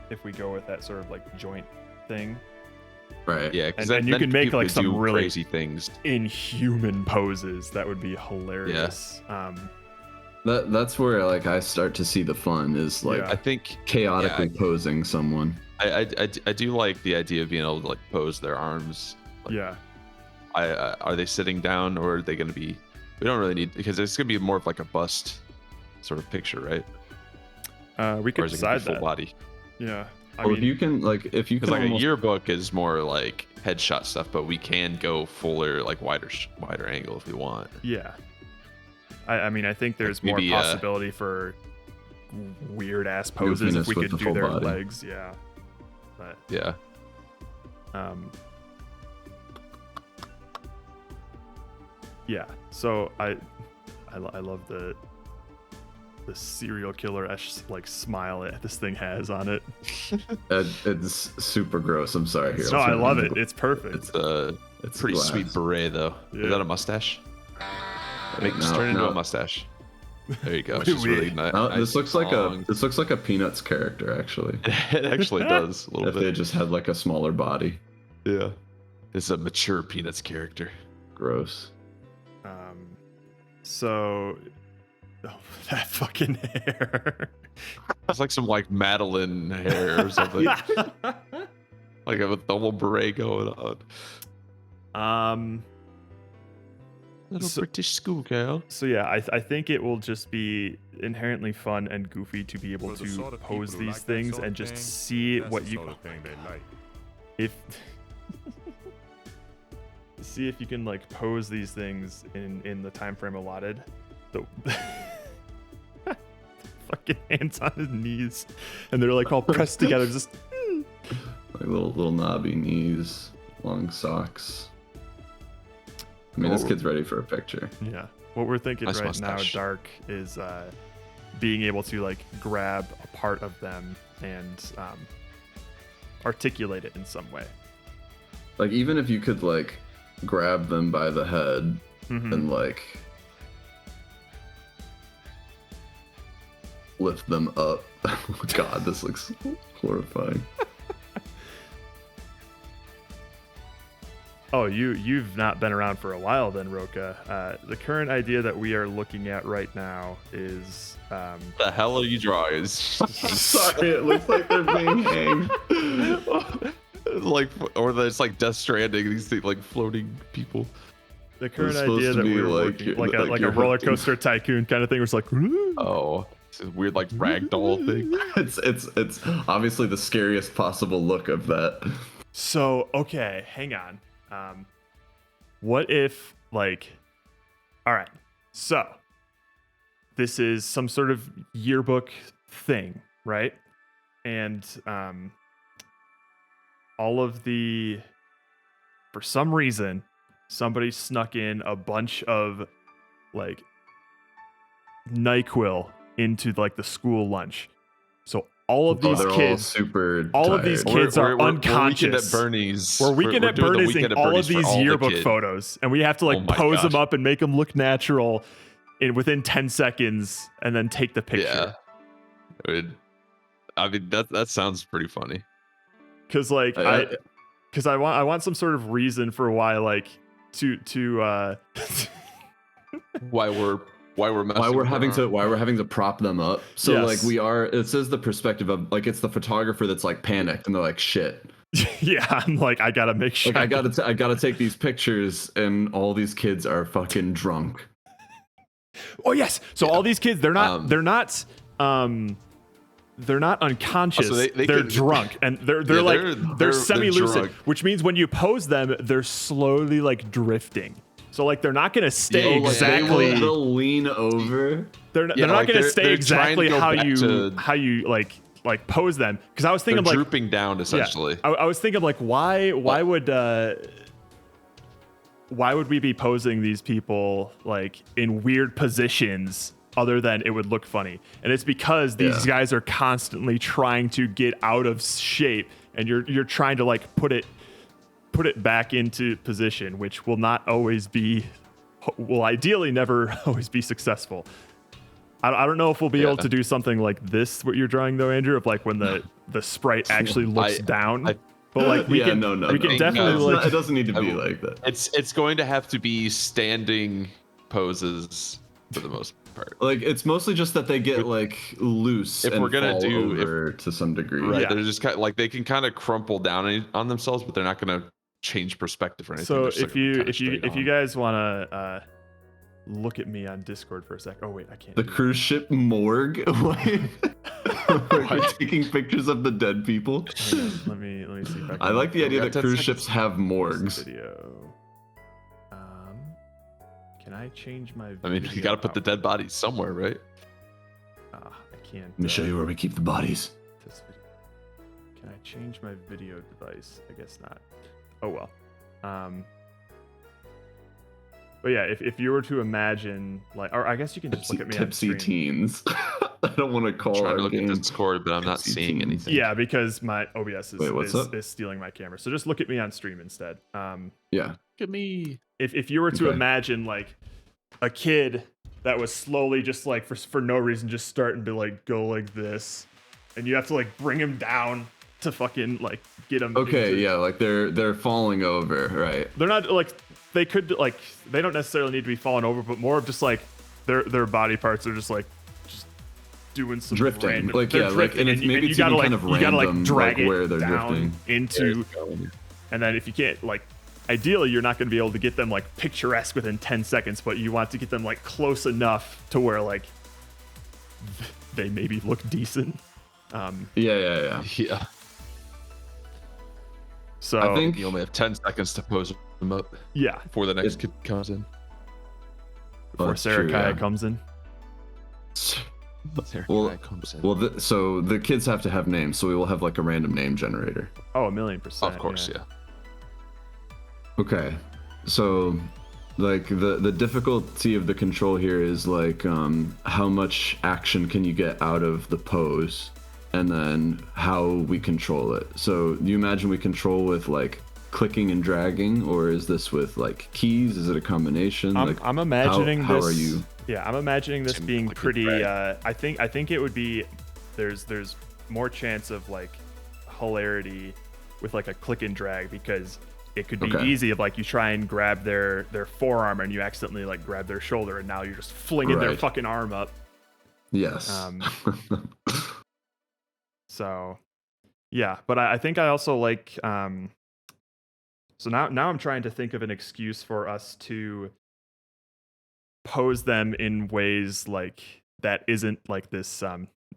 Speaker 21: If we go with that sort of like joint thing.
Speaker 2: Right.
Speaker 3: Yeah,
Speaker 21: and you can make like some really
Speaker 3: crazy things,
Speaker 21: inhuman poses. That would be hilarious.
Speaker 3: Yeah.
Speaker 2: That's where like I start to see the fun is like
Speaker 3: I think
Speaker 2: chaotically posing someone.
Speaker 3: I do like the idea of being able to like pose their arms. Like,
Speaker 21: yeah.
Speaker 3: Are they sitting down or are they going to be? We don't really need because it's going to be more of like a bust sort of picture, right?
Speaker 21: We could decide
Speaker 3: full
Speaker 21: that.
Speaker 3: body.
Speaker 21: Yeah.
Speaker 2: If you can
Speaker 3: like a yearbook is more like headshot stuff, but we can go fuller like wider angle if we want.
Speaker 21: Yeah. I mean, I think there's
Speaker 3: like maybe,
Speaker 21: more possibility for weird ass poses if we could do their
Speaker 2: body.
Speaker 21: legs. Yeah. But
Speaker 3: yeah.
Speaker 21: Yeah. So I love the serial killer-esque like smile that this thing has on it.
Speaker 2: It's super gross. I'm sorry. Here.
Speaker 21: No, I love it. It's perfect.
Speaker 3: It's a pretty
Speaker 2: glass.
Speaker 3: sweet beret though.
Speaker 21: Yeah.
Speaker 3: Is that a mustache? Just turn into a mustache. There you go. It's just really nice.
Speaker 2: This looks like a Peanuts character actually.
Speaker 3: It actually does a little
Speaker 2: if
Speaker 3: bit.
Speaker 2: they just had like a smaller body.
Speaker 3: Yeah. It's a mature Peanuts character.
Speaker 2: Gross.
Speaker 21: So that fucking hair.
Speaker 3: It's like some like Madeline hair or something. Like a double beret going on. Little British schoolgirl.
Speaker 21: So yeah, I think it will just be inherently fun and goofy to be able to pose these things and just see what you see if you can like pose these things in the time frame allotted. So fucking hands on his knees, and they're like all pressed together, just
Speaker 2: like little knobby knees, long socks. I mean, this kid's ready for a picture.
Speaker 21: Yeah. What we're thinking
Speaker 3: Nice
Speaker 21: right
Speaker 3: mustache.
Speaker 21: now, Dark, is being able to like grab a part of them and articulate it in some way.
Speaker 2: Like even if you could like grab them by the head and like lift them up. Oh God, this looks horrifying.
Speaker 21: Oh, you've not been around for a while then, Roka. The current idea that we are looking at right now is
Speaker 3: The hell are you drawing?
Speaker 2: Sorry, it looks like they're being hanged.
Speaker 3: Like, or it's like Death Stranding. These things, like floating people.
Speaker 21: the current idea that we're looking like a roller coaster tycoon kind of thing. Where it's like,
Speaker 3: oh, it's a weird like ragdoll thing.
Speaker 2: It's obviously the scariest possible look of that.
Speaker 21: So okay, hang on. What if like, all right, so this is some sort of yearbook thing, right? And all of the, for some reason, somebody snuck in a bunch of like NyQuil into like the school lunch. So all of these kids, all of these kids are unconscious. We're weekend at Bernie's in all of these yearbook photos, and we have to like pose them up and make them look natural within 10 seconds, and then take the picture.
Speaker 3: Yeah, I mean that sounds pretty funny.
Speaker 21: Because like I want some sort of reason for why like to
Speaker 3: why we're
Speaker 2: having to prop them up. So
Speaker 21: Yes.
Speaker 2: like it says the perspective of like it's the photographer that's like panicked and they're like shit.
Speaker 21: Yeah, I'm like I gotta make sure.
Speaker 2: Like I gotta take these pictures and all these kids are fucking drunk.
Speaker 21: Oh yes. So all these kids, they're not unconscious.
Speaker 3: Oh, so
Speaker 21: they're drunk, and they're semi-lucid,
Speaker 3: drunk.
Speaker 21: which means when you pose them, they're slowly like drifting. So like they're not gonna stay exactly.
Speaker 2: They'll lean over.
Speaker 21: They're not gonna stay exactly how you like like pose them, because I was thinking
Speaker 3: They're
Speaker 21: like
Speaker 3: drooping down essentially.
Speaker 21: Yeah, I was thinking like why would we be posing these people like in weird positions other than it would look funny? And it's because these guys are constantly trying to get out of shape, and you're trying to like put it back into position, which will ideally never always be successful. I don't know if we'll be able to do something like this, what you're drawing though, Andrew, of like when the sprite actually looks down. But like we can definitely
Speaker 2: it doesn't need to be like that.
Speaker 3: It's going to have to be standing poses for the most part.
Speaker 2: Like it's mostly just that they get like loose
Speaker 3: If
Speaker 2: and
Speaker 3: we're gonna
Speaker 2: fall
Speaker 3: do
Speaker 2: over to some degree.
Speaker 3: Right, they're just kind of, like they can kind of crumple down on themselves, but they're not going to change perspective or anything.
Speaker 21: So
Speaker 3: They're just, like,
Speaker 21: if you guys want to look at me on Discord for a sec. Oh wait, I can't.
Speaker 2: The cruise ship morgue. We're taking pictures of the dead people.
Speaker 21: Let me see if I can.
Speaker 2: I like the idea that cruise ships have morgues.
Speaker 21: Video. Can I change my?
Speaker 3: I mean, you got to put the dead bodies somewhere, right?
Speaker 21: I can't.
Speaker 2: Let me show you where we keep the bodies.
Speaker 21: This video. Can I change my video device? I guess not. Oh well. But yeah, if you were to imagine, like, or I guess you can just look at me
Speaker 2: tipsy
Speaker 21: on stream.
Speaker 2: teens. I don't want to call
Speaker 3: I'm trying
Speaker 2: our
Speaker 3: to look
Speaker 2: game
Speaker 3: at Discord, but I'm not seeing anything.
Speaker 21: Yeah, because my OBS
Speaker 2: Wait,
Speaker 21: is stealing my camera. So just look at me on stream instead.
Speaker 2: Yeah.
Speaker 3: Look at me.
Speaker 21: If you were to imagine like a kid that was slowly just like for no reason just starting to like go like this, and you have to like bring him down to fucking like get him.
Speaker 2: Okay, yeah, like they're falling over, right?
Speaker 21: They're not like they could like they don't necessarily need to be falling over, but more of just like their body parts are just doing some
Speaker 2: drifting,
Speaker 21: random,
Speaker 2: like yeah,
Speaker 21: drifting,
Speaker 2: like and it's maybe
Speaker 21: you
Speaker 2: it's
Speaker 21: gotta
Speaker 2: even
Speaker 21: like
Speaker 2: kind of
Speaker 21: you gotta
Speaker 2: random,
Speaker 21: like drag
Speaker 2: like,
Speaker 21: it
Speaker 2: where they're
Speaker 21: down
Speaker 2: drifting
Speaker 21: into, and then if you can't like, ideally you're not going to be able to get them like picturesque within 10 seconds, but you want to get them like close enough to where like they maybe look decent.
Speaker 2: Yeah.
Speaker 21: So
Speaker 2: I think
Speaker 3: you only have 10 seconds to pose them up.
Speaker 21: Yeah.
Speaker 3: Before the next kid comes in.
Speaker 21: Before Sarah Kaya comes in.
Speaker 2: Well, so the kids have to have names, so we will have like a random name generator.
Speaker 21: Oh, 1,000,000%.
Speaker 3: Of course, yeah.
Speaker 2: Okay, so like the difficulty of the control here is like how much action can you get out of the pose, and then how we control it. So you imagine we control with like clicking and dragging, or is this with like keys? Is it a combination?
Speaker 21: I'm imagining
Speaker 2: how
Speaker 21: this.
Speaker 2: Are you?
Speaker 21: Yeah, I'm imagining this being pretty. I think it would be. There's more chance of like hilarity with like a click and drag, because it could be easy if like you try and grab their forearm and you accidentally like grab their shoulder, and now you're just flinging their fucking arm up.
Speaker 2: Yes.
Speaker 21: So, yeah, but I think I also like. So now I'm trying to think of an excuse for us to pose them in ways like that isn't like this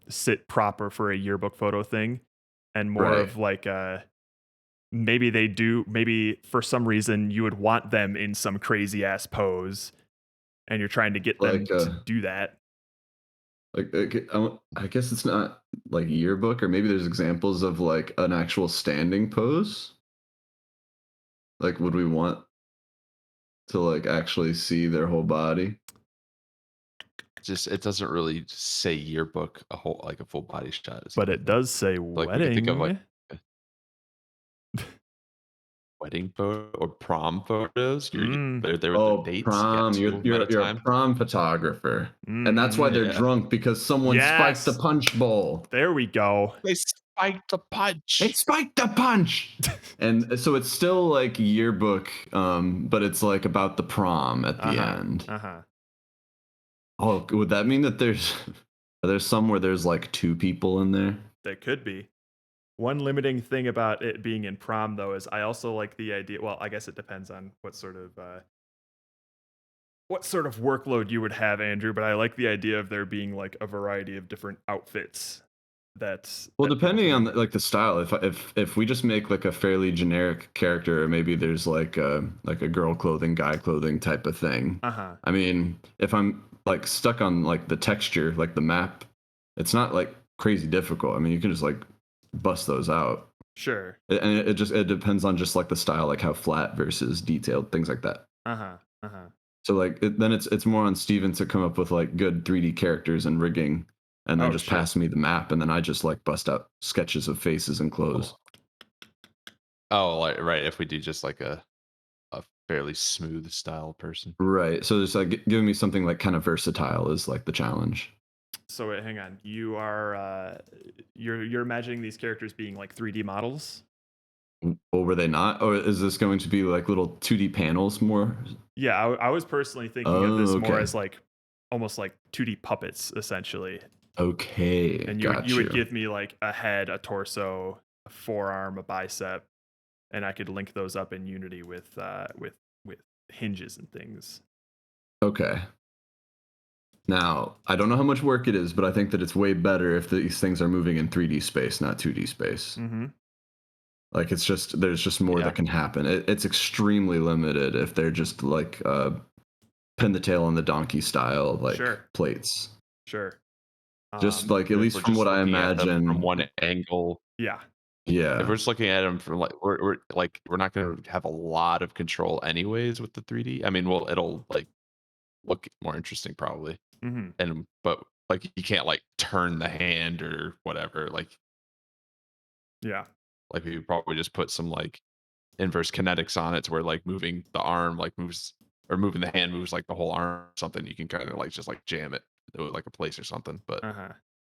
Speaker 21: sit proper for a yearbook photo thing, and more of like maybe for some reason you would want them in some crazy ass pose, and you're trying to get them to do that.
Speaker 2: Like I guess it's not like yearbook, or maybe there's examples of like an actual standing pose. Like, would we want to like actually see their whole body?
Speaker 3: Just it doesn't really say yearbook a full body shot.
Speaker 21: But it does say
Speaker 3: like,
Speaker 21: wedding.
Speaker 3: We can think of like wedding photo or prom photos. They're with the dates.
Speaker 2: Prom. You're a prom photographer, and that's why they're drunk, because someone spiked the punch bowl.
Speaker 21: There we go.
Speaker 3: They spiked the punch.
Speaker 2: They spiked the punch. And so it's still like yearbook, but it's like about the prom at the end. Oh, would that mean that there's some where there's like two people in there?
Speaker 21: There could be. One limiting thing about it being in prom, though, is I also like the idea. Well, I guess it depends on what sort of workload you would have, Andrew. But I like the idea of there being like a variety of different outfits.
Speaker 2: Depending on like the style. If we just make like a fairly generic character, or maybe there's like a girl clothing, guy clothing type of thing. I mean, if I'm like stuck on like the texture, like the map, it's not like crazy difficult. I mean, you can just like bust those out.
Speaker 21: Sure.
Speaker 2: And it depends on just like the style, like how flat versus detailed, things like that. So like then it's more on Steven to come up with like good 3D characters and rigging, and then just pass me the map, and then I just like bust out sketches of faces and clothes.
Speaker 3: Oh, like, right. If we do just like a fairly smooth style person.
Speaker 2: Right. So just like giving me something like kind of versatile is like the challenge.
Speaker 21: So wait, hang on. You are you're imagining these characters being like 3D models?
Speaker 2: Or were they not? Or is this going to be like little 2D panels more?
Speaker 21: Yeah, I was personally thinking of this more as like almost like 2D puppets, essentially.
Speaker 2: Okay.
Speaker 21: And you would give me like a head, a torso, a forearm, a bicep, and I could link those up in Unity with hinges and things.
Speaker 2: Okay. Now, I don't know how much work it is, but I think that it's way better if these things are moving in 3D space, not 2D space. Like there's just more that can happen. It's extremely limited if they're just like pin the tail on the donkey style, like plates.
Speaker 21: Sure.
Speaker 2: Just like at least from what I imagine,
Speaker 3: from one angle.
Speaker 21: Yeah.
Speaker 2: Yeah.
Speaker 3: If we're just looking at them from like we're not going to have a lot of control anyways with the 3D. I mean, well, it'll like look more interesting probably. But like you can't like turn the hand or whatever. Like like we probably just put some like inverse kinetics on it to where like moving the arm like moves or moving the hand moves like the whole arm or something. You can kind of like just like jam it to like a place or something. But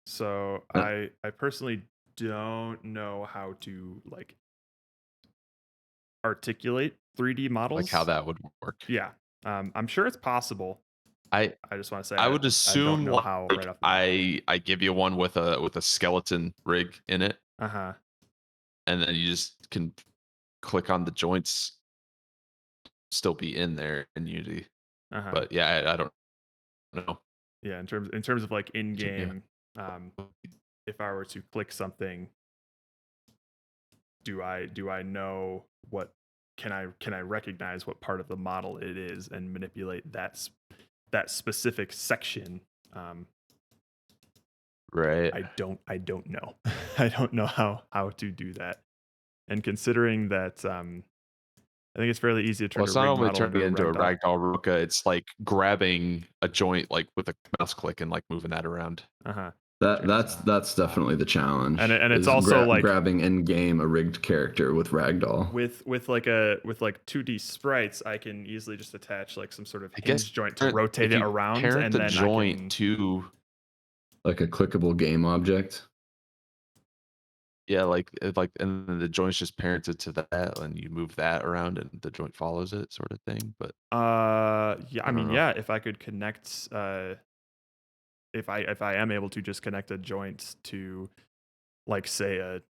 Speaker 21: so I personally don't know how to like articulate 3D models,
Speaker 3: like how that would work.
Speaker 21: Yeah. I'm sure it's possible. I just want to say
Speaker 3: I would assume
Speaker 21: I don't know
Speaker 3: like,
Speaker 21: how right off the
Speaker 3: I give you one with a skeleton rig in it. And then you just can click on the joints, still be in there in Unity. But yeah, I don't know.
Speaker 21: Yeah, in terms of like in game, if I were to click something, do I know what can I recognize what part of the model it is and manipulate that specific section?
Speaker 3: Right.
Speaker 21: I don't know. I don't know how to do that. And considering that I think it's fairly easy to turn
Speaker 3: It's not
Speaker 21: rig
Speaker 3: only
Speaker 21: model
Speaker 3: turning into a
Speaker 21: ragdoll.
Speaker 3: ragdoll Ruka, it's like grabbing a joint like with a mouse click and like moving that around.
Speaker 2: That's definitely the challenge.
Speaker 21: And it's also like
Speaker 2: grabbing in game a rigged character with ragdoll.
Speaker 21: With 2D sprites, I can easily just attach like some sort of hinge joint to rotate it around, and
Speaker 3: the
Speaker 21: then
Speaker 3: joint to
Speaker 2: like a clickable game object.
Speaker 3: Yeah, like and then the joint's just parented to that, and you move that around, and the joint follows it, sort of thing. But
Speaker 21: yeah, I mean, yeah, if I could connect, if I am able to just connect a joint to, like, say an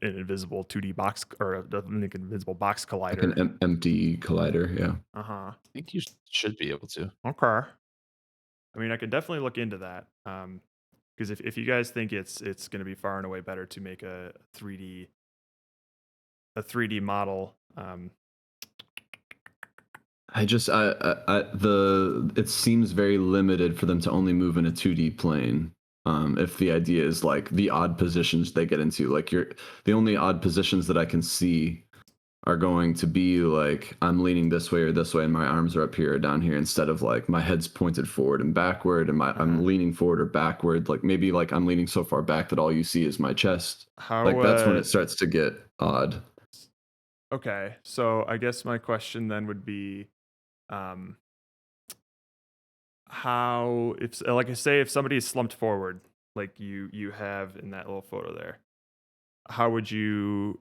Speaker 21: invisible 2D box or an invisible box collider,
Speaker 2: like an empty collider, yeah.
Speaker 3: I think you should be able to.
Speaker 21: Okay. I mean, I could definitely look into that. Because if you guys think it's going to be far and away better to make a 3D model,
Speaker 2: it seems very limited for them to only move in a 2D plane. If the idea is like the odd positions they get into, like the only odd positions that I can see are going to be like I'm leaning this way or this way and my arms are up here or down here, instead of like my head's pointed forward and backward and I'm leaning forward or backward. Like maybe like I'm leaning so far back that all you see is my chest. Like that's when it starts to get odd.
Speaker 21: Okay, so I guess my question then would be, how if like I say if somebody is slumped forward like you have in that little photo there, how would you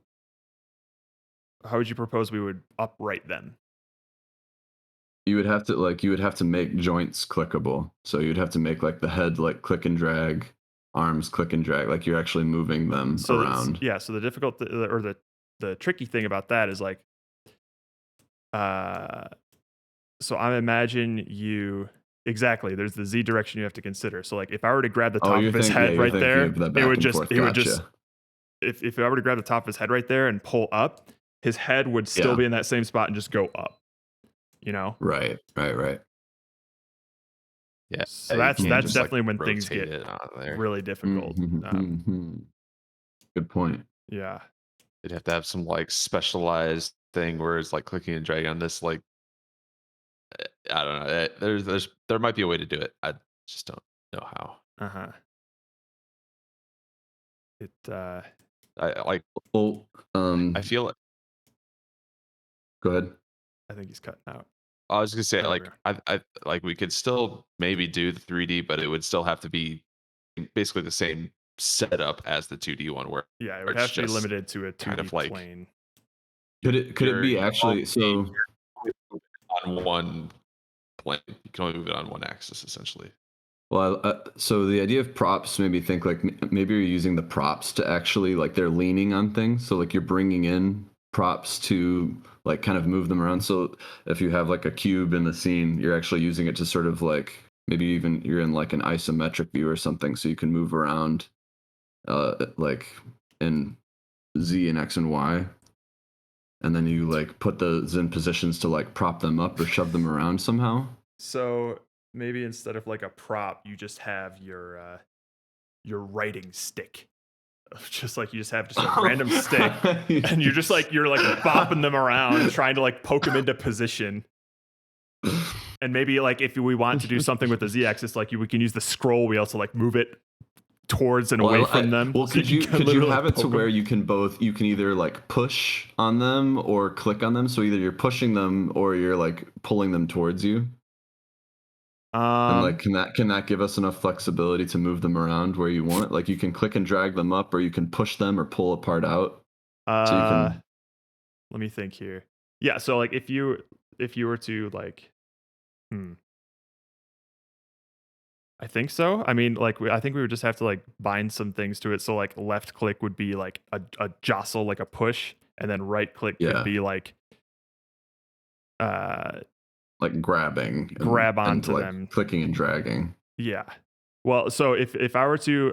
Speaker 21: propose we would upright them?
Speaker 2: You would have to make joints clickable. So you'd have to make like the head like click and drag, arms click and drag, like you're actually moving them around.
Speaker 21: Yeah, so the difficult or the tricky thing about that is like so I imagine exactly there's the Z direction you have to consider. So like if I were to grab the top of his head right there, it would just if I were to grab the top of his head right there and pull up, his head would still be in that same spot and just go up, you know?
Speaker 2: Right.
Speaker 3: Yeah.
Speaker 21: So
Speaker 3: you
Speaker 21: that's
Speaker 3: can't just,
Speaker 21: definitely when things
Speaker 3: rotate
Speaker 21: get
Speaker 3: it on there.
Speaker 21: really difficult.
Speaker 2: Good point.
Speaker 21: Yeah.
Speaker 3: You'd have to have some like specialized thing where it's like clicking and dragging on this. Like, I don't know. There might be a way to do it. I just don't know how.
Speaker 21: It
Speaker 3: I like.
Speaker 2: Well,
Speaker 3: I feel like.
Speaker 2: Go ahead.
Speaker 21: I think he's cutting out.
Speaker 3: I was gonna say,
Speaker 21: There we
Speaker 3: like, I like we could still maybe do the 3D, but it would still have to be basically the same setup as the 2D one. Where
Speaker 21: Yeah, it would
Speaker 3: it's
Speaker 21: have to be
Speaker 3: just
Speaker 21: limited to a 2D
Speaker 3: kind of like
Speaker 21: plane.
Speaker 2: Could it be actually so
Speaker 3: on one plane? You can only move it on one axis, essentially.
Speaker 2: Well, so the idea of props made me think like maybe you're using the props to actually like they're leaning on things. So like you're bringing in props to like kind of move them around. So if you have like a cube in the scene, you're actually using it to sort of like maybe even you're in like an isometric view or something, so you can move around like in Z and X and Y. And then you like put those in positions to like prop them up or shove them around somehow.
Speaker 21: So maybe instead of like a prop, you just have your writing stick. Just like you just have just a random stick, and you're like bopping them around, trying to like poke them into position. And maybe like if we want to do something with the Z-axis, like we can use the scroll wheel to like move it towards and away from them.
Speaker 2: Well, could you have it to where you can either like push on them or click on them? So either you're pushing them or you're like pulling them towards you. And like can that give us enough flexibility to move them around where you want? Like you can click and drag them up, or you can push them or pull a part out. So you can.
Speaker 21: Let me think here. Yeah, so like if you were to like, I think so. I mean, like I think we would just have to like bind some things to it. So like left click would be like a jostle, like a push, and then right click could be like
Speaker 2: grabbing,
Speaker 21: grab onto
Speaker 2: like
Speaker 21: them,
Speaker 2: clicking and dragging.
Speaker 21: Yeah. Well, so if I were to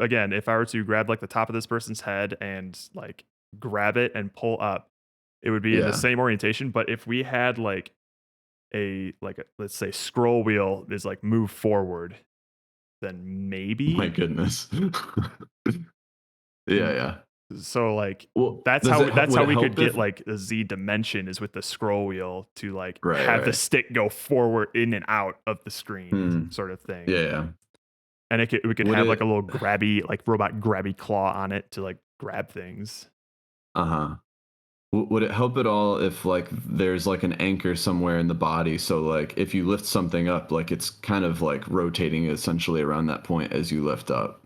Speaker 21: grab like the top of this person's head and like grab it and pull up, it would be in the same orientation. But if we had like let's say scroll wheel is like move forward, then maybe.
Speaker 2: My goodness. Yeah.
Speaker 21: So like that's how we could get like the Z dimension is with the scroll wheel to like have the stick go forward in and out of the screen sort of thing.
Speaker 2: Yeah.
Speaker 21: And we could have like a little grabby, like robot grabby claw on it to like grab things.
Speaker 2: Would it help at all if like there's like an anchor somewhere in the body? So like if you lift something up, like it's kind of like rotating essentially around that point as you lift up.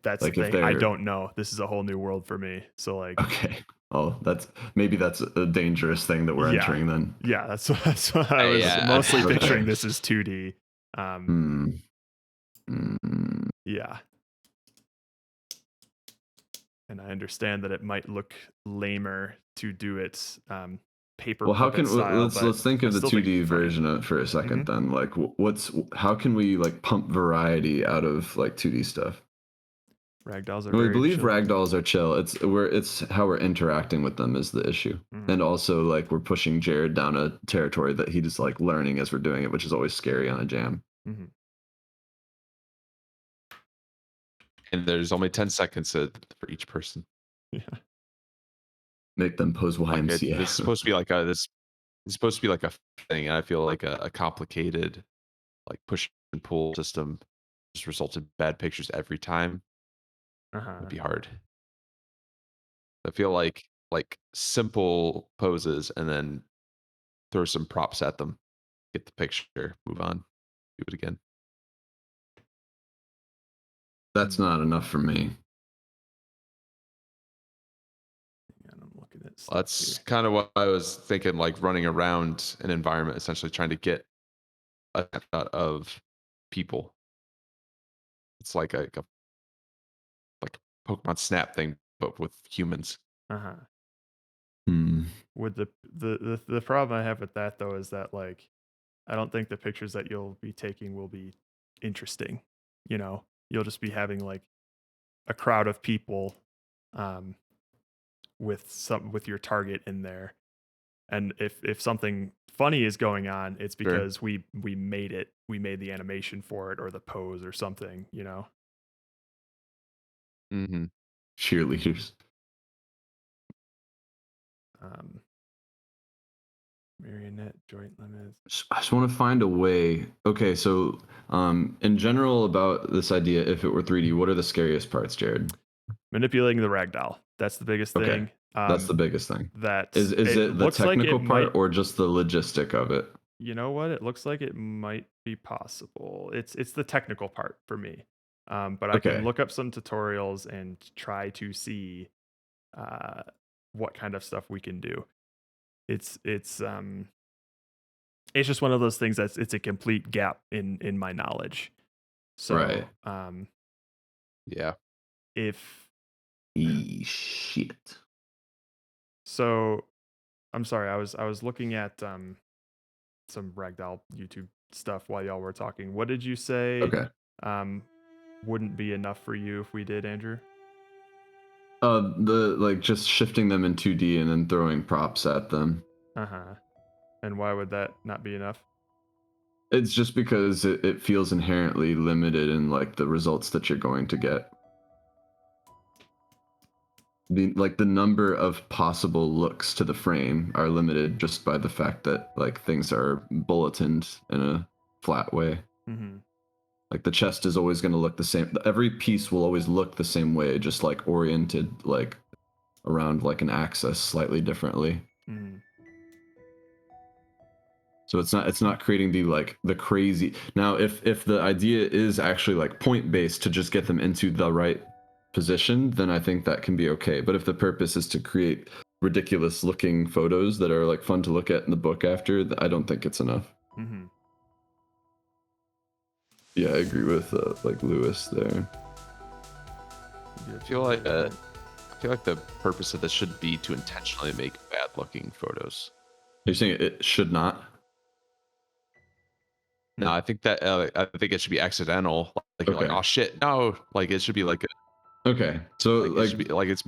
Speaker 21: That's like the thing. I don't know. This is a whole new world for me. So like,
Speaker 2: okay. Oh, that's a dangerous thing that we're entering then.
Speaker 21: Yeah, that's what I was mostly picturing. This is 2D. Yeah. And I understand that it might look lamer to do it paper.
Speaker 2: Well, how can
Speaker 21: style,
Speaker 2: let's think of the 2D version for a second then. Like, how can we like pump variety out of like 2D stuff?
Speaker 21: Ragdolls are.
Speaker 2: We believe ragdolls are chill. It's how we're interacting with them is the issue, and also like we're pushing Jared down a territory that he just like learning as we're doing it, which is always scary on a jam.
Speaker 3: And there's only 10 seconds for each person.
Speaker 21: Yeah.
Speaker 2: Make them pose YMCA.
Speaker 3: It's supposed to be like It's supposed to be like a thing, and I feel like a complicated, like push and pull system just results in bad pictures every time. It'd be hard. I feel like simple poses and then throw some props at them, get the picture, move on, do it again.
Speaker 2: That's not enough for me.
Speaker 21: I'm looking at
Speaker 3: That's kind of what I was thinking, like running around an environment, essentially trying to get a shot of people. It's like a Pokemon Snap thing, but with humans.
Speaker 21: With the problem I have with that though is that like I don't think the pictures that you'll be taking will be interesting. You know, you'll just be having like a crowd of people with your target in there. And if something funny is going on, it's because we made it. We made the animation for it or the pose or something, you know?
Speaker 3: Mm-hmm.
Speaker 2: Cheerleaders.
Speaker 21: Marionette joint limits.
Speaker 2: I just want to find a way. Okay, so in general about this idea, if it were 3D, what are the scariest parts, Jared?
Speaker 21: Manipulating the ragdoll. That's the biggest thing.
Speaker 2: Okay, that's the biggest thing.
Speaker 21: That
Speaker 2: is it the technical part
Speaker 21: might,
Speaker 2: or just the logistic of it?
Speaker 21: You know what? It looks like it might be possible. It's the technical part for me. But I can look up some tutorials and try to see what kind of stuff we can do. It's just one of those things it's a complete gap in my knowledge. So
Speaker 3: yeah.
Speaker 21: If
Speaker 2: shit.
Speaker 21: So I'm sorry, I was looking at some ragdoll YouTube stuff while y'all were talking. What did you say? Wouldn't be enough for you if we did, Andrew?
Speaker 2: The like just shifting them in 2D and then throwing props at them.
Speaker 21: And why would that not be enough?
Speaker 2: It's just because it feels inherently limited in like the results that you're going to get. The number of possible looks to the frame are limited just by the fact that like things are bulletined in a flat way.
Speaker 21: Mm-hmm.
Speaker 2: Like the chest is always going to look the same. Every piece will always look the same way, just like oriented like around like an axis slightly differently.
Speaker 21: Mm-hmm.
Speaker 2: So it's not creating the crazy. Now if the idea is actually like point based to just get them into the right position, then I think that can be okay. But if the purpose is to create ridiculous looking photos that are like fun to look at in the book after, I don't think it's enough.
Speaker 21: Mm-hmm.
Speaker 2: Yeah, I agree with like Lewis there.
Speaker 3: I feel like the purpose of this should be to intentionally make bad looking photos.
Speaker 2: You're saying it should not?
Speaker 3: No, I think that I think it should be accidental. Like you're like, oh shit, no! Like it should be like
Speaker 2: okay, so
Speaker 3: like it should be, like it's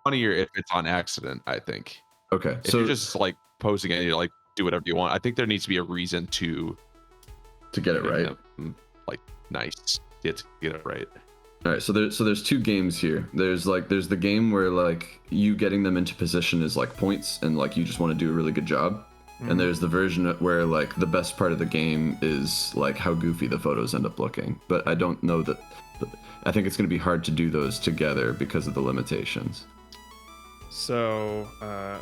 Speaker 3: funnier if it's on accident. I think.
Speaker 2: Okay,
Speaker 3: if you're just like posing it, and you're like do whatever you want. I think there needs to be a reason to
Speaker 2: get it right.
Speaker 3: Like nice, to get it right.
Speaker 2: All right, so there's two games here. There's the game where like you getting them into position is like points, and like you just want to do a really good job. And there's the version where like the best part of the game is like how goofy the photos end up looking. But I don't know that. I think it's going to be hard to do those together because of the limitations.
Speaker 21: So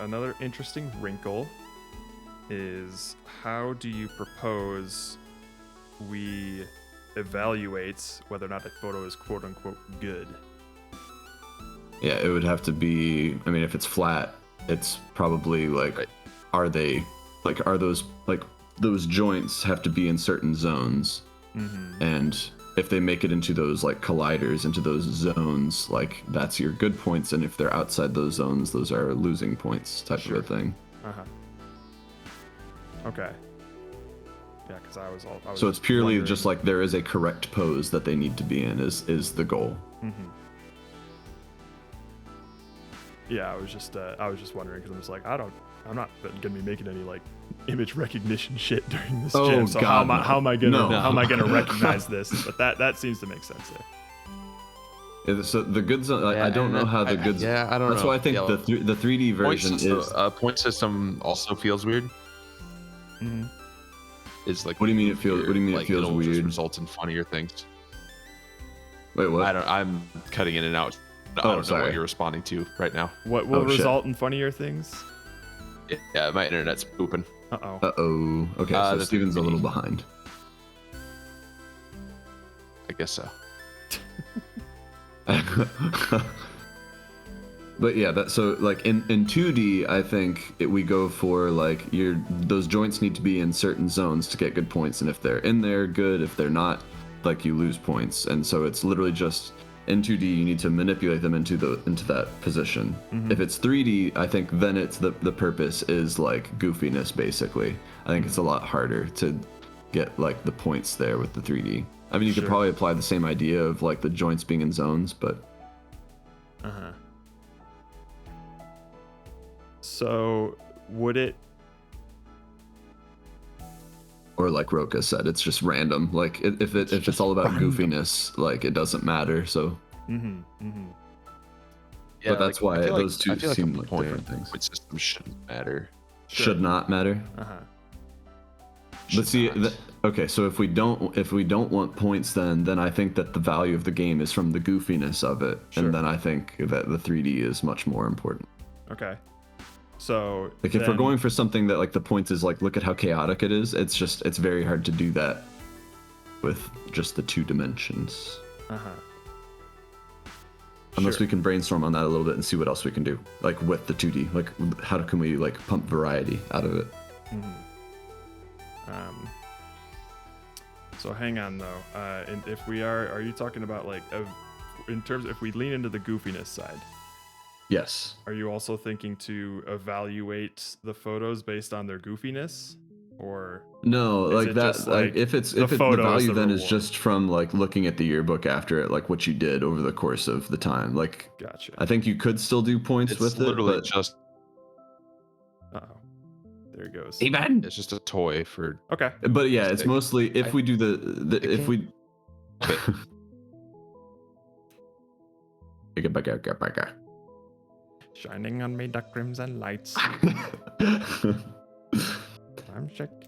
Speaker 21: another interesting wrinkle is how do you propose we evaluate whether or not a photo is quote unquote good?
Speaker 2: Yeah, it would have to be. I mean, if it's flat, it's probably like, are those joints have to be in certain zones, and if they make it into those like colliders into those zones, like that's your good points, and if they're outside those zones, those are losing points type of a thing.
Speaker 21: Okay. Yeah, because I was
Speaker 2: so it's purely
Speaker 21: wondering.
Speaker 2: just like there is a correct pose that they need to be in is the goal.
Speaker 21: Yeah, I was just wondering because I'm just like I'm not gonna be making any like image recognition shit during this gym. So
Speaker 2: God,
Speaker 21: how am I gonna recognize this? But that seems to make sense there.
Speaker 2: Yeah, so the good zone, I don't know how the good zone.
Speaker 3: Yeah, I don't know.
Speaker 2: That's why I think the 3D version
Speaker 3: point system also feels weird. Is like
Speaker 2: what do you mean it feels? What do you mean it feels
Speaker 3: it'll
Speaker 2: weird?
Speaker 3: Just results in funnier things.
Speaker 2: Wait, what?
Speaker 3: I'm cutting in and out. I don't know what you're responding to right now.
Speaker 21: What will result in funnier things?
Speaker 3: Yeah, my internet's pooping.
Speaker 2: Uh-oh. Okay, so Steven's a little behind.
Speaker 3: I guess so.
Speaker 2: But yeah, so like in 2D, I think we go for like those joints need to be in certain zones to get good points, and if they're in there, good. If they're not, like you lose points. And so it's literally just in 2D you need to manipulate them into that position. If it's 3D, I think then it's the purpose is like goofiness basically. I think it's a lot harder to get like the points there with the 3D. I mean, you could probably apply the same idea of like the joints being in zones, but
Speaker 21: So would it
Speaker 2: or like Roka said, it's just random. Like if it's all about goofiness, like it doesn't matter. So.
Speaker 21: Mm-hmm. Mm-hmm.
Speaker 3: Yeah,
Speaker 2: But that's why those two seem like
Speaker 3: point
Speaker 2: different things.
Speaker 3: Point system shouldn't matter.
Speaker 2: Should not matter. But see, okay, so if we don't want points, then I think that the value of the game is from the goofiness of it, and then I think that the 3D is much more important.
Speaker 21: Okay. So
Speaker 2: like if we're going for something that like the points is like, look at how chaotic it is. It's very hard to do that with just the 2 dimensions. Unless we can brainstorm on that a little bit and see what else we can do, like with the 2D. Like how can we like pump variety out of it?
Speaker 21: So hang on though, and if we are you talking about like in terms if we lean into the goofiness side?
Speaker 2: Yes.
Speaker 21: Are you also thinking to evaluate the photos based on their goofiness, or
Speaker 2: no? Like that. Like if the value then is just from like looking at the yearbook after it, like what you did over the course of the time. Like,
Speaker 21: gotcha.
Speaker 2: I think you could still do points with it.
Speaker 3: Literally just.
Speaker 21: There it goes.
Speaker 3: Even it's just a toy for.
Speaker 21: Okay.
Speaker 2: But yeah, it's mostly if we do if we. Get back out.
Speaker 21: Shining on me, the crimson lights.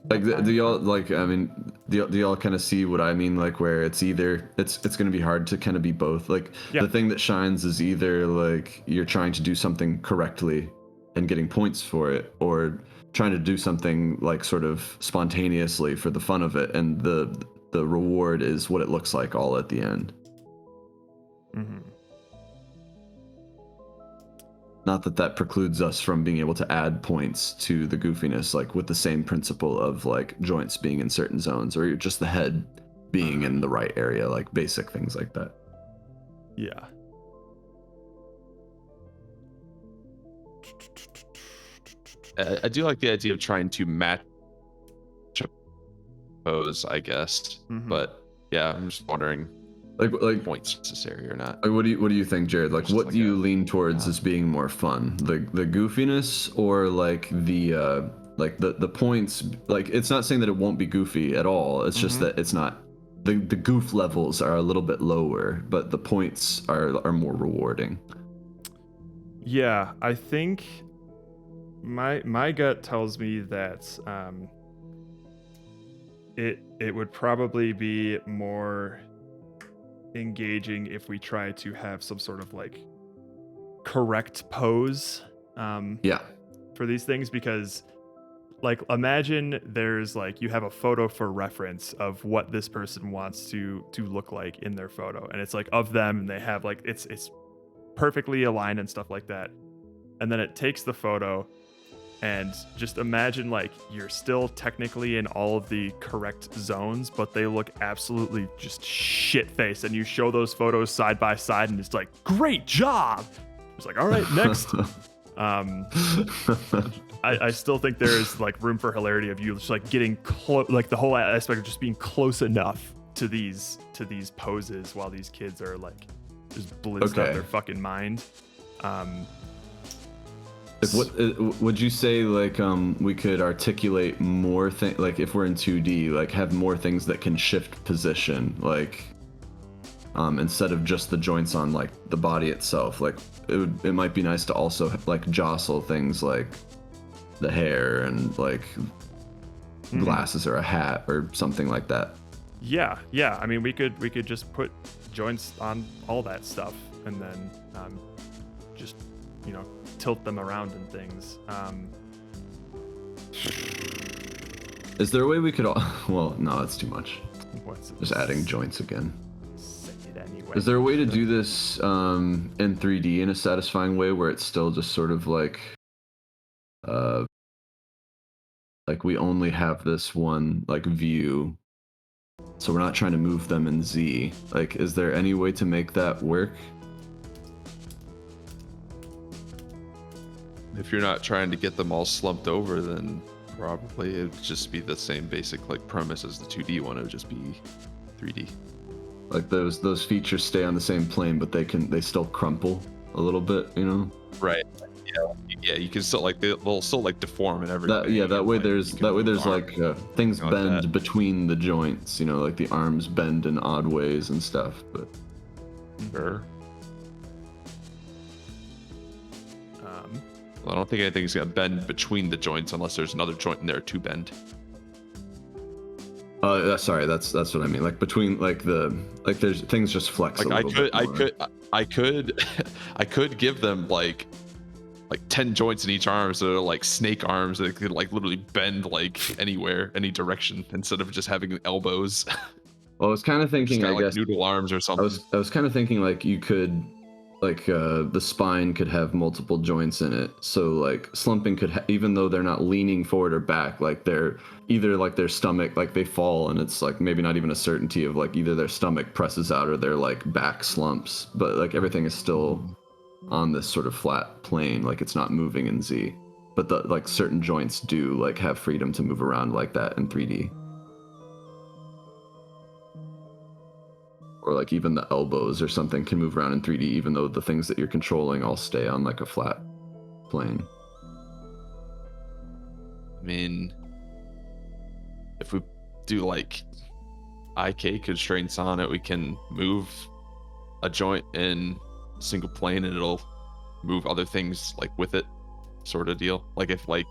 Speaker 2: Like, do y'all like? I mean, do y'all kind of see what I mean? Like, where it's either it's gonna be hard to kind of be both. Like, the thing that shines is either like you're trying to do something correctly and getting points for it, or trying to do something like sort of spontaneously for the fun of it, and the reward is what it looks like all at the end. Not that precludes us from being able to add points to the goofiness, like with the same principle of like joints being in certain zones, or just the head being in the right area, like basic things like that.
Speaker 21: Yeah.
Speaker 3: I do like the idea of trying to match pose, I guess. But yeah, I'm just wondering,
Speaker 2: like
Speaker 3: points necessary or not.
Speaker 2: Like, what do you think, Jared? Like, what do you lean towards as being more fun, the goofiness or like the points? Like, it's not saying that it won't be goofy at all. It's just that it's not. The goof levels are a little bit lower, but the points are more rewarding.
Speaker 21: Yeah, I think my gut tells me that it would probably be more engaging if we try to have some sort of like correct pose for these things, because like imagine there's like you have a photo for reference of what this person wants to look like in their photo, and it's like of them, and they have like it's perfectly aligned and stuff like that, and then it takes the photo. And just imagine like you're still technically in all of the correct zones, but they look absolutely just shit-faced. And you show those photos side by side, and it's like, great job. It's like, all right, next. I still think there is like room for hilarity of you just like getting close, like the whole aspect of just being close enough to these poses while these kids are like just blitzed out their fucking mind.
Speaker 2: What would you say? Like, we could articulate more things. Like, if we're in 2D, like have more things that can shift position. Like, instead of just the joints on like the body itself. Like, it might be nice to also like jostle things like the hair and like glasses or a hat or something like that.
Speaker 21: Yeah. I mean, we could just put joints on all that stuff, and then just tilt them around and things.
Speaker 2: Is there a way we could well, no, that's too much. Just adding joints again.
Speaker 21: Say it anyway.
Speaker 2: Is there a way to do this in 3D in a satisfying way where it's still just sort of like we only have this one like view, so we're not trying to move them in Z? Like, is there any way to make that work?
Speaker 3: If you're not trying to get them all slumped over, then probably it would just be the same basic like premise as the 2D one. It would just be 3D.
Speaker 2: Like those features stay on the same plane, but they still crumple a little bit,
Speaker 3: Right. Yeah, you can still like they'll still like deform and everything.
Speaker 2: That way there's like things
Speaker 3: like
Speaker 2: bend
Speaker 3: that.
Speaker 2: between the joints, you know, like the arms bend in odd ways and stuff. But
Speaker 3: sure. Well, I don't think anything's gonna bend between the joints unless there's another joint in there to bend.
Speaker 2: Sorry, that's what I mean. Like between there's things just flex.
Speaker 3: Like I could give them like 10 joints in each arm, so they're like snake arms that could like literally bend like anywhere, any direction, instead of just having elbows.
Speaker 2: Well, I was kind of thinking, I guess,
Speaker 3: noodle arms or something.
Speaker 2: I was kind of thinking like you could, like the spine could have multiple joints in it. So like slumping could, even though they're not leaning forward or back, like they're either like their stomach, like they fall and it's like maybe not even a certainty of like either their stomach presses out or their like back slumps, but like everything is still on this sort of flat plane, like it's not moving in Z. But the like certain joints do like have freedom to move around like that in 3D. Or like even the elbows or something can move around in 3D, even though the things that you're controlling all stay on like a flat plane.
Speaker 3: I mean, if we do like IK constraints on it, we can move a joint in a single plane and it'll move other things like with it, sort of deal. Like if like,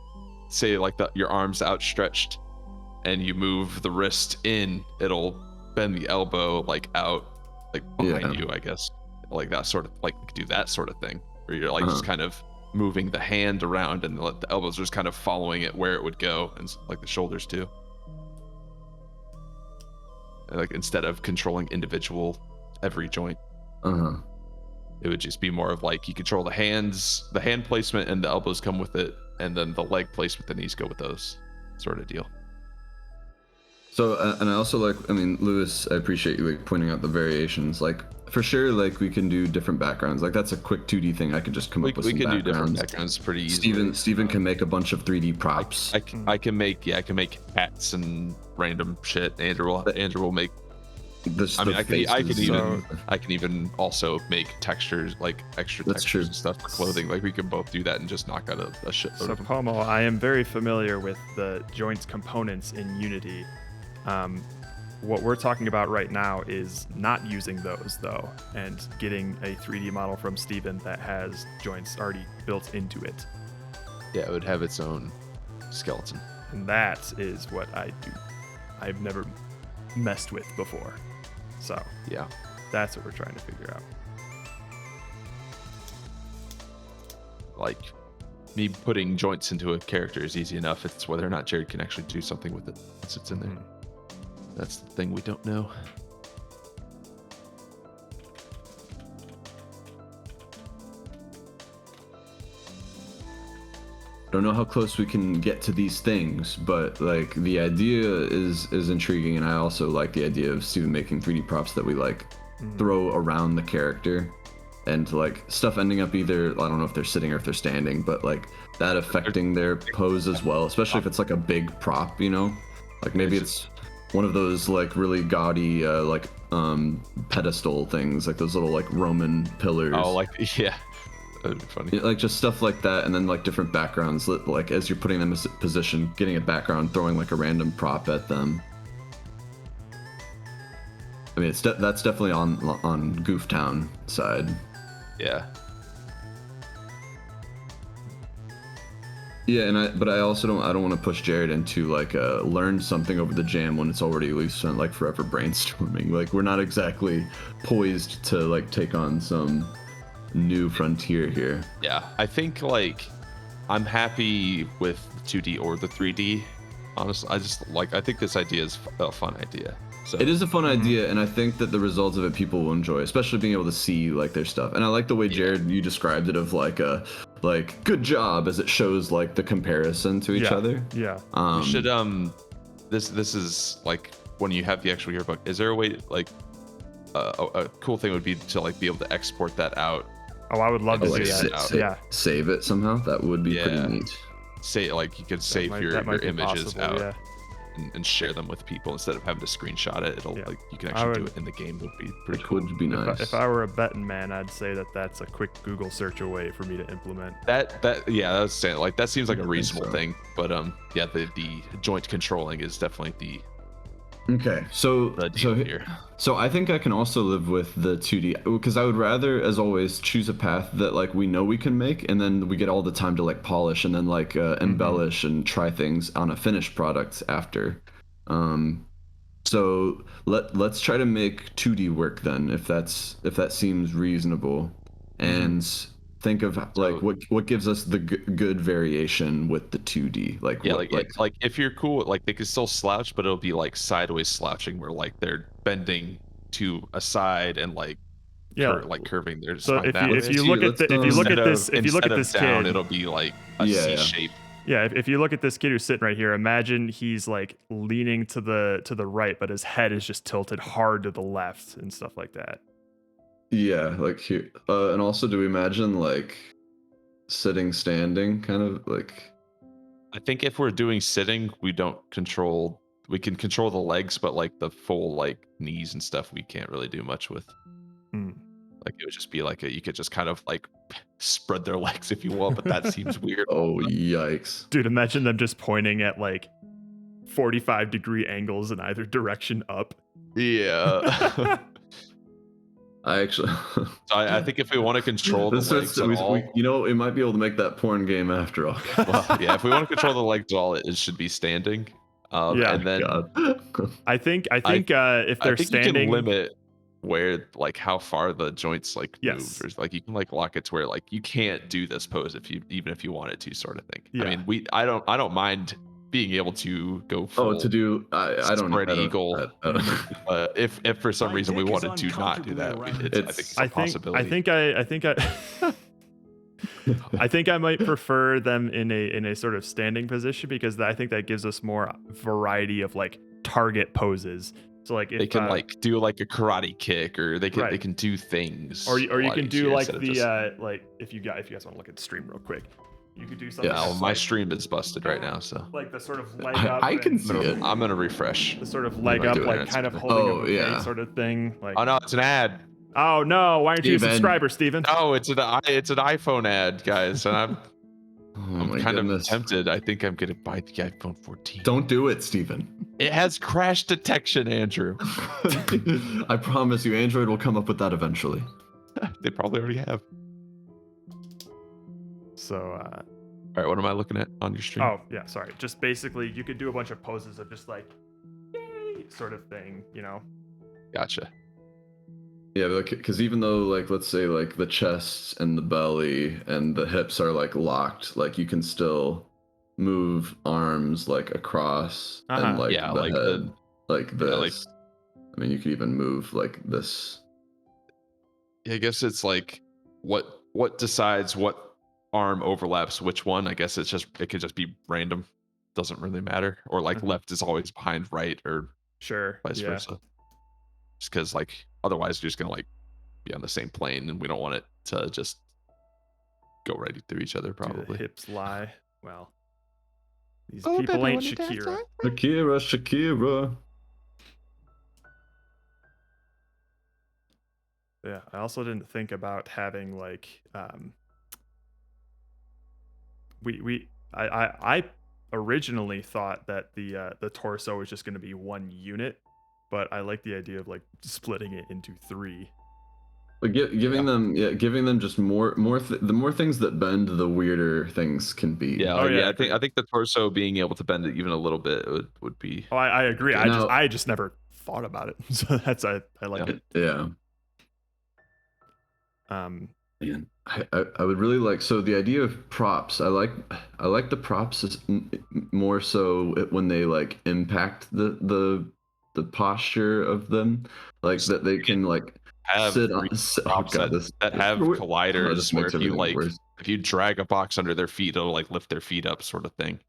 Speaker 3: say like your arm's outstretched and you move the wrist in, it'll bend the elbow like out, like behind you, I guess, like that sort of, like do that sort of thing where you're like just kind of moving the hand around and the elbows are just kind of following it where it would go, and like the shoulders too. And like instead of controlling every joint, it would just be more of like you control the hand placement and the elbows come with it, and then the leg placement, the knees go with those, sort of deal.
Speaker 2: So, and I also like, I mean, Lewis, I appreciate you like pointing out the variations. Like, for sure, like we can do different backgrounds. Like that's a quick 2D thing. I could just come up with some backgrounds. We can do different
Speaker 3: backgrounds pretty easily.
Speaker 2: Steven can make a bunch of 3D props.
Speaker 3: I can make hats and random shit. Andrew will make. I can even also make textures, like extra textures and stuff for clothing. Like we can both do that and just knock out a shit load
Speaker 21: So
Speaker 3: of them.
Speaker 21: Pomo, I am very familiar with the joints components in Unity. What we're talking about right now is not using those though, and getting a 3D model from Steven that has joints already built into it.
Speaker 3: Yeah, it would have its own skeleton.
Speaker 21: And that is what I do. I've never messed with before. So
Speaker 3: yeah,
Speaker 21: that's what we're trying to figure out.
Speaker 3: Like me putting joints into a character is easy enough. It's whether or not Jared can actually do something with it once it's in there. That's the thing we don't know.
Speaker 2: I don't know how close we can get to these things, but like the idea is intriguing, and I also like the idea of Steven making 3D props that we like throw around the character, and like stuff ending up either, I don't know if they're sitting or if they're standing, but like that affecting their pose as well, especially if it's like a big prop, you know, like maybe it's one of those like really gaudy like pedestal things, like those little like Roman pillars.
Speaker 3: Oh, like yeah. That'd be funny.
Speaker 2: Like just stuff like that, and then like different backgrounds, like as you're putting them in position, getting a background, throwing like a random prop at them. I mean, that's definitely on Gooftown side.
Speaker 3: Yeah.
Speaker 2: Yeah, and but I also don't want to push Jared into like learn something over the jam when it's already we've spent like forever brainstorming. Like we're not exactly poised to like take on some new frontier here.
Speaker 3: Yeah, I think like I'm happy with the 2D or the 3D. Honestly, I think this idea is a fun idea. So
Speaker 2: it is a fun idea, and I think that the results of it people will enjoy, especially being able to see like their stuff. And I like the way Jared you described it of like a good job as it shows like the comparison to each other.
Speaker 21: Yeah.
Speaker 3: You should this is like when you have the actual yearbook. Is there a way like a cool thing would be to like be able to export that out?
Speaker 21: Oh, I would love to see that.
Speaker 2: Save it somehow. That would be pretty neat.
Speaker 3: Say like you could save your images
Speaker 21: possible,
Speaker 3: out.
Speaker 21: Yeah.
Speaker 3: and share them with people instead of having to screenshot it. It'll like you can actually do it in the game. It would be pretty cool.
Speaker 2: Would be nice.
Speaker 21: If I were a betting man, I'd say that's a quick Google search away for me to implement.
Speaker 3: That's saying like that seems like a reasonable thing, but yeah, the joint controlling is definitely the
Speaker 2: Okay, so I think I can also live with the 2D, because I would rather, as always, choose a path that like we know we can make, and then we get all the time to like polish and then like embellish and try things on a finished product after. So let's try to make 2D work then, if that seems reasonable, and think of like what gives us the good variation with the 2D. Like
Speaker 3: like if you're cool, like they can still slouch, but it'll be like sideways slouching where like they're bending to a side and like curving their
Speaker 21: so
Speaker 3: spine.
Speaker 21: If you look at this
Speaker 3: down,
Speaker 21: kid,
Speaker 3: it'll be like a C shape.
Speaker 21: Yeah, if you look at this kid who's sitting right here, imagine he's like leaning to the right, but his head is just tilted hard to the left and stuff like that.
Speaker 2: Yeah, like here, and also, do we imagine like sitting, standing, kind of like?
Speaker 3: I think if we're doing sitting, we can control the legs, but like the full like knees and stuff, we can't really do much with. Like it would just be like you could just kind of like spread their legs if you want, but that seems weird.
Speaker 2: Oh yikes,
Speaker 21: dude! Imagine them just pointing at like 45-degree angles in either direction up.
Speaker 3: Yeah.
Speaker 2: I
Speaker 3: think if we want to control the legs at all,
Speaker 2: we might be able to make that porn game after all.
Speaker 3: Well, yeah, if we want to control the legs at all, it should be standing. And then
Speaker 21: I think if they're standing,
Speaker 3: you can limit where like how far the joints like move. There's, like you can like lock it to where like you can't do this pose even if you wanted to, sort of thing.
Speaker 21: Yeah.
Speaker 3: I mean, I don't mind being able to go full
Speaker 2: I don't
Speaker 3: spread eagle. If for some reason we wanted to not do that, I think it's a possibility.
Speaker 21: I think I might prefer them in a sort of standing position, because I think that gives us more variety of like target poses. So like if,
Speaker 3: they can like do like a karate kick, or they can do things,
Speaker 21: or you can do like the like if you guys want to look at the stream real quick. You could do something.
Speaker 3: Yeah, my stream is busted right now, so.
Speaker 21: Like the sort of leg up.
Speaker 2: I can see it.
Speaker 3: I'm gonna refresh.
Speaker 21: The sort of leg up, like kind of holding a bouquet sort of thing. Like.
Speaker 3: Oh no, it's an ad.
Speaker 21: Oh no, why aren't you a subscriber, Steven?
Speaker 3: Oh, it's an iPhone ad, guys, and I'm kind of tempted. I think I'm gonna buy the iPhone 14.
Speaker 2: Don't do it, Steven.
Speaker 3: It has crash detection, Andrew.
Speaker 2: I promise you, Android will come up with that eventually.
Speaker 3: They probably already have.
Speaker 21: So,
Speaker 3: all right, what am I looking at on your stream?
Speaker 21: Oh, yeah, sorry. Just basically, you could do a bunch of poses of just like, yay, sort of thing, you know?
Speaker 3: Gotcha.
Speaker 2: Yeah, because even though, like, let's say, like, the chest and the belly and the hips are, like, locked, like, you can still move arms, like, across and, like, the
Speaker 3: like
Speaker 2: head, like this. I mean, you could even move, like, this.
Speaker 3: Yeah, I guess it's, like, what decides what arm overlaps which one. I guess it could just be random, doesn't really matter, or like left is always behind right, or vice versa, just because like otherwise you're just gonna like be on the same plane, and we don't want it to just go right through each other. Probably
Speaker 21: the hips lie. Well, these people ain't Shakira.
Speaker 2: Shakira.
Speaker 21: Yeah, I also didn't think about having like I originally thought that the torso was just going to be one unit, but I like the idea of like splitting it into 3.
Speaker 2: Like giving them just more the more things that bend, the weirder things can be.
Speaker 3: Yeah, I think the torso being able to bend it even a little bit would be.
Speaker 21: Oh, I agree. I just never thought about it, so that's I like it.
Speaker 2: Yeah. Man, I would really like, so the idea of props, I like the props is more so when they like impact the posture of them, like that they can like sit on
Speaker 3: props that have colliders where if you drag a box under their feet, it'll like lift their feet up, sort of thing.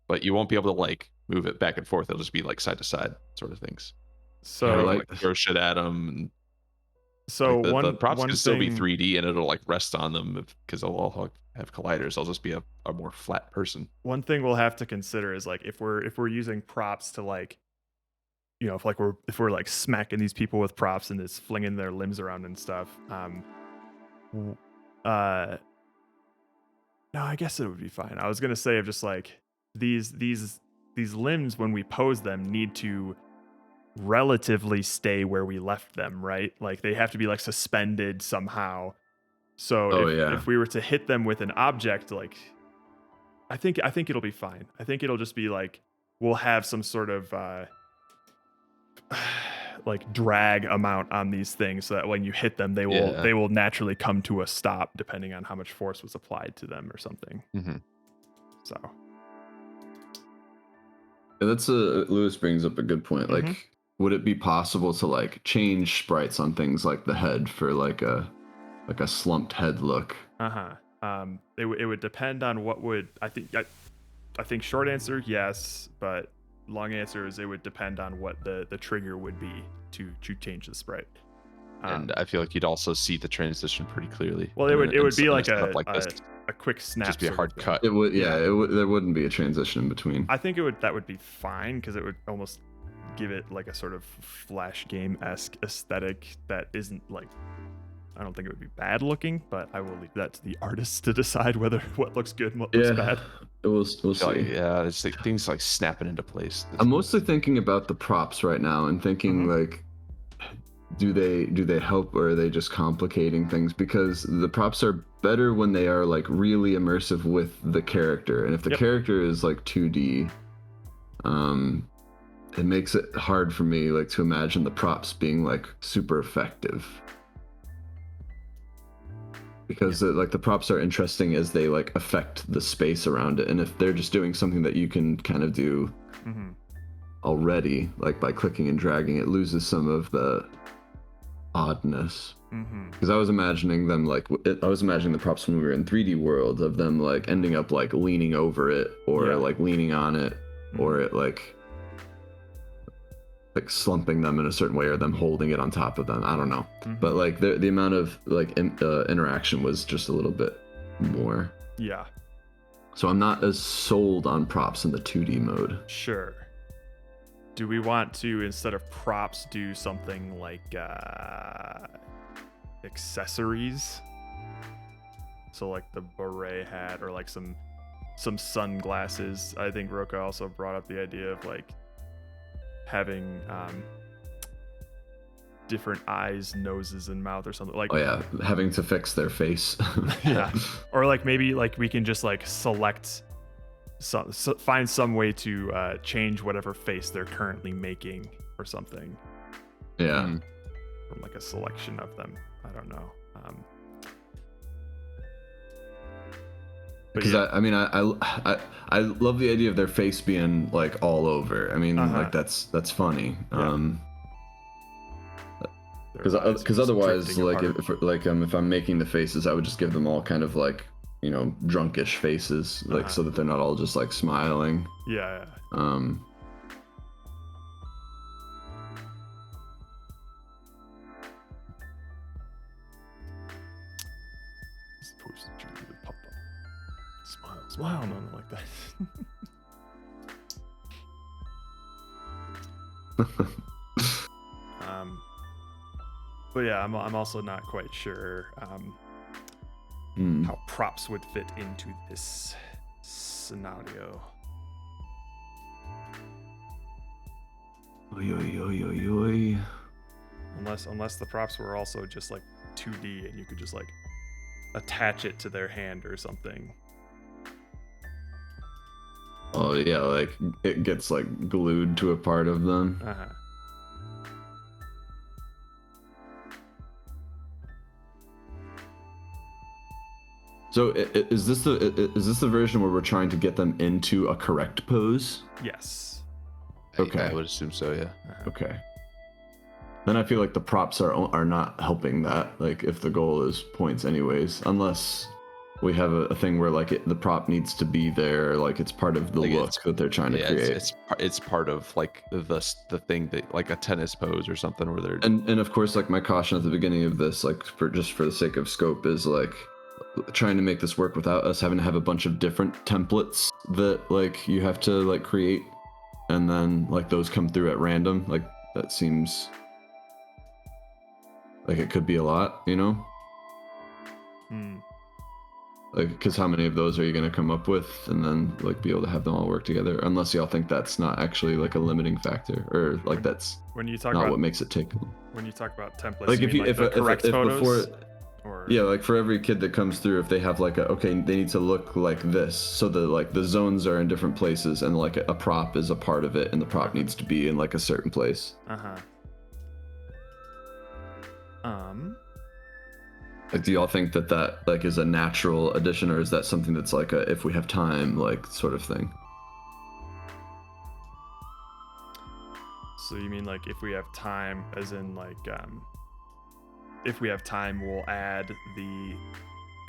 Speaker 3: But you won't be able to like move it back and forth. It'll just be like side to side sort of things.
Speaker 21: So
Speaker 3: like throw shit at them.
Speaker 21: So
Speaker 3: Like the props
Speaker 21: one
Speaker 3: can still be
Speaker 21: thing-
Speaker 3: 3D and it'll like rest on them because they'll all have colliders. I'll just be a more flat person.
Speaker 21: One thing we'll have to consider is like if we're using props to like, you know, if we're like smacking these people with props and it's flinging their limbs around and stuff. No, I guess it would be fine. I was gonna say of just like these limbs when we pose them need to relatively stay where we left them, right? Like they have to be like suspended somehow. So if we were to hit them with an object, like I think it'll be fine. I think it'll just be like we'll have some sort of like drag amount on these things so that when you hit them they will naturally come to a stop depending on how much force was applied to them or something. So
Speaker 2: that's Lewis brings up a good point. Like would it be possible to like change sprites on things like the head for like a slumped head look?
Speaker 21: It would depend on what would I think short answer yes, but long answer is it would depend on what the trigger would be to change the sprite.
Speaker 3: And I feel like you'd also see the transition pretty clearly.
Speaker 21: Well, it would be like a quick snap.
Speaker 3: Just be a hard cut.
Speaker 2: It would, there wouldn't be a transition in between.
Speaker 21: I think that would be fine because it would almost give it like a sort of flash game-esque aesthetic that isn't like, I don't think it would be bad looking, but I will leave that to the artists to decide what looks good and what looks bad.
Speaker 2: We'll see.
Speaker 3: Yeah, it's like things like snapping into place.
Speaker 2: I'm mostly thinking about the props right now and thinking like, do they help or are they just complicating things? Because the props are better when they are like really immersive with the character, and if the character is like 2D, it makes it hard for me like to imagine the props being like super effective. Because like the props are interesting as they like affect the space around it, and if they're just doing something that you can kind of do already, like by clicking and dragging, it loses some of the oddness. Because I was imagining them like I was imagining the props when we were in 3D world of them like ending up like leaning over it or like leaning on it or it like slumping them in a certain way or them holding it on top of them. I don't know. But like the amount of like interaction was just a little bit more.
Speaker 21: Yeah.
Speaker 2: So I'm not as sold on props in the 2D mode.
Speaker 21: Sure. Do we want to, instead of props, do something like accessories? So like the beret hat or like some sunglasses. I think Roka also brought up the idea of like having different eyes, noses, and mouth or something like.
Speaker 2: Oh yeah, having to fix their face.
Speaker 21: Yeah, or like maybe like we can just like select, find some way to change whatever face they're currently making or something.
Speaker 2: Yeah.
Speaker 21: From like a selection of them. I don't know.
Speaker 2: Because I mean I love the idea of their face being like all over. I mean like that's funny. Because otherwise like if I'm making the faces, I would just give them all kind of like, you know, drunkish faces, like so that they're not all just like smiling.
Speaker 21: Yeah. Smile, no, not like that. But yeah, I'm also not quite sure how props would fit into this scenario. Unless the props were also just like 2D and you could just like attach it to their hand or something.
Speaker 2: Oh yeah, like it gets like glued to a part of them. So is this the version where we're trying to get them into a correct pose?
Speaker 21: Yes.
Speaker 2: Okay.
Speaker 3: I would assume so, yeah.
Speaker 2: Okay. Then I feel like the props are not helping that, like if the goal is points anyways, unless we have a thing where like the prop needs to be there, like it's part of the look that they're trying to create.
Speaker 3: It's part of like the thing that like a tennis pose or something where they're
Speaker 2: and of course like my caution at the beginning of this, like for the sake of scope, is like trying to make this work without us having to have a bunch of different templates that like you have to like create, and then like those come through at random. Like that seems like it could be a lot, you know? Like, because how many of those are you going to come up with and then like be able to have them all work together? Unless y'all think that's not actually like a limiting factor, or like that's
Speaker 21: when you talk
Speaker 2: not
Speaker 21: about
Speaker 2: what makes it take.
Speaker 21: When you talk about templates,
Speaker 2: Like if you
Speaker 21: mean,
Speaker 2: if
Speaker 21: the correct photos,
Speaker 2: before,
Speaker 21: or
Speaker 2: yeah, like for every kid that comes through, if they have like they need to look like this, so the zones are in different places, and like a prop is a part of it, and the prop needs to be in like a certain place. Like, do y'all think that like is a natural addition, or is that something that's like a if we have time like sort of thing?
Speaker 21: So you mean like if we have time, as in like if we have time, we'll add the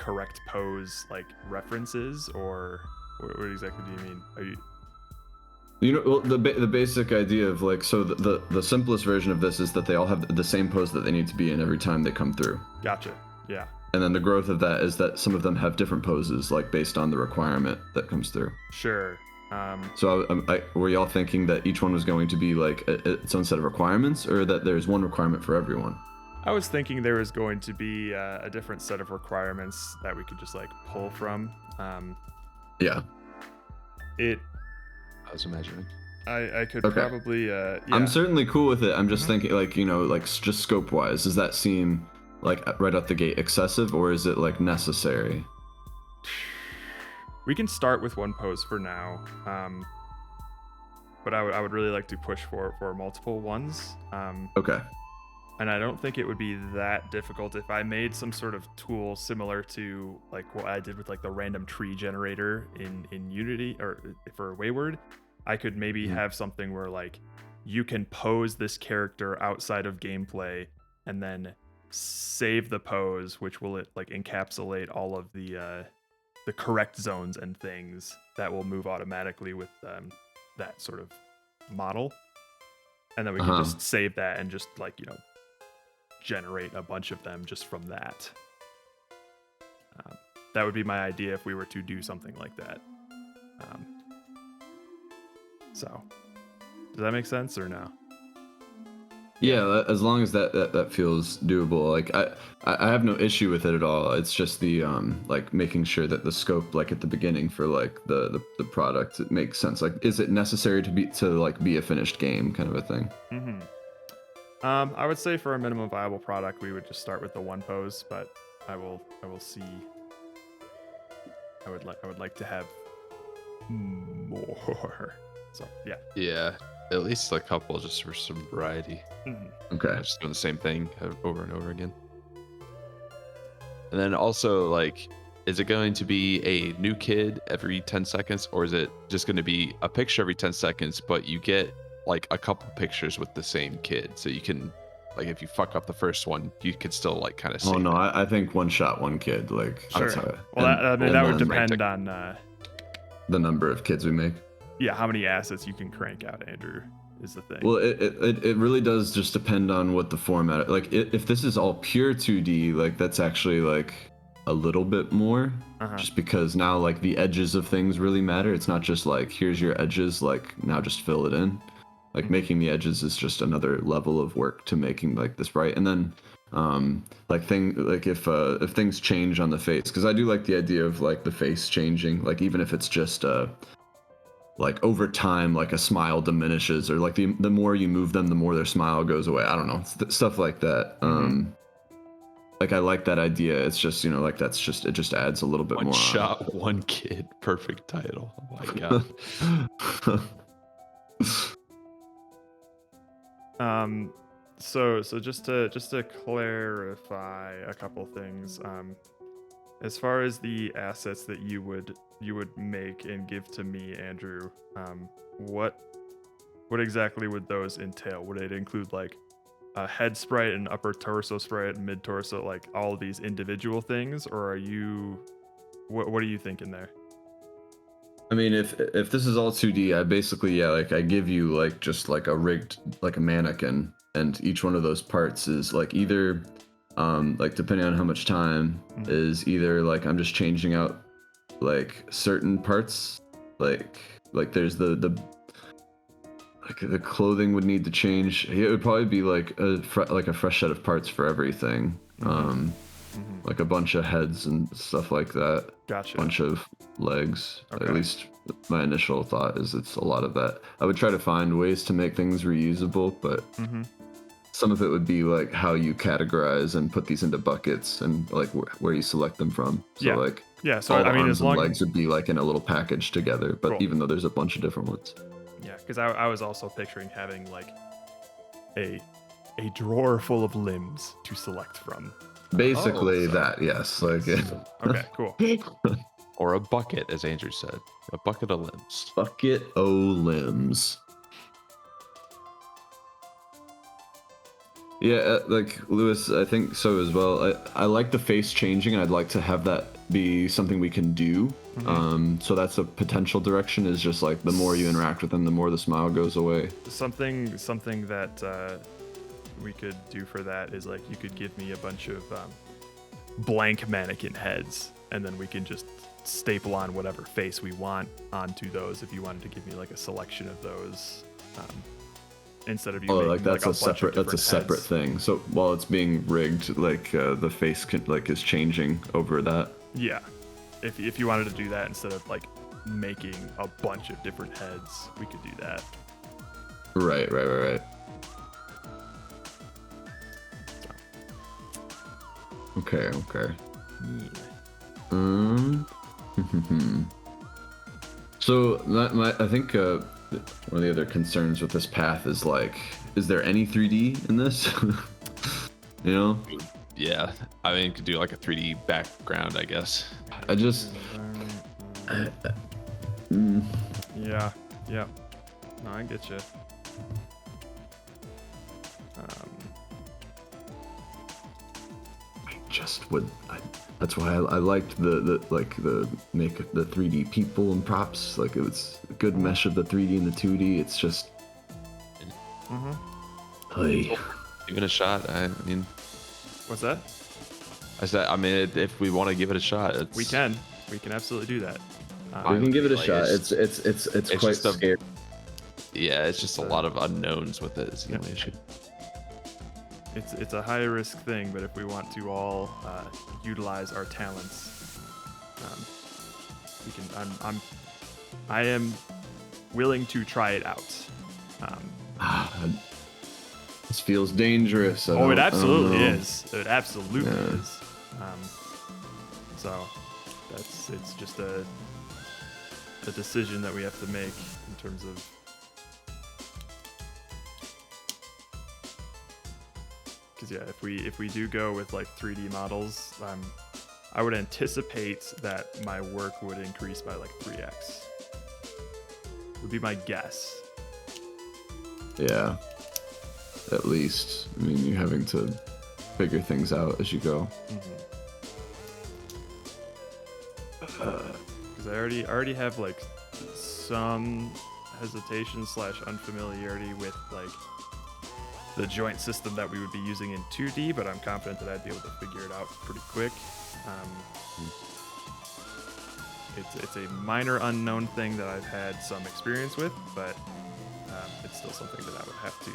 Speaker 21: correct pose like references, or what exactly do you mean? Are you?
Speaker 2: You know, well, the basic idea of like, so the simplest version of this is that they all have the same pose that they need to be in every time they come through.
Speaker 21: Gotcha. Yeah.
Speaker 2: And then the growth of that is that some of them have different poses, like based on the requirement that comes through.
Speaker 21: Sure.
Speaker 2: So were y'all thinking that each one was going to be like its own set of requirements, or that there's one requirement for everyone?
Speaker 21: I was thinking there was going to be a different set of requirements that we could just like pull from.
Speaker 2: Yeah.
Speaker 3: I was imagining.
Speaker 21: I could probably. Yeah.
Speaker 2: I'm certainly cool with it. I'm just thinking, like, you know, like just scope wise, does that seem like right out the gate excessive, or is it like necessary?
Speaker 21: We can start with one pose for now, but I would really like to push for multiple ones.
Speaker 2: Okay.
Speaker 21: And I don't think it would be that difficult if I made some sort of tool similar to like what I did with like the random tree generator in Unity or for Wayward. I could maybe have something where like you can pose this character outside of gameplay and then save the pose, which will like encapsulate all of the correct zones and things that will move automatically with that sort of model. And then we can just save that and just like, you know, generate a bunch of them just from that. That would be my idea if we were to do something like that. So, does that make sense or no?
Speaker 2: Yeah, as long as that feels doable. Like I have no issue with it at all. It's just the like making sure that the scope, like at the beginning for like the product, it makes sense. Like, is it necessary to be a finished game kind of a thing?
Speaker 21: I would say for a minimum viable product, we would just start with the one pose, but I will see. I would like to have more. So yeah.
Speaker 3: Yeah, at least a couple just for some variety.
Speaker 2: Okay.
Speaker 3: Just doing the same thing over and over again. And then also, like, is it going to be a new kid every 10 seconds, or is it just going to be a picture every 10 seconds, but you get like a couple pictures with the same kid, so you can, like, if you fuck up the first one, you could still like kind of save
Speaker 2: no,
Speaker 3: it.
Speaker 2: I think one shot, one kid. Like,
Speaker 21: sure.
Speaker 2: That's how it,
Speaker 21: well, that would depend on
Speaker 2: the number of kids we make.
Speaker 21: Yeah, how many assets you can crank out, Andrew, is the thing.
Speaker 2: Well, it really does just depend on what the format. Like, if this is all pure 2D, like that's actually like a little bit more, just because now like the edges of things really matter. It's not just like here's your edges, like now just fill it in. Like making the edges is just another level of work to making like this right. And then if things change on the face, because I do like the idea of like the face changing, like even if it's just like over time, like a smile diminishes, or like the more you move them, the more their smile goes away. I don't know, stuff like that. Like I like that idea. It's just, you know, like it just adds a little bit more.
Speaker 3: One shot, one kid. Perfect title. Oh my god.
Speaker 21: So just to clarify a couple things, as far as the assets that you would make and give to me, Andrew, what exactly would those entail? Would it include like a head sprite, an upper torso sprite, mid torso, like all of these individual things, or are you What are you thinking there?
Speaker 2: I mean, if this is all 2D, I basically I give you like just like a rigged like a mannequin, and each one of those parts is like either like depending on how much time is either like I'm just changing out like certain parts, like there's the clothing would need to change. It would probably be like a fresh set of parts for everything. Like a bunch of heads and stuff like that.
Speaker 21: Gotcha.
Speaker 2: Bunch of legs. Okay. At least my initial thought is it's a lot of that. I would try to find ways to make things reusable, but some of it would be like how you categorize and put these into buckets and like where you select them from. So
Speaker 21: so
Speaker 2: all the
Speaker 21: I mean,
Speaker 2: arms
Speaker 21: as long
Speaker 2: and legs would be like in a little package together, but
Speaker 21: Cool.
Speaker 2: even though there's a bunch of different ones.
Speaker 21: Yeah, because I was also picturing having like a drawer full of limbs to select from.
Speaker 2: Basically that, yes. Like
Speaker 21: okay, cool.
Speaker 3: Or a bucket, as Andrew said. A bucket of limbs.
Speaker 2: Bucket o' limbs. Yeah, like Lewis, I think so as well. I like the face changing, and I'd like to have that be something we can do. So that's a potential direction, is just like the more you interact with them, the more the smile goes away.
Speaker 21: Something that we could do for that is like you could give me a bunch of blank mannequin heads, and then we can just staple on whatever face we want onto those. If you wanted to give me like a selection of those, instead of you making
Speaker 2: like that's
Speaker 21: like
Speaker 2: a separate thing. So while it's being rigged, like the face is changing over that.
Speaker 21: Yeah, if you wanted to do that instead of like making a bunch of different heads, we could do that.
Speaker 2: Right. Okay. So I think one of the other concerns with this path is like, is there any 3D in this? You know?
Speaker 3: Yeah, I mean, you could do like a 3D background, I guess.
Speaker 2: I just.
Speaker 21: Yeah. No, I get you.
Speaker 2: That's why I liked the make the 3D people and props. Like, it was a good mesh of the 3D and the 2D. It's just. Hey.
Speaker 3: Give it a shot. I mean.
Speaker 21: What's that?
Speaker 3: I said, I mean, if we want to give it a shot,
Speaker 21: we can absolutely do that.
Speaker 2: We can give it a shot. It's quite scary.
Speaker 3: Yeah, it's just a lot of unknowns with it. Is the only issue.
Speaker 21: It's a high risk thing, but if we want to all utilize our talents, we can. I am willing to try it out.
Speaker 2: This feels dangerous.
Speaker 21: It absolutely is. It absolutely is. So it's just a decision that we have to make in terms of. Because if we do go with like 3D models, I would anticipate that my work would increase by like 3x. Would be my guess.
Speaker 2: Yeah. At least. I mean, you're having to figure things out as you go.
Speaker 21: Because I already have like some hesitation / unfamiliarity with like the joint system that we would be using in 2D, but I'm confident that I'd be able to figure it out pretty quick. It's a minor unknown thing that I've had some experience with, but it's still something that I would have to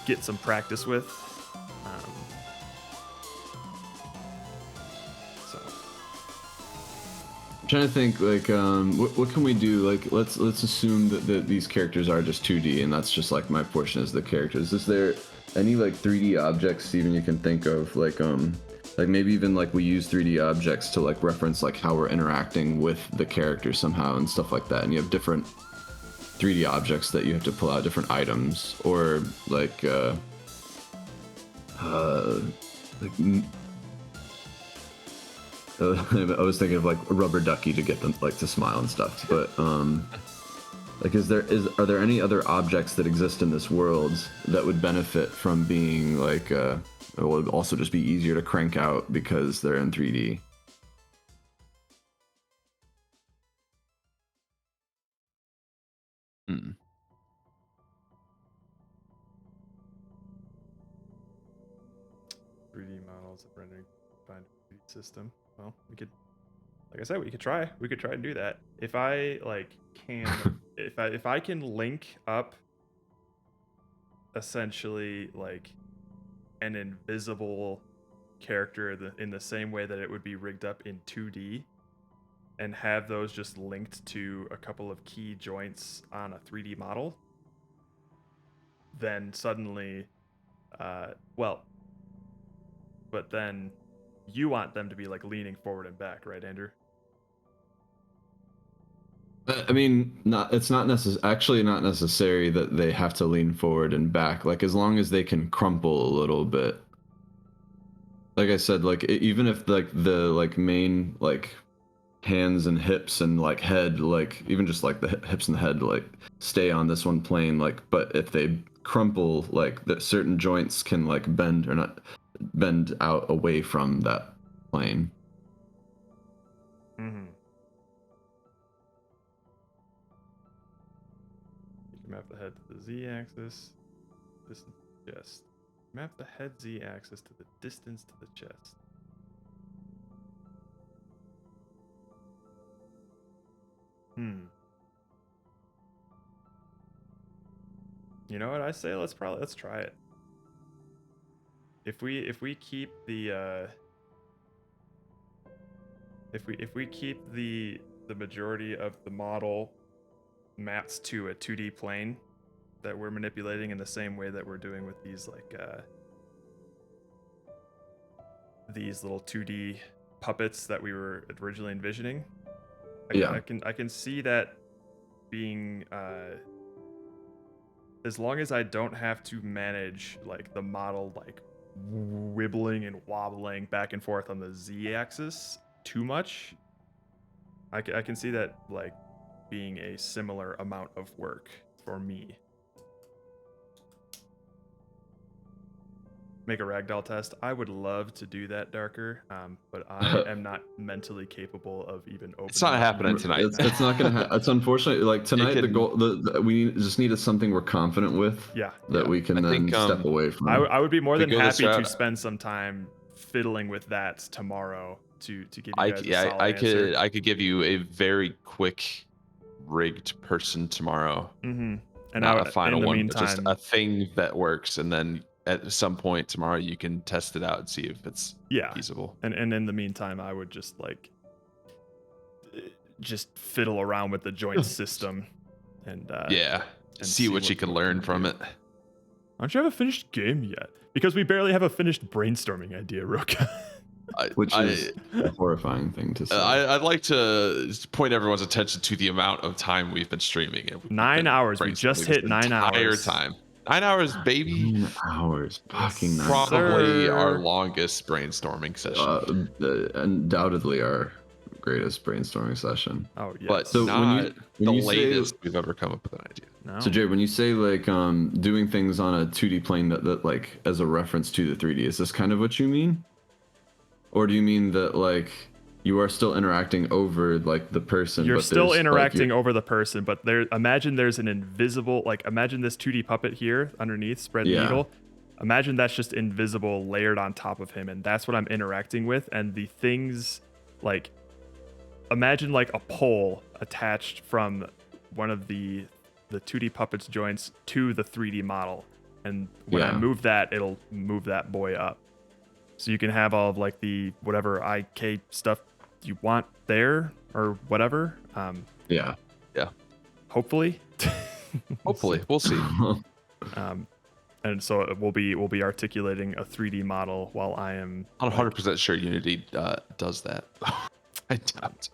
Speaker 21: get some practice with.
Speaker 2: Trying to think, like, what can we do? Like, let's assume that these characters are just 2D, and that's just like my portion as the characters. Is there any like 3D objects, Steven, you can think of, like maybe even like we use 3D objects to like reference like how we're interacting with the character somehow and stuff like that, and you have different 3D objects that you have to pull out, different items, or like I was thinking of like a rubber ducky to get them like to smile and stuff, but like are there any other objects that exist in this world that would benefit from being like it will also just be easier to crank out because they're in 3D.
Speaker 3: Hmm.
Speaker 21: 3D models of rendering find a 3D system. Well, we could, like I said, we could try and do that. If I like can, if I can link up essentially like an invisible character in the same way that it would be rigged up in 2D, and have those just linked to a couple of key joints on a 3D model, then suddenly, well, but then you want them to be like leaning forward and back, right, Andrew?
Speaker 2: I mean, it's not actually not necessary that they have to lean forward and back. Like, as long as they can crumple a little bit. Like I said, like even if like the like main like hands and hips and like head, like even just like the hips and the head like stay on this one plane, like, but if they crumple, like that certain joints can like bend or not bend out away from that plane.
Speaker 21: Mm-hmm. You can map the head to the z-axis, distance to the chest. Map the head z-axis to the distance to the chest. You know what I say? Let's try it. If we keep the if we keep the majority of the model maps to a 2D plane that we're manipulating in the same way that we're doing with these like these little 2D puppets that we were originally envisioning. I can see that being as long as I don't have to manage like the model like wibbling and wobbling back and forth on the z-axis too much, I can see that like being a similar amount of work for me. Make a ragdoll test. I would love to do that, Darker, but I am not mentally capable of even opening.
Speaker 3: It's not happening tonight.
Speaker 2: It's not gonna happen. It's unfortunately like tonight. The goal, we just need something we're confident with.
Speaker 21: Yeah.
Speaker 2: That we can then step away from.
Speaker 21: I would be more than happy to spend some time fiddling with that tomorrow to give you guys a solid answer.
Speaker 3: I could give you a very quick rigged person tomorrow.
Speaker 21: Mm-hmm. And
Speaker 3: not a final one,
Speaker 21: meantime,
Speaker 3: but just a thing that works, and then at some point tomorrow you can test it out and see if it's feasible.
Speaker 21: And in the meantime, I would just fiddle around with the joint system and
Speaker 3: see what you can learn from it.
Speaker 21: Don't you have a finished game yet? Because we barely have a finished brainstorming idea, Rook.
Speaker 2: Which is a horrifying thing to say.
Speaker 3: I'd like to point everyone's attention to the amount of time we've been streaming.
Speaker 21: 9 hours. We just hit 9 hours.
Speaker 3: Time. 9 hours, baby.
Speaker 2: 9 hours. Fucking 9
Speaker 3: hours. Probably
Speaker 21: Sir.
Speaker 3: our longest brainstorming session.
Speaker 2: Undoubtedly our greatest brainstorming session.
Speaker 21: Oh yeah.
Speaker 3: But
Speaker 2: so
Speaker 3: not
Speaker 2: when you
Speaker 3: latest we've ever come up with an idea.
Speaker 21: No.
Speaker 2: So Jay, when you say like doing things on a 2D plane that like as a reference to the 3D, is this kind of what you mean? Or do you mean that like you are still interacting over like the person?
Speaker 21: You're
Speaker 2: but
Speaker 21: still interacting over the person, but imagine there's an invisible, like imagine this 2D puppet here underneath, spread needle. Imagine that's just invisible layered on top of him, and that's what I'm interacting with. And the things like, imagine like a pole attached from one of the 2D puppet's joints to the 3D model. And when I move that, it'll move that boy up. So you can have all of like the whatever IK stuff you want there or whatever.
Speaker 3: Yeah.
Speaker 21: Hopefully.
Speaker 3: Hopefully, we'll see.
Speaker 21: And so we'll be articulating a 3D model while I am.
Speaker 3: I'm 100% sure Unity does that. I doubt.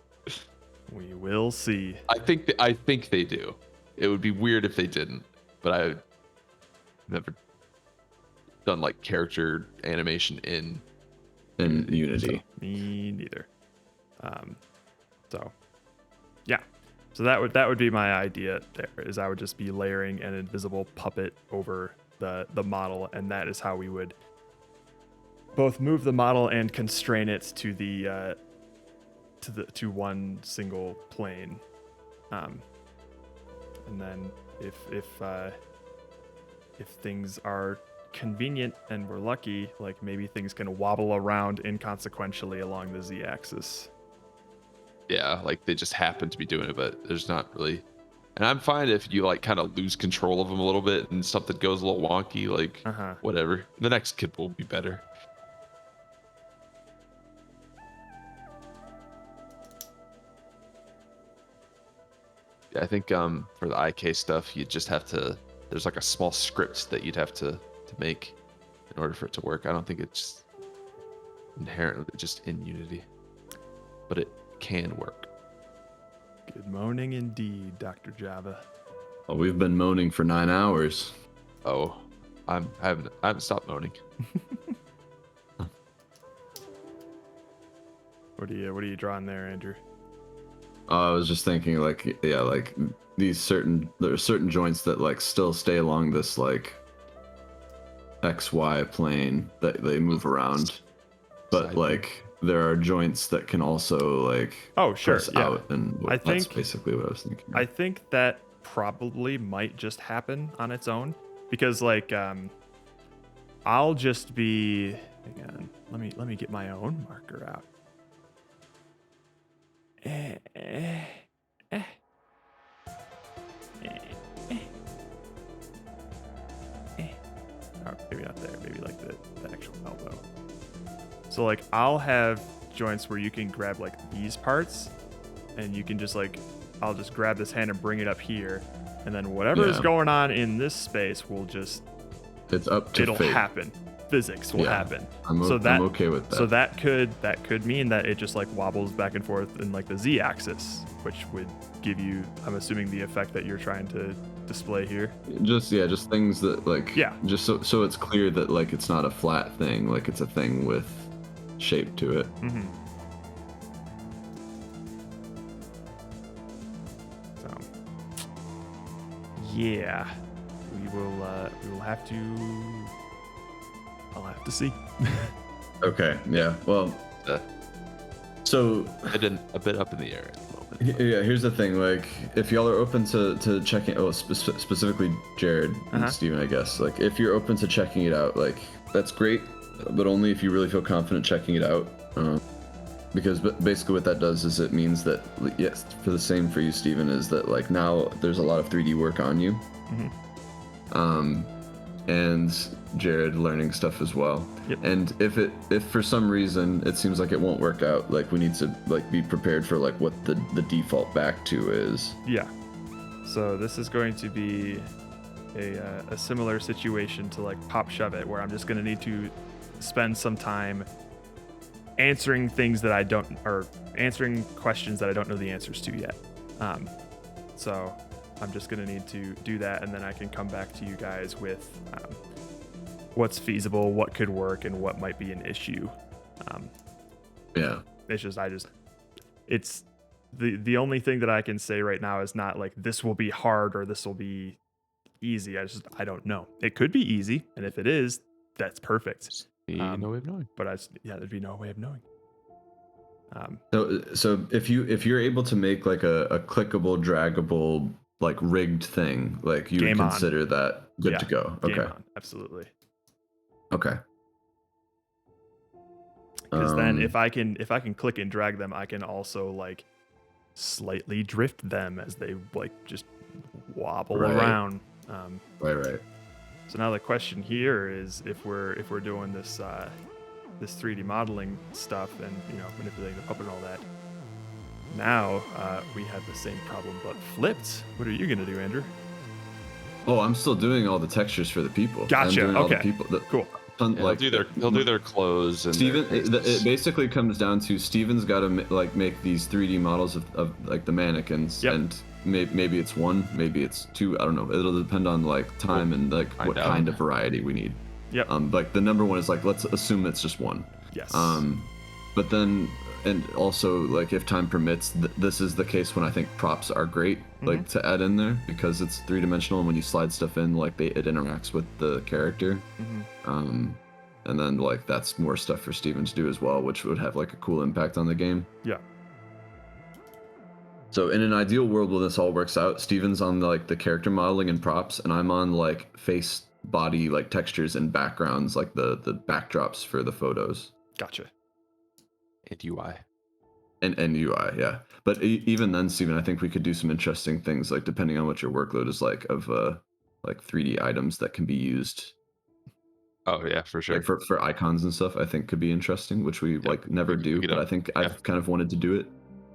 Speaker 21: We will see.
Speaker 3: I think they do. It would be weird if they didn't, but I've never done like character animation in
Speaker 2: Unity.
Speaker 21: So, me neither. So that would be my idea there, is I would just be layering an invisible puppet over the model, and that is how we would both move the model and constrain it to the to one single plane. And then if things are convenient and we're lucky, like maybe things can wobble around inconsequentially along the z-axis.
Speaker 3: Yeah, like they just happen to be doing it, but there's not really. And I'm fine if you like kind of lose control of them a little bit and something goes a little wonky, like whatever. The next kid will be better. Yeah, I think for the IK stuff, you just have to. There's like a small script that you'd have to make in order for it to work. I don't think it's inherently just in Unity, but it can work.
Speaker 21: Good moaning indeed, Dr. Java.
Speaker 2: Oh, we've been moaning for 9 hours.
Speaker 3: Oh, I haven't stopped moaning.
Speaker 21: What are you drawing there, Andrew?
Speaker 2: I was just thinking, like, yeah, like there are certain joints that like still stay along this like XY plane that they move around, but like there are joints that can also like press out, and that's basically what I was thinking.
Speaker 21: I think that probably might just happen on its own, because like I'll just be, again, let me get my own marker out. Oh, maybe not there, maybe like the actual elbow. So like I'll have joints where you can grab like these parts, and you can just like, I'll just grab this hand and bring it up here, and then whatever is going on in this space will just,
Speaker 2: it's up to
Speaker 21: it'll
Speaker 2: fate.
Speaker 21: Happen. Physics will happen.
Speaker 2: I'm okay with that.
Speaker 21: So that could mean that it just like wobbles back and forth in like the z-axis, which would give you, I'm assuming, the effect that you're trying to display here.
Speaker 2: Just things that like, just so it's clear that like it's not a flat thing, like it's a thing with shape to it.
Speaker 21: Mm-hmm. So yeah, we will have to. I'll have to see.
Speaker 2: Okay. Yeah. Well. So
Speaker 3: a bit up in the air at the moment.
Speaker 2: Yeah. Here's the thing. Like, if y'all are open to checking, specifically Jared and Steven, I guess. Like, if you're open to checking it out, like that's great, but only if you really feel confident checking it out. Because basically what that does is it means that, yes, for the same for you, Steven, is that like now there's a lot of 3D work on you.
Speaker 21: Mm-hmm.
Speaker 2: And Jared learning stuff as well.
Speaker 21: Yep.
Speaker 2: And if for some reason it seems like it won't work out, like we need to like be prepared for like what the default back to is.
Speaker 21: Yeah. So this is going to be a similar situation to like Pop Shove It, where I'm just going to need to spend some time answering things that I don't, or answering questions that I don't know the answers to yet. So I'm just going to need to do that, and then I can come back to you guys with what's feasible, what could work, and what might be an issue.
Speaker 2: Yeah.
Speaker 21: It's just, it's the only thing that I can say right now is not like this will be hard or this will be easy. I don't know. It could be easy, and if it is, that's perfect.
Speaker 3: No way of knowing.
Speaker 21: But there'd be no way of knowing.
Speaker 2: So if you're able to make like a clickable, draggable, like rigged thing, like you would consider that good to go. Okay.
Speaker 21: Game on. Absolutely.
Speaker 2: Okay.
Speaker 21: Because then if I can click and drag them, I can also like slightly drift them as they like just wobble around.
Speaker 2: Right.
Speaker 21: So now the question here is, if we're doing this this 3D modeling stuff and manipulating the puppet and all that, now we have the same problem but flipped. What are you gonna do, Andrew?
Speaker 2: Oh, I'm still doing all the textures for the people.
Speaker 21: Gotcha.
Speaker 2: I'm doing all the people.
Speaker 21: Cool.
Speaker 3: They'll do their clothes. And
Speaker 2: Steven, it basically comes down to Steven's got to like make these 3D models of like the mannequins, and maybe it's one, maybe it's two. I don't know. It'll depend on like time and like what kind of variety we need.
Speaker 21: Yep.
Speaker 2: Like the number one is like, let's assume it's just one.
Speaker 21: Yes.
Speaker 2: But then, and also like if time permits, this is the case when I think props are great, like to add in there, because it's 3-dimensional, and when you slide stuff in, like it interacts with the character. and then like that's more stuff for Steven to do as well, which would have like a cool impact on the game.
Speaker 21: Yeah.
Speaker 2: So in an ideal world where this all works out, Steven's on like the character modeling and props, and I'm on like face, body, like textures and backgrounds, like the backdrops for the photos.
Speaker 21: Gotcha.
Speaker 3: And UI.
Speaker 2: And UI, yeah. But even then, Steven, I think we could do some interesting things, like depending on what your workload is like, of like 3D items that can be used.
Speaker 3: Oh yeah, for sure.
Speaker 2: Like for icons and stuff, I think could be interesting, which we like never do. But I think I've kind of wanted to do it.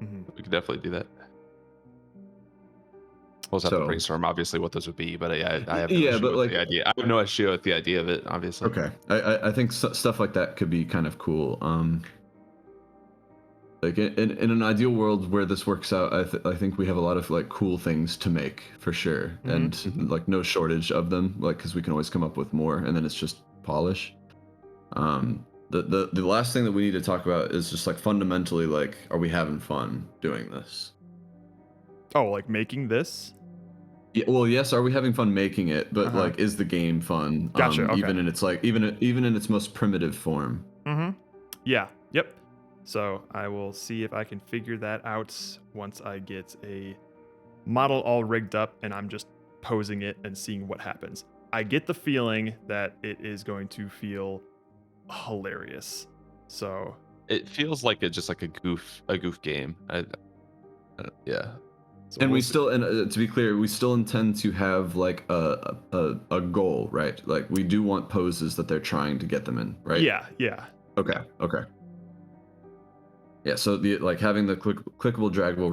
Speaker 3: We could definitely do that. We'll have to brainstorm, obviously, what those would be. But I have no issue with the idea. I have no issue with the idea of it, obviously.
Speaker 2: Okay, I think stuff like that could be kind of cool. Like in an ideal world where this works out, I think we have a lot of like cool things to make for sure, and like no shortage of them, like because we can always come up with more, and then it's just polish. The last thing that we need to talk about is just like fundamentally, like, are we having fun doing this?
Speaker 21: Oh, like making this?
Speaker 2: Yeah, well, yes. Are we having fun making it? But like, is the game fun?
Speaker 21: Gotcha. Okay.
Speaker 2: Even in its like, even in its most primitive form.
Speaker 21: Yeah. Yep. So I will see if I can figure that out once I get a model all rigged up and I'm just posing it and seeing what happens. I get the feeling that it is going to feel hilarious. So
Speaker 3: it feels like it's just like a goof game. Yeah.
Speaker 2: So and we still, and to be clear, we still intend to have like a goal, right? Like we do want poses that they're trying to get them in, right?
Speaker 21: Yeah. Yeah.
Speaker 2: Okay. Yeah, so like having the clickable, draggable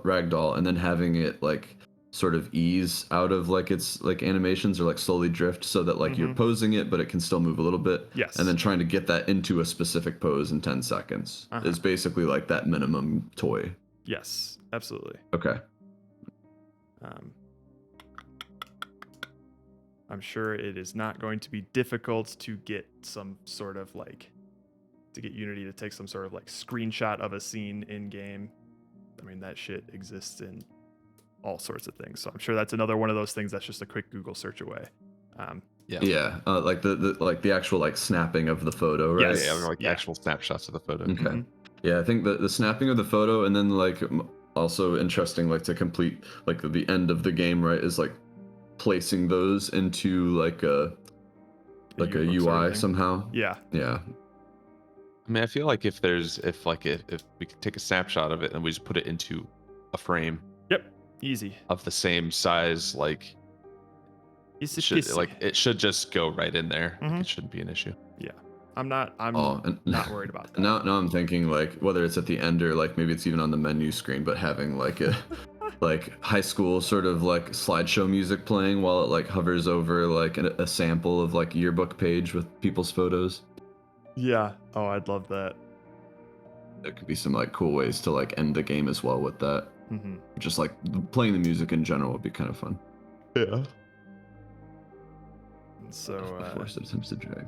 Speaker 2: ragdoll, and then having it like sort of ease out of like its like animations or like slowly drift, so that like you're posing it, but it can still move a little bit.
Speaker 21: Yes.
Speaker 2: And then trying to get that into a specific pose in 10 seconds is basically like that minimum toy.
Speaker 21: Yes, absolutely.
Speaker 2: Okay.
Speaker 21: I'm sure it is not going to be difficult to get some sort of like, to get Unity to take some sort of like screenshot of a scene in game. I mean, that shit exists in all sorts of things. So I'm sure that's another one of those things that's just a quick Google search away.
Speaker 2: Yeah. Like the actual like snapping of the photo, right?
Speaker 3: Yeah, like the actual snapshots of the photo.
Speaker 2: Okay. Yeah, I think the snapping of the photo, and then like also interesting, like to complete like the end of the game, right, is like placing those into like a UI somehow.
Speaker 21: Yeah.
Speaker 3: I mean, I feel like if we could take a snapshot of it and we just put it into a frame.
Speaker 21: Yep. Easy.
Speaker 3: Of the same size, like it should just go right in there. Like, it shouldn't be an issue.
Speaker 21: Yeah. I'm not worried about that.
Speaker 2: Now I'm thinking like whether it's at the end or like maybe it's even on the menu screen, but having like a like high school sort of like slideshow music playing while it like hovers over like a sample of like yearbook page with people's photos.
Speaker 21: Yeah. Oh, I'd love that.
Speaker 2: There could be some like cool ways to like end the game as well with that. Just like playing the music in general would be kind of fun.
Speaker 3: Yeah.
Speaker 21: So
Speaker 2: forced attempts to drag.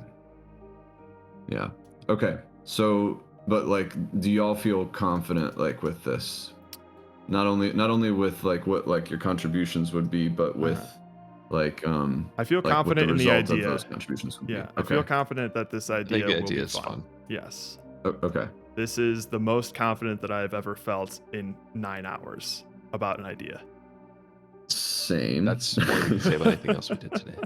Speaker 2: Yeah. Okay. So, but like, do y'all feel confident like with this? Not only with like what like your contributions would be, but with like
Speaker 21: I feel
Speaker 2: like
Speaker 21: confident in the idea.
Speaker 2: Of those contributions would
Speaker 21: yeah.
Speaker 2: be.
Speaker 21: I feel confident that this idea will be
Speaker 3: is fun.
Speaker 21: Yes.
Speaker 2: Okay.
Speaker 21: This is the most confident that I've ever felt in 9 hours about an idea.
Speaker 2: Same.
Speaker 3: That's more than you say about anything else we did today.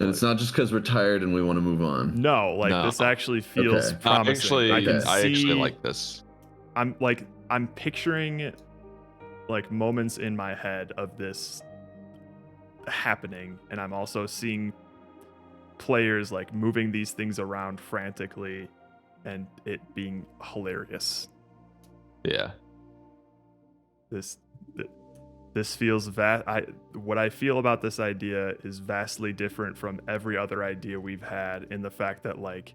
Speaker 2: And it's not just because we're tired and we want to move on.
Speaker 21: No, like this actually feels promising.
Speaker 3: I actually like this.
Speaker 21: I'm picturing like moments in my head of this happening, and I'm also seeing players like moving these things around frantically and it being hilarious.
Speaker 3: Yeah.
Speaker 21: This feels what I feel about this idea is vastly different from every other idea we've had, in the fact that like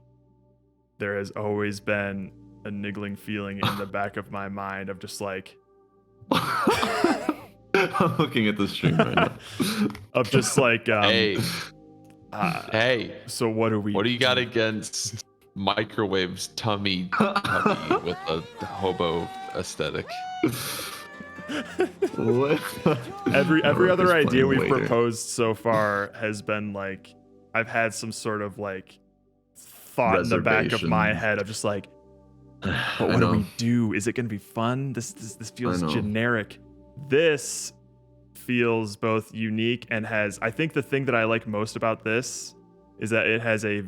Speaker 21: there has always been a niggling feeling in the back of my mind of just like
Speaker 2: I'm looking at the stream right now.
Speaker 21: Of just like
Speaker 3: hey.
Speaker 21: So what do
Speaker 3: you got against Microwave's tummy with a hobo aesthetic?
Speaker 21: Every other idea we've proposed so far has been like I've had some sort of like thought in the back of my head of just like, but what do we do? Is it going to be fun? This feels generic. This feels both unique and has, I think the thing that I like most about this is that it has a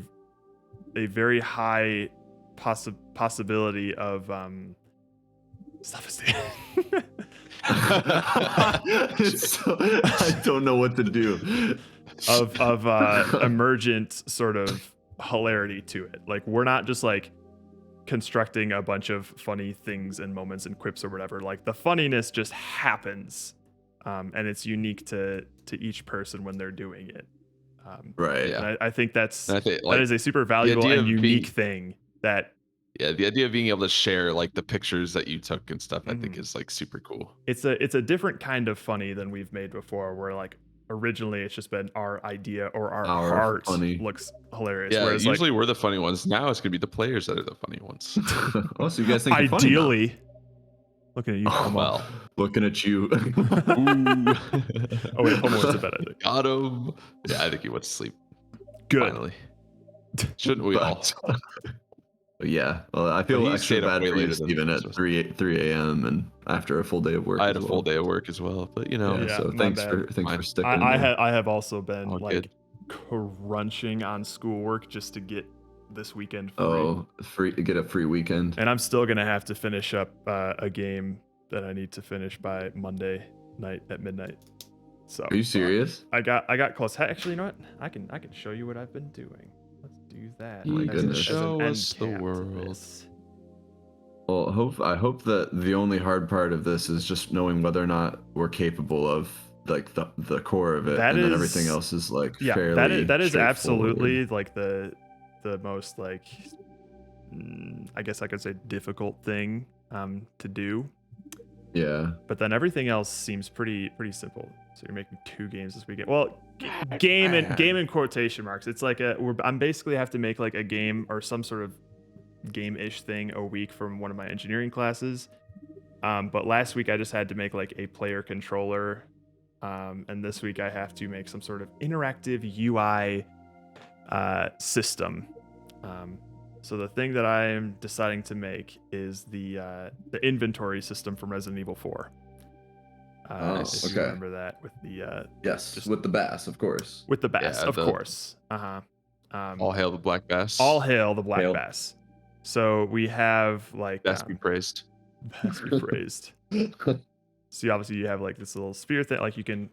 Speaker 21: very high possibility of self-esteem.
Speaker 2: I don't know what to do.
Speaker 21: of emergent sort of hilarity to it. Like, we're not just like constructing a bunch of funny things and moments and quips or whatever. Like, the funniness just happens, and it's unique to each person when they're doing it.
Speaker 2: Right.
Speaker 21: Yeah. And I think that
Speaker 3: like,
Speaker 21: is a super valuable and unique thing that.
Speaker 3: Yeah, the idea of being able to share like the pictures that you took and stuff, I think is like super cool.
Speaker 21: It's a different kind of funny than we've made before, where like originally it's just been our idea or our art looks hilarious.
Speaker 3: Yeah,
Speaker 21: whereas
Speaker 3: usually we're the funny ones. Now it's gonna be the players that are the funny ones.
Speaker 2: Oh, so you guys think
Speaker 21: ideally?
Speaker 2: Funny
Speaker 21: looking at you,
Speaker 3: well,
Speaker 2: looking at you.
Speaker 21: Oh wait, Homo was a bad idea.
Speaker 3: Got him. Yeah, I think he went to sleep.
Speaker 21: Good.
Speaker 3: Finally. Shouldn't we all?
Speaker 2: Yeah, well, I feel extra bad for you, Steven, at 3 a.m. and after a full day of work.
Speaker 3: I had a full day of work as well, but you know.
Speaker 2: Yeah, so thanks for sticking.
Speaker 21: I have also been like crunching on schoolwork just to get this weekend free.
Speaker 2: Get a free weekend.
Speaker 21: And I'm still gonna have to finish up a game that I need to finish by Monday night at midnight. So
Speaker 2: are you serious?
Speaker 21: I got close. Actually, you know what? I can show you what I've been doing. Let's do that.
Speaker 2: My goodness.
Speaker 3: Show us the world.
Speaker 2: Well, I hope that the only hard part of this is just knowing whether or not we're capable of like the core of it, then everything else is like fairly.
Speaker 21: That is absolutely like the most like I guess I could say difficult thing to do.
Speaker 2: Yeah.
Speaker 21: But then everything else seems pretty simple. So you're making 2 games this weekend. Well, game in quotation marks. It's like I'm basically have to make like a game or some sort of game-ish thing a week from one of my engineering classes. But last week I just had to make like a player controller. And this week I have to make some sort of interactive UI system. So the thing that I am deciding to make is the inventory system from Resident Evil 4. If you remember that with the
Speaker 2: yes, with the bass, of course.
Speaker 21: With the bass, of course.
Speaker 3: All hail the black bass.
Speaker 21: All hail the black bass. So we have like
Speaker 3: best be praised.
Speaker 21: Best be praised. So obviously you have like this little sphere thing, like you can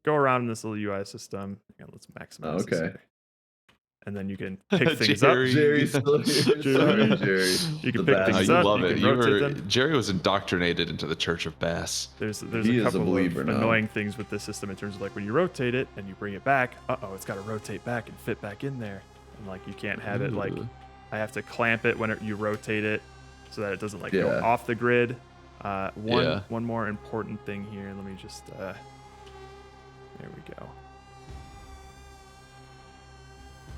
Speaker 21: go around in this little UI system. Let's maximize this here. And then you can pick things up.
Speaker 2: Jerry's still here. Jerry.
Speaker 21: You can pick things up.
Speaker 3: You love it.
Speaker 21: Rotate them.
Speaker 3: Jerry was indoctrinated into the Church of Bass.
Speaker 21: There's a couple of annoying things with this system in terms of like when you rotate it and you bring it back, it's got to rotate back and fit back in there. And like you can't have it like, I have to clamp it when you rotate it so that it doesn't like go off the grid. One more important thing here. Let me just, there we go.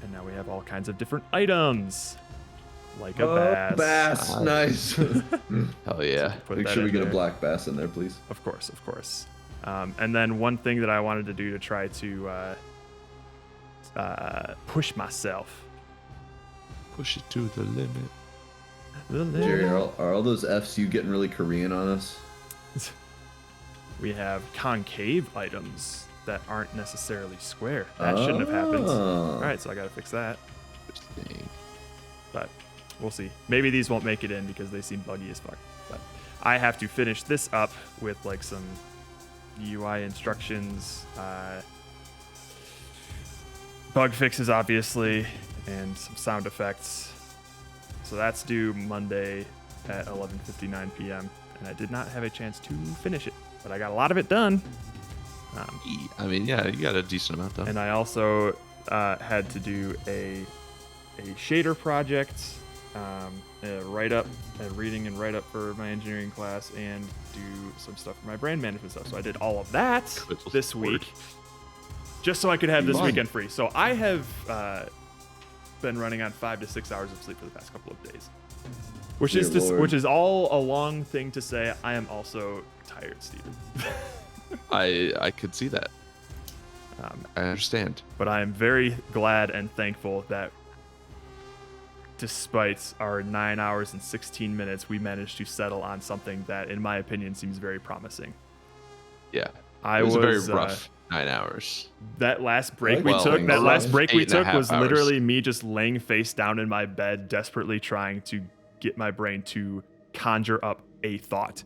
Speaker 21: And now we have all kinds of different items, like a bass.
Speaker 2: Bass, nice.
Speaker 3: Hell yeah!
Speaker 2: Make sure we get a black bass in there, please.
Speaker 21: Of course. And then one thing that I wanted to do to try to push myself.
Speaker 3: Push it to the limit.
Speaker 2: Jerry, are all those F's you getting really Korean on us?
Speaker 21: We have concave items that aren't necessarily square. That shouldn't have happened. All right, so I got to fix that. But we'll see. Maybe these won't make it in because they seem buggy as fuck. But I have to finish this up with like some UI instructions, bug fixes obviously, and some sound effects. So that's due Monday at 11:59 p.m. And I did not have a chance to finish it, but I got a lot of it done.
Speaker 3: I mean, yeah, you got a decent amount done.
Speaker 21: And I also had to do a shader project, a write-up, a reading and write-up for my engineering class, and do some stuff for my brand management stuff. So I did all of that this week, just so I could have this weekend free. So I have been running on 5 to 6 hours of sleep for the past couple of days, which is all a long thing to say. I am also tired, Steven.
Speaker 3: I could see that. I understand.
Speaker 1: But I am very glad and thankful that despite our 9 hours and 16 minutes, we managed to settle on something that, in my opinion, seems very promising.
Speaker 3: Yeah. It was a very rough 9 hours.
Speaker 1: That last break we took was literally me just laying face down in my bed, desperately trying to get my brain to conjure up a thought.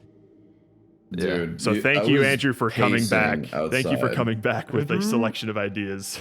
Speaker 2: Dude,
Speaker 1: so thank you, Andrew, for coming back.
Speaker 2: Outside.
Speaker 1: Thank you for coming back with a selection of ideas.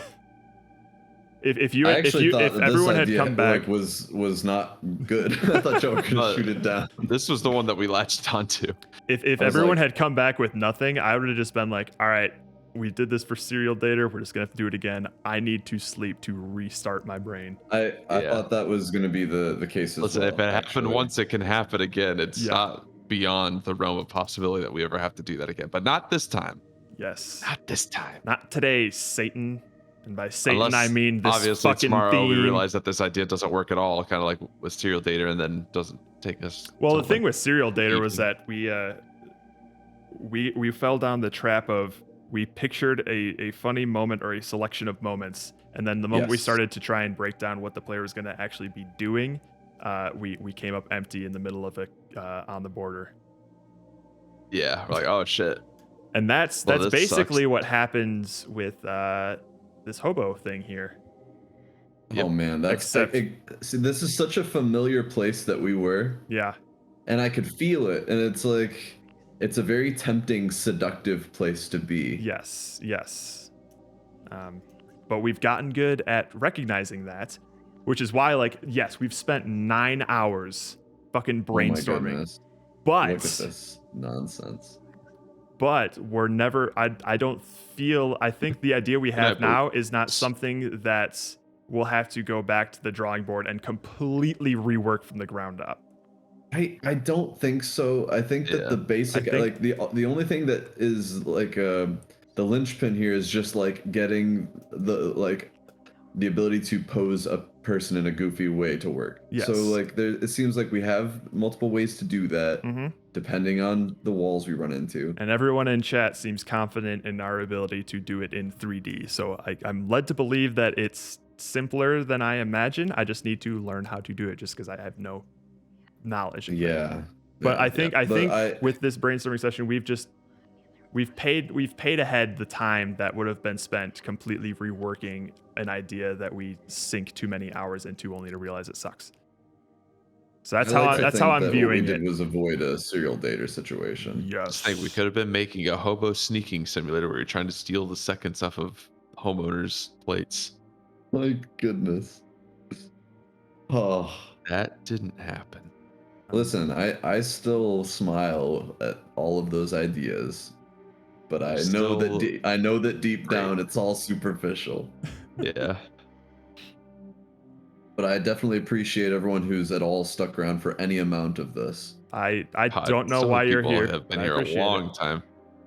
Speaker 1: If everyone had come back,
Speaker 2: was not good. I thought y'all were gonna shoot it down.
Speaker 3: This was the one that we latched onto.
Speaker 1: If everyone had come back with nothing, I would have just been like, all right, we did this for Serial Dater. We're just gonna have to do it again. I need to sleep to restart my brain.
Speaker 2: I thought that was gonna be the case as
Speaker 3: Listen,
Speaker 2: well.
Speaker 3: if it happened once, it can happen again. It's not beyond the realm of possibility that we ever have to do that again. But not this time.
Speaker 1: Yes.
Speaker 3: Not this time.
Speaker 1: Not today, Satan. And by Satan,
Speaker 3: Unless,
Speaker 1: I mean this
Speaker 3: obviously
Speaker 1: fucking
Speaker 3: tomorrow
Speaker 1: theme.
Speaker 3: we realize that this idea doesn't work at all, kind of like with Serial Dater, and then doesn't take us.
Speaker 1: Well, the thing with Serial Dater was that we fell down the trap of we pictured a funny moment or a selection of moments, and then the moment we started to try and break down what the player was going to actually be doing, we came up empty in the middle of it on the border.
Speaker 3: Yeah, we're like, oh shit.
Speaker 1: And that's basically what happens with this hobo thing here.
Speaker 2: Oh man, see, this is such a familiar place that we were.
Speaker 1: Yeah.
Speaker 2: And I could feel it, and it's like it's a very tempting, seductive place to be.
Speaker 1: Yes. But we've gotten good at recognizing that, which is why, like, yes, we've spent 9 hours fucking brainstorming. But
Speaker 2: look at this nonsense.
Speaker 1: But we're never, I think the idea we have now is not something that we'll have to go back to the drawing board and completely rework from the ground up.
Speaker 2: I don't think so. I think that the basic, like the only thing that is like the linchpin here is just like getting the ability to pose a person in a goofy way to work.
Speaker 1: Yes.
Speaker 2: So like it seems like we have multiple ways to do that, depending on the walls we run into.
Speaker 1: And everyone in chat seems confident in our ability to do it in 3D. So I'm led to believe that it's simpler than I imagine. I just need to learn how to do it just because I have no knowledge. But I think with this brainstorming session, we've paid ahead the time that would have been spent completely reworking an idea that we sink too many hours into only to realize it sucks. So that's how I'm viewing it.
Speaker 2: What we did was avoid a Serial Dater situation.
Speaker 1: Yes.
Speaker 3: We could have been making a hobo sneaking simulator where you're trying to steal the seconds off of homeowners' plates.
Speaker 2: My goodness. Oh,
Speaker 3: that didn't happen.
Speaker 2: Listen, I still smile at all of those ideas, but I know that deep down it's all superficial.
Speaker 3: Yeah.
Speaker 2: But I definitely appreciate everyone who's at all stuck around for any amount of this.
Speaker 1: I don't know why you're here.
Speaker 3: Have been here a long time.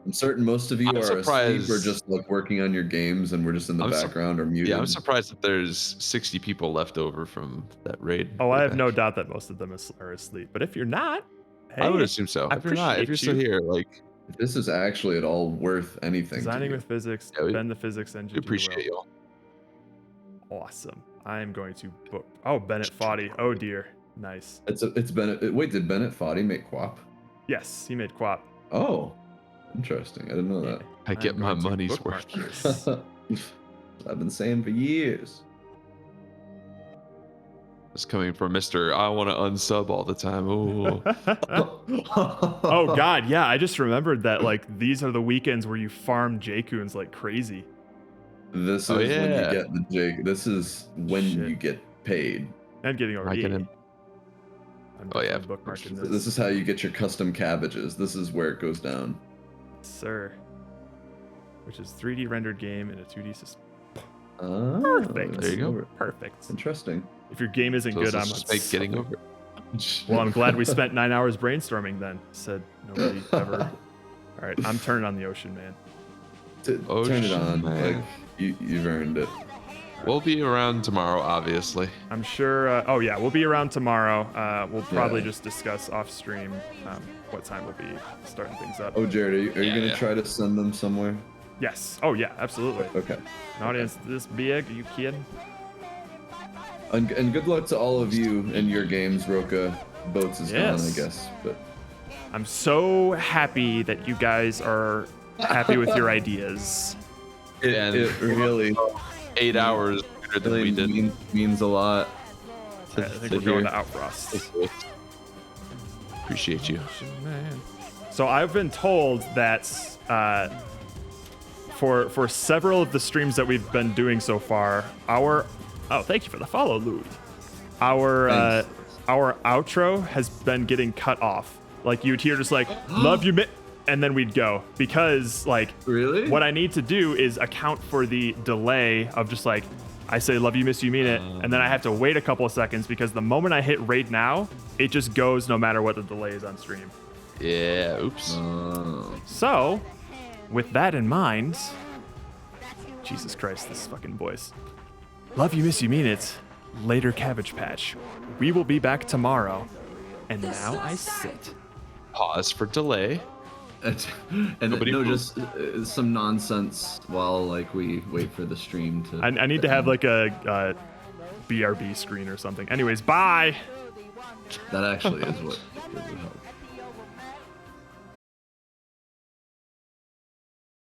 Speaker 2: I'm certain most of you are
Speaker 3: surprised.
Speaker 2: asleep or just like working on your games, and we're just in the background or muted.
Speaker 3: Yeah, I'm surprised that there's 60 people left over from that raid.
Speaker 1: Oh, I have no doubt that most of them are asleep. But if you're not, hey,
Speaker 3: I would assume so. If you're not, if you're still here, like,
Speaker 2: if this is actually at all worth anything.
Speaker 1: Designing with physics, Ben the physics engine.
Speaker 3: We appreciate y'all.
Speaker 1: Awesome. I am going to book. Oh, Bennett Foddy. Oh dear. Nice.
Speaker 2: It's Bennett. Wait, did Bennett Foddy make Quap?
Speaker 1: Yes, he made Quap.
Speaker 2: Oh, interesting. I didn't know that.
Speaker 3: I get my money's worth.
Speaker 2: I've been saying for years.
Speaker 3: It's coming from Mr. I want to unsub all the time. Ooh.
Speaker 1: Oh God, yeah. I just remembered that like these are the weekends where you farm J-Coons like crazy.
Speaker 2: This is when you get the J. This is when you get paid.
Speaker 1: And getting over
Speaker 3: I'm
Speaker 1: bookmarking this.
Speaker 2: This is how you get your custom cabbages. This is where it goes down.
Speaker 1: Sir. Which is 3D rendered game in a 2D system.
Speaker 2: Perfect.
Speaker 3: There you go.
Speaker 1: Perfect.
Speaker 2: Interesting.
Speaker 1: If your game isn't good, I'm
Speaker 3: getting over
Speaker 1: it. Well, I'm glad we spent 9 hours brainstorming then. Said nobody ever. All right, I'm turning on the ocean, man.
Speaker 2: Turn it on.
Speaker 3: Man.
Speaker 2: Like you've earned it.
Speaker 3: We'll be around tomorrow, obviously.
Speaker 1: I'm sure. We'll be around tomorrow. We'll probably just discuss off stream what time we'll be starting things up.
Speaker 2: Oh, Jared, are you gonna try to send them somewhere?
Speaker 21: Yes. Oh yeah, absolutely.
Speaker 2: Okay.
Speaker 21: An audience this big? Are you kidding?
Speaker 2: And good luck to all of you in your games, Roka. Boats is gone, I guess. But
Speaker 21: I'm so happy that you guys are happy with your ideas.
Speaker 2: It really
Speaker 3: 8 hours better than we did.
Speaker 2: Means a lot.
Speaker 21: I think we're going to Outfrost.
Speaker 3: Appreciate you.
Speaker 21: So I've been told that for several of the streams that we've been doing so far, thank you for the follow, Louis. Our outro has been getting cut off. Like you'd hear just like love you, and then we'd go because like
Speaker 2: really
Speaker 21: what I need to do is account for the delay of just like I say love you, miss you, mean it, and then I have to wait a couple of seconds because the moment I hit raid now, it just goes no matter what the delay is on stream.
Speaker 3: Yeah, oops.
Speaker 21: So, with that in mind, Jesus Christ, this fucking voice. Love you, miss you, mean it. Later, Cabbage Patch. We will be back tomorrow. And now I sit.
Speaker 3: Pause for delay.
Speaker 2: Just some nonsense while like we wait for the stream to.
Speaker 21: I need to have like a BRB screen or something. Anyways, bye.
Speaker 2: That actually is what would help.